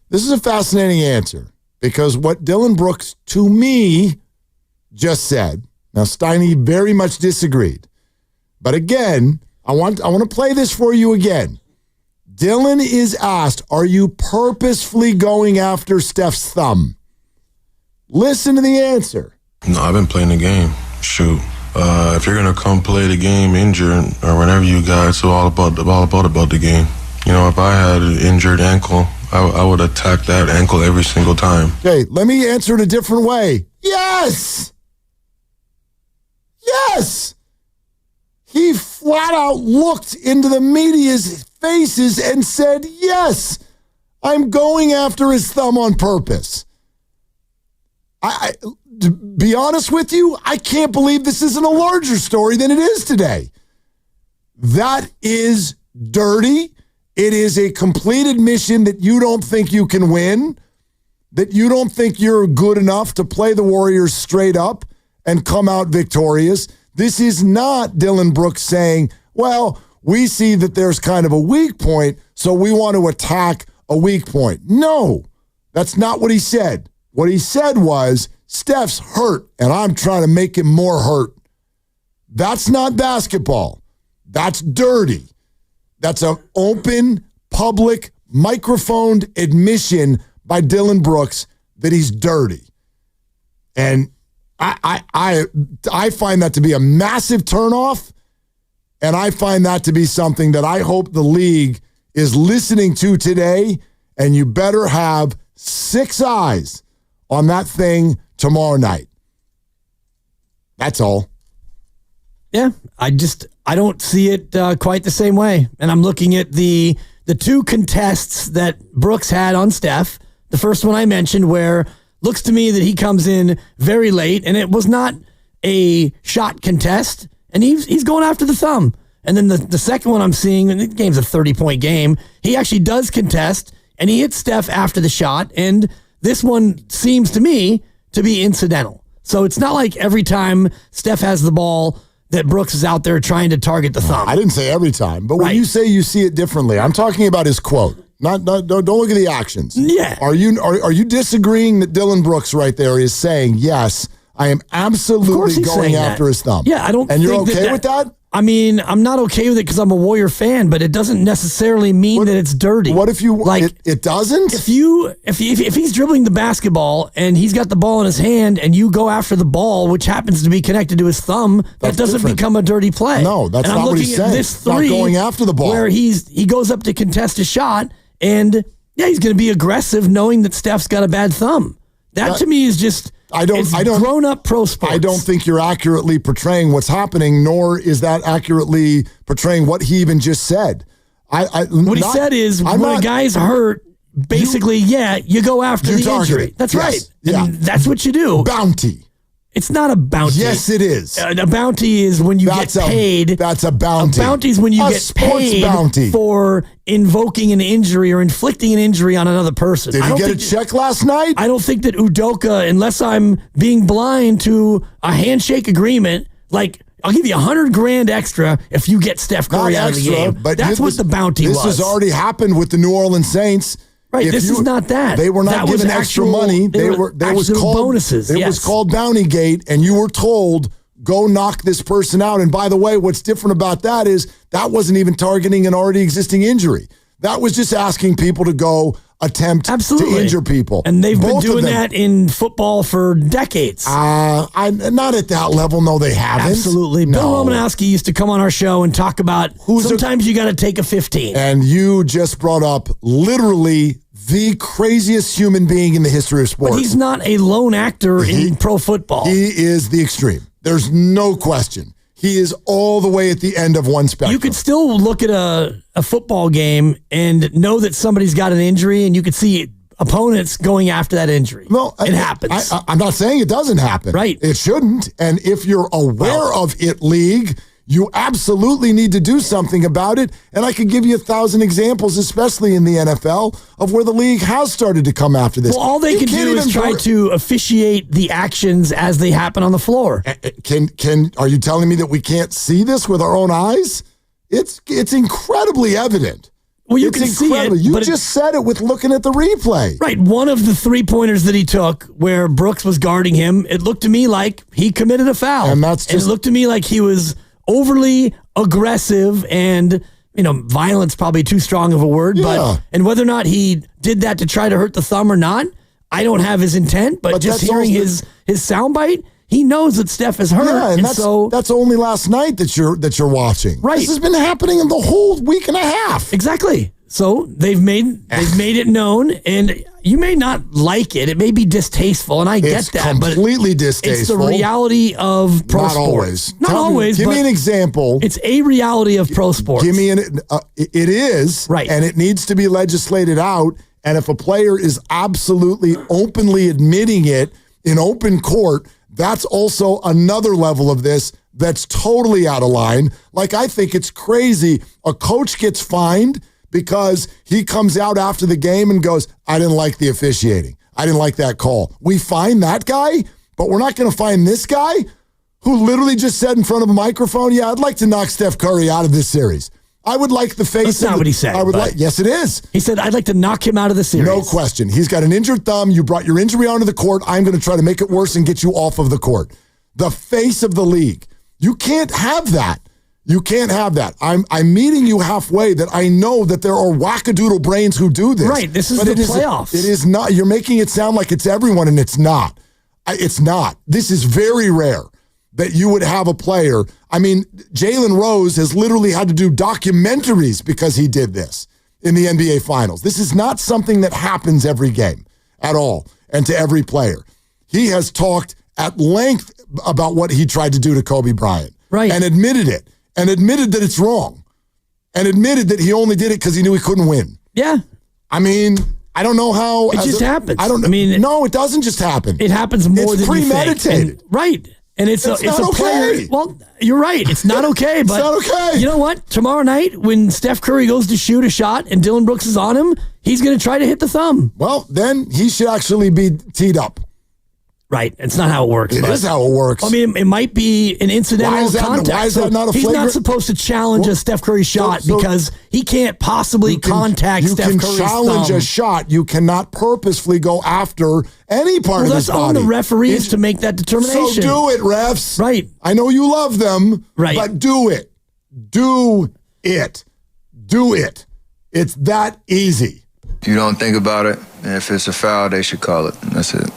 This is a fascinating answer because what Dylan Brooks, to me, just said, now Steiny very much disagreed. But again, I want to play this for you again. Dylan is asked, are you purposefully going after Steph's thumb? Listen to the answer. No, I've been playing the game. Shoot. If you're gonna come play the game injured or whenever you guys, so all about the game. You know, if I had an injured ankle, I would attack that ankle every single time. Okay, let me answer it a different way. Yes! Yes! He flat out looked into the media's faces and said, yes, I'm going after his thumb on purpose. To be honest with you, I can't believe this isn't a larger story than it is today. That is dirty. It is a complete admission that you don't think you can win, that you don't think you're good enough to play the Warriors straight up and come out victorious. This is not Dylan Brooks saying, well, we see that there's kind of a weak point, so we want to attack a weak point. No, that's not what he said. What he said was, Steph's hurt, and I'm trying to make him more hurt. That's not basketball. That's dirty. That's an open, public, microphoned admission by Dylan Brooks that he's dirty. And I find that to be a massive turnoff, and I find that to be something that I hope the league is listening to today, and you better have 6 eyes on that thing tomorrow night. That's all. Yeah, I don't see it quite the same way. And I'm looking at the 2 contests that Brooks had on Steph. The first one I mentioned where looks to me that he comes in very late, and it was not a shot contest, and he's going after the thumb. And then the second one I'm seeing, and the game's a 30-point game, he actually does contest, and he hits Steph after the shot, and this one seems to me to be incidental. So it's not like every time Steph has the ball that Brooks is out there trying to target the thumb. I didn't say every time, but when you say you see it differently, I'm talking about his quote. Don't look at the actions. Yeah. Are you disagreeing that Dylan Brooks right there is saying, yes, I am absolutely going after his thumb? Yeah, I don't. And you're okay with that? I mean, I'm not okay with it because I'm a Warrior fan, but it doesn't necessarily mean that it's dirty. What if you like? It doesn't. If he's dribbling the basketball and he's got the ball in his hand, and you go after the ball, which happens to be connected to his thumb, that doesn't become a dirty play. No, that's not what he's saying. This not going after the ball, where he goes up to contest a shot, and he's going to be aggressive, knowing that Steph's got a bad thumb. That to me is just. I don't grown up pro sports. I don't think you're accurately portraying what's happening, nor is that accurately portraying what he even just said. What he said is when a guy's hurt, basically, you go after the injury. That's right. Yeah. And that's what you do. Bounty. It's not a bounty. Yes, it is. A bounty is when you get paid. That's a bounty. A bounty is when you get paid for invoking an injury or inflicting an injury on another person. Did he get a check last night? I don't think that Udoka, unless I'm being blind to a handshake agreement, like I'll give you $100,000 extra if you get Steph Curry out of the game. But that's what the bounty was. This has already happened with the New Orleans Saints. Right, this is not that. They were not given extra money. They was called bonuses. It was called Bounty Gate, and you were told, go knock this person out. And by the way, what's different about that is that wasn't even targeting an already existing injury. That was just asking people to go attempt to injure people. And they've been doing that in football for decades. Not at that level. No, they haven't. Absolutely. No. Bill Romanowski used to come on our show and talk about sometimes you got to take a 15. And you just brought up literally the craziest human being in the history of sports. But he's not a lone actor in pro football. He is the extreme. There's no question. He is all the way at the end of one spectrum. You could still look at a football game and know that somebody's got an injury, and you could see opponents going after that injury. Well, it happens. I'm not saying it doesn't happen. Right. It shouldn't. And if you're aware of it, league, you absolutely need to do something about it. And I could give you 1,000 examples, especially in the NFL, of where the league has started to come after this. Well, all they can do is try to officiate the actions as they happen on the floor. Are you telling me that we can't see this with our own eyes? It's incredibly evident. Well, you can see it. You just said it with looking at the replay. Right. One of the 3-pointers that he took where Brooks was guarding him, it looked to me like he committed a foul. And it looked to me like he was overly aggressive and, violence probably too strong of a word, and whether or not he did that to try to hurt the thumb or not, I don't have his intent, but just hearing his soundbite, he knows that Steph is hurt. Yeah, and that's only last night that you're watching. Right. This has been happening in the whole week and a half. Exactly. So they've made it known, and you may not like it. It may be distasteful, and I get that. But completely distasteful. It's the reality of pro sports. Always. Not always. Give me an example. It's a reality of pro sports. Give me it is right, and it needs to be legislated out. And if a player is absolutely openly admitting it in open court, that's also another level of this that's totally out of line. Like, I think it's crazy. A coach gets fined because he comes out after the game and goes, I didn't like the officiating. I didn't like that call. We fine that guy, but we're not going to fine this guy who literally just said in front of a microphone, yeah, I'd like to knock Steph Curry out of this series. I would like the face. That's not what he said. Yes, it is. He said, I'd like to knock him out of the series. No question. He's got an injured thumb. You brought your injury onto the court. I'm going to try to make it worse and get you off of the court. The face of the league. You can't have that. You can't have that. I'm meeting you halfway that I know that there are wackadoodle brains who do this. Right. This is the playoffs. It is not. You're making it sound like it's everyone, and it's not. It's not. This is very rare that you would have a player. I mean, Jalen Rose has literally had to do documentaries because he did this in the NBA Finals. This is not something that happens every game at all and to every player. He has talked at length about what he tried to do to Kobe Bryant. Right. And admitted it. And admitted that it's wrong. And admitted that he only did it because he knew he couldn't win. Yeah. I mean, I don't know how. It just happens. No, it doesn't just happen. It happens more than premeditated. You think. Right. And it's not a player. okay. Well, you're right. It's not okay. But it's not okay. You know what? Tomorrow night, when Steph Curry goes to shoot a shot and Dylan Brooks is on him, he's going to try to hit the thumb. Well, then he should actually be teed up. Right. It's not how it works. It is how it works. I mean, it might be an incidental contact. Why is that not a He's flagrant? not supposed to challenge a Steph Curry shot because he can't possibly contact Steph Curry's thumb. You can challenge a shot. You cannot purposefully go after any part of his body. That's on the referees to make that determination. So do it, refs. Right. I know you love them. Right. But do it. Do it. Do it. It's that easy. You don't think about it. If it's a foul, they should call it. That's it.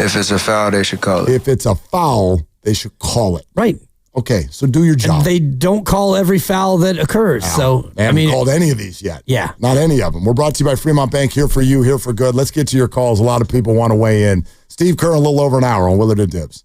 If it's a foul, they should call it. If it's a foul, they should call it. Right. Okay, so do your job. And they don't call every foul that occurs. So they haven't called any of these yet. Yeah. Not any of them. We're brought to you by Fremont Bank, here for you, here for good. Let's get to your calls. A lot of people want to weigh in. Steve Kerr, a little over an hour on Willard and Dibs.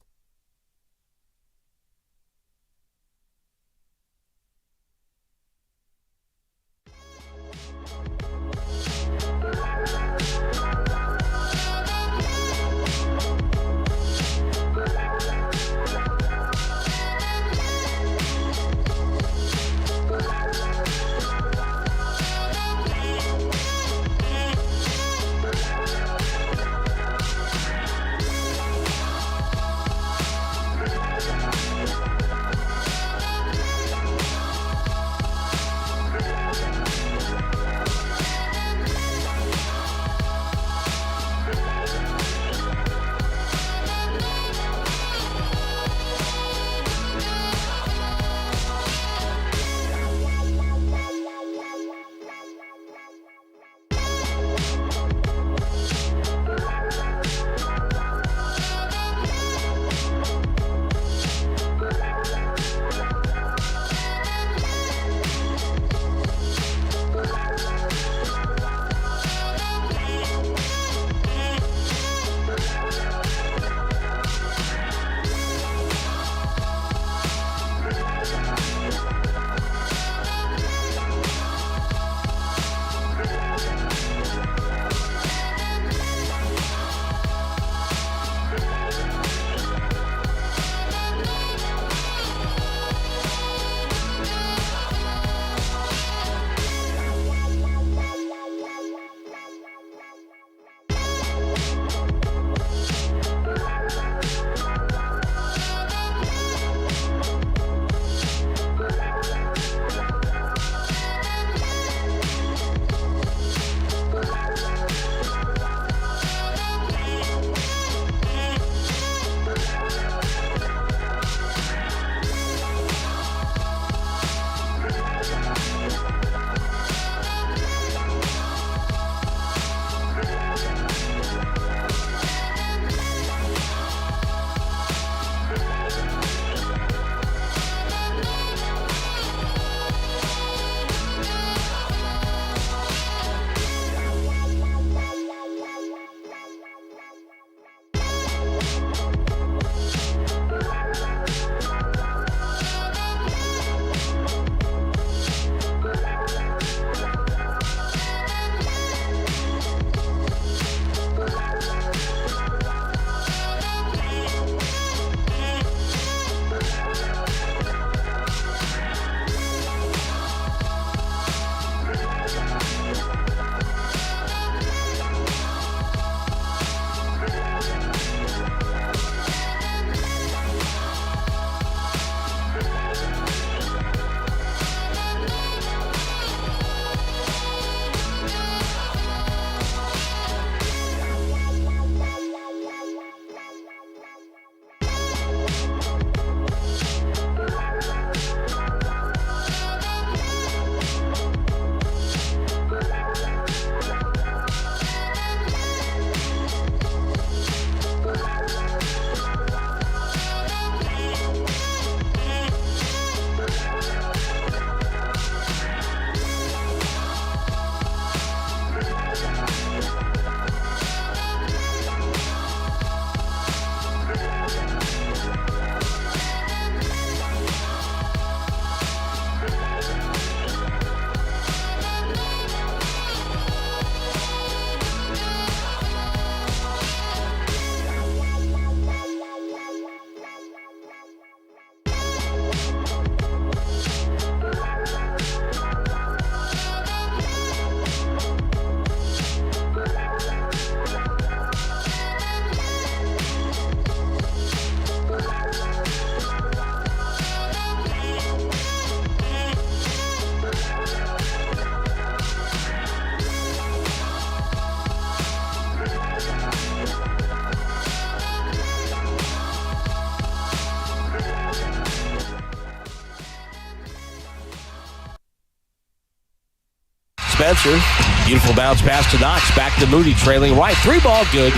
Spencer. Beautiful bounce pass to Knox. Back to Moody, trailing right. 3-ball good.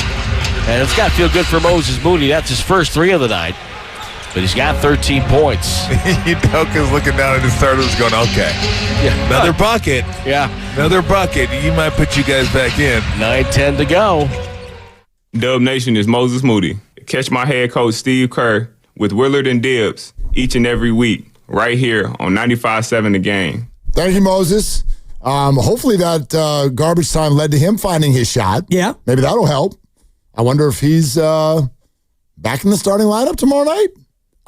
And it's got to feel good for Moses Moody. That's his first 3 of the night. But he's got 13 points. Udoka's looking down at his starters going, okay. Yeah. Another bucket. Yeah. Another bucket. You might put you guys back in. 9:10 to go. Dub Nation is Moses Moody. Catch my head coach Steve Kerr with Willard and Dibbs each and every week right here on 95.7 The Game. Thank you, Moses. Hopefully that garbage time led to him finding his shot. Yeah. Maybe that'll help. I wonder if he's back in the starting lineup tomorrow night.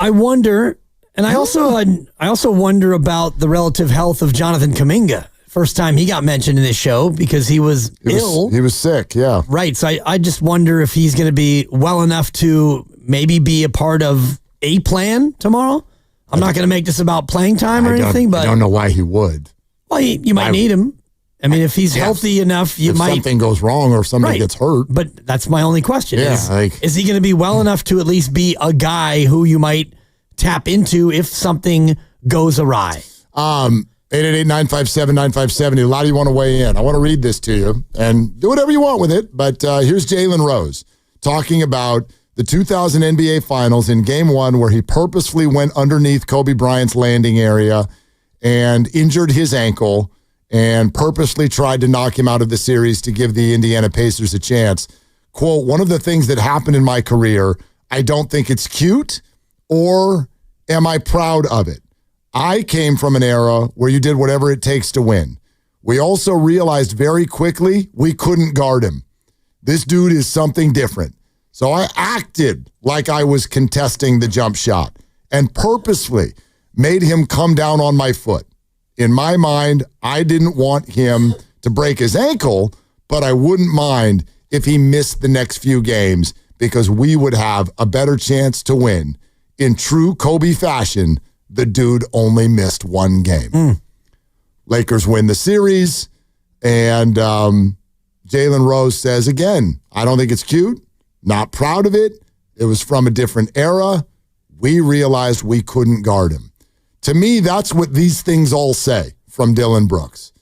I wonder, and I also wonder about the relative health of Jonathan Kuminga. First time he got mentioned in this show because he was ill. He was sick, yeah. Right, so I just wonder if he's going to be well enough to maybe be a part of a plan tomorrow. I'm not going to make this about playing time or anything, but I don't know why he would. Well, you might need him. I mean, if he's healthy enough, if something goes wrong or somebody gets hurt. But that's my only question. Yeah, is he going to be well enough to at least be a guy who you might tap into if something goes awry? 888-957-9570. A lot of you want to weigh in. I want to read this to you and do whatever you want with it. But here's Jalen Rose talking about the 2000 NBA Finals in Game 1 where he purposefully went underneath Kobe Bryant's landing area and injured his ankle and purposely tried to knock him out of the series to give the Indiana Pacers a chance. Quote, one of the things that happened in my career, I don't think it's cute, or am I proud of it? I came from an era where you did whatever it takes to win. We also realized very quickly we couldn't guard him. This dude is something different. So I acted like I was contesting the jump shot and purposely made him come down on my foot. In my mind, I didn't want him to break his ankle, but I wouldn't mind if he missed the next few games because we would have a better chance to win. In true Kobe fashion, the dude only missed 1 game. Lakers win the series, and Jalen Rose says, again, I don't think it's cute, not proud of it. It was from a different era. We realized we couldn't guard him. To me, that's what these things all say from Dylan Brooks.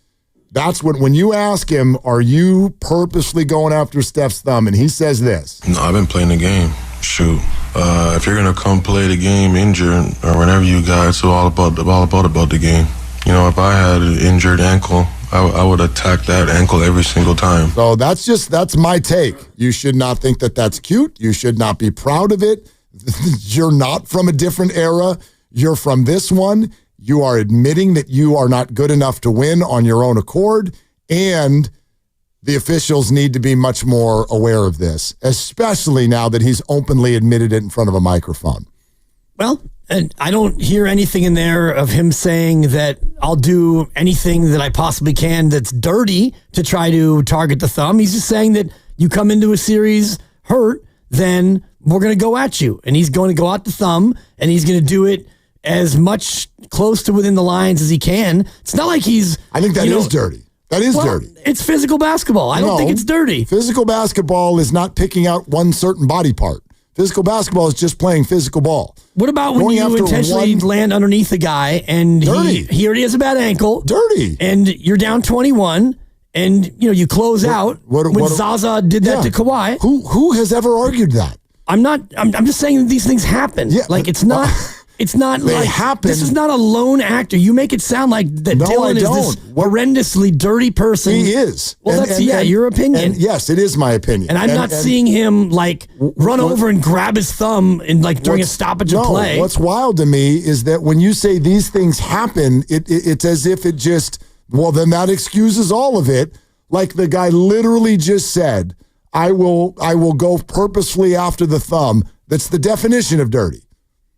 That's what, when you ask him, are you purposely going after Steph's thumb? And he says this. No, I've been playing the game. Shoot. If you're going to come play the game injured or whenever you got, it's all about the game. You know, if I had an injured ankle, I would attack that ankle every single time. So that's my take. You should not think that that's cute. You should not be proud of it. You're not from a different era. You're from this one. You are admitting that you are not good enough to win on your own accord, and the officials need to be much more aware of this, especially now that he's openly admitted it in front of a microphone. Well, and I don't hear anything in there of him saying that I'll do anything that I possibly can that's dirty to try to target the thumb. He's just saying that you come into a series hurt, then we're going to go at you. And he's going to go at the thumb, and he's going to do it as much close to within the lines as he can. It's not like he's... I think that is dirty. That is dirty. It's physical basketball. I don't think it's dirty. Physical basketball is not picking out one certain body part. Physical basketball is just playing physical ball. What about when you intentionally land underneath a guy and he already has a bad ankle? Dirty. And you're down 21 and you close out when Zaza did that to Kawhi. Who has ever argued that? I'm just saying that these things happen. Yeah, like it's not like happen. This is not a lone actor. You make it sound like that Dylan is this horrendously dirty person. He is. Well, that's your opinion. And yes, it is my opinion. And I'm not seeing him like run over and grab his thumb and like during a stoppage of play. What's wild to me is that when you say these things happen, it's as if it just, well, then that excuses all of it. Like the guy literally just said, I will go purposefully after the thumb. That's the definition of dirty.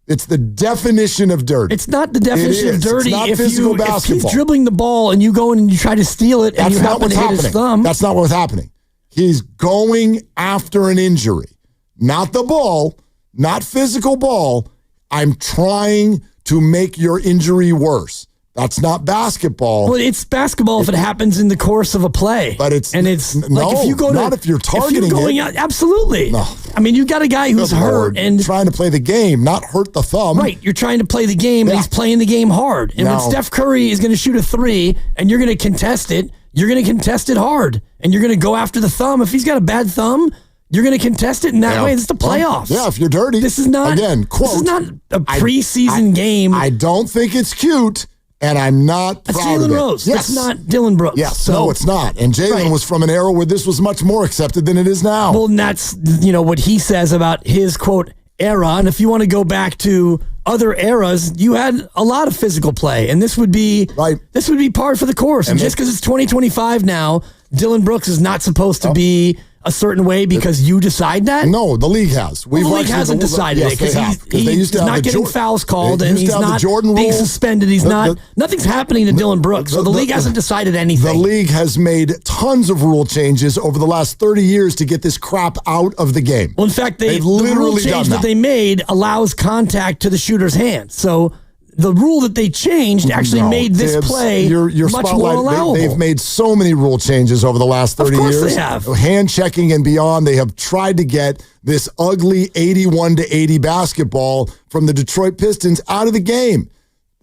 It's the definition of dirty. It's not the definition of dirty. It's not physical basketball. If he's dribbling the ball and you go in and you try to steal it and you happen to hit his thumb. That's not what's happening. He's going after an injury. Not the ball, not physical ball. I'm trying to make your injury worse. That's not basketball. Well, it's basketball if it happens in the course of a play. But it's like if you go not if you're targeting it. Absolutely. No. I mean, you've got a guy who's hurt and trying to play the game, not hurt the thumb. Right. You're trying to play the game and he's playing the game hard. And when Steph Curry is going to shoot a 3 and you're going to contest it, you're going to contest it hard, and you're going to go after the thumb. If he's got a bad thumb, you're going to contest it in that way. It's the playoffs. Yeah, if you're dirty. This is not, again, quote, this is not a preseason game. I don't think it's cute, and I'm not proud Jalen of it. Rose. Yes. That's not Dylan Brooks. Yes, So- no, it's not. And Jalen was from an era where this was much more accepted than it is now. Well, and that's, what he says about his, quote, era. And if you want to go back to other eras, you had a lot of physical play. And this would be par for the course. And just because it's 2025 now, Dylan Brooks is not supposed to be a certain way because you decide that? No, the league has. The league hasn't decided it because he's not getting fouls called and he's not being suspended. He's nothing's happening to Dylan Brooks. So the league hasn't decided anything. The league has made tons of rule changes over the last 30 years to get this crap out of the game. Well, in fact, the rule literally change done that they made allows contact to the shooter's hand. So the rule that they changed actually made this play your much more spotlight. allowable. They've made so many rule changes over the last 30 Of course years. they have. Hand checking and beyond. They have tried to get this ugly 81-80 basketball from the Detroit Pistons out of the game.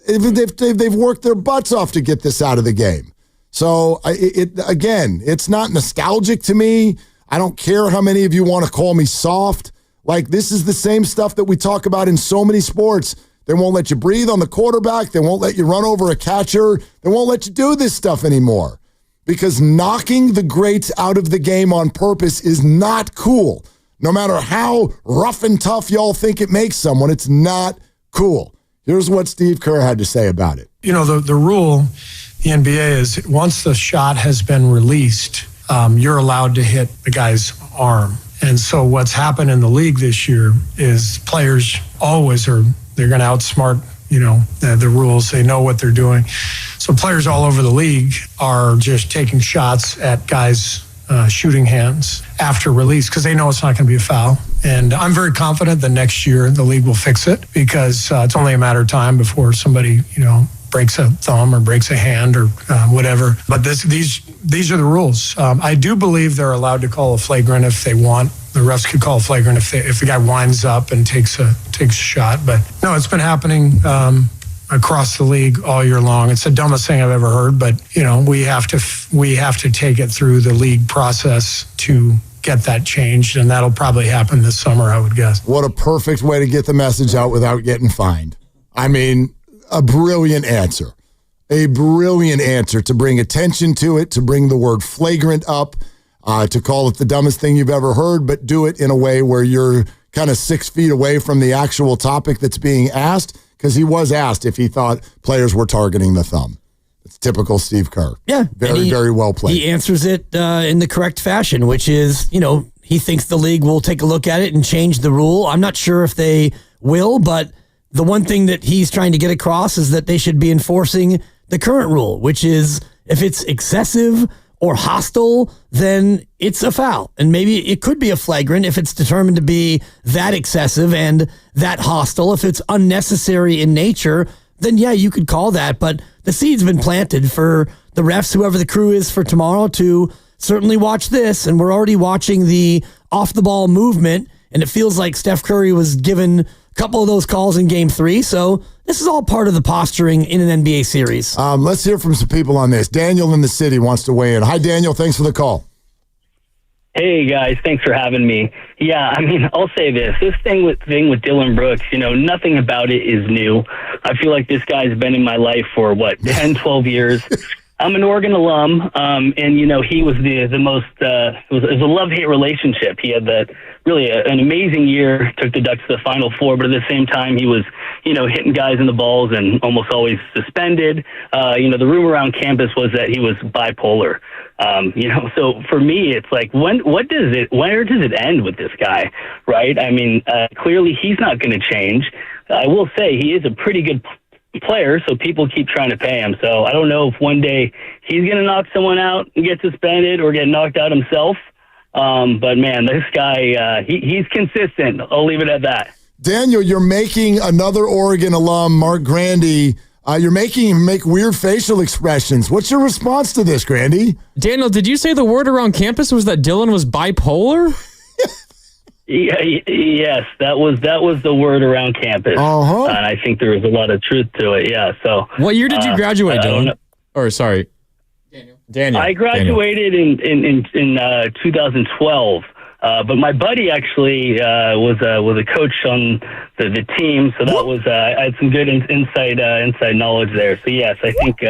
They've worked their butts off to get this out of the game. So, it's not nostalgic to me. I don't care how many of you want to call me soft. Like, this is the same stuff that we talk about in so many sports. They won't let you breathe on the quarterback. They won't let you run over a catcher. They won't let you do this stuff anymore because knocking the greats out of the game on purpose is not cool. No matter how rough and tough y'all think it makes someone, it's not cool. Here's what Steve Kerr had to say about it. The rule, the NBA is once the shot has been released, you're allowed to hit the guy's arm. And so what's happened in the league this year is players always they're going to outsmart, the rules. They know what they're doing. So players all over the league are just taking shots at guys' shooting hands after release because they know it's not going to be a foul. And I'm very confident that next year the league will fix it because it's only a matter of time before somebody, breaks a thumb or breaks a hand or whatever. But these are the rules. I do believe they're allowed to call a flagrant if they want. The refs could call a flagrant if the guy winds up and takes a shot. But no, it's been happening across the league all year long. It's the dumbest thing I've ever heard. But we have to take it through the league process to get that changed, and that'll probably happen this summer, I would guess. What a perfect way to get the message out without getting fined. I mean, a brilliant answer. A brilliant answer to bring attention to it, to bring the word flagrant up, to call it the dumbest thing you've ever heard, but do it in a way where you're kind of 6 feet away from the actual topic that's being asked, because he was asked if he thought players were targeting the thumb. It's typical Steve Kerr. Yeah. Very, very well played. He answers it in the correct fashion, which is, he thinks the league will take a look at it and change the rule. I'm not sure if they will, but the one thing that he's trying to get across is that they should be enforcing the current rule, which is if it's excessive or hostile, then it's a foul. And maybe it could be a flagrant if it's determined to be that excessive and that hostile. If it's unnecessary in nature, then yeah, you could call that. But the seed's been planted for the refs, whoever the crew is for tomorrow, to certainly watch this. And we're already watching the off-the-ball movement, and it feels like Steph Curry was given a couple of those calls in Game 3. So this is all part of the posturing in an NBA series. Let's hear from some people on this. Daniel in the city wants to weigh in. Hi, Daniel. Thanks for the call. Hey, guys. Thanks for having me. Yeah, I mean, I'll say this. This thing with Dylan Brooks, nothing about it is new. I feel like this guy's been in my life for, 10, 12 years. I'm an Oregon alum, and, he was the most, it was a love-hate relationship. He had an amazing year, took the Ducks to the Final Four, but at the same time, he was, hitting guys in the balls and almost always suspended. The rumor around campus was that he was bipolar. So for me, it's like, where does it end with this guy, right? I mean, clearly he's not going to change. I will say he is a pretty good player, so people keep trying to pay him. So I don't know if one day he's going to knock someone out and get suspended or get knocked out himself. But man, this guy, he's consistent. I'll leave it at that. Daniel, you're making another Oregon alum, Mark Grandy, you're making him make weird facial expressions. What's your response to this, Grandy? Daniel, did you say the word around campus was that Dylan was bipolar? Yes, that was the word around campus. Uh-huh. And I think there was a lot of truth to it. Yeah. So what year did you graduate, Dylan? Or sorry, Daniel. I graduated in 2012. But my buddy actually was a coach on the team, so that was I had some good inside knowledge there. So yes, I think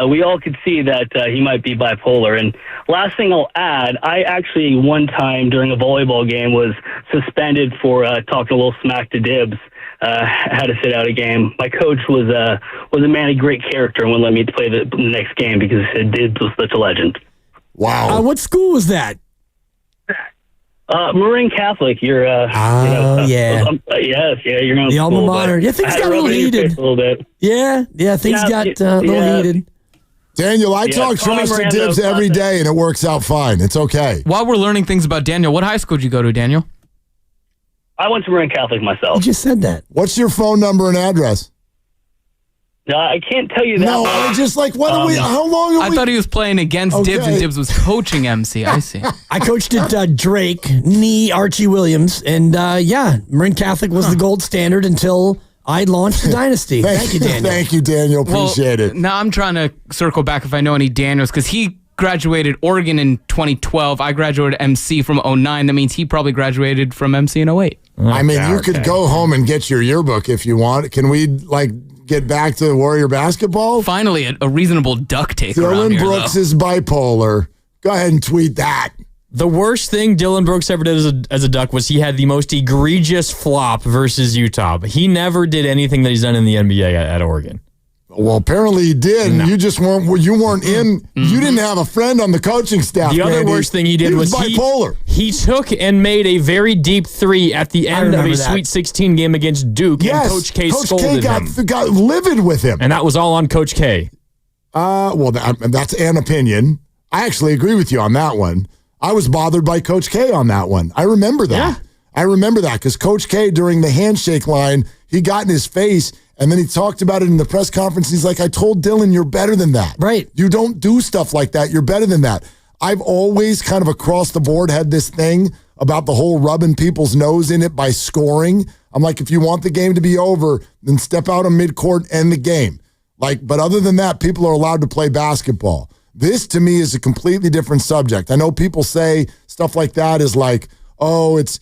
we all could see that he might be bipolar. And last thing I'll add, I actually one time during a volleyball game was suspended for talking a little smack to Dibs. Had to sit out a game. My coach was a man of great character and wouldn't let me play the next game because he said Dibs was such a legend. Wow. What school was that? Marin Catholic. You're. Yeah. Yes. Yeah. You're going the alma mater. Yeah, things got a little heated. A little bit. Yeah. Things got a little heated. Daniel, I talk trash to Dibs every day, and it works out fine. It's okay. While we're learning things about Daniel, what high school did you go to, Daniel? I went to Marin Catholic myself. You just said that. What's your phone number and address? I can't tell you that. No, I just like, what are we, how long are we? I thought he was playing against Dibs, and Dibs was coaching MC. I see. I coached at Drake, Archie Williams, and Marin Catholic was the gold standard until I launched the dynasty. Thank you, Daniel. Thank you, Daniel. Appreciate it. Now I'm trying to circle back if I know any Daniels, because he graduated Oregon in 2012. I graduated MC from 09. That means he probably graduated from MC in 08. I mean, you could go home and get your yearbook if you want. Can we, get back to Warrior basketball? Finally, a reasonable duck take around Dylan here, Brooks though. is bipolar. Go ahead and tweet that. The worst thing Dylan Brooks ever did as a Duck was he had the most egregious flop versus Utah. But he never did anything that he's done in the NBA at Oregon. Well, apparently he did. No. You just weren't in. You didn't have a friend on the coaching staff. The other worst thing he did was bipolar. He took and made a very deep three at the end of a Sweet 16 game against Duke, and Coach K scolded him. Got livid with him. And that was all on Coach K. Well, that's an opinion. I actually agree with you on that one. I was bothered by Coach K on that one. I remember that. Yeah. I remember that because Coach K, during the handshake line, he got in his face, and then he talked about it in the press conference. He's like, I told Dylan, you're better than that. Right. You don't do stuff like that. You're better than that. I've always kind of across the board had this thing about the whole rubbing people's nose in it by scoring. I'm like, if you want the game to be over, then step out on midcourt, end the game. But other than that, people are allowed to play basketball. This, to me, is a completely different subject. I know people say stuff like that is like, oh, it's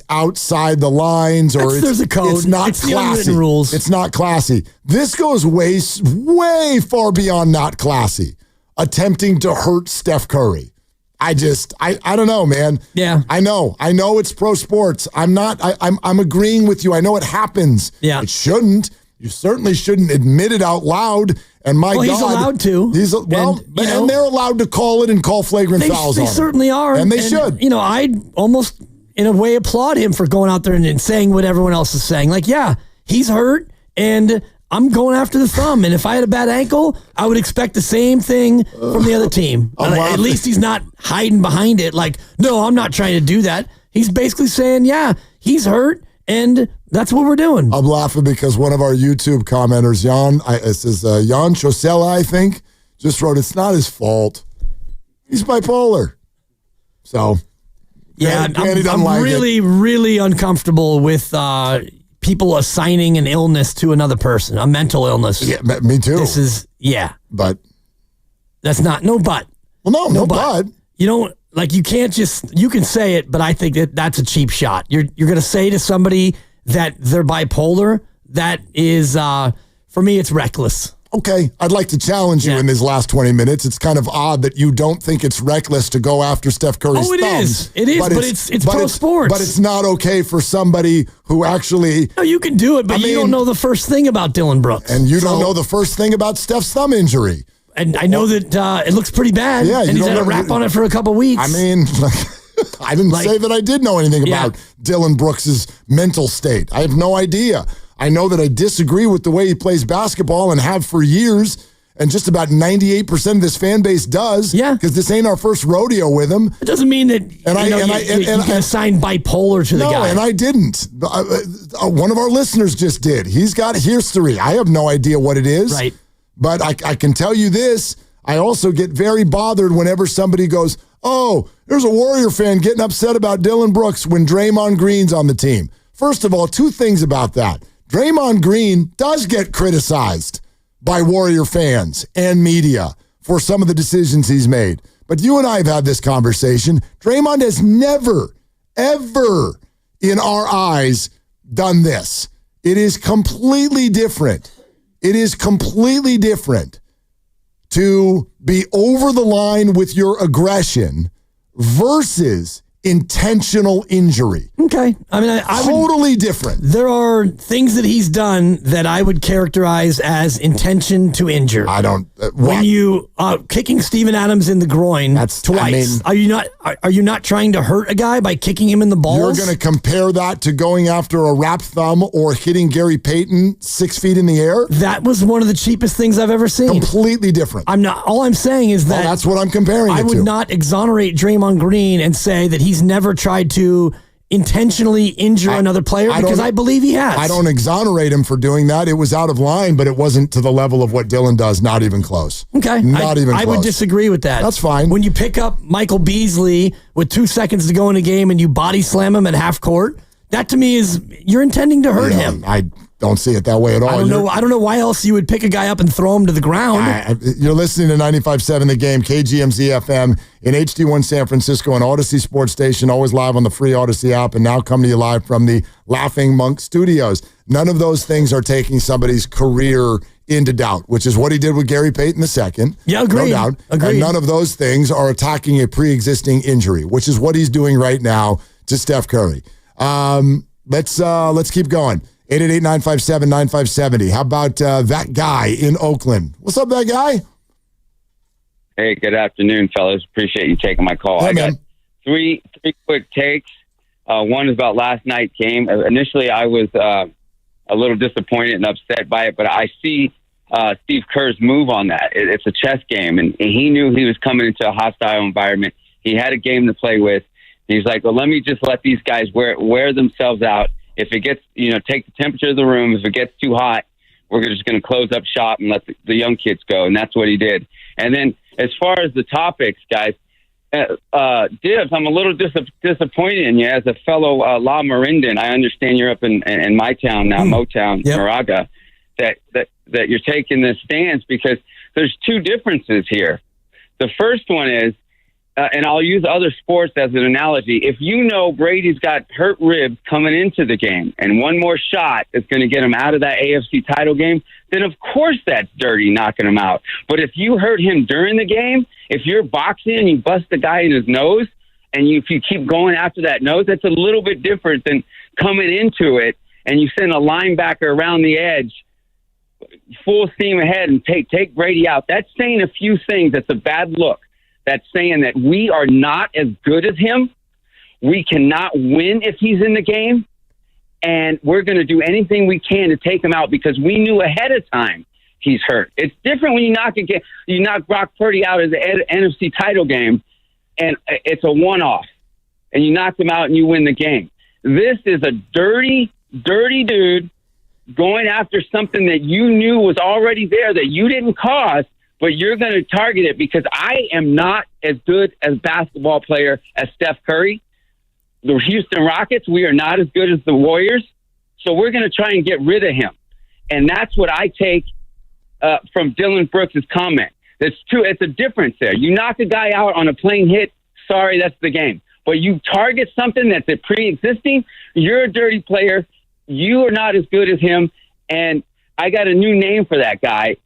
outside the lines, or there's a code. It's not it's classy. The rules. It's not classy. This goes way far beyond not classy. Attempting to hurt Steph Curry. I don't know, man. Yeah. I know it's pro sports. I'm agreeing with you. I know it happens. Yeah. It shouldn't. You certainly shouldn't admit it out loud. And God, he's allowed to. And they're allowed to call it and call flagrant fouls on him. They certainly are. And they should. I almost, in a way, applaud him for going out there and saying what everyone else is saying. Like, yeah, he's hurt, and I'm going after the thumb. And if I had a bad ankle, I would expect the same thing from the other team. At least he's not hiding behind it. Like, no, I'm not trying to do that. He's basically saying, yeah, he's hurt, and that's what we're doing. I'm laughing because one of our YouTube commenters, Jan Chosella, I think, just wrote, it's not his fault. He's bipolar. So, yeah, I'm really uncomfortable with people assigning an illness to another person, a mental illness. Yeah, me too. This is, But. That's not, no but. Well, no but. You don't, you can't just, you can say it, but I think that's a cheap shot. You're going to say to somebody that they're bipolar, that is, for me, it's reckless. Okay, I'd like to challenge you in these last 20 minutes. It's kind of odd that you don't think it's reckless to go after Steph Curry's thumbs. It is, but it's pro sports. But it's not okay for somebody who actually... No, you can do it, but you don't know the first thing about Dylan Brooks. And you don't know the first thing about Steph's thumb injury. And I know that it looks pretty bad, and he's had a rap on it for a couple weeks. I mean... I didn't say that I did know anything about Dylan Brooks' mental state. I have no idea. I know that I disagree with the way he plays basketball and have for years, and just about 98% of this fan base does. Yeah. Because this ain't our first rodeo with him. It doesn't mean that you can assign bipolar to the guy. No, and I didn't. One of our listeners just did. He's got history. I have no idea what it is. Right. But I can tell you this. I also get very bothered whenever somebody goes, oh, there's a Warrior fan getting upset about Dylan Brooks when Draymond Green's on the team. First of all, two things about that. Draymond Green does get criticized by Warrior fans and media for some of the decisions he's made. But you and I have had this conversation. Draymond has never, ever in our eyes done this. It is completely different. It is completely different to be over the line with your aggression versus intentional injury. Okay. I mean, I totally different. There are things that he's done that I would characterize as intention to injure. I don't. When you kicking Steven Adams in the groin twice, are you not trying to hurt a guy by kicking him in the balls? You're going to compare that to going after a wrap thumb or hitting Gary Payton 6 feet in the air? That was one of the cheapest things I've ever seen. Completely different. I'm not. All I'm saying is that that's what I'm comparing it to. I would not exonerate Draymond Green and say that he's never tried to intentionally injure another player because I believe he has. I don't exonerate him for doing that. It was out of line, but it wasn't to the level of what Dylan does. Not even close. Okay. Not even close. I would disagree with that. That's fine. When you pick up Michael Beasley with 2 seconds to go in a game and you body slam him at half court, that to me is you're intending to hurt him. I don't see it that way at all. I don't know why else you would pick a guy up and throw him to the ground. You're listening to 95.7 The Game, KGMZ FM in HD1 San Francisco on Odyssey Sports Station, always live on the free Odyssey app, and now coming to you live from the Laughing Monk Studios. None of those things are taking somebody's career into doubt, which is what he did with Gary Payton II. Yeah, agreed. No doubt. Agreed. And none of those things are attacking a pre-existing injury, which is what he's doing right now to Steph Curry. Let's keep going. 888-957-9570. How about that guy in Oakland? What's up, that guy? Hey, good afternoon, fellas. Appreciate you taking my call. Hey, I got three quick takes. One is about last night's game. Initially, I was a little disappointed and upset by it, but I see Steve Kerr's move on that. It's a chess game, and he knew he was coming into a hostile environment. He had a game to play with. He's like, well, let me just let these guys wear themselves out. If it gets, take the temperature of the room. If it gets too hot, we're just going to close up shop and let the young kids go. And that's what he did. And then as far as the topics, guys, Dibs, I'm a little disappointed in you as a fellow La Marindan. I understand you're up in my town now, Motown, Moraga, that you're taking this stance because there's two differences here. The first one is, and I'll use other sports as an analogy. If you know Brady's got hurt ribs coming into the game and one more shot is going to get him out of that AFC title game, then of course that's dirty knocking him out. But if you hurt him during the game, if you're boxing and you bust the guy in his nose and if you keep going after that nose, that's a little bit different than coming into it and you send a linebacker around the edge full steam ahead and take Brady out. That's saying a few things. That's a bad look. That's saying that we are not as good as him. We cannot win if he's in the game. And we're going to do anything we can to take him out because we knew ahead of time he's hurt. It's different when you knock Brock Purdy out of the NFC title game and it's a one-off. And you knock him out and you win the game. This is a dirty, dirty dude going after something that you knew was already there that you didn't cause, but you're going to target it because I am not as good as basketball player as Steph Curry. The Houston Rockets, we are not as good as the Warriors. So we're going to try and get rid of him. And that's what I take from Dylan Brooks' comment. It's a difference there. You knock a guy out on a plain hit, sorry, that's the game. But you target something that's a pre-existing, you're a dirty player. You are not as good as him. And I got a new name for that guy.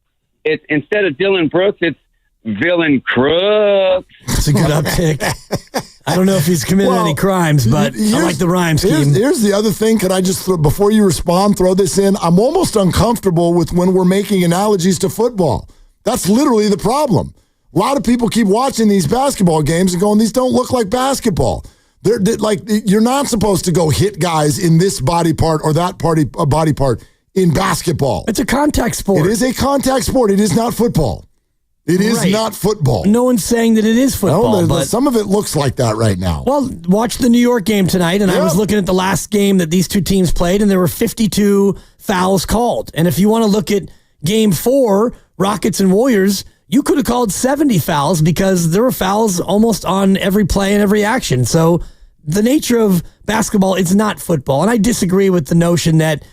It's instead of Dylan Brooks, it's Villain Crooks. It's a good uptick. I don't know if he's committed any crimes, but I like the rhyme scheme. Here's the other thing. Could I just, before you respond, throw this in? I'm almost uncomfortable with when we're making analogies to football. That's literally the problem. A lot of people keep watching these basketball games and going, these don't look like basketball. They're like, you're not supposed to go hit guys in this body part or that body part in basketball. It's a contact sport. It is a contact sport. It is not football. It is not football. No one's saying that it is football. No, but some of it looks like that right now. Well, watch the New York game tonight, and I was looking at the last game that these two teams played, and there were 52 fouls called. And if you want to look at Game 4, Rockets and Warriors, you could have called 70 fouls because there were fouls almost on every play and every action. So the nature of basketball is not football. And I disagree with the notion that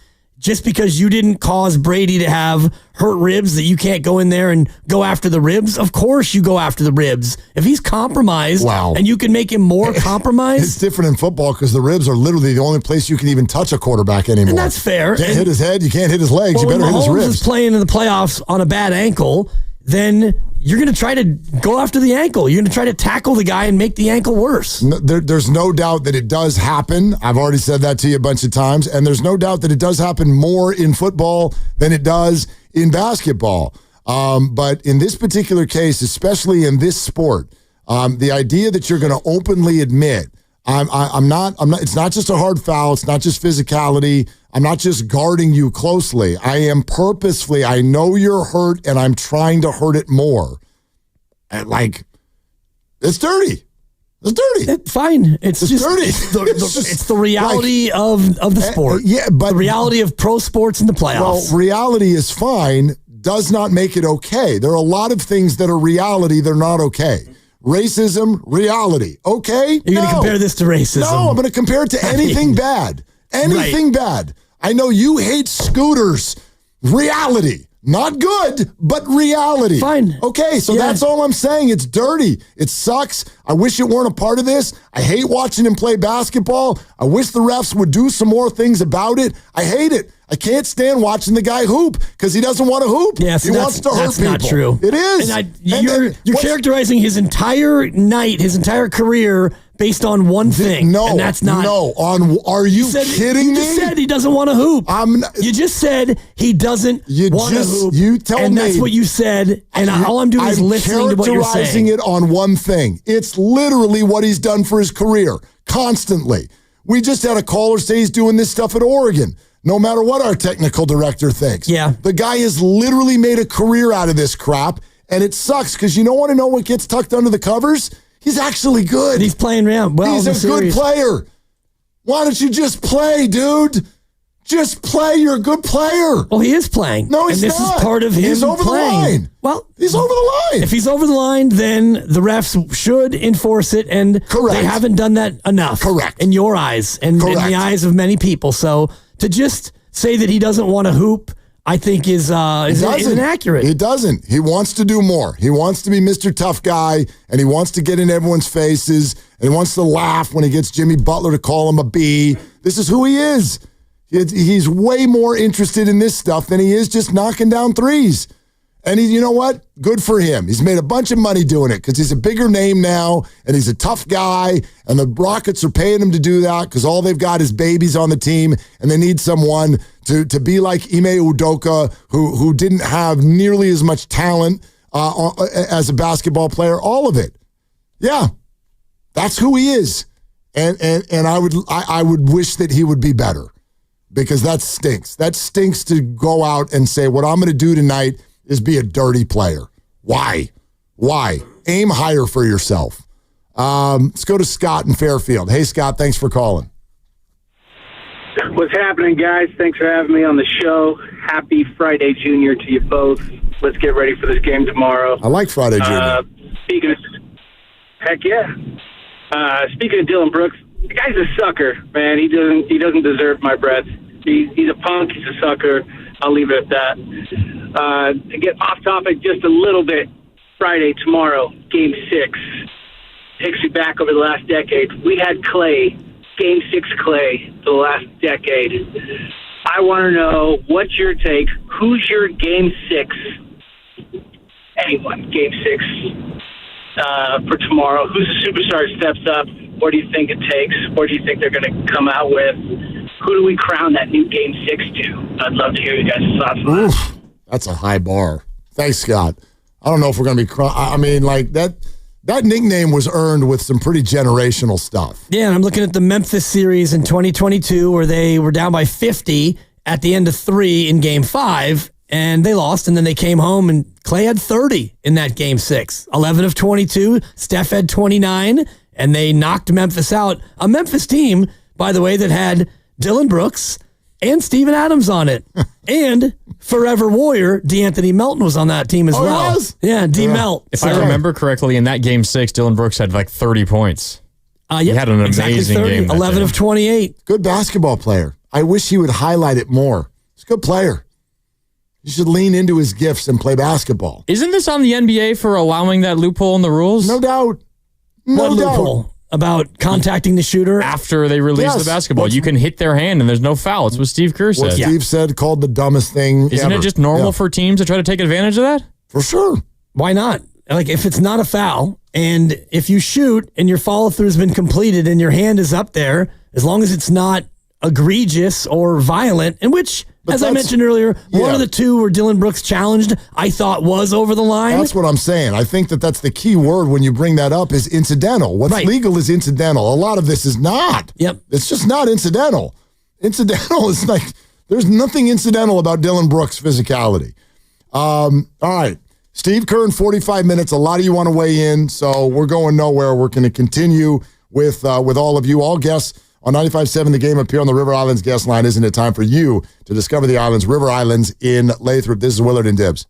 just because you didn't cause Brady to have hurt ribs that you can't go in there and go after the ribs? Of course you go after the ribs. If he's compromised and you can make him more compromised. It's different in football because the ribs are literally the only place you can even touch a quarterback anymore. And that's fair. You can't hit his head. You can't hit his legs. You better hit his Mahomes ribs. is playing in the playoffs on a bad ankle, then you're going to try to go after the ankle. You're going to try to tackle the guy and make the ankle worse. No, there's no doubt that it does happen. I've already said that to you a bunch of times. And there's no doubt that it does happen more in football than it does in basketball. But in this particular case, especially in this sport, the idea that you're going to openly admit, I'm not, it's not just a hard foul. It's not just physicality. I'm not just guarding you closely. I am purposefully, I know you're hurt and I'm trying to hurt it more. And it's dirty. It's dirty. Fine. It's just dirty. It's the reality of the sport. But the reality of pro sports in the playoffs. Well, reality is fine, does not make it okay. There are a lot of things that are reality, they're not okay. Racism, reality. Okay? You're going to compare this to racism. No, I'm going to compare it to anything bad. Anything bad. I know you hate scooters. Reality. Not good, but reality. Fine. Okay, so that's all I'm saying. It's dirty. It sucks. I wish it weren't a part of this. I hate watching him play basketball. I wish the refs would do some more things about it. I hate it. I can't stand watching the guy hoop because he doesn't want to hoop. Yes, he wants to hurt people. That's not true. It is. And you're characterizing his entire night, his entire career based on one thing. No, and that's not. No, are you kidding me? You just said he doesn't want to hoop. You just said he doesn't want to hoop. You tell me. And that's what you said. And all I'm doing is listening to what you're saying. Characterizing it on one thing. It's literally what he's done for his career, constantly. We just had a caller say he's doing this stuff at Oregon. No matter what our technical director thinks. Yeah. The guy has literally made a career out of this crap, and it sucks because you don't want to know what gets tucked under the covers? He's actually good. And he's playing around well. He's a good player. Why don't you just play, dude? Just play. You're a good player. Well, he is playing. No, he's not. And this not. is part of him He's over playing. the line. Well, he's over the line. If he's over the line, then the refs should enforce it, and they haven't done that enough. Correct. In your eyes and in the eyes of many people. So to just say that he doesn't want to hoop, I think is inaccurate. He doesn't. He wants to do more. He wants to be Mr. Tough Guy, and he wants to get in everyone's faces, and he wants to laugh when he gets Jimmy Butler to call him a B. This is who he is. He's way more interested in this stuff than he is just knocking down threes. And you know what? Good for him. He's made a bunch of money doing it because he's a bigger name now, and he's a tough guy, and the Rockets are paying him to do that because all they've got is babies on the team, and they need someone to be like Ime Udoka, who didn't have nearly as much talent as a basketball player. All of it. Yeah, that's who he is. And I would wish that he would be better because that stinks. That stinks to go out and say, what I'm going to do tonight is be a dirty player. Why? Aim higher for yourself. Let's go to Scott in Fairfield. Hey, Scott, thanks for calling. What's happening, guys? Thanks for having me on the show. Happy Friday Junior to you both. Let's get ready for this game tomorrow. I like Friday Junior. Heck yeah. Speaking of Dylan Brooks, the guy's a sucker, man. He doesn't deserve my breath. He's a punk. He's a sucker. I'll leave it at that. To get off topic just a little bit, Friday, tomorrow, Game 6. Takes you back over the last decade. We had Clay, Game 6 Clay, for the last decade. I want to know, what's your take? Who's your Game 6? Anyone, Game 6 for tomorrow. Who's the superstar that steps up? What do you think it takes? What do you think they're going to come out with? Who do we crown that new Game 6 to? I'd love to hear you guys' thoughts on that. That's a high bar. Thanks, Scott. I don't know if we're going to be I mean, like, that nickname was earned with some pretty generational stuff. Yeah, and I'm looking at the Memphis series in 2022 where they were down by 50 at the end of 3 in Game 5, and they lost, and then they came home, and Clay had 30 in that Game 6. 11 of 22, Steph had 29, and they knocked Memphis out. A Memphis team, by the way, that had Dylan Brooks and Steven Adams on it. And Forever Warrior, DeAnthony Melton was on that team as well. He was? Yeah, D-Melt. If I remember correctly, in that Game 6, Dylan Brooks had like 30 points. He had an amazing game. 11 of 28. Good basketball player. I wish he would highlight it more. a good player. He should lean into his gifts and play basketball. Isn't this on the NBA for allowing that loophole in the rules? No doubt. What loophole? About contacting the shooter? After they release the basketball. You can hit their hand and there's no foul. It's what Steve Kerr said. What Steve said, called the dumbest thing Isn't ever. it just normal for teams to try to take advantage of that? For sure. Why not? Like, if it's not a foul, and if you shoot and your follow-through has been completed and your hand is up there, as long as it's not egregious or violent, in which, as I mentioned earlier, one of the two where Dylan Brooks challenged, I thought was over the line. That's what I'm saying. I think that's the key word when you bring that up is incidental. What's legal is incidental. A lot of this is not. Yep. It's just not incidental. Incidental is like, there's nothing incidental about Dylan Brooks' physicality. All right. Steve Kerr in 45 minutes. A lot of you want to weigh in, so we're going nowhere. We're going to continue with all of you. All guests on 95.7 The Game appear on the River Islands guest line. Isn't it time for you to discover the islands, River Islands in Lathrop? This is Willard and Dibbs.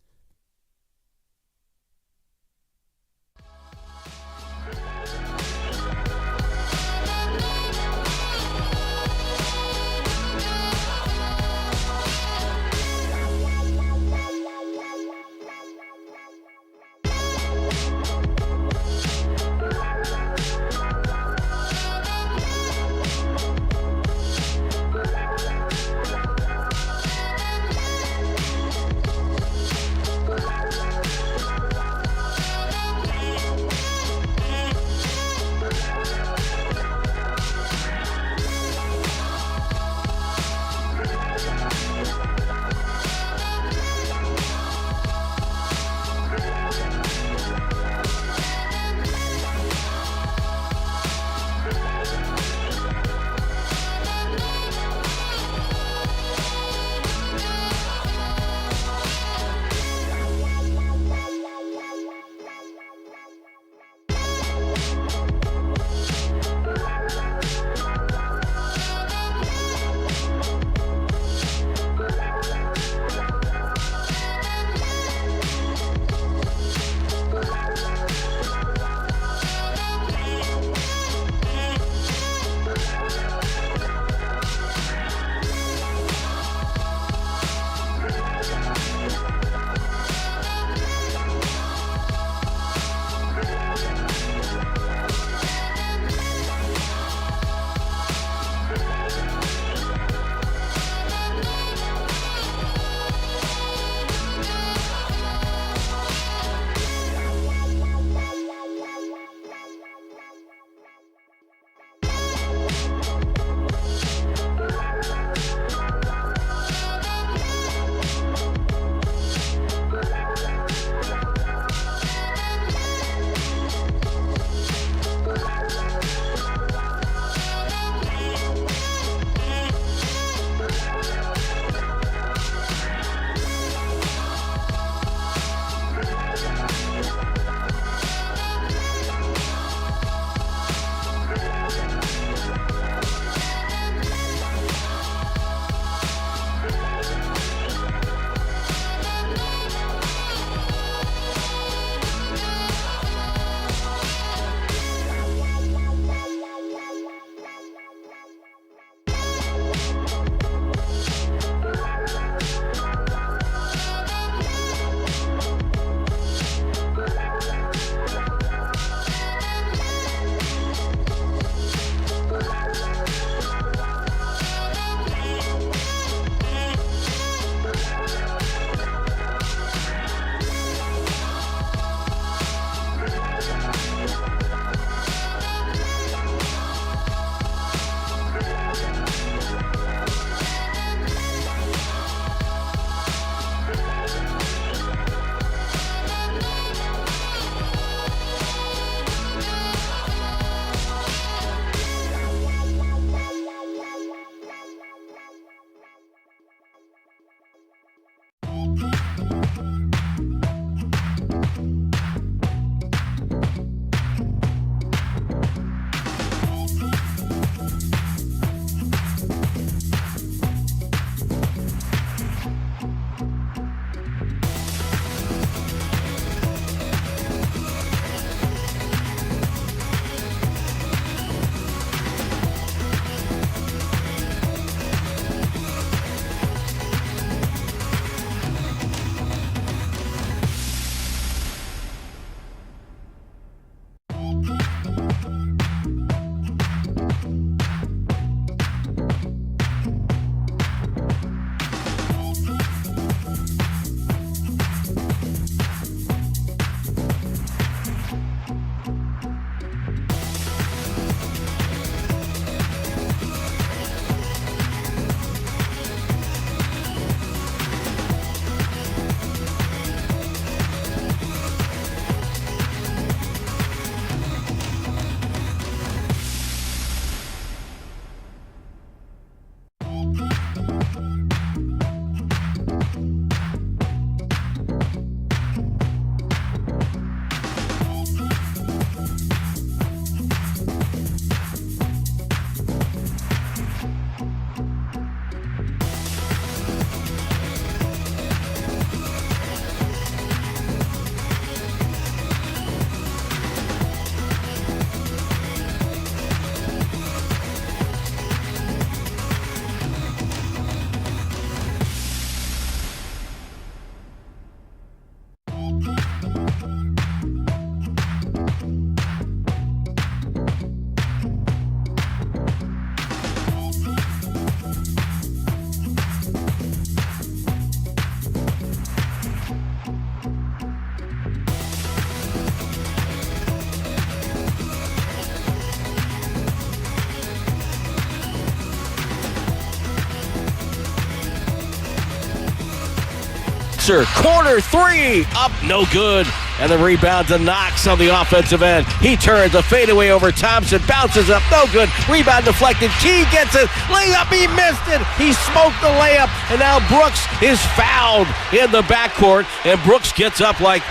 Spencer, corner three, up, no good. And the rebound to Knox on the offensive end. He turns a fadeaway over Thompson, bounces up, no good. Rebound deflected, Key gets it, layup, he missed it. He smoked the layup, and now Brooks is fouled in the backcourt, and Brooks gets up like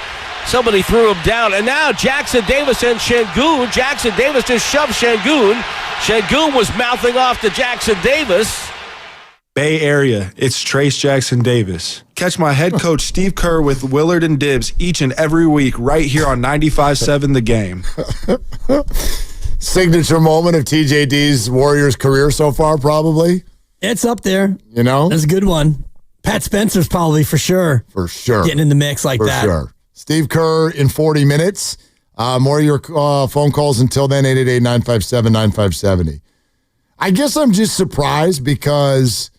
somebody threw him down. And now Jackson Davis and Şengün. Jackson Davis just shoved Şengün. Şengün was mouthing off to Jackson Davis. Bay Area, it's Trace Jackson Davis. Catch my head coach Steve Kerr with Willard and Dibs each and every week right here on 95.7 The Game. Signature moment of TJD's Warriors career so far, probably. It's up there. You know? That's a good one. Pat Spencer's probably for sure. For sure. Getting in the mix like that. For sure. Steve Kerr in 40 minutes. More of your phone calls until then, 888-957-9570. I guess I'm just surprised because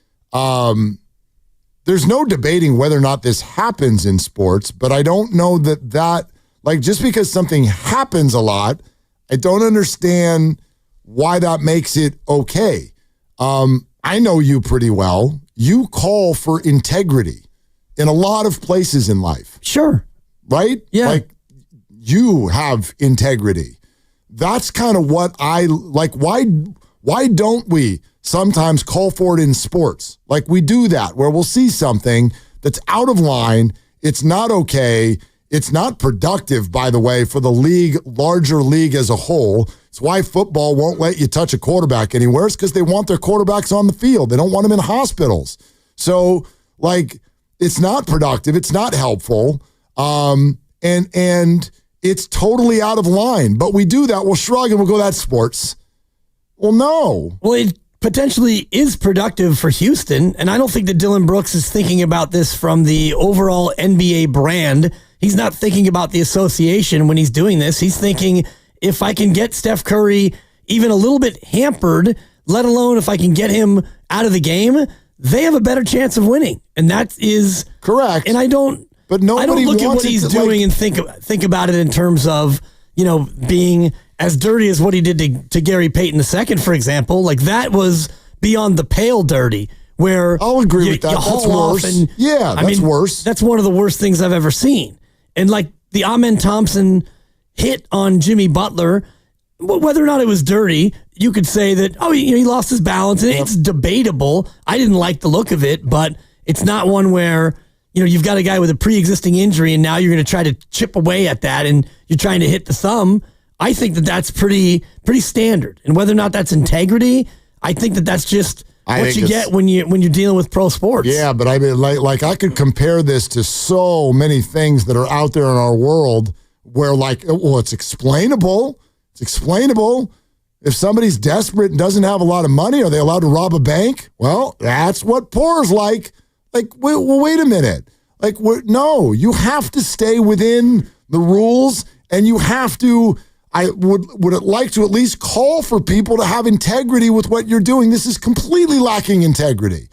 there's no debating whether or not this happens in sports, but I don't know that like, just because something happens a lot, I don't understand why that makes it okay. I know you pretty well. You call for integrity in a lot of places in life. Sure. Right? Yeah. Like, you have integrity. That's kind of what I like. Why don't we sometimes call for it in sports? Like, we do that where we'll see something that's out of line. It's not okay. It's not productive, by the way, for the league, larger league as a whole. It's why football won't let you touch a quarterback anywhere. It's because they want their quarterbacks on the field. They don't want them in hospitals. So, like, it's not productive. It's not helpful. And it's totally out of line. But we do that. We'll shrug and we'll go, that's sports. Well, no. Well, it potentially is productive for Houston, and I don't think that Dillon Brooks is thinking about this from the overall NBA brand. He's not thinking about the association when he's doing this. He's thinking, if I can get Steph Curry even a little bit hampered, let alone if I can get him out of the game, they have a better chance of winning. And that is correct. And I don't look at what he's doing and think about it in terms of, being as dirty as what he did to Gary Payton II, for example. Like, that was beyond the pale dirty, where I'll agree with that. That's worse. That's worse. That's one of the worst things I've ever seen. And like the Amen Thompson hit on Jimmy Butler, whether or not it was dirty, you could say that, he lost his balance, and it's debatable. I didn't like the look of it, but it's not one where, you've got a guy with a pre-existing injury, and now you're going to try to chip away at that, and you're trying to hit the thumb. I think that that's pretty standard. And whether or not that's integrity, I think that that's just what you get when you're dealing with pro sports. Yeah, but I mean, like I could compare this to so many things that are out there in our world where, it's explainable. It's explainable. If somebody's desperate and doesn't have a lot of money, are they allowed to rob a bank? Well, that's what poor's like. Like, wait a minute. Like, no, you have to stay within the rules, and you have to. I would like to at least call for people to have integrity with what you're doing. This is completely lacking integrity.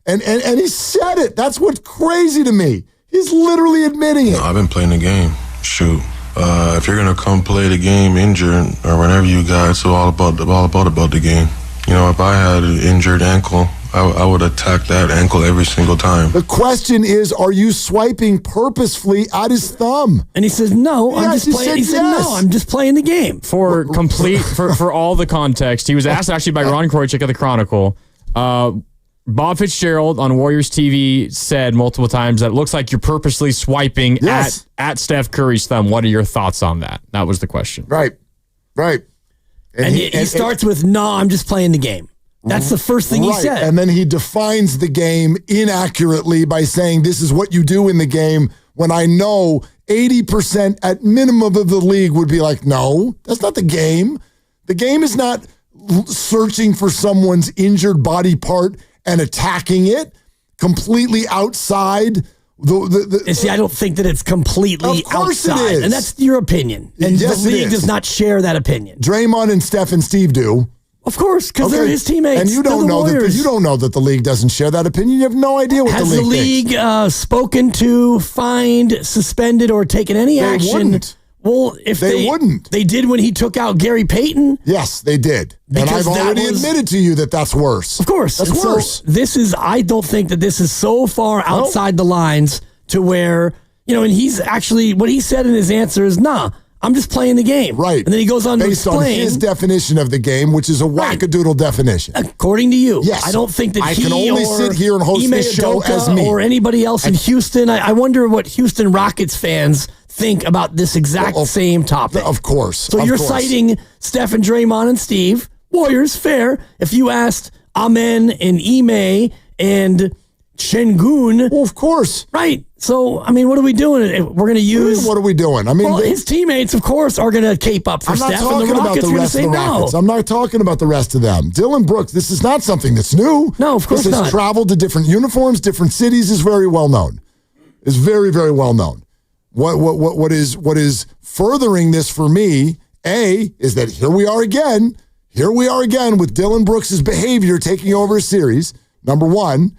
And he said it. That's what's crazy to me. He's literally admitting it. No, I've been playing the game. Shoot. If you're gonna come play the game injured or whenever you guys, so all about the game. If I had an injured ankle, I would attack that ankle every single time. The question is, are you swiping purposefully at his thumb? And he says, no, I'm just playing. He said, no, I'm just playing the game. For all the context, he was asked actually by Ron Kroichik of the Chronicle. Bob Fitzgerald on Warriors TV said multiple times that it looks like you're purposely swiping at Steph Curry's thumb. What are your thoughts on that? That was the question. Right. And he starts with, no, I'm just playing the game. That's the first thing he said. And then he defines the game inaccurately by saying this is what you do in the game, when I know 80% at minimum of the league would be like, no, that's not the game. The game is not searching for someone's injured body part and attacking it completely outside. See, I don't think that it's completely of course outside. It is. And that's your opinion. And yes, the league does not share that opinion. Draymond and Steph and Steve do. Of course, because they're his teammates. And you don't know that the league doesn't share that opinion. You have no idea what the league thinks. Has the league spoken to, fined, suspended, or taken any action? Wouldn't. Well, if they wouldn't. They did when he took out Gary Payton. Yes, they did. And I've already admitted to you that that's worse. Of course. That's worse. So I don't think that this is so far outside the lines to where, and he's actually, what he said in his answer is, nah, I'm just playing the game. Right. And then he goes on to explain. Based on his definition of the game, which is a wackadoodle definition. According to you. Yes. I don't think that I he can only or sit here and host Ime this show Udoka as me. or anybody else in Houston. I wonder what Houston Rockets fans think about this exact same topic. Of course. So you're citing Steph and Draymond and Steve. Warriors, fair. If you asked Amen and Ime and Şengün. Well, of course. Right. So, I mean, what are we doing? We're going to use... What are we doing? I mean, his teammates, of course, are going to cape up for Steph, and the Rockets are going to say no. I'm not talking about the rest of them. Dylan Brooks, this is not something that's new. No, of course this not. Has traveled to different uniforms, different cities, is very well known. Is very, very well known. What is furthering this for me, is that here we are again with Dylan Brooks' behavior taking over a series, number one.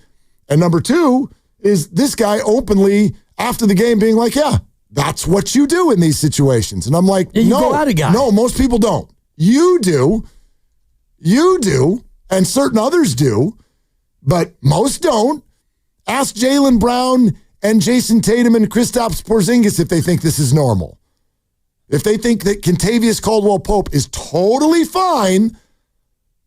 And number two is this guy openly, after the game, being like, yeah, that's what you do in these situations. And I'm like, no, most people don't. You do, and certain others do, but most don't. Ask Jaylen Brown and Jason Tatum and Kristaps Porzingis if they think this is normal. If they think that Kentavious Caldwell-Pope is totally fine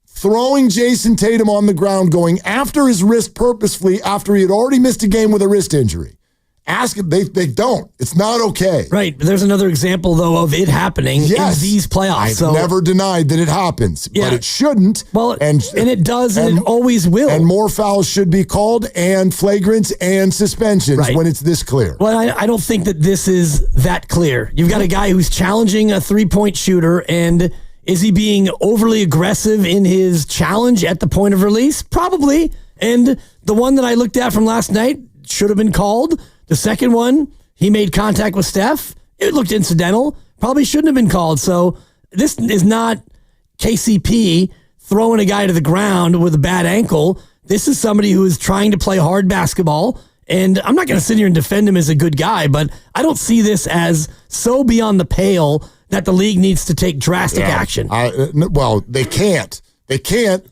throwing Jason Tatum on the ground, going after his wrist purposefully after he had already missed a game with a wrist injury. Ask them. They don't. It's not okay. Right. But there's another example, though, of it happening in these playoffs. I've never denied that it happens, but it shouldn't. Well, and it does, and it always will. And more fouls should be called, and flagrants and suspensions when it's this clear. Well, I don't think that this is that clear. You've got a guy who's challenging a three-point shooter, and is he being overly aggressive in his challenge at the point of release? Probably. And the one that I looked at from last night should have been called. The second one, he made contact with Steph. It looked incidental. Probably shouldn't have been called. So this is not KCP throwing a guy to the ground with a bad ankle. This is somebody who is trying to play hard basketball. And I'm not going to sit here and defend him as a good guy, but I don't see this as so beyond the pale that the league needs to take drastic action. Well, they can't. They can't,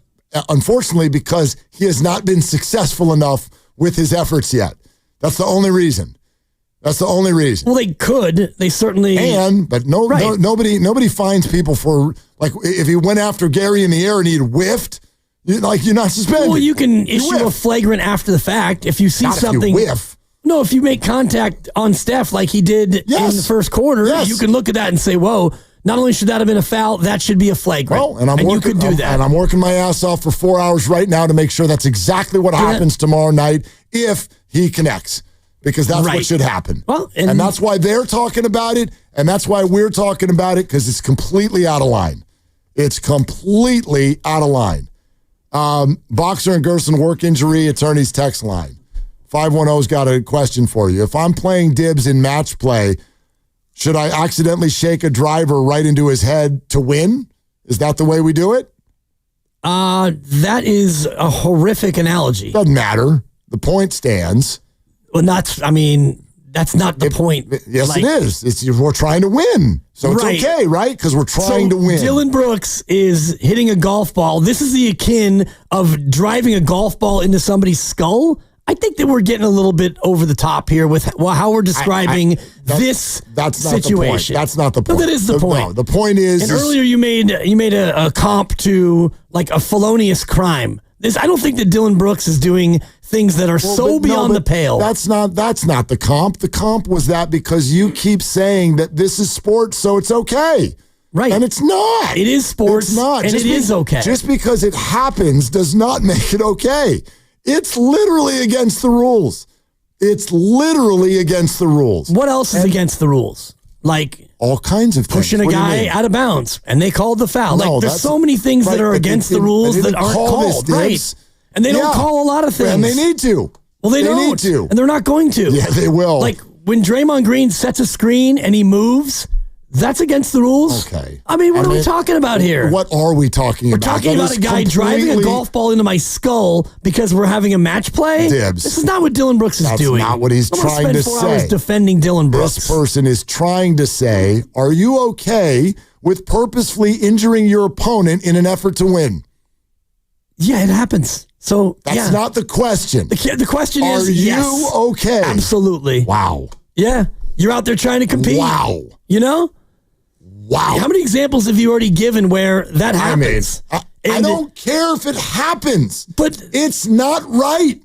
unfortunately, because he has not been successful enough with his efforts yet. That's the only reason. Well, they could. They certainly but nobody finds people for, like, if he went after Gary in the air and he whiffed, you're not suspended. Well, you can issue a flagrant after the fact if you see not something. If you whiff. No, if you make contact on Steph like he did in the first quarter, you can look at that and say, whoa, not only should that have been a foul, that should be a flagrant. Well, and you could do that. And I'm working my ass off for 4 hours right now to make sure that's exactly what happens tomorrow night if he connects, because that's what should happen. Well, and that's why they're talking about it, and that's why we're talking about it, because it's completely out of line. It's completely out of line. Boxer and Gerson work injury, attorney's text line. 510's got a question for you. If I'm playing dibs in match play, should I accidentally shake a driver right into his head to win? Is that the way we do it? That is a horrific analogy. Doesn't matter. The point stands. Well, that's not the point. Yes, it is. We're trying to win. So it's okay, right? Because we're trying to win. Dylan Brooks is hitting a golf ball. This is the akin of driving a golf ball into somebody's skull. I think that we're getting a little bit over the top here with how we're describing this situation. That's not the point. No, that is the point. No, the point is. And earlier you made a comp to like a felonious crime. I don't think that Dylan Brooks is doing things that are beyond the pale. That's not the comp. The comp was that because you keep saying that this is sports, so it's okay. Right. And it's not. It is sports. It's not. And it is okay. Just because it happens does not make it okay. It's literally against the rules. What else is against the rules? Like all kinds of things. Pushing a guy out of bounds, and they called the foul. No, there's so many things that are against the rules that aren't called. Right. And they don't call a lot of things. And they need to. Well, they don't. Need to. And they're not going to. Yeah, they will. Like when Draymond Green sets a screen and he moves, that's against the rules. Okay. I mean, what are we talking about here? What are we talking about? We're talking about a guy driving a golf ball into my skull because we're having a match play? Dibs. This is not what Dylan Brooks is doing. That's not what he's trying to say. 4 hours defending Dylan Brooks. This person is trying to say, are you okay with purposefully injuring your opponent in an effort to win? Yeah, it happens. So That's not the question. The question Are is, you okay? Absolutely. Wow. Yeah. You're out there trying to compete. Wow. You know? Wow. How many examples have you already given where that happens? I don't care if it happens, but it's not right.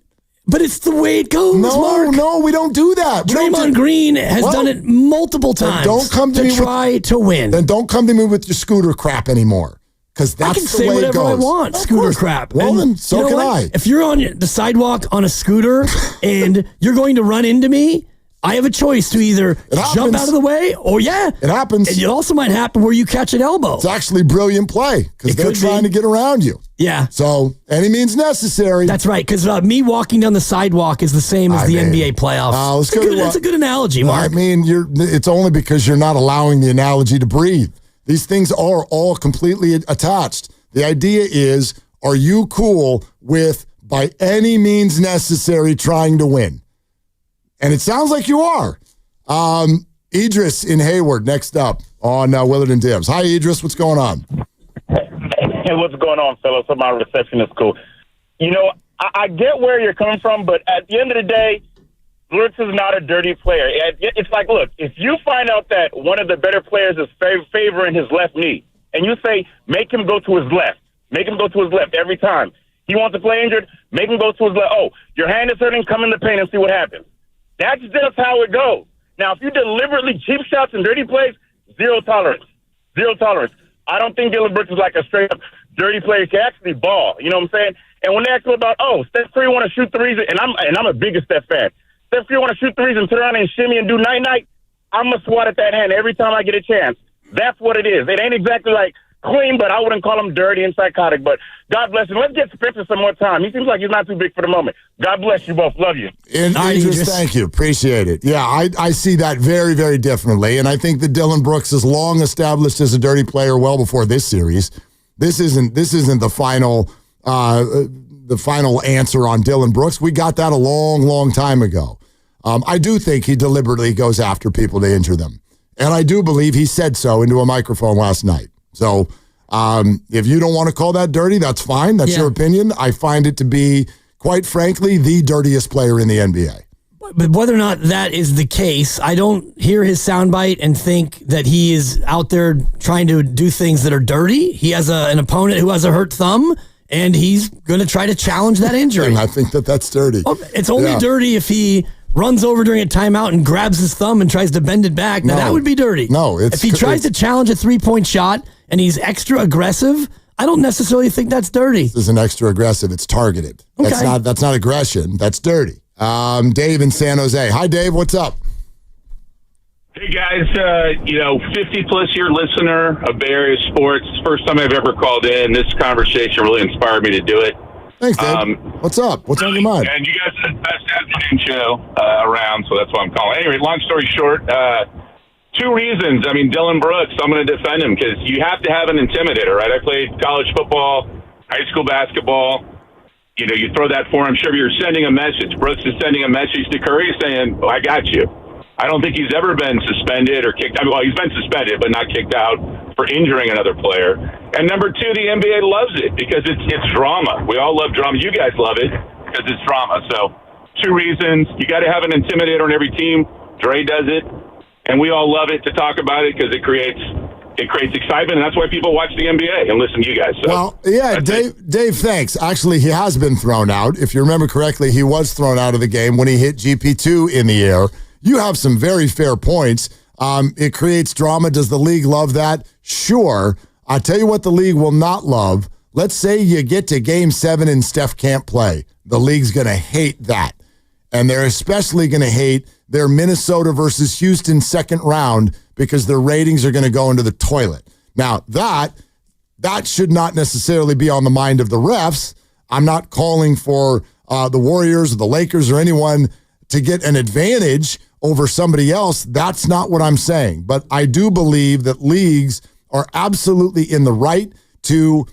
But it's the way it goes, Mark. No, we don't do that. Draymond Green has done it multiple times. Don't come to me try to win. Then don't come to me with your scooter crap anymore, because that's I can the say way whatever it goes. I want. Scooter crap. Well, then so you know can what? I. If you're on the sidewalk on a scooter and you're going to run into me, I have a choice to either jump out of the way or, it happens. It also might happen where you catch an elbow. It's actually brilliant play because they're trying to get around you. Yeah. So any means necessary. That's right, because me walking down the sidewalk is the same as the NBA playoffs. That's a good analogy, Mark. I mean, it's only because you're not allowing the analogy to breathe. These things are all completely attached. The idea is, are you cool with, by any means necessary, trying to win? And it sounds like you are. Idris in Hayward, next up on Willard and Dibs. Hi, Idris. What's going on? Hey, what's going on, fellas? So my reception is cool. You know, I get where you're coming from, but at the end of the day, Lutz is not a dirty player. It's like, look, if you find out that one of the better players is favoring his left knee, and you say, make him go to his left. Make him go to his left every time. He wants to play injured, make him go to his left. Oh, your hand is hurting, come in the paint and see what happens. That's just how it goes. Now, if you deliberately cheap shots and dirty plays, zero tolerance. Zero tolerance. I don't think Dillon Brooks is like a straight-up dirty player. He can actually ball. You know what I'm saying? And when they ask him about, Steph Curry want to shoot threes, and I'm a bigger Steph fan. Steph Curry want to shoot threes and turn around and shimmy and do night-night, I'm going to swat at that hand every time I get a chance. That's what it is. It ain't exactly like clean, but I wouldn't call him dirty and psychotic. But God bless him. Let's get Spencer some more time. He seems like he's not too big for the moment. God bless you both. Love you. And Idris, thank you. Appreciate it. Yeah, I see that very, very differently. And I think that Dillon Brooks is long established as a dirty player well before this series. This isn't the final answer on Dillon Brooks. We got that a long, long time ago. I do think he deliberately goes after people to injure them. And I do believe he said so into a microphone last night. So if you don't want to call that dirty, that's fine. That's your opinion. I find it to be, quite frankly, the dirtiest player in the NBA. But whether or not that is the case, I don't hear his soundbite and think that he is out there trying to do things that are dirty. He has an opponent who has a hurt thumb, and he's going to try to challenge that injury. And I think that's dirty. It's only dirty if he runs over during a timeout and grabs his thumb and tries to bend it back. Now, that would be dirty. No, if he tries to challenge a three-point shot and he's extra aggressive, I don't necessarily think that's dirty. This isn't extra aggressive. It's targeted. Okay. That's not aggression. That's dirty. Dave in San Jose. Hi, Dave. What's up? Hey, guys. 50-plus year listener of Bay Area sports. First time I've ever called in. This conversation really inspired me to do it. Thanks, Dave. What's up? What's on your mind? And you guys are the best afternoon show around, so that's why I'm calling. Anyway, long story short, two reasons. I mean, Dillon Brooks, I'm going to defend him because you have to have an intimidator, right? I played college football, high school basketball. You know, you throw that for him. Sure, you're sending a message. Brooks is sending a message to Curry saying, I got you. I don't think he's ever been suspended or kicked out. Well, he's been suspended, but not kicked out for injuring another player. And number two, the NBA loves it because it's drama. We all love drama. You guys love it because it's drama. So two reasons. You got to have an intimidator on every team. Dre does it. And we all love it to talk about it because it creates excitement, and that's why people watch the NBA and listen to you guys. So, well, yeah, Dave, thanks. Actually, he has been thrown out. If you remember correctly, he was thrown out of the game when he hit GP2 in the air. You have some very fair points. It creates drama. Does the league love that? Sure. I'll tell you what the league will not love. Let's say you get to Game 7 and Steph can't play. The league's going to hate that. And they're especially going to hate their Minnesota versus Houston second round because their ratings are going to go into the toilet. Now, that should not necessarily be on the mind of the refs. I'm not calling for the Warriors or the Lakers or anyone to get an advantage over somebody else. That's not what I'm saying. But I do believe that leagues are absolutely in the right to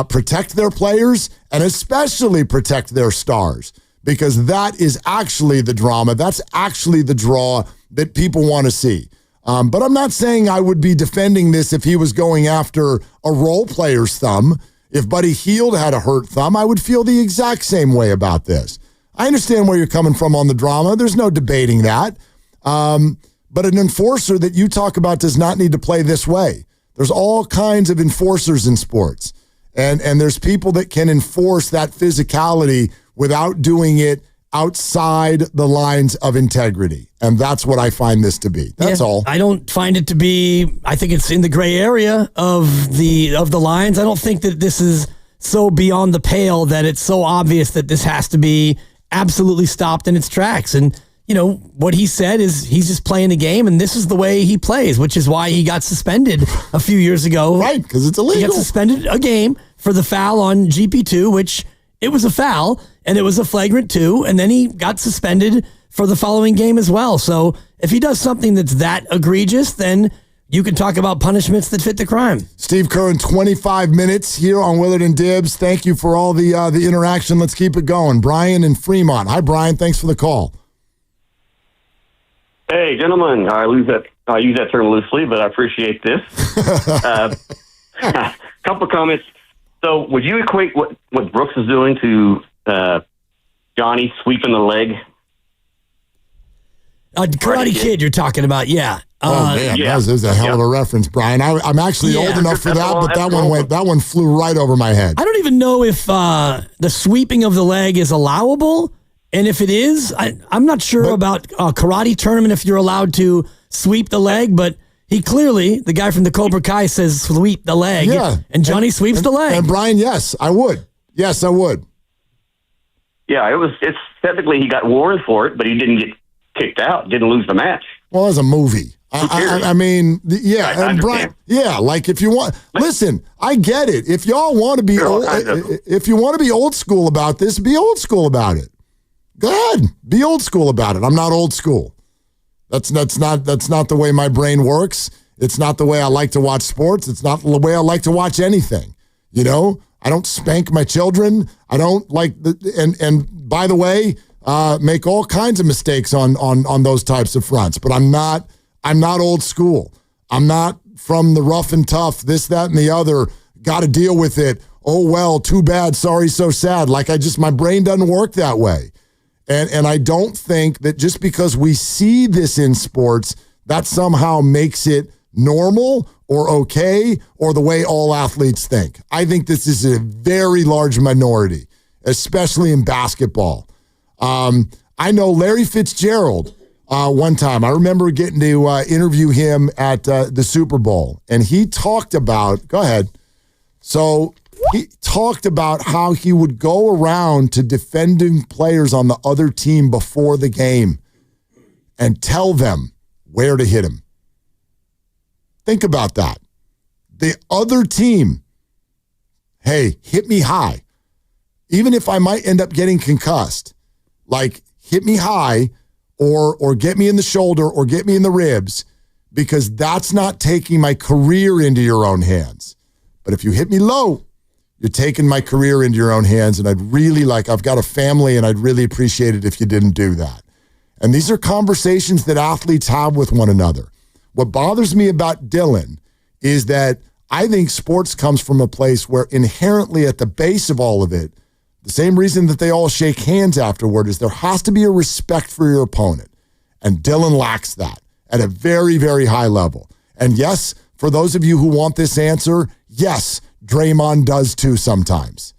protect their players and especially protect their stars, because that is actually the drama. That's actually the draw that people want to see. But I'm not saying I would be defending this if he was going after a role player's thumb. If Buddy Hield had a hurt thumb, I would feel the exact same way about this. I understand where you're coming from on the drama. There's no debating that. But an enforcer that you talk about does not need to play this way. There's all kinds of enforcers in sports. And there's people that can enforce that physicality without doing it outside the lines of integrity. And that's what I find this to be. That's all. I don't find it to be, I think it's in the gray area of the lines. I don't think that this is so beyond the pale that it's so obvious that this has to be absolutely stopped in its tracks. And, you know, what he said is he's just playing the game, and this is the way he plays, which is why he got suspended a few years ago. Right, because it's illegal. He got suspended a game for the foul on GP2, which it was a foul, and it was a flagrant 2, and then he got suspended for the following game as well. So if he does something that's that egregious, then you can talk about punishments that fit the crime. Steve Kerr in 25 minutes here on Willard and Dibs. Thank you for all the interaction. Let's keep it going. Brian in Fremont. Hi, Brian. Thanks for the call. Hey, gentlemen. I use that term loosely, but I appreciate this. Couple of comments. So would you equate what Brooks is doing to Johnny sweeping the leg? Karate Kid you're talking about, yeah. Man, that was a hell of a reference, Brian. I'm actually old enough for that, but that one flew right over my head. I don't even know if the sweeping of the leg is allowable, and if it is, I'm not sure about a karate tournament if you're allowed to sweep the leg, but he clearly, the guy from the Cobra Kai says sweep the leg, and Johnny sweeps the leg. And Brian, yes, I would. Yes, I would. Yeah, it's technically he got warned for it, but he didn't get kicked out, didn't lose the match. Well, as a movie. I mean, yeah, and Brian, like if you want, listen, I get it. If y'all want to be if you want to be old school about this, be old school about it. Go ahead, be old school about it. I'm not old school. That's not the way my brain works. It's not the way I like to watch sports. It's not the way I like to watch anything. You know, I don't spank my children. I don't like and by the way, make all kinds of mistakes on those types of fronts. But I'm not old school. I'm not from the rough and tough, this, that, and the other. Got to deal with it. Oh, well, too bad. Sorry, so sad. My brain doesn't work that way. And I don't think that just because we see this in sports, that somehow makes it normal or okay or the way all athletes think. I think this is a very large minority, especially in basketball. I know Larry Fitzgerald one time. I remember getting to interview him at the Super Bowl, and he talked about, go ahead. So he talked about how he would go around to defending players on the other team before the game and tell them where to hit him. Think about that. The other team, hey, hit me high. Even if I might end up getting concussed, hit me high or get me in the shoulder or get me in the ribs, because that's not taking my career into your own hands. But if you hit me low, you're taking my career into your own hands, and I've got a family, and I'd really appreciate it if you didn't do that. And these are conversations that athletes have with one another. What bothers me about Dylan is that I think sports comes from a place where inherently at the base of all of it, the same reason that they all shake hands afterward is there has to be a respect for your opponent. And Dylan lacks that at a very, very high level. And yes, for those of you who want this answer, yes, Draymond does too sometimes.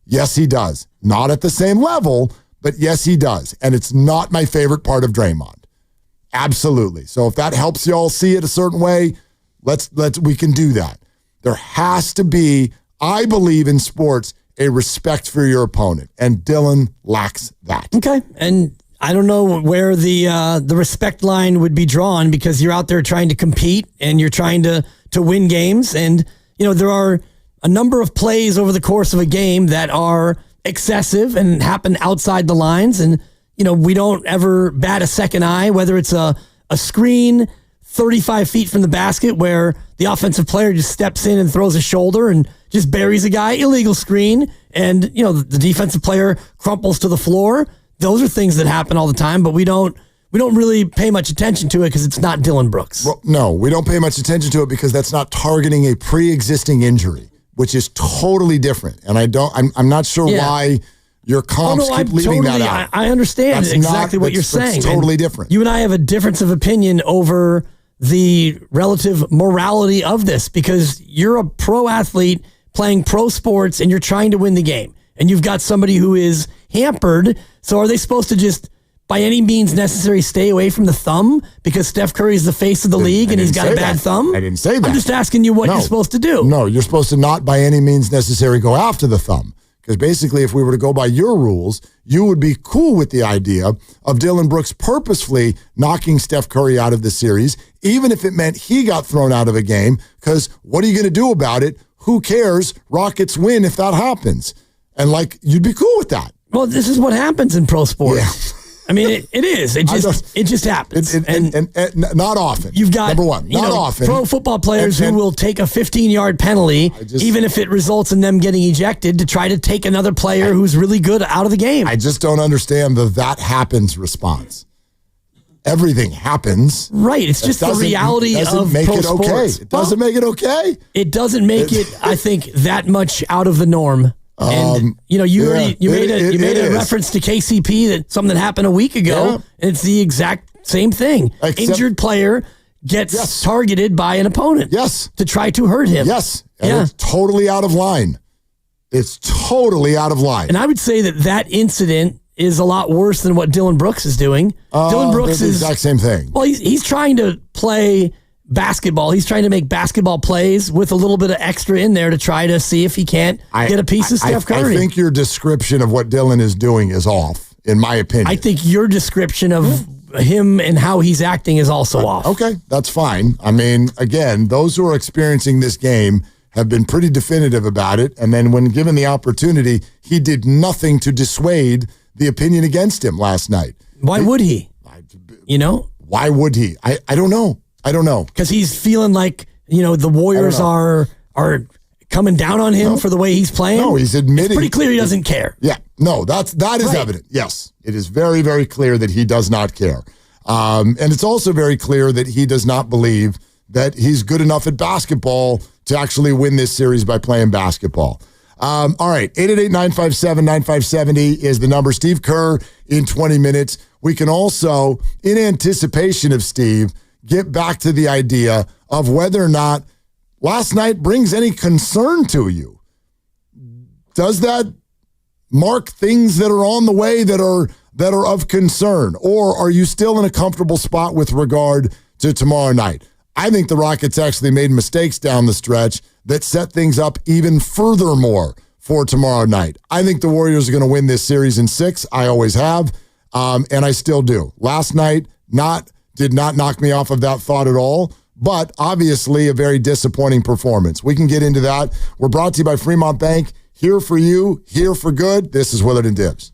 Yes, he does. Not at the same level, but yes, he does. And it's not my favorite part of Draymond. Absolutely. So if that helps y'all see it a certain way, we can do that. There has to be, I believe in sports, a respect for your opponent. And Dylan lacks that. Okay. And I don't know where the respect line would be drawn, because you're out there trying to compete and you're trying to win games. And, there are a number of plays over the course of a game that are excessive and happen outside the lines. And, we don't ever bat a second eye, whether it's a screen 35 feet from the basket where the offensive player just steps in and throws a shoulder and just buries a guy, illegal screen, and, the defensive player crumples to the floor. Those are things that happen all the time, but we don't really pay much attention to it because it's not Dylan Brooks. Well, no, we don't pay much attention to it because that's not targeting a pre-existing injury, which is totally different. And I'm not sure why your comps keep leaving that out. I understand exactly what you're saying. It's totally different. You and I have a difference of opinion over the relative morality of this, because you're a pro athlete playing pro sports and you're trying to win the game. And you've got somebody who is hampered. So are they supposed to just, by any means necessary, stay away from the thumb because Steph Curry is the face of the league and he's got a bad thumb? I didn't say that. I'm just asking you what you're supposed to do. No, you're supposed to not by any means necessary go after the thumb. Because basically, if we were to go by your rules, you would be cool with the idea of Dillon Brooks purposefully knocking Steph Curry out of the series, even if it meant he got thrown out of a game, because what are you going to do about it? Who cares? Rockets win if that happens. And you'd be cool with that. Well, this is what happens in pro sports. Yeah. I mean, it is. It just happens. And not often. You've got, number one, not often. Pro football players who will take a 15-yard penalty, even if it results in them getting ejected, to try to take another player who's really good out of the game. I just don't understand the "that happens" response. Everything happens. Right. It's just the reality of pro sports. It doesn't make it okay. It doesn't make it, I think, that much out of the norm. And you made a reference to KCP, that something that happened a week ago. And it's the exact same thing. Injured player gets targeted by an opponent. Yes. To try to hurt him. Yes. And it's totally out of line. It's totally out of line. And I would say that incident is a lot worse than what Dillon Brooks is doing. Dillon Brooks is the exact same thing. Well, he's trying to play basketball. He's trying to make basketball plays with a little bit of extra in there to try to see if he can't get a piece of Steph Curry. I think your description of what Dillon is doing is off, in my opinion. I think your description of him and how he's acting is also off. Okay, that's fine. I mean, again, those who are experiencing this game have been pretty definitive about it. And then when given the opportunity, he did nothing to dissuade the opinion against him last night. Why would he? Why would he? I don't know. I don't know. Because he's feeling like, the Warriors are coming down on him for the way he's playing. No, he's admitting. It's pretty clear he doesn't care. Yeah. No, that is evident. Yes. It is very, very clear that he does not care. And it's also very clear that he does not believe that he's good enough at basketball to actually win this series by playing basketball. All right. 888-957-9570 is the number. Steve Kerr in 20 minutes. We can also, in anticipation of Steve, get back to the idea of whether or not last night brings any concern to you. Does that mark things that are on the way that are of concern? Or are you still in a comfortable spot with regard to tomorrow night? I think the Rockets actually made mistakes down the stretch that set things up even furthermore for tomorrow night. I think the Warriors are going to win this series in 6. I always have, and I still do. Last night, did not knock me off of that thought at all, but obviously a very disappointing performance. We can get into that. We're brought to you by Fremont Bank. Here for you, here for good. This is Willard and Dibs.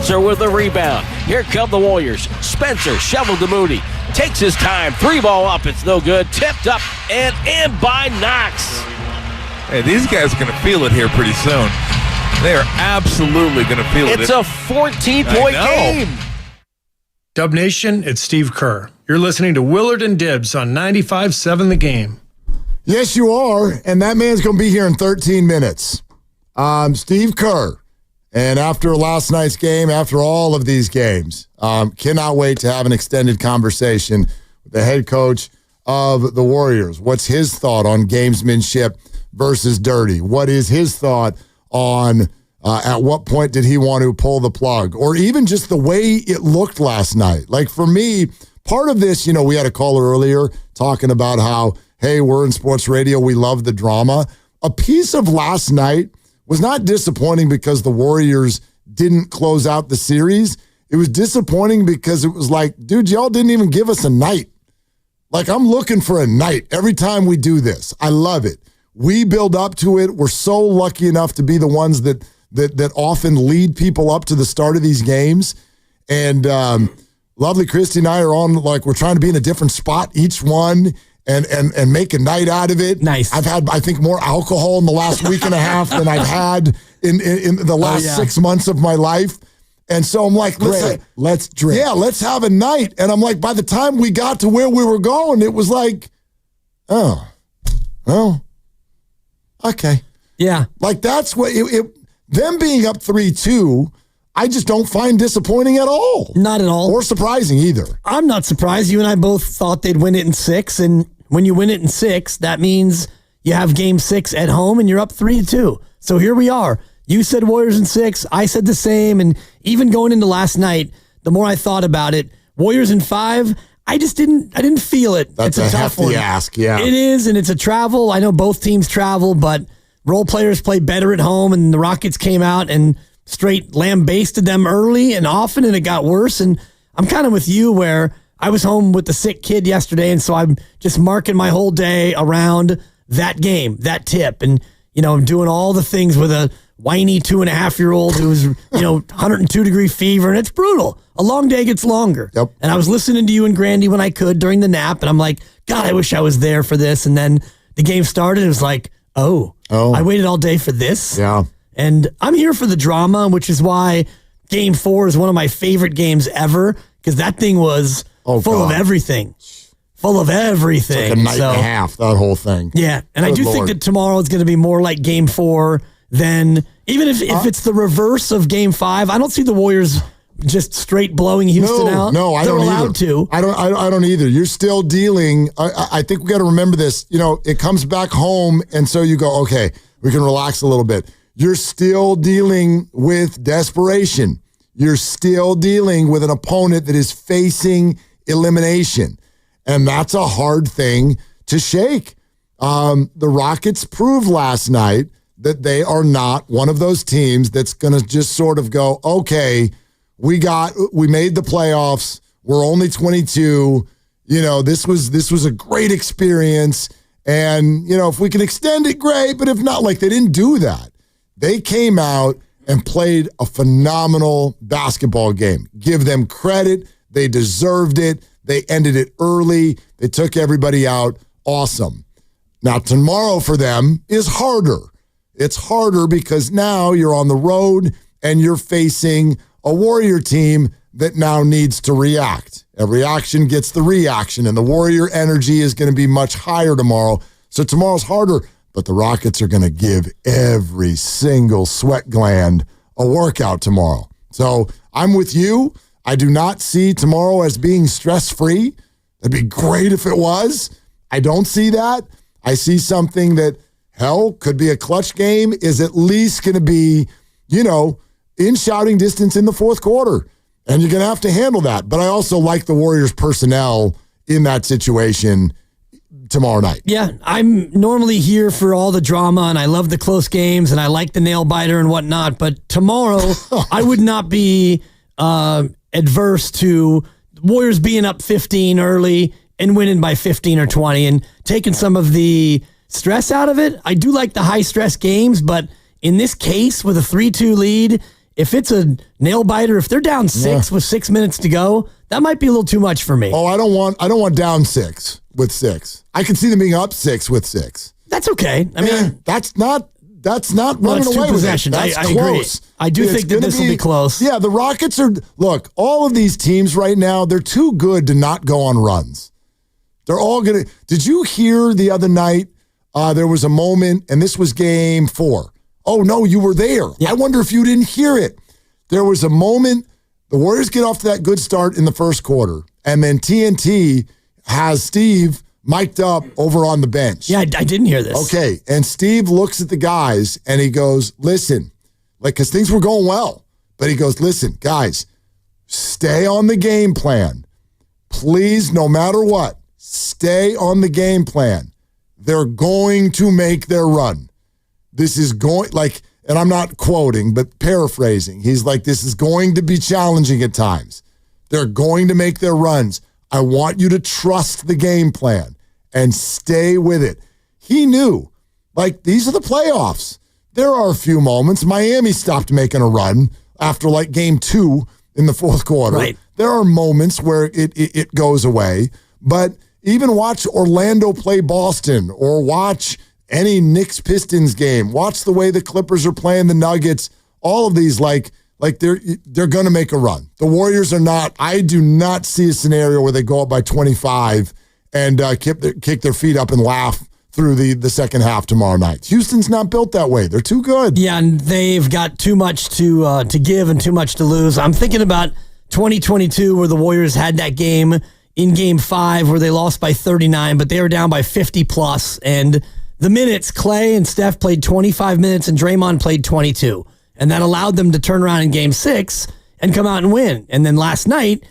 Spencer with the rebound. Here come the Warriors. Spencer shoveled to Moody. Takes his time. 3-ball up. It's no good. Tipped up and in by Knox. Hey, these guys are going to feel it here pretty soon. They are absolutely going to feel it. It's a 14-point game. Dub Nation, it's Steve Kerr. You're listening to Willard and Dibbs on 95.7 The Game. Yes, you are, and that man's going to be here in 13 minutes. Steve Kerr. And after last night's game, after all of these games, cannot wait to have an extended conversation with the head coach of the Warriors. What's his thought on gamesmanship versus dirty? What is his thought on at what point did he want to pull the plug? Or even just the way it looked last night. Like for me, part of this, we had a caller earlier talking about how, hey, we're in sports radio, we love the drama. A piece of last night was not disappointing because the Warriors didn't close out the series. It was disappointing because it was like, dude, y'all didn't even give us a night. Like, I'm looking for a night every time we do this. I love it. We build up to it. We're so lucky enough to be the ones that often lead people up to the start of these games. And lovely Christy and I are on, like, we're trying to be in a different spot each one and make a night out of it. Nice. I've had, I think, more alcohol in the last week and a half than I've had in the last 6 months of my life. And so I'm like, let's drink. Yeah, let's have a night. And I'm like, by the time we got to where we were going, it was like, oh, okay. Yeah. Like that's what them being up 3-2, I just don't find disappointing at all. Not at all. Or surprising either. I'm not surprised. You and I both thought they'd win it in 6. And when you win it in 6, that means you have game 6 at home and you're up 3-2. So here we are. You said Warriors in 6. I said the same. And even going into last night, the more I thought about it, Warriors in 5, I didn't feel it. That's it's a hefty tough one. ask, yeah. It is, and it's a travel. I know both teams travel, but role players play better at home, and the Rockets came out and straight lambasted them early and often, and it got worse. And I'm kind of with you where I was home with the sick kid yesterday, and so I'm just marking my whole day around that game, that tip. And, I'm doing all the things with a whiny 2.5-year-old who's, 102-degree fever, and it's brutal. A long day gets longer. Yep. And I was listening to you and Grandy when I could during the nap, and I'm like, God, I wish I was there for this. And then the game started. It was like, oh, I waited all day for this. Yeah. And I'm here for the drama, which is why Game 4 is one of my favorite games ever, because that thing was full of everything. Full of everything. It's like a night and a half, that whole thing. Yeah, and I do think that tomorrow is going to be more like Game 4 than, even if it's the reverse of Game 5, I don't see the Warriors just straight blowing Houston out. No, I don't either. They're allowed to. I don't either. You're still dealing. I think we got to remember this. It comes back home, and so you go, okay, we can relax a little bit. You're still dealing with desperation. You're still dealing with an opponent that is facing elimination, and that's a hard thing to shake. The Rockets proved last night that they are not one of those teams that's going to just sort of go, okay, we made the playoffs. We're only 22. This was a great experience. And, if we can extend it, great. But if not, they didn't do that. They came out and played a phenomenal basketball game. Give them credit. They deserved it. They ended it early. They took everybody out. Awesome. Now, tomorrow for them is harder. It's harder because now you're on the road and you're facing a Warrior team that now needs to react. Every action gets the reaction, and the Warrior energy is going to be much higher tomorrow. So tomorrow's harder, but the Rockets are going to give every single sweat gland a workout tomorrow. So I'm with you. I do not see tomorrow as being stress-free. That'd be great if it was. I don't see that. I see something that, could be a clutch game, is at least going to be, in shouting distance in the fourth quarter. And you're going to have to handle that. But I also like the Warriors personnel in that situation tomorrow night. Yeah, I'm normally here for all the drama, and I love the close games, and I like the nail biter and whatnot. But tomorrow, I would not be adverse to Warriors being up 15 early and winning by 15 or 20 and taking some of the stress out of it. I do like the high-stress games, but in this case, with a 3-2 lead, if it's a nail biter, if they're down 6 with 6 minutes to go, that might be a little too much for me. Oh, I don't want down 6 with 6. I can see them being up 6 with 6. That's okay. I mean, that's not running away with it. That's I close. Agree. I do think that this will be close. Yeah, the Rockets look, all of these teams right now, they're too good to not go on runs. They're all going to. Did you hear the other night, there was a moment, and this was game 4. Oh, no, you were there. Yeah. I wonder if you didn't hear it. There was a moment, the Warriors get off to that good start in the first quarter, and then TNT has Steve mic'd up over on the bench. Yeah, I didn't hear this. Okay, and Steve looks at the guys, and he goes, listen, because things were going well, but he goes, listen, guys, stay on the game plan. Please, no matter what, stay on the game plan. They're going to make their run. This is going, and I'm not quoting, but paraphrasing. He's like, this is going to be challenging at times. They're going to make their runs. I want you to trust the game plan and stay with it. He knew, these are the playoffs. There are a few moments. Miami stopped making a run after game 2 in the fourth quarter. Right. There are moments where it goes away, but even watch Orlando play Boston or watch any Knicks Pistons game. Watch the way the Clippers are playing the Nuggets. All of these, they're going to make a run. The Warriors are not. I do not see a scenario where they go up by 25 and kick their feet up and laugh through the second half tomorrow night. Houston's not built that way. They're too good. Yeah, and they've got too much to give and too much to lose. I'm thinking about 2022 where the Warriors had that game in Game 5 where they lost by 39, but they were down by 50 plus, and the minutes, Clay and Steph played 25 minutes and Draymond played 22. And that allowed them to turn around in Game 6 and come out and win. And then last night,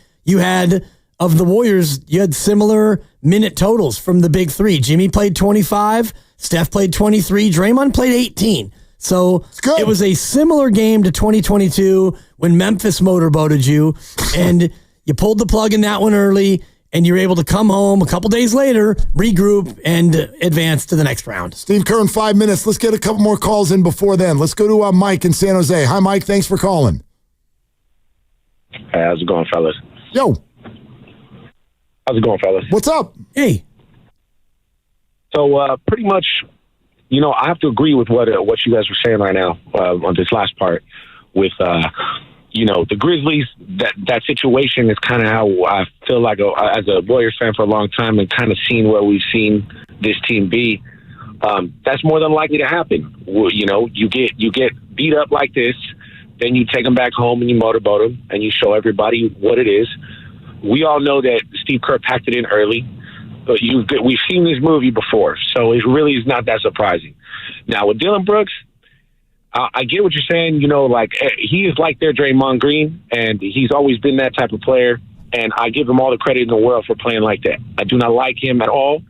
of the Warriors, you had similar minute totals from the big three. Jimmy played 25, Steph played 23, Draymond played 18. So it was a similar game to 2022 when Memphis motorboated you, and you pulled the plug in that one early, and you're able to come home a couple days later, regroup, and advance to the next round. Steve Kerr in 5 minutes. Let's get a couple more calls in before then. Let's go to Mike in San Jose. Hi, Mike. Thanks for calling. Hey, how's it going, fellas? Yo. How's it going, fellas? What's up? Hey. So, pretty much, I have to agree with what you guys were saying right now on this last part with the Grizzlies, that situation is kind of how I feel like as a Warriors fan for a long time and kind of seen where we've seen this team be. That's more than likely to happen. You get beat up like this, then you take them back home and you motorboat them and you show everybody what it is. We all know that Steve Kerr packed it in early, but we've seen this movie before, so it really is not that surprising. Now, with Dillon Brooks, I get what you're saying, he is like their Draymond Green, and he's always been that type of player, and I give him all the credit in the world for playing like that. I do not like him at all.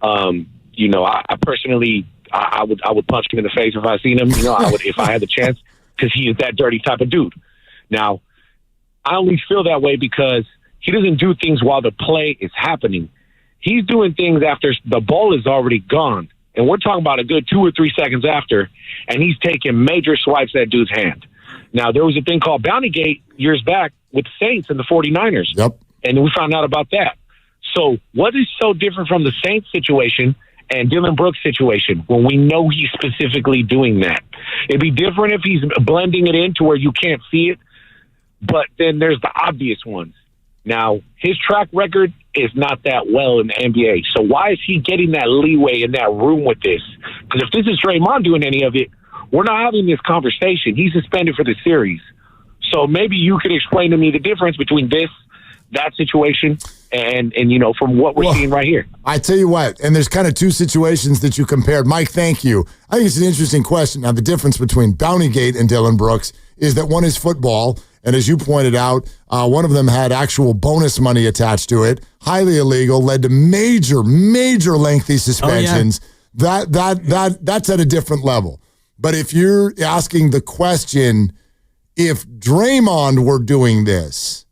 I personally, I would punch him in the face if I seen him, I would if I had the chance, because he is that dirty type of dude. Now, I only feel that way because he doesn't do things while the play is happening. He's doing things after the ball is already gone. And we're talking about a good 2 or 3 seconds after, and he's taking major swipes at dude's hand. Now, there was a thing called Bountygate years back with the Saints and the 49ers. Yep. And we found out about that. So what is so different from the Saints situation and Dillon Brooks' situation when we know he's specifically doing that? It'd be different if he's blending it in to where you can't see it, but then there's the obvious ones. Now, his track record is not that well in the NBA. So why is he getting that leeway in that room with this? Because if this is Draymond doing any of it, we're not having this conversation. He's suspended for the series. So maybe you could explain to me the difference between that situation, and from what we're seeing right here. I tell you what, and there's kind of two situations that you compared. Mike, thank you. I think it's an interesting question. Now, the difference between Bountygate and Dillon Brooks is that one is football, and as you pointed out, one of them had actual bonus money attached to it, highly illegal, led to major lengthy suspensions. Oh, yeah. That's at a different level. But if you're asking the question, if Draymond were doing this,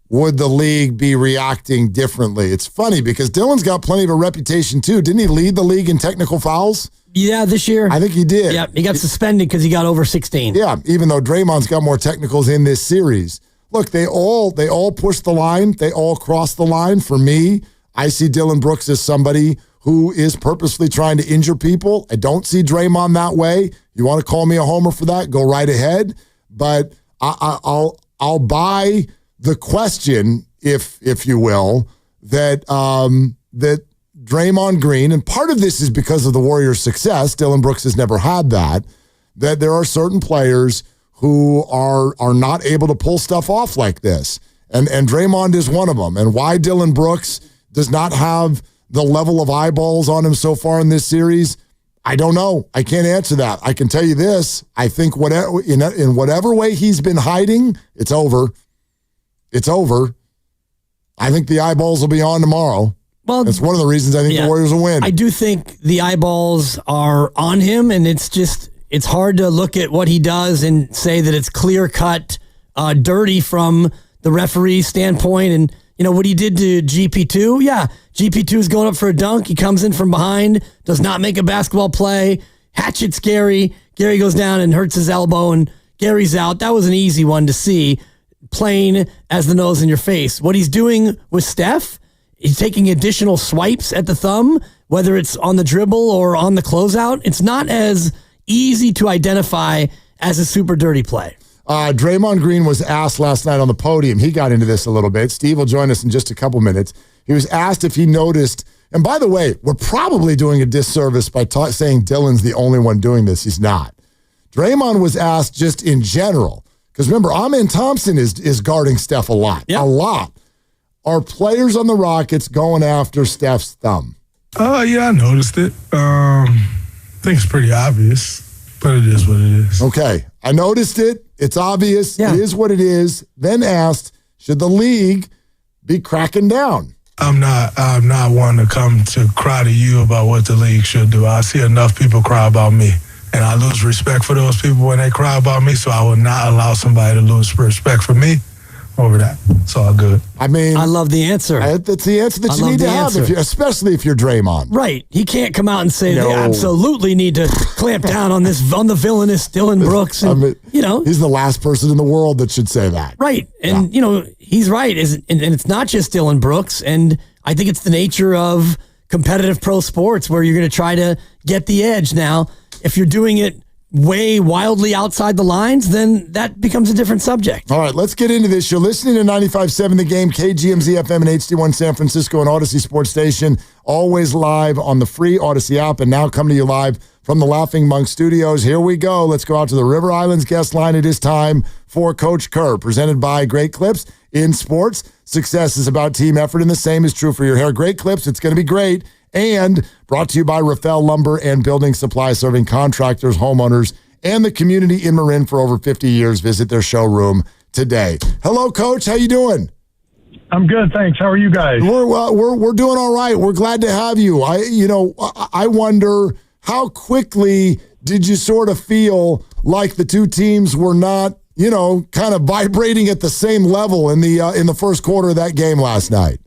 would the league be reacting differently? It's funny because Dillon's got plenty of a reputation too. Didn't he lead the league in technical fouls? Yeah, this year. I think he did. Yeah, he got suspended because he got over 16. Yeah, even though Draymond's got more technicals in this series. Look, they all push the line. They all cross the line. For me, I see Dillon Brooks as somebody who is purposely trying to injure people. I don't see Draymond that way. You want to call me a homer for that? Go right ahead. But I'll buy the question, if you will, that that Draymond Green, and part of this is because of the Warriors' success. Dillon Brooks has never had that. That there are certain players who are not able to pull stuff off like this, and Draymond is one of them. And why Dillon Brooks does not have the level of eyeballs on him so far in this series, I don't know. I can't answer that. I can tell you this. I think whatever in whatever way he's been hiding, it's over. It's over. I think the eyeballs will be on tomorrow. Well, that's one of the reasons I think the Warriors will win. I do think the eyeballs are on him, and it's hard to look at what he does and say that it's clear-cut dirty from the referee's standpoint. And, what he did to GP2, GP2 is going up for a dunk. He comes in from behind, does not make a basketball play, hatchets Gary. Gary goes down and hurts his elbow, and Gary's out. That was an easy one to see, plain as the nose in your face. What he's doing with Steph, he's taking additional swipes at the thumb, whether it's on the dribble or on the closeout. It's not as easy to identify as a super dirty play. Draymond Green was asked last night on the podium. He got into this a little bit. Steve will join us in just a couple minutes. He was asked if he noticed, and by the way, we're probably doing a disservice by saying Dillon's the only one doing this. He's not. Draymond was asked just in general, because remember, Amen Thompson is guarding Steph a lot. A lot. Are players on the Rockets going after Steph's thumb? Yeah, I noticed it. I think it's pretty obvious, but it is what it is. Okay, I noticed it. It's obvious. It is what it is. Then asked, should the league be cracking down? I'm not one to come to cry to you about what the league should do. I see enough people cry about me, and I lose respect for those people when they cry about me, so I will not allow somebody to lose respect for me over that. It's all good. I mean, I love the answer. That's the answer that you need to have, especially if you're Draymond. Right. He can't come out and say they absolutely need to clamp down on the villainous Dillon Brooks. And, he's the last person in the world that should say that. Right. And, he's right. And it's not just Dillon Brooks. And I think it's the nature of competitive pro sports where you're going to try to get the edge. Now, if you're doing it way wildly outside the lines, then that becomes a different subject. All right, let's get into this. You're listening to 95.7 The Game, KGMZ FM and HD1 San Francisco and Odyssey Sports Station, always live on the free Odyssey app, and now coming to you live from the Laughing Monk Studios. Here we go. Let's go out to the River Islands guest line. It is time for Coach Kerr, presented by Great Clips. In sports, success is about team effort, and the same is true for your hair. Great Clips, it's going to be great. And brought to you by Rafael Lumber and Building Supply, serving contractors, homeowners, and the community in Marin for over 50 years. Visit their showroom today. Hello, Coach. How you doing? I'm good, thanks. How are you guys? We're doing all right. We're glad to have you. I wonder, how quickly did you sort of feel like the two teams were not, kind of vibrating at the same level in the first quarter of that game last night?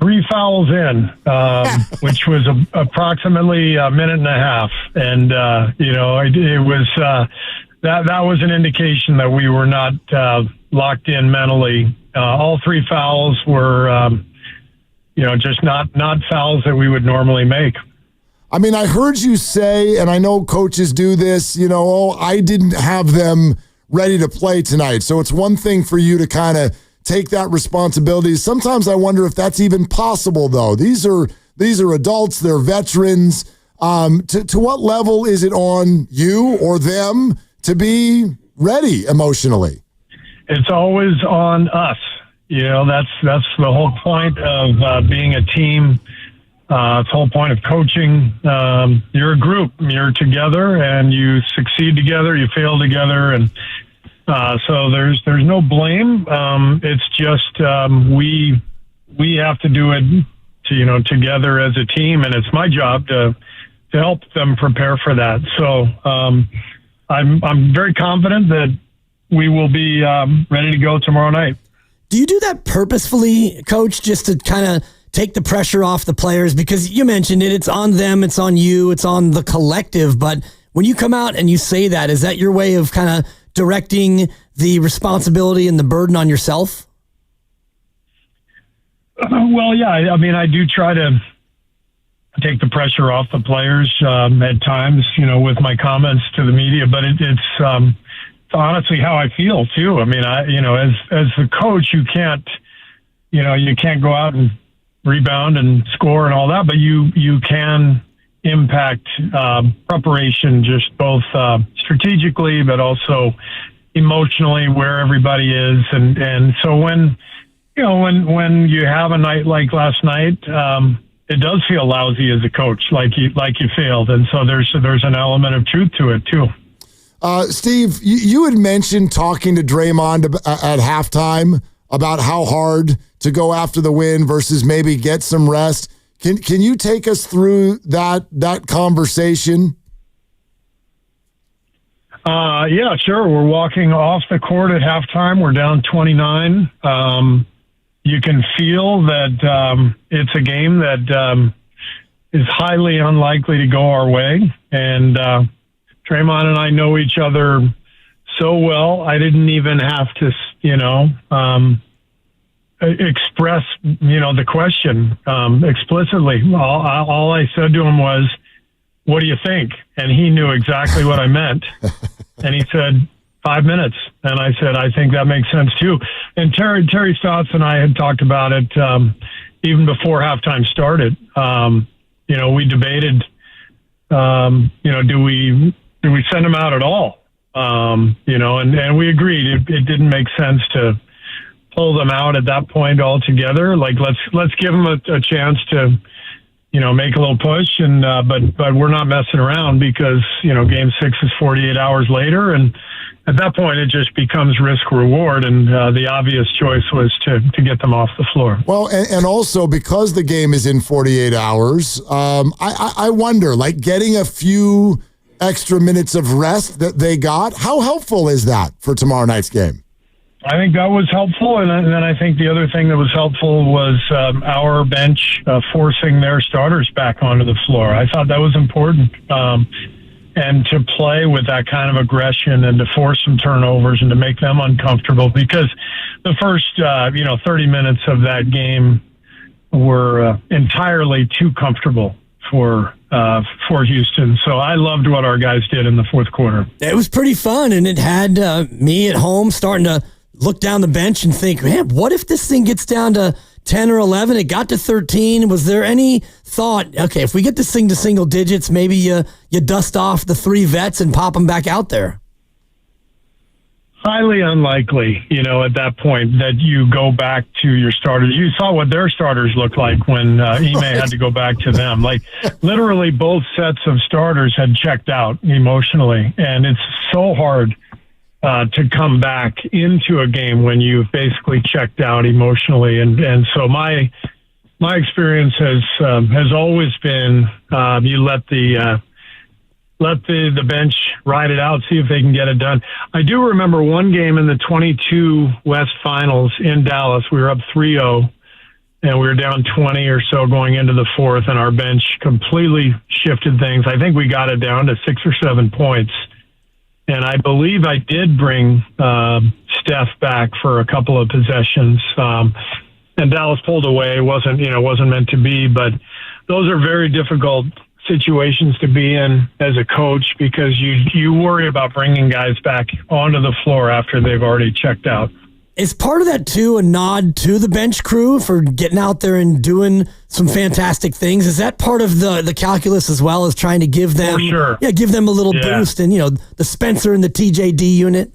3 fouls in, which was approximately a minute and a half. And, it was that was an indication that we were not locked in mentally. All 3 fouls were, just not fouls that we would normally make. I mean, I heard you say, and I know coaches do this, I didn't have them ready to play tonight. So it's one thing for you to kind of take that responsibility. Sometimes I wonder if that's even possible, though. These are adults, they're veterans. To what level is it on you or them to be ready emotionally? It's always on us. That's the whole point of being a team. It's the whole point of coaching. You're a group. You're together, and you succeed together. You fail together, and so there's no blame. It's just we have to do it together as a team, and it's my job to help them prepare for that. So I'm very confident that we will be ready to go tomorrow night. Do you do that purposefully, Coach, just to kind of take the pressure off the players? Because you mentioned it, it's on them, it's on you, it's on the collective. But when you come out and you say that, is that your way of kind of directing the responsibility and the burden on yourself? Well, yeah. I mean, I do try to take the pressure off the players at times, with my comments to the media. But it's honestly how I feel too. I mean, as the coach, you can't go out and rebound and score and all that, but you can impact preparation, just both strategically, but also emotionally, where everybody is. And so when you have a night like last night, it does feel lousy as a coach, like you failed. And so there's an element of truth to it too. Steve, you had mentioned talking to Draymond at halftime about how hard to go after the win versus maybe get some rest. Can you take us through that conversation? Yeah, sure. We're walking off the court at halftime. We're down 29. You can feel that it's a game that is highly unlikely to go our way. And Draymond and I know each other so well. I didn't even have to, express, the question explicitly. All I said to him was, "What do you think?" And he knew exactly what I meant. And he said, 5 minutes. And I said, I think that makes sense too. And Terry Stotts and I had talked about it even before halftime started. We debated, do we send him out at all? And we agreed it didn't make sense to pull them out at that point altogether. Like, let's give them a chance to, make a little push. And but we're not messing around because, game 6 is 48 hours later. And at that point, it just becomes risk reward. And the obvious choice was to get them off the floor. Well, and also because the game is in 48 hours, I wonder, like, getting a few extra minutes of rest that they got, how helpful is that for tomorrow night's game? I think that was helpful, and then I think the other thing that was helpful was our bench forcing their starters back onto the floor. I thought that was important, and to play with that kind of aggression and to force some turnovers and to make them uncomfortable, because the first 30 minutes of that game were entirely too comfortable for Houston. So I loved what our guys did in the fourth quarter. It was pretty fun, and it had me at home starting to look down the bench and think, man, what if this thing gets down to 10 or 11? It got to 13. Was there any thought, okay, if we get this thing to single digits, maybe you dust off the 3 vets and pop them back out there? Highly unlikely, at that point that you go back to your starters. You saw what their starters looked like when Ime had to go back to them. Like, literally both sets of starters had checked out emotionally, and it's so hard to come back into a game when you've basically checked out emotionally. And so my experience has always been you let the bench ride it out, see if they can get it done. I do remember one game in the 22 West Finals in Dallas. We were up 3-0, and we were down 20 or so going into the fourth, and our bench completely shifted things. I think we got it down to 6 or 7 points. And I believe I did bring Steph back for a couple of possessions. And Dallas pulled away. It wasn't meant to be, but those are very difficult situations to be in as a coach, because you worry about bringing guys back onto the floor after they've already checked out. Is part of that, too, a nod to the bench crew for getting out there and doing some fantastic things? Is that part of the calculus as well, as trying to give them, give them a little boost, and, the Spencer and the TJD unit?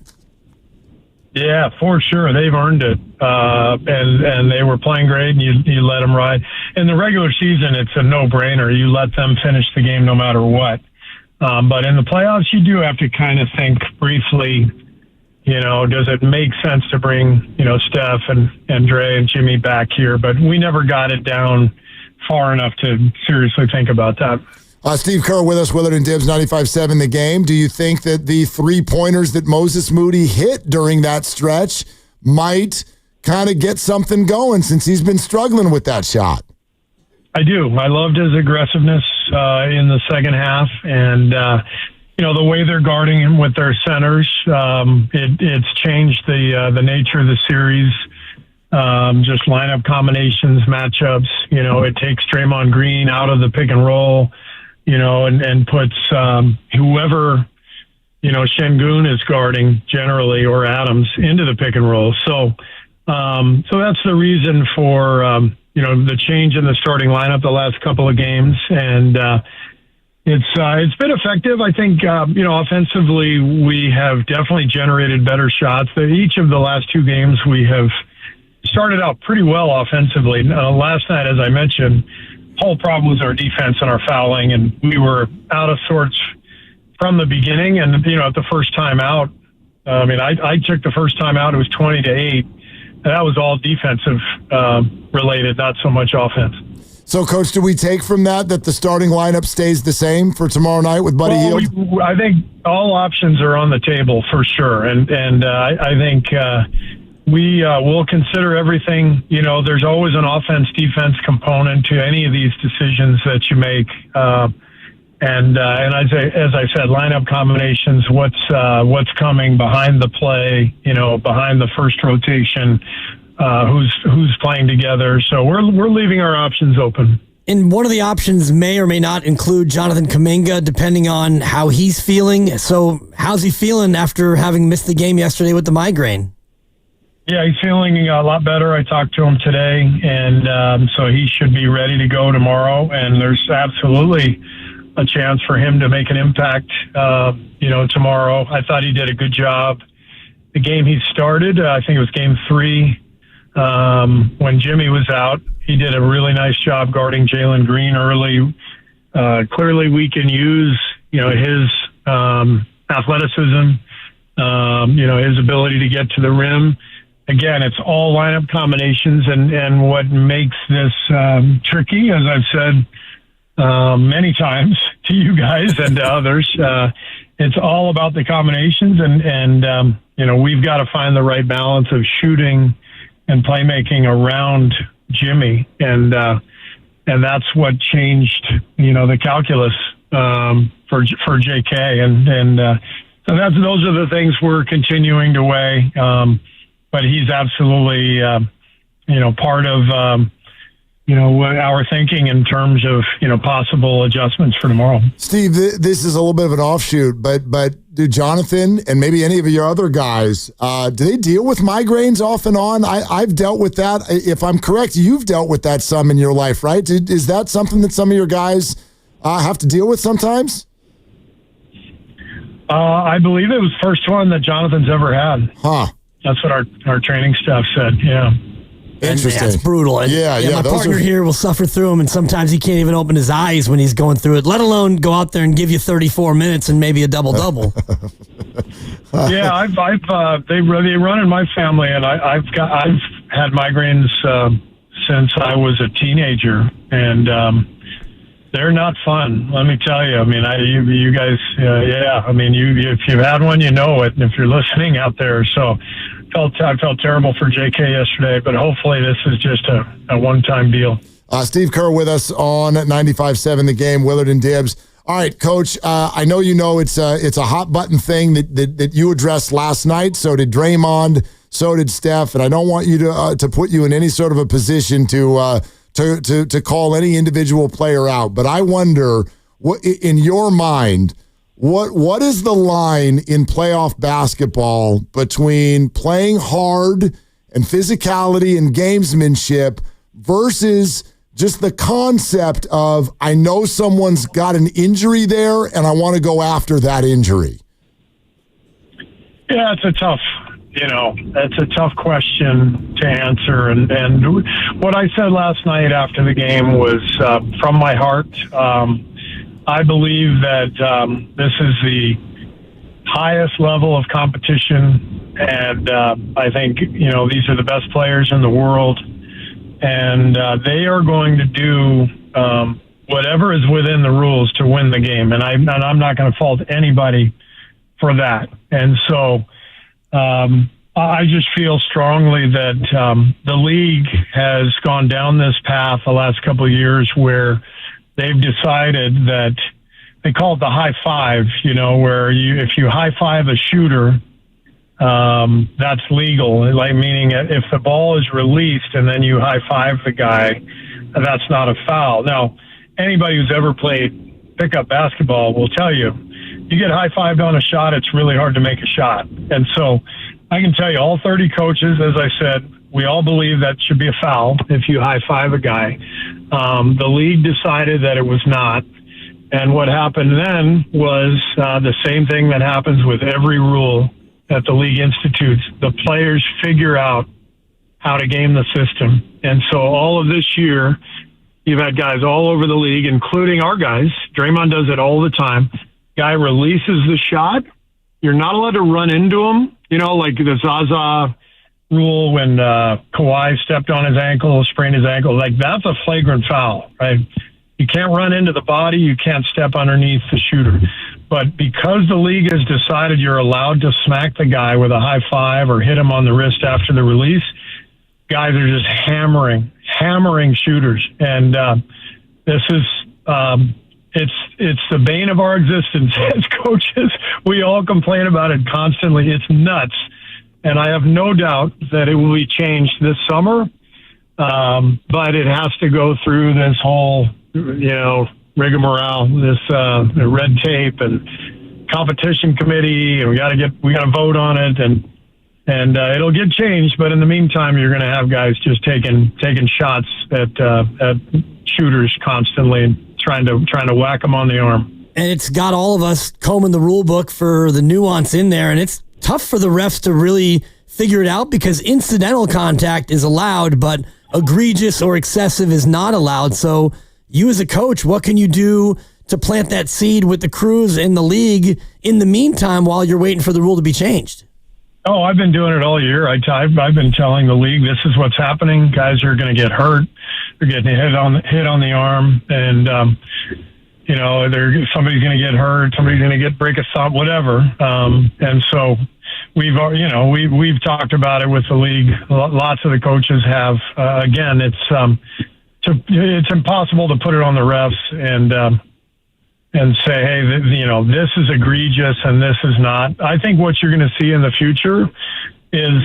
Yeah, for sure. They've earned it. And they were playing great, and you let them ride. In the regular season, it's a no-brainer. You let them finish the game no matter what. But in the playoffs, you do have to kind of think briefly, does it make sense to bring, Steph and Dre and Jimmy back here? But we never got it down far enough to seriously think about that. Steve Kerr with us, Willard and Dibbs, 95.7 The Game. Do you think that the 3-pointers that Moses Moody hit during that stretch might kind of get something going, since he's been struggling with that shot? I do. I loved his aggressiveness in the second half, and the way they're guarding him with their centers, it's changed the nature of the series. Just lineup combinations, matchups. It takes Draymond Green out of the pick and roll, and puts whoever Şengün is guarding generally, or Adams, into the pick and roll. So that's the reason for the change in the starting lineup the last couple of games, and it's been effective. I think offensively we have definitely generated better shots. Each of the last two games we have started out pretty well offensively. Last night, as I mentioned, the whole problem was our defense and our fouling, and we were out of sorts from the beginning. And at the first time out, I took the first time out. It was 20-8. And that was all defensive related, not so much offense. So, Coach, do we take from that the starting lineup stays the same for tomorrow night with Buddy Hield? I think all options are on the table for sure, and I think we will consider everything. There's always an offense-defense component to any of these decisions that you make. And as I said, lineup combinations, what's coming behind the play, behind the first rotation, who's playing together. So we're leaving our options open. And one of the options may or may not include Jonathan Kuminga, depending on how he's feeling. So how's he feeling after having missed the game yesterday with the migraine? Yeah, he's feeling a lot better. I talked to him today, and so he should be ready to go tomorrow. And there's absolutely a chance for him to make an impact, tomorrow. I thought he did a good job. The game he started, I think it was game 3, when Jimmy was out, he did a really nice job guarding Jalen Green early. Clearly we can use, his athleticism, his ability to get to the rim. Again, it's all lineup combinations, and what makes this tricky, as I've said many times to you guys and to others, it's all about the combinations, and we've got to find the right balance of shooting and playmaking around Jimmy, and that's what changed the calculus for JK, and so those are the things we're continuing to weigh, but he's absolutely part of our thinking in terms of possible adjustments for tomorrow. Steve, this is a little bit of an offshoot, but do Jonathan and maybe any of your other guys, do they deal with migraines off and on? I've dealt with that. If I'm correct, you've dealt with that some in your life, right? Is that something that some of your guys have to deal with sometimes? I believe it was the first one that Jonathan's ever had. Huh. That's what our training staff said, yeah. Interesting. That's brutal. And my partner here will suffer through them, and sometimes he can't even open his eyes when he's going through it, let alone go out there and give you 34 minutes and maybe a double-double. Yeah, they run in my family, and I've had migraines since I was a teenager, and they're not fun. Let me tell you. I mean, you guys, I mean, if you've had one, you know it. And if you're listening out there, so I felt terrible for JK yesterday, but hopefully this is just a one-time deal. Steve Kerr with us on 95.7 The Game, Willard and Dibbs. All right, Coach, I know it's a hot-button thing that you addressed last night. So did Draymond, so did Steph, and I don't want you to put you in any sort of a position to call any individual player out. But I wonder, what in your mind, what is the line in playoff basketball between playing hard and physicality and gamesmanship versus just the concept of, I know someone's got an injury there and I want to go after that injury? Yeah, it's a tough question to answer. And what I said last night after the game was from my heart. I believe that this is the highest level of competition, and I think these are the best players in the world, and they are going to do whatever is within the rules to win the game, and I'm not going to fault anybody for that. And so I just feel strongly that the league has gone down this path the last couple of years where they've decided that they call it the high five, where if you high five a shooter, that's legal. Like, meaning if the ball is released and then you high five the guy, that's not a foul. Now, anybody who's ever played pickup basketball will tell you, you get high fived on a shot, it's really hard to make a shot. And so I can tell you, all 30 coaches, as I said, we all believe that should be a foul if you high five a guy. The league decided that it was not. And what happened then was the same thing that happens with every rule that the league institutes. The players figure out how to game the system. And so all of this year, you've had guys all over the league, including our guys. Draymond does it all the time. Guy releases the shot. You're not allowed to run into him. Like the Zaza rule when Kawhi stepped on his ankle, sprained his ankle. Like, that's a flagrant foul, right? You can't run into the body. You can't step underneath the shooter. But because the league has decided you're allowed to smack the guy with a high five or hit him on the wrist after the release, guys are just hammering shooters. And this is it's the bane of our existence as coaches. We all complain about it constantly. It's nuts. And I have no doubt that it will be changed this summer. But it has to go through this whole, rigmarole, this red tape and competition committee, and we got to vote on it, and it'll get changed. But in the meantime, you're going to have guys just taking shots at shooters constantly and trying to whack them on the arm. And it's got all of us combing the rule book for the nuance in there, and it's tough for the refs to really figure it out because incidental contact is allowed, but egregious or excessive is not allowed. So you as a coach, what can you do to plant that seed with the crews in the league in the meantime while you're waiting for the rule to be changed? Oh, I've been doing it all year. I've been telling the league this is what's happening. Guys are going to get hurt. They're getting hit on the arm, and somebody's going to get hurt. Somebody's going to break a thumb, whatever. And so we've talked about it with the league. Lots of the coaches have. Again, it's impossible to put it on the refs and say, hey, this is egregious and this is not. I think what you're going to see in the future is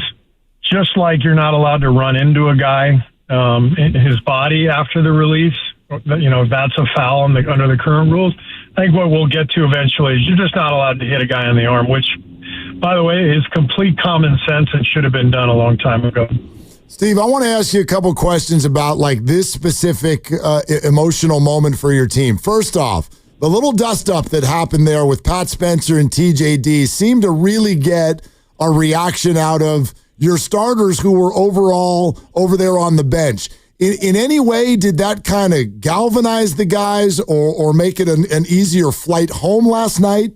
just like you're not allowed to run into a guy in his body after the release. That's a foul under the current rules. I think what we'll get to eventually is you're just not allowed to hit a guy on the arm, which, by the way, is complete common sense and should have been done a long time ago. Steve, I want to ask you a couple questions about this specific emotional moment for your team. First off, the little dust-up that happened there with Pat Spencer and TJD seemed to really get a reaction out of your starters who were overall over there on the bench. In any way, did that kind of galvanize the guys or make it an easier flight home last night?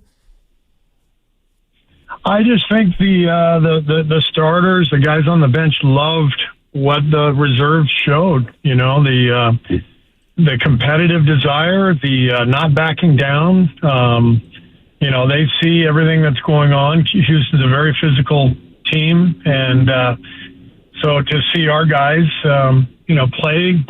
I just think the starters, the guys on the bench, loved what the reserves showed. The competitive desire, the not backing down. They see everything that's going on. Houston's a very physical team, and so to see our guys, play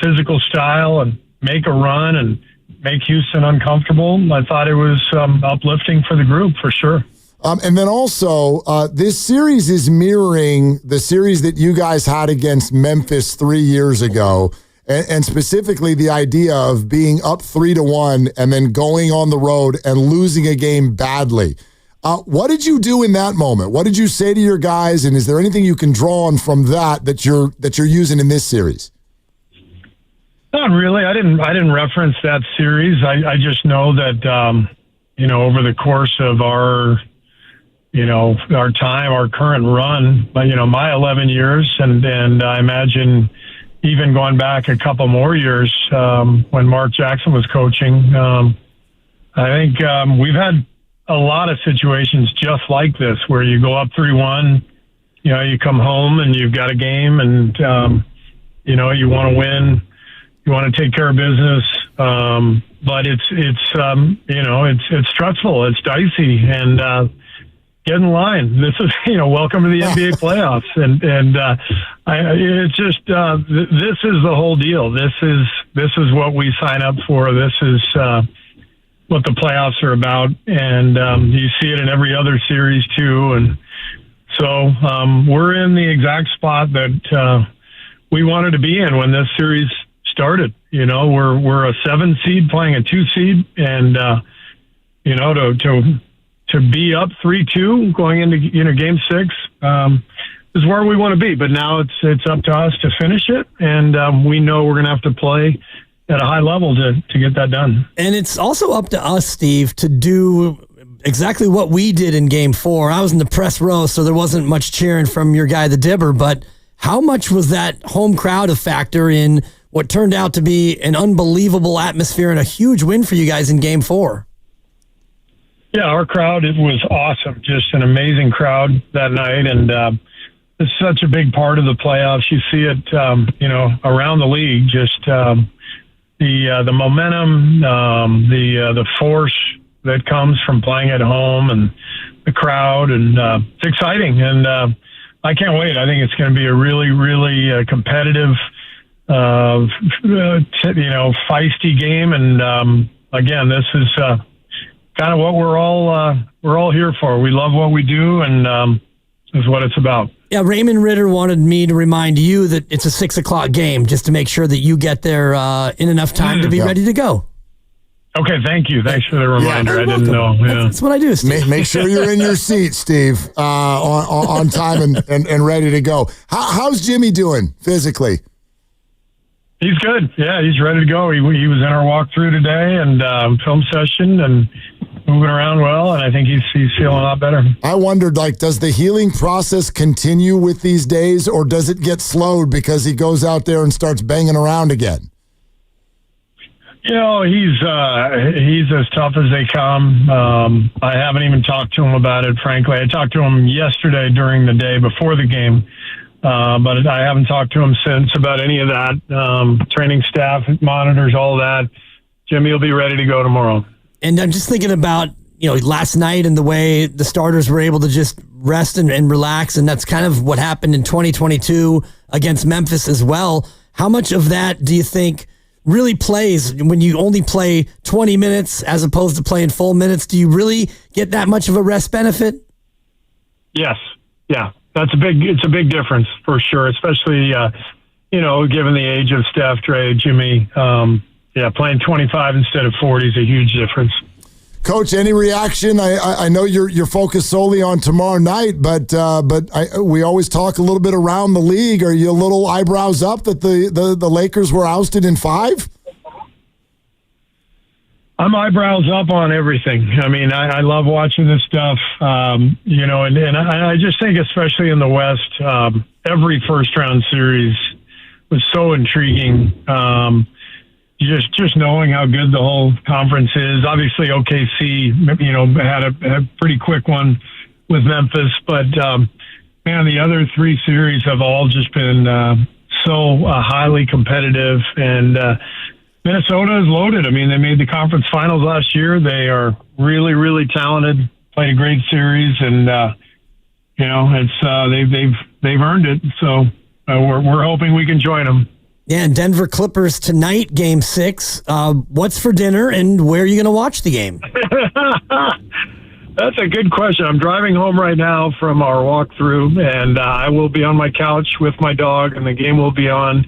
physical style and make a run and make Houston uncomfortable, I thought it was uplifting for the group for sure. And then also, this series is mirroring the series that you guys had against Memphis 3 years ago, and specifically the idea of being up 3-1 and then going on the road and losing a game badly. What did you do in that moment? What did you say to your guys, and is there anything you can draw on from that you're using in this series? Not really. I didn't reference that series. I just know that over the course of our time, our current run, my 11 years, and I imagine even going back a couple more years when Mark Jackson was coaching, I think we've had a lot of situations just like this where you go up 3-1, you come home and you've got a game and, you want to win, you want to take care of business. But it's stressful. It's dicey. And, get in line. This is, welcome to the NBA playoffs. And it's just, this is the whole deal. This is what we sign up for. This is what the playoffs are about. And you see it in every other series too. And so we're in the exact spot that we wanted to be in when this series started. We're a 7 seed playing a 2 seed, and to be up 3-2 going into game 6 is where we want to be. But now it's up to us to finish it, and we know we're going to have to play at a high level to get that done. And it's also up to us, Steve, to do exactly what we did in game 4. I was in the press row, so there wasn't much cheering from your guy, the Dibber, but how much was that home crowd a factor in what turned out to be an unbelievable atmosphere and a huge win for you guys in game 4? Yeah, our crowd, it was awesome. Just an amazing crowd that night. And it's such a big part of the playoffs. You see it, around the league, just the momentum, the force that comes from playing at home and the crowd. And it's exciting. And I can't wait. I think it's going to be a really, really competitive, feisty game. And again, this is kind of what we're all here for. We love what we do, and is what it's about. Yeah, Raymond Ritter wanted me to remind you that it's a 6:00 game, just to make sure that you get there in enough time to be ready to go. Okay, thank you. Thanks for the reminder. I didn't know. Yeah. That's what I do, Steve. Make sure you're in your seat, Steve, on time and ready to go. How's Jimmy doing physically? He's good. Yeah, he's ready to go. He was in our walkthrough today and film session and moving around well, and I think he's feeling a lot better. I wondered, does the healing process continue with these days, or does it get slowed because he goes out there and starts banging around again? He's as tough as they come. I haven't even talked to him about it, frankly. I talked to him yesterday during the day before the game. But I haven't talked to him since about any of that. Training staff monitors all that. Jimmy will be ready to go tomorrow. And I'm just thinking about, last night and the way the starters were able to just rest and relax. And that's kind of what happened in 2022 against Memphis as well. How much of that do you think really plays when you only play 20 minutes as opposed to playing full minutes? Do you really get that much of a rest benefit? Yes. Yeah. It's a big difference for sure, especially, given the age of Steph, Dre, Jimmy. Playing 25 instead of 40 is a huge difference. Coach, any reaction? I know you're focused solely on tomorrow night, but we always talk a little bit around the league. Are you a little eyebrows up that the Lakers were ousted in 5? I'm eyebrows up on everything. I mean, I love watching this stuff, and I just think, especially in the West, every first-round series was so intriguing. Just knowing how good the whole conference is. Obviously, OKC, had a pretty quick one with Memphis, but the other 3 series have all just been so highly competitive, and Minnesota is loaded. I mean, they made the conference finals last year. They are really, really talented. Played a great series, and it's they've earned it. So we're hoping we can join them. Yeah, and Denver Clippers tonight, Game 6. What's for dinner, and where are you going to watch the game? That's a good question. I'm driving home right now from our walkthrough, and I will be on my couch with my dog, and the game will be on.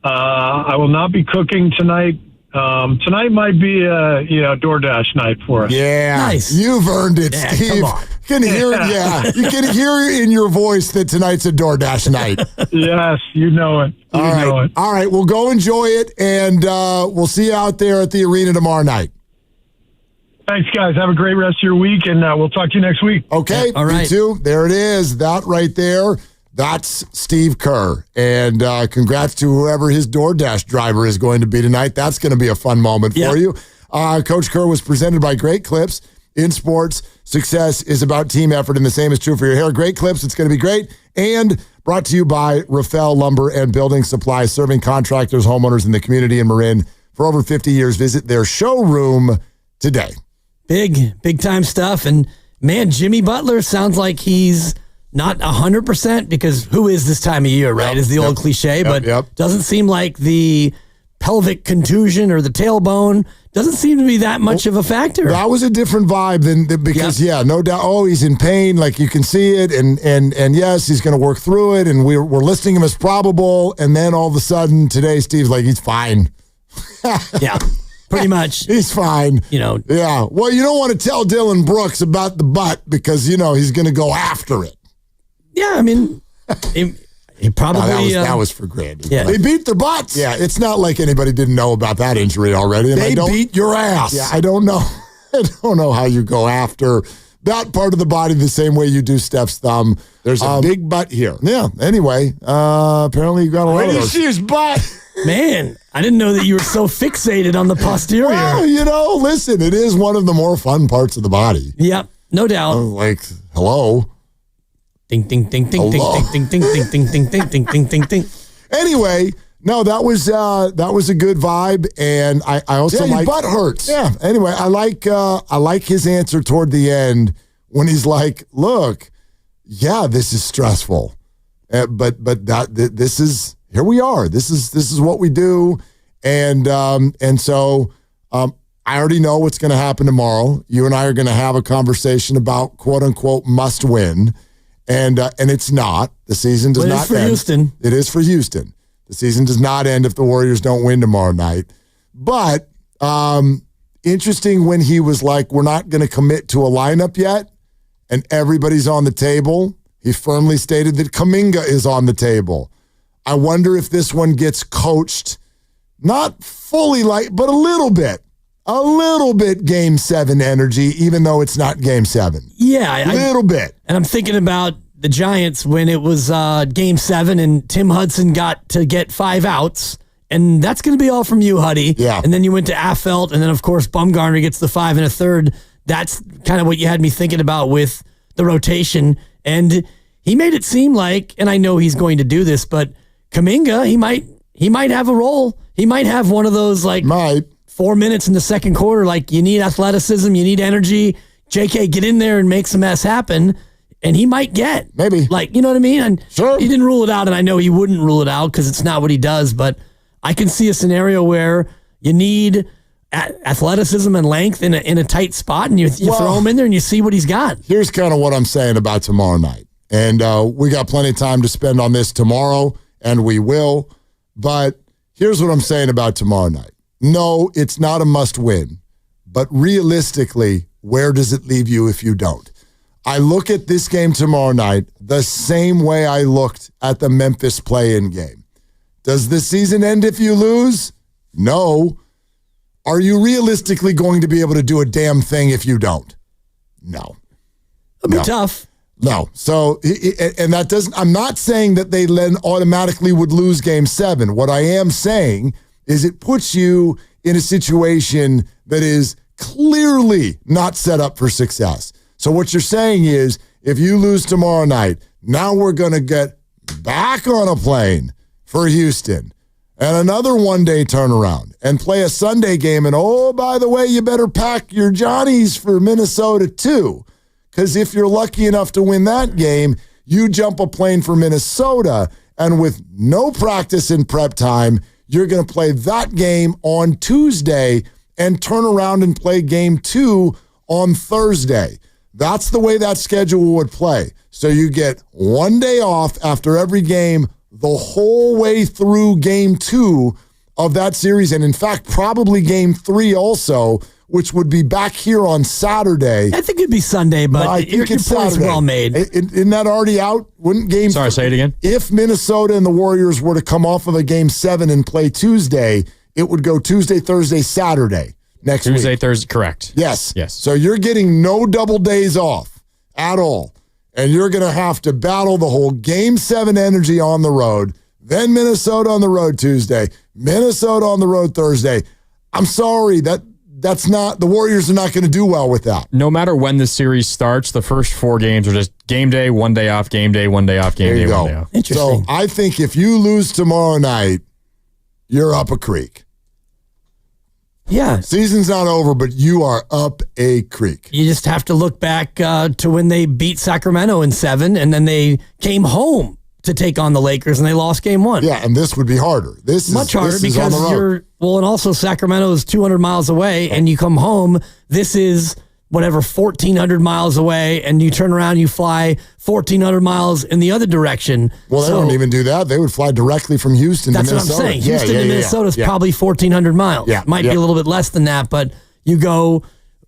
I will not be cooking tonight. Tonight might be a DoorDash night for us. Yeah, nice. You've earned it, Steve. Come on. You can hear it. Yeah, you can hear in your voice that tonight's a DoorDash night. Yes, you know it. All right. Well, go enjoy it, and we'll see you out there at the arena tomorrow night. Thanks, guys. Have a great rest of your week, and we'll talk to you next week. Okay. Yeah, all right. You too. There it is. That right there. That's Steve Kerr. And congrats to whoever his DoorDash driver is going to be tonight. That's going to be a fun moment for you. Coach Kerr was presented by Great Clips. In sports, success is about team effort, and the same is true for your hair. Great Clips, it's going to be great. And brought to you by Rafael Lumber and Building Supplies, serving contractors, homeowners in the community in Marin for over 50 years. Visit their showroom today. Big time stuff. And Man, Jimmy Butler sounds like he's not 100% because who is this time of year, right? Is the old cliche, but doesn't seem like the pelvic contusion or the tailbone doesn't seem to be that much of a factor. That was a different vibe than because no doubt. Oh, he's in pain, like you can see it, and yes, he's going to work through it, and we're listing him as probable, and then all of a sudden today, Steve's like he's fine. Yeah, pretty much. He's fine. Yeah. Well, you don't want to tell Dylan Brooks about the butt because he's going to go after it. Yeah, I mean, he probably that was for Grandy. Yeah. They beat their butts. Yeah, it's not like anybody didn't know about that injury already. And they beat your ass. Yeah, I don't know. I don't know how you go after that part of the body the same way you do Steph's thumb. There's a big butt here. Yeah. Anyway, apparently you got a lot of those. Where do you see his butt? Man, I didn't know that you were so fixated on the posterior. Well, listen, it is one of the more fun parts of the body. Yep, no doubt. Like, hello. Ding, ding, ding, ding, ding, ding, ding, ding, ding, ding, ding, ding, ding, ding, ding. Anyway, no, that was a good vibe, and I also like your butt hurts. Yeah. Anyway, I like his answer toward the end when he's like, "Look, this is stressful, but this is here we are. This is what we do, and so I already know what's going to happen tomorrow. You and I are going to have a conversation about quote unquote must win." And it's not. The season does not end. Houston. It is for Houston. The season does not end if the Warriors don't win tomorrow night. But interesting when he was like, we're not going to commit to a lineup yet, and everybody's on the table. He firmly stated that Kuminga is on the table. I wonder if this one gets coached, not fully but a little bit. A little bit Game 7 energy, even though it's not Game 7. Yeah. A little bit. And I'm thinking about the Giants when it was Game 7 and Tim Hudson got to get 5 outs. And that's going to be all from you, Huddy. Yeah. And then you went to Affelt, and then, of course, Bumgarner gets the 5 1/3. That's kind of what you had me thinking about with the rotation. And he made it seem like, and I know he's going to do this, but Kuminga, he might have a role. He might have one of those, 4 minutes in the second quarter, like you need athleticism, you need energy. JK, get in there and make some mess happen. And he might get. Maybe. You know what I mean? And sure. He didn't rule it out, and I know he wouldn't rule it out because it's not what he does, but I can see a scenario where you need athleticism and length in a tight spot, and you throw him in there and you see what he's got. Here's kind of what I'm saying about tomorrow night. And we got plenty of time to spend on this tomorrow, and we will. But here's what I'm saying about tomorrow night. No, it's not a must-win. But realistically, where does it leave you if you don't? I look at this game tomorrow night the same way I looked at the Memphis play-in game. Does the season end if you lose? No. Are you realistically going to be able to do a damn thing if you don't? No. It'll be tough. No. So, and that doesn't, I'm not saying that they then automatically would lose Game 7. What I am saying is it puts you in a situation that is clearly not set up for success. So what you're saying is, if you lose tomorrow night, now we're going to get back on a plane for Houston and another one-day turnaround and play a Sunday game. And, oh, by the way, you better pack your Johnnies for Minnesota too, because if you're lucky enough to win that game, you jump a plane for Minnesota, and with no practice in prep time, you're going to play that game on Tuesday and turn around and play Game 2 on Thursday. That's the way that schedule would play. So you get one day off after every game the whole way through Game 2 of that series, and in fact, probably Game 3 also, which would be back here on Saturday. I think it'd be Sunday, but your point's well made. Isn't that already out? Wouldn't Game... Sorry, say it again. If Minnesota and the Warriors were to come off of a Game 7 and play Tuesday, it would go Tuesday, Thursday, Saturday next week. Tuesday, Thursday, correct. Yes. Yes. So you're getting no double days off at all, and you're going to have to battle the whole Game 7 energy on the road, then Minnesota on the road Tuesday, Minnesota on the road Thursday. I'm sorry, that's not, the Warriors are not going to do well with that. No matter when the series starts, the first 4 games are just game day, one day off, game day, one day off, game day, one day off. Interesting. So I think if you lose tomorrow night, you're up a creek. Yeah. Season's not over, but you are up a creek. You just have to look back to when they beat Sacramento in 7, and then they came home to take on the Lakers, and they lost game 1. Yeah, and this would be harder. This much harder this because and also Sacramento is 200 miles away, and you come home. This is 1,400 miles away, and you turn around, you fly 1,400 miles in the other direction. Well, they wouldn't even do that. They would fly directly from Houston to Minnesota. That's what I'm saying. Houston to Minnesota is probably 1,400 miles. Yeah, might be a little bit less than that, but you go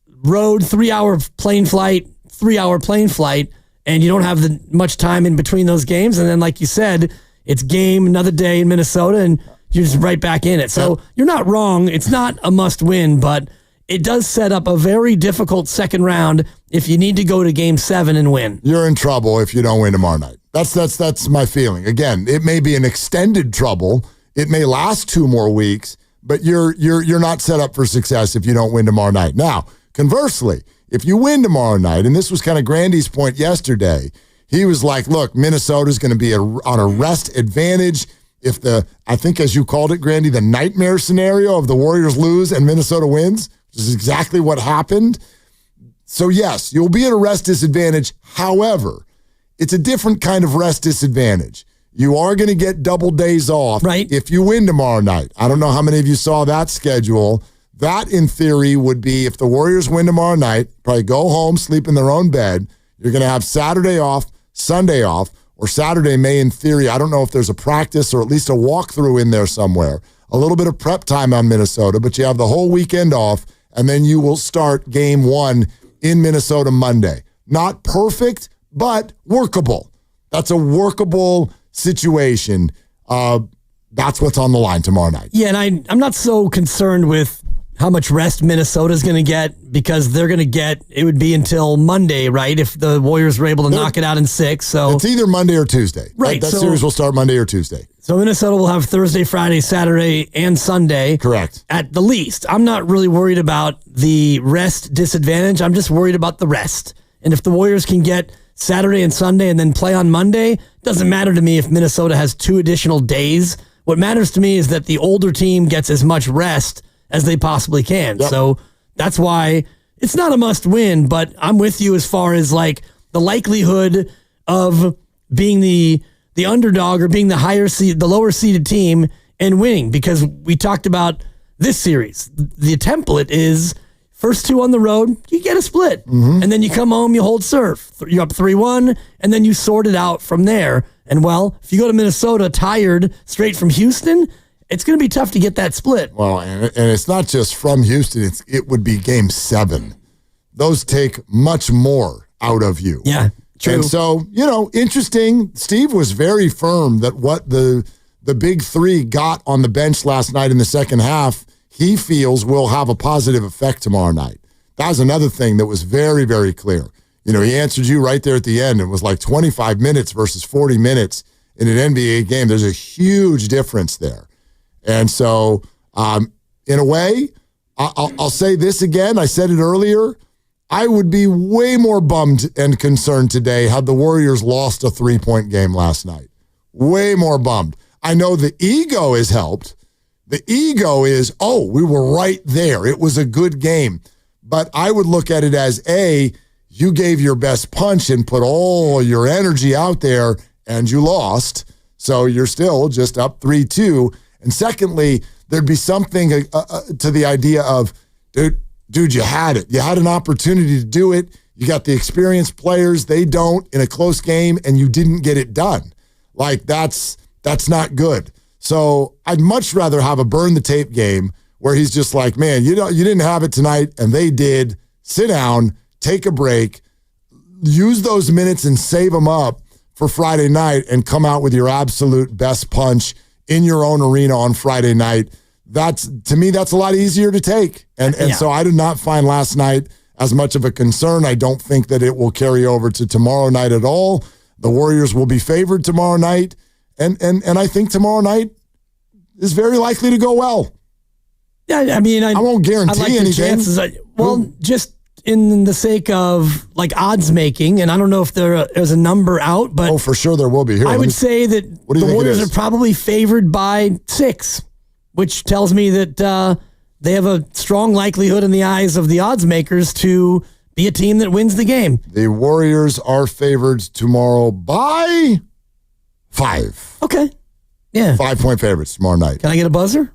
road, 3-hour plane flight, 3-hour plane flight, and you don't have much time in between those games. And then, like you said, it's game, another day in Minnesota, and you're just right back in it. So you're not wrong. It's not a must win, but it does set up a very difficult second round if you need to go to game 7 and win. You're in trouble if you don't win tomorrow night. That's my feeling. Again, it may be an extended trouble. It may last 2 more weeks, but you're not set up for success if you don't win tomorrow night. Now, conversely, if you win tomorrow night, and this was kind of Grandy's point yesterday, he was like, look, Minnesota's going to be on a rest advantage. If I think as you called it, Grandy, the nightmare scenario of the Warriors lose and Minnesota wins, which is exactly what happened. So yes, you'll be at a rest disadvantage. However, it's a different kind of rest disadvantage. You are going to get double days off if you win tomorrow night. I don't know how many of you saw that schedule. That, in theory, would be if the Warriors win tomorrow night, probably go home, sleep in their own bed. You're going to have Saturday off, Sunday off, or Saturday may, in theory, I don't know if there's a practice or at least a walkthrough in there somewhere. A little bit of prep time on Minnesota, but you have the whole weekend off, and then you will start game 1 in Minnesota Monday. Not perfect, but workable. That's a workable situation. That's what's on the line tomorrow night. Yeah, and I'm not so concerned with how much rest Minnesota's going to get because they're going to get, it would be until Monday, right? If the Warriors were able to knock it out in 6. So it's either Monday or Tuesday. Right. That series will start Monday or Tuesday. So Minnesota will have Thursday, Friday, Saturday, and Sunday. Correct. At the least. I'm not really worried about the rest disadvantage. I'm just worried about the rest. And if the Warriors can get Saturday and Sunday and then play on Monday, it doesn't matter to me if Minnesota has 2 additional days. What matters to me is that the older team gets as much rest as they possibly can. Yep. So that's why it's not a must win, but I'm with you as far as like the likelihood of being the underdog or being the lower seeded team and winning, because we talked about this series. The template is first 2 on the road, you get a split. Mm-hmm. And then you come home, you hold serve. You're up 3-1, and then you sort it out from there. And well, if you go to Minnesota tired straight from Houston, it's going to be tough to get that split. Well, and it's not just from Houston. It would be game 7. Those take much more out of you. Yeah, true. And so, interesting. Steve was very firm that what the big 3 got on the bench last night in the second half, he feels will have a positive effect tomorrow night. That was another thing that was very, very clear. He answered you right there at the end. It was like 25 minutes versus 40 minutes in an NBA game. There's a huge difference there. And so, in a way, I'll say this again. I said it earlier. I would be way more bummed and concerned today had the Warriors lost a 3-point game last night. Way more bummed. I know the ego is helped. The ego is, we were right there. It was a good game. But I would look at it as, you gave your best punch and put all your energy out there and you lost. So you're still just up 3-2. And secondly, there'd be something to the idea of, dude, you had it. You had an opportunity to do it. You got the experienced players. They don't in a close game, and you didn't get it done. Like, that's not good. So I'd much rather have a burn the tape game where he's just like, man, you didn't have it tonight, and they did. Sit down, take a break, use those minutes and save them up for Friday night and come out with your absolute best punch in your own arena on Friday night. To me, that's a lot easier to take. And so I did not find last night as much of a concern. I don't think that it will carry over to tomorrow night at all. The Warriors will be favored tomorrow night. And I think tomorrow night is very likely to go well. Yeah, I mean, I won't guarantee like anything. Chances. Just in the sake of like odds making, and I don't know if there's a number out, but for sure there will be. Here, I would say that the Warriors are probably favored by 6, which tells me that they have a strong likelihood in the eyes of the odds makers to be a team that wins the game. The Warriors are favored tomorrow by 5. Okay. Yeah. 5-point favorites tomorrow night. Can I get a buzzer?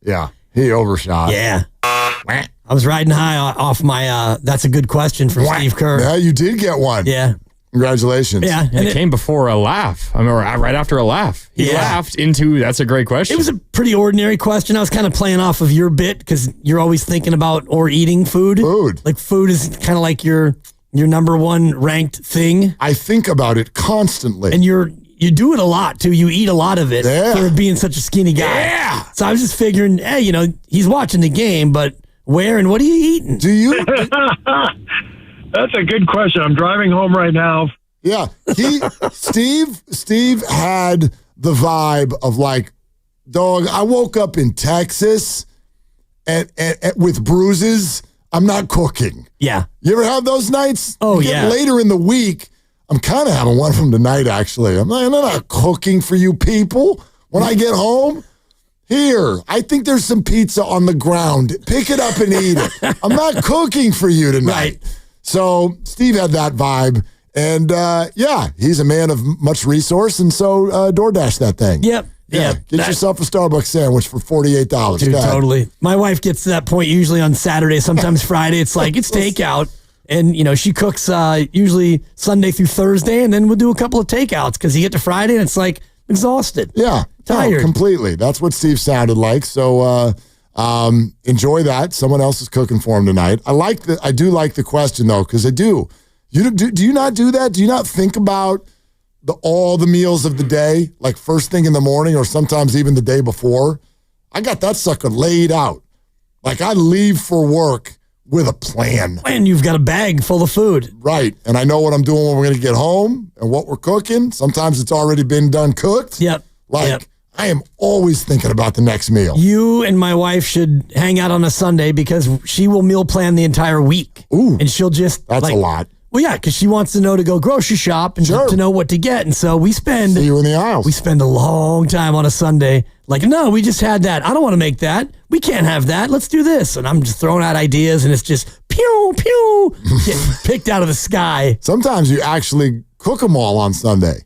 Yeah. He overshot. Yeah. I was riding high off my, that's a good question from Steve Kerr. Yeah, you did get one. Yeah. Congratulations. Yeah. And it came before a laugh. I mean, right after a laugh. He laughed into, that's a great question. It was a pretty ordinary question. I was kind of playing off of your bit because you're always thinking about or eating food. Like food is kind of like your number one ranked thing. I think about it constantly. And you do it a lot too. You eat a lot of it for being such a skinny guy. Yeah. So I was just figuring, hey, he's watching the game, but where and what are you eating? Do you? That's a good question. I'm driving home right now. Yeah. Steve had the vibe of like, dog, I woke up in Texas and with bruises. I'm not cooking. Yeah. You ever have those nights? Oh, You get yeah. later in the week. I'm kind of having one from tonight, actually. I'm not cooking for you people. When I get home, here, I think there's some pizza on the ground. Pick it up and eat it. I'm not cooking for you tonight. Right. So Steve had that vibe. And, he's a man of much resource. And so DoorDash that thing. Yep. Yeah. Get yourself a Starbucks sandwich for $48. Dude, Go ahead. totally. My wife gets to that point usually on Saturday, sometimes Friday. It's like, it's takeout. And, she cooks usually Sunday through Thursday, and then we'll do a couple of takeouts because you get to Friday and it's like exhausted. Yeah. Tired. No, completely. That's what Steve sounded like. So enjoy that. Someone else is cooking for him tonight. I do like the question, though, because I do. Do you not do that? Do you not think about all the meals of the day, like first thing in the morning or sometimes even the day before? I got that sucker laid out. Like I leave for work with a plan. And you've got a bag full of food. Right. And I know what I'm doing when we're going to get home and what we're cooking. Sometimes it's already been done cooked. Yep. I am always thinking about the next meal. You and my wife should hang out on a Sunday because she will meal plan the entire week. Ooh. And she'll just... That's a lot. Well, yeah, because she wants to know to go grocery shop and to know what to get. And so we spend... See you in the aisles. We spend a long time on a Sunday. Like, no, we just had that. I don't want to make that. We can't have that. Let's do this. And I'm just throwing out ideas, and it's just pew, pew, getting picked out of the sky. Sometimes you actually cook them all on Sunday.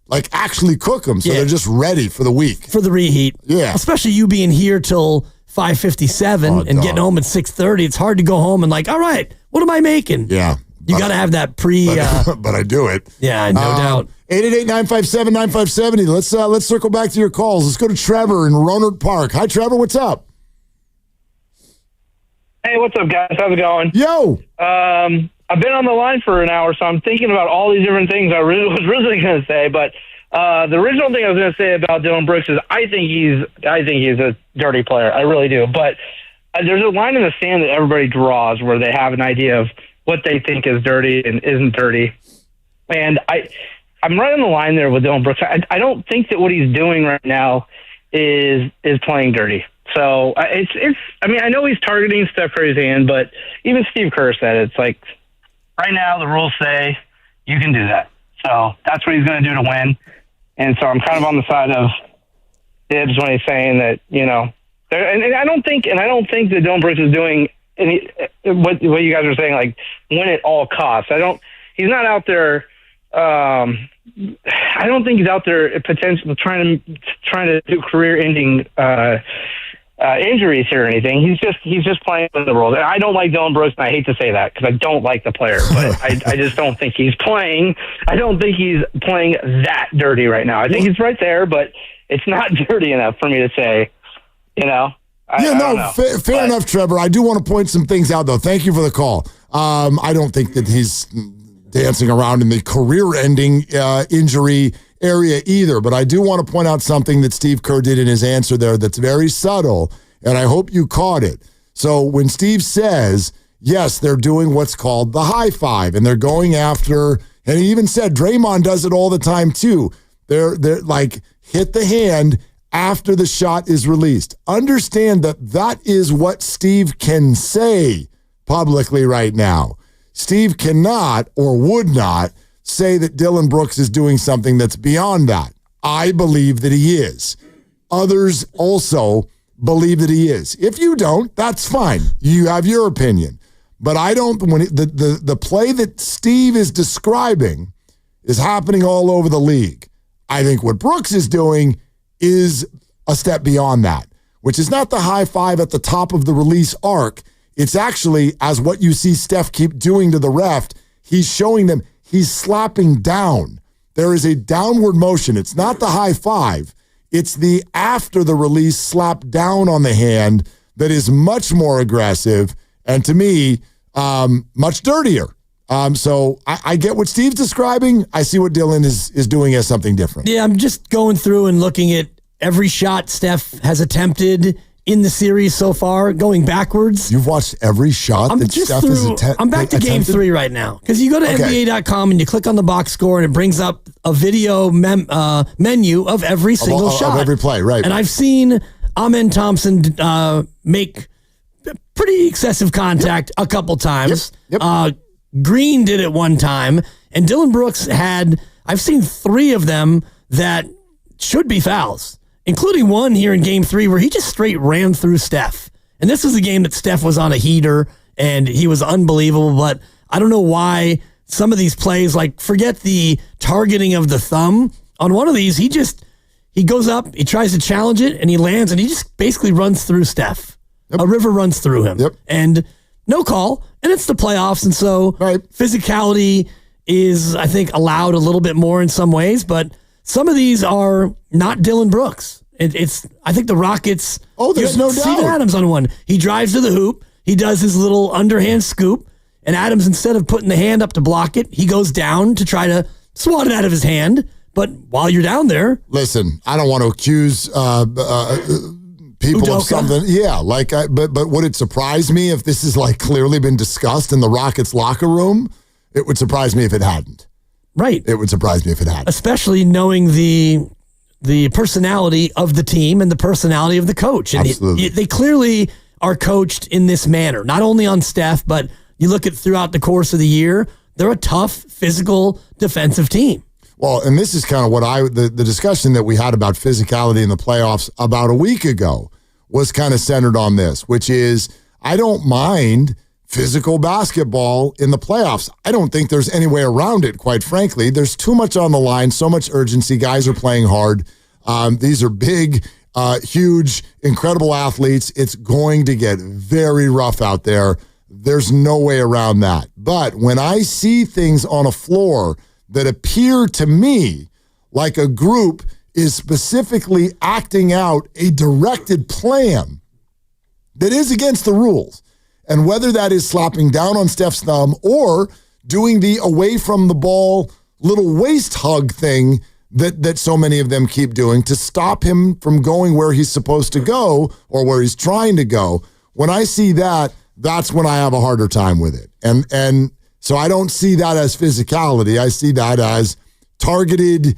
Like, actually cook them so they're just ready for the week. For the reheat. Yeah. Especially you being here till 5:57 and getting home at 6:30. It's hard to go home and like, all right, what am I making? Yeah. You got to have that But I do it. Yeah, no doubt. 888-957-9570. Let's circle back to your calls. Let's go to Trevor in Roanoke Park. Hi, Trevor. What's up? Hey, what's up, guys? How's it going? Yo. I've been on the line for an hour, so I'm thinking about all these different things I was really going to say. But the original thing I was going to say about Dylan Brooks is I think he's a dirty player. I really do. But there's a line in the sand that everybody draws where they have an idea of what they think is dirty and isn't dirty. And I'm right on the line there with Dylan Brooks. I don't think that what he's doing right now is playing dirty. So it's. I mean, I know he's targeting Steph Curry's hand, but even Steve Kerr said it's like right now the rules say you can do that. So that's what he's going to do to win. And so I'm kind of on the side of Dibs when he's saying that and I don't think that Dylan Brooks is doing what you guys are saying, like win at all costs. He's not out there. I don't think he's out there potentially trying to do career-ending injuries here or anything. He's just playing with the rules. And I don't like Dylan Brooks, and I hate to say that because I don't like the player, but I just don't think he's playing. I don't think he's playing that dirty right now. I think he's right there, but it's not dirty enough for me to say. Fair enough, Trevor. I do want to point some things out, though. Thank you for the call. I don't think that he's dancing around in the career-ending injury area either, but I do want to point out something that Steve Kerr did in his answer there that's very subtle, and I hope you caught it. So when Steve says, yes, they're doing what's called the high five, and they're going after, and he even said Draymond does it all the time too. They're like, hit the hand after the shot is released. Understand that is what Steve can say publicly right now. Steve cannot or would not say that Dylan Brooks is doing something that's beyond that. I believe that he is. Others also believe that he is. If you don't, that's fine. You have your opinion. But I don't, the play that Steve is describing is happening all over the league. I think what Brooks is doing is a step beyond that, which is not the high five at the top of the release arc. It's actually, as what you see Steph keep doing to the ref, he's showing them he's slapping down. There is a downward motion. It's not the high five. It's the after the release slap down on the hand that is much more aggressive and, to me, much dirtier. So I get what Steve's describing. I see what Dylan is doing as something different. Yeah, I'm just going through and looking at every shot Steph has attempted in the series so far, going backwards. You've watched every shot that Steph has attempted? I'm back to game 3 right now. Because you go to NBA.com and you click on the box score and it brings up a video menu of every single shot. Of every play, right. And I've seen Amen Thompson make pretty excessive contact a couple times. Yep. Green did it one time. And Dylan Brooks I've seen 3 of them that should be fouls, including one here in game 3 where he just straight ran through Steph. And this was a game that Steph was on a heater and he was unbelievable, but I don't know why some of these plays, like forget the targeting of the thumb. On one of these, he goes up, he tries to challenge it, and he lands, and he just basically runs through Steph. Yep. A river runs through him. Yep. And no call, and it's the playoffs, and so physicality is, I think, allowed a little bit more in some ways, but some of these are not Dylan Brooks. I think the Rockets. Oh, there's no doubt. Steven Adams on one. He drives to the hoop. He does his little underhand scoop, and Adams, instead of putting the hand up to block it, he goes down to try to swat it out of his hand. But while you're down there, listen, I don't want to accuse people Udoka. of something. Yeah, but would it surprise me if this has clearly been discussed in the Rockets locker room? It would surprise me if it hadn't. Right. It would surprise me if it hadn't. Especially knowing the personality of the team and the personality of the coach. And Absolutely. They clearly are coached in this manner, not only on Steph, but you look at throughout the course of the year, they're a tough, physical, defensive team. Well, and this is kind of what the discussion that we had about physicality in the playoffs about a week ago was kind of centered on this, which is I don't mind physical basketball in the playoffs. I don't think there's any way around it, quite frankly. There's too much on the line, so much urgency. Guys are playing hard. These are big, huge, incredible athletes. It's going to get very rough out there. There's no way around that. But when I see things on a floor that appear to me like a group is specifically acting out a directed plan that is against the rules, and whether that is slapping down on Steph's thumb or doing the away from the ball little waist hug thing that so many of them keep doing to stop him from going where he's supposed to go or where he's trying to go, when I see that, that's when I have a harder time with it. And so I don't see that as physicality. I see that as targeted,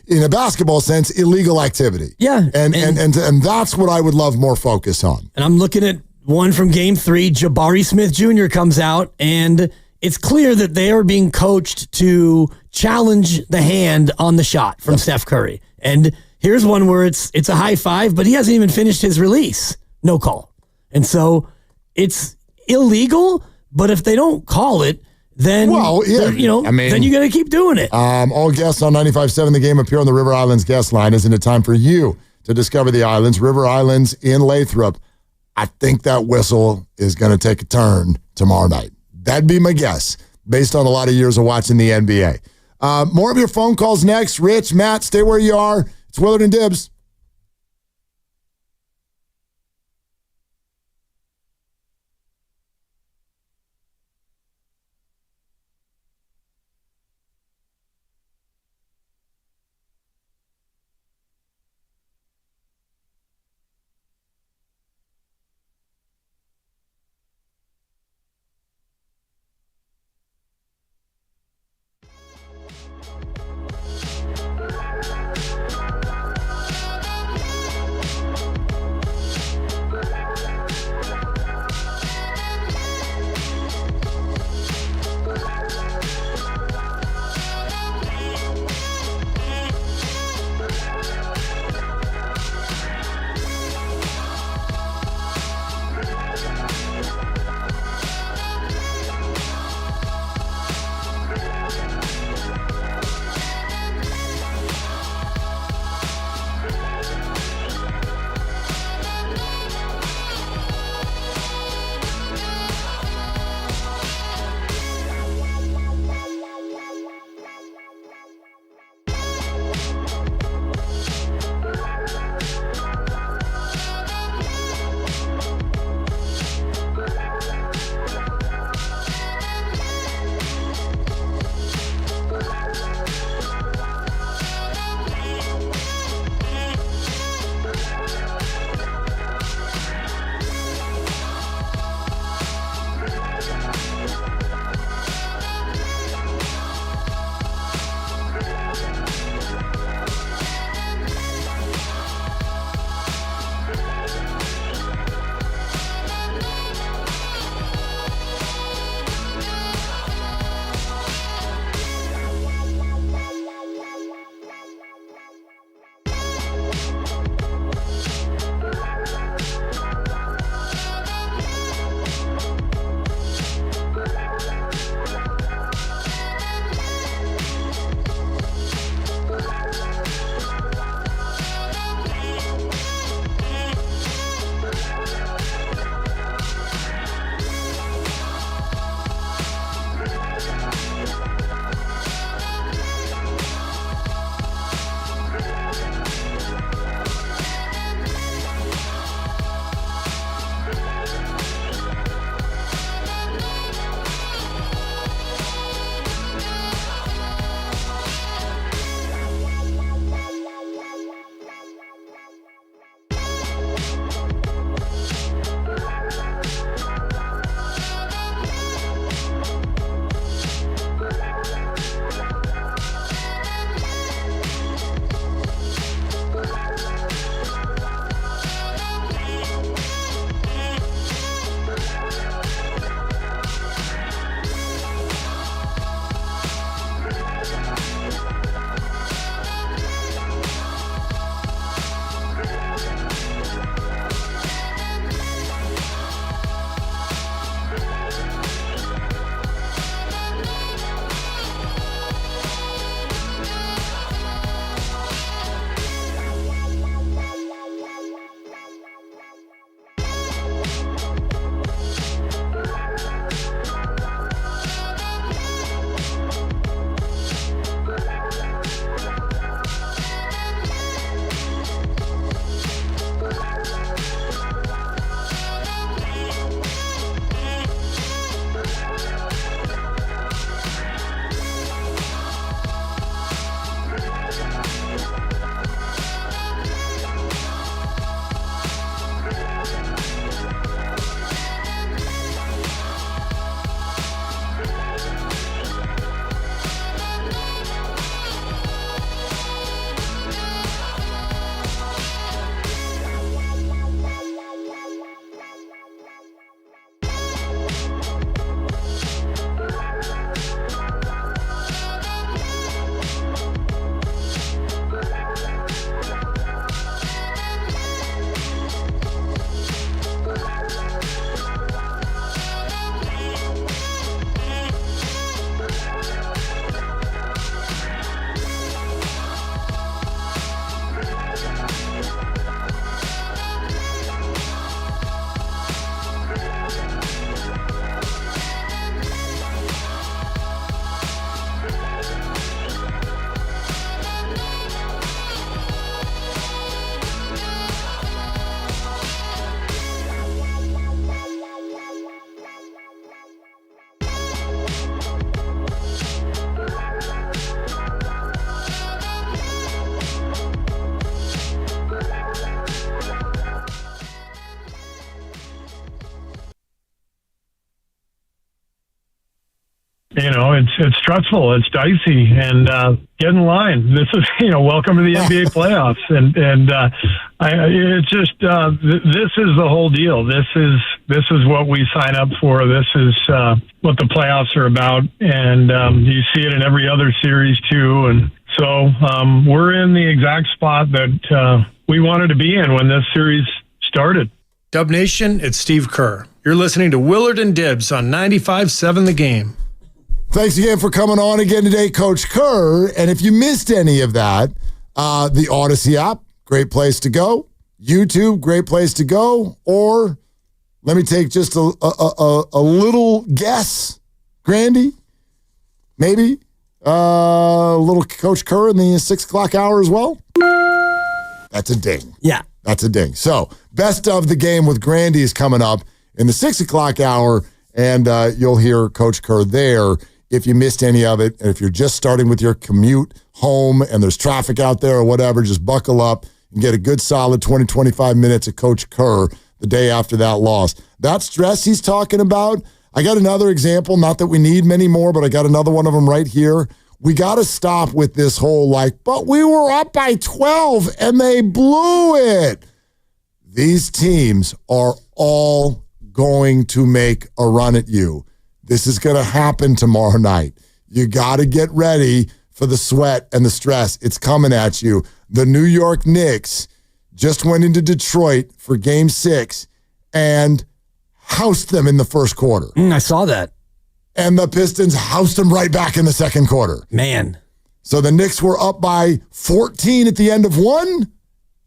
in a basketball sense, illegal activity. Yeah. And that's what I would love more focus on. And I'm looking at one from game 3. Jabari Smith Jr. comes out, and it's clear that they are being coached to challenge the hand on the shot from Steph Curry. And here's one where it's a high five, but he hasn't even finished his release. No call. And so it's illegal, but if they don't call it, then then you got to keep doing it. All guests on 95.7 The Game appear on the River Islands guest line. Isn't it time for you to discover the islands? River Islands in Lathrop. I think that whistle is going to take a turn tomorrow night. That'd be my guess, based on a lot of years of watching the NBA. More of your phone calls next. Rich, Matt, stay where you are. It's Willard and Dibs. it's stressful, it's dicey, and get in line. This is, welcome to the NBA playoffs, and it's just this is the whole deal. This is what we sign up for. This is what the playoffs are about, and you see it in every other series too. And so we're in the exact spot that we wanted to be in when this series started. Dub Nation, it's Steve Kerr. You're listening to Willard and Dibbs on 95.7 The Game. Thanks again for coming on again today, Coach Kerr. And if you missed any of that, the Odyssey app, great place to go. YouTube, great place to go. Or let me take just a little guess, Grandy, maybe a little Coach Kerr in the 6 o'clock hour as well. That's a ding. Yeah. That's a ding. So, best of the game with Grandy is coming up in the 6 o'clock hour, and you'll hear Coach Kerr there if you missed any of it. And if you're just starting with your commute home and there's traffic out there or whatever, just buckle up and get a good solid 20, 25 minutes of Coach Kerr the day after that loss. That stress he's talking about, I got another example, not that we need many more, but I got another one of them right here. We got to stop with this whole but we were up by 12 and they blew it. These teams are all going to make a run at you. This is going to happen tomorrow night. You got to get ready for the sweat and the stress. It's coming at you. The New York Knicks just went into Detroit for Game 6 and housed them in the first quarter. I saw that. And the Pistons housed them right back in the second quarter. Man. So the Knicks were up by 14 at the end of one,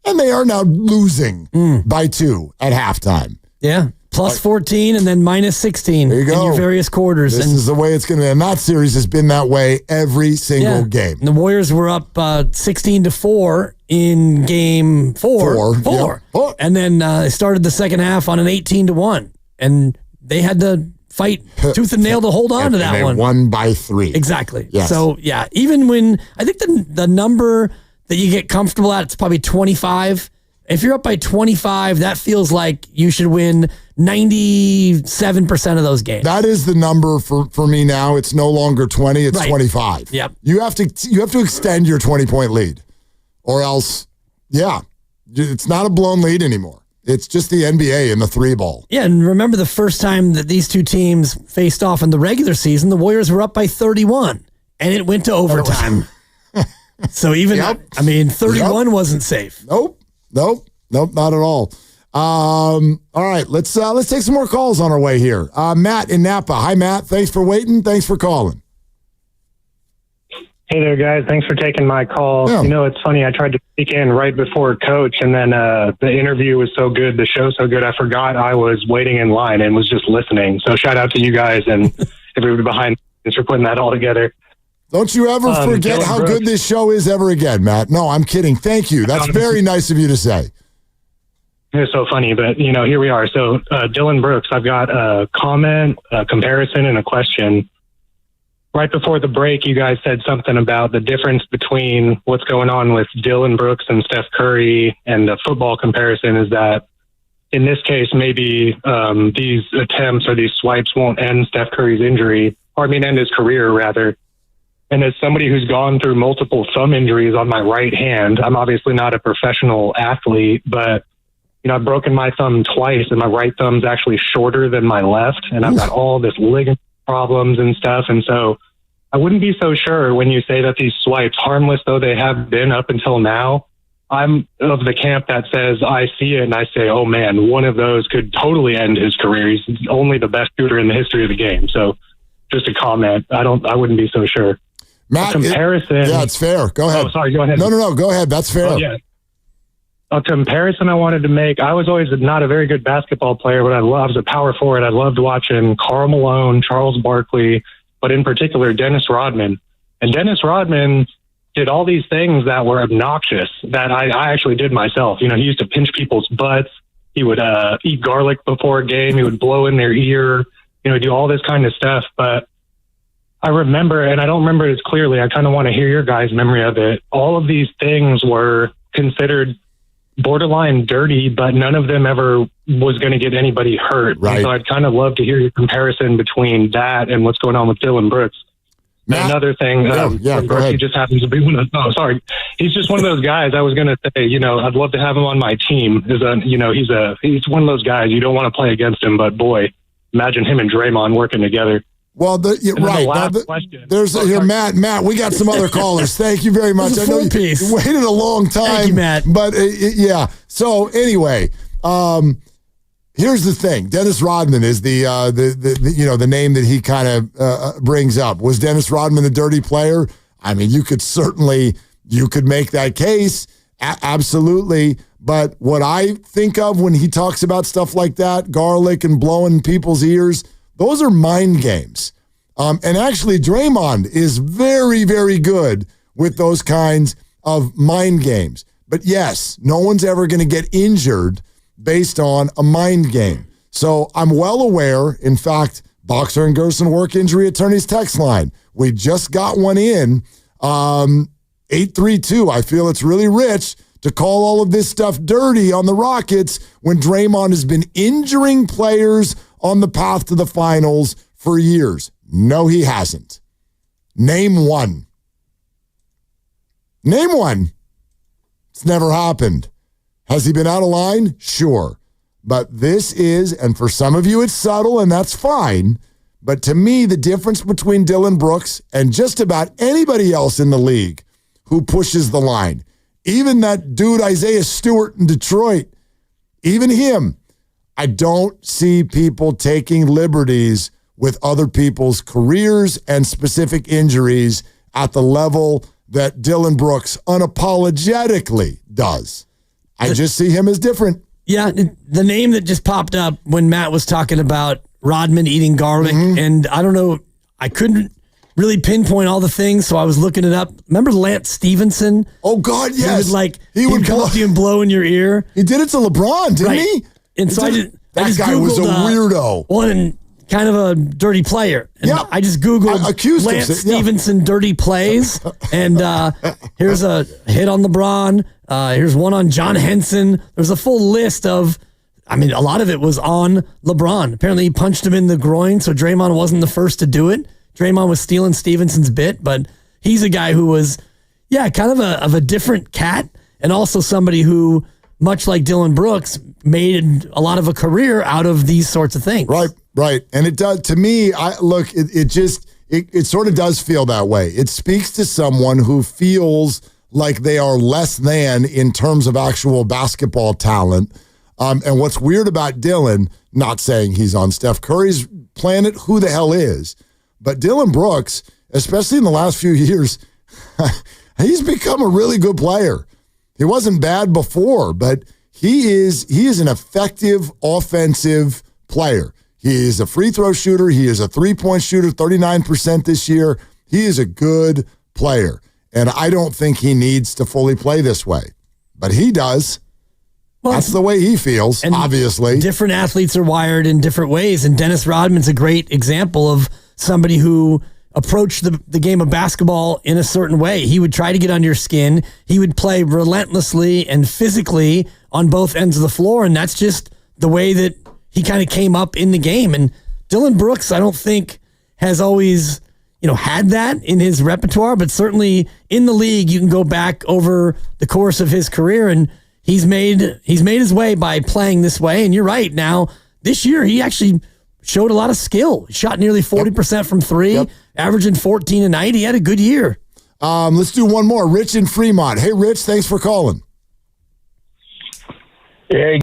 and they are now losing by 2 at halftime. Yeah. Plus 14 and then minus 16 there you go. In your various quarters. This is the way it's going to be. And that series has been that way every single game. And the Warriors were up 16-4 in game 4. Yep. And then they started the second half on an 18-1. And they had to fight tooth and nail to hold on to that they one. Won by 3. Exactly. Yes. So, yeah, even when I think the number that you get comfortable at, it's probably 25. If you're up by 25, that feels like you should win 97% of those games. That is the number for me now. It's no longer 20, it's 25. Yep. You have to extend your 20-point lead. Or else, it's not a blown lead anymore. It's just the NBA in the 3-ball. Yeah, and remember the first time that these two teams faced off in the regular season, the Warriors were up by 31, and it went to overtime. So even, 31 wasn't safe. Nope, not at all. All right, let's take some more calls on our way here. Matt in Napa. Hi, Matt. Thanks for waiting. Thanks for calling. Hey there, guys. Thanks for taking my call. Yeah. It's funny. I tried to speak in right before Coach, and then the interview was so good, the show so good, I forgot I was waiting in line and was just listening. So shout out to you guys and everybody behind us for putting that all together. Don't you ever forget how good this show is ever again, Matt. No, I'm kidding. Thank you. That's very nice of you to say. It's so funny, but, here we are. So Dylan Brooks, I've got a comment, a comparison, and a question. Right before the break, you guys said something about the difference between what's going on with Dylan Brooks and Steph Curry, and the football comparison is that in this case, maybe these attempts or these swipes won't end Steph Curry's end his career, rather. And as somebody who's gone through multiple thumb injuries on my right hand, I'm obviously not a professional athlete, but I've broken my thumb twice, and my right thumb's actually shorter than my left, and I've got all this ligament problems and stuff. And so I wouldn't be so sure when you say that these swipes, harmless though they have been up until now, I'm of the camp that says I see it and I say, oh man, one of those could totally end his career. He's only the best shooter in the history of the game. So just a comment. I wouldn't be so sure. Matt, a comparison. It's fair. Go ahead. Oh, sorry. Go ahead. No. Go ahead. That's fair. Oh, yeah. A comparison I wanted to make. I was always not a very good basketball player, but I was a power forward. I loved watching Karl Malone, Charles Barkley, but in particular, Dennis Rodman. And Dennis Rodman did all these things that were obnoxious that I actually did myself. He used to pinch people's butts. He would eat garlic before a game. He would blow in their ear, do all this kind of stuff. But I remember, and I don't remember it as clearly, I kind of want to hear your guys' memory of it. All of these things were considered borderline dirty, but none of them ever was going to get anybody hurt. Right. So I'd kind of love to hear your comparison between that and what's going on with Dylan Brooks. Another thing, go ahead. he just happens to be one of. Oh, sorry, he's just one of those guys. I was going to say, I'd love to have him on my team. He's one of those guys you don't want to play against him, but boy, imagine him and Draymond working together. Well, Matt, we got some other callers. Thank you very much. I know you waited a long time. Thank you, Matt. But yeah. So anyway, here's the thing. Dennis Rodman is the name that he kind of brings up. Was Dennis Rodman a dirty player? I mean, you could make that case. Absolutely. But what I think of when he talks about stuff like that, garlic and blowing people's ears, those are mind games. And actually, Draymond is very, very good with those kinds of mind games. But yes, no one's ever going to get injured based on a mind game. So I'm well aware. In fact, Boxer and Gerson Work Injury Attorneys text line. We just got one in. 832. I feel it's really rich to call all of this stuff dirty on the Rockets when Draymond has been injuring players on the path to the finals for years. No, he hasn't. Name one. Name one. It's never happened. Has he been out of line? Sure. But this is, and for some of you it's subtle, and that's fine. But to me, the difference between Dillon Brooks and just about anybody else in the league who pushes the line, even that dude Isaiah Stewart in Detroit, even him, I don't see people taking liberties with other people's careers and specific injuries at the level that Dillon Brooks unapologetically does. I just see him as different. Yeah, the name that just popped up when Matt was talking about Rodman eating garlic, and I don't know, I couldn't really pinpoint all the things, so I was looking it up. Remember Lance Stevenson? Oh, God, yes. He would come up to you and blow in your ear. He did it to LeBron, didn't he? And so that guy was a weirdo. And kind of a dirty player. And I just Googled Lance Stevenson dirty plays, and here's a hit on LeBron. Here's one on John Henson. There's a full list of, a lot of it was on LeBron. Apparently he punched him in the groin, so Draymond wasn't the first to do it. Draymond was stealing Stevenson's bit, but he's a guy who was, kind of a different cat, and also somebody who, much like Dillon Brooks, made a lot of a career out of these sorts of things. Right. And it does, to me, it sort of does feel that way. It speaks to someone who feels like they are less than in terms of actual basketball talent. And what's weird about Dillon, not saying he's on Steph Curry's planet, who the hell is, but Dillon Brooks, especially in the last few years, he's become a really good player. He wasn't bad before, but he is an effective offensive player. He is a free throw shooter. He is a three-point shooter, 39% this year. He is a good player. And I don't think he needs to fully play this way. But he does. Well, that's the way he feels, obviously. Different athletes are wired in different ways. And Dennis Rodman's a great example of somebody who approached the game of basketball in a certain way. He would try to get under your skin. He would play relentlessly and physically on both ends of the floor. And that's just the way that he kind of came up in the game. And Dillon Brooks, I don't think, has always, had that in his repertoire, but certainly in the league, you can go back over the course of his career, and he's made his way by playing this way. And you're right. Now, this year, he actually showed a lot of skill. He shot nearly 40% from three, averaging 14 a night. He had a good year. Let's do one more. Rich in Fremont. Hey, Rich, thanks for calling. Hey,